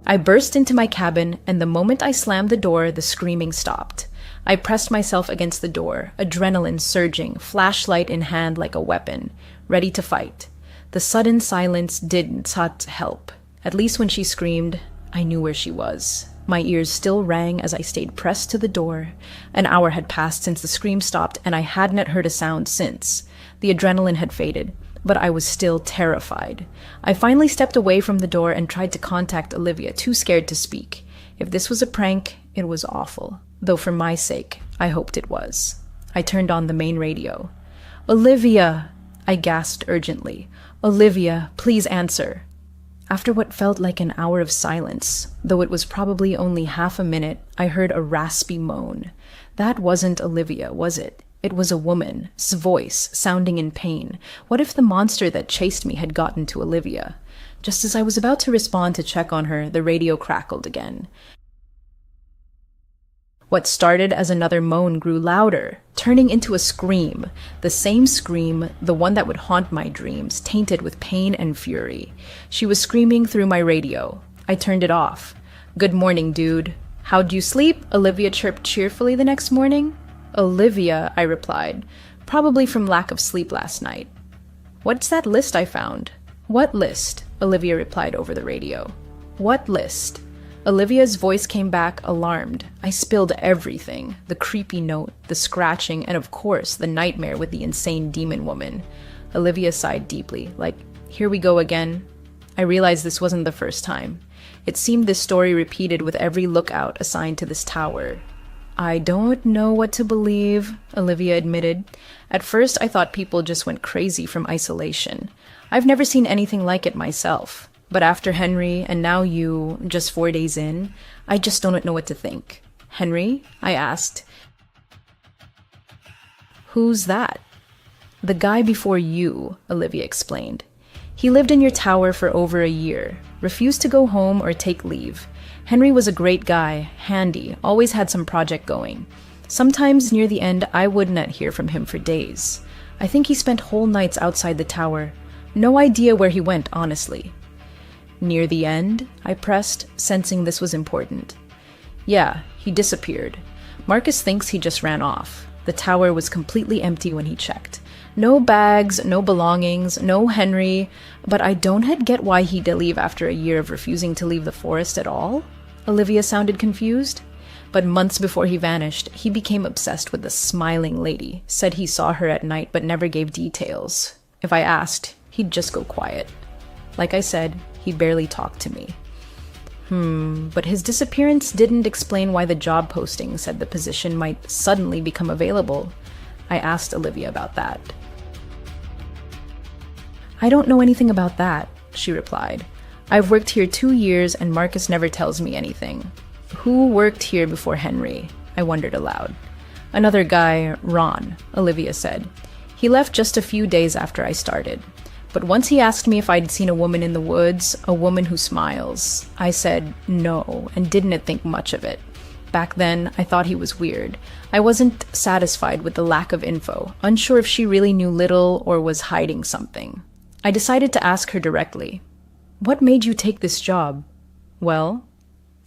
I burst into my cabin, and the moment I slammed the door, the screaming stopped. I pressed myself against the door, adrenaline surging, flashlight in hand like a weapon, ready to fight. The sudden silence didn't help. At least when she screamed, I knew where she was. My ears still rang as I stayed pressed to the door. An hour had passed since the scream stopped, and I hadn't heard a sound since. The adrenaline had faded, but I was still terrified. I finally stepped away from the door and tried to contact Olivia, too scared to speak. If this was a prank, it was awful, though for my sake, I hoped it was. I turned on the main radio. "Olivia!" I gasped urgently. "Olivia, please answer." After what felt like an hour of silence, though it was probably only half a minute, I heard a raspy moan. That wasn't Olivia, was it? It was a woman's voice, sounding in pain. What if the monster that chased me had gotten to Olivia? Just as I was about to respond to check on her, the radio crackled again. What started as another moan grew louder, turning into a scream. The same scream, the one that would haunt my dreams, tainted with pain and fury. She was screaming through my radio. I turned it off. "Good morning, dude." "How'd you sleep?" Olivia chirped cheerfully the next morning. "Olivia," I replied, "probably from lack of sleep last night." "What's that list I found?" "What list?" Olivia replied over the radio. "What list?" Olivia's voice came back, alarmed. I spilled everything. The creepy note, the scratching, and of course, the nightmare with the insane demon woman. Olivia sighed deeply, like, "Here we go again." I realized this wasn't the first time. It seemed this story repeated with every lookout assigned to this tower. "I don't know what to believe," Olivia admitted. "At first, I thought people just went crazy from isolation. I've never seen anything like it myself. But after Henry, and now you, just 4 days in, I just don't know what to think." "Henry?" I asked. "Who's that?" "The guy before you," Olivia explained. "He lived in your tower for over a year, refused to go home or take leave. Henry was a great guy, handy, always had some project going. Sometimes near the end, I wouldn't hear from him for days. I think he spent whole nights outside the tower. No idea where he went, honestly." "Near the end?" I pressed, sensing this was important. "Yeah, he disappeared. Marcus thinks he just ran off. The tower was completely empty when he checked. No bags, no belongings, no Henry, but I don't get why he'd leave after a year of refusing to leave the forest at all?" Olivia sounded confused. "But months before he vanished, he became obsessed with the smiling lady, said he saw her at night but never gave details. If I asked, he'd just go quiet. Like I said, he barely talked to me." But his disappearance didn't explain why the job posting said the position might suddenly become available. I asked Olivia about that. "I don't know anything about that," she replied. "I've worked here 2 years and Marcus never tells me anything." "Who worked here before Henry?" I wondered aloud. "Another guy, Ron," Olivia said. "He left just a few days after I started. But once he asked me if I'd seen a woman in the woods, a woman who smiles. I said no, and didn't think much of it. Back then, I thought he was weird. I wasn't satisfied with the lack of info, unsure if she really knew little or was hiding something. I decided to ask her directly. "What made you take this job?" "Well,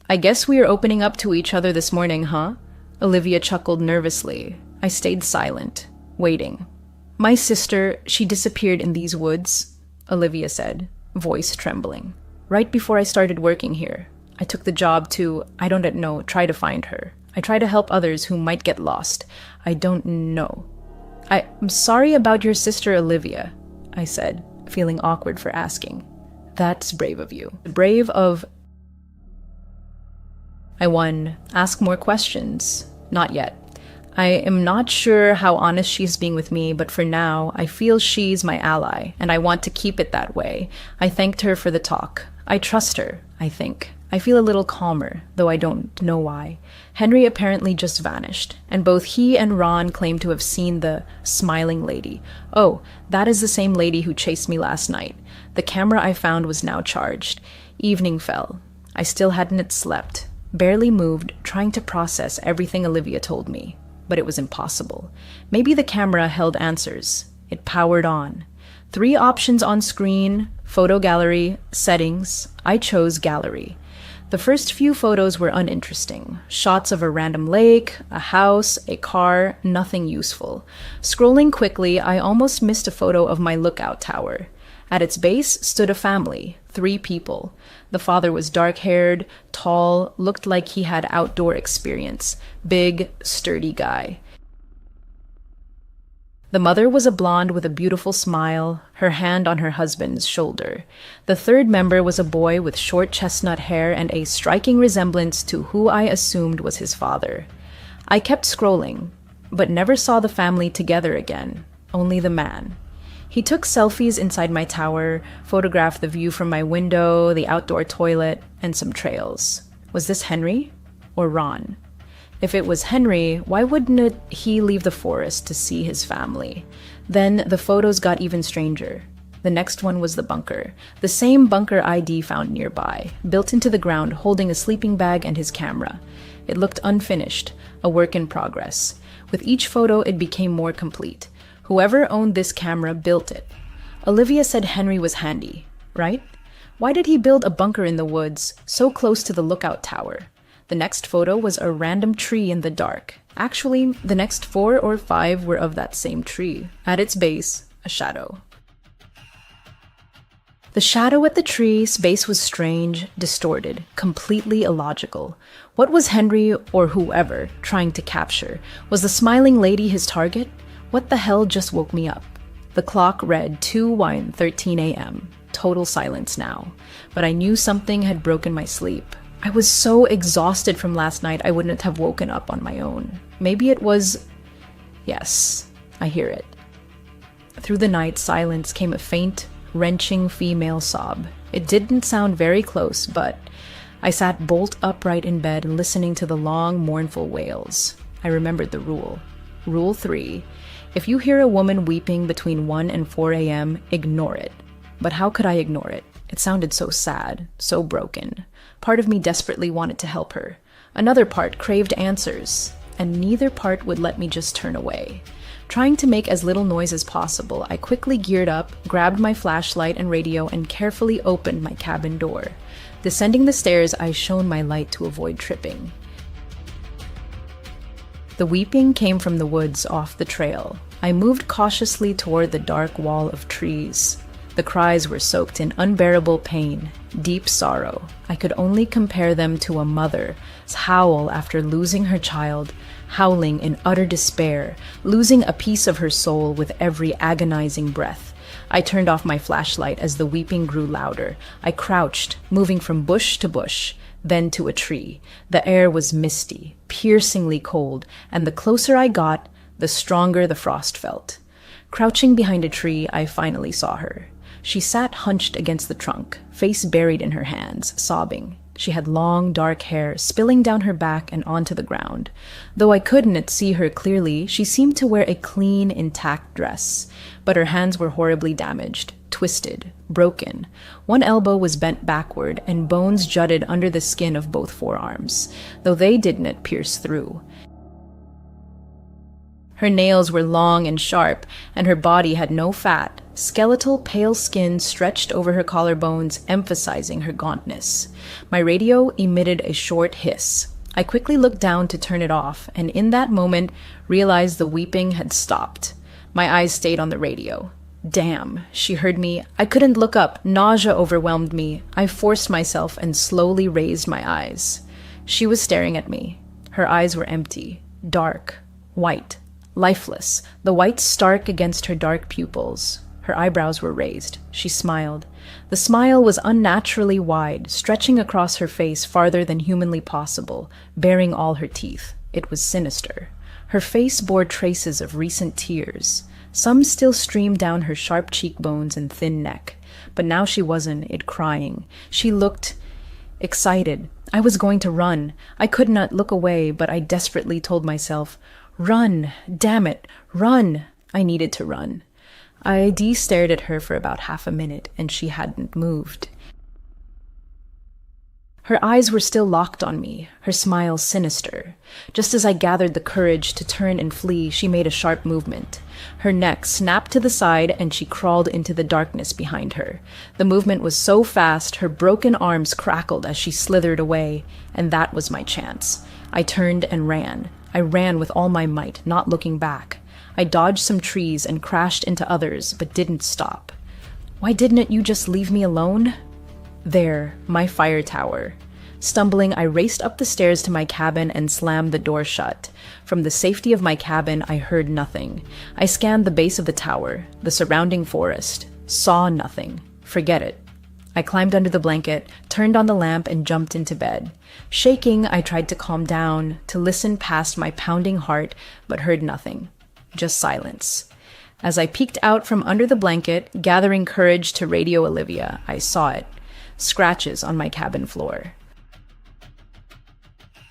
I guess we are opening up to each other this morning, huh?" Olivia chuckled nervously. I stayed silent, waiting. "My sister, she disappeared in these woods," Olivia said, voice trembling. "Right before I started working here. I took the job to, I don't know, try to find her. I try to help others who might get lost. I don't know. I'm sorry about your sister Olivia, I said, feeling awkward for asking. That's brave of you. Brave of... I won. Ask more questions. Not yet. I am not sure how honest she's being with me, but for now, I feel she's my ally, and I want to keep it that way. I thanked her for the talk. I trust her, I think. I feel a little calmer, though I don't know why. Henry apparently just vanished, and both he and Ron claim to have seen the smiling lady. Oh, that is the same lady who chased me last night. The camera I found was now charged. Evening fell. I still hadn't slept, barely moved, trying to process everything Olivia told me. But it was impossible. Maybe the camera held answers. It powered on. 3 options on screen: photo gallery, settings. I chose gallery. The first few photos were uninteresting. Shots of a random lake, a house, a car, nothing useful. Scrolling quickly, I almost missed a photo of my lookout tower. At its base stood a family, 3 people. The father was dark-haired, tall, looked like he had outdoor experience. Big, sturdy guy. The mother was a blonde with a beautiful smile, her hand on her husband's shoulder. The third member was a boy with short chestnut hair and a striking resemblance to who I assumed was his father. I kept scrolling, but never saw the family together again, only the man. He took selfies inside my tower, photographed the view from my window, the outdoor toilet, and some trails. Was this Henry or Ron? If it was Henry, why wouldn't he leave the forest to see his family? Then the photos got even stranger. The next one was the bunker. The same bunker ID found nearby, built into the ground, holding a sleeping bag and his camera. It looked unfinished, a work in progress. With each photo, it became more complete. Whoever owned this camera built it. Olivia said Henry was handy, right? Why did he build a bunker in the woods, so close to the lookout tower? The next photo was a random tree in the dark. Actually, the next 4 or 5 were of that same tree. At its base, a shadow. The shadow at the tree's base was strange, distorted, completely illogical. What was Henry, or whoever, trying to capture? Was the smiling lady his target? What the hell just woke me up? The clock read 2:13 a.m. Total silence now. But I knew something had broken my sleep. I was so exhausted from last night I wouldn't have woken up on my own. Maybe it was... Yes, I hear it. Through the night silence came a faint, wrenching female sob. It didn't sound very close, but I sat bolt upright in bed listening to the long, mournful wails. I remembered the rule. Rule 3. If you hear a woman weeping between 1 and 4 a.m., ignore it. But how could I ignore it? It sounded so sad, so broken. Part of me desperately wanted to help her. Another part craved answers, and neither part would let me just turn away. Trying to make as little noise as possible, I quickly geared up, grabbed my flashlight and radio, and carefully opened my cabin door. Descending the stairs, I shone my light to avoid tripping. The weeping came from the woods off the trail. I moved cautiously toward the dark wall of trees. The cries were soaked in unbearable pain, deep sorrow. I could only compare them to a mother's howl after losing her child, howling in utter despair, losing a piece of her soul with every agonizing breath. I turned off my flashlight as the weeping grew louder. I crouched, moving from bush to bush, then to a tree. The air was misty, piercingly cold, and the closer I got, the stronger the frost felt. Crouching behind a tree, I finally saw her. She sat hunched against the trunk, face buried in her hands, sobbing. She had long, dark hair spilling down her back and onto the ground. Though I couldn't see her clearly, she seemed to wear a clean, intact dress. But her hands were horribly damaged, twisted, broken. One elbow was bent backward, and bones jutted under the skin of both forearms, though they didn't pierce through. Her nails were long and sharp, and her body had no fat. Skeletal, pale skin stretched over her collarbones, emphasizing her gauntness. My radio emitted a short hiss. I quickly looked down to turn it off, and in that moment realized the weeping had stopped. My eyes stayed on the radio. Damn, she heard me. I couldn't look up. Nausea overwhelmed me. I forced myself and slowly raised my eyes. She was staring at me. Her eyes were empty, dark, white, lifeless, the white stark against her dark pupils. Her eyebrows were raised. She smiled. The smile was unnaturally wide, stretching across her face farther than humanly possible, baring all her teeth. It was sinister. Her face bore traces of recent tears. Some still streamed down her sharp cheekbones and thin neck, but now she wasn't crying. She looked excited. I was going to run. I could not look away, but I desperately told myself, "Run! Damn it! Run!" I needed to run. I stared at her for about half a minute, and she hadn't moved. Her eyes were still locked on me, her smile sinister. Just as I gathered the courage to turn and flee, she made a sharp movement. Her neck snapped to the side, and she crawled into the darkness behind her. The movement was so fast, her broken arms crackled as she slithered away, and that was my chance. I turned and ran. I ran with all my might, not looking back. I dodged some trees and crashed into others, but didn't stop. Why didn't you just leave me alone? There, my fire tower. Stumbling, I raced up the stairs to my cabin and slammed the door shut. From the safety of my cabin, I heard nothing. I scanned the base of the tower, the surrounding forest, saw nothing. Forget it. I climbed under the blanket, turned on the lamp, and jumped into bed. Shaking, I tried to calm down, to listen past my pounding heart, but heard nothing. Just silence. As I peeked out from under the blanket, gathering courage to radio Olivia, I saw it. Scratches on my cabin floor.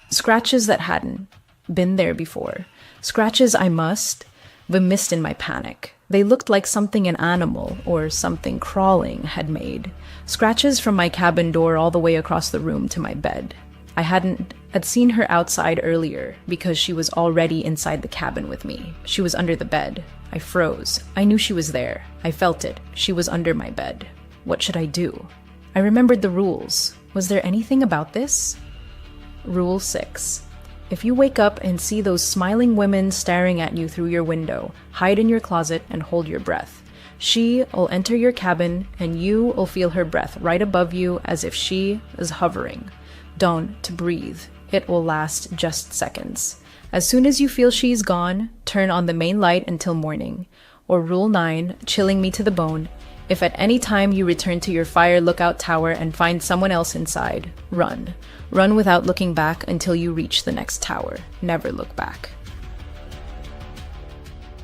Scratches that hadn't been there before. Scratches I must have missed in my panic. They looked like something an animal or something crawling had made. Scratches from my cabin door all the way across the room to my bed. I had seen her outside earlier because she was already inside the cabin with me. She was under the bed. I froze. I knew she was there. I felt it. She was under my bed. What should I do? I remembered the rules. Was there anything about this? Rule 6. If you wake up and see those smiling women staring at you through your window, hide in your closet and hold your breath. She will enter your cabin and you will feel her breath right above you as if she is hovering. Don't breathe. It will last just seconds. As soon as you feel she's gone, turn on the main light until morning. Or Rule 9, chilling me to the bone. If at any time you return to your fire lookout tower and find someone else inside, run. Run without looking back until you reach the next tower. Never look back.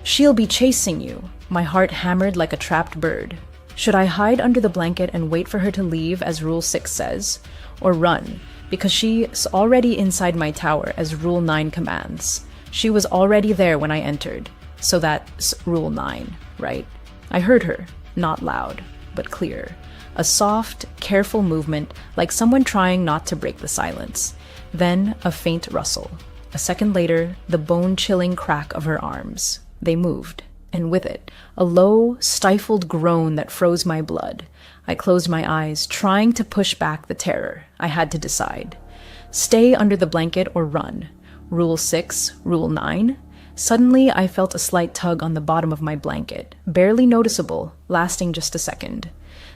She'll be chasing you. My heart hammered like a trapped bird. Should I hide under the blanket and wait for her to leave, as Rule 6 says? Or run, because she's already inside my tower, as Rule 9 commands. She was already there when I entered, so that's Rule 9, right? I heard her, not loud, but clear. A soft, careful movement, like someone trying not to break the silence. Then a faint rustle. A second later, the bone-chilling crack of her arms. They moved, and with it, a low, stifled groan that froze my blood. I closed my eyes, trying to push back the terror. I had to decide. Stay under the blanket or run. Rule 6, Rule 9. Suddenly, I felt a slight tug on the bottom of my blanket, barely noticeable, lasting just a second.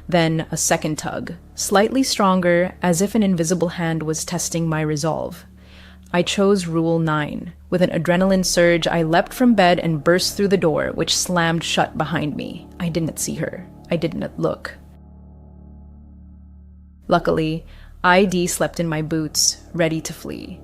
Then a second tug, slightly stronger, as if an invisible hand was testing my resolve. I chose Rule 9. With an adrenaline surge, I leapt from bed and burst through the door, which slammed shut behind me. I didn't see her. I didn't look. Luckily, I slept in my boots, ready to flee.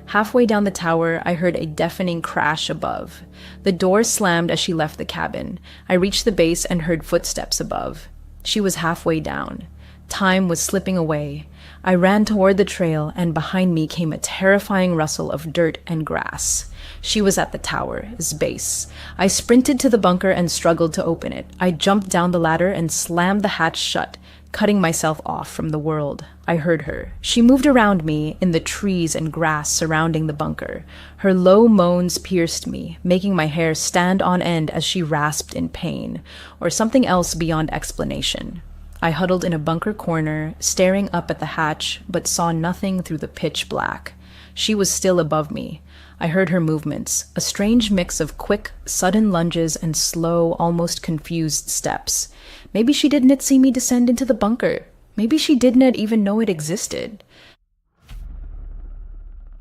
Halfway down the tower, I heard a deafening crash above. The door slammed as she left the cabin. I reached the base and heard footsteps above. She was halfway down. Time was slipping away. I ran toward the trail, and behind me came a terrifying rustle of dirt and grass. She was at the tower's base. I sprinted to the bunker and struggled to open it. I jumped down the ladder and slammed the hatch shut, cutting myself off from the world. I heard her. She moved around me in the trees and grass surrounding the bunker. Her low moans pierced me, making my hair stand on end as she rasped in pain, or something else beyond explanation. I huddled in a bunker corner, staring up at the hatch, but saw nothing through the pitch black. She was still above me. I heard her movements, a strange mix of quick, sudden lunges and slow, almost confused steps. Maybe she didn't see me descend into the bunker. Maybe she didn't even know it existed.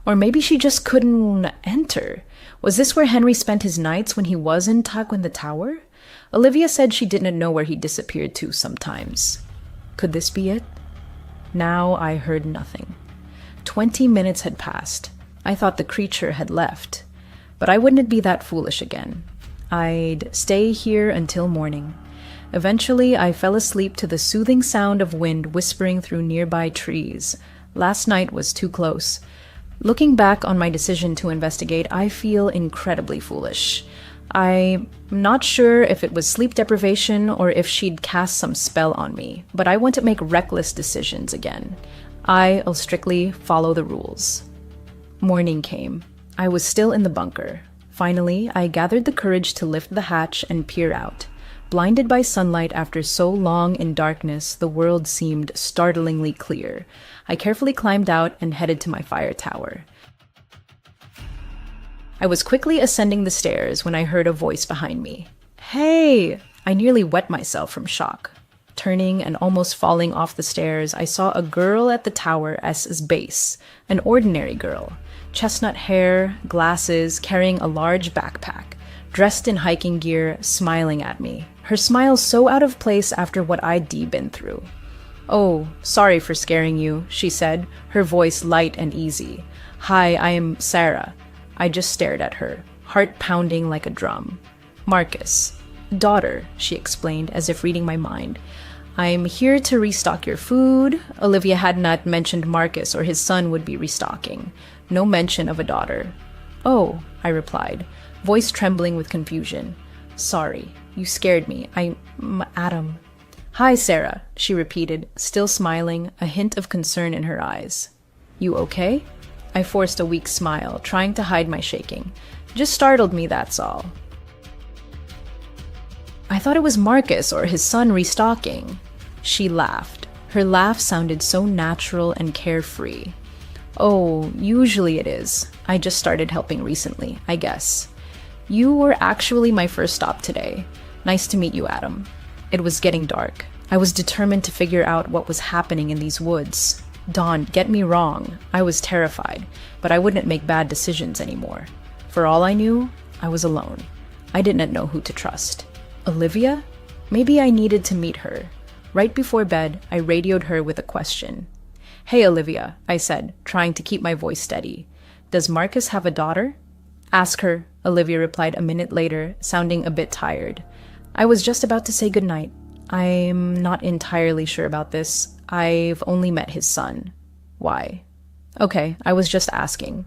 Or maybe she just couldn't enter. Was this where Henry spent his nights when he was in the tower? Olivia said she didn't know where he disappeared to sometimes. Could this be it? Now I heard nothing. 20 minutes had passed. I thought the creature had left. But I wouldn't be that foolish again. I'd stay here until morning. Eventually, I fell asleep to the soothing sound of wind whispering through nearby trees. Last night was too close. Looking back on my decision to investigate, I feel incredibly foolish. I'm not sure if it was sleep deprivation or if she'd cast some spell on me, but I want to make reckless decisions again. I'll strictly follow the rules. Morning came. I was still in the bunker. Finally, I gathered the courage to lift the hatch and peer out. Blinded by sunlight after so long in darkness, the world seemed startlingly clear. I carefully climbed out and headed to my fire tower. I was quickly ascending the stairs when I heard a voice behind me. "Hey!" I nearly wet myself from shock. Turning and almost falling off the stairs, I saw a girl at the tower's base. An ordinary girl. Chestnut hair, glasses, carrying a large backpack. Dressed in hiking gear, smiling at me. Her smile so out of place after what I'd been through. "Oh, sorry for scaring you," she said, her voice light and easy. "Hi, I am Sarah." I just stared at her, heart pounding like a drum. "Marcus. Daughter," she explained, as if reading my mind. "I'm here to restock your food." Olivia had not mentioned Marcus or his son would be restocking. No mention of a daughter. "Oh," I replied, voice trembling with confusion. "Sorry, you scared me. I'm Adam." "Hi, Sarah," she repeated, still smiling, a hint of concern in her eyes. "You okay?" I forced a weak smile, trying to hide my shaking. "Just startled me, that's all." "I thought it was Marcus or his son restocking." She laughed. Her laugh sounded so natural and carefree. "Oh, usually it is. I just started helping recently, I guess. You were actually my first stop today. Nice to meet you, Adam." It was getting dark. I was determined to figure out what was happening in these woods. Don't get me wrong, I was terrified, but I wouldn't make bad decisions anymore. For all I knew, I was alone. I didn't know who to trust. Olivia? Maybe I needed to meet her. Right before bed, I radioed her with a question. "Hey, Olivia," I said, trying to keep my voice steady. "Does Marcus have a daughter?" "Ask her," Olivia replied a minute later, sounding a bit tired. "I was just about to say goodnight. I'm not entirely sure about this. I've only met his son." "Why?" "Okay, I was just asking."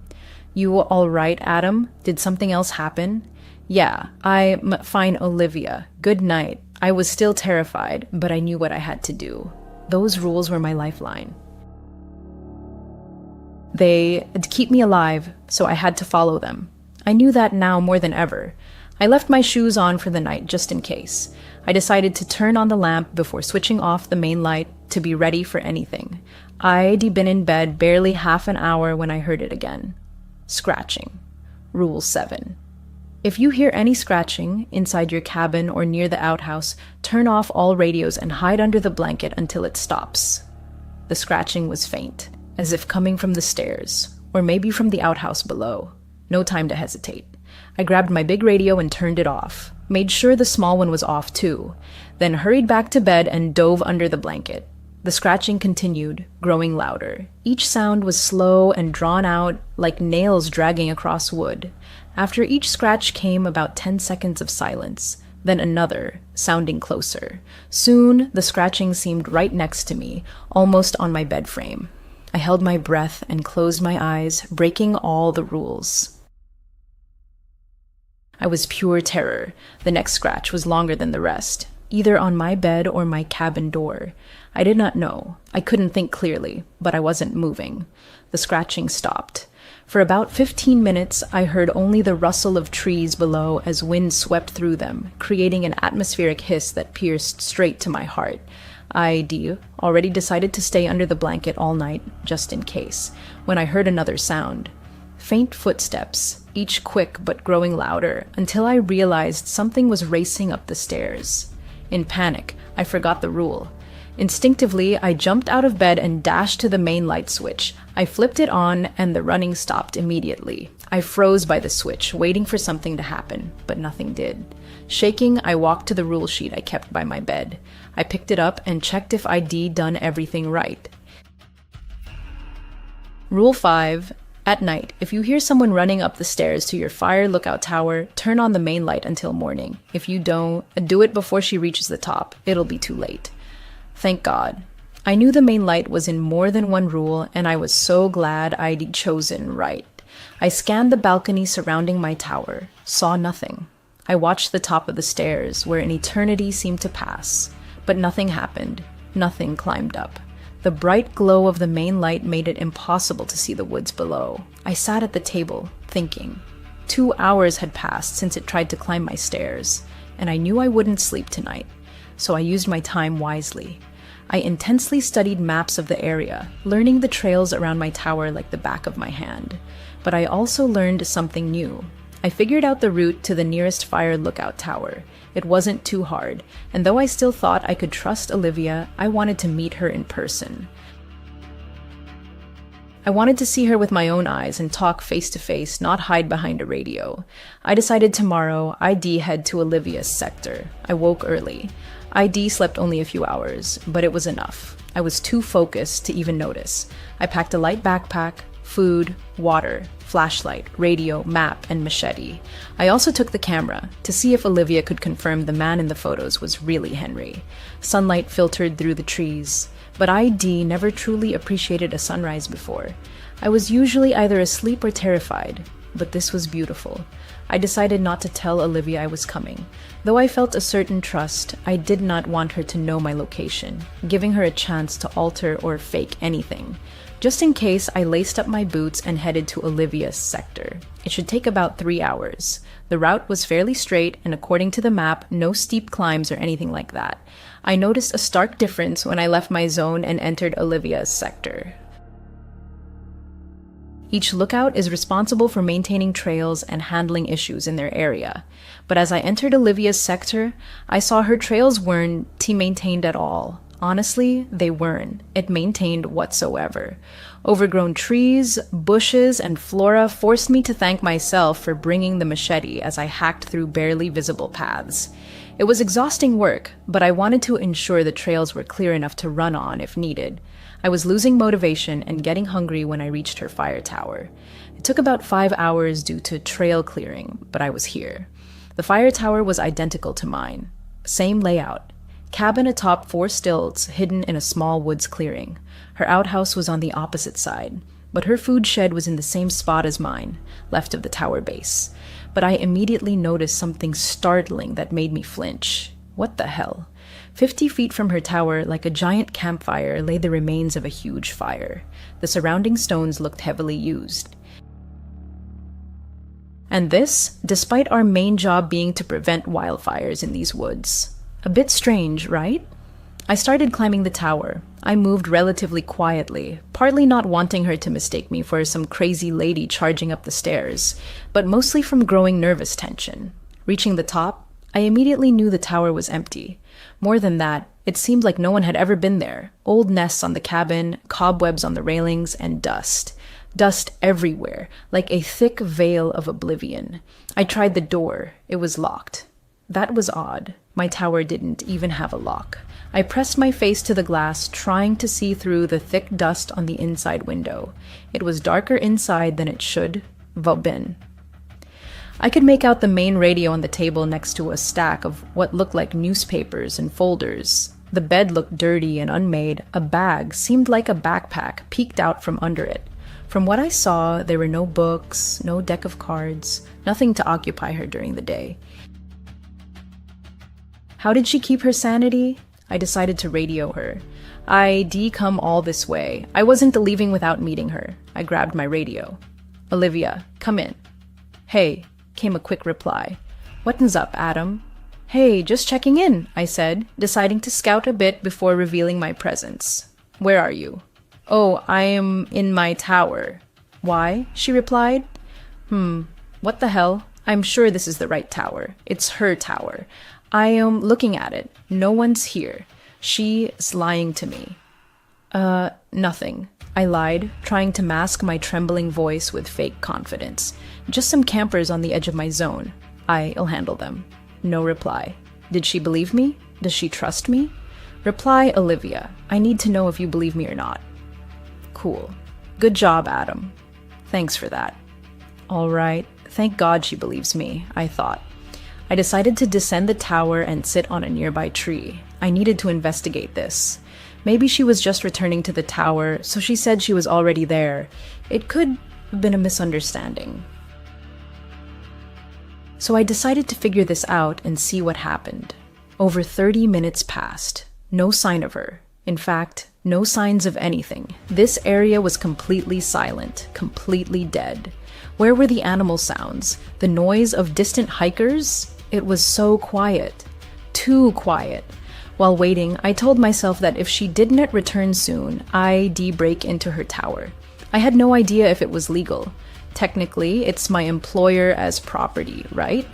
"You all right, Adam? Did something else happen?" "Yeah, I'm fine, Olivia. Good night." I was still terrified, but I knew what I had to do. Those rules were my lifeline. They'd keep me alive, so I had to follow them. I knew that now more than ever. I left my shoes on for the night just in case. I decided to turn on the lamp before switching off the main light to be ready for anything. I'd been in bed barely half an hour when I heard it again. Scratching. Rule 7. If you hear any scratching inside your cabin or near the outhouse, turn off all radios and hide under the blanket until it stops. The scratching was faint, as if coming from the stairs, or maybe from the outhouse below. No time to hesitate. I grabbed my big radio and turned it off, made sure the small one was off too, then hurried back to bed and dove under the blanket. The scratching continued, growing louder. Each sound was slow and drawn out, like nails dragging across wood. After each scratch came about 10 seconds of silence, then another, sounding closer. Soon, the scratching seemed right next to me, almost on my bed frame. I held my breath and closed my eyes, breaking all the rules. I was pure terror. The next scratch was longer than the rest, either on my bed or my cabin door. I did not know. I couldn't think clearly, but I wasn't moving. The scratching stopped. For about 15 minutes, I heard only the rustle of trees below as wind swept through them, creating an atmospheric hiss that pierced straight to my heart. I'd already decided to stay under the blanket all night, just in case, when I heard another sound. Faint footsteps, each quick but growing louder, until I realized something was racing up the stairs. In panic, I forgot the rule. Instinctively, I jumped out of bed and dashed to the main light switch. I flipped it on, and the running stopped immediately. I froze by the switch, waiting for something to happen, but nothing did. Shaking, I walked to the rule sheet I kept by my bed. I picked it up and checked if I'd done everything right. Rule 5. At night, if you hear someone running up the stairs to your fire lookout tower, turn on the main light until morning. If you don't, do it before she reaches the top. It'll be too late. Thank God. I knew the main light was in more than one rule, and I was so glad I'd chosen right. I scanned the balcony surrounding my tower, saw nothing. I watched the top of the stairs, where an eternity seemed to pass. But nothing happened. Nothing climbed up. The bright glow of the main light made it impossible to see the woods below. I sat at the table, thinking. 2 hours had passed since it tried to climb my stairs, and I knew I wouldn't sleep tonight, so I used my time wisely. I intensely studied maps of the area, learning the trails around my tower like the back of my hand. But I also learned something new. I figured out the route to the nearest fire lookout tower. It wasn't too hard, and though I still thought I could trust Olivia, I wanted to meet her in person. I wanted to see her with my own eyes and talk face to face, not hide behind a radio. I decided tomorrow I'd head to Olivia's sector. I woke early. I'd slept only a few hours, but it was enough. I was too focused to even notice. I packed a light backpack, food, water, flashlight, radio, map, and machete. I also took the camera to see if Olivia could confirm the man in the photos was really Henry. Sunlight filtered through the trees, but I'd never truly appreciated a sunrise before. I was usually either asleep or terrified, but this was beautiful. I decided not to tell Olivia I was coming. Though I felt a certain trust, I did not want her to know my location, giving her a chance to alter or fake anything. Just in case, I laced up my boots and headed to Olivia's sector. It should take about 3 hours. The route was fairly straight, and according to the map, no steep climbs or anything like that. I noticed a stark difference when I left my zone and entered Olivia's sector. Each lookout is responsible for maintaining trails and handling issues in their area. But as I entered Olivia's sector, I saw her trails weren't maintained at all. Honestly, they weren't. It maintained whatsoever. Overgrown trees, bushes, and flora forced me to thank myself for bringing the machete as I hacked through barely visible paths. It was exhausting work, but I wanted to ensure the trails were clear enough to run on if needed. I was losing motivation and getting hungry when I reached her fire tower. It took about 5 hours due to trail clearing, but I was here. The fire tower was identical to mine. Same layout. Cabin atop 4 stilts hidden in a small woods clearing. Her outhouse was on the opposite side, but her food shed was in the same spot as mine, left of the tower base. But I immediately noticed something startling that made me flinch. What the hell? 50 feet from her tower, like a giant campfire, lay the remains of a huge fire. The surrounding stones looked heavily used. And this, despite our main job being to prevent wildfires in these woods. A bit strange, right? I started climbing the tower. I moved relatively quietly, partly not wanting her to mistake me for some crazy lady charging up the stairs, but mostly from growing nervous tension. Reaching the top, I immediately knew the tower was empty. More than that, it seemed like no one had ever been there. Old nests on the cabin, cobwebs on the railings, and dust. Dust everywhere, like a thick veil of oblivion. I tried the door. It was locked. That was odd. My tower didn't even have a lock. I pressed my face to the glass, trying to see through the thick dust on the inside window. It was darker inside than it should have been. I could make out the main radio on the table next to a stack of what looked like newspapers and folders. The bed looked dirty and unmade. A bag, seemed like a backpack, peeked out from under it. From what I saw, there were no books, no deck of cards, nothing to occupy her during the day. How did she keep her sanity? I decided to radio her. I'd come all this way. I wasn't leaving without meeting her. I grabbed my radio. Olivia, come in. Hey, came a quick reply. What's up, Adam? Hey, just checking in, I said, deciding to scout a bit before revealing my presence. Where are you? Oh, I am in my tower. Why? She replied. What the hell? I'm sure this is the right tower. It's her tower. I am looking at it. No one's here. She's lying to me. Nothing. I lied, trying to mask my trembling voice with fake confidence. Just some campers on the edge of my zone. I'll handle them. No reply. Did she believe me? Does she trust me? Reply, Olivia. I need to know if you believe me or not. Cool. Good job, Adam. Thanks for that. All right. Thank God she believes me, I thought. I decided to descend the tower and sit on a nearby tree. I needed to investigate this. Maybe she was just returning to the tower, so she said she was already there. It could have been a misunderstanding. So I decided to figure this out and see what happened. Over 30 minutes passed. No sign of her. In fact, no signs of anything. This area was completely silent, completely dead. Where were the animal sounds? The noise of distant hikers? It was so quiet. Too quiet. While waiting, I told myself that if she didn't return soon, I'd break into her tower. I had no idea if it was legal. Technically, it's my employer as property, right?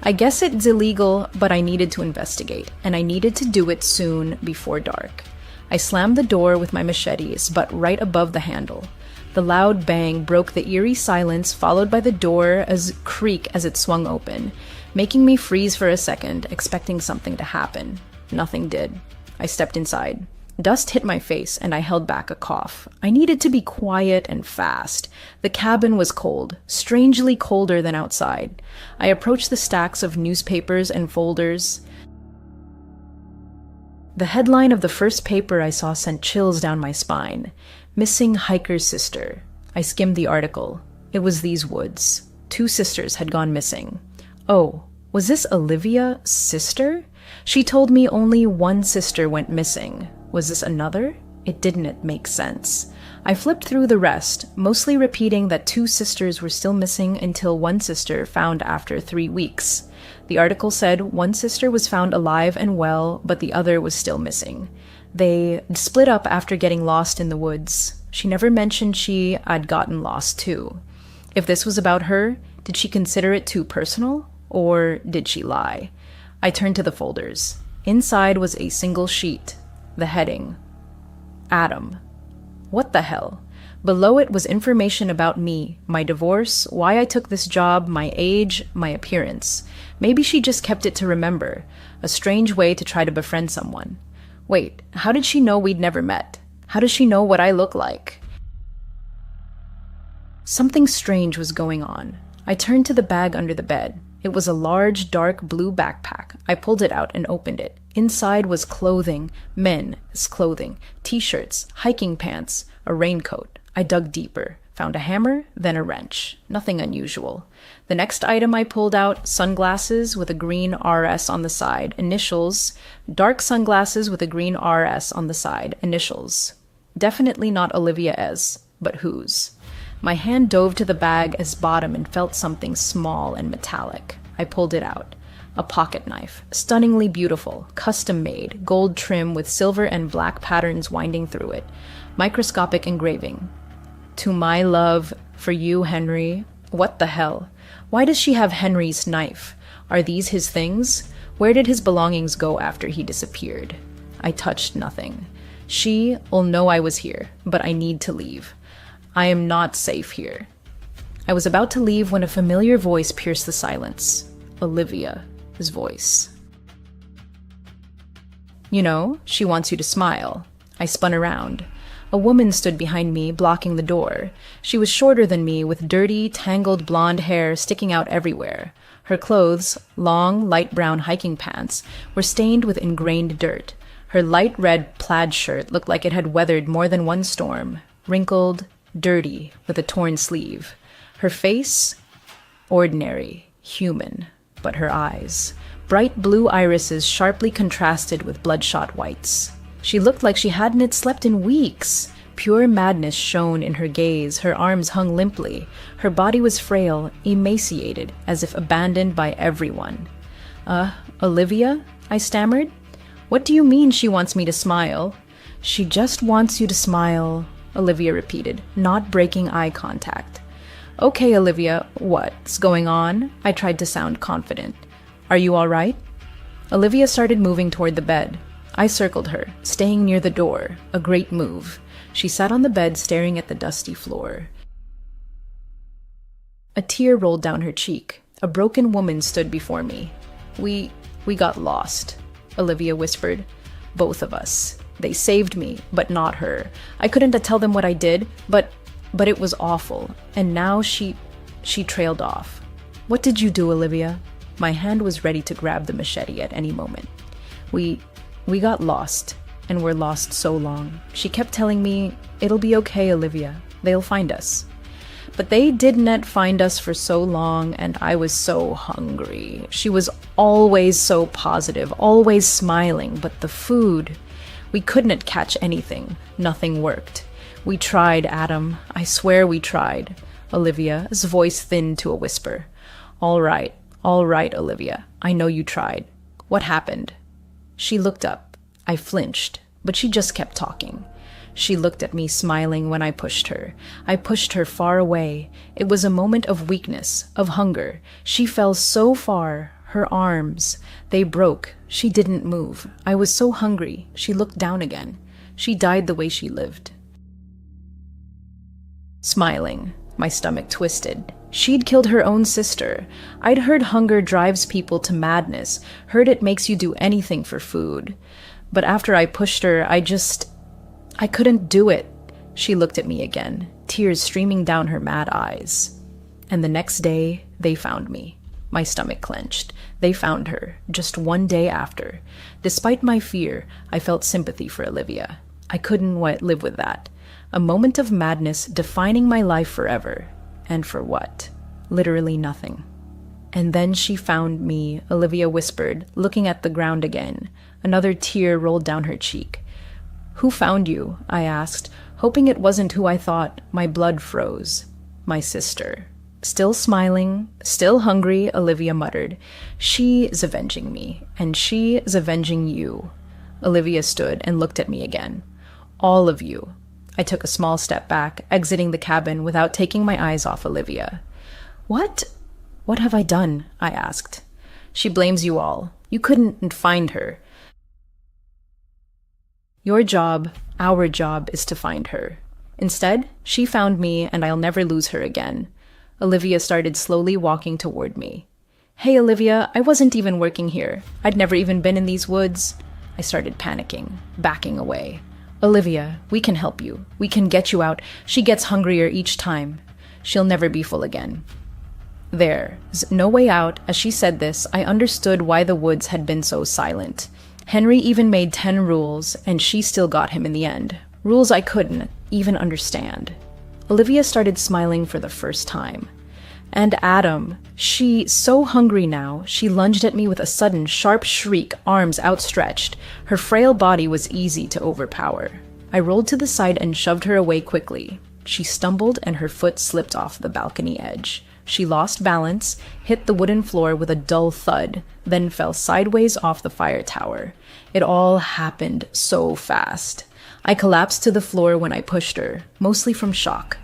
I guess it's illegal, but I needed to investigate, and I needed to do it soon before dark. I slammed the door with my machetes, but right above the handle. The loud bang broke the eerie silence, followed by the door creak as it swung open, making me freeze for a second, expecting something to happen. Nothing did. I stepped inside. Dust hit my face, and I held back a cough. I needed to be quiet and fast. The cabin was cold, strangely colder than outside. I approached the stacks of newspapers and folders. The headline of the first paper I saw sent chills down my spine. Missing hiker's sister. I skimmed the article. It was these woods. 2 sisters had gone missing. Oh, was this Olivia's sister? She told me only one sister went missing. Was this another? It didn't make sense. I flipped through the rest, mostly repeating that 2 sisters were still missing until one sister found after 3 weeks. The article said one sister was found alive and well, but the other was still missing. They split up after getting lost in the woods. She never mentioned had gotten lost too. If this was about her, did she consider it too personal? Or did she lie? I turned to the folders. Inside was a single sheet. The heading, Adam. What the hell? Below it was information about me, my divorce, why I took this job, my age, my appearance. Maybe she just kept it to remember. A strange way to try to befriend someone. Wait, how did she know we'd never met? How does she know what I look like? Something strange was going on. I turned to the bag under the bed. It was a large, dark blue backpack. I pulled it out and opened it. Inside was clothing, men's clothing, t-shirts, hiking pants, a raincoat. I dug deeper, found a hammer, then a wrench. Nothing unusual. The next item I pulled out, sunglasses with a green RS on the side, initials, dark sunglasses with a green RS on the side, initials. Definitely not Olivia S., but whose? My hand dove to the bag as bottom and felt something small and metallic. I pulled it out. A pocket knife, stunningly beautiful, custom-made, gold trim with silver and black patterns winding through it. Microscopic engraving. To my love, for you, Henry. What the hell? Why does she have Henry's knife? Are these his things? Where did his belongings go after he disappeared? I touched nothing. She'll know I was here, but I need to leave. I am not safe here. I was about to leave when a familiar voice pierced the silence. Olivia's voice. You know, she wants you to smile. I spun around. A woman stood behind me, blocking the door. She was shorter than me, with dirty, tangled blonde hair sticking out everywhere. Her clothes, long, light brown hiking pants, were stained with ingrained dirt. Her light red plaid shirt looked like it had weathered more than one storm, wrinkled, dirty, with a torn sleeve. Her face, ordinary, human, but her eyes, bright blue irises sharply contrasted with bloodshot whites. She looked like she hadn't slept in weeks. Pure madness shone in her gaze, her arms hung limply. Her body was frail, emaciated, as if abandoned by everyone. Olivia? I stammered. What do you mean she wants me to smile? She just wants you to smile, Olivia repeated, not breaking eye contact. Okay, Olivia, what's going on? I tried to sound confident. Are you all right? Olivia started moving toward the bed. I circled her, staying near the door. A great move. She sat on the bed staring at the dusty floor. A tear rolled down her cheek. A broken woman stood before me. We got lost, Olivia whispered. Both of us. They saved me, but not her. I couldn't tell them what I did, but it was awful. And now she trailed off. What did you do, Olivia? My hand was ready to grab the machete at any moment. We got lost, and we're lost so long. She kept telling me, it'll be okay, Olivia. They'll find us. But they didn't find us for so long, and I was so hungry. She was always so positive, always smiling, but the food, we couldn't catch anything. Nothing worked. We tried, Adam. I swear we tried. Olivia's voice thinned to a whisper. All right, Olivia. I know you tried. What happened? She looked up. I flinched, but she just kept talking. She looked at me, smiling when I pushed her. I pushed her far away. It was a moment of weakness, of hunger. She fell so far. Her arms, they broke. She didn't move. I was so hungry. She looked down again. She died the way she lived. Smiling, my stomach twisted. She'd killed her own sister. I'd heard hunger drives people to madness, heard it makes you do anything for food. But after I pushed her, I couldn't do it. She looked at me again, tears streaming down her mad eyes. And the next day, they found me. My stomach clenched. They found her, just one day after. Despite my fear, I felt sympathy for Olivia. I couldn't live with that. A moment of madness defining my life forever. And for what? Literally nothing. And then she found me, Olivia whispered, looking at the ground again. Another tear rolled down her cheek. Who found you? I asked, hoping it wasn't who I thought. My blood froze. My sister. Still smiling, still hungry, Olivia muttered. She's avenging me, and she's avenging you. Olivia stood and looked at me again. All of you. I took a small step back, exiting the cabin without taking my eyes off Olivia. What have I done? I asked. She blames you all. You couldn't find her. Your job, our job, is to find her. Instead, she found me, and I'll never lose her again. Olivia started slowly walking toward me. Hey, Olivia, I wasn't even working here. I'd never even been in these woods. I started panicking, backing away. Olivia, we can help you. We can get you out. She gets hungrier each time. She'll never be full again. There's no way out. As she said this, I understood why the woods had been so silent. Henry even made 10 rules, and she still got him in the end. Rules I couldn't even understand. Olivia started smiling for the first time. And Adam, she's so hungry now, she lunged at me with a sudden, sharp shriek, arms outstretched. Her frail body was easy to overpower. I rolled to the side and shoved her away quickly. She stumbled and her foot slipped off the balcony edge. She lost balance, hit the wooden floor with a dull thud, then fell sideways off the fire tower. It all happened so fast. I collapsed to the floor when I pushed her, mostly from shock.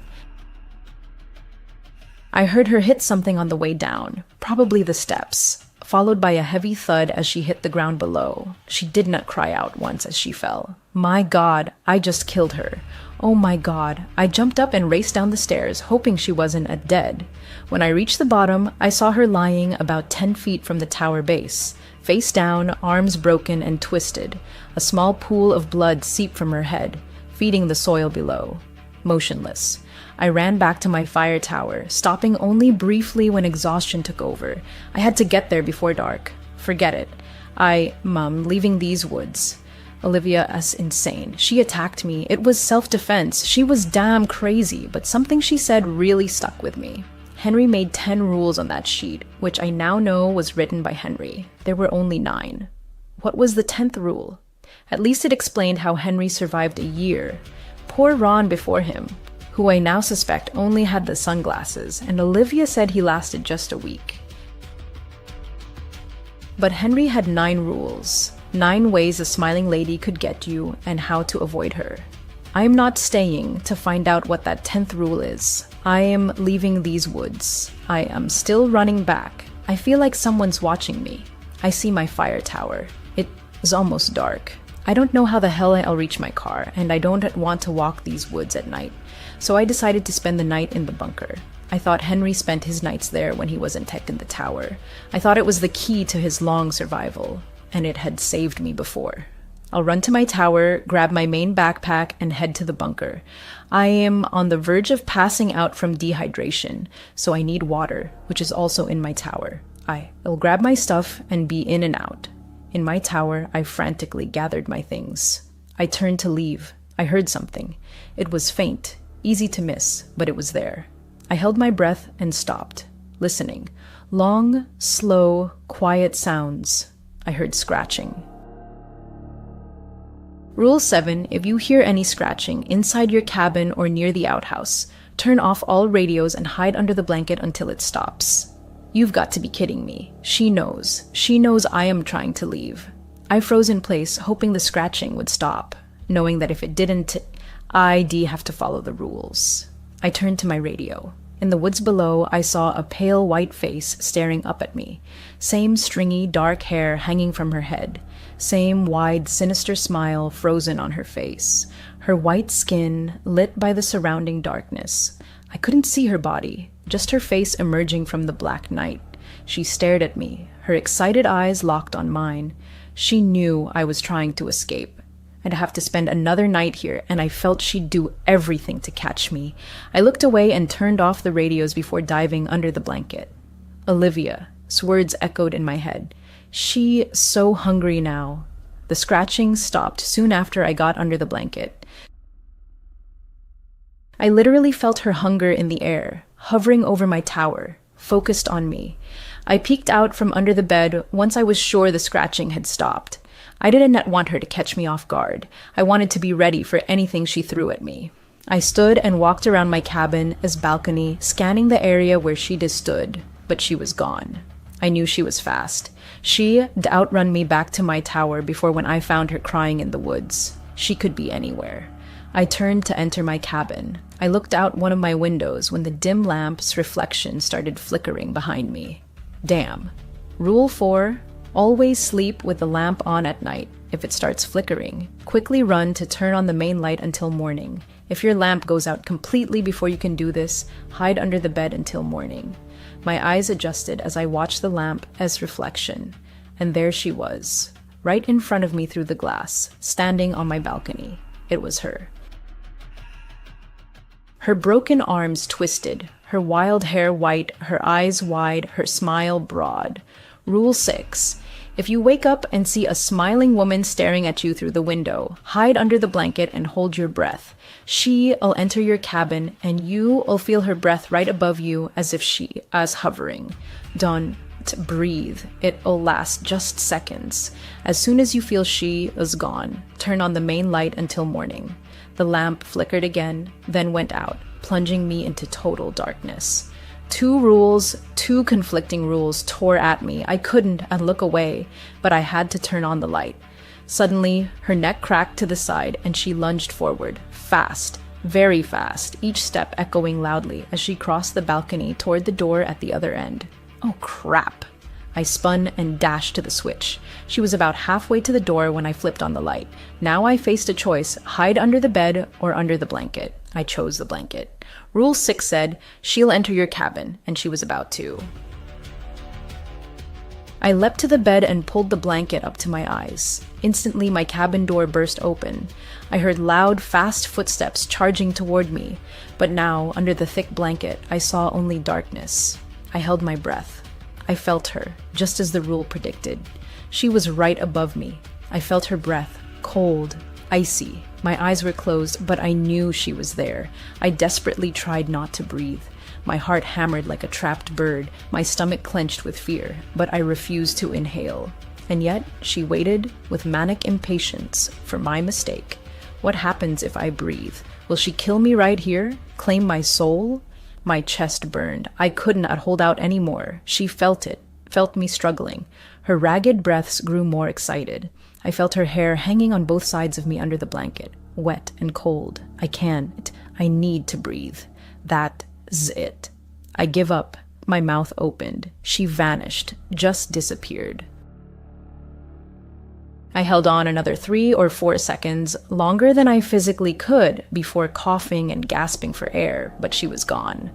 I heard her hit something on the way down, probably the steps, followed by a heavy thud as she hit the ground below. She did not cry out once as she fell. My God, I just killed her. Oh my God. I jumped up and raced down the stairs, hoping she wasn't dead. When I reached the bottom, I saw her lying about 10 feet from the tower base, face down, arms broken and twisted. A small pool of blood seeped from her head, feeding the soil below. Motionless. I ran back to my fire tower, stopping only briefly when exhaustion took over. I had to get there before dark. Forget it. Mom, leaving these woods. Olivia is insane. She attacked me. It was self-defense. She was damn crazy, but something she said really stuck with me. Henry made 10 rules on that sheet, which I now know was written by Henry. There were only 9. What was the 10th rule? At least it explained how Henry survived a year. Poor Ron before him, who I now suspect only had the sunglasses, and Olivia said he lasted just a week. But Henry had 9 rules, 9 ways a smiling lady could get you and how to avoid her. I'm not staying to find out what that 10th rule is. I am leaving these woods. I am still running back. I feel like someone's watching me. I see my fire tower. It is almost dark. I don't know how the hell I'll reach my car, and I don't want to walk these woods at night. So I decided to spend the night in the bunker. I thought Henry spent his nights there when he wasn't tech in the tower. I thought it was the key to his long survival, and it had saved me before. I'll run to my tower, grab my main backpack, and head to the bunker. I am on the verge of passing out from dehydration, so I need water, which is also in my tower. I'll grab my stuff and be in and out. In my tower, I frantically gathered my things. I turned to leave. I heard something. It was faint, easy to miss, but it was there. I held my breath and stopped, listening. Long, slow, quiet sounds. I heard scratching. Rule 7, if you hear any scratching inside your cabin or near the outhouse, turn off all radios and hide under the blanket until it stops. You've got to be kidding me. She knows. She knows I am trying to leave. I froze in place, hoping the scratching would stop, knowing that if it didn't, I'd have to follow the rules. I turned to my radio. In the woods below, I saw a pale white face staring up at me. Same stringy, dark hair hanging from her head. Same wide, sinister smile frozen on her face. Her white skin lit by the surrounding darkness. I couldn't see her body, just her face emerging from the black night. She stared at me, her excited eyes locked on mine. She knew I was trying to escape. I'd have to spend another night here, and I felt she'd do everything to catch me. I looked away and turned off the radios before diving under the blanket. Olivia, words echoed in my head. She so hungry now. The scratching stopped soon after I got under the blanket. I literally felt her hunger in the air, hovering over my tower, focused on me. I peeked out from under the bed once I was sure the scratching had stopped. I didn't want her to catch me off guard. I wanted to be ready for anything she threw at me. I stood and walked around my cabin's balcony, scanning the area where she'd stood, but she was gone. I knew she was fast. She'd outrun me back to my tower before when I found her crying in the woods. She could be anywhere. I turned to enter my cabin. I looked out one of my windows when the dim lamp's reflection started flickering behind me. Damn. Rule 4. Always sleep with the lamp on at night. If it starts flickering, quickly run to turn on the main light until morning. If your lamp goes out completely before you can do this, hide under the bed until morning. My eyes adjusted as I watched the lamp's reflection, and there she was, right in front of me through the glass, standing on my balcony. It was her. Her broken arms twisted, her wild hair white, her eyes wide, her smile broad. Rule 6. If you wake up and see a smiling woman staring at you through the window, hide under the blanket and hold your breath. She'll enter your cabin, and you'll feel her breath right above you as if she is hovering. Don't breathe. It'll last just seconds. As soon as you feel she is gone, turn on the main light until morning. The lamp flickered again, then went out, plunging me into total darkness. 2 conflicting rules tore at me. I couldn't look away, but I had to turn on the light. Suddenly, her neck cracked to the side and she lunged forward, fast, very fast, each step echoing loudly as she crossed the balcony toward the door at the other end. Oh crap! I spun and dashed to the switch. She was about halfway to the door when I flipped on the light. Now I faced a choice, hide under the bed or under the blanket. I chose the blanket. Rule 6 said, she'll enter your cabin, and she was about to. I leapt to the bed and pulled the blanket up to my eyes. Instantly, my cabin door burst open. I heard loud, fast footsteps charging toward me, but now, under the thick blanket, I saw only darkness. I held my breath. I felt her, just as the rule predicted. She was right above me. I felt her breath, cold, icy. My eyes were closed, but I knew she was there. I desperately tried not to breathe. My heart hammered like a trapped bird, my stomach clenched with fear, but I refused to inhale. And yet, she waited with manic impatience for my mistake. What happens if I breathe? Will she kill me right here? Claim my soul? My chest burned. I couldn't hold out anymore. She felt it, felt me struggling. Her ragged breaths grew more excited. I felt her hair hanging on both sides of me under the blanket. wet and cold. I can't. I need to breathe. That's it. I give up. My mouth opened. She vanished, just disappeared. I held on another 3 or 4 seconds, longer than I physically could, before coughing and gasping for air, but she was gone.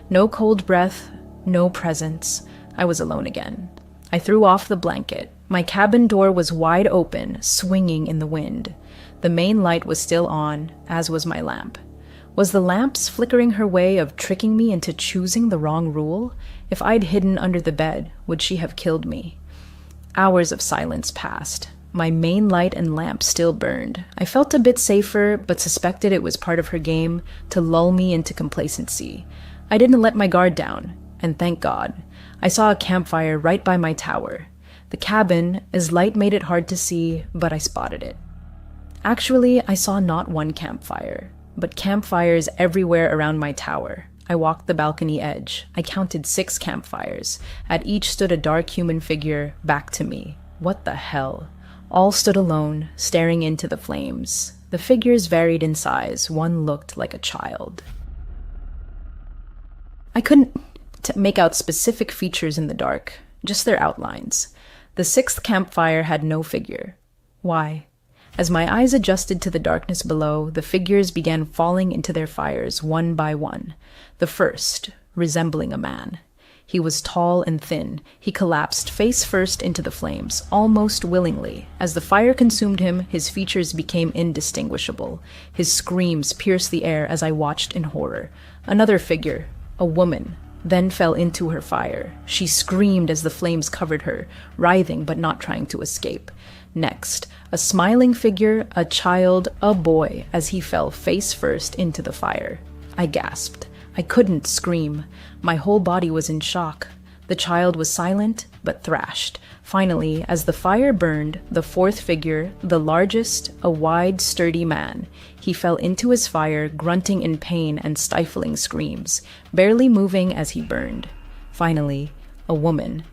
No cold breath, no presence. I was alone again. I threw off the blanket. My cabin door was wide open, swinging in the wind. The main light was still on, as was my lamp. Was the lamp's flickering her way of tricking me into choosing the wrong rule? If I'd hidden under the bed, would she have killed me? Hours of silence passed. My main light and lamp still burned. I felt a bit safer, but suspected it was part of her game to lull me into complacency. I didn't let my guard down, and thank God. I saw a campfire right by my tower. The cabin, as light made it hard to see, but I spotted it. Actually, I saw not one campfire, but campfires everywhere around my tower. I walked the balcony edge. I counted 6 campfires. At each stood a dark human figure back to me. What the hell? All stood alone, staring into the flames. The figures varied in size. One looked like a child. I couldn't make out specific features in the dark, just their outlines. The 6th campfire had no figure. Why? As my eyes adjusted to the darkness below, the figures began falling into their fires one by one. The first, resembling a man. He was tall and thin. He collapsed face first into the flames, almost willingly. As the fire consumed him, his features became indistinguishable. His screams pierced the air as I watched in horror. Another figure, a woman, then fell into her fire. She screamed as the flames covered her, writhing but not trying to escape. Next, a smiling figure, a child, a boy, as he fell face first into the fire. I gasped. I couldn't scream. My whole body was in shock. The child was silent, but thrashed. Finally, as the fire burned, the 4th figure, the largest, a wide, sturdy man. He fell into his fire, grunting in pain and stifling screams, barely moving as he burned. Finally, a woman,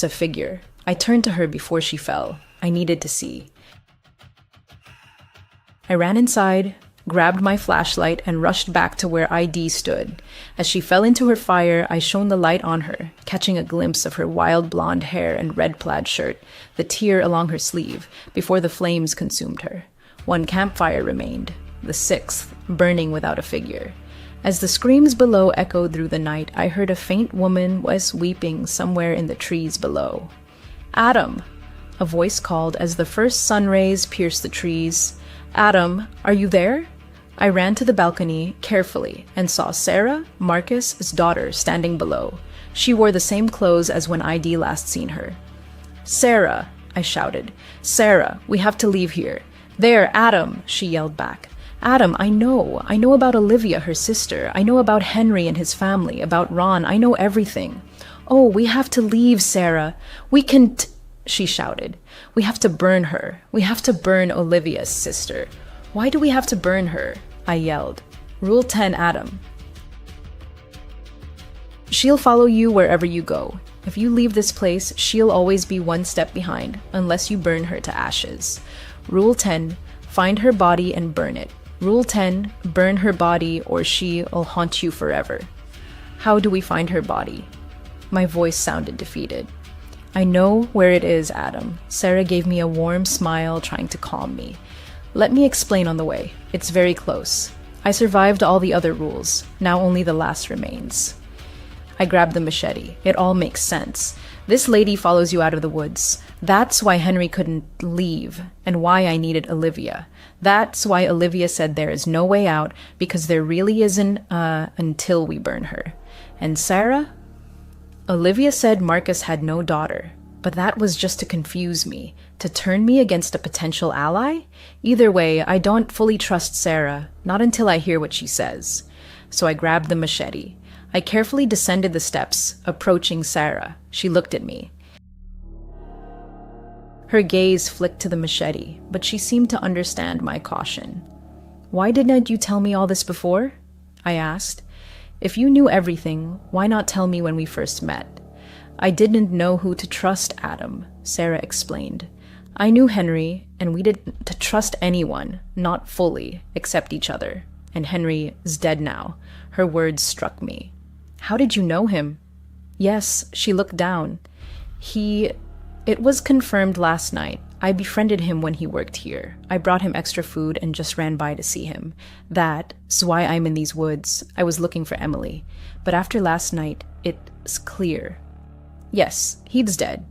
a figure. I turned to her before she fell. I needed to see. I ran inside, grabbed my flashlight, and rushed back to where ID stood. As she fell into her fire, I shone the light on her, catching a glimpse of her wild blonde hair and red plaid shirt, the tear along her sleeve, before the flames consumed her. 1 campfire remained, the 6th, burning without a figure. As the screams below echoed through the night, I heard a faint woman was weeping somewhere in the trees below. "Adam!" A voice called as the first sun rays pierced the trees. "Adam, are you there?" I ran to the balcony carefully and saw Sarah, Marcus's daughter, standing below. She wore the same clothes as when ID last seen her. "Sarah," I shouted. "Sarah, we have to leave here." "There, Adam," she yelled back. "Adam, I know about Olivia, her sister. I know about Henry and his family, about Ron. I know everything." "Oh, we have to leave, Sarah. We can she shouted. "We have to burn her. We have to burn Olivia's sister." "Why do we have to burn her?" I yelled. "Rule 10, Adam. She'll follow you wherever you go. If you leave this place, she'll always be 1 step behind, unless you burn her to ashes. Rule 10, find her body and burn it. Rule 10, burn her body or she'll haunt you forever." "How do we find her body?" My voice sounded defeated. "I know where it is, Adam." Sarah gave me a warm smile, trying to calm me. "Let me explain on the way. It's very close. I survived all the other rules. Now only the last remains." I grabbed the machete. It all makes sense. This lady follows you out of the woods. That's why Henry couldn't leave, and why I needed Olivia. That's why Olivia said there is no way out, because there really isn't, until we burn her. And Sarah? Olivia said Marcus had no daughter, but that was just to confuse me, to turn me against a potential ally? Either way, I don't fully trust Sarah, not until I hear what she says. So I grabbed the machete. I carefully descended the steps, approaching Sarah. She looked at me. Her gaze flicked to the machete, but she seemed to understand my caution. "Why didn't you tell me all this before?" I asked. "If you knew everything, why not tell me when we first met?" "I didn't know who to trust, Adam," Sarah explained. I knew Henry, and we didn't trust anyone, not fully, except each other. And Henry is dead now. Her words struck me. How did you know him? Yes, she looked down. It was confirmed last night. I befriended him when he worked here. I brought him extra food and just ran by to see him. That's why I'm in these woods. I was looking for Emily. But after last night, it's clear. Yes, Heath's dead.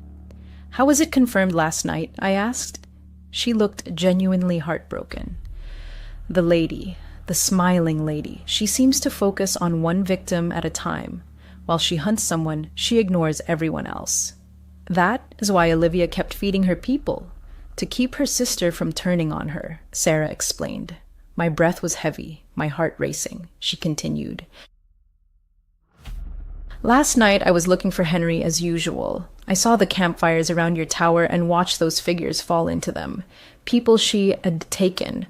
How was it confirmed last night? I asked. She looked genuinely heartbroken. The lady, the smiling lady, she seems to focus on one victim at a time. While she hunts someone, she ignores everyone else. That is why Olivia kept feeding her people, to keep her sister from turning on her, Sarah explained. My breath was heavy, my heart racing. She continued. Last night I was looking for Henry as usual. I saw the campfires around your tower and watched those figures fall into them. People she had taken.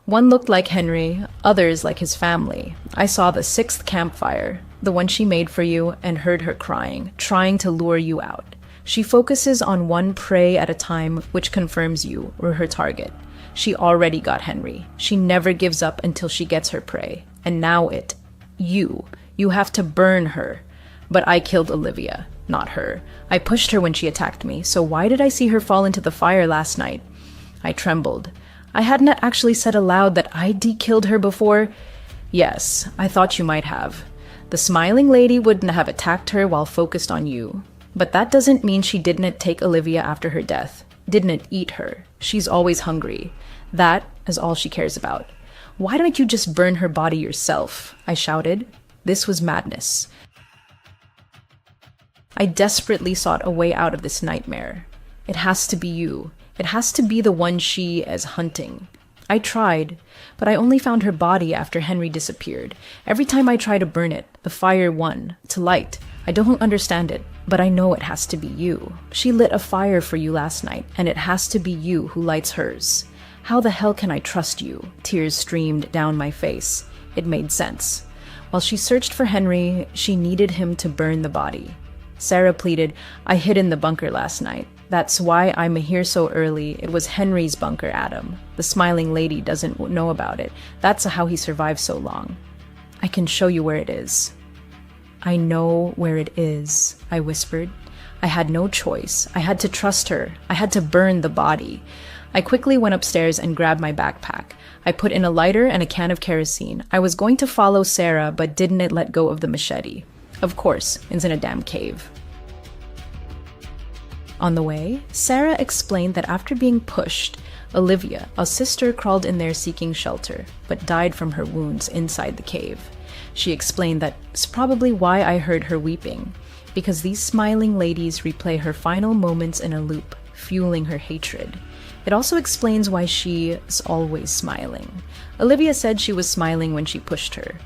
One looked like Henry, others like his family. I saw the 6th campfire, the one she made for you, and heard her crying, trying to lure you out. She focuses on one prey at a time, which confirms you were her target. She already got Henry. She never gives up until she gets her prey. And now you have to burn her. But I killed Olivia, not her. I pushed her when she attacked me, so why did I see her fall into the fire last night? I trembled. I hadn't actually said aloud that I de-killed her before. Yes, I thought you might have. The smiling lady wouldn't have attacked her while focused on you. But that doesn't mean she didn't take Olivia after her death, didn't eat her. She's always hungry. That is all she cares about. Why don't you just burn her body yourself? I shouted. This was madness. I desperately sought a way out of this nightmare. It has to be you. It has to be the one she is hunting. I tried, but I only found her body after Henry disappeared. Every time I try to burn it, the fire won, to light. I don't understand it, but I know it has to be you. She lit a fire for you last night, and it has to be you who lights hers. How the hell can I trust you? Tears streamed down my face. It made sense. While she searched for Henry, she needed him to burn the body. Sarah pleaded, I hid in the bunker last night. That's why I'm here so early. It was Henry's bunker, Adam. The smiling lady doesn't know about it. That's how he survived so long. I can show you where it is. I know where it is, I whispered. I had no choice. I had to trust her. I had to burn the body. I quickly went upstairs and grabbed my backpack. I put in a lighter and a can of kerosene. I was going to follow Sarah, but didn't let go of the machete. Of course, it's in a damn cave. On the way, Sarah explained that after being pushed, Olivia, a sister, crawled in there seeking shelter, but died from her wounds inside the cave. She explained that's probably why I heard her weeping, because these smiling ladies replay her final moments in a loop, fueling her hatred. It also explains why she is always smiling. Olivia said she was smiling when she pushed her.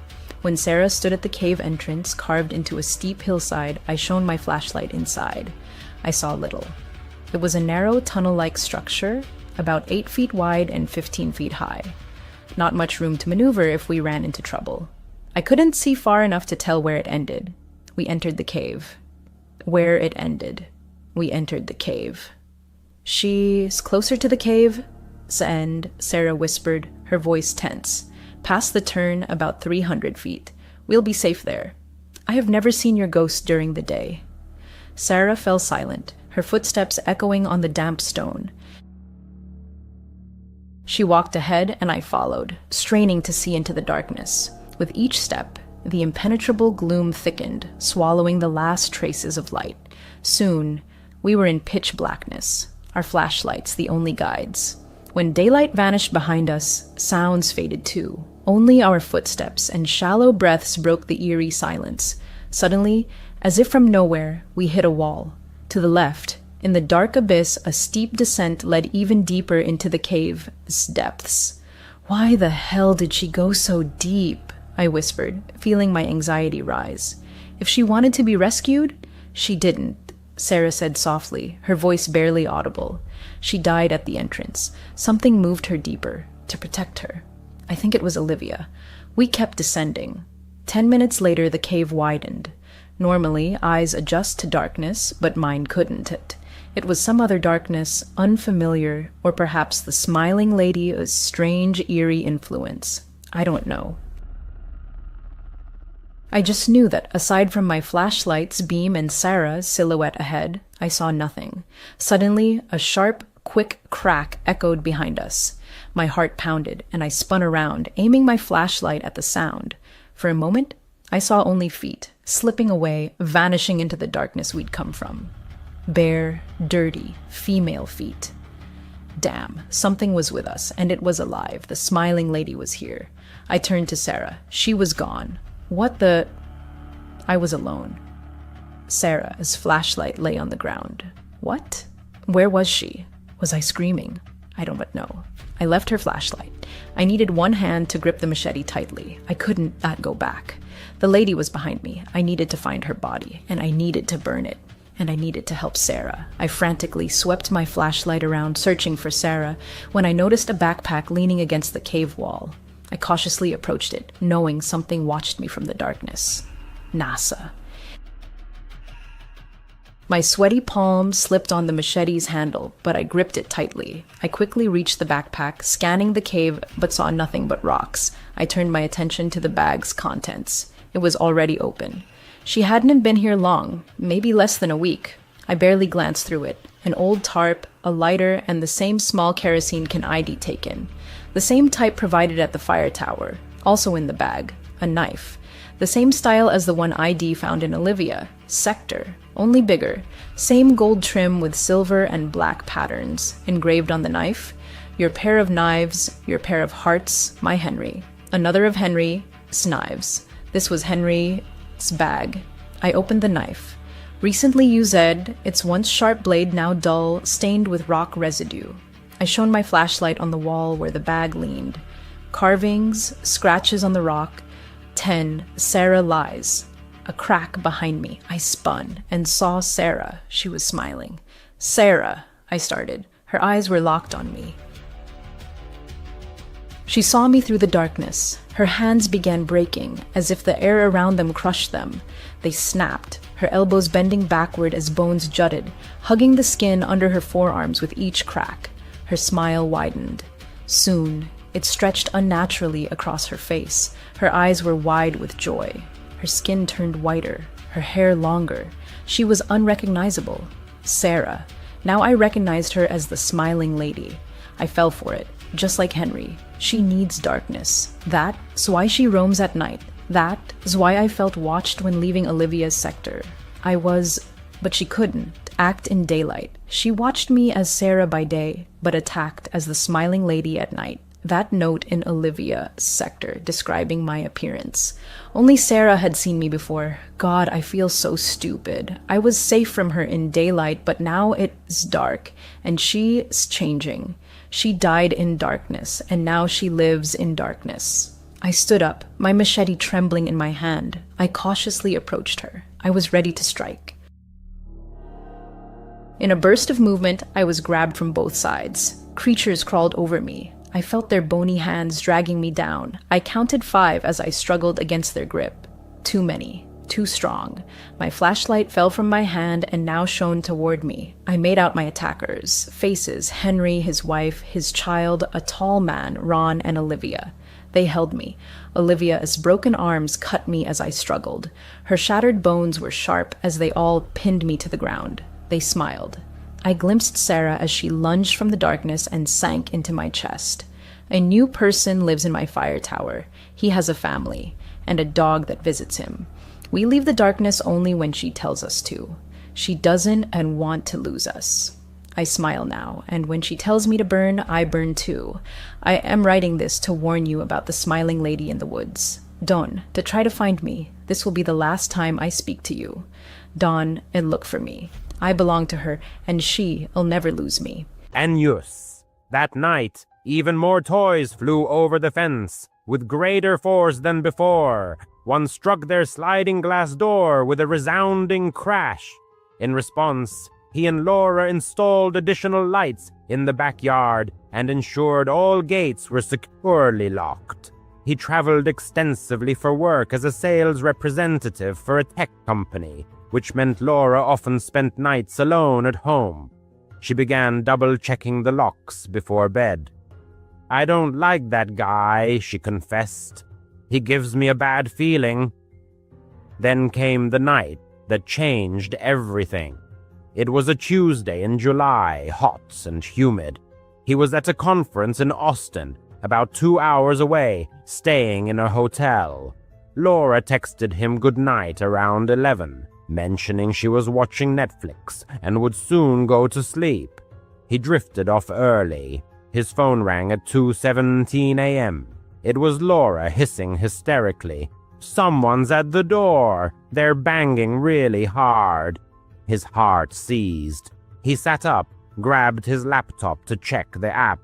When Sarah stood at the cave entrance, carved into a steep hillside, I shone my flashlight inside. I saw little. It was a narrow tunnel-like structure, about 8 feet wide and 15 feet high. Not much room to maneuver if we ran into trouble. I couldn't see far enough to tell where it ended. We entered the cave. Where it ended. We entered the cave. She's closer to the cave, and Sarah whispered, her voice tense. Past the turn, about 300 feet. We'll be safe there. I have never seen your ghost during the day. Sarah fell silent, her footsteps echoing on the damp stone. She walked ahead and I followed, straining to see into the darkness. With each step, the impenetrable gloom thickened, swallowing the last traces of light. Soon, we were in pitch blackness, our flashlights the only guides. When daylight vanished behind us, sounds faded too. Only our footsteps and shallow breaths broke the eerie silence. Suddenly, as if from nowhere, we hit a wall. To the left, in the dark abyss, a steep descent led even deeper into the cave's depths. Why the hell did she go so deep? I whispered, feeling my anxiety rise. If she wanted to be rescued, she didn't, Sarah said softly, her voice barely audible. She died at the entrance. Something moved her deeper, to protect her. I think it was Olivia. We kept descending. 10 minutes later, the cave widened. Normally, eyes adjust to darkness, but mine couldn't. It was some other darkness, unfamiliar, or perhaps the smiling lady's strange, eerie influence. I don't know. I just knew that, aside from my flashlight's beam and Sarah's silhouette ahead, I saw nothing. Suddenly, a sharp, quick crack echoed behind us. My heart pounded, and I spun around, aiming my flashlight at the sound. For a moment, I saw only feet, slipping away, vanishing into the darkness we'd come from. Bare, dirty, female feet. Damn, something was with us, and it was alive. The smiling lady was here. I turned to Sarah. She was gone. What the... I was alone. Sarah's flashlight lay on the ground. What? Where was she? Was I screaming? I don't know. I left her flashlight. I needed one hand to grip the machete tightly. I couldn't go back. The lady was behind me. I needed to find her body, and I needed to burn it. And I needed to help Sarah. I frantically swept my flashlight around, searching for Sarah, when I noticed a backpack leaning against the cave wall. I cautiously approached it, knowing something watched me from the darkness. NASA. My sweaty palm slipped on the machete's handle, but I gripped it tightly. I quickly reached the backpack, scanning the cave, but saw nothing but rocks. I turned my attention to the bag's contents. It was already open. She hadn't been here long, maybe less than a week. I barely glanced through it. An old tarp, a lighter, and the same small kerosene can ID taken. The same type provided at the fire tower. Also in the bag. A knife. The same style as the one ID found in Olivia. Sector. Only bigger. Same gold trim with silver and black patterns. Engraved on the knife. Your pair of knives, your pair of hearts, my Henry. Another of Henry's knives. This was Henry's bag. I opened the knife. Recently used, its once sharp blade now dull, stained with rock residue. I shone my flashlight on the wall where the bag leaned. Carvings, scratches on the rock. 10. Sarah lies. A crack behind me. I spun and saw Sarah. She was smiling. Sarah, I started. Her eyes were locked on me. She saw me through the darkness. Her hands began breaking, as if the air around them crushed them. They snapped, her elbows bending backward as bones jutted, hugging the skin under her forearms with each crack. Her smile widened. Soon, it stretched unnaturally across her face. Her eyes were wide with joy. Her skin turned whiter, her hair longer. She was unrecognizable. Sarah. Now I recognized her as the smiling lady. I fell for it, just like Henry. She needs darkness. That's why she roams at night. That is why I felt watched when leaving Olivia's sector. But she couldn't act in daylight. She watched me as Sarah by day, but attacked as the smiling lady at night. That note in Olivia's sector describing my appearance. Only Sarah had seen me before. God, I feel so stupid. I was safe from her in daylight, but now it's dark, and she's changing. She died in darkness, and now she lives in darkness. I stood up, my machete trembling in my hand. I cautiously approached her. I was ready to strike. In a burst of movement, I was grabbed from both sides. Creatures crawled over me. I felt their bony hands dragging me down. I counted 5 as I struggled against their grip. Too many. Too strong. My flashlight fell from my hand and now shone toward me. I made out my attackers. Faces, Henry, his wife, his child, a tall man, Ron, and Olivia. They held me. Olivia's broken arms cut me as I struggled. Her shattered bones were sharp as they all pinned me to the ground. They smiled. I glimpsed Sarah as she lunged from the darkness and sank into my chest. A new person lives in my fire tower. He has a family, and a dog that visits him. We leave the darkness only when she tells us to. She doesn't and want to lose us. I smile now, and when she tells me to burn, I burn too. I am writing this to warn you about the smiling lady in the woods. Dawn, to try to find me. This will be the last time I speak to you. Dawn, and look for me. I belong to her, and she'll never lose me. Anyus. That night, even more toys flew over the fence, with greater force than before. One struck their sliding glass door with a resounding crash. In response, he and Laura installed additional lights in the backyard and ensured all gates were securely locked. He traveled extensively for work as a sales representative for a tech company, which meant Laura often spent nights alone at home. She began double-checking the locks before bed. "I don't like that guy," she confessed. "He gives me a bad feeling." Then came the night that changed everything. It was a Tuesday in July, hot and humid. He was at a conference in Austin, about 2 hours away, staying in a hotel. Laura texted him goodnight around 11, mentioning she was watching Netflix and would soon go to sleep. He drifted off early. His phone rang at 2:17 a.m. It was Laura hissing hysterically. "Someone's at the door! They're banging really hard!" His heart seized. He sat up, grabbed his laptop to check the app.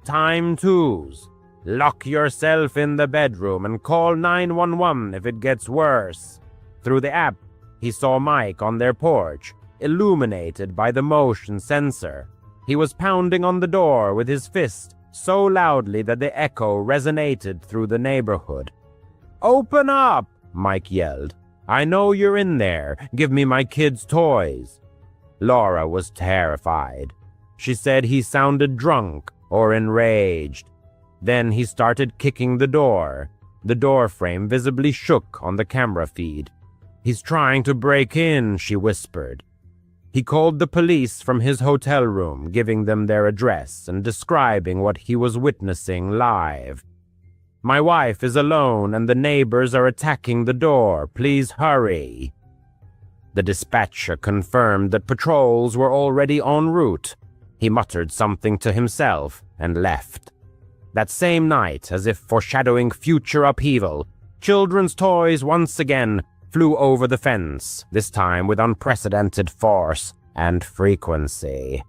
Time twos. Lock yourself in the bedroom and call 911 if it gets worse. Through the app, he saw Mike on their porch, illuminated by the motion sensor. He was pounding on the door with his fist so loudly that the echo resonated through the neighborhood. "Open up!" Mike yelled. "I know you're in there. Give me my kids' toys." Laura was terrified. She said he sounded drunk or enraged. Then he started kicking the door. The door frame visibly shook on the camera feed. "He's trying to break in," she whispered. He called the police from his hotel room, giving them their address and describing what he was witnessing live. "My wife is alone and the neighbors are attacking the door. Please hurry." The dispatcher confirmed that patrols were already en route. He muttered something to himself and left. That same night, as if foreshadowing future upheaval, children's toys once again flew over the fence, this time with unprecedented force and frequency.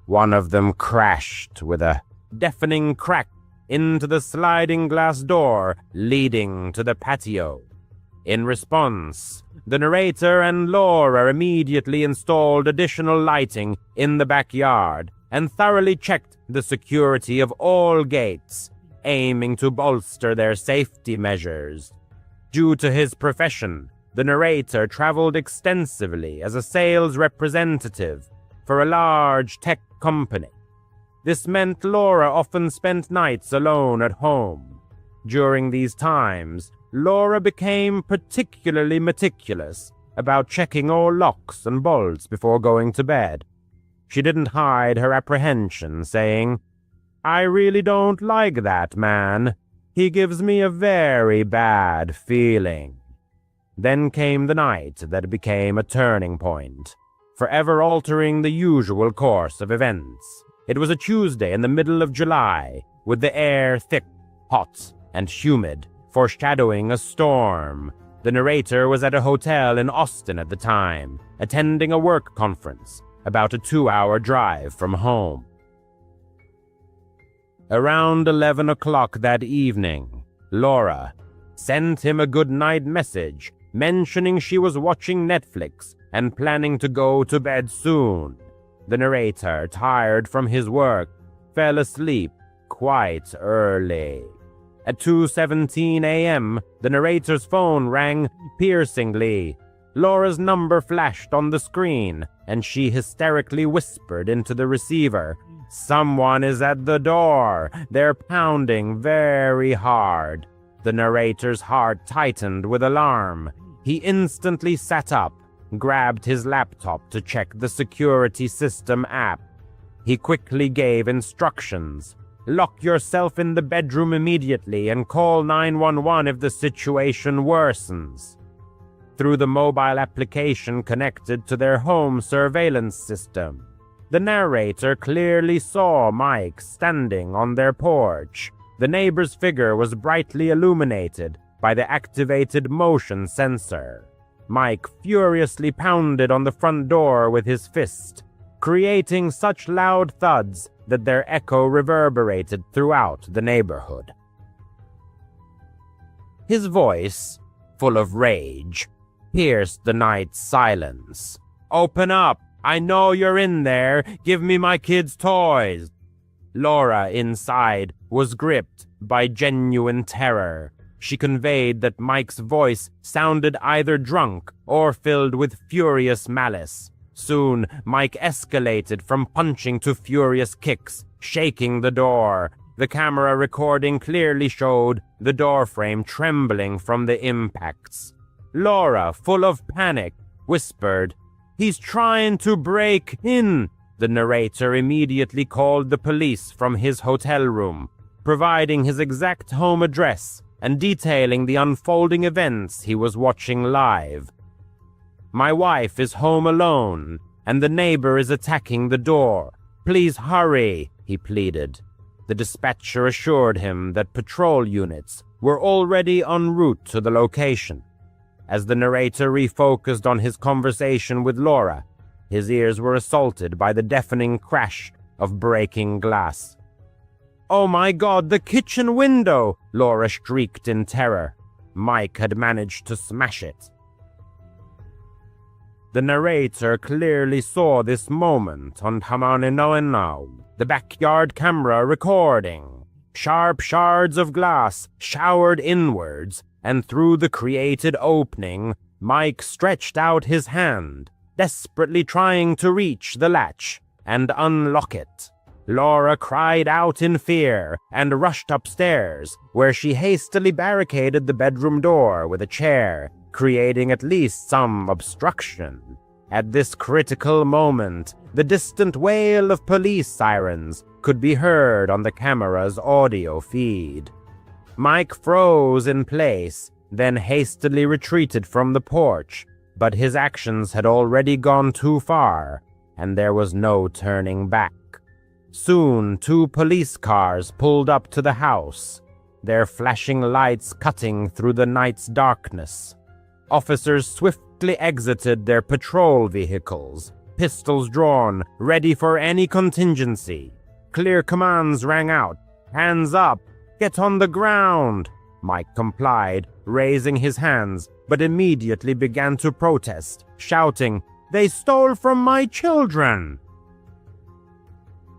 One of them crashed with a deafening crack into the sliding glass door leading to the patio. In response, the narrator and Laura immediately installed additional lighting in the backyard and thoroughly checked the security of all gates, aiming to bolster their safety measures. Due to his profession, the narrator traveled extensively as a sales representative for a large tech company. This meant Laura often spent nights alone at home. During these times, Laura became particularly meticulous about checking all locks and bolts before going to bed. She didn't hide her apprehension, saying, "I really don't like that man. He gives me a very bad feeling." Then came the night that became a turning point, forever altering the usual course of events. It was a Tuesday in the middle of July, with the air thick, hot, and humid, foreshadowing a storm. The narrator was at a hotel in Austin at the time, attending a work conference, about a 2-hour drive from home. Around 11 o'clock that evening, Laura sent him a good-night message mentioning she was watching Netflix and planning to go to bed soon. The narrator, tired from his work, fell asleep quite early. At 2:17 a.m., the narrator's phone rang piercingly. Laura's number flashed on the screen, and she hysterically whispered into the receiver, "Someone is at the door. They're pounding very hard." The narrator's heart tightened with alarm. He instantly sat up, grabbed his laptop to check the security system app. He quickly gave instructions. "Lock yourself in the bedroom immediately and call 911 if the situation worsens." Through the mobile application connected to their home surveillance system, the narrator clearly saw Mike standing on their porch. The neighbor's figure was brightly illuminated by the activated motion sensor. Mike furiously pounded on the front door with his fist, creating such loud thuds that their echo reverberated throughout the neighborhood. His voice, full of rage, pierced the night's silence. "Open up! I know you're in there! Give me my kids' toys!" Laura, inside, was gripped by genuine terror. She conveyed that Mike's voice sounded either drunk or filled with furious malice. Soon, Mike escalated from punching to furious kicks, shaking the door. The camera recording clearly showed the door frame trembling from the impacts. Laura, full of panic, whispered, "He's trying to break in." The narrator immediately called the police from his hotel room, providing his exact home address and detailing the unfolding events he was watching live. "My wife is home alone, and the neighbor is attacking the door. Please hurry," he pleaded. The dispatcher assured him that patrol units were already en route to the location. As the narrator refocused on his conversation with Laura, his ears were assaulted by the deafening crash of breaking glass. "Oh my God, the kitchen window!" Laura shrieked in terror. Mike had managed to smash it. The narrator clearly saw this moment on the backyard camera recording. Sharp shards of glass showered inwards, and through the created opening, Mike stretched out his hand, desperately trying to reach the latch and unlock it. Laura cried out in fear and rushed upstairs, where she hastily barricaded the bedroom door with a chair, creating at least some obstruction. At this critical moment, the distant wail of police sirens could be heard on the camera's audio feed. Mike froze in place, then hastily retreated from the porch, but his actions had already gone too far, and there was no turning back. Soon, 2 police cars pulled up to the house, their flashing lights cutting through the night's darkness. Officers swiftly exited their patrol vehicles, pistols drawn, ready for any contingency. Clear commands rang out. "Hands up! Get on the ground!" Mike complied, raising his hands, but immediately began to protest, shouting, "They stole from my children!"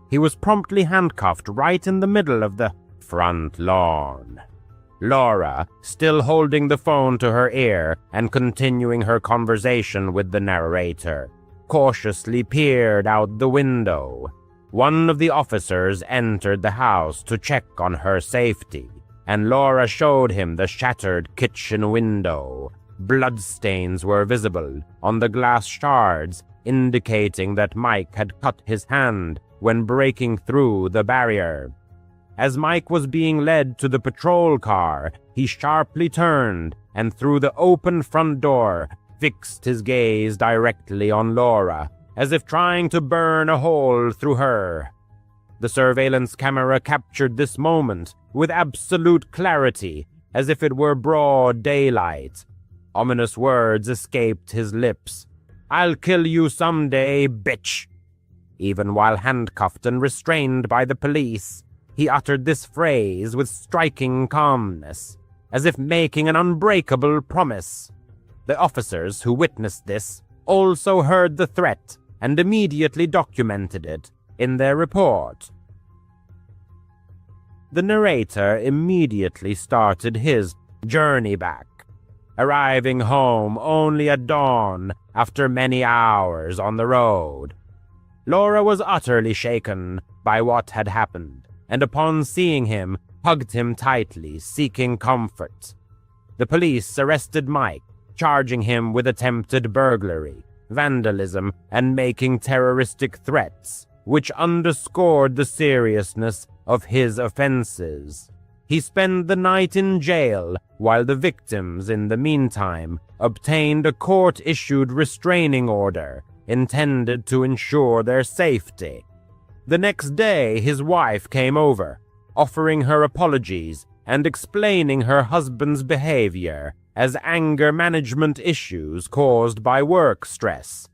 He was promptly handcuffed right in the middle of the front lawn. Laura, still holding the phone to her ear and continuing her conversation with the narrator, cautiously peered out the window. One of the officers entered the house to check on her safety, and Laura showed him the shattered kitchen window. Bloodstains were visible on the glass shards, indicating that Mike had cut his hand when breaking through the barrier. As Mike was being led to the patrol car, he sharply turned and through the open front door fixed his gaze directly on Laura, as if trying to burn a hole through her. The surveillance camera captured this moment with absolute clarity, as if it were broad daylight. Ominous words escaped his lips. "I'll kill you someday, bitch!" Even while handcuffed and restrained by the police, he uttered this phrase with striking calmness, as if making an unbreakable promise. The officers who witnessed this also heard the threat and immediately documented it in their report. The narrator immediately started his journey back, arriving home only at dawn after many hours on the road. Laura was utterly shaken by what had happened, and upon seeing him, hugged him tightly, seeking comfort. The police arrested Mike, charging him with attempted burglary, vandalism, and making terroristic threats, which underscored the seriousness of his offenses. He spent the night in jail, while the victims, in the meantime, obtained a court-issued restraining order intended to ensure their safety. The next day, his wife came over, offering her apologies and explaining her husband's behavior as anger management issues caused by work stress.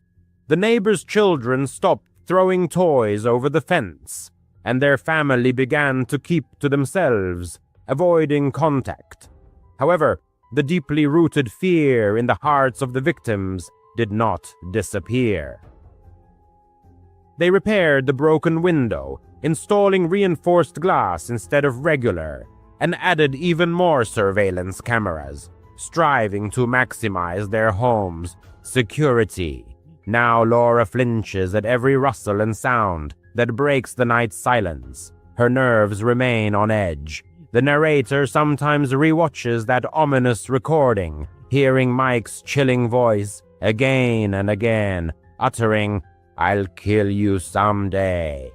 The neighbor's children stopped throwing toys over the fence, and their family began to keep to themselves, avoiding contact. However, the deeply rooted fear in the hearts of the victims did not disappear. They repaired the broken window, installing reinforced glass instead of regular, and added even more surveillance cameras, striving to maximize their home's security. Now Laura flinches at every rustle and sound that breaks the night's silence. Her nerves remain on edge. The narrator sometimes rewatches that ominous recording, hearing Mike's chilling voice again and again, uttering, "I'll kill you someday."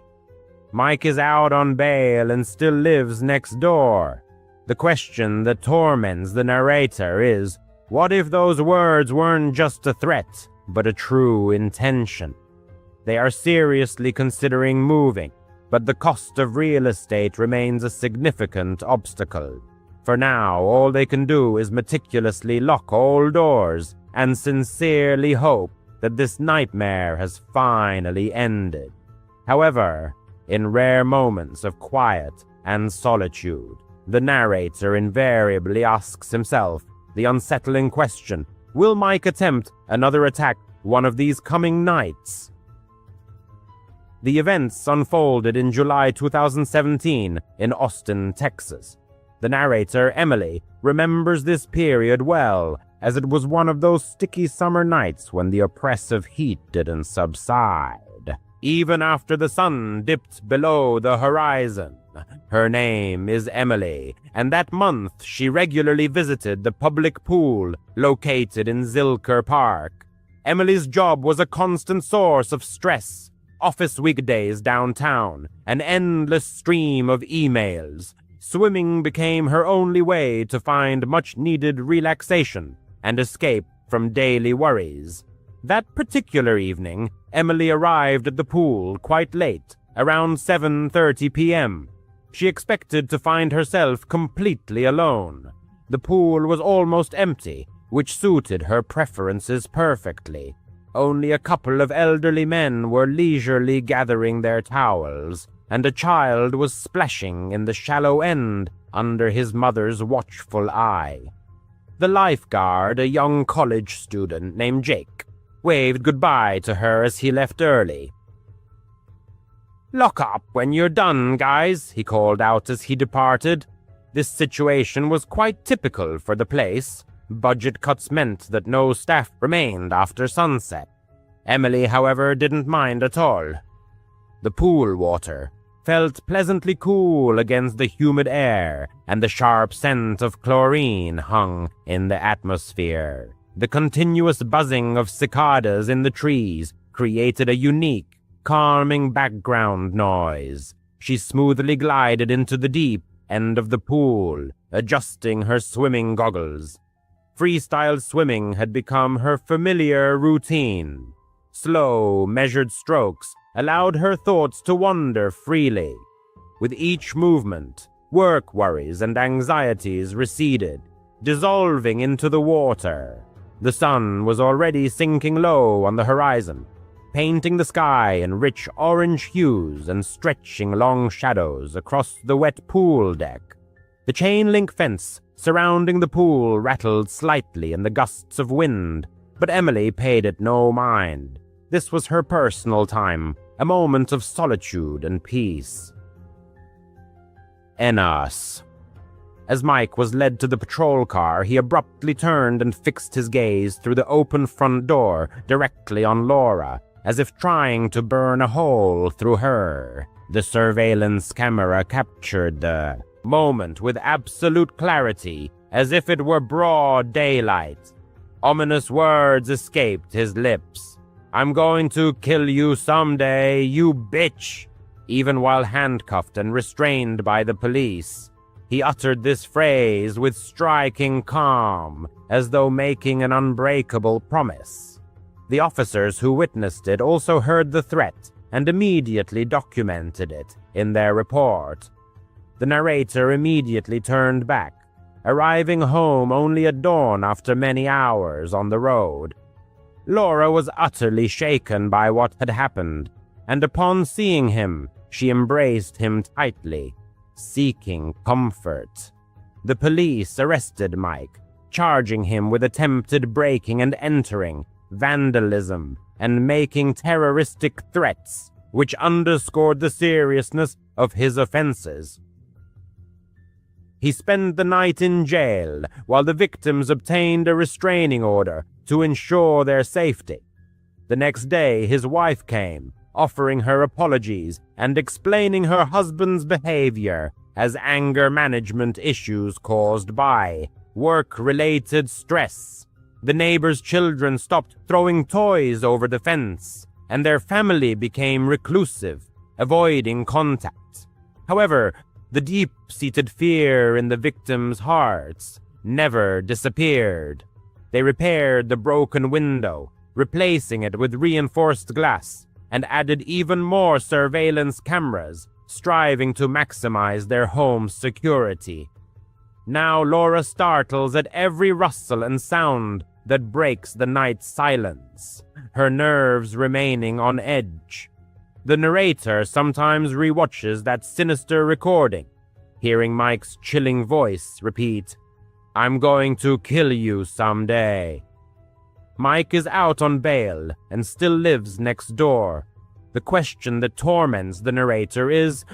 Mike is out on bail and still lives next door. The question that torments the narrator is, what if those words weren't just a threat, but a true intention? They are seriously considering moving, but the cost of real estate remains a significant obstacle. For now, all they can do is meticulously lock all doors and sincerely hope that this nightmare has finally ended. However, in rare moments of quiet and solitude, the narrator invariably asks himself the unsettling question, will Mike attempt another attack one of these coming nights? The events unfolded in July 2017 in Austin, Texas. The narrator, Emily, remembers this period well, as it was one of those sticky summer nights when the oppressive heat didn't subside, even after the sun dipped below the horizon. Her name is Emily, and that month she regularly visited the public pool located in Zilker Park. Emily's job was a constant source of stress. Office weekdays downtown, an endless stream of emails. Swimming became her only way to find much-needed relaxation and escape from daily worries. That particular evening, Emily arrived at the pool quite late, around 7:30 p.m. She expected to find herself completely alone. The pool was almost empty, which suited her preferences perfectly. Only a couple of elderly men were leisurely gathering their towels, and a child was splashing in the shallow end under his mother's watchful eye. The lifeguard, a young college student named Jake, waved goodbye to her as he left early. "Lock up when you're done, guys," he called out as he departed. This situation was quite typical for the place. Budget cuts meant that no staff remained after sunset. Emily, however, didn't mind at all. The pool water felt pleasantly cool against the humid air, and the sharp scent of chlorine hung in the atmosphere. The continuous buzzing of cicadas in the trees created a unique, calming background noise. She smoothly glided into the deep end of the pool, adjusting her swimming goggles. Freestyle swimming had become her familiar routine. Slow, measured strokes allowed her thoughts to wander freely. With each movement, work worries and anxieties receded, dissolving into the water. The sun was already sinking low on the horizon, painting the sky in rich orange hues and stretching long shadows across the wet pool deck. The chain-link fence surrounding the pool rattled slightly in the gusts of wind, but Emily paid it no mind. This was her personal time, a moment of solitude and peace. Enos. As Mike was led to the patrol car, he abruptly turned and fixed his gaze through the open front door directly on Laura, as if trying to burn a hole through her. The surveillance camera captured the moment with absolute clarity, as if it were broad daylight. Ominous words escaped his lips. "I'm going to kill you someday, you bitch!" Even while handcuffed and restrained by the police, he uttered this phrase with striking calm, as though making an unbreakable promise. The officers who witnessed it also heard the threat and immediately documented it in their report. The narrator immediately turned back, arriving home only at dawn after many hours on the road. Laura was utterly shaken by what had happened, and upon seeing him, she embraced him tightly, seeking comfort. The police arrested Mike, charging him with attempted breaking and entering, vandalism, and making terroristic threats, which underscored the seriousness of his offenses. He spent the night in jail while the victims obtained a restraining order to ensure their safety. The next day, his wife came, offering her apologies and explaining her husband's behavior as anger management issues caused by work-related stress. The neighbors' children stopped throwing toys over the fence, and their family became reclusive, avoiding contact. However, the deep-seated fear in the victims' hearts never disappeared. They repaired the broken window, replacing it with reinforced glass, and added even more surveillance cameras, striving to maximize their home's security. Now Laura startles at every rustle and sound that breaks the night's silence, her nerves remaining on edge. The narrator sometimes rewatches that sinister recording, hearing Mike's chilling voice repeat, "I'm going to kill you someday." Mike is out on bail and still lives next door. The question that torments the narrator is,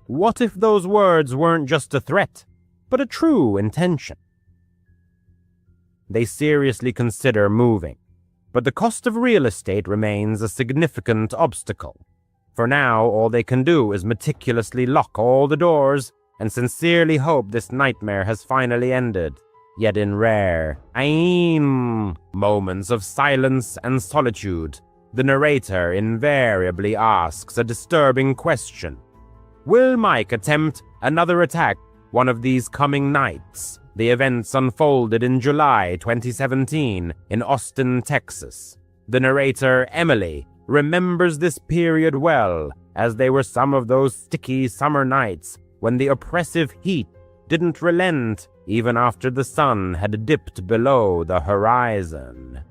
what if those words weren't just a threat, but a true intention? They seriously consider moving, but the cost of real estate remains a significant obstacle. For now, all they can do is meticulously lock all the doors and sincerely hope this nightmare has finally ended. Yet in rare, moments of silence and solitude, the narrator invariably asks a disturbing question. Will Mike attempt another attack one of these coming nights? The events unfolded in July 2017 in Austin, Texas. The narrator, Emily, remembers this period well, as they were some of those sticky summer nights when the oppressive heat didn't relent even after the sun had dipped below the horizon.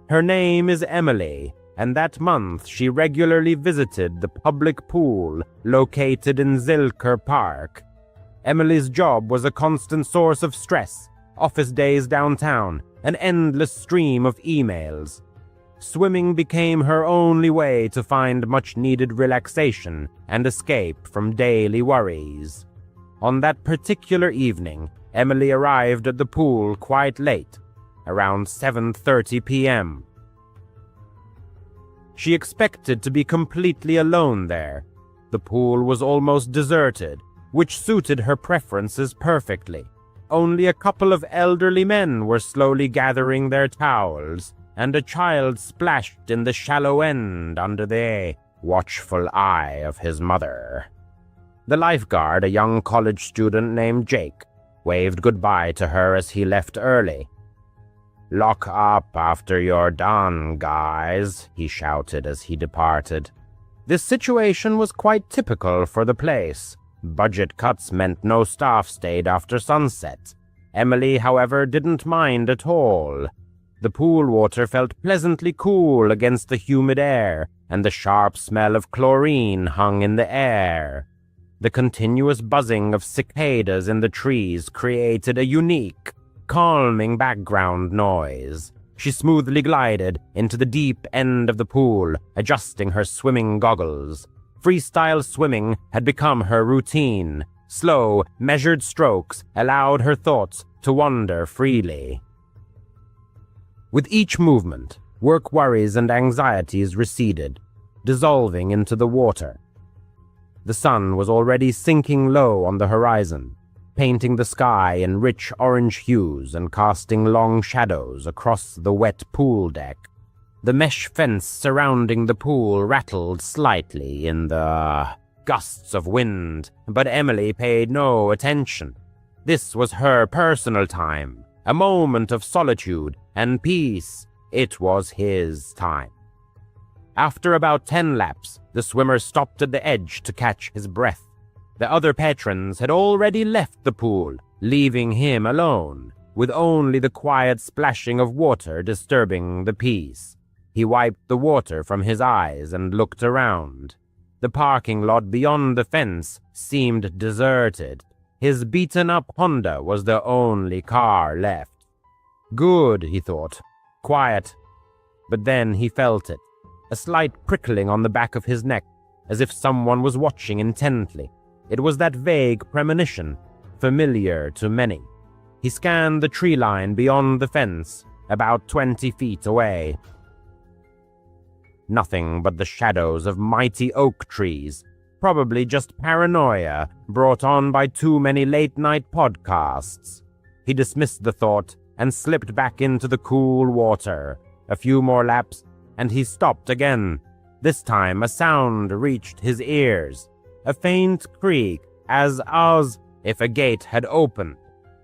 Her name is Emily, and that month she regularly visited the public pool located in Zilker Park. Emily's job was a constant source of stress, office days downtown, an endless stream of emails. Swimming became her only way to find much-needed relaxation and escape from daily worries. On that particular evening, Emily arrived at the pool quite late, around 7:30 p.m. She expected to be completely alone there. The pool was almost deserted, which suited her preferences perfectly. Only a couple of elderly men were slowly gathering their towels, and a child splashed in the shallow end under the watchful eye of his mother. The lifeguard, a young college student named Jake, waved goodbye to her as he left early. "Lock up after you're done, guys," he shouted as he departed. This situation was quite typical for the place. Budget cuts meant no staff stayed after sunset. Emily, however, didn't mind at all. The pool water felt pleasantly cool against the humid air, and the sharp smell of chlorine hung in the air. The continuous buzzing of cicadas in the trees created a unique, calming background noise. She smoothly glided into the deep end of the pool, adjusting her swimming goggles. Freestyle swimming had become her routine. Slow, measured strokes allowed her thoughts to wander freely. With each movement, work worries and anxieties receded, dissolving into the water. The sun was already sinking low on the horizon, painting the sky in rich orange hues and casting long shadows across the wet pool deck. The mesh fence surrounding the pool rattled slightly in the gusts of wind, but Emily paid no attention. This was her personal time, a moment of solitude and peace. It was his time. After about 10 laps, the swimmer stopped at the edge to catch his breath. The other patrons had already left the pool, leaving him alone, with only the quiet splashing of water disturbing the peace. He wiped the water from his eyes and looked around. The parking lot beyond the fence seemed deserted. His beaten-up Honda was the only car left. Good, he thought. Quiet. But then he felt it. A slight prickling on the back of his neck, as if someone was watching intently. It was that vague premonition, familiar to many. He scanned the tree line beyond the fence, about 20 feet away. Nothing but the shadows of mighty oak trees. Probably just paranoia brought on by too many late-night podcasts. He dismissed the thought and slipped back into the cool water. A few more laps, and he stopped again. This time a sound reached his ears. A faint creak, as if a gate had opened.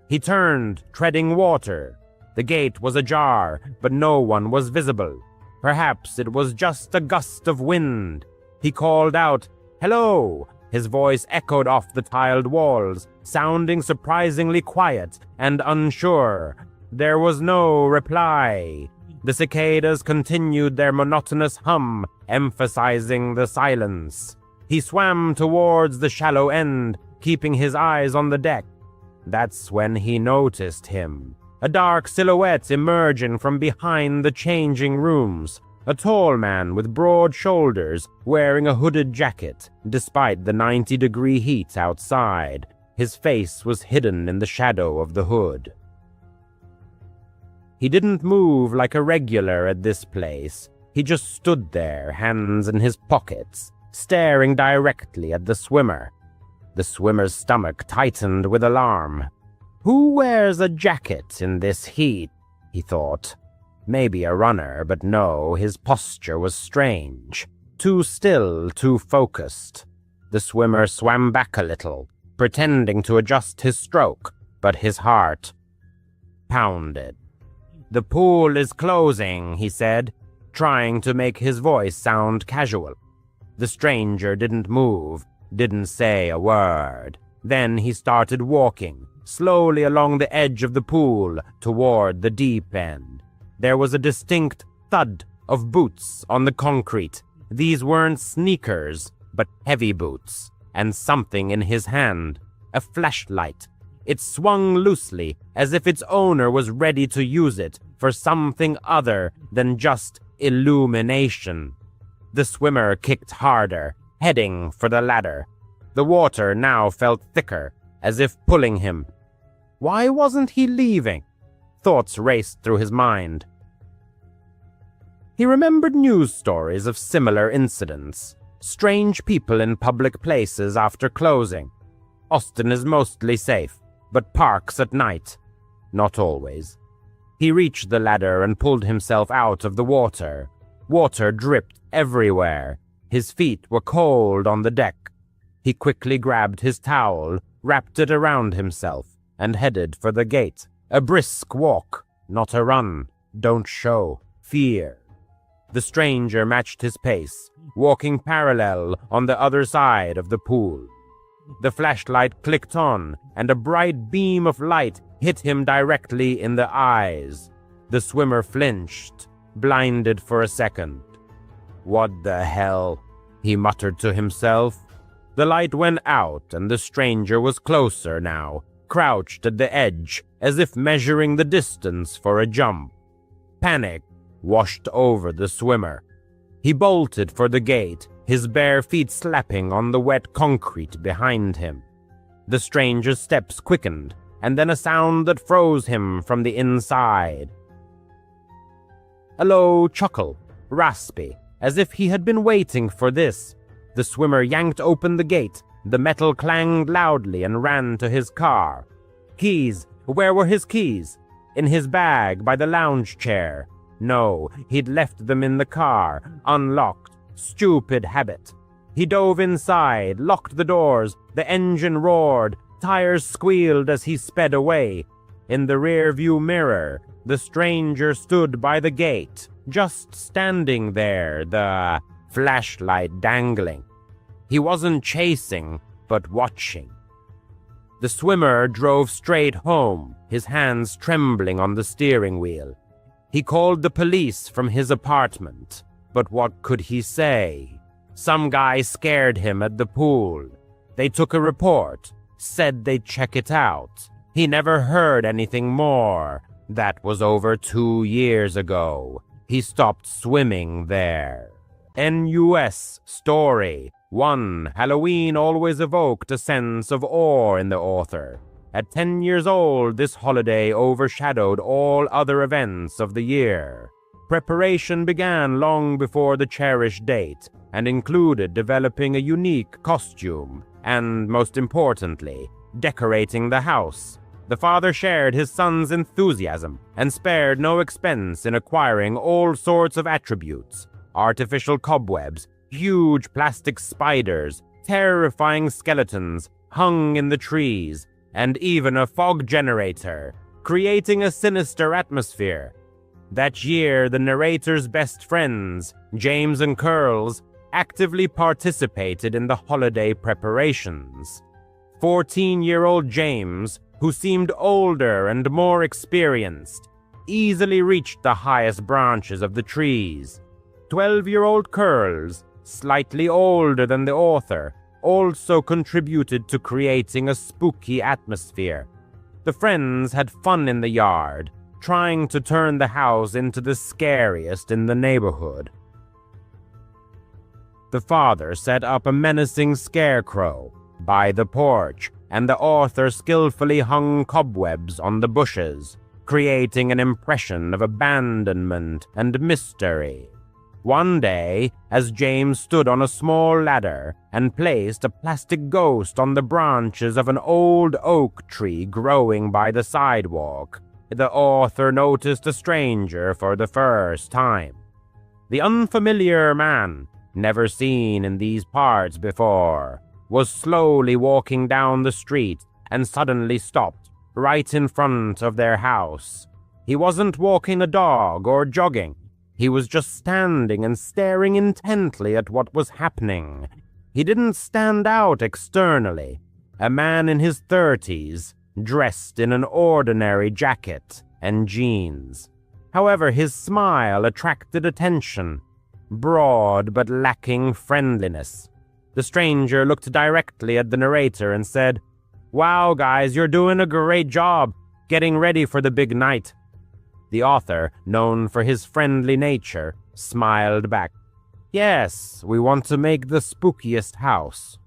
He turned, treading water. The gate was ajar, but no one was visible. Perhaps it was just a gust of wind. He called out, "Hello!" His voice echoed off the tiled walls, sounding surprisingly quiet and unsure. There was no reply. The cicadas continued their monotonous hum, emphasizing the silence. He swam towards the shallow end, keeping his eyes on the deck. That's when he noticed him. A dark silhouette emerging from behind the changing rooms. A tall man with broad shoulders, wearing a hooded jacket, despite the 90-degree heat outside. His face was hidden in the shadow of the hood. He didn't move like a regular at this place. He just stood there, hands in his pockets, staring directly at the swimmer. The swimmer's stomach tightened with alarm. Who wears a jacket in this heat? He thought. Maybe a runner, but no, his posture was strange. Too still, too focused. The swimmer swam back a little, pretending to adjust his stroke, but his heart pounded. "The pool is closing," he said, trying to make his voice sound casual. The stranger didn't move, didn't say a word. Then he started walking, slowly along the edge of the pool, toward the deep end. There was a distinct thud of boots on the concrete. These weren't sneakers, but heavy boots, and something in his hand, a flashlight. It swung loosely, as if its owner was ready to use it for something other than just illumination. The swimmer kicked harder, heading for the ladder. The water now felt thicker, as if pulling him. Why wasn't he leaving? Thoughts raced through his mind. He remembered news stories of similar incidents. Strange people in public places after closing. Austin is mostly safe, but parks at night. Not always. He reached the ladder and pulled himself out of the water. Water dripped everywhere. His feet were cold on the deck. He quickly grabbed his towel, wrapped it around himself, and headed for the gate. A brisk walk, not a run. Don't show fear. The stranger matched his pace, walking parallel on the other side of the pool. The flashlight clicked on, and a bright beam of light hit him directly in the eyes. The swimmer flinched, blinded for a second. "What the hell?" he muttered to himself. The light went out, and the stranger was closer now, crouched at the edge, as if measuring the distance for a jump. Panic washed over the swimmer. He bolted for the gate, his bare feet slapping on the wet concrete behind him. The stranger's steps quickened, and then a sound that froze him from the inside. A low chuckle, raspy, as if he had been waiting for this. The swimmer yanked open the gate. The metal clanged loudly and ran to his car. Keys. Where were his keys? In his bag by the lounge chair. No, he'd left them in the car, unlocked. Stupid habit. He dove inside, locked the doors. The engine roared. Tires squealed as he sped away. In the rear-view mirror, the stranger stood by the gate, just standing there, the flashlight dangling. He wasn't chasing, but watching. The swimmer drove straight home, his hands trembling on the steering wheel. He called the police from his apartment, but what could he say? Some guy scared him at the pool. They took a report, said they'd check it out. He never heard anything more. That was over 2 years ago. He stopped swimming there. NUS story. 1. Halloween always evoked a sense of awe in the author. At 10 years old, this holiday overshadowed all other events of the year. Preparation began long before the cherished date and included developing a unique costume and, most importantly, decorating the house. The father shared his son's enthusiasm and spared no expense in acquiring all sorts of attributes: artificial cobwebs, huge plastic spiders, terrifying skeletons hung in the trees, and even a fog generator, creating a sinister atmosphere. That year, the narrator's best friends, James and Curls, actively participated in the holiday preparations. 14-year-old James, who seemed older and more experienced, easily reached the highest branches of the trees. 12-year-old Curls, slightly older than the author, also contributed to creating a spooky atmosphere. The friends had fun in the yard, trying to turn the house into the scariest in the neighborhood. The father set up a menacing scarecrow by the porch, and the author skillfully hung cobwebs on the bushes, creating an impression of abandonment and mystery. One day, as James stood on a small ladder and placed a plastic ghost on the branches of an old oak tree growing by the sidewalk, the author noticed a stranger for the first time. The unfamiliar man, never seen in these parts before, was slowly walking down the street and suddenly stopped right in front of their house. He wasn't walking a dog or jogging. He was just standing and staring intently at what was happening. He didn't stand out externally. A man in his 30s, dressed in an ordinary jacket and jeans. However, his smile attracted attention, broad but lacking friendliness. The stranger looked directly at the narrator and said, "Wow, guys, you're doing a great job getting ready for the big night." The author, known for his friendly nature, smiled back. "Yes, we want to make the spookiest house."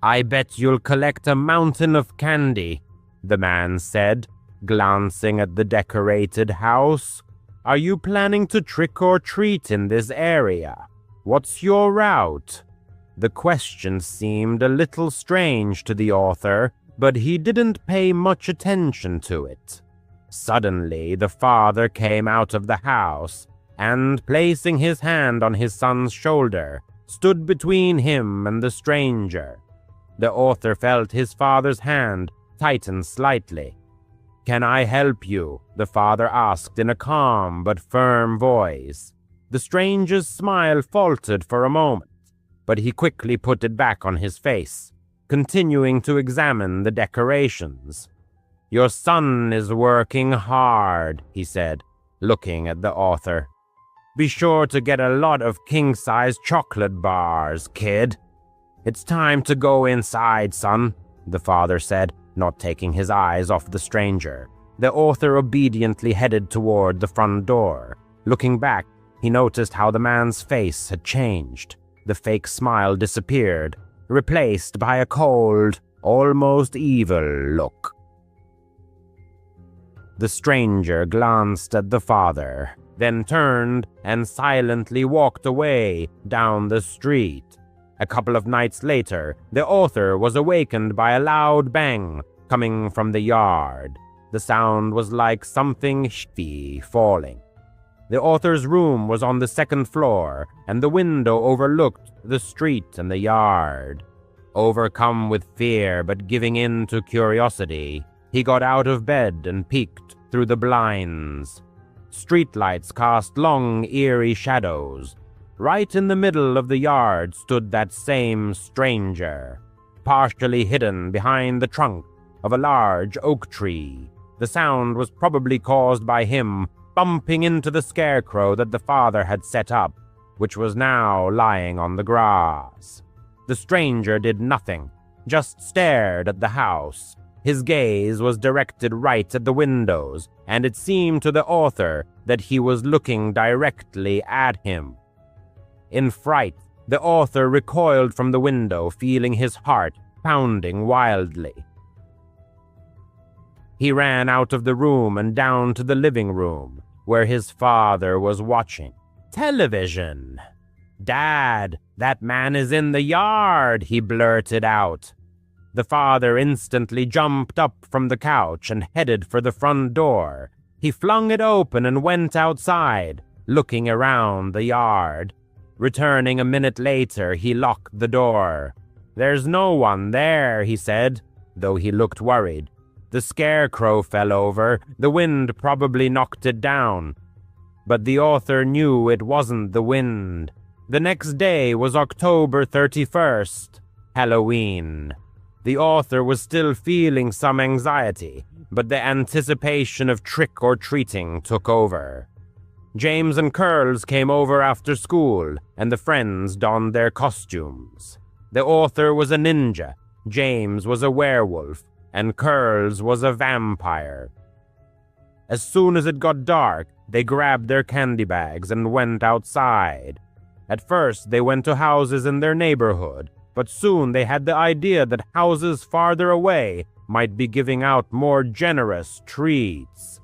"I bet you'll collect a mountain of candy," the man said, glancing at the decorated house. "Are you planning to trick or treat in this area? What's your route?" The question seemed a little strange to the author, but he didn't pay much attention to it. Suddenly, the father came out of the house and, placing his hand on his son's shoulder, stood between him and the stranger. The author felt his father's hand tighten slightly. "Can I help you?" the father asked in a calm but firm voice. The stranger's smile faltered for a moment, but he quickly put it back on his face, continuing to examine the decorations. "Your son is working hard," he said, looking at the author. "Be sure to get a lot of king-size chocolate bars, kid." "It's time to go inside, son," the father said, not taking his eyes off the stranger. The author obediently headed toward the front door. Looking back, he noticed how the man's face had changed. The fake smile disappeared, replaced by a cold, almost evil look. The stranger glanced at the father, then turned and silently walked away down the street. A couple of nights later, the author was awakened by a loud bang coming from the yard. The sound was like something heavy falling. The author's room was on the second floor, and the window overlooked the street and the yard. Overcome with fear but giving in to curiosity, he got out of bed and peeked through the blinds. Streetlights cast long, eerie shadows. Right in the middle of the yard stood that same stranger, partially hidden behind the trunk of a large oak tree. The sound was probably caused by him bumping into the scarecrow that the father had set up, which was now lying on the grass. The stranger did nothing, just stared at the house. His gaze was directed right at the windows, and it seemed to the author that he was looking directly at him. In fright, the author recoiled from the window, feeling his heart pounding wildly. He ran out of the room and down to the living room. where his father was watching television. "Dad, that man is in the yard," he blurted out. The father instantly jumped up from the couch and headed for the front door. He flung it open and went outside, looking around the yard. Returning a minute later, he locked the door. "There's no one there," he said, though he looked worried. "The scarecrow fell over. The wind probably knocked it down." But the author knew it wasn't the wind. The next day was October 31st, Halloween. The author was still feeling some anxiety, but the anticipation of trick-or-treating took over. James and Curls came over after school, and the friends donned their costumes. The author was a ninja, James was a werewolf, and Curls was a vampire. As soon as it got dark, they grabbed their candy bags and went outside. At first, they went to houses in their neighborhood, but soon they had the idea that houses farther away might be giving out more generous treats.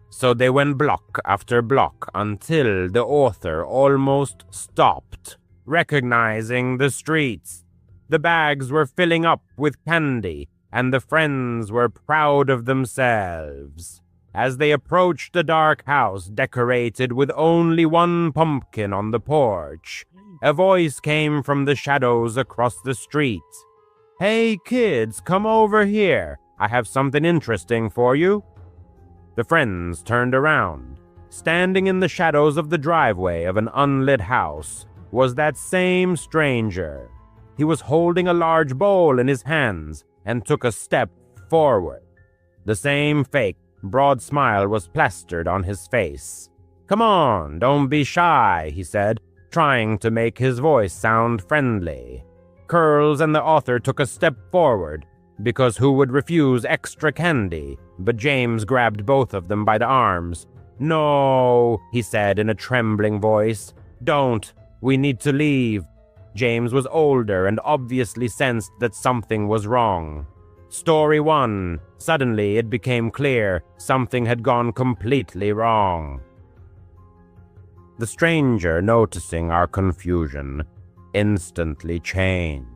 So they went block after block until the author almost stopped, recognizing the streets. The bags were filling up with candy, and the friends were proud of themselves. As they approached the dark house decorated with only one pumpkin on the porch, a voice came from the shadows across the street. "Hey kids, come over here. I have something interesting for you." The friends turned around. Standing in the shadows of the driveway of an unlit house was that same stranger. He was holding a large bowl in his hands and took a step forward. The same fake, broad smile was plastered on his face. "Come on, don't be shy," he said, trying to make his voice sound friendly. Curls and the author took a step forward, because who would refuse extra candy? But James grabbed both of them by the arms. "No," he said in a trembling voice. "Don't. We need to leave." James was older and obviously sensed that something was wrong. Story 1. Suddenly it became clear something had gone completely wrong. The stranger, noticing our confusion, instantly changed.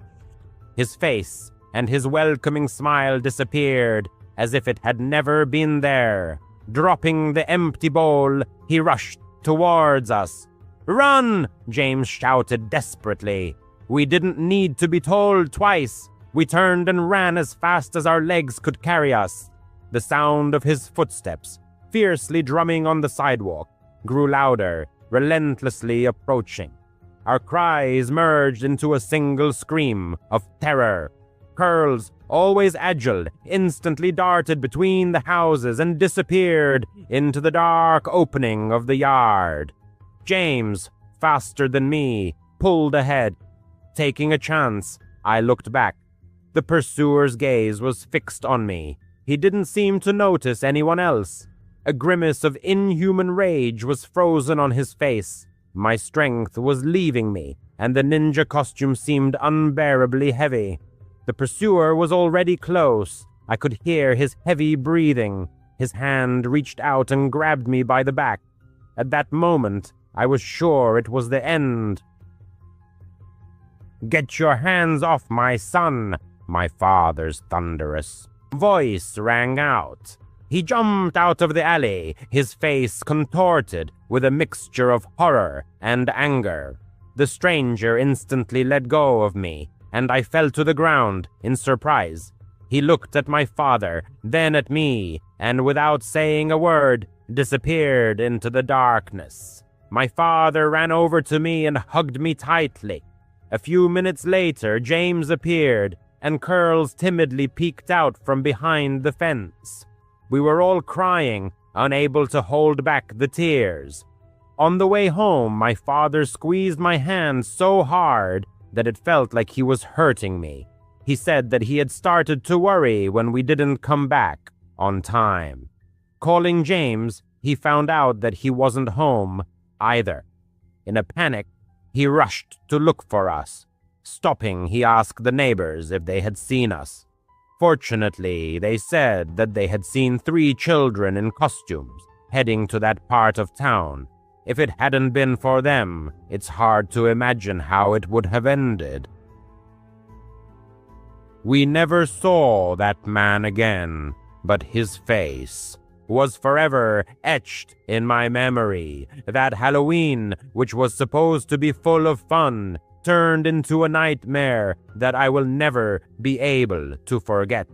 His face and his welcoming smile disappeared as if it had never been there. Dropping the empty bowl, he rushed towards us. "Run!" James shouted desperately. We didn't need to be told twice. We turned and ran as fast as our legs could carry us. The sound of his footsteps, fiercely drumming on the sidewalk, grew louder, relentlessly approaching. Our cries merged into a single scream of terror. Curls, always agile, instantly darted between the houses and disappeared into the dark opening of the yard. James, faster than me, pulled ahead. Taking a chance, I looked back. The pursuer's gaze was fixed on me. He didn't seem to notice anyone else. A grimace of inhuman rage was frozen on his face. My strength was leaving me, and the ninja costume seemed unbearably heavy. The pursuer was already close. I could hear his heavy breathing. His hand reached out and grabbed me by the back. At that moment, I was sure it was the end. "Get your hands off my son!" My father's thunderous voice rang out. He jumped out of the alley, his face contorted with a mixture of horror and anger. The stranger instantly let go of me, and I fell to the ground in surprise. He looked at my father, then at me, and without saying a word, disappeared into the darkness. My father ran over to me and hugged me tightly. A few minutes later, James appeared, and Curls timidly peeked out from behind the fence. We were all crying, unable to hold back the tears. On the way home, my father squeezed my hand so hard that it felt like he was hurting me. He said that he had started to worry when we didn't come back on time. Calling James, he found out that he wasn't home either. In a panic, he rushed to look for us. Stopping, he asked the neighbors if they had seen us. Fortunately, they said that they had seen 3 children in costumes, heading to that part of town. If it hadn't been for them, it's hard to imagine how it would have ended. We never saw that man again, but his face was forever etched in my memory. That Halloween, which was supposed to be full of fun, turned into a nightmare that I will never be able to forget.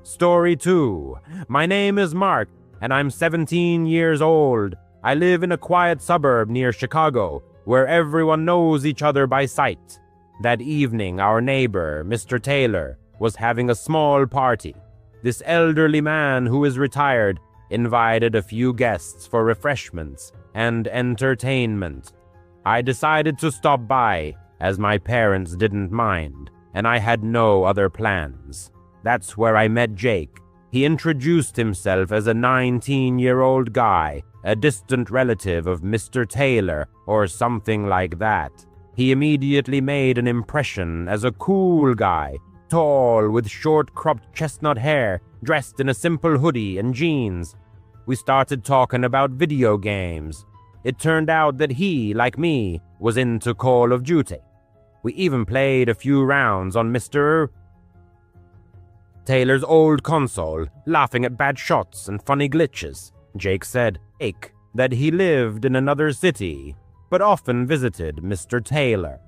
Story 2. My name is Mark, and I'm 17 years old. I live in a quiet suburb near Chicago, where everyone knows each other by sight. That evening, our neighbor, Mr. Taylor, was having a small party. This elderly man, who is retired, invited a few guests for refreshments and entertainment. I decided to stop by, as my parents didn't mind, and I had no other plans. That's where I met Jake. He introduced himself as a 19-year-old guy, a distant relative of Mr. Taylor or something like that. He immediately made an impression as a cool guy, tall with short cropped chestnut hair, dressed in a simple hoodie and jeans. We started talking about video games. It turned out that he, like me, was into Call of Duty. We even played a few rounds on Mr. Taylor's old console, laughing at bad shots and funny glitches. Jake said, that he lived in another city, but often visited Mr. Taylor.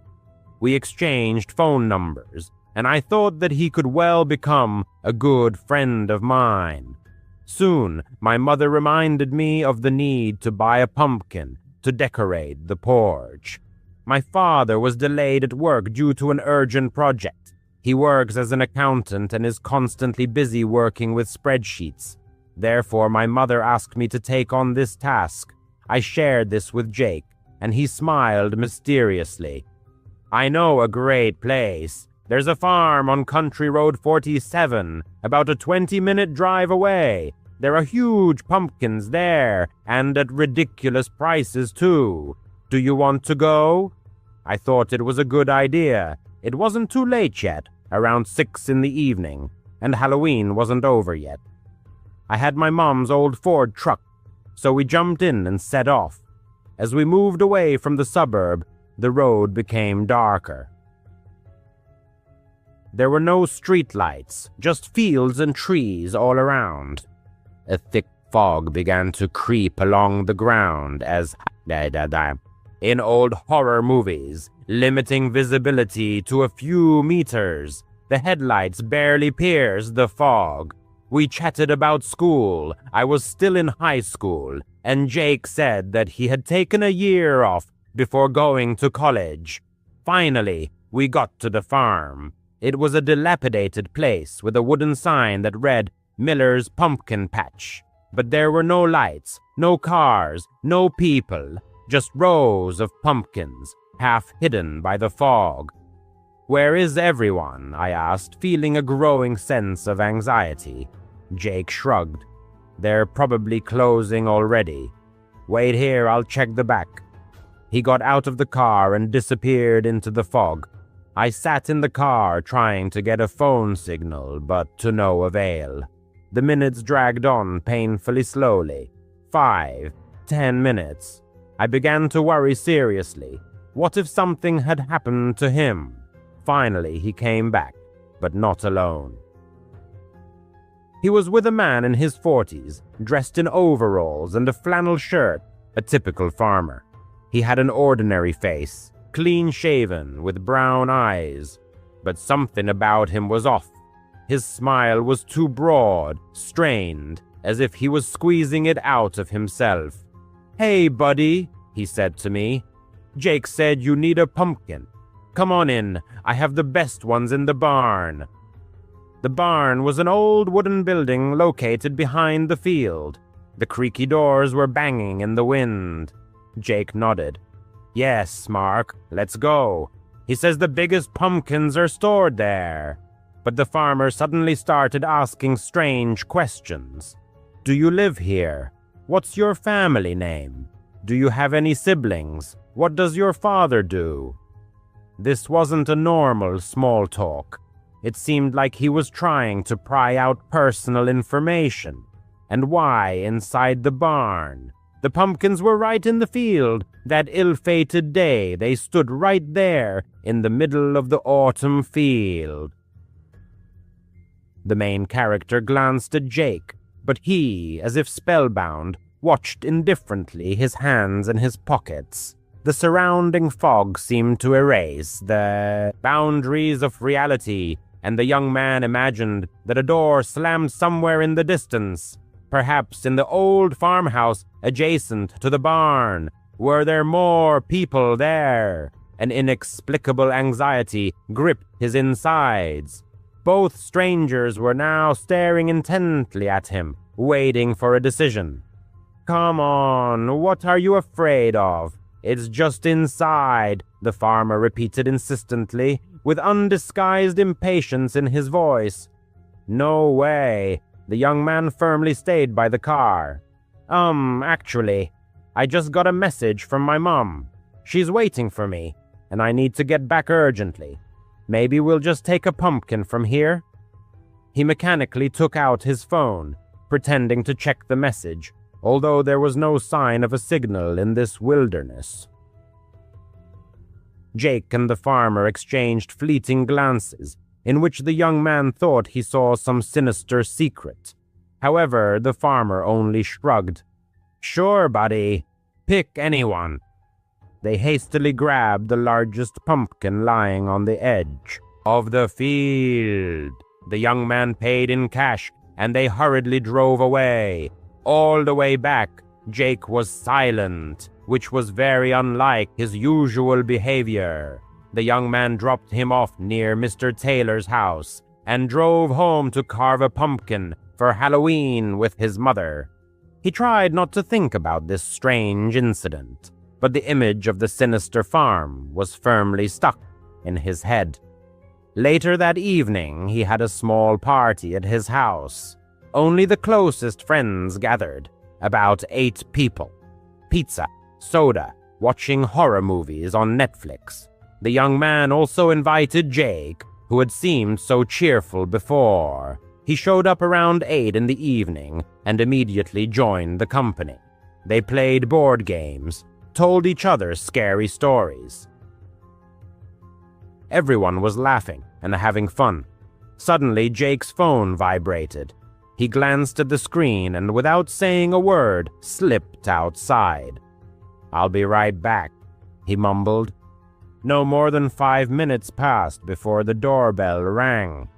We exchanged phone numbers, and I thought that he could well become a good friend of mine. Soon, my mother reminded me of the need to buy a pumpkin to decorate the porch. My father was delayed at work due to an urgent project. He works as an accountant and is constantly busy working with spreadsheets. Therefore, my mother asked me to take on this task. I shared this with Jake, and he smiled mysteriously. I know a great place. There's a farm on Country Road 47, about a 20-minute drive away. There are huge pumpkins there, and at ridiculous prices too. Do you want to go? I thought it was a good idea. It wasn't too late yet, around 6 in the evening, and Halloween wasn't over yet. I had my mom's old Ford truck, so we jumped in and set off. As we moved away from the suburb, the road became darker. There were no streetlights, just fields and trees all around. A thick fog began to creep along the ground as in old horror movies, limiting visibility to a few meters. The headlights barely pierced the fog. We chatted about school. I was still in high school, and Jake said that he had taken a year off before going to college. Finally, we got to the farm. It was a dilapidated place with a wooden sign that read Miller's Pumpkin Patch. But there were no lights, no cars, no people, just rows of pumpkins, half hidden by the fog. Where is everyone? I asked, feeling a growing sense of anxiety. Jake shrugged. They're probably closing already. Wait here, I'll check the back. He got out of the car and disappeared into the fog. I sat in the car trying to get a phone signal, but to no avail. The minutes dragged on painfully slowly. 5, 10 minutes. I began to worry seriously. What if something had happened to him? Finally, he came back, but not alone. He was with a man in his 40s, dressed in overalls and a flannel shirt, a typical farmer. He had an ordinary face, clean-shaven, with brown eyes, but something about him was off. His smile was too broad, strained, as if he was squeezing it out of himself. "Hey, buddy," he said to me. "Jake said you need a pumpkin. Come on in, I have the best ones in the barn." The barn was an old wooden building located behind the field. The creaky doors were banging in the wind. Jake nodded. "Yes, Mark, let's go. He says the biggest pumpkins are stored there." But the farmer suddenly started asking strange questions. "Do you live here? What's your family name? Do you have any siblings? What does your father do?" This wasn't a normal small talk. It seemed like he was trying to pry out personal information. And why inside the barn? The pumpkins were right in the field. That ill-fated day, they stood right there in the middle of the autumn field. The main character glanced at Jake, but he, as if spellbound, watched indifferently, his hands in his pockets. The surrounding fog seemed to erase the boundaries of reality, and the young man imagined that a door slammed somewhere in the distance, perhaps in the old farmhouse adjacent to the barn. Were there more people there? An inexplicable anxiety gripped his insides. Both strangers were now staring intently at him, waiting for a decision. "Come on, what are you afraid of? It's just inside," the farmer repeated insistently, with undisguised impatience in his voice. "No way." The young man firmly stayed by the car. Actually, I just got a message from my mom. She's waiting for me, and I need to get back urgently. Maybe we'll just take a pumpkin from here?" He mechanically took out his phone, pretending to check the message, although there was no sign of a signal in this wilderness. Jake and the farmer exchanged fleeting glances, in which the young man thought he saw some sinister secret. However, the farmer only shrugged. "Sure, buddy. Pick anyone." They hastily grabbed the largest pumpkin lying on the edge of the field. The young man paid in cash, and they hurriedly drove away. All the way back, Jake was silent, which was very unlike his usual behavior. The young man dropped him off near Mr. Taylor's house and drove home to carve a pumpkin for Halloween with his mother. He tried not to think about this strange incident, but the image of the sinister farm was firmly stuck in his head. Later that evening, he had a small party at his house. Only the closest friends gathered, about 8 people. Pizza, soda, watching horror movies on Netflix. The young man also invited Jake, who had seemed so cheerful before. He showed up around 8 in the evening and immediately joined the company. They played board games, told each other scary stories. Everyone was laughing and having fun. Suddenly, Jake's phone vibrated. He glanced at the screen and, without saying a word, slipped outside. "I'll be right back," he mumbled. No more than 5 minutes passed before the doorbell rang.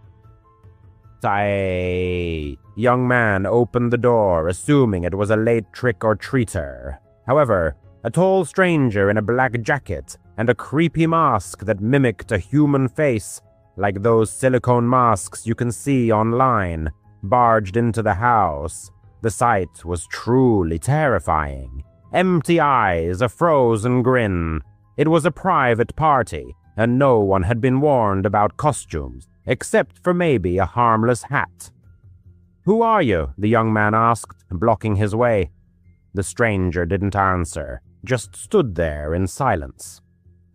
The young man opened the door, assuming it was a late trick-or-treater. However, a tall stranger in a black jacket and a creepy mask that mimicked a human face, like those silicone masks you can see online, barged into the house. The sight was truly terrifying. Empty eyes, a frozen grin. It was a private party, and no one had been warned about costumes, except for maybe a harmless hat. "Who are you?" the young man asked, blocking his way. The stranger didn't answer, just stood there in silence.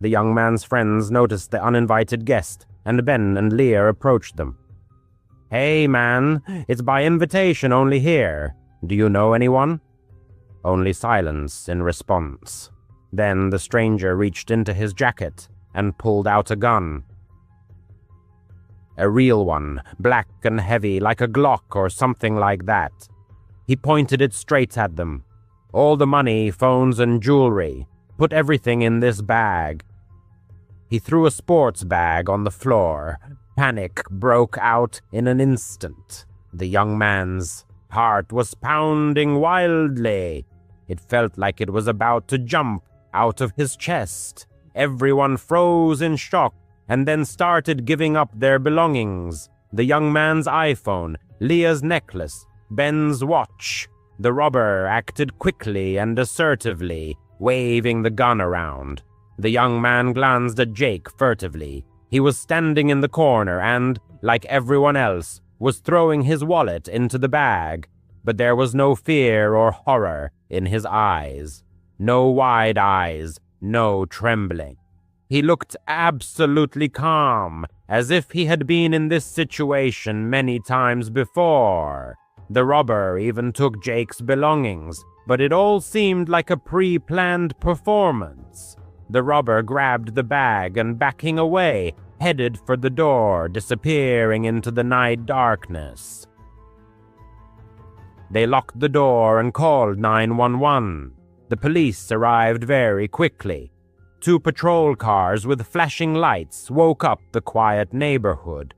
The young man's friends noticed the uninvited guest, and Ben and Leah approached them. "Hey, man, it's by invitation only here. Do you know anyone?" Only silence in response. Then the stranger reached into his jacket and pulled out a gun. A real one, black and heavy like a Glock or something like that. He pointed it straight at them. "All the money, phones, and jewelry. Put everything in this bag." He threw a sports bag on the floor. Panic broke out in an instant. The young man's heart was pounding wildly. It felt like it was about to jump out of his chest. Everyone froze in shock and then started giving up their belongings. The young man's iPhone, Leah's necklace, Ben's watch. The robber acted quickly and assertively, waving the gun around. The young man glanced at Jake furtively. He was standing in the corner and, like everyone else, was throwing his wallet into the bag. But there was no fear or horror in his eyes. No wide eyes, no trembling. He looked absolutely calm, as if he had been in this situation many times before. The robber even took Jake's belongings, but it all seemed like a pre-planned performance. The robber grabbed the bag and, backing away, headed for the door, disappearing into the night darkness. They locked the door and called 911. The police arrived very quickly. 2 patrol cars with flashing lights woke up the quiet neighborhood.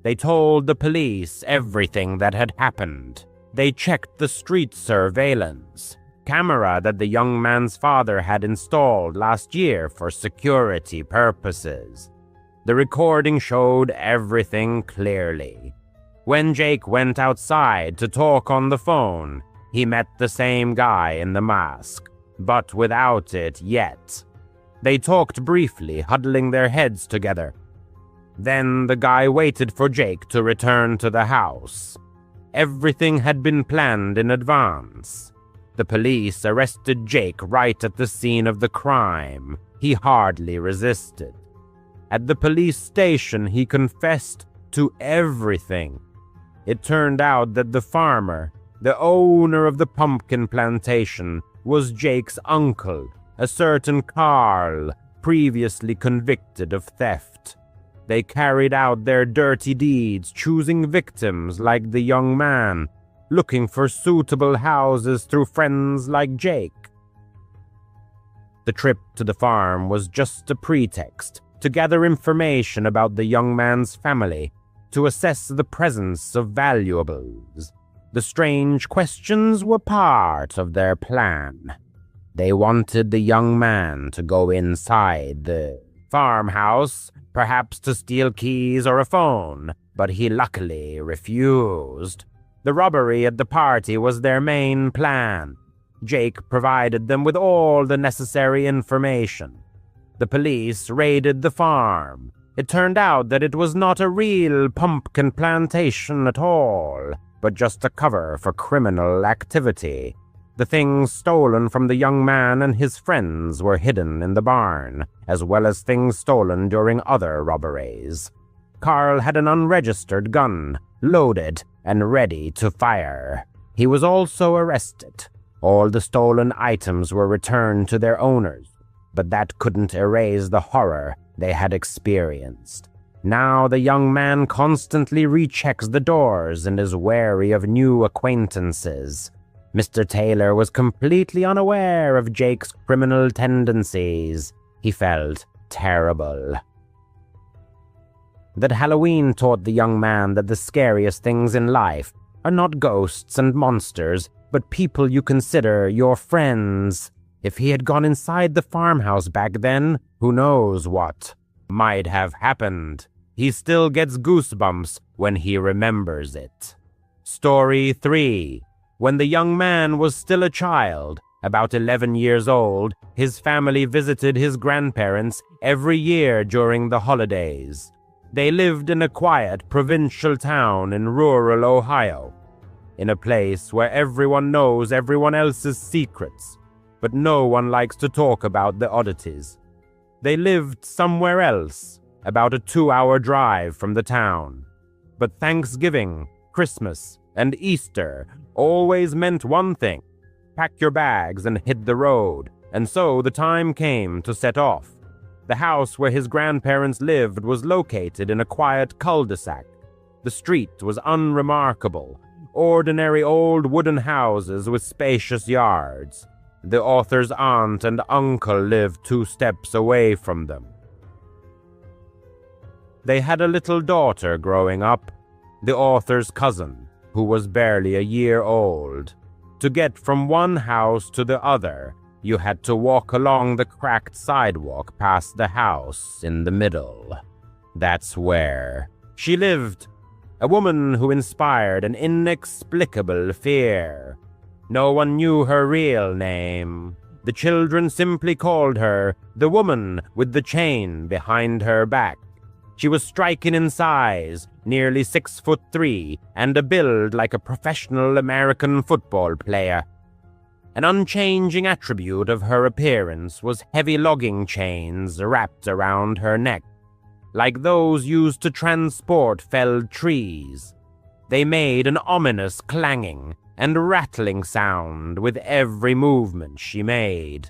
They told the police everything that had happened. They checked the street surveillance camera that the young man's father had installed last year for security purposes. The recording showed everything clearly. When Jake went outside to talk on the phone, he met the same guy in the mask, but without it yet. They talked briefly, huddling their heads together. Then the guy waited for Jake to return to the house. Everything had been planned in advance. The police arrested Jake right at the scene of the crime. He hardly resisted. At the police station, he confessed to everything. It turned out that the farmer, the owner of the pumpkin plantation, was Jake's uncle, a certain Carl, previously convicted of theft. They carried out their dirty deeds, choosing victims like the young man, looking for suitable houses through friends like Jake. The trip to the farm was just a pretext to gather information about the young man's family, to assess the presence of valuables. The strange questions were part of their plan. They wanted the young man to go inside the farmhouse, perhaps to steal keys or a phone, but he luckily refused. The robbery at the party was their main plan. Jake provided them with all the necessary information. The police raided the farm. It turned out that it was not a real pumpkin plantation at all, but just a cover for criminal activity. The things stolen from the young man and his friends were hidden in the barn, as well as things stolen during other robberies. Carl had an unregistered gun, loaded and ready to fire. He was also arrested. All the stolen items were returned to their owners, but that couldn't erase the horror they had experienced. Now the young man constantly rechecks the doors and is wary of new acquaintances. Mr. Taylor was completely unaware of Jake's criminal tendencies. He felt terrible. That Halloween taught the young man that the scariest things in life are not ghosts and monsters, but people you consider your friends. If he had gone inside the farmhouse back then, who knows what might have happened. He still gets goosebumps when he remembers it. Story 3. When the young man was still a child, about 11 years old, his family visited his grandparents every year during the holidays. They lived in a quiet provincial town in rural Ohio, in a place where everyone knows everyone else's secrets, but no one likes to talk about the oddities. They lived somewhere else, about a 2-hour drive from the town. But Thanksgiving, Christmas, and Easter always meant one thing: pack your bags and hit the road. And so the time came to set off. The house where his grandparents lived was located in a quiet cul-de-sac. The street was unremarkable, ordinary old wooden houses with spacious yards. The author's aunt and uncle lived 2 steps away from them. They had a little daughter growing up, the author's cousin, who was barely a year old. To get from one house to the other, you had to walk along the cracked sidewalk past the house in the middle. That's where she lived, a woman who inspired an inexplicable fear. No one knew her real name. The children simply called her the woman with the chain behind her back. She was striking in size, nearly 6'3", and a build like a professional American football player. An unchanging attribute of her appearance was heavy logging chains wrapped around her neck, like those used to transport felled trees. They made an ominous clanging and rattling sound with every movement she made.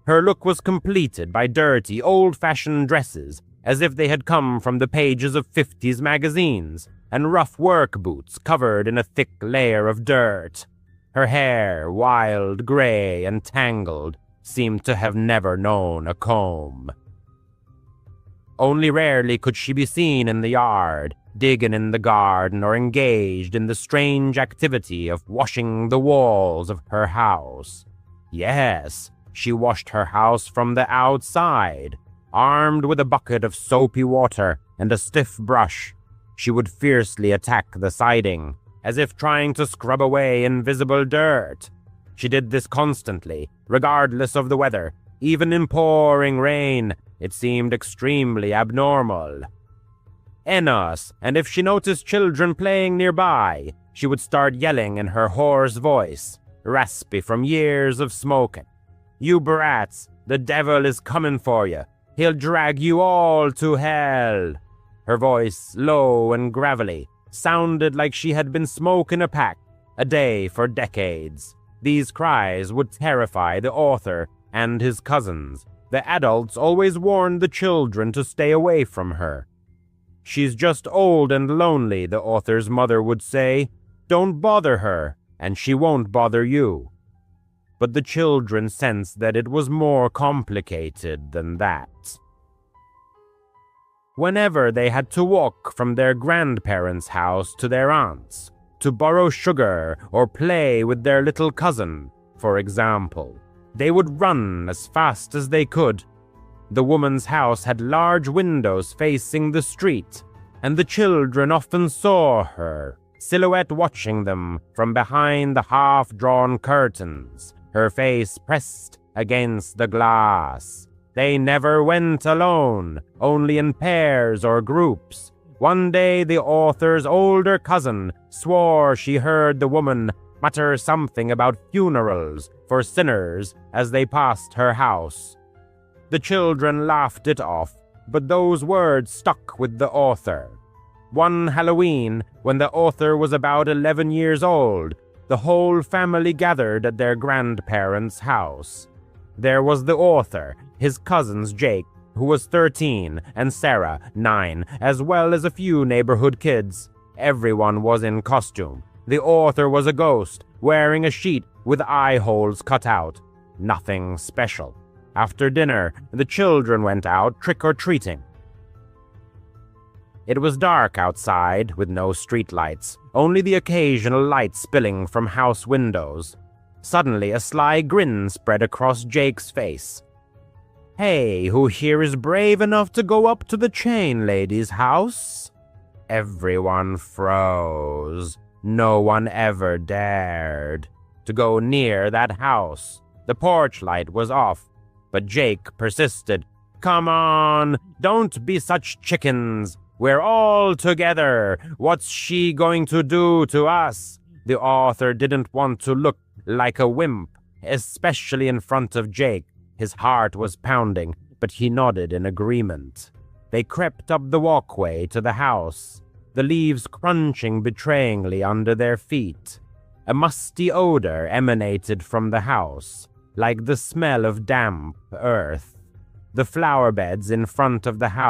Her look was completed by dirty, old-fashioned dresses, as if they had come from the pages of 50s magazines, and rough work boots covered in a thick layer of dirt. Her hair, wild gray and tangled, seemed to have never known a comb. Only rarely could she be seen in the yard, digging in the garden or engaged in the strange activity of washing the walls of her house. Yes, she washed her house from the outside. Armed with a bucket of soapy water and a stiff brush, she would fiercely attack the siding, as if trying to scrub away invisible dirt. She did this constantly, regardless of the weather. Even in pouring rain, it seemed extremely abnormal. Enos, and if she noticed children playing nearby, she would start yelling in her hoarse voice, raspy from years of smoking. "You brats, the devil is coming for you. He'll drag you all to hell." Her voice, low and gravelly, sounded like she had been smoking a pack a day for decades. These cries would terrify the author and his cousins. The adults always warned the children to stay away from her. "She's just old and lonely," the author's mother would say. "Don't bother her, and she won't bother you." But the children sensed that it was more complicated than that. Whenever they had to walk from their grandparents' house to their aunt's, to borrow sugar or play with their little cousin, for example, they would run as fast as they could. The woman's house had large windows facing the street, and the children often saw her, silhouette watching them from behind the half-drawn curtains, her face pressed against the glass. They never went alone, only in pairs or groups. One day the author's older cousin swore she heard the woman mutter something about funerals for sinners as they passed her house. The children laughed it off, but those words stuck with the author. One Halloween, when the author was about 11 years old, the whole family gathered at their grandparents' house. There was the author, his cousins Jake, who was 13, and Sarah, 9, as well as a few neighborhood kids. Everyone was in costume. The author was a ghost, wearing a sheet with eye holes cut out. Nothing special. After dinner, the children went out trick-or-treating. It was dark outside, with no streetlights, only the occasional light spilling from house windows. Suddenly, a sly grin spread across Jake's face. "Hey, who here is brave enough to go up to the chain lady's house?" Everyone froze. No one ever dared to go near that house. The porch light was off, but Jake persisted. "Come on, don't be such chickens. We're all together. What's she going to do to us?" The author didn't want to look like a wimp, especially in front of Jake. His heart was pounding, but he nodded in agreement. They crept up the walkway to the house, the leaves crunching betrayingly under their feet. A musty odor emanated from the house, like the smell of damp earth. The flower beds in front of the house